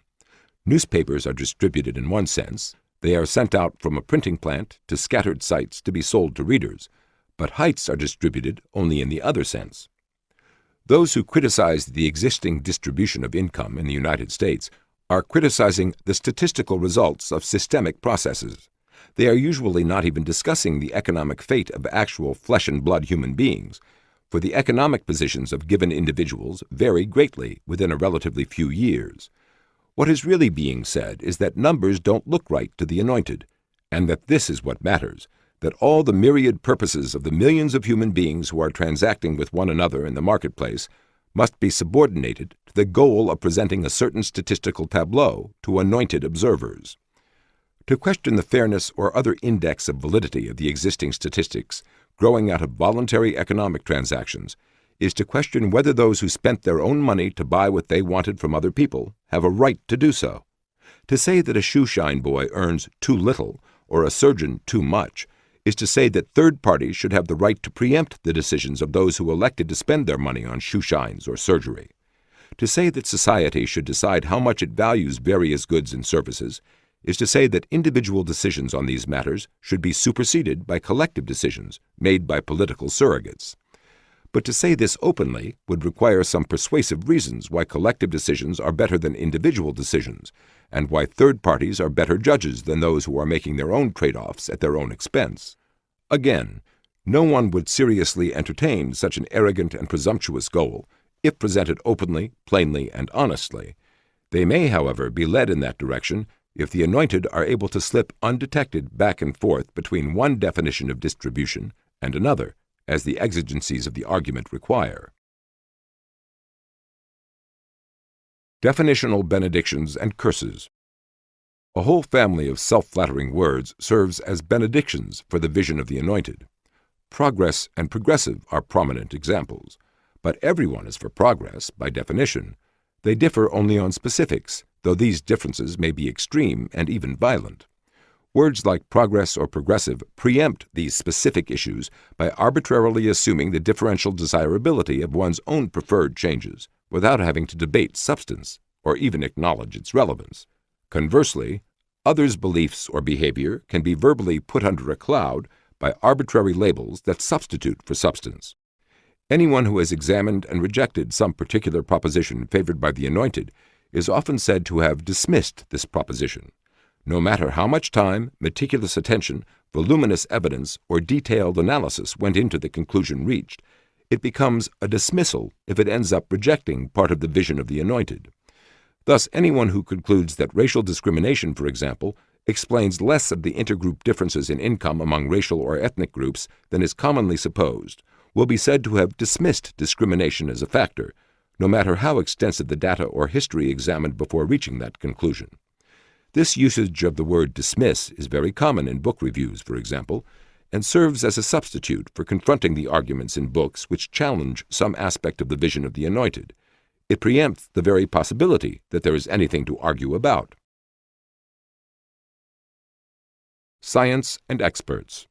Newspapers are distributed in one sense. They are sent out from a printing plant to scattered sites to be sold to readers, but heights are distributed only in the other sense. Those who criticize the existing distribution of income in the United States are criticizing the statistical results of systemic processes. They are usually not even discussing the economic fate of actual flesh-and-blood human beings, for the economic positions of given individuals vary greatly within a relatively few years. What is really being said is that numbers don't look right to the anointed, and that this is what matters, that all the myriad purposes of the millions of human beings who are transacting with one another in the marketplace must be subordinated to the goal of presenting a certain statistical tableau to anointed observers. To question the fairness or other index of validity of the existing statistics growing out of voluntary economic transactions is to question whether those who spent their own money to buy what they wanted from other people have a right to do so. To say that a shoeshine boy earns too little or a surgeon too much is to say that third parties should have the right to preempt the decisions of those who elected to spend their money on shoeshines or surgery. To say that society should decide how much it values various goods and services is to say that individual decisions on these matters should be superseded by collective decisions made by political surrogates. But to say this openly would require some persuasive reasons why collective decisions are better than individual decisions, and why third parties are better judges than those who are making their own trade-offs at their own expense. Again, no one would seriously entertain such an arrogant and presumptuous goal if presented openly, plainly, and honestly. They may, however, be led in that direction if the anointed are able to slip undetected back and forth between one definition of distribution and another, as the exigencies of the argument require. Definitional benedictions and curses. A whole family of self-flattering words serves as benedictions for the vision of the anointed. Progress and progressive are prominent examples, but everyone is for progress by definition. They differ only on specifics, though these differences may be extreme and even violent. Words like progress or progressive preempt these specific issues by arbitrarily assuming the differential desirability of one's own preferred changes without having to debate substance or even acknowledge its relevance. Conversely, others' beliefs or behavior can be verbally put under a cloud by arbitrary labels that substitute for substance. Anyone who has examined and rejected some particular proposition favored by the Anointed is often said to have dismissed this proposition. No matter how much time, meticulous attention, voluminous evidence, or detailed analysis went into the conclusion reached, it becomes a dismissal if it ends up rejecting part of the vision of the Anointed. Thus, anyone who concludes that racial discrimination, for example, explains less of the intergroup differences in income among racial or ethnic groups than is commonly supposed, will be said to have dismissed discrimination as a factor, no matter how extensive the data or history examined before reaching that conclusion. This usage of the word dismiss is very common in book reviews, for example, and serves as a substitute for confronting the arguments in books which challenge some aspect of the vision of the Anointed. It preempts the very possibility that there is anything to argue about. Science and experts.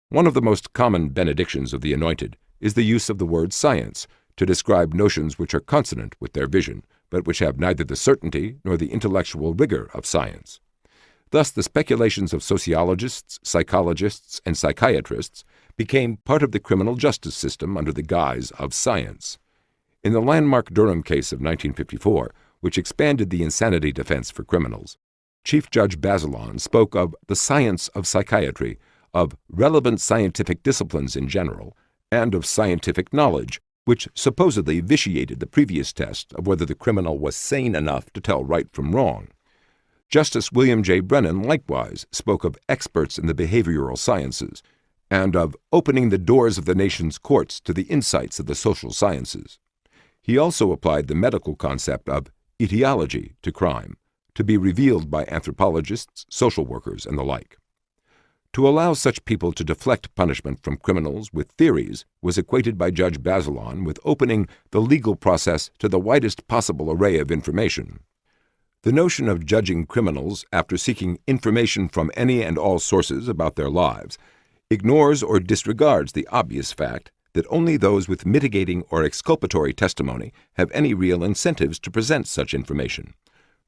One of the most common benedictions of the Anointed is the use of the word science to describe notions which are consonant with their vision, but which have neither the certainty nor the intellectual rigor of science. Thus, the speculations of sociologists, psychologists, and psychiatrists became part of the criminal justice system under the guise of science. In the landmark Durham case of 1954, which expanded the insanity defense for criminals, Chief Judge Bazelon spoke of the science of psychiatry, of relevant scientific disciplines in general, and of scientific knowledge, which supposedly vitiated the previous test of whether the criminal was sane enough to tell right from wrong. Justice William J. Brennan likewise spoke of experts in the behavioral sciences, and of opening the doors of the nation's courts to the insights of the social sciences. He also applied the medical concept of etiology to crime, to be revealed by anthropologists, social workers, and the like. To allow such people to deflect punishment from criminals with theories was equated by Judge Bazelon with opening the legal process to the widest possible array of information. The notion of judging criminals after seeking information from any and all sources about their lives ignores or disregards the obvious fact that only those with mitigating or exculpatory testimony have any real incentives to present such information.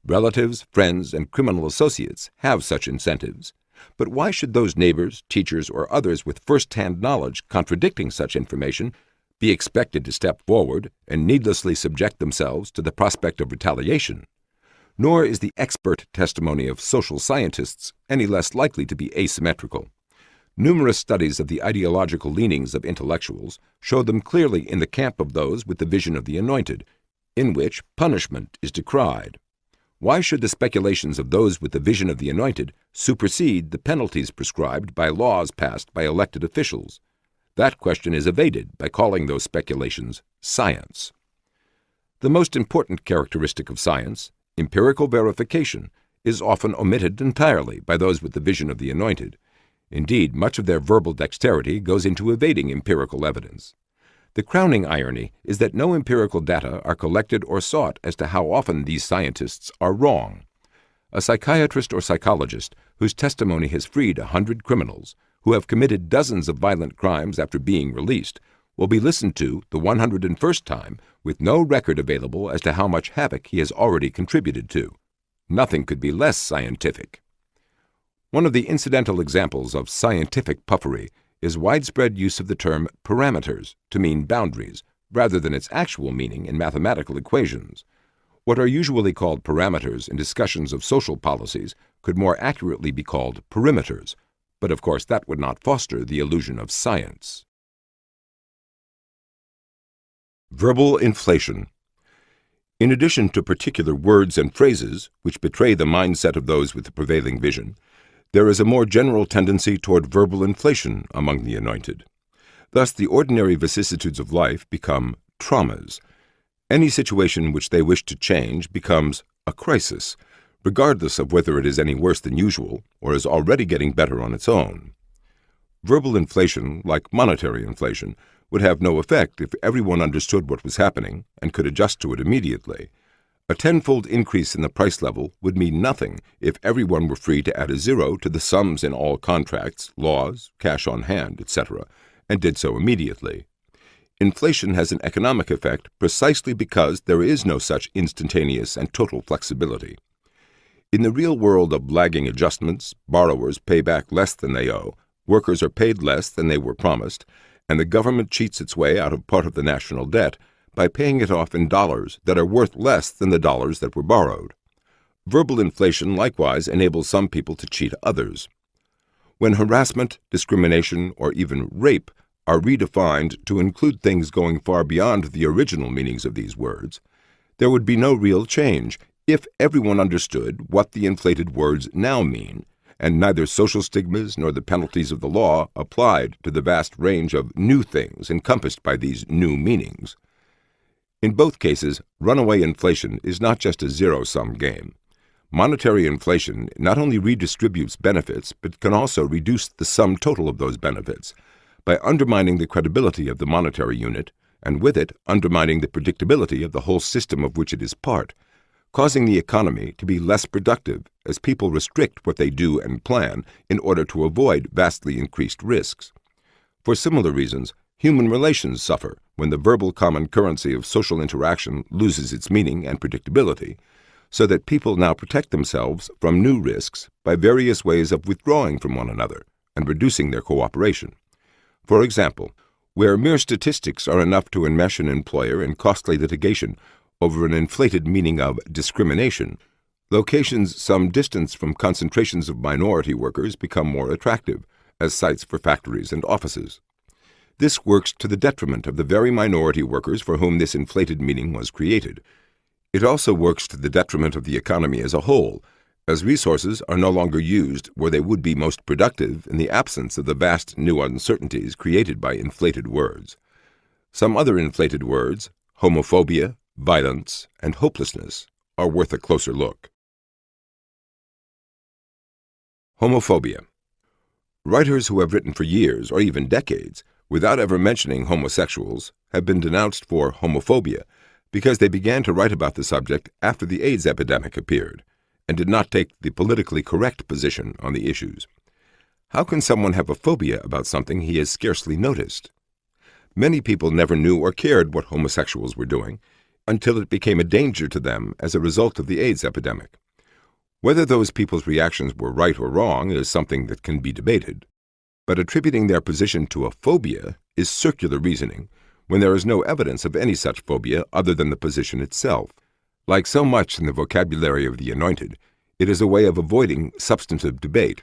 Relatives, friends, and criminal associates have such incentives. But why should those neighbors, teachers, or others with first-hand knowledge contradicting such information be expected to step forward and needlessly subject themselves to the prospect of retaliation? Nor is the expert testimony of social scientists any less likely to be asymmetrical. Numerous studies of the ideological leanings of intellectuals show them clearly in the camp of those with the vision of the Anointed, in which punishment is decried. Why should the speculations of those with the vision of the Anointed supersede the penalties prescribed by laws passed by elected officials? That question is evaded by calling those speculations science. The most important characteristic of science, empirical verification, is often omitted entirely by those with the vision of the Anointed. Indeed, much of their verbal dexterity goes into evading empirical evidence. The crowning irony is that no empirical data are collected or sought as to how often these scientists are wrong. A psychiatrist or psychologist whose testimony has freed 100 criminals, who have committed dozens of violent crimes after being released, will be listened to the 101st time with no record available as to how much havoc he has already contributed to. Nothing could be less scientific. One of the incidental examples of scientific puffery is widespread use of the term parameters to mean boundaries, rather than its actual meaning in mathematical equations. What are usually called parameters in discussions of social policies could more accurately be called perimeters, but of course that would not foster the illusion of science. Verbal inflation. In addition to particular words and phrases which betray the mindset of those with the prevailing vision, there is a more general tendency toward verbal inflation among the Anointed. Thus, the ordinary vicissitudes of life become traumas. Any situation which they wish to change becomes a crisis, regardless of whether it is any worse than usual or is already getting better on its own. Verbal inflation, like monetary inflation, would have no effect if everyone understood what was happening and could adjust to it immediately. A tenfold increase in the price level would mean nothing if everyone were free to add a zero to the sums in all contracts, laws, cash on hand, etc., and did so immediately. Inflation has an economic effect precisely because there is no such instantaneous and total flexibility. In the real world of lagging adjustments, borrowers pay back less than they owe, workers are paid less than they were promised, and the government cheats its way out of part of the national debt by paying it off in dollars that are worth less than the dollars that were borrowed. Verbal inflation likewise enables some people to cheat others. When harassment, discrimination, or even rape are redefined to include things going far beyond the original meanings of these words, there would be no real change if everyone understood what the inflated words now mean, and neither social stigmas nor the penalties of the law applied to the vast range of new things encompassed by these new meanings. In both cases, runaway inflation is not just a zero-sum game. Monetary inflation not only redistributes benefits, but can also reduce the sum total of those benefits by undermining the credibility of the monetary unit, and with it undermining the predictability of the whole system of which it is part, causing the economy to be less productive as people restrict what they do and plan in order to avoid vastly increased risks. For similar reasons, human relations suffer when the verbal common currency of social interaction loses its meaning and predictability, so that people now protect themselves from new risks by various ways of withdrawing from one another and reducing their cooperation. For example, where mere statistics are enough to enmesh an employer in costly litigation over an inflated meaning of discrimination, locations some distance from concentrations of minority workers become more attractive as sites for factories and offices. This works to the detriment of the very minority workers for whom this inflated meaning was created. It also works to the detriment of the economy as a whole, as resources are no longer used where they would be most productive in the absence of the vast new uncertainties created by inflated words. Some other inflated words, homophobia, violence, and hopelessness, are worth a closer look. Homophobia. Writers who have written for years or even decades without ever mentioning homosexuals have been denounced for homophobia because they began to write about the subject after the AIDS epidemic appeared and did not take the politically correct position on the issues. How can someone have a phobia about something he has scarcely noticed? Many people never knew or cared what homosexuals were doing until it became a danger to them as a result of the AIDS epidemic. Whether those people's reactions were right or wrong is something that can be debated, but attributing their position to a phobia is circular reasoning when there is no evidence of any such phobia other than the position itself. Like so much in the vocabulary of the Anointed, it is a way of avoiding substantive debate.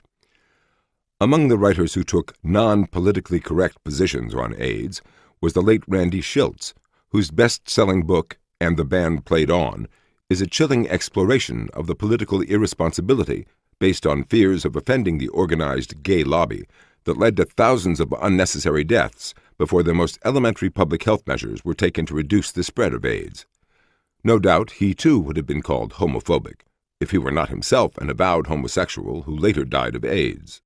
Among the writers who took non-politically correct positions on AIDS was the late Randy Shilts, whose best-selling book, And the Band Played On, is a chilling exploration of the political irresponsibility based on fears of offending the organized gay lobby that led to thousands of unnecessary deaths before the most elementary public health measures were taken to reduce the spread of AIDS. No doubt he too would have been called homophobic if he were not himself an avowed homosexual who later died of AIDS.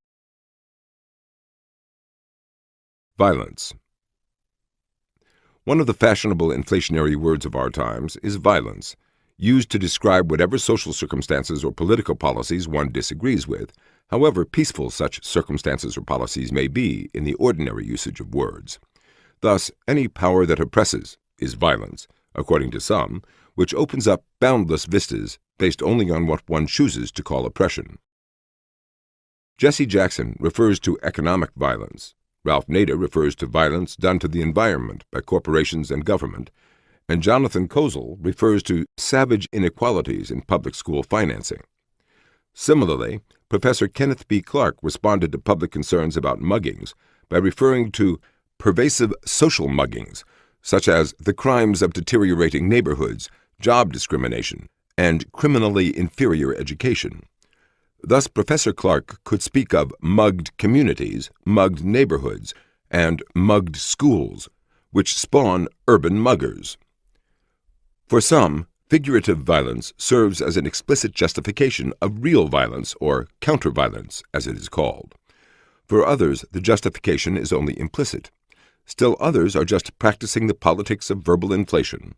Violence. One of the fashionable inflationary words of our times is violence, used to describe whatever social circumstances or political policies one disagrees with, however peaceful such circumstances or policies may be in the ordinary usage of words. Thus, any power that oppresses is violence, according to some, which opens up boundless vistas based only on what one chooses to call oppression. Jesse Jackson refers to economic violence. Ralph Nader refers to violence done to the environment by corporations and government, and Jonathan Kozol refers to savage inequalities in public school financing. Similarly, Professor Kenneth B. Clark responded to public concerns about muggings by referring to pervasive social muggings, such as the crimes of deteriorating neighborhoods, job discrimination, and criminally inferior education. Thus, Professor Clark could speak of mugged communities, mugged neighborhoods, and mugged schools, which spawn urban muggers. For some, figurative violence serves as an explicit justification of real violence, or counter-violence, as it is called. For others, the justification is only implicit. Still others are just practicing the politics of verbal inflation.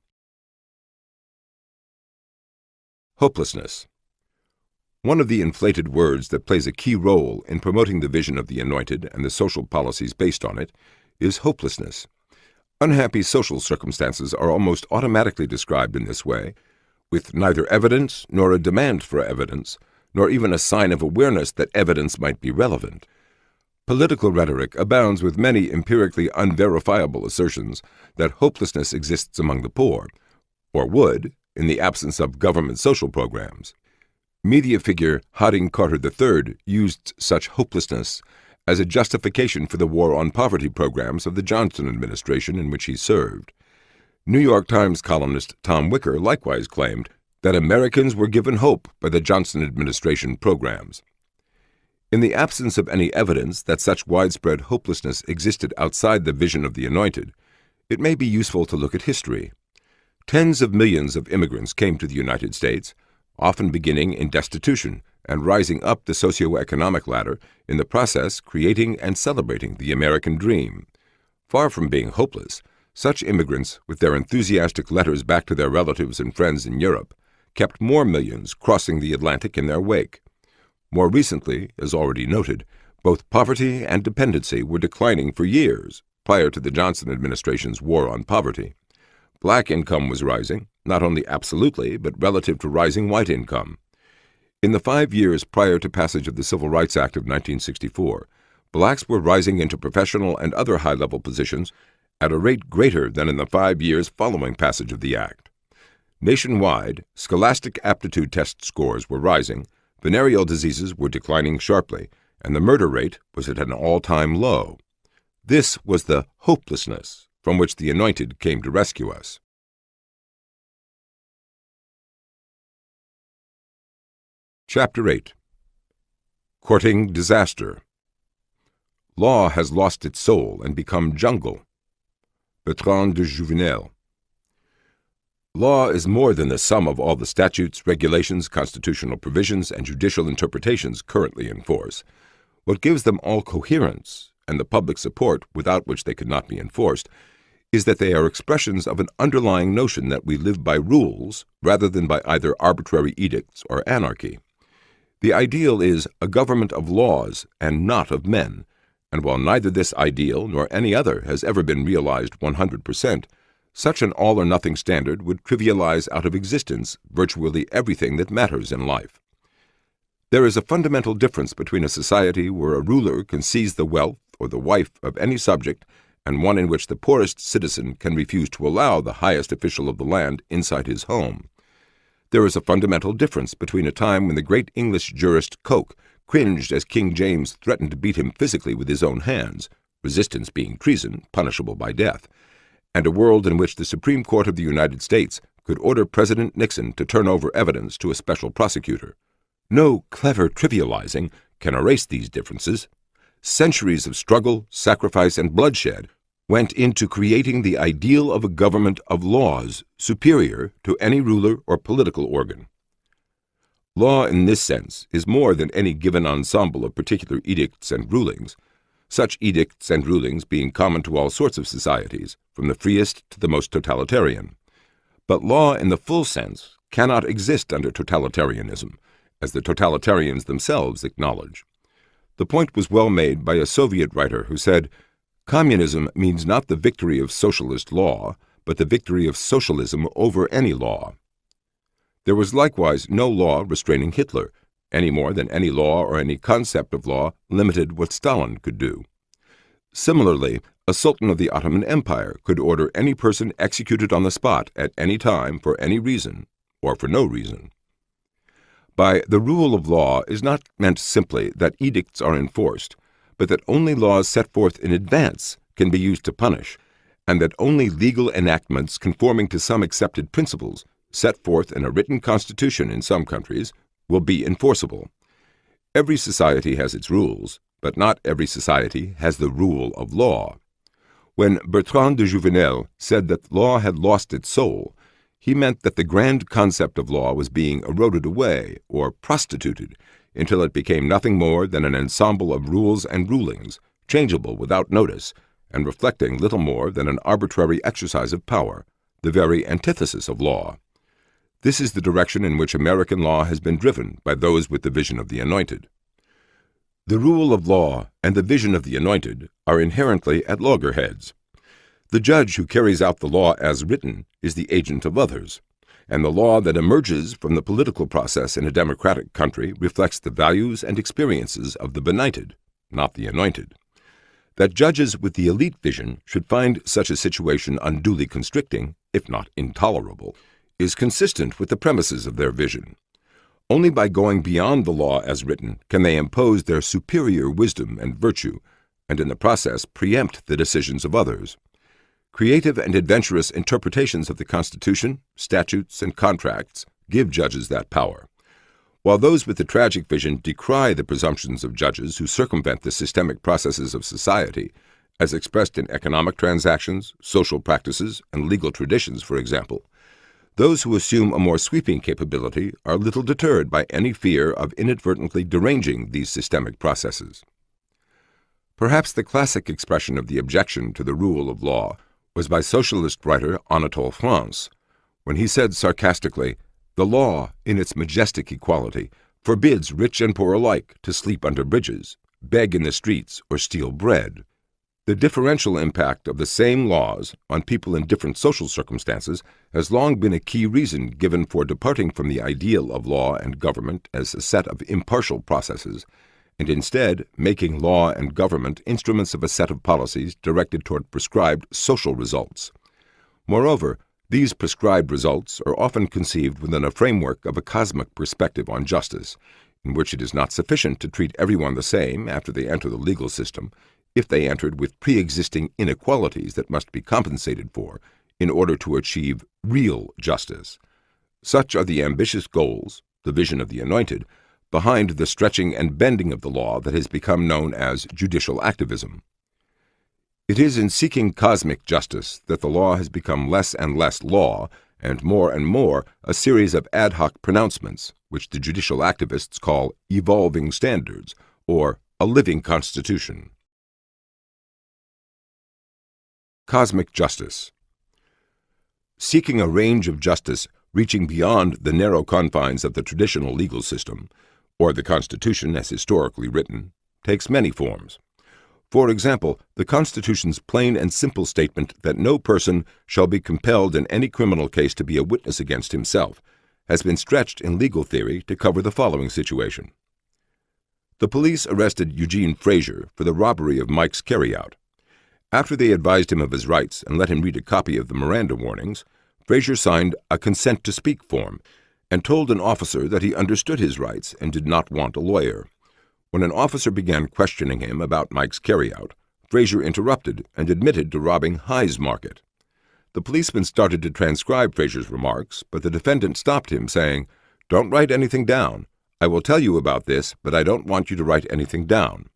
Hopelessness. One of the inflated words that plays a key role in promoting the vision of the Anointed and the social policies based on it is hopelessness. Unhappy social circumstances are almost automatically described in this way, with neither evidence nor a demand for evidence, nor even a sign of awareness that evidence might be relevant. Political rhetoric abounds with many empirically unverifiable assertions that hopelessness exists among the poor, or would, in the absence of government social programs. Media figure Harding Carter III used such hopelessness as a justification for the war on poverty programs of the Johnson administration in which he served. New York Times columnist Tom Wicker likewise claimed that Americans were given hope by the Johnson administration programs. In the absence of any evidence that such widespread hopelessness existed outside the vision of the Anointed, it may be useful to look at history. Tens of millions of immigrants came to the United States, often beginning in destitution and rising up the socioeconomic ladder, in the process creating and celebrating the American dream. Far from being hopeless, such immigrants, with their enthusiastic letters back to their relatives and friends in Europe, kept more millions crossing the Atlantic in their wake. More recently, as already noted, both poverty and dependency were declining for years prior to the Johnson administration's war on poverty. Black income was rising, not only absolutely, but relative to rising white income. In the 5 years prior to passage of the Civil Rights Act of 1964, blacks were rising into professional and other high-level positions at a rate greater than in the 5 years following passage of the Act. Nationwide, scholastic aptitude test scores were rising, venereal diseases were declining sharply, and the murder rate was at an all-time low. This was the hopelessness from which the Anointed came to rescue us. Chapter 8. Courting Disaster. Law has lost its soul and become jungle. Bertrand de Jouvenel. Law is more than the sum of all the statutes, regulations, constitutional provisions, and judicial interpretations currently in force. What gives them all coherence, and the public support without which they could not be enforced, is that they are expressions of an underlying notion that we live by rules rather than by either arbitrary edicts or anarchy. The ideal is a government of laws and not of men, and while neither this ideal nor any other has ever been realized 100%, such an all-or-nothing standard would trivialize out of existence virtually everything that matters in life. There is a fundamental difference between a society where a ruler can seize the wealth or the wife of any subject and one in which the poorest citizen can refuse to allow the highest official of the land inside his home. There is a fundamental difference between a time when the great English jurist Coke cringed as King James threatened to beat him physically with his own hands, resistance being treason, punishable by death, and a world in which the Supreme Court of the United States could order President Nixon to turn over evidence to a special prosecutor. No clever trivializing can erase these differences. Centuries of struggle, sacrifice, and bloodshed went into creating the ideal of a government of laws superior to any ruler or political organ. Law in this sense is more than any given ensemble of particular edicts and rulings, such edicts and rulings being common to all sorts of societies, from the freest to the most totalitarian. But law in the full sense cannot exist under totalitarianism, as the totalitarians themselves acknowledge. The point was well made by a Soviet writer who said, "Communism means not the victory of socialist law, but the victory of socialism over any law." There was likewise no law restraining Hitler, any more than any law or any concept of law limited what Stalin could do. Similarly, a sultan of the Ottoman Empire could order any person executed on the spot at any time for any reason, or for no reason. By the rule of law is not meant simply that edicts are enforced, but that only laws set forth in advance can be used to punish, and that only legal enactments conforming to some accepted principles, set forth in a written constitution in some countries, will be enforceable. Every society has its rules, but not every society has the rule of law. When Bertrand de Jouvenel said that law had lost its soul, he meant that the grand concept of law was being eroded away or prostituted until it became nothing more than an ensemble of rules and rulings, changeable without notice, and reflecting little more than an arbitrary exercise of power, the very antithesis of law. This is the direction in which American law has been driven by those with the vision of the Anointed. The rule of law and the vision of the Anointed are inherently at loggerheads. The judge who carries out the law as written is the agent of others, and the law that emerges from the political process in a democratic country reflects the values and experiences of the benighted, not the anointed. That judges with the elite vision should find such a situation unduly constricting, if not intolerable, is consistent with the premises of their vision. Only by going beyond the law as written can they impose their superior wisdom and virtue, and in the process preempt the decisions of others. Creative and adventurous interpretations of the Constitution, statutes, and contracts give judges that power, while those with the tragic vision decry the presumptions of judges who circumvent the systemic processes of society, as expressed in economic transactions, social practices, and legal traditions, for example. Those who assume a more sweeping capability are little deterred by any fear of inadvertently deranging these systemic processes. Perhaps the classic expression of the objection to the rule of law was by socialist writer Anatole France, when he said sarcastically, "The law, in its majestic equality, forbids rich and poor alike to sleep under bridges, beg in the streets, or steal bread." The differential impact of the same laws on people in different social circumstances has long been a key reason given for departing from the ideal of law and government as a set of impartial processes, and instead making law and government instruments of a set of policies directed toward prescribed social results. Moreover, these prescribed results are often conceived within a framework of a cosmic perspective on justice, in which it is not sufficient to treat everyone the same after they enter the legal system, if they entered with pre-existing inequalities that must be compensated for in order to achieve real justice. Such are the ambitious goals, the vision of the Anointed, behind the stretching and bending of the law that has become known as judicial activism. It is in seeking cosmic justice that the law has become less and less law, and more a series of ad hoc pronouncements, which the judicial activists call evolving standards, or a living constitution. Cosmic justice. Seeking a range of justice reaching beyond the narrow confines of the traditional legal system, or the Constitution as historically written, takes many forms. For example, the Constitution's plain and simple statement that no person shall be compelled in any criminal case to be a witness against himself has been stretched in legal theory to cover the following situation. The police arrested Eugene Frazier for the robbery of Mike's carryout. After they advised him of his rights and let him read a copy of the Miranda warnings, Frazier signed a consent to speak form and told an officer that he understood his rights and did not want a lawyer. When an officer began questioning him about Mike's carryout, Frazier interrupted and admitted to robbing High's Market. The policeman started to transcribe Frazier's remarks, but the defendant stopped him, saying, "Don't write anything down. I will tell you about this, but I don't want you to write anything down."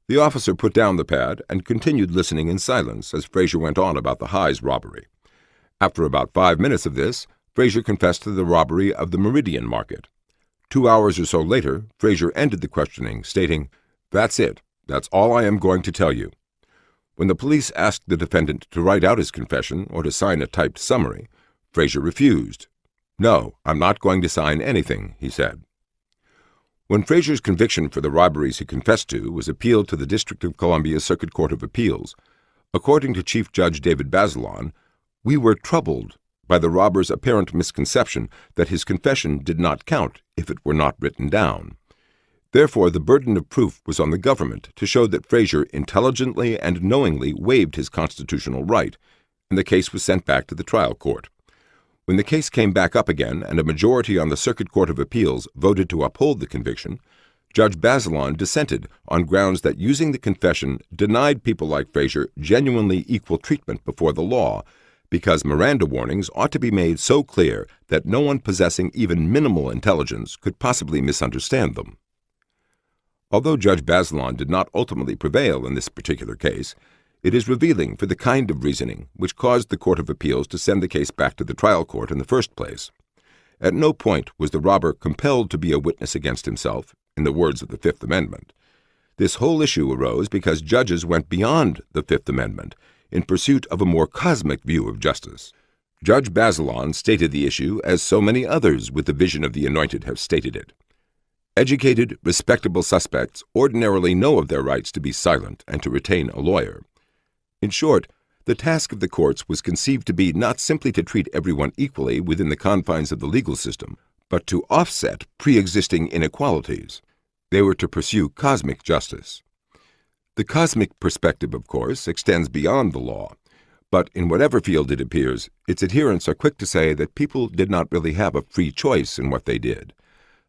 The officer put down the pad and continued listening in silence as Frazier went on about the High's robbery. After about 5 minutes of this, Frazier confessed to the robbery of the Meridian Market. 2 hours or so later, Frazier ended the questioning, stating, "That's it. That's all I am going to tell you." When the police asked the defendant to write out his confession or to sign a typed summary, Frazier refused. "No, I'm not going to sign anything," he said. When Frazier's conviction for the robberies he confessed to was appealed to the District of Columbia Circuit Court of Appeals, according to Chief Judge David Bazelon, "We were troubled by the robber's apparent misconception that his confession did not count if it were not written down. Therefore, the burden of proof was on the government to show that Frazier intelligently and knowingly waived his constitutional right, and the case was sent back to the trial court. When the case came back up again and a majority on the Circuit Court of Appeals voted to uphold the conviction, Judge Bazelon dissented on grounds that using the confession denied people like Frazier genuinely equal treatment before the law, because Miranda warnings ought to be made so clear that no one possessing even minimal intelligence could possibly misunderstand them. Although Judge Bazelon did not ultimately prevail in this particular case, it is revealing for the kind of reasoning which caused the Court of Appeals to send the case back to the trial court in the first place. At no point was the robber compelled to be a witness against himself, in the words of the Fifth Amendment. This whole issue arose because judges went beyond the Fifth Amendment in pursuit of a more cosmic view of justice. Judge Bazelon stated the issue as so many others with the vision of the Anointed have stated it. Educated, respectable suspects ordinarily know of their rights to be silent and to retain a lawyer. In short, the task of the courts was conceived to be not simply to treat everyone equally within the confines of the legal system, but to offset pre-existing inequalities. They were to pursue cosmic justice. The cosmic perspective, of course, extends beyond the law, but in whatever field it appears, its adherents are quick to say that people did not really have a free choice in what they did.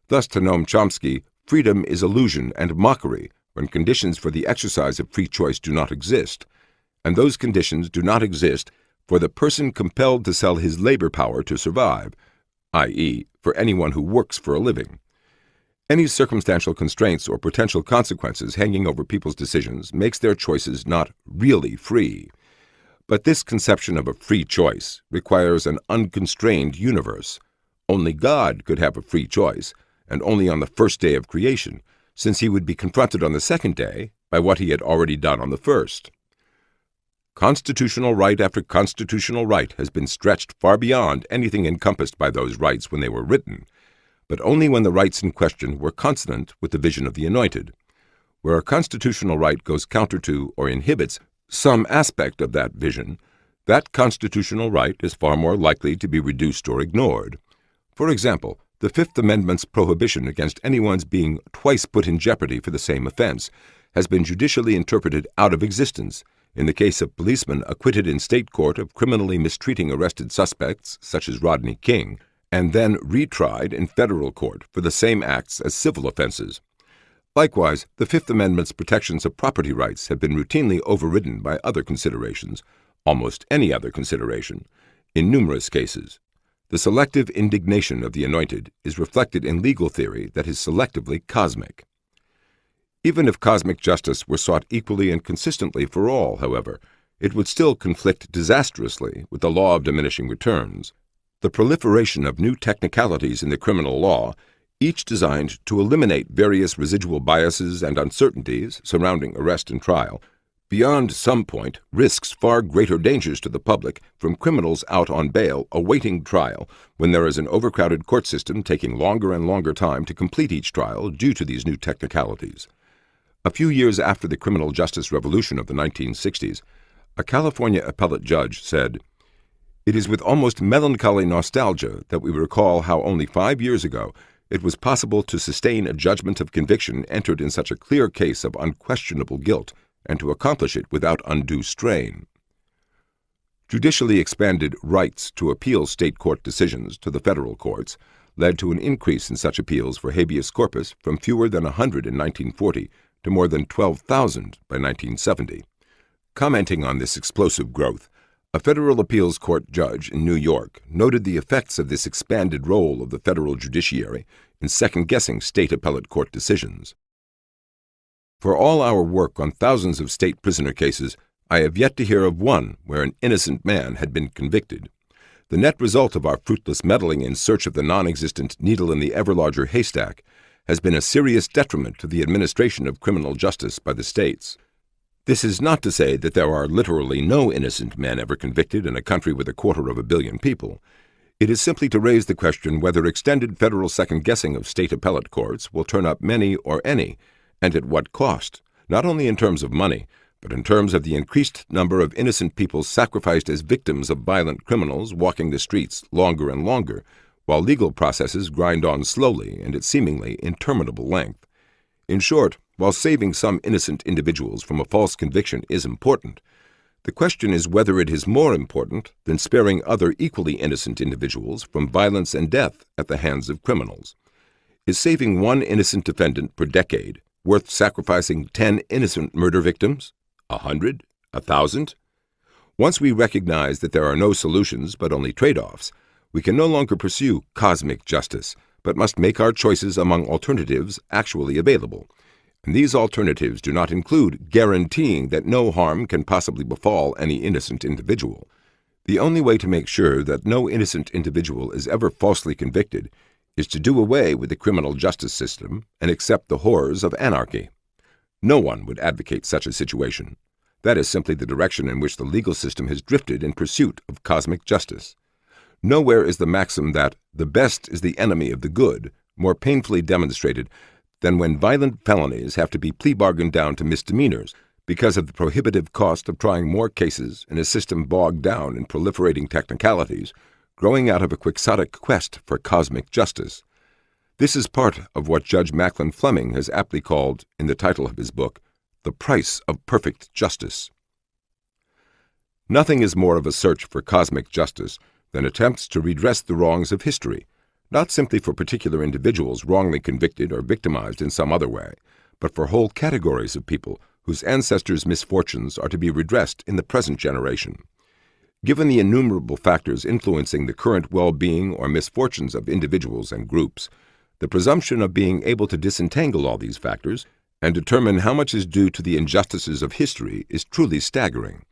Thus, to Noam Chomsky, freedom is illusion and mockery when conditions for the exercise of free choice do not exist, and those conditions do not exist for the person compelled to sell his labor power to survive, i.e., for anyone who works for a living. Any circumstantial constraints or potential consequences hanging over people's decisions makes their choices not really free. But this conception of a free choice requires an unconstrained universe. Only God could have a free choice, and only on the first day of creation, since he would be confronted on the second day by what he had already done on the first. Constitutional right after constitutional right has been stretched far beyond anything encompassed by those rights when they were written, but only when the rights in question were consonant with the vision of the Anointed. Where a constitutional right goes counter to or inhibits some aspect of that vision, that constitutional right is far more likely to be reduced or ignored. For example, the Fifth Amendment's prohibition against anyone's being twice put in jeopardy for the same offense has been judicially interpreted out of existence in the case of policemen acquitted in state court of criminally mistreating arrested suspects, such as Rodney King, and then retried in federal court for the same acts as civil offenses. Likewise, the Fifth Amendment's protections of property rights have been routinely overridden by other considerations, almost any other consideration, in numerous cases. The selective indignation of the Anointed is reflected in legal theory that is selectively cosmic. Even if cosmic justice were sought equally and consistently for all, however, it would still conflict disastrously with the law of diminishing returns. The proliferation of new technicalities in the criminal law, each designed to eliminate various residual biases and uncertainties surrounding arrest and trial, beyond some point risks far greater dangers to the public from criminals out on bail awaiting trial when there is an overcrowded court system taking longer and longer time to complete each trial due to these new technicalities. A few years after the criminal justice revolution of the 1960s, a California appellate judge said, "It is with almost melancholy nostalgia that we recall how only 5 years ago it was possible to sustain a judgment of conviction entered in such a clear case of unquestionable guilt and to accomplish it without undue strain." Judicially expanded rights to appeal state court decisions to the federal courts led to an increase in such appeals for habeas corpus from fewer than 100 in 1940 to more than 12,000 by 1970. Commenting on this explosive growth, a federal appeals court judge in New York noted the effects of this expanded role of the federal judiciary in second-guessing state appellate court decisions. For all our work on thousands of state prisoner cases, I have yet to hear of one where an innocent man had been convicted. The net result of our fruitless meddling in search of the non-existent needle in the ever-larger haystack has been a serious detriment to the administration of criminal justice by the states. This is not to say that there are literally no innocent men ever convicted in a country with 250 million people. It is simply to raise the question whether extended federal second-guessing of state appellate courts will turn up many or any, and at what cost, not only in terms of money, but in terms of the increased number of innocent people sacrificed as victims of violent criminals walking the streets longer and longer, while legal processes grind on slowly and at seemingly interminable length. In short, while saving some innocent individuals from a false conviction is important, the question is whether it is more important than sparing other equally innocent individuals from violence and death at the hands of criminals. Is saving one innocent defendant per decade worth sacrificing 10 innocent murder victims? 100? 1,000? Once we recognize that there are no solutions but only trade-offs, we can no longer pursue cosmic justice, but must make our choices among alternatives actually available. And these alternatives do not include guaranteeing that no harm can possibly befall any innocent individual. The only way to make sure that no innocent individual is ever falsely convicted is to do away with the criminal justice system and accept the horrors of anarchy. No one would advocate such a situation. That is simply the direction in which the legal system has drifted in pursuit of cosmic justice. Nowhere is the maxim that the best is the enemy of the good more painfully demonstrated than when violent felonies have to be plea bargained down to misdemeanors because of the prohibitive cost of trying more cases in a system bogged down in proliferating technicalities, growing out of a quixotic quest for cosmic justice. This is part of what Judge Macklin Fleming has aptly called, in the title of his book, The Price of Perfect Justice. Nothing is more of a search for cosmic justice than attempts to redress the wrongs of history, not simply for particular individuals wrongly convicted or victimized in some other way, but for whole categories of people whose ancestors' misfortunes are to be redressed in the present generation. Given the innumerable factors influencing the current well-being or misfortunes of individuals and groups, the presumption of being able to disentangle all these factors and determine how much is due to the injustices of history is truly staggering.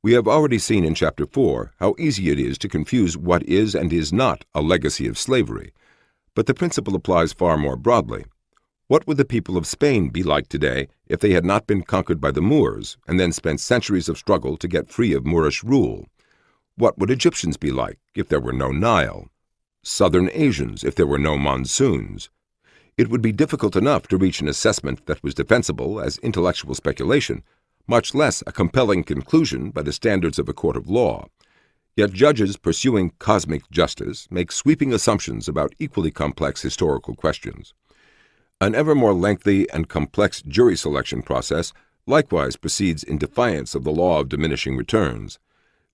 We have already seen in Chapter 4 how easy it is to confuse what is and is not a legacy of slavery, but the principle applies far more broadly. What would the people of Spain be like today if they had not been conquered by the Moors and then spent centuries of struggle to get free of Moorish rule? What would Egyptians be like if there were no Nile? Southern Asians if there were no monsoons? It would be difficult enough to reach an assessment that was defensible as intellectual speculation, much less a compelling conclusion by the standards of a court of law. Yet judges pursuing cosmic justice make sweeping assumptions about equally complex historical questions. An ever more lengthy and complex jury selection process likewise proceeds in defiance of the law of diminishing returns.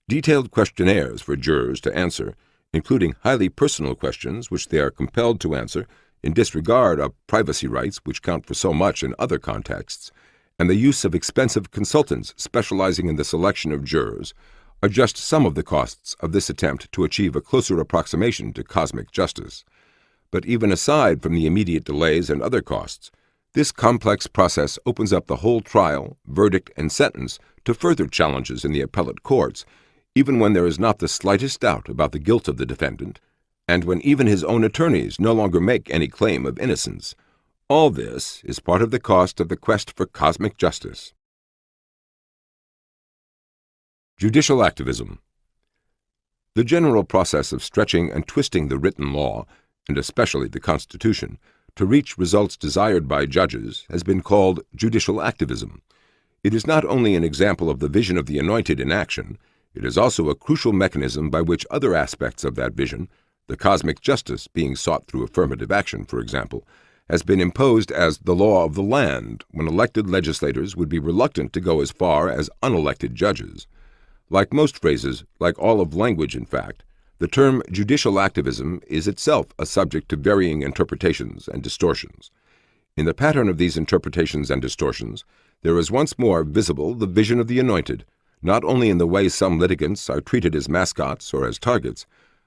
Detailed questionnaires for jurors to answer, including highly personal questions which they are compelled to answer in disregard of privacy rights which count for so much in other contexts, and the use of expensive consultants specializing in the selection of jurors are just some of the costs of this attempt to achieve a closer approximation to cosmic justice. But even aside from the immediate delays and other costs, this complex process opens up the whole trial, verdict, and sentence to further challenges in the appellate courts, even when there is not the slightest doubt about the guilt of the defendant, and when even his own attorneys no longer make any claim of innocence. All this is part of the cost of the quest for cosmic justice. Judicial activism. The general process of stretching and twisting the written law, and especially the Constitution, to reach results desired by judges has been called judicial activism. It is not only an example of the vision of the Anointed in action, it is also a crucial mechanism by which other aspects of that vision, the cosmic justice being sought through affirmative action, for example, has been imposed as the law of the land when elected legislators would be reluctant to go as far as unelected judges. Like most phrases, like all of language in fact, the term judicial activism is itself a subject to varying interpretations and distortions. In the pattern of these interpretations and distortions, there is once more visible the vision of the Anointed, not only in the way some litigants are treated as mascots or as targets,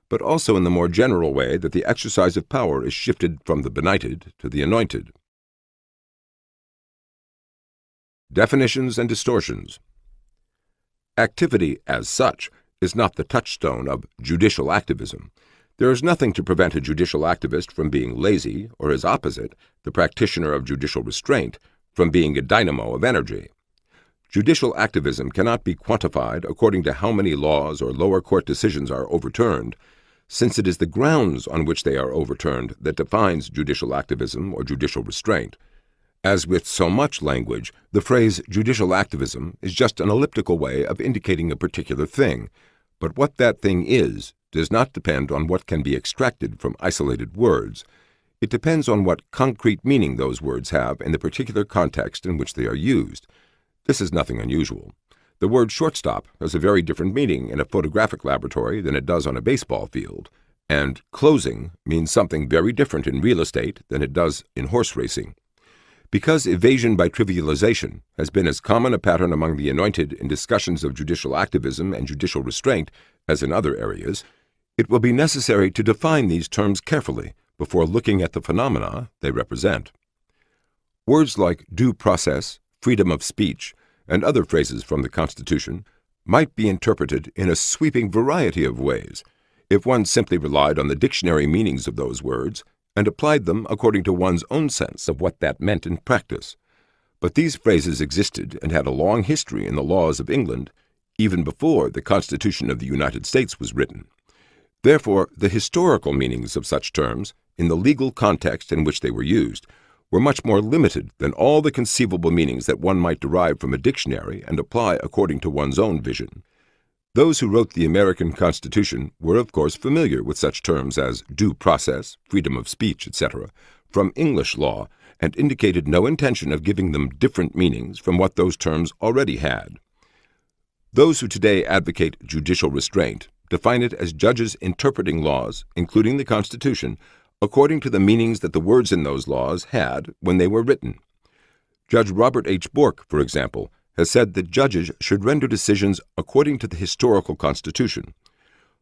but also in the more general way that the exercise of power is shifted from the benighted to the anointed. Definitions and distortions. Activity, as such, is not the touchstone of judicial activism. There is nothing to prevent a judicial activist from being lazy, or his opposite, the practitioner of judicial restraint, from being a dynamo of energy. Judicial activism cannot be quantified according to how many laws or lower court decisions are overturned, since it is the grounds on which they are overturned that defines judicial activism or judicial restraint. As with so much language, the phrase judicial activism is just an elliptical way of indicating a particular thing, but what that thing is does not depend on what can be extracted from isolated words. It depends on what concrete meaning those words have in the particular context in which they are used. This is nothing unusual. The word shortstop has a very different meaning in a photographic laboratory than it does on a baseball field, and closing means something very different in real estate than it does in horse racing. Because evasion by trivialization has been as common a pattern among the Anointed in discussions of judicial activism and judicial restraint as in other areas, it will be necessary to define these terms carefully before looking at the phenomena they represent. Words like due process, freedom of speech, and other phrases from the Constitution might be interpreted in a sweeping variety of ways if one simply relied on the dictionary meanings of those words and applied them according to one's own sense of what that meant in practice. But these phrases existed and had a long history in the laws of England, even before the Constitution of the United States was written. Therefore, the historical meanings of such terms, in the legal context in which they were used, were much more limited than all the conceivable meanings that one might derive from a dictionary and apply according to one's own vision. Those who wrote the American Constitution were, of course, familiar with such terms as due process, freedom of speech, etc., from English law, and indicated no intention of giving them different meanings from what those terms already had. Those who today advocate judicial restraint define it as judges interpreting laws, including the Constitution, according to the meanings that the words in those laws had when they were written. Judge Robert H. Bork, for example, has said that judges should render decisions according to the historical Constitution.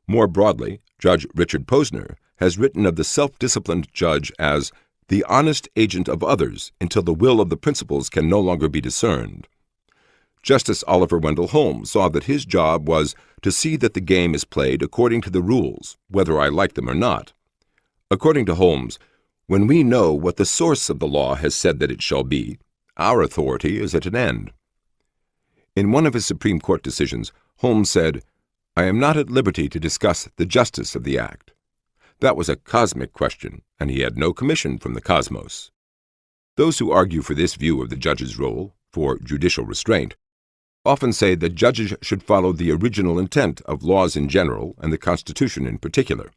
More broadly, Judge Richard Posner has written of the self-disciplined judge as the honest agent of others until the will of the principals can no longer be discerned. Justice Oliver Wendell Holmes saw that his job was to see that the game is played according to the rules, whether I like them or not. According to Holmes, when we know what the source of the law has said that it shall be, our authority is at an end. In one of his Supreme Court decisions, Holmes said, "I am not at liberty to discuss the justice of the act." That was a cosmic question, and he had no commission from the cosmos. Those who argue for this view of the judge's role, for judicial restraint, often say that judges should follow the original intent of laws in general and the Constitution in particular.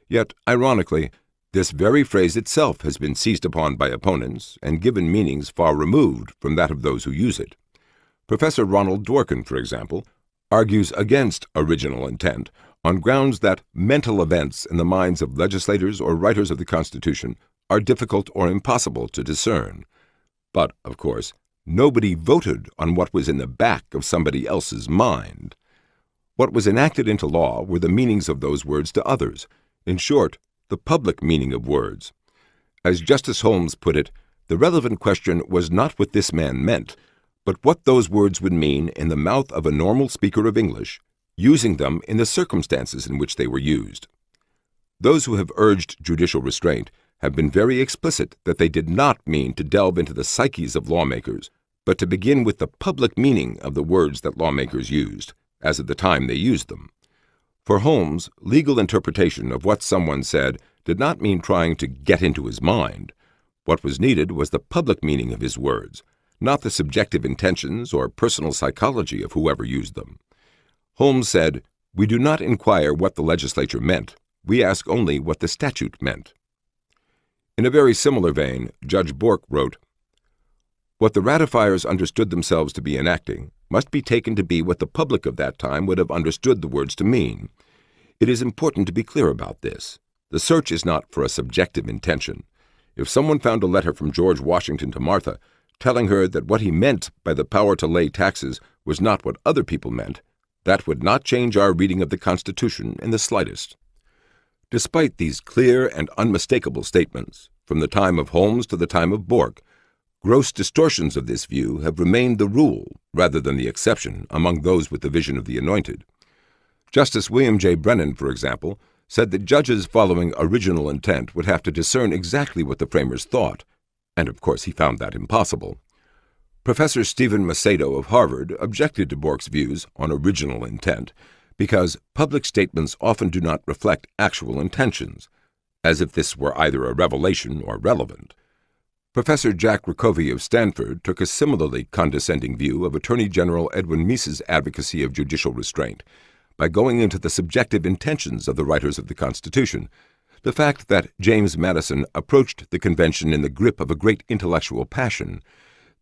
Yet, ironically, this very phrase itself has been seized upon by opponents and given meanings far removed from that of those who use it. Professor Ronald Dworkin, for example, argues against original intent on grounds that mental events in the minds of legislators or writers of the Constitution are difficult or impossible to discern. But, of course, nobody voted on what was in the back of somebody else's mind. What was enacted into law were the meanings of those words to others. In short, the public meaning of words. As Justice Holmes put it, the relevant question was not what this man meant, but what those words would mean in the mouth of a normal speaker of English, using them in the circumstances in which they were used. Those who have urged judicial restraint have been very explicit that they did not mean to delve into the psyches of lawmakers, but to begin with the public meaning of the words that lawmakers used, as at the time they used them. For Holmes, legal interpretation of what someone said did not mean trying to get into his mind. What was needed was the public meaning of his words, not the subjective intentions or personal psychology of whoever used them. Holmes said, "We do not inquire what the legislature meant. We ask only what the statute meant." In a very similar vein, Judge Bork wrote, "What the ratifiers understood themselves to be enacting must be taken to be what the public of that time would have understood the words to mean. It is important to be clear about this. The search is not for a subjective intention. If someone found a letter from George Washington to Martha, telling her that what he meant by the power to lay taxes was not what other people meant, that would not change our reading of the Constitution in the slightest." Despite these clear and unmistakable statements, from the time of Holmes to the time of Bork, gross distortions of this view have remained the rule rather than the exception among those with the vision of the Anointed. Justice William J. Brennan, for example, said that judges following original intent would have to discern exactly what the framers thought, and of course he found that impossible. Professor Stephen Macedo of Harvard objected to Bork's views on original intent because public statements often do not reflect actual intentions, as if this were either a revelation or relevant. Professor Jack Rakowy of Stanford took a similarly condescending view of Attorney General Edwin Meese's advocacy of judicial restraint by going into the subjective intentions of the writers of the Constitution, the fact that James Madison approached the convention in the grip of a great intellectual passion,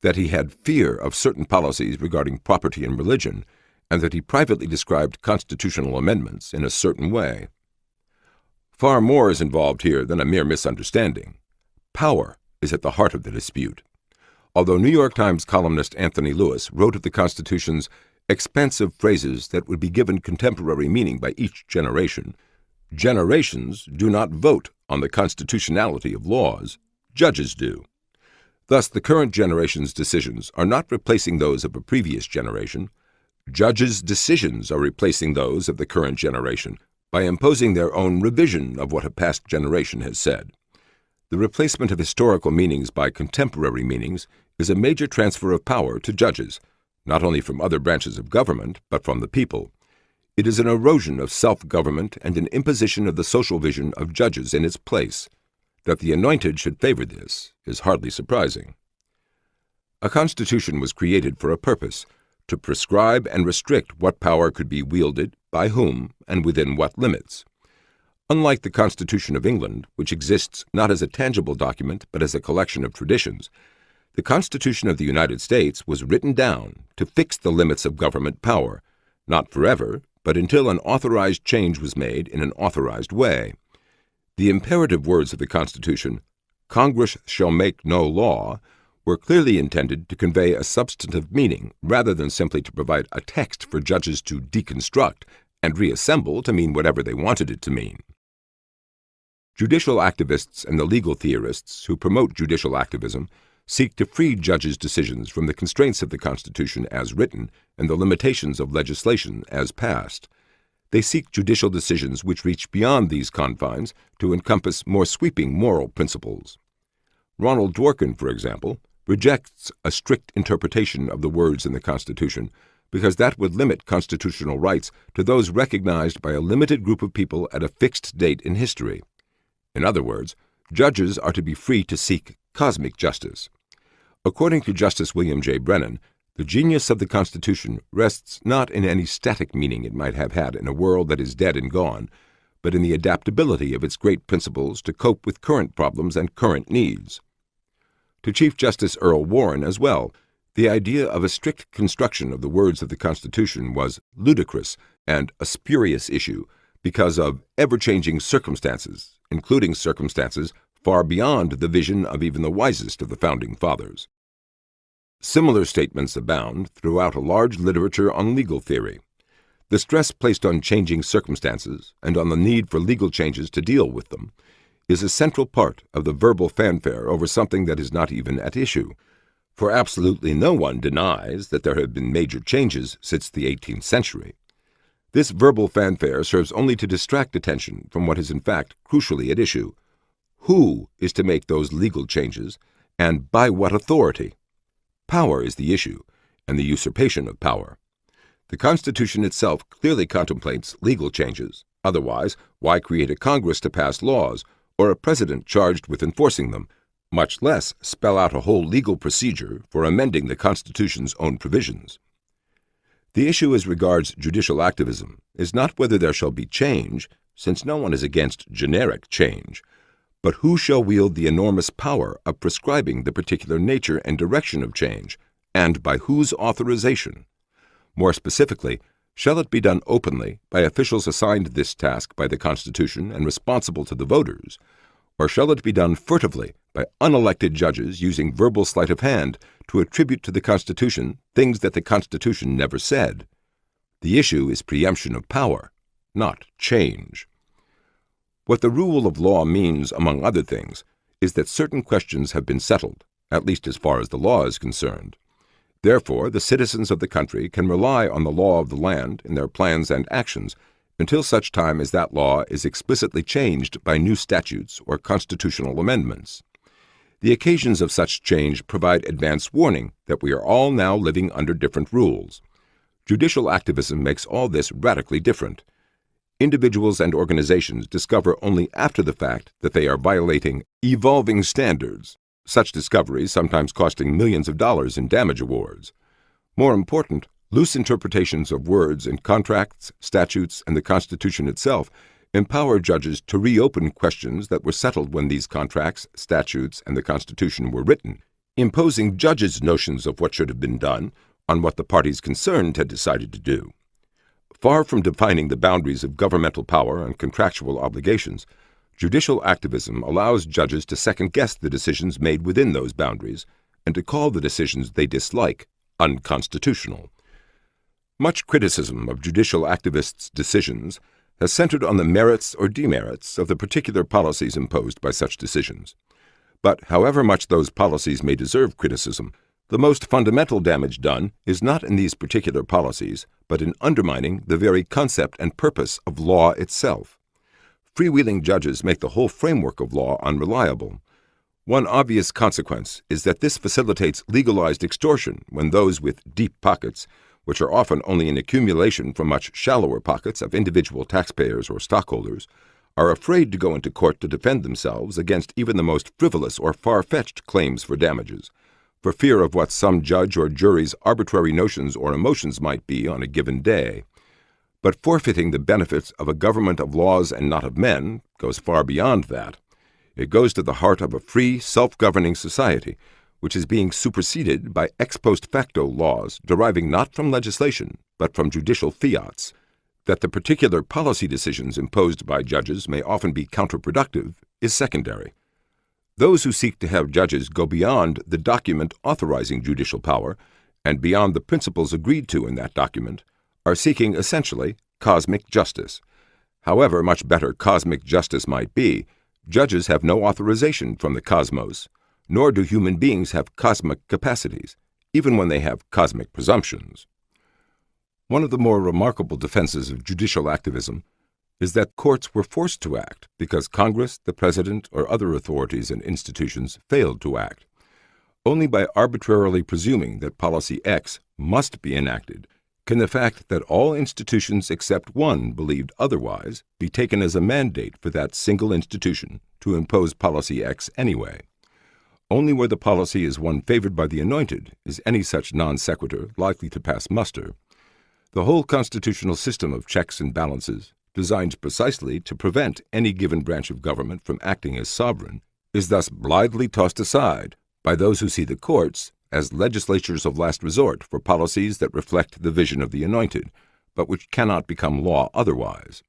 that he had fear of certain policies regarding property and religion, and that he privately described constitutional amendments in a certain way. Far more is involved here than a mere misunderstanding. Power is at the heart of the dispute. Although New York Times columnist Anthony Lewis wrote of the Constitution's expansive phrases that would be given contemporary meaning by each generation, generations do not vote on the constitutionality of laws. Judges do. Thus, the current generation's decisions are not replacing those of a previous generation. Judges' decisions are replacing those of the current generation by imposing their own revision of what a past generation has said. The replacement of historical meanings by contemporary meanings is a major transfer of power to judges, not only from other branches of government, but from the people. It is an erosion of self-government and an imposition of the social vision of judges in its place. That the Anointed should favor this is hardly surprising. A constitution was created for a purpose, to prescribe and restrict what power could be wielded, by whom, and within what limits. Unlike the Constitution of England, which exists not as a tangible document but as a collection of traditions, the Constitution of the United States was written down to fix the limits of government power, not forever, but until an authorized change was made in an authorized way. The imperative words of the Constitution, "Congress shall make no law," were clearly intended to convey a substantive meaning rather than simply to provide a text for judges to deconstruct and reassemble to mean whatever they wanted it to mean. Judicial activists and the legal theorists who promote judicial activism seek to free judges' decisions from the constraints of the Constitution as written and the limitations of legislation as passed. They seek judicial decisions which reach beyond these confines to encompass more sweeping moral principles. Ronald Dworkin, for example, rejects a strict interpretation of the words in the Constitution because that would limit constitutional rights to those recognized by a limited group of people at a fixed date in history. In other words, judges are to be free to seek cosmic justice. According to Justice William J. Brennan, the genius of the Constitution rests not in any static meaning it might have had in a world that is dead and gone, but in the adaptability of its great principles to cope with current problems and current needs. To Chief Justice Earl Warren as well, the idea of a strict construction of the words of the Constitution was ludicrous and a spurious issue because of ever-changing circumstances, including circumstances far beyond the vision of even the wisest of the Founding Fathers. Similar statements abound throughout a large literature on legal theory. The stress placed on changing circumstances and on the need for legal changes to deal with them is a central part of the verbal fanfare over something that is not even at issue, for absolutely no one denies that there have been major changes since the 18th century. This verbal fanfare serves only to distract attention from what is in fact crucially at issue. Who is to make those legal changes, and by what authority? Power is the issue, and the usurpation of power. The Constitution itself clearly contemplates legal changes. Otherwise, why create a Congress to pass laws, or a president charged with enforcing them, much less spell out a whole legal procedure for amending the Constitution's own provisions? The issue as regards judicial activism is not whether there shall be change, since no one is against generic change, but who shall wield the enormous power of prescribing the particular nature and direction of change, and by whose authorization? More specifically, shall it be done openly by officials assigned this task by the Constitution and responsible to the voters, or shall it be done furtively by unelected judges using verbal sleight of hand to attribute to the Constitution things that the Constitution never said? The issue is preemption of power, not change. What the rule of law means, among other things, is that certain questions have been settled, at least as far as the law is concerned. Therefore, the citizens of the country can rely on the law of the land in their plans and actions until such time as that law is explicitly changed by new statutes or constitutional amendments. The occasions of such change provide advance warning that we are all now living under different rules. Judicial activism makes all this radically different. Individuals and organizations discover only after the fact that they are violating evolving standards, such discoveries sometimes costing millions of dollars in damage awards. More important, loose interpretations of words in contracts, statutes, and the Constitution itself empower judges to reopen questions that were settled when these contracts, statutes, and the Constitution were written, imposing judges' notions of what should have been done on what the parties concerned had decided to do. Far from defining the boundaries of governmental power and contractual obligations, judicial activism allows judges to second-guess the decisions made within those boundaries and to call the decisions they dislike unconstitutional. Much criticism of judicial activists' decisions has centered on the merits or demerits of the particular policies imposed by such decisions. But however much those policies may deserve criticism, the most fundamental damage done is not in these particular policies, but in undermining the very concept and purpose of law itself. Freewheeling judges make the whole framework of law unreliable. One obvious consequence is that this facilitates legalized extortion when those with deep pockets which are often only an accumulation from much shallower pockets of individual taxpayers or stockholders, are afraid to go into court to defend themselves against even the most frivolous or far-fetched claims for damages, for fear of what some judge or jury's arbitrary notions or emotions might be on a given day. But forfeiting the benefits of a government of laws and not of men goes far beyond that. It goes to the heart of a free, self-governing society, which is being superseded by ex post facto laws deriving not from legislation, but from judicial fiats. That the particular policy decisions imposed by judges may often be counterproductive is secondary. Those who seek to have judges go beyond the document authorizing judicial power and beyond the principles agreed to in that document are seeking essentially cosmic justice. However much better cosmic justice might be, judges have no authorization from the cosmos, nor do human beings have cosmic capacities, even when they have cosmic presumptions. One of the more remarkable defenses of judicial activism is that courts were forced to act because Congress, the President, or other authorities and institutions failed to act. Only by arbitrarily presuming that policy X must be enacted can the fact that all institutions except one believed otherwise be taken as a mandate for that single institution to impose policy X anyway. Only where the policy is one favored by the Anointed is any such non sequitur likely to pass muster. The whole constitutional system of checks and balances, designed precisely to prevent any given branch of government from acting as sovereign, is thus blithely tossed aside by those who see the courts as legislatures of last resort for policies that reflect the vision of the Anointed, but which cannot become law otherwise.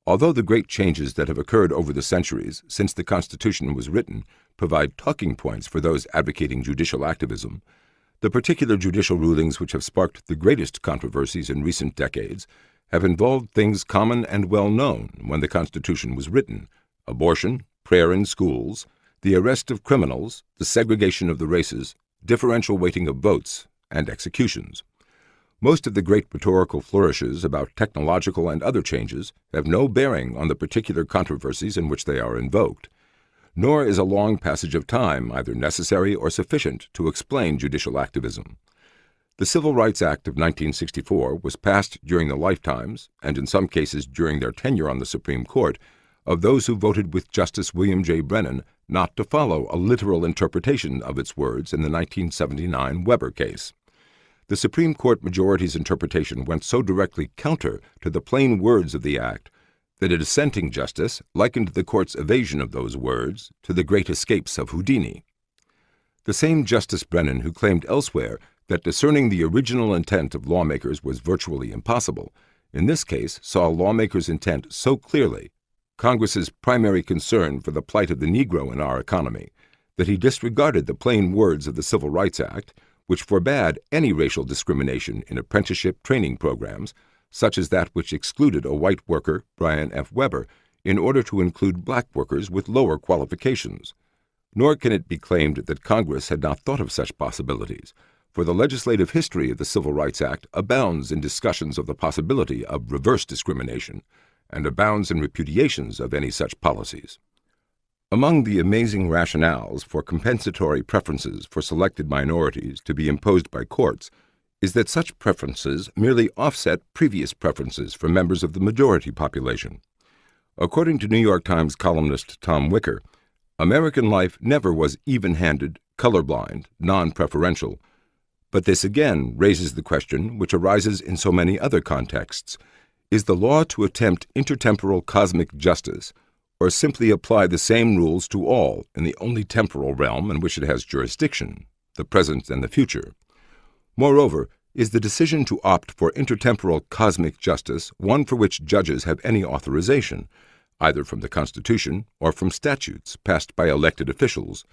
Although the great changes that have occurred over the centuries since the Constitution was written provide talking points for those advocating judicial activism, the particular judicial rulings which have sparked the greatest controversies in recent decades have involved things common and well known when the Constitution was written: abortion, prayer in schools, the arrest of criminals, the segregation of the races, differential weighting of votes, and executions. Most of the great rhetorical flourishes about technological and other changes have no bearing on the particular controversies in which they are invoked, nor is a long passage of time either necessary or sufficient to explain judicial activism. The Civil Rights Act of 1964 was passed during the lifetimes, and in some cases during their tenure on the Supreme Court, of those who voted with Justice William J. Brennan not to follow a literal interpretation of its words in the 1979 Weber case. The Supreme Court majority's interpretation went so directly counter to the plain words of the Act that a dissenting justice likened the court's evasion of those words to the great escapes of Houdini. The same Justice Brennan who claimed elsewhere that discerning the original intent of lawmakers was virtually impossible, in this case saw lawmakers' intent so clearly, Congress's primary concern for the plight of the Negro in our economy, that he disregarded the plain words of the Civil Rights Act, which forbade any racial discrimination in apprenticeship training programs, such as that which excluded a white worker, Brian F. Weber, in order to include black workers with lower qualifications. Nor can it be claimed that Congress had not thought of such possibilities, for the legislative history of the Civil Rights Act abounds in discussions of the possibility of reverse discrimination, and abounds in repudiations of any such policies. Among the amazing rationales for compensatory preferences for selected minorities to be imposed by courts is that such preferences merely offset previous preferences for members of the majority population. According to New York Times columnist Tom Wicker, American life never was even-handed, colorblind, non-preferential. But this again raises the question which arises in so many other contexts: is the law to attempt intertemporal cosmic justice, or simply apply the same rules to all in the only temporal realm in which it has jurisdiction, the present and the future? Moreover, is the decision to opt for intertemporal cosmic justice one for which judges have any authorization, either from the Constitution or from statutes passed by elected officials?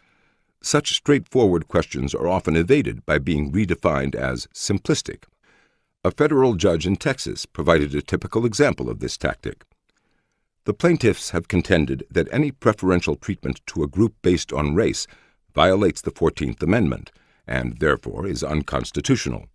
Such straightforward questions are often evaded by being redefined as simplistic. A federal judge in Texas provided a typical example of this tactic. The plaintiffs have contended that any preferential treatment to a group based on race violates the 14th Amendment and, therefore, is unconstitutional.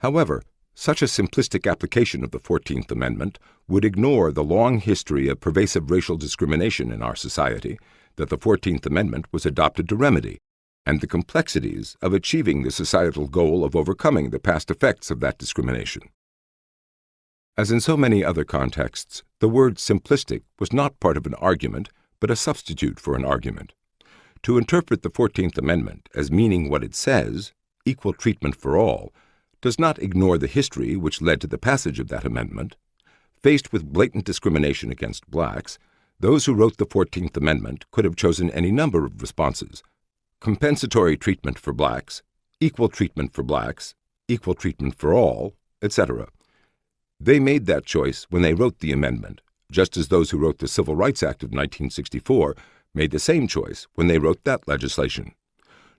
However, such a simplistic application of the 14th Amendment would ignore the long history of pervasive racial discrimination in our society that the 14th Amendment was adopted to remedy. and the complexities of achieving the societal goal of overcoming the past effects of that discrimination. As in so many other contexts, the word simplistic was not part of an argument, but a substitute for an argument. To interpret the 14th Amendment as meaning what it says, equal treatment for all, does not ignore the history which led to the passage of that amendment. Faced with blatant discrimination against blacks, those who wrote the 14th Amendment could have chosen any number of responses: compensatory treatment for blacks, equal treatment for blacks, equal treatment for all, etc. They made that choice when they wrote the amendment, just as those who wrote the Civil Rights Act of 1964 made the same choice when they wrote that legislation.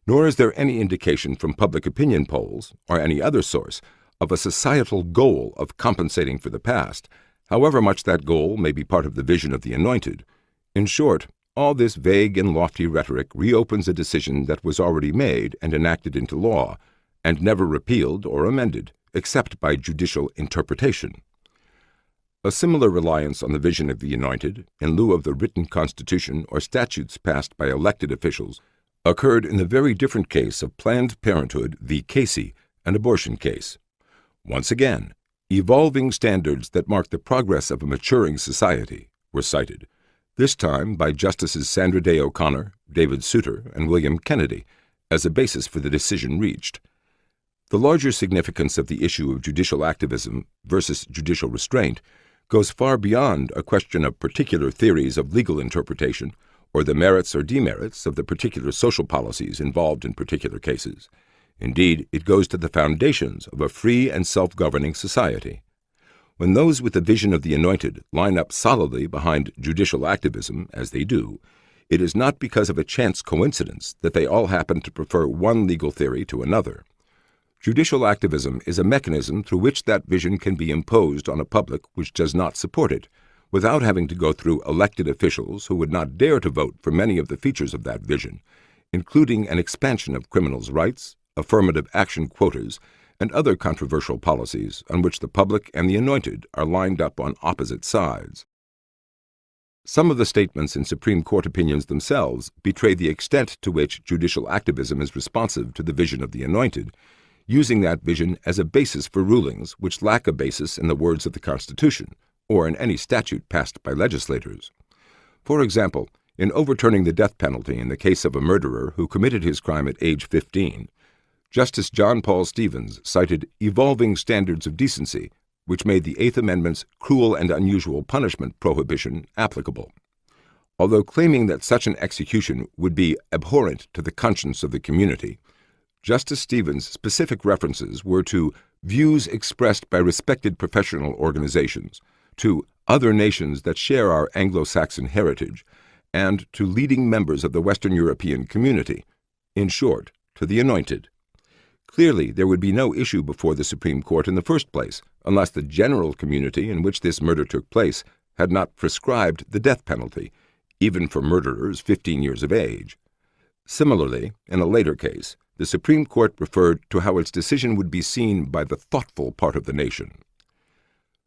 Nor is there any indication from public opinion polls, or any other source, of a societal goal of compensating for the past, however much that goal may be part of the vision of the Anointed. In short, all this vague and lofty rhetoric reopens a decision that was already made and enacted into law, and never repealed or amended, except by judicial interpretation. A similar reliance on the vision of the Anointed, in lieu of the written constitution or statutes passed by elected officials, occurred in the very different case of Planned Parenthood v. Casey, an abortion case. Once again, evolving standards that mark the progress of a maturing society were cited, this time by Justices Sandra Day O'Connor, David Souter, and William Kennedy, as a basis for the decision reached. The larger significance of the issue of judicial activism versus judicial restraint goes far beyond a question of particular theories of legal interpretation or the merits or demerits of the particular social policies involved in particular cases. Indeed, it goes to the foundations of a free and self-governing society. When those with the vision of the Anointed line up solidly behind judicial activism, as they do, it is not because of a chance coincidence that they all happen to prefer one legal theory to another. Judicial activism is a mechanism through which that vision can be imposed on a public which does not support it, without having to go through elected officials who would not dare to vote for many of the features of that vision, including an expansion of criminals' rights, affirmative action quotas, and other controversial policies on which the public and the Anointed are lined up on opposite sides. Some of the statements in Supreme Court opinions themselves betray the extent to which judicial activism is responsive to the vision of the Anointed, using that vision as a basis for rulings which lack a basis in the words of the Constitution or in any statute passed by legislators. For example, in overturning the death penalty in the case of a murderer who committed his crime at age 15, Justice John Paul Stevens cited evolving standards of decency, which made the Eighth Amendment's cruel and unusual punishment prohibition applicable. Although claiming that such an execution would be abhorrent to the conscience of the community, Justice Stevens' specific references were to views expressed by respected professional organizations, to other nations that share our Anglo-Saxon heritage, and to leading members of the Western European community, in short, to the Anointed. Clearly, there would be no issue before the Supreme Court in the first place, unless the general community in which this murder took place had not prescribed the death penalty, even for murderers 15 years of age. Similarly, in a later case, the Supreme Court referred to how its decision would be seen by the thoughtful part of the nation.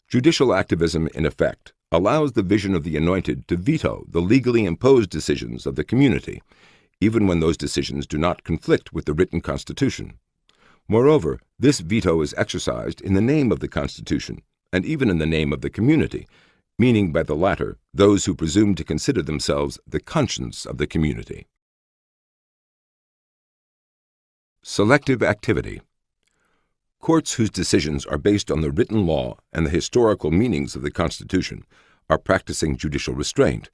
Judicial activism, in effect, allows the vision of the Anointed to veto the legally imposed decisions of the community, even when those decisions do not conflict with the written Constitution. Moreover, this veto is exercised in the name of the Constitution, and even in the name of the community, meaning by the latter those who presume to consider themselves the conscience of the community. Selective activity. Courts whose decisions are based on the written law and the historical meanings of the Constitution are practicing judicial restraint,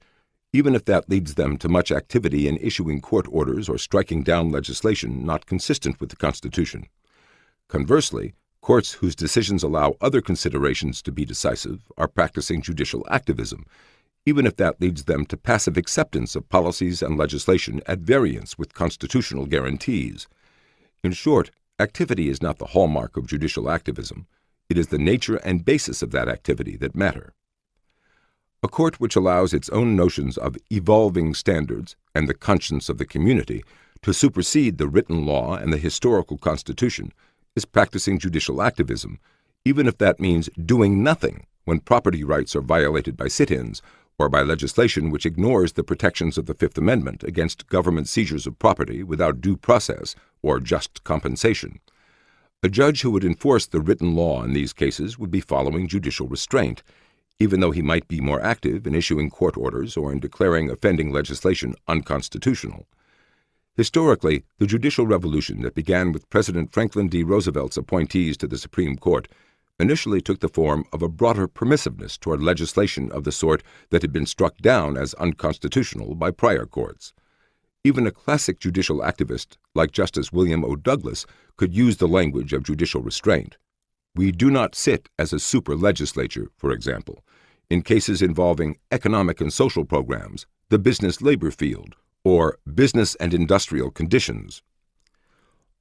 even if that leads them to much activity in issuing court orders or striking down legislation not consistent with the Constitution. Conversely, courts whose decisions allow other considerations to be decisive are practicing judicial activism, even if that leads them to passive acceptance of policies and legislation at variance with constitutional guarantees. In short, activity is not the hallmark of judicial activism. It is the nature and basis of that activity that matter. A court which allows its own notions of evolving standards and the conscience of the community to supersede the written law and the historical Constitution is practicing judicial activism, even if that means doing nothing when property rights are violated by sit-ins or by legislation which ignores the protections of the Fifth Amendment against government seizures of property without due process or just compensation. A judge who would enforce the written law in these cases would be following judicial restraint, even though he might be more active in issuing court orders or in declaring offending legislation unconstitutional. Historically, the judicial revolution that began with President Franklin D. Roosevelt's appointees to the Supreme Court initially took the form of a broader permissiveness toward legislation of the sort that had been struck down as unconstitutional by prior courts. Even a classic judicial activist like Justice William O. Douglas could use the language of judicial restraint. We do not sit as a super legislature, for example, in cases involving economic and social programs, the business labor field, or business and industrial conditions.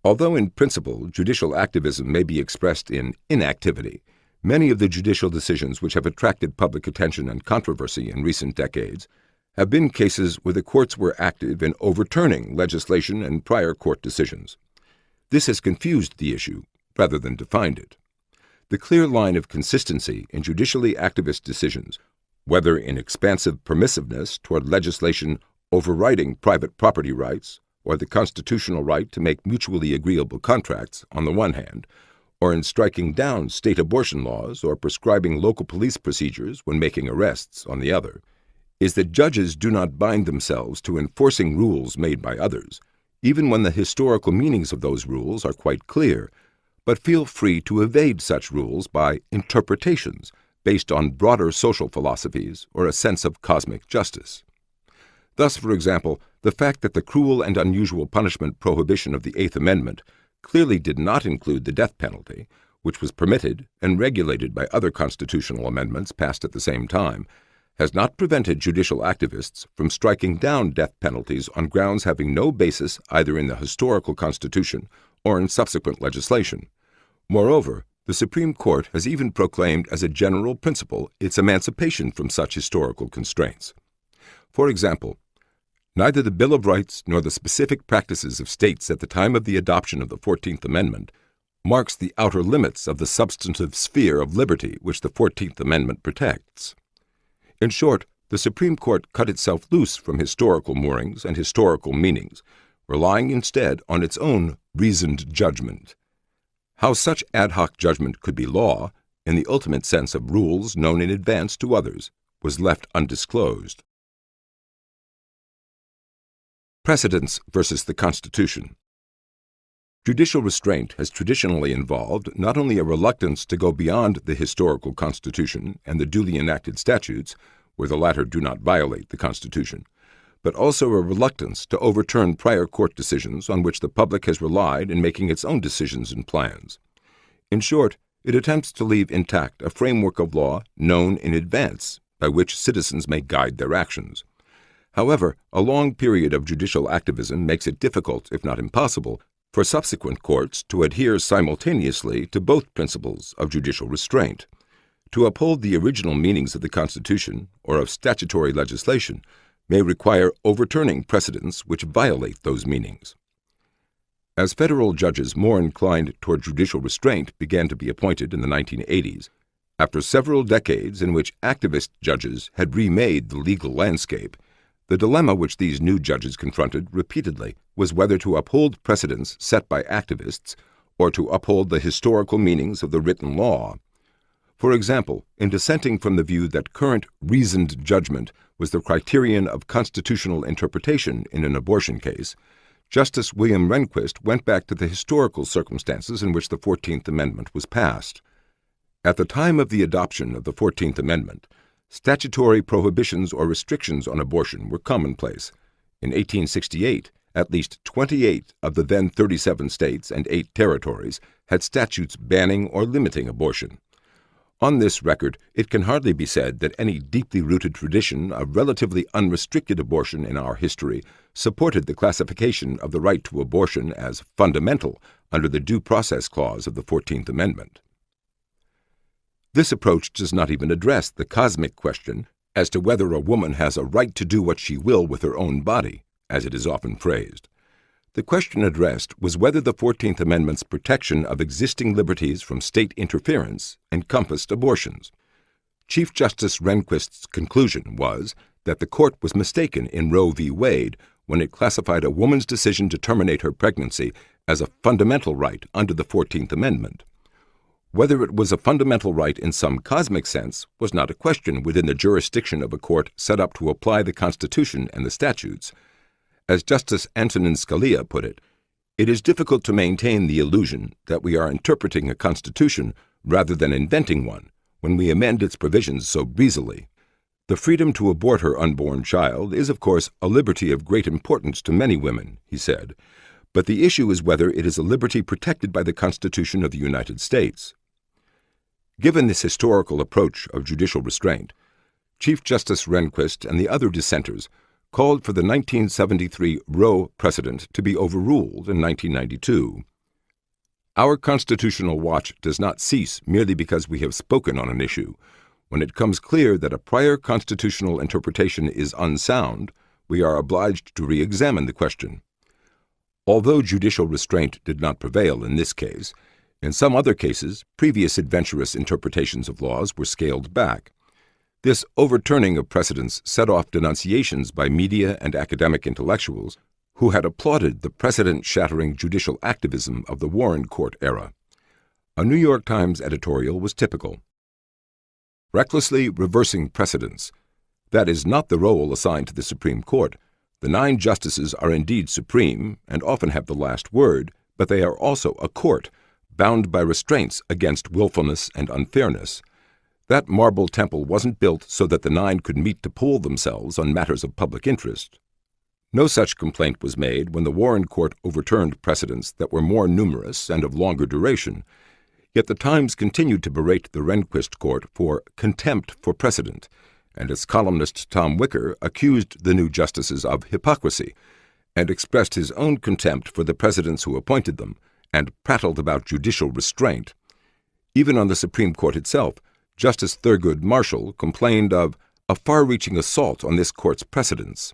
Although in principle judicial activism may be expressed in inactivity, many of the judicial decisions which have attracted public attention and controversy in recent decades have been cases where the courts were active in overturning legislation and prior court decisions. This has confused the issue rather than defined it. The clear line of consistency in judicially activist decisions, whether in expansive permissiveness toward legislation overriding private property rights or the constitutional right to make mutually agreeable contracts on the one hand, or in striking down state abortion laws or prescribing local police procedures when making arrests on the other, is that judges do not bind themselves to enforcing rules made by others, even when the historical meanings of those rules are quite clear, but feel free to evade such rules by interpretations based on broader social philosophies or a sense of cosmic justice. Thus, for example, the fact that the cruel and unusual punishment prohibition of the Eighth Amendment clearly did not include the death penalty, which was permitted and regulated by other constitutional amendments passed at the same time, has not prevented judicial activists from striking down death penalties on grounds having no basis either in the historical Constitution or in subsequent legislation. Moreover, the Supreme Court has even proclaimed as a general principle its emancipation from such historical constraints. For example, neither the Bill of Rights nor the specific practices of states at the time of the adoption of the 14th Amendment marks the outer limits of the substantive sphere of liberty which the 14th Amendment protects. In short, the Supreme Court cut itself loose from historical moorings and historical meanings, relying instead on its own reasoned judgment. How such ad hoc judgment could be law, in the ultimate sense of rules known in advance to others, was left undisclosed. Precedents versus the Constitution. Judicial restraint has traditionally involved not only a reluctance to go beyond the historical Constitution and the duly enacted statutes, where the latter do not violate the Constitution, but also a reluctance to overturn prior court decisions on which the public has relied in making its own decisions and plans. In short, it attempts to leave intact a framework of law known in advance by which citizens may guide their actions. However, a long period of judicial activism makes it difficult, if not impossible, for subsequent courts to adhere simultaneously to both principles of judicial restraint. To uphold the original meanings of the Constitution or of statutory legislation may require overturning precedents which violate those meanings. As federal judges more inclined toward judicial restraint began to be appointed in the 1980s, after several decades in which activist judges had remade the legal landscape, the dilemma which these new judges confronted repeatedly was whether to uphold precedents set by activists or to uphold the historical meanings of the written law. For example, in dissenting from the view that current reasoned judgment was the criterion of constitutional interpretation in an abortion case, Justice William Rehnquist went back to the historical circumstances in which the 14th Amendment was passed. At the time of the adoption of the 14th Amendment, statutory prohibitions or restrictions on abortion were commonplace. In 1868, at least 28 of the then 37 states and 8 territories had statutes banning or limiting abortion. On this record, it can hardly be said that any deeply rooted tradition of relatively unrestricted abortion in our history supported the classification of the right to abortion as fundamental under the Due Process Clause of the 14th Amendment. This approach does not even address the cosmic question as to whether a woman has a right to do what she will with her own body, as it is often phrased. The question addressed was whether the 14th Amendment's protection of existing liberties from state interference encompassed abortions. Chief Justice Rehnquist's conclusion was that the court was mistaken in Roe v. Wade when it classified a woman's decision to terminate her pregnancy as a fundamental right under the 14th Amendment. Whether it was a fundamental right in some cosmic sense was not a question within the jurisdiction of a court set up to apply the Constitution and the statutes. As Justice Antonin Scalia put it, "It is difficult to maintain the illusion that we are interpreting a constitution rather than inventing one when we amend its provisions so breezily. The freedom to abort her unborn child is, of course, a liberty of great importance to many women," he said, "but the issue is whether it is a liberty protected by the Constitution of the United States." Given this historical approach of judicial restraint, Chief Justice Rehnquist and the other dissenters called for the 1973 Roe precedent to be overruled in 1992. Our constitutional watch does not cease merely because we have spoken on an issue. When it comes clear that a prior constitutional interpretation is unsound, we are obliged to re-examine the question. Although judicial restraint did not prevail in this case, in some other cases, previous adventurous interpretations of laws were scaled back. This overturning of precedents set off denunciations by media and academic intellectuals who had applauded the precedent-shattering judicial activism of the Warren Court era. A New York Times editorial was typical. "Recklessly reversing precedents. That is not the role assigned to the Supreme Court. The 9 justices are indeed supreme and often have the last word, but they are also a court, bound by restraints against willfulness and unfairness. That marble temple wasn't built so that the 9 could meet to pool themselves on matters of public interest." No such complaint was made when the Warren Court overturned precedents that were more numerous and of longer duration. Yet the Times continued to berate the Rehnquist Court for contempt for precedent, and its columnist Tom Wicker accused the new justices of hypocrisy and expressed his own contempt for the presidents who appointed them, and prattled about judicial restraint. Even on the Supreme Court itself, Justice Thurgood Marshall complained of a far-reaching assault on this court's precedents.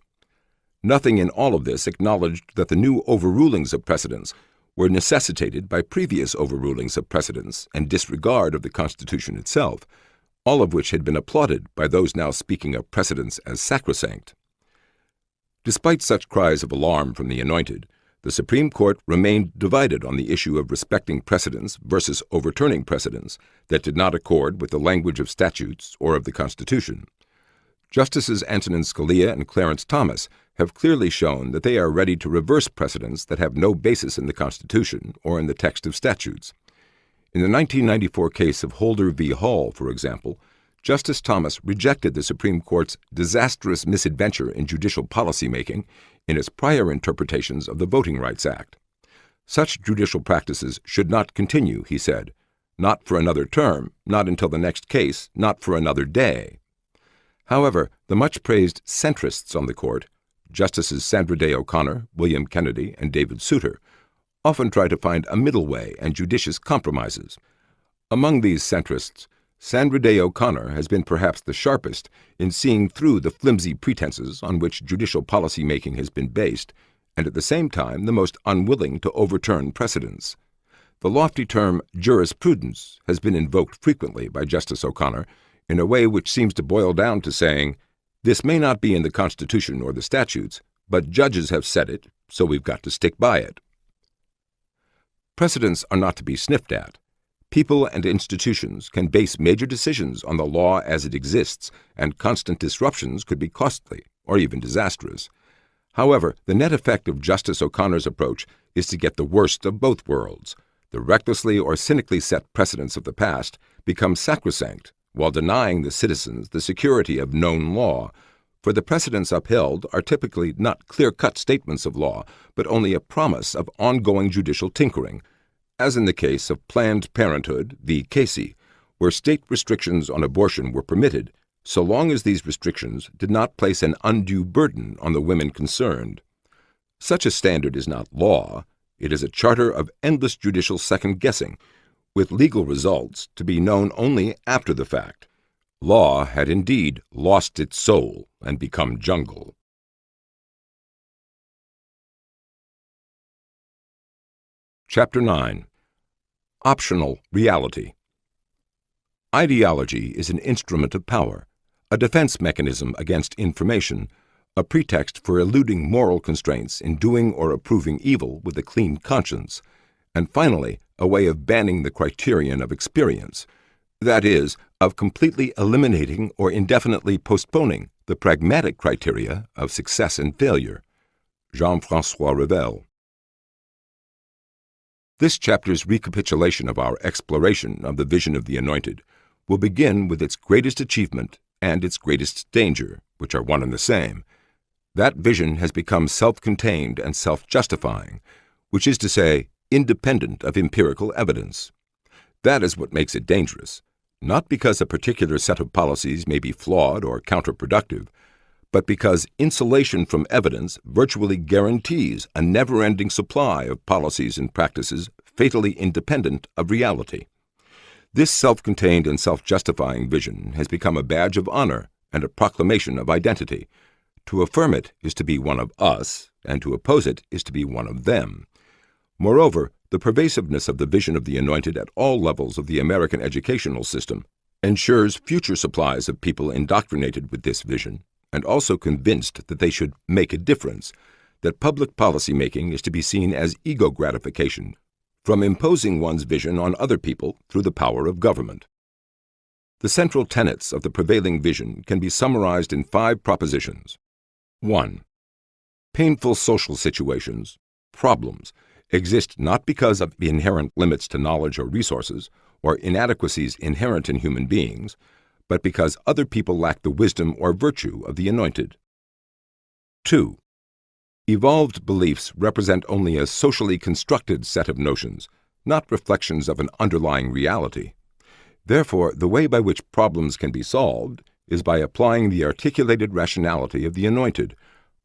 Nothing in all of this acknowledged that the new overrulings of precedents were necessitated by previous overrulings of precedents and disregard of the Constitution itself, all of which had been applauded by those now speaking of precedents as sacrosanct. Despite such cries of alarm from the Anointed, the Supreme Court remained divided on the issue of respecting precedents versus overturning precedents that did not accord with the language of statutes or of the Constitution. Justices Antonin Scalia and Clarence Thomas have clearly shown that they are ready to reverse precedents that have no basis in the Constitution or in the text of statutes. In the 1994 case of Holder v. Hall, for example, Justice Thomas rejected the Supreme Court's disastrous misadventure in judicial policymaking in its prior interpretations of the Voting Rights Act. Such judicial practices should not continue, he said. Not for another term, not until the next case, not for another day. However, the much-praised centrists on the court, Justices Sandra Day O'Connor, William Kennedy, and David Souter, often try to find a middle way and judicious compromises. Among these centrists, Sandra Day O'Connor has been perhaps the sharpest in seeing through the flimsy pretenses on which judicial policy-making has been based, and at the same time the most unwilling to overturn precedents. The lofty term jurisprudence has been invoked frequently by Justice O'Connor in a way which seems to boil down to saying, "This may not be in the Constitution or the statutes, but judges have said it, so we've got to stick by it." Precedents are not to be sniffed at. People and institutions can base major decisions on the law as it exists, and constant disruptions could be costly or even disastrous. However, the net effect of Justice O'Connor's approach is to get the worst of both worlds. The recklessly or cynically set precedents of the past become sacrosanct, while denying the citizens the security of known law, for the precedents upheld are typically not clear-cut statements of law, but only a promise of ongoing judicial tinkering, as in the case of Planned Parenthood v. Casey, where state restrictions on abortion were permitted, so long as these restrictions did not place an undue burden on the women concerned. Such a standard is not law. It is a charter of endless judicial second-guessing, with legal results to be known only after the fact. Law had indeed lost its soul and become jungle. Chapter 9. Optional Reality. Ideology is an instrument of power, a defense mechanism against information, a pretext for eluding moral constraints in doing or approving evil with a clean conscience, and finally, a way of banning the criterion of experience, that is, of completely eliminating or indefinitely postponing the pragmatic criteria of success and failure. Jean-François Revel. This chapter's recapitulation of our exploration of the vision of the Anointed will begin with its greatest achievement and its greatest danger, which are one and the same. That vision has become self-contained and self-justifying, which is to say, independent of empirical evidence. That is what makes it dangerous, not because a particular set of policies may be flawed or counterproductive, but because insulation from evidence virtually guarantees a never-ending supply of policies and practices fatally independent of reality. This self-contained and self-justifying vision has become a badge of honor and a proclamation of identity. To affirm it is to be one of us, and to oppose it is to be one of them. Moreover, the pervasiveness of the vision of the Anointed at all levels of the American educational system ensures future supplies of people indoctrinated with this vision, and also convinced that they should make a difference, that public policy making is to be seen as ego gratification from imposing one's vision on other people through the power of government. The central tenets of the prevailing vision can be summarized in 5 propositions. 1. Painful social situations, problems, exist not because of inherent limits to knowledge or resources, or inadequacies inherent in human beings, but because other people lack the wisdom or virtue of the Anointed. 2. Evolved beliefs represent only a socially constructed set of notions, not reflections of an underlying reality. Therefore, the way by which problems can be solved is by applying the articulated rationality of the Anointed,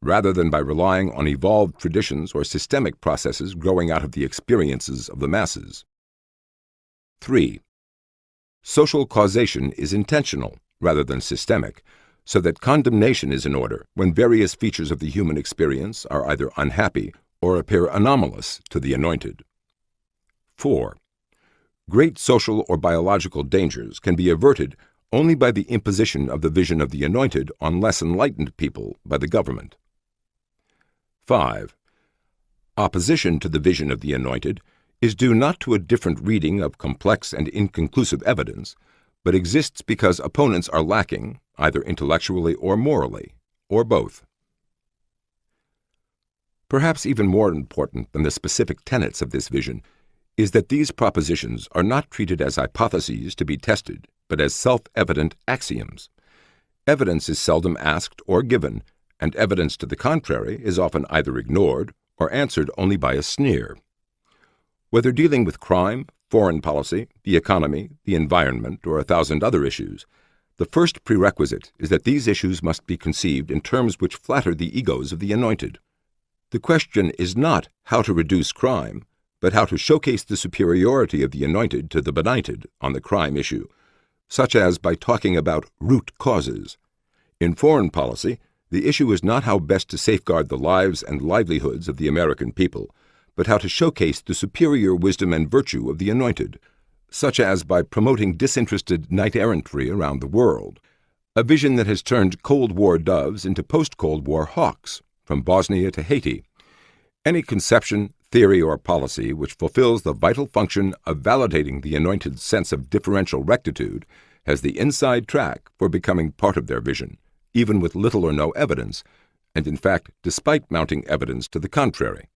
rather than by relying on evolved traditions or systemic processes growing out of the experiences of the masses. 3. Social causation is intentional rather than systemic, so that condemnation is in order when various features of the human experience are either unhappy or appear anomalous to the Anointed. 4. Great social or biological dangers can be averted only by the imposition of the vision of the Anointed on less enlightened people by the government. 5. Opposition to the vision of the Anointed is due not to a different reading of complex and inconclusive evidence, but exists because opponents are lacking, either intellectually or morally, or both. Perhaps even more important than the specific tenets of this vision is that these propositions are not treated as hypotheses to be tested, but as self-evident axioms. Evidence is seldom asked or given, and evidence to the contrary is often either ignored or answered only by a sneer. Whether dealing with crime, foreign policy, the economy, the environment, or 1,000 other issues, the first prerequisite is that these issues must be conceived in terms which flatter the egos of the Anointed. The question is not how to reduce crime, but how to showcase the superiority of the Anointed to the benighted on the crime issue, such as by talking about root causes. In foreign policy, the issue is not how best to safeguard the lives and livelihoods of the American people, but how to showcase the superior wisdom and virtue of the Anointed, such as by promoting disinterested knight-errantry around the world, a vision that has turned Cold War doves into post-Cold War hawks, from Bosnia to Haiti. Any conception, theory, or policy which fulfills the vital function of validating the Anointed's sense of differential rectitude has the inside track for becoming part of their vision, even with little or no evidence, and in fact despite mounting evidence to the contrary.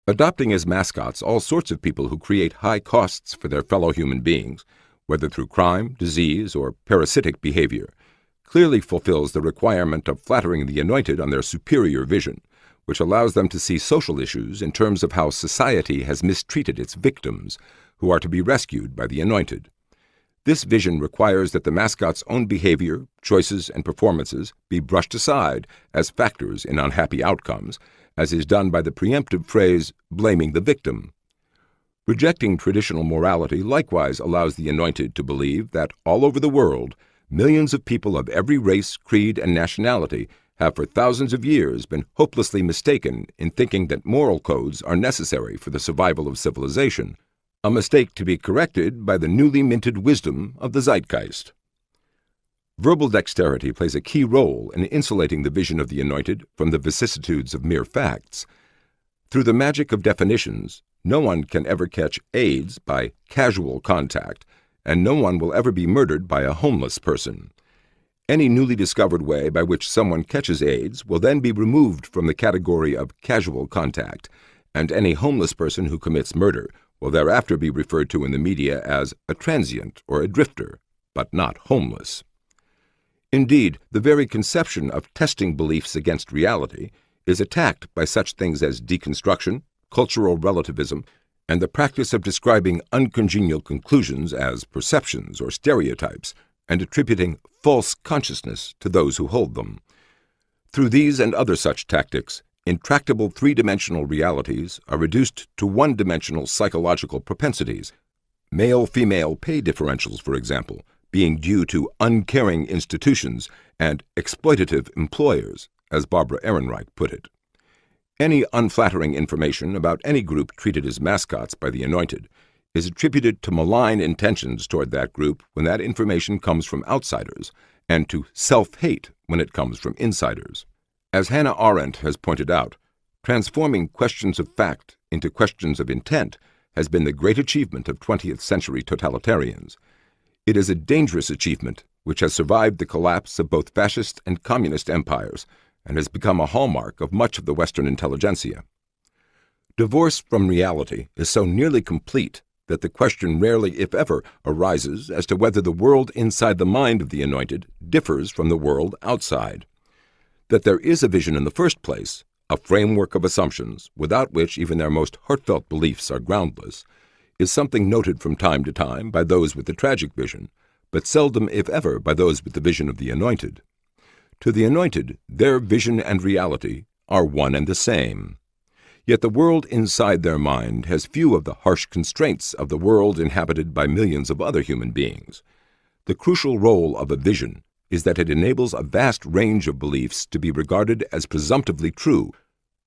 Adopting as mascots all sorts of people who create high costs for their fellow human beings, whether through crime, disease, or parasitic behavior, clearly fulfills the requirement of flattering the Anointed on their superior vision, which allows them to see social issues in terms of how society has mistreated its victims, who are to be rescued by the Anointed. This vision requires that the mascot's own behavior, choices, and performances be brushed aside as factors in unhappy outcomes, as is done by the preemptive phrase, blaming the victim. Rejecting traditional morality likewise allows the Anointed to believe that all over the world, millions of people of every race, creed, and nationality have for thousands of years been hopelessly mistaken in thinking that moral codes are necessary for the survival of civilization, a mistake to be corrected by the newly minted wisdom of the zeitgeist. Verbal dexterity plays a key role in insulating the vision of the anointed from the vicissitudes of mere facts. Through the magic of definitions, no one can ever catch AIDS by casual contact, and no one will ever be murdered by a homeless person. Any newly discovered way by which someone catches AIDS will then be removed from the category of casual contact, and any homeless person who commits murder will thereafter be referred to in the media as a transient or a drifter, but not homeless. Indeed, the very conception of testing beliefs against reality is attacked by such things as deconstruction, cultural relativism, and the practice of describing uncongenial conclusions as perceptions or stereotypes, and attributing false consciousness to those who hold them. Through these and other such tactics, intractable three-dimensional realities are reduced to one-dimensional psychological propensities, male-female pay differentials, for example, being due to uncaring institutions and exploitative employers, as Barbara Ehrenreich put it. Any unflattering information about any group treated as mascots by the anointed is attributed to malign intentions toward that group when that information comes from outsiders, and to self-hate when it comes from insiders. As Hannah Arendt has pointed out, transforming questions of fact into questions of intent has been the great achievement of 20th century totalitarians. It is a dangerous achievement which has survived the collapse of both fascist and communist empires and has become a hallmark of much of the Western intelligentsia. Divorce from reality is so nearly complete that the question rarely, if ever, arises as to whether the world inside the mind of the anointed differs from the world outside. That there is a vision in the first place, a framework of assumptions without which even their most heartfelt beliefs are groundless, is something noted from time to time by those with the tragic vision, but seldom, if ever, by those with the vision of the anointed. To the anointed, their vision and reality are one and the same. Yet the world inside their mind has few of the harsh constraints of the world inhabited by millions of other human beings. The crucial role of a vision is that it enables a vast range of beliefs to be regarded as presumptively true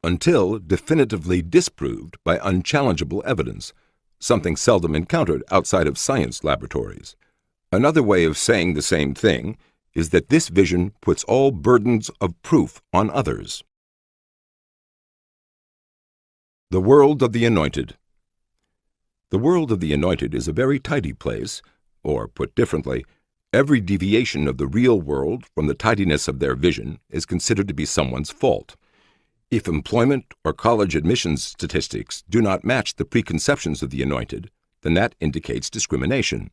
until definitively disproved by unchallengeable evidence, something seldom encountered outside of science laboratories. Another way of saying the same thing is that this vision puts all burdens of proof on others. The world of the anointed. The world of the anointed is a very tidy place, or, put differently, every deviation of the real world from the tidiness of their vision is considered to be someone's fault. If employment or college admissions statistics do not match the preconceptions of the anointed, then that indicates discrimination.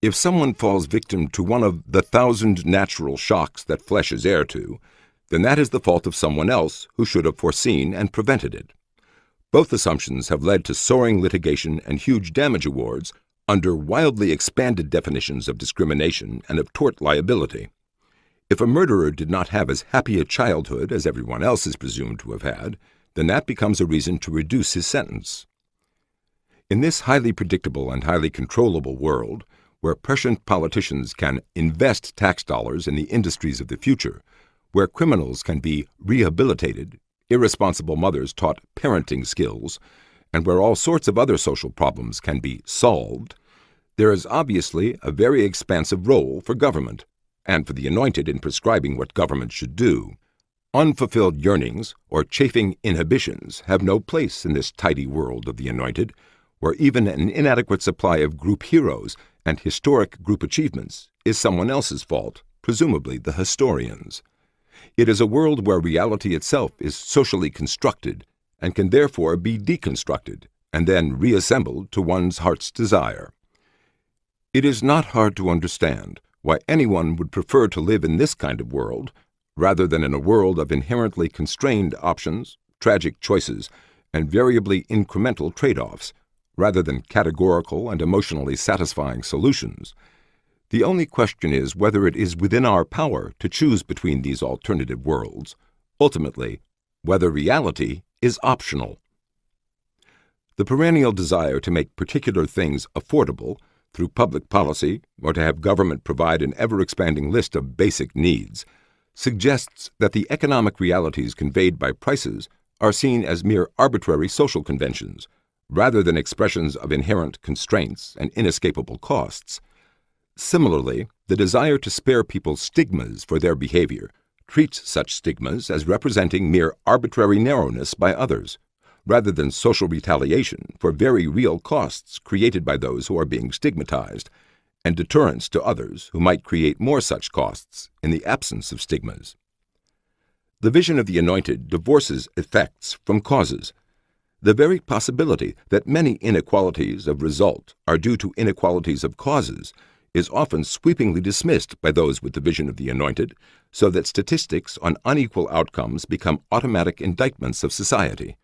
If someone falls victim to one of the 1,000 natural shocks that flesh is heir to, then that is the fault of someone else who should have foreseen and prevented it. Both assumptions have led to soaring litigation and huge damage awards under wildly expanded definitions of discrimination and of tort liability. If a murderer did not have as happy a childhood as everyone else is presumed to have had, then that becomes a reason to reduce his sentence. In this highly predictable and highly controllable world, where prescient politicians can invest tax dollars in the industries of the future, where criminals can be rehabilitated, irresponsible mothers taught parenting skills, and where all sorts of other social problems can be solved, there is obviously a very expansive role for government, and for the anointed in prescribing what government should do. Unfulfilled yearnings or chafing inhibitions have no place in this tidy world of the anointed, where even an inadequate supply of group heroes and historic group achievements is someone else's fault, presumably the historian's. It is a world where reality itself is socially constructed and can therefore be deconstructed and then reassembled to one's heart's desire. It is not hard to understand why anyone would prefer to live in this kind of world rather than in a world of inherently constrained options, tragic choices, and variably incremental trade-offs, rather than categorical and emotionally satisfying solutions. The only question is whether it is within our power to choose between these alternative worlds, ultimately, whether reality is optional. The perennial desire to make particular things affordable through public policy or to have government provide an ever-expanding list of basic needs suggests that the economic realities conveyed by prices are seen as mere arbitrary social conventions, rather than expressions of inherent constraints and inescapable costs. Similarly, the desire to spare people stigmas for their behavior treats such stigmas as representing mere arbitrary narrowness by others, rather than social retaliation for very real costs created by those who are being stigmatized, and deterrence to others who might create more such costs in the absence of stigmas. The vision of the Anointed divorces effects from causes. The very possibility that many inequalities of result are due to inequalities of causes is often sweepingly dismissed by those with the vision of the Anointed, so that statistics on unequal outcomes become automatic indictments of society.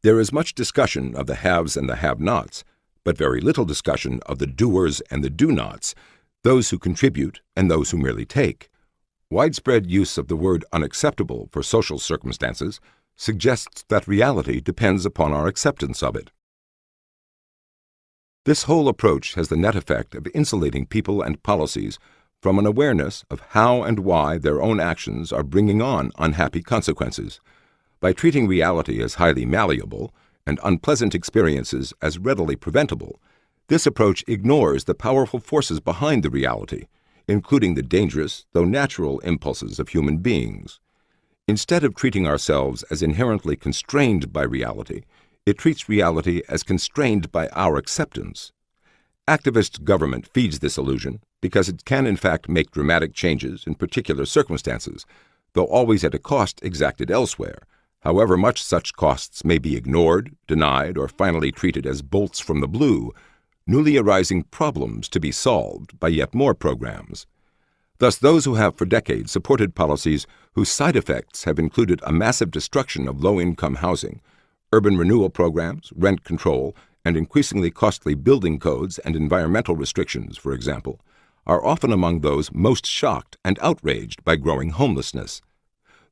There is much discussion of the haves and the have-nots, but very little discussion of the doers and the do-nots, those who contribute and those who merely take. Widespread use of the word unacceptable for social circumstances suggests that reality depends upon our acceptance of it. This whole approach has the net effect of insulating people and policies from an awareness of how and why their own actions are bringing on unhappy consequences. By treating reality as highly malleable and unpleasant experiences as readily preventable, this approach ignores the powerful forces behind the reality, including the dangerous, though natural, impulses of human beings. Instead of treating ourselves as inherently constrained by reality, it treats reality as constrained by our acceptance. Activist government feeds this illusion because it can in fact make dramatic changes in particular circumstances, though always at a cost exacted elsewhere, however much such costs may be ignored, denied, or finally treated as bolts from the blue, newly arising problems to be solved by yet more programs. Thus, those who have for decades supported policies whose side effects have included a massive destruction of low-income housing, urban renewal programs, rent control, and increasingly costly building codes and environmental restrictions, for example, are often among those most shocked and outraged by growing homelessness.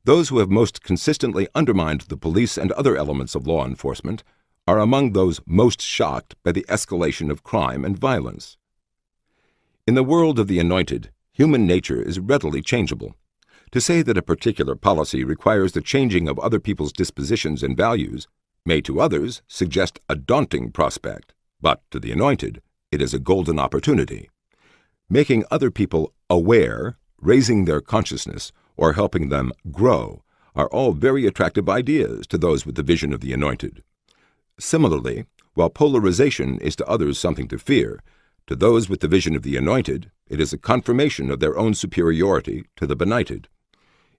Those who have most consistently undermined the police and other elements of law enforcement are among those most shocked by the escalation of crime and violence. In the world of the Anointed, human nature is readily changeable. To say that a particular policy requires the changing of other people's dispositions and values may to others suggest a daunting prospect, but to the Anointed, it is a golden opportunity. Making other people aware, raising their consciousness, or helping them grow are all very attractive ideas to those with the vision of the Anointed. Similarly, while polarization is to others something to fear, to those with the vision of the Anointed, it is a confirmation of their own superiority to the benighted.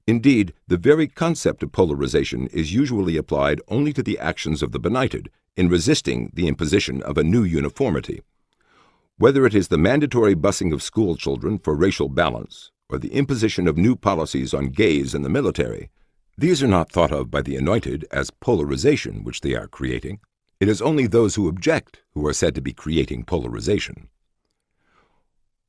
Indeed, the very concept of polarization is usually applied only to the actions of the benighted in resisting the imposition of a new uniformity. Whether it is the mandatory busing of school children for racial balance, or the imposition of new policies on gays in the military, these are not thought of by the Anointed as polarization which they are creating. It is only those who object who are said to be creating polarization.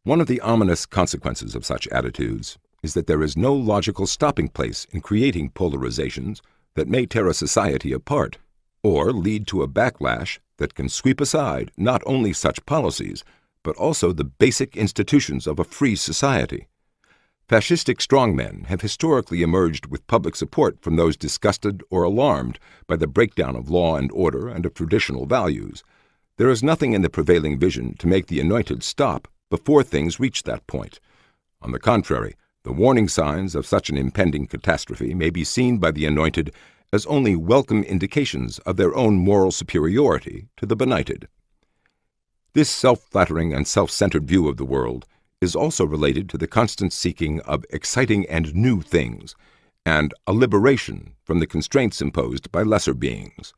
One of the ominous consequences of such attitudes is that there is no logical stopping place in creating polarizations that may tear a society apart, or lead to a backlash that can sweep aside not only such policies, but also the basic institutions of a free society. Fascistic strongmen have historically emerged with public support from those disgusted or alarmed by the breakdown of law and order and of traditional values. There is nothing in the prevailing vision to make the Anointed stop before things reach that point. On the contrary, the warning signs of such an impending catastrophe may be seen by the Anointed as only welcome indications of their own moral superiority to the benighted. This self-flattering and self-centered view of the world is also related to the constant seeking of exciting and new things, and a liberation from the constraints imposed by lesser beings.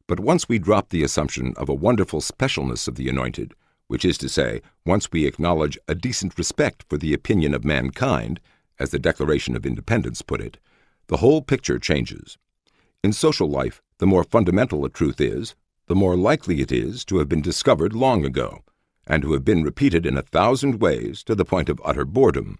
But once we drop the assumption of a wonderful specialness of the Anointed, which is to say, once we acknowledge a decent respect for the opinion of mankind, as the Declaration of Independence put it, the whole picture changes. In social life, the more fundamental a truth is, the more likely it is to have been discovered long ago, and to have been repeated in 1,000 ways to the point of utter boredom.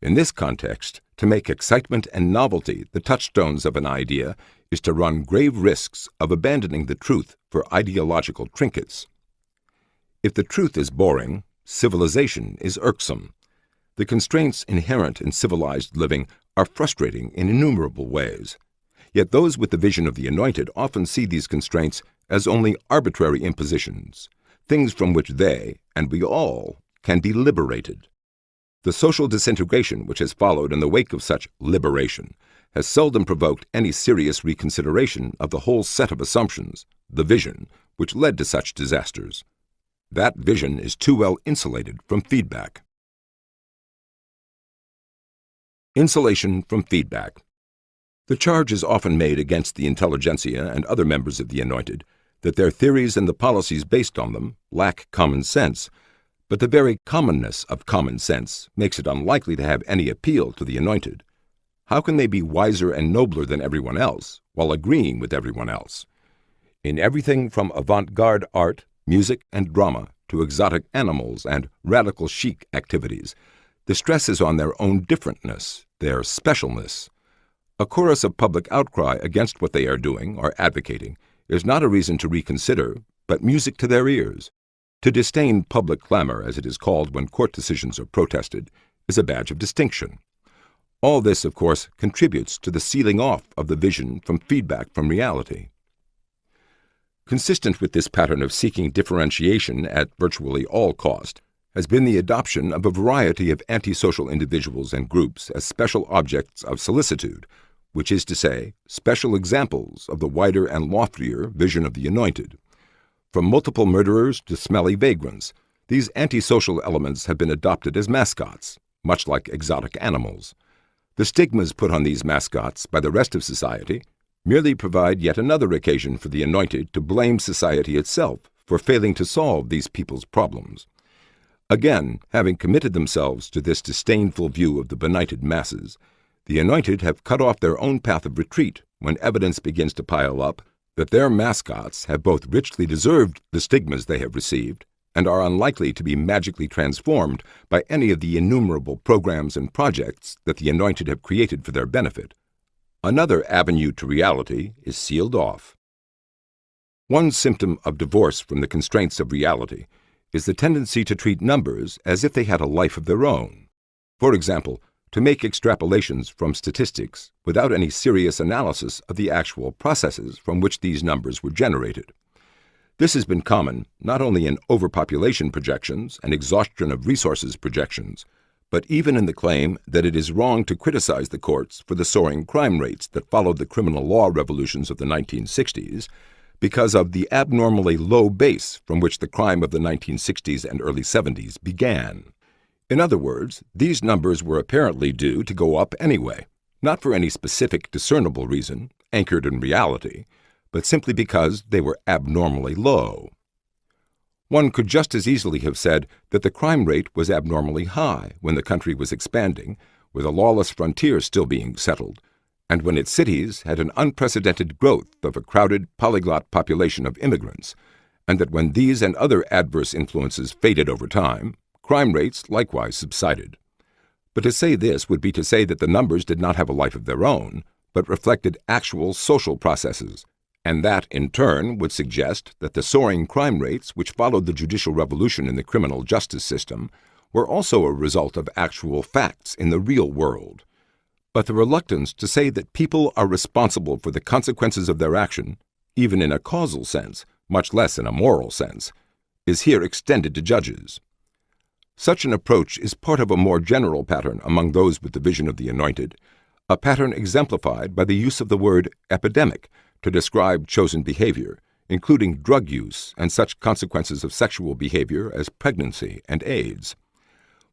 In this context, to make excitement and novelty the touchstones of an idea is to run grave risks of abandoning the truth for ideological trinkets. If the truth is boring, civilization is irksome. The constraints inherent in civilized living are frustrating in innumerable ways. Yet those with the vision of the Anointed often see these constraints as only arbitrary impositions, things from which they, and we all, can be liberated. The social disintegration which has followed in the wake of such liberation has seldom provoked any serious reconsideration of the whole set of assumptions, the vision, which led to such disasters. That vision is too well insulated from feedback. Insulation from feedback. The charge is often made against the intelligentsia and other members of the Anointed that their theories and the policies based on them lack common sense, but the very commonness of common sense makes it unlikely to have any appeal to the Anointed. How can they be wiser and nobler than everyone else while agreeing with everyone else? In everything from avant-garde art, music, and drama to exotic animals and radical chic activities, the stress is on their own differentness, their specialness. A chorus of public outcry against what they are doing or advocating is not a reason to reconsider, but music to their ears. To disdain public clamor, as it is called when court decisions are protested, is a badge of distinction. All this, of course, contributes to the sealing off of the vision from feedback from reality. Consistent with this pattern of seeking differentiation at virtually all cost has been the adoption of a variety of antisocial individuals and groups as special objects of solicitude, which is to say, special examples of the wider and loftier vision of the Anointed. From multiple murderers to smelly vagrants, these antisocial elements have been adopted as mascots, much like exotic animals. The stigmas put on these mascots by the rest of society merely provide yet another occasion for the Anointed to blame society itself for failing to solve these people's problems. Again, having committed themselves to this disdainful view of the benighted masses, the Anointed have cut off their own path of retreat when evidence begins to pile up that their mascots have both richly deserved the stigmas they have received and are unlikely to be magically transformed by any of the innumerable programs and projects that the Anointed have created for their benefit. Another avenue to reality is sealed off. One symptom of divorce from the constraints of reality is the tendency to treat numbers as if they had a life of their own. For example, to make extrapolations from statistics without any serious analysis of the actual processes from which these numbers were generated. This has been common not only in overpopulation projections and exhaustion of resources projections, but even in the claim that it is wrong to criticize the courts for the soaring crime rates that followed the criminal law revolutions of the 1960s, because of the abnormally low base from which the crime of the 1960s and early 70s began. In other words, these numbers were apparently due to go up anyway, not for any specific discernible reason, anchored in reality, but simply because they were abnormally low. One could just as easily have said that the crime rate was abnormally high when the country was expanding, with a lawless frontier still being settled, and when its cities had an unprecedented growth of a crowded, polyglot population of immigrants, and that when these and other adverse influences faded over time, crime rates likewise subsided. But to say this would be to say that the numbers did not have a life of their own, but reflected actual social processes, and that, in turn, would suggest that the soaring crime rates which followed the judicial revolution in the criminal justice system were also a result of actual facts in the real world. But the reluctance to say that people are responsible for the consequences of their action, even in a causal sense, much less in a moral sense, is here extended to judges. Such an approach is part of a more general pattern among those with the vision of the Anointed, a pattern exemplified by the use of the word epidemic to describe chosen behavior, including drug use and such consequences of sexual behavior as pregnancy and AIDS.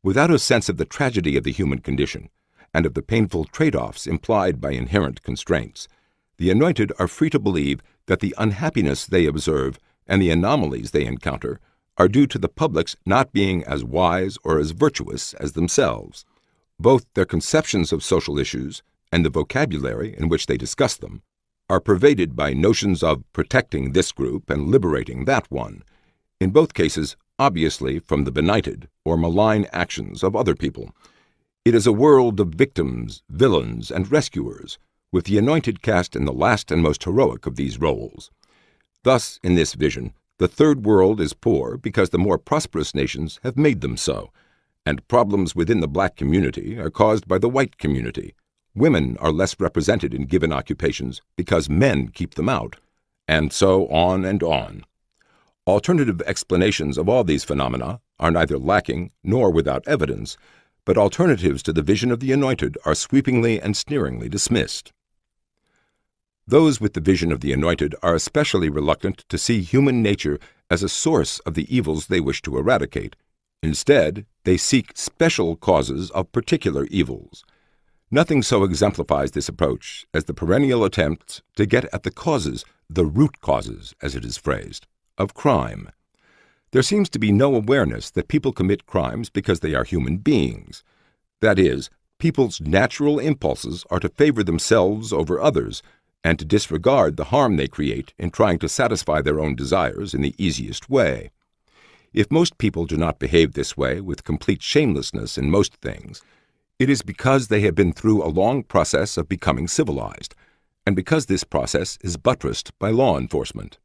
Without a sense of the tragedy of the human condition and of the painful trade-offs implied by inherent constraints, the Anointed are free to believe that the unhappiness they observe and the anomalies they encounter are due to the public's not being as wise or as virtuous as themselves. Both their conceptions of social issues and the vocabulary in which they discuss them are pervaded by notions of protecting this group and liberating that one, in both cases obviously from the benighted or malign actions of other people. It is a world of victims, villains, and rescuers, with the Anointed cast in the last and most heroic of these roles. Thus, in this vision, the Third World is poor because the more prosperous nations have made them so, and problems within the black community are caused by the white community. Women are less represented in given occupations because men keep them out, and so on and on. Alternative explanations of all these phenomena are neither lacking nor without evidence, but alternatives to the vision of the Anointed are sweepingly and sneeringly dismissed. Those with the vision of the Anointed are especially reluctant to see human nature as a source of the evils they wish to eradicate. Instead, they seek special causes of particular evils. Nothing so exemplifies this approach as the perennial attempt to get at the causes, the root causes, as it is phrased, of crime. There seems to be no awareness that people commit crimes because they are human beings. That is, people's natural impulses are to favor themselves over others and to disregard the harm they create in trying to satisfy their own desires in the easiest way. If most people do not behave this way with complete shamelessness in most things, it is because they have been through a long process of becoming civilized, and because this process is buttressed by law enforcement.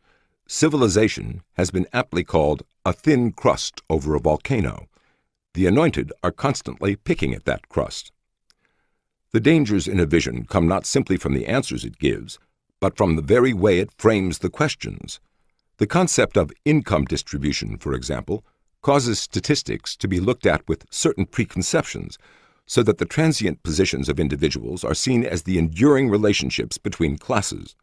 Civilization has been aptly called a thin crust over a volcano. The Anointed are constantly picking at that crust. The dangers in a vision come not simply from the answers it gives, but from the very way it frames the questions. The concept of income distribution, for example, causes statistics to be looked at with certain preconceptions, so that the transient positions of individuals are seen as the enduring relationships between classes.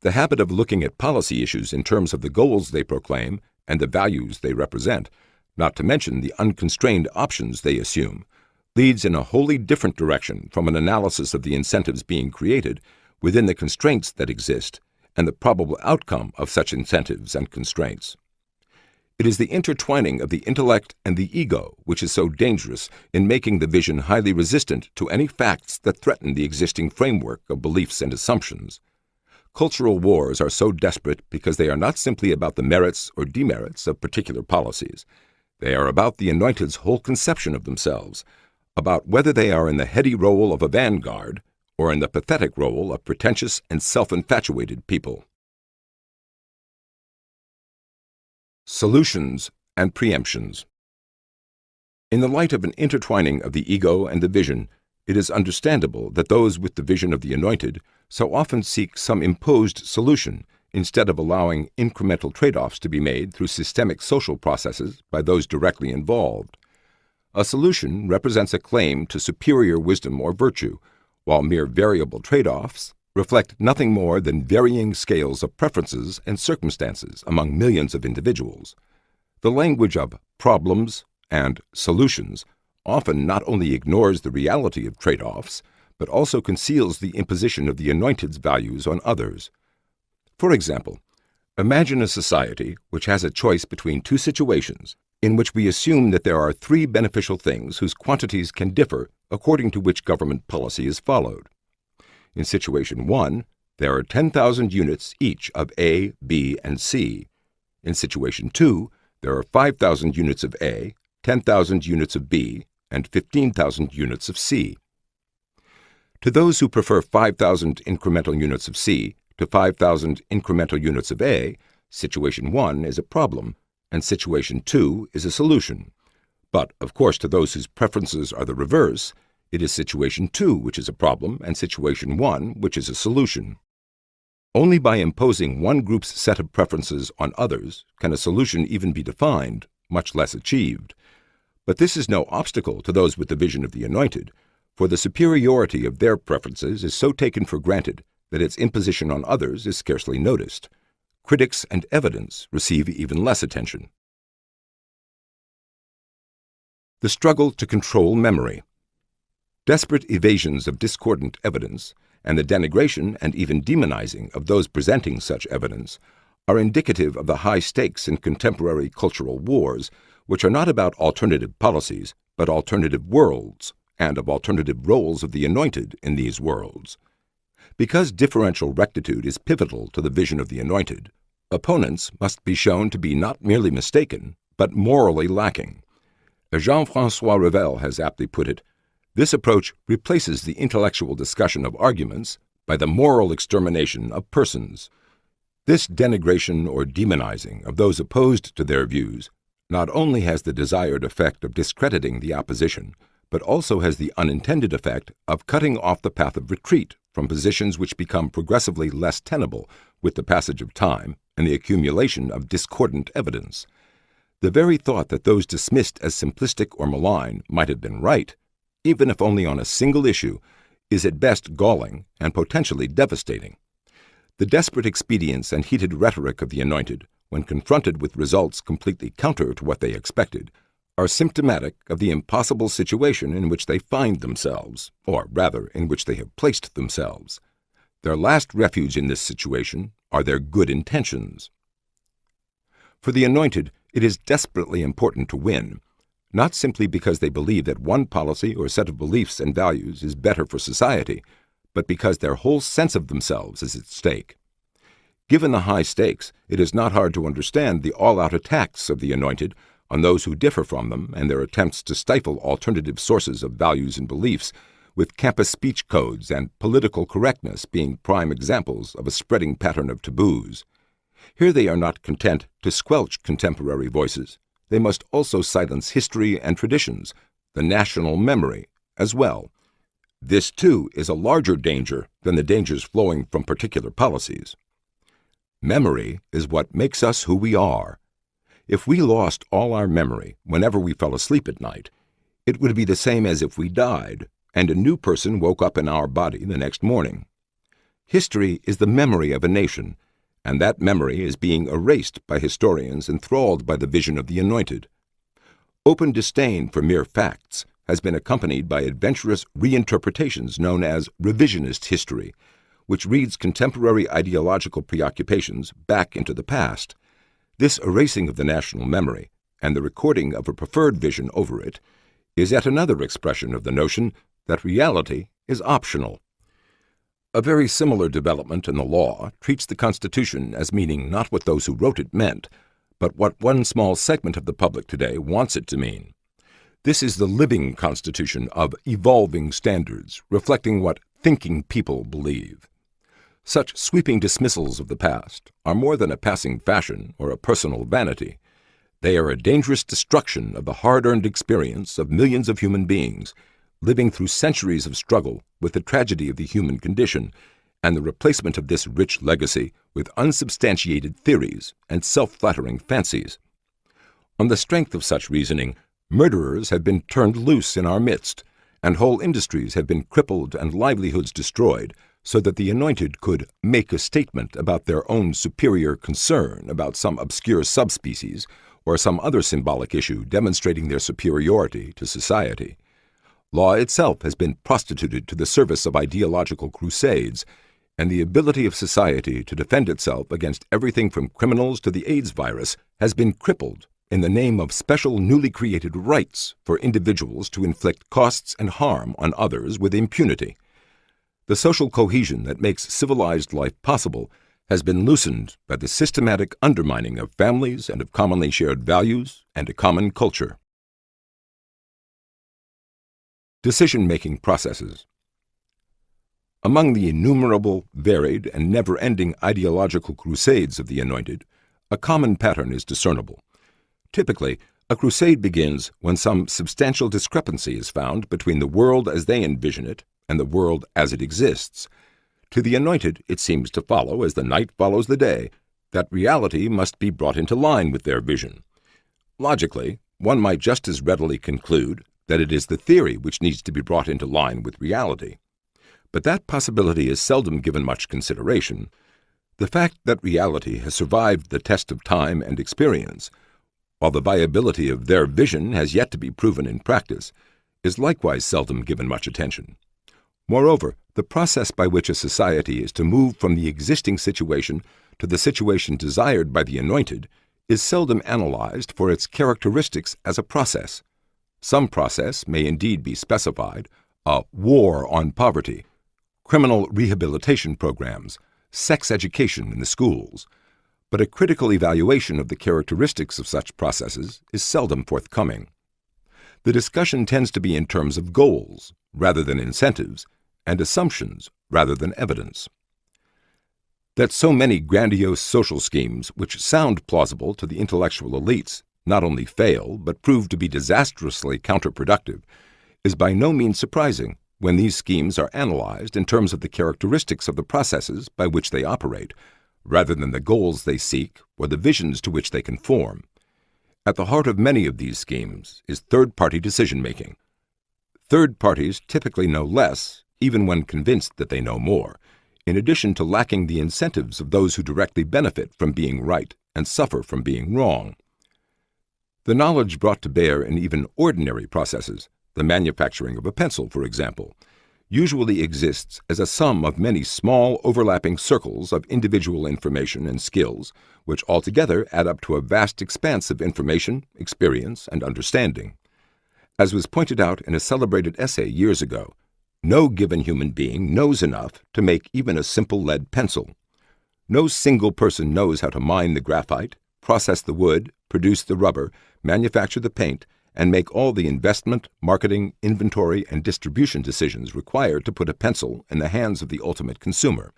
The habit of looking at policy issues in terms of the goals they proclaim and the values they represent, not to mention the unconstrained options they assume, leads in a wholly different direction from an analysis of the incentives being created within the constraints that exist and the probable outcome of such incentives and constraints. It is the intertwining of the intellect and the ego which is so dangerous in making the vision highly resistant to any facts that threaten the existing framework of beliefs and assumptions. Cultural wars are so desperate because they are not simply about the merits or demerits of particular policies. They are about the Anointed's whole conception of themselves, about whether they are in the heady role of a vanguard or in the pathetic role of pretentious and self-infatuated people. Solutions and preemptions. In the light of an intertwining of the ego and the vision, it is understandable that those with the vision of the Anointed so often seek some imposed solution instead of allowing incremental trade-offs to be made through systemic social processes by those directly involved. A solution represents a claim to superior wisdom or virtue, while mere variable trade-offs reflect nothing more than varying scales of preferences and circumstances among millions of individuals. The language of problems and solutions often not only ignores the reality of trade-offs, but also conceals the imposition of the Anointed's values on others. For example, imagine a society which has a choice between two situations in which we assume that there are three beneficial things whose quantities can differ according to which government policy is followed. In situation 1, there are 10,000 units each of A, B, and C. In situation 2, there are 5,000 units of A, 10,000 units of B, and 15,000 units of C. To those who prefer 5,000 incremental units of C to 5,000 incremental units of A, situation 1 is a problem, and situation 2 is a solution. But, of course, to those whose preferences are the reverse, it is situation 2 which is a problem and situation 1 which is a solution. Only by imposing one group's set of preferences on others can a solution even be defined, much less achieved. But this is no obstacle to those with the vision of the Anointed, for the superiority of their preferences is so taken for granted that its imposition on others is scarcely noticed. Critics and evidence receive even less attention. The struggle to control memory. Desperate evasions of discordant evidence and the denigration and even demonizing of those presenting such evidence are indicative of the high stakes in contemporary cultural wars, which are not about alternative policies, but alternative worlds, and of alternative roles of the Anointed in these worlds. Because differential rectitude is pivotal to the vision of the Anointed, opponents must be shown to be not merely mistaken, but morally lacking. As Jean-François Revel has aptly put it, this approach replaces the intellectual discussion of arguments by the moral extermination of persons. This denigration or demonizing of those opposed to their views not only has the desired effect of discrediting the opposition, but also has the unintended effect of cutting off the path of retreat from positions which become progressively less tenable with the passage of time and the accumulation of discordant evidence. The very thought that those dismissed as simplistic or malign might have been right, even if only on a single issue, is at best galling and potentially devastating. The desperate expedients and heated rhetoric of the Anointed, when confronted with results completely counter to what they expected, are symptomatic of the impossible situation in which they find themselves, or rather, in which they have placed themselves. Their last refuge in this situation are their good intentions. For the Anointed, it is desperately important to win, not simply because they believe that one policy or set of beliefs and values is better for society, but because their whole sense of themselves is at stake. Given the high stakes, it is not hard to understand the all-out attacks of the Anointed on those who differ from them and their attempts to stifle alternative sources of values and beliefs, with campus speech codes and political correctness being prime examples of a spreading pattern of taboos. Here they are not content to squelch contemporary voices. They must also silence history and traditions, the national memory, as well. This, too, is a larger danger than the dangers flowing from particular policies. Memory is what makes us who we are. If we lost all our memory whenever we fell asleep at night, it would be the same as if we died, and a new person woke up in our body the next morning. History is the memory of a nation, and that memory is being erased by historians enthralled by the vision of the Anointed. Open disdain for mere facts has been accompanied by adventurous reinterpretations known as revisionist history, which reads contemporary ideological preoccupations back into the past. This erasing of the national memory, and the recording of a preferred vision over it, is yet another expression of the notion that reality is optional. A very similar development in the law treats the Constitution as meaning not what those who wrote it meant, but what one small segment of the public today wants it to mean. This is the living Constitution of evolving standards, reflecting what thinking people believe. Such sweeping dismissals of the past are more than a passing fashion or a personal vanity. They are a dangerous destruction of the hard-earned experience of millions of human beings, living through centuries of struggle with the tragedy of the human condition, and the replacement of this rich legacy with unsubstantiated theories and self-flattering fancies. On the strength of such reasoning, murderers have been turned loose in our midst, and whole industries have been crippled and livelihoods destroyed, so that the Anointed could make a statement about their own superior concern about some obscure subspecies or some other symbolic issue demonstrating their superiority to society. Law itself has been prostituted to the service of ideological crusades, and the ability of society to defend itself against everything from criminals to the AIDS virus has been crippled in the name of special newly created rights for individuals to inflict costs and harm on others with impunity. The social cohesion that makes civilized life possible has been loosened by the systematic undermining of families and of commonly shared values and a common culture. Decision-making processes. Among the innumerable, varied, and never-ending ideological crusades of the Anointed, a common pattern is discernible. Typically, a crusade begins when some substantial discrepancy is found between the world as they envision it and the world as it exists. To the Anointed, it seems to follow, as the night follows the day, that reality must be brought into line with their vision. Logically, one might just as readily conclude that it is the theory which needs to be brought into line with reality. But that possibility is seldom given much consideration. The fact that reality has survived the test of time and experience, while the viability of their vision has yet to be proven in practice, is likewise seldom given much attention. Moreover, the process by which a society is to move from the existing situation to the situation desired by the Anointed is seldom analyzed for its characteristics as a process. Some process may indeed be specified: a war on poverty, criminal rehabilitation programs, sex education in the schools, but a critical evaluation of the characteristics of such processes is seldom forthcoming. The discussion tends to be in terms of goals rather than incentives, and assumptions rather than evidence. That so many grandiose social schemes which sound plausible to the intellectual elites not only fail but prove to be disastrously counterproductive is by no means surprising when these schemes are analyzed in terms of the characteristics of the processes by which they operate, rather than the goals they seek or the visions to which they conform. At the heart of many of these schemes is third-party decision-making. Third parties typically know less, even when convinced that they know more, in addition to lacking the incentives of those who directly benefit from being right and suffer from being wrong. The knowledge brought to bear in even ordinary processes, the manufacturing of a pencil, for example, usually exists as a sum of many small overlapping circles of individual information and skills, which altogether add up to a vast expanse of information, experience, and understanding. As was pointed out in a celebrated essay years ago, no given human being knows enough to make even a simple lead pencil. No single person knows how to mine the graphite, process the wood, produce the rubber, manufacture the paint, and make all the investment, marketing, inventory, and distribution decisions required to put a pencil in the hands of the ultimate consumer.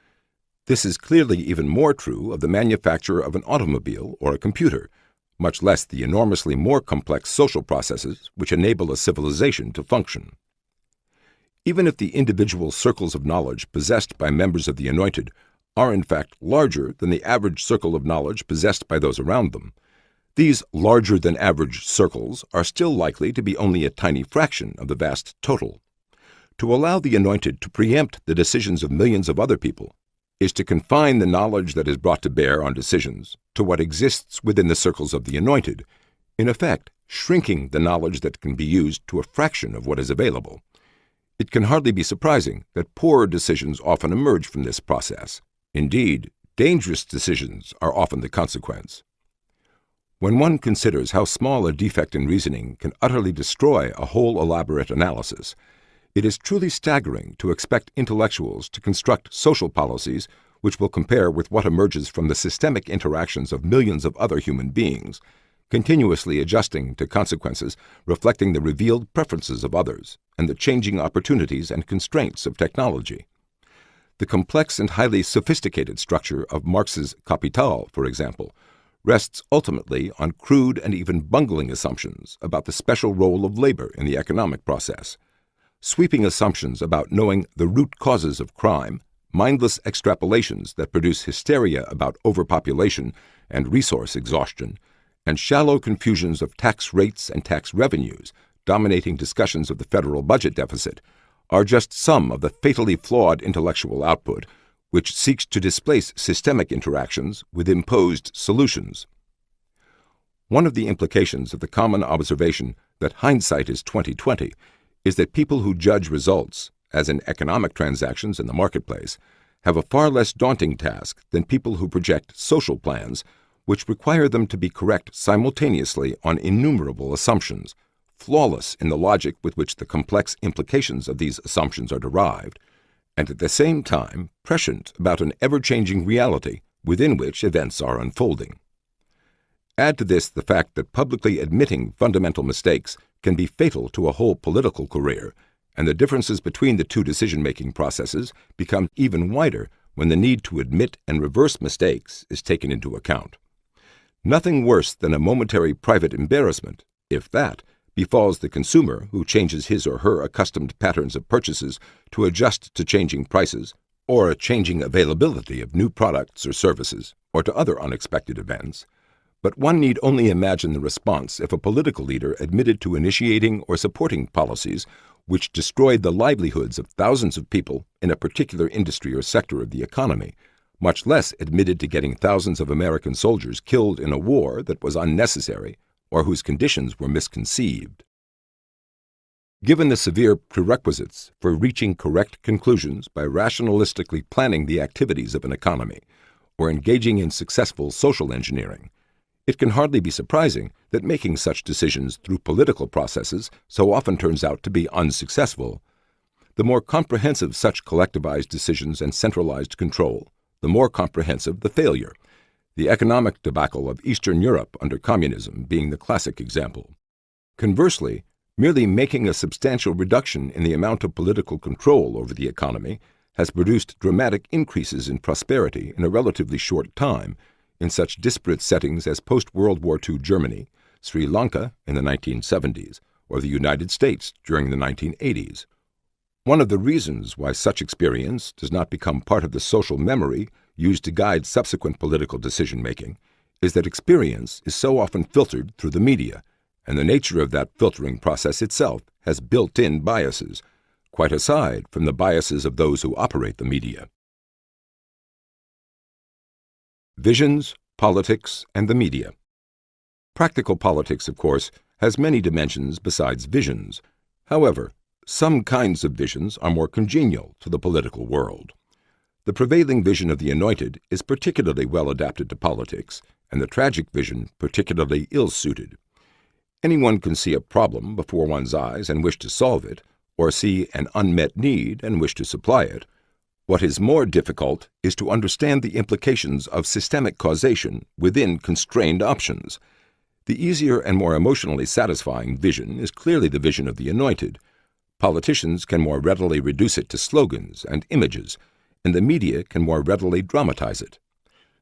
This is clearly even more true of the manufacture of an automobile or a computer, much less the enormously more complex social processes which enable a civilization to function. Even if the individual circles of knowledge possessed by members of the Anointed are in fact larger than the average circle of knowledge possessed by those around them, these larger-than-average circles are still likely to be only a tiny fraction of the vast total. To allow the Anointed to preempt the decisions of millions of other people is to confine the knowledge that is brought to bear on decisions to what exists within the circles of the Anointed, in effect shrinking the knowledge that can be used to a fraction of what is available. It can hardly be surprising that poorer decisions often emerge from this process. Indeed, dangerous decisions are often the consequence. When one considers how small a defect in reasoning can utterly destroy a whole elaborate analysis, it is truly staggering to expect intellectuals to construct social policies which will compare with what emerges from the systemic interactions of millions of other human beings, continuously adjusting to consequences reflecting the revealed preferences of others and the changing opportunities and constraints of technology. The complex and highly sophisticated structure of Marx's Kapital, for example, rests ultimately on crude and even bungling assumptions about the special role of labor in the economic process. Sweeping assumptions about knowing the root causes of crime, mindless extrapolations that produce hysteria about overpopulation and resource exhaustion, and shallow confusions of tax rates and tax revenues dominating discussions of the federal budget deficit are just some of the fatally flawed intellectual output which seeks to displace systemic interactions with imposed solutions. One of the implications of the common observation that hindsight is 20/20 is that people who judge results, as in economic transactions in the marketplace, have a far less daunting task than people who project social plans, which require them to be correct simultaneously on innumerable assumptions, flawless in the logic with which the complex implications of these assumptions are derived, and at the same time prescient about an ever-changing reality within which events are unfolding. Add to this the fact that publicly admitting fundamental mistakes can be fatal to a whole political career, and the differences between the two decision-making processes become even wider when the need to admit and reverse mistakes is taken into account. Nothing worse than a momentary private embarrassment, if that, befalls the consumer who changes his or her accustomed patterns of purchases to adjust to changing prices, or a changing availability of new products or services, or to other unexpected events. But one need only imagine the response if a political leader admitted to initiating or supporting policies which destroyed the livelihoods of thousands of people in a particular industry or sector of the economy, much less admitted to getting thousands of American soldiers killed in a war that was unnecessary or whose conditions were misconceived. Given the severe prerequisites for reaching correct conclusions by rationalistically planning the activities of an economy or engaging in successful social engineering, it can hardly be surprising that making such decisions through political processes so often turns out to be unsuccessful. The more comprehensive such collectivized decisions and centralized control, the more comprehensive the failure, the economic debacle of Eastern Europe under communism being the classic example. Conversely, merely making a substantial reduction in the amount of political control over the economy has produced dramatic increases in prosperity in a relatively short time in such disparate settings as post-World War II Germany, Sri Lanka in the 1970s, or the United States during the 1980s. One of the reasons why such experience does not become part of the social memory used to guide subsequent political decision-making, is that experience is so often filtered through the media, and the nature of that filtering process itself has built-in biases, quite aside from the biases of those who operate the media. Visions, politics, and the media. Practical politics, of course, has many dimensions besides visions. However, some kinds of visions are more congenial to the political world. The prevailing vision of the Anointed is particularly well adapted to politics, and the tragic vision particularly ill-suited. Anyone can see a problem before one's eyes and wish to solve it, or see an unmet need and wish to supply it. What is more difficult is to understand the implications of systemic causation within constrained options. The easier and more emotionally satisfying vision is clearly the vision of the Anointed. Politicians can more readily reduce it to slogans and images, and the media can more readily dramatize it.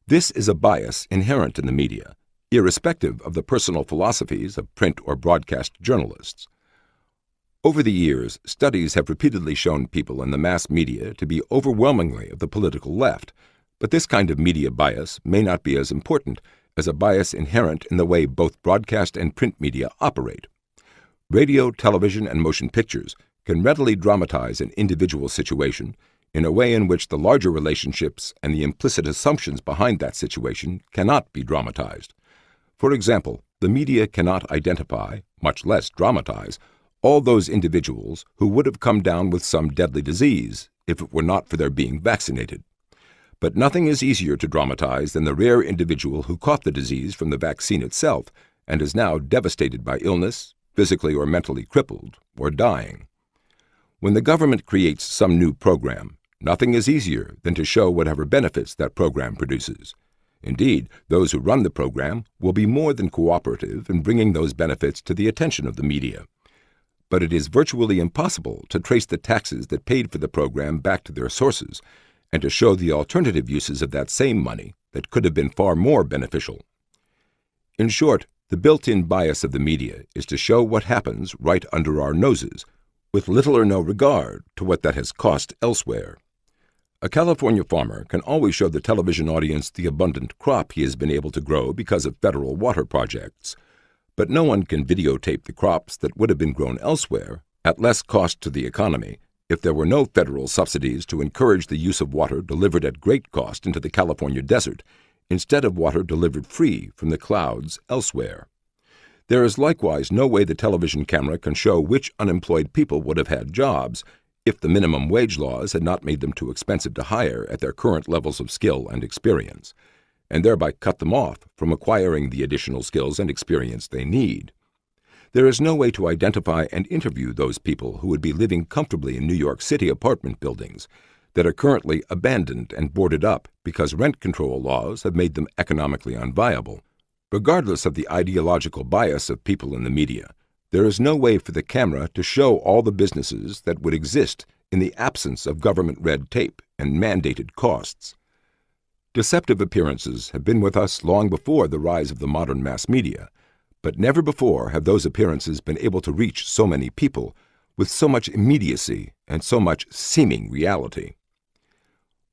This is a bias inherent in the media, irrespective of the personal philosophies of print or broadcast journalists. Over the years, studies have repeatedly shown people in the mass media to be overwhelmingly of the political left, but this kind of media bias may not be as important as a bias inherent in the way both broadcast and print media operate. Radio, television, and motion pictures can readily dramatize an individual situation in a way in which the larger relationships and the implicit assumptions behind that situation cannot be dramatized. For example, the media cannot identify, much less dramatize, all those individuals who would have come down with some deadly disease if it were not for their being vaccinated. But nothing is easier to dramatize than the rare individual who caught the disease from the vaccine itself and is now devastated by illness, physically or mentally crippled, or dying. When the government creates some new program, nothing is easier than to show whatever benefits that program produces. Indeed, those who run the program will be more than cooperative in bringing those benefits to the attention of the media. But it is virtually impossible to trace the taxes that paid for the program back to their sources, and to show the alternative uses of that same money that could have been far more beneficial. In short, the built-in bias of the media is to show what happens right under our noses, with little or no regard to what that has cost elsewhere. A California farmer can always show the television audience the abundant crop he has been able to grow because of federal water projects, but no one can videotape the crops that would have been grown elsewhere at less cost to the economy if there were no federal subsidies to encourage the use of water delivered at great cost into the California desert, instead of water delivered free from the clouds elsewhere. There is likewise no way the television camera can show which unemployed people would have had jobs if the minimum wage laws had not made them too expensive to hire at their current levels of skill and experience, and thereby cut them off from acquiring the additional skills and experience they need. There is no way to identify and interview those people who would be living comfortably in New York City apartment buildings that are currently abandoned and boarded up because rent control laws have made them economically unviable. Regardless of the ideological bias of people in the media, there is no way for the camera to show all the businesses that would exist in the absence of government red tape and mandated costs. Deceptive appearances have been with us long before the rise of the modern mass media, but never before have those appearances been able to reach so many people with so much immediacy and so much seeming reality.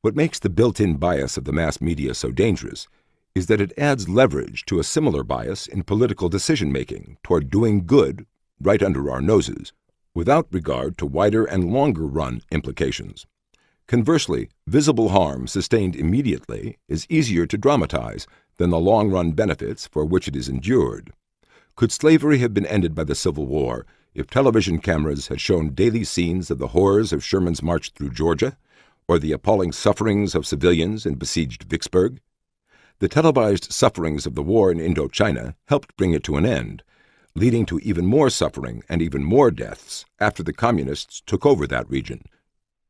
What makes the built-in bias of the mass media so dangerous is that it adds leverage to a similar bias in political decision-making toward doing good right under our noses, without regard to wider and longer-run implications. Conversely, visible harm sustained immediately is easier to dramatize than the long-run benefits for which it is endured. Could slavery have been ended by the Civil War if television cameras had shown daily scenes of the horrors of Sherman's march through Georgia, or the appalling sufferings of civilians in besieged Vicksburg? The televised sufferings of the war in Indochina helped bring it to an end, leading to even more suffering and even more deaths after the communists took over that region.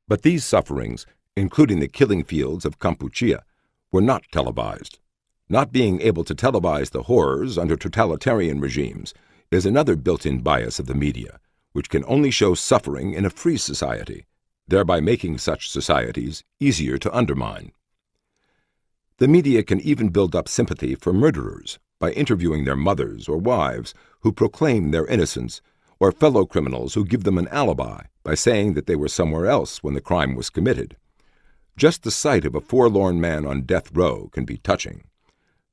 But these sufferings, including the killing fields of Kampuchea, were not televised. Not being able to televise the horrors under totalitarian regimes is another built-in bias of the media, which can only show suffering in a free society, thereby making such societies easier to undermine. The media can even build up sympathy for murderers by interviewing their mothers or wives who proclaim their innocence, or fellow criminals who give them an alibi by saying that they were somewhere else when the crime was committed. Just the sight of a forlorn man on death row can be touching.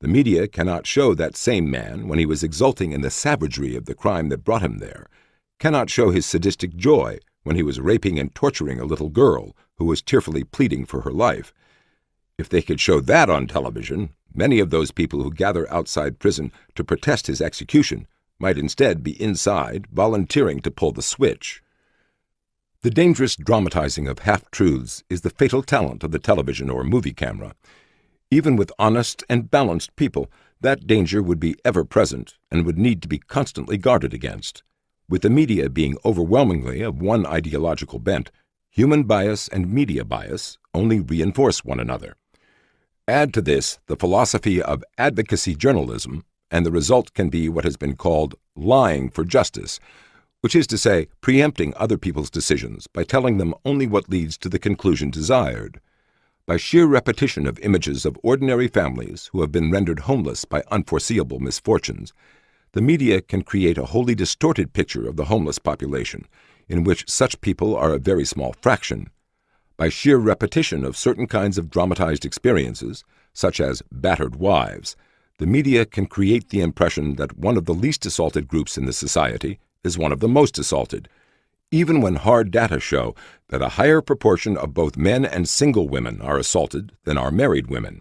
The media cannot show that same man when he was exulting in the savagery of the crime that brought him there, cannot show his sadistic joy when he was raping and torturing a little girl who was tearfully pleading for her life. If they could show that on television, many of those people who gather outside prison to protest his execution might instead be inside, volunteering to pull the switch. The dangerous dramatizing of half-truths is the fatal talent of the television or movie camera. Even with honest and balanced people, that danger would be ever present and would need to be constantly guarded against. With the media being overwhelmingly of one ideological bent, human bias and media bias only reinforce one another. Add to this the philosophy of advocacy journalism, and the result can be what has been called lying for justice, which is to say, preempting other people's decisions by telling them only what leads to the conclusion desired. By sheer repetition of images of ordinary families who have been rendered homeless by unforeseeable misfortunes, the media can create a wholly distorted picture of the homeless population, in which such people are a very small fraction. By sheer repetition of certain kinds of dramatized experiences, such as battered wives, the media can create the impression that one of the least assaulted groups in the society is one of the most assaulted, even when hard data show that a higher proportion of both men and single women are assaulted than are married women.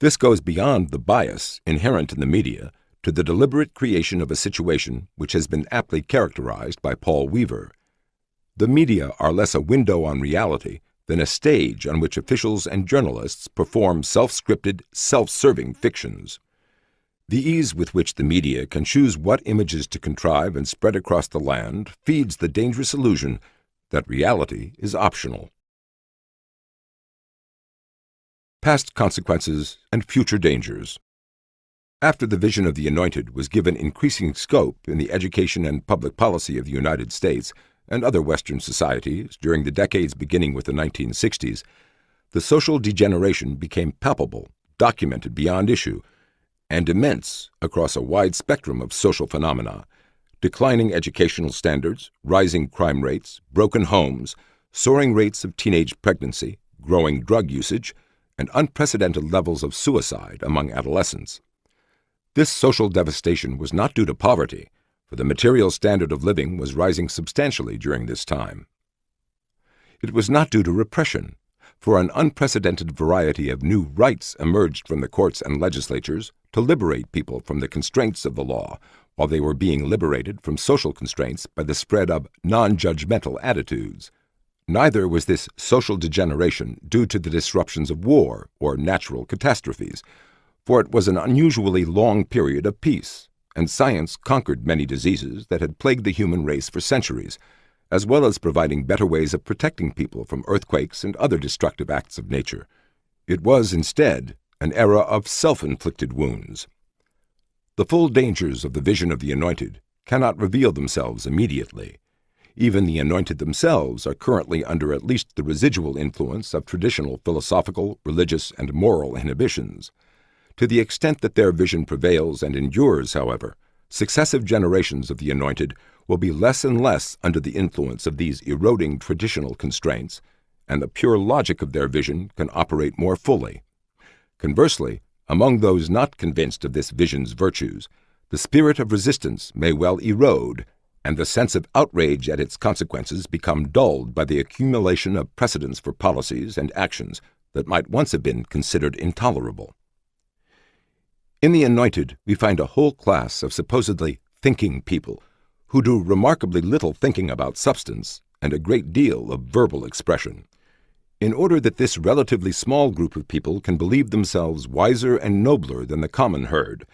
This goes beyond the bias inherent in the media to the deliberate creation of a situation which has been aptly characterized by Paul Weaver. The media are less a window on reality than a stage on which officials and journalists perform self-scripted, self-serving fictions. The ease with which the media can choose what images to contrive and spread across the land feeds the dangerous illusion that reality is optional. Past consequences and future dangers. After the vision of the Anointed was given increasing scope in the education and public policy of the United States and other Western societies during the decades beginning with the 1960s, the social degeneration became palpable, documented beyond issue, and immense across a wide spectrum of social phenomena: declining educational standards, rising crime rates, broken homes, soaring rates of teenage pregnancy, growing drug usage, and unprecedented levels of suicide among adolescents. This social devastation was not due to poverty, for the material standard of living was rising substantially during this time. It was not due to repression, for an unprecedented variety of new rights emerged from the courts and legislatures to liberate people from the constraints of the law, while they were being liberated from social constraints by the spread of non-judgmental attitudes. Neither was this social degeneration due to the disruptions of war or natural catastrophes, for it was an unusually long period of peace, and science conquered many diseases that had plagued the human race for centuries, as well as providing better ways of protecting people from earthquakes and other destructive acts of nature. It was, instead, an era of self-inflicted wounds. The full dangers of the vision of the Anointed cannot reveal themselves immediately. Even the Anointed themselves are currently under at least the residual influence of traditional philosophical, religious, and moral inhibitions. To the extent that their vision prevails and endures, however, successive generations of the Anointed will be less and less under the influence of these eroding traditional constraints, and the pure logic of their vision can operate more fully. Conversely, among those not convinced of this vision's virtues, the spirit of resistance may well erode, and the sense of outrage at its consequences become dulled by the accumulation of precedents for policies and actions that might once have been considered intolerable. In the Anointed, we find a whole class of supposedly thinking people who do remarkably little thinking about substance and a great deal of verbal expression. In order that this relatively small group of people can believe themselves wiser and nobler than the common herd,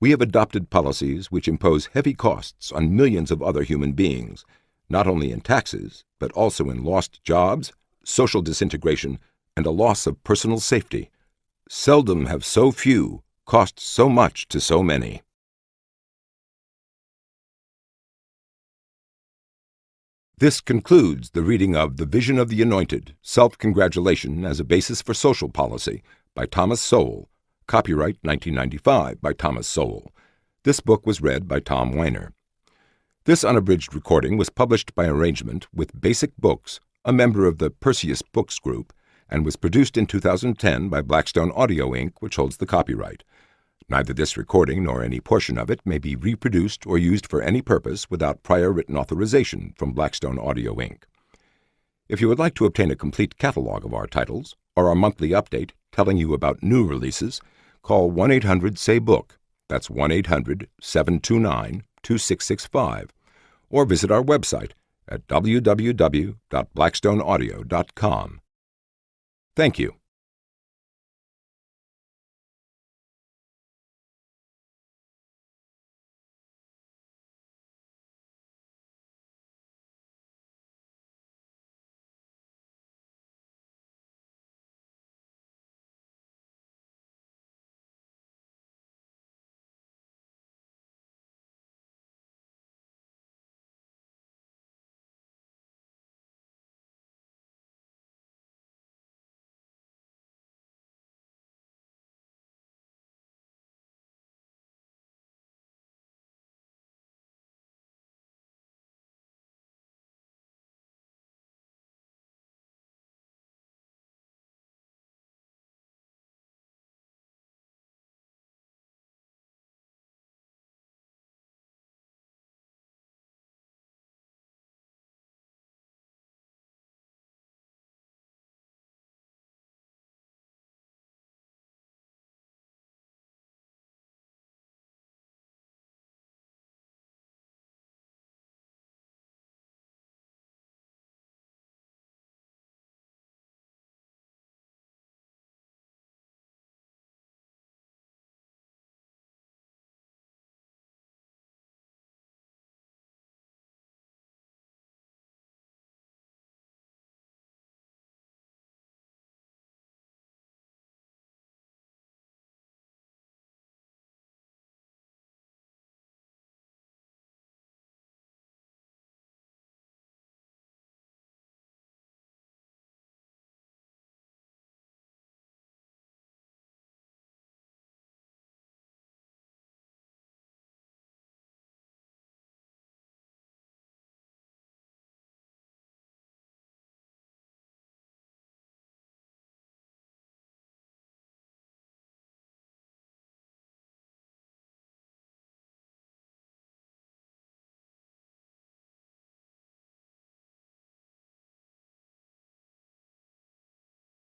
we have adopted policies which impose heavy costs on millions of other human beings, not only in taxes, but also in lost jobs, social disintegration, and a loss of personal safety. Seldom have so few cost so much to so many. This concludes the reading of The Vision of the Anointed, Self-Congratulation as a Basis for Social Policy by Thomas Sowell, copyright 1995 by Thomas Sowell. This book was read by Tom Weiner. This unabridged recording was published by arrangement with Basic Books, a member of the Perseus Books Group, and was produced in 2010 by Blackstone Audio, Inc., which holds the copyright. Neither this recording nor any portion of it may be reproduced or used for any purpose without prior written authorization from Blackstone Audio, Inc. If you would like to obtain a complete catalog of our titles or our monthly update telling you about new releases, call 1-800-SAY-BOOK, that's 1-800-729-2665, or visit our website at www.blackstoneaudio.com. Thank you.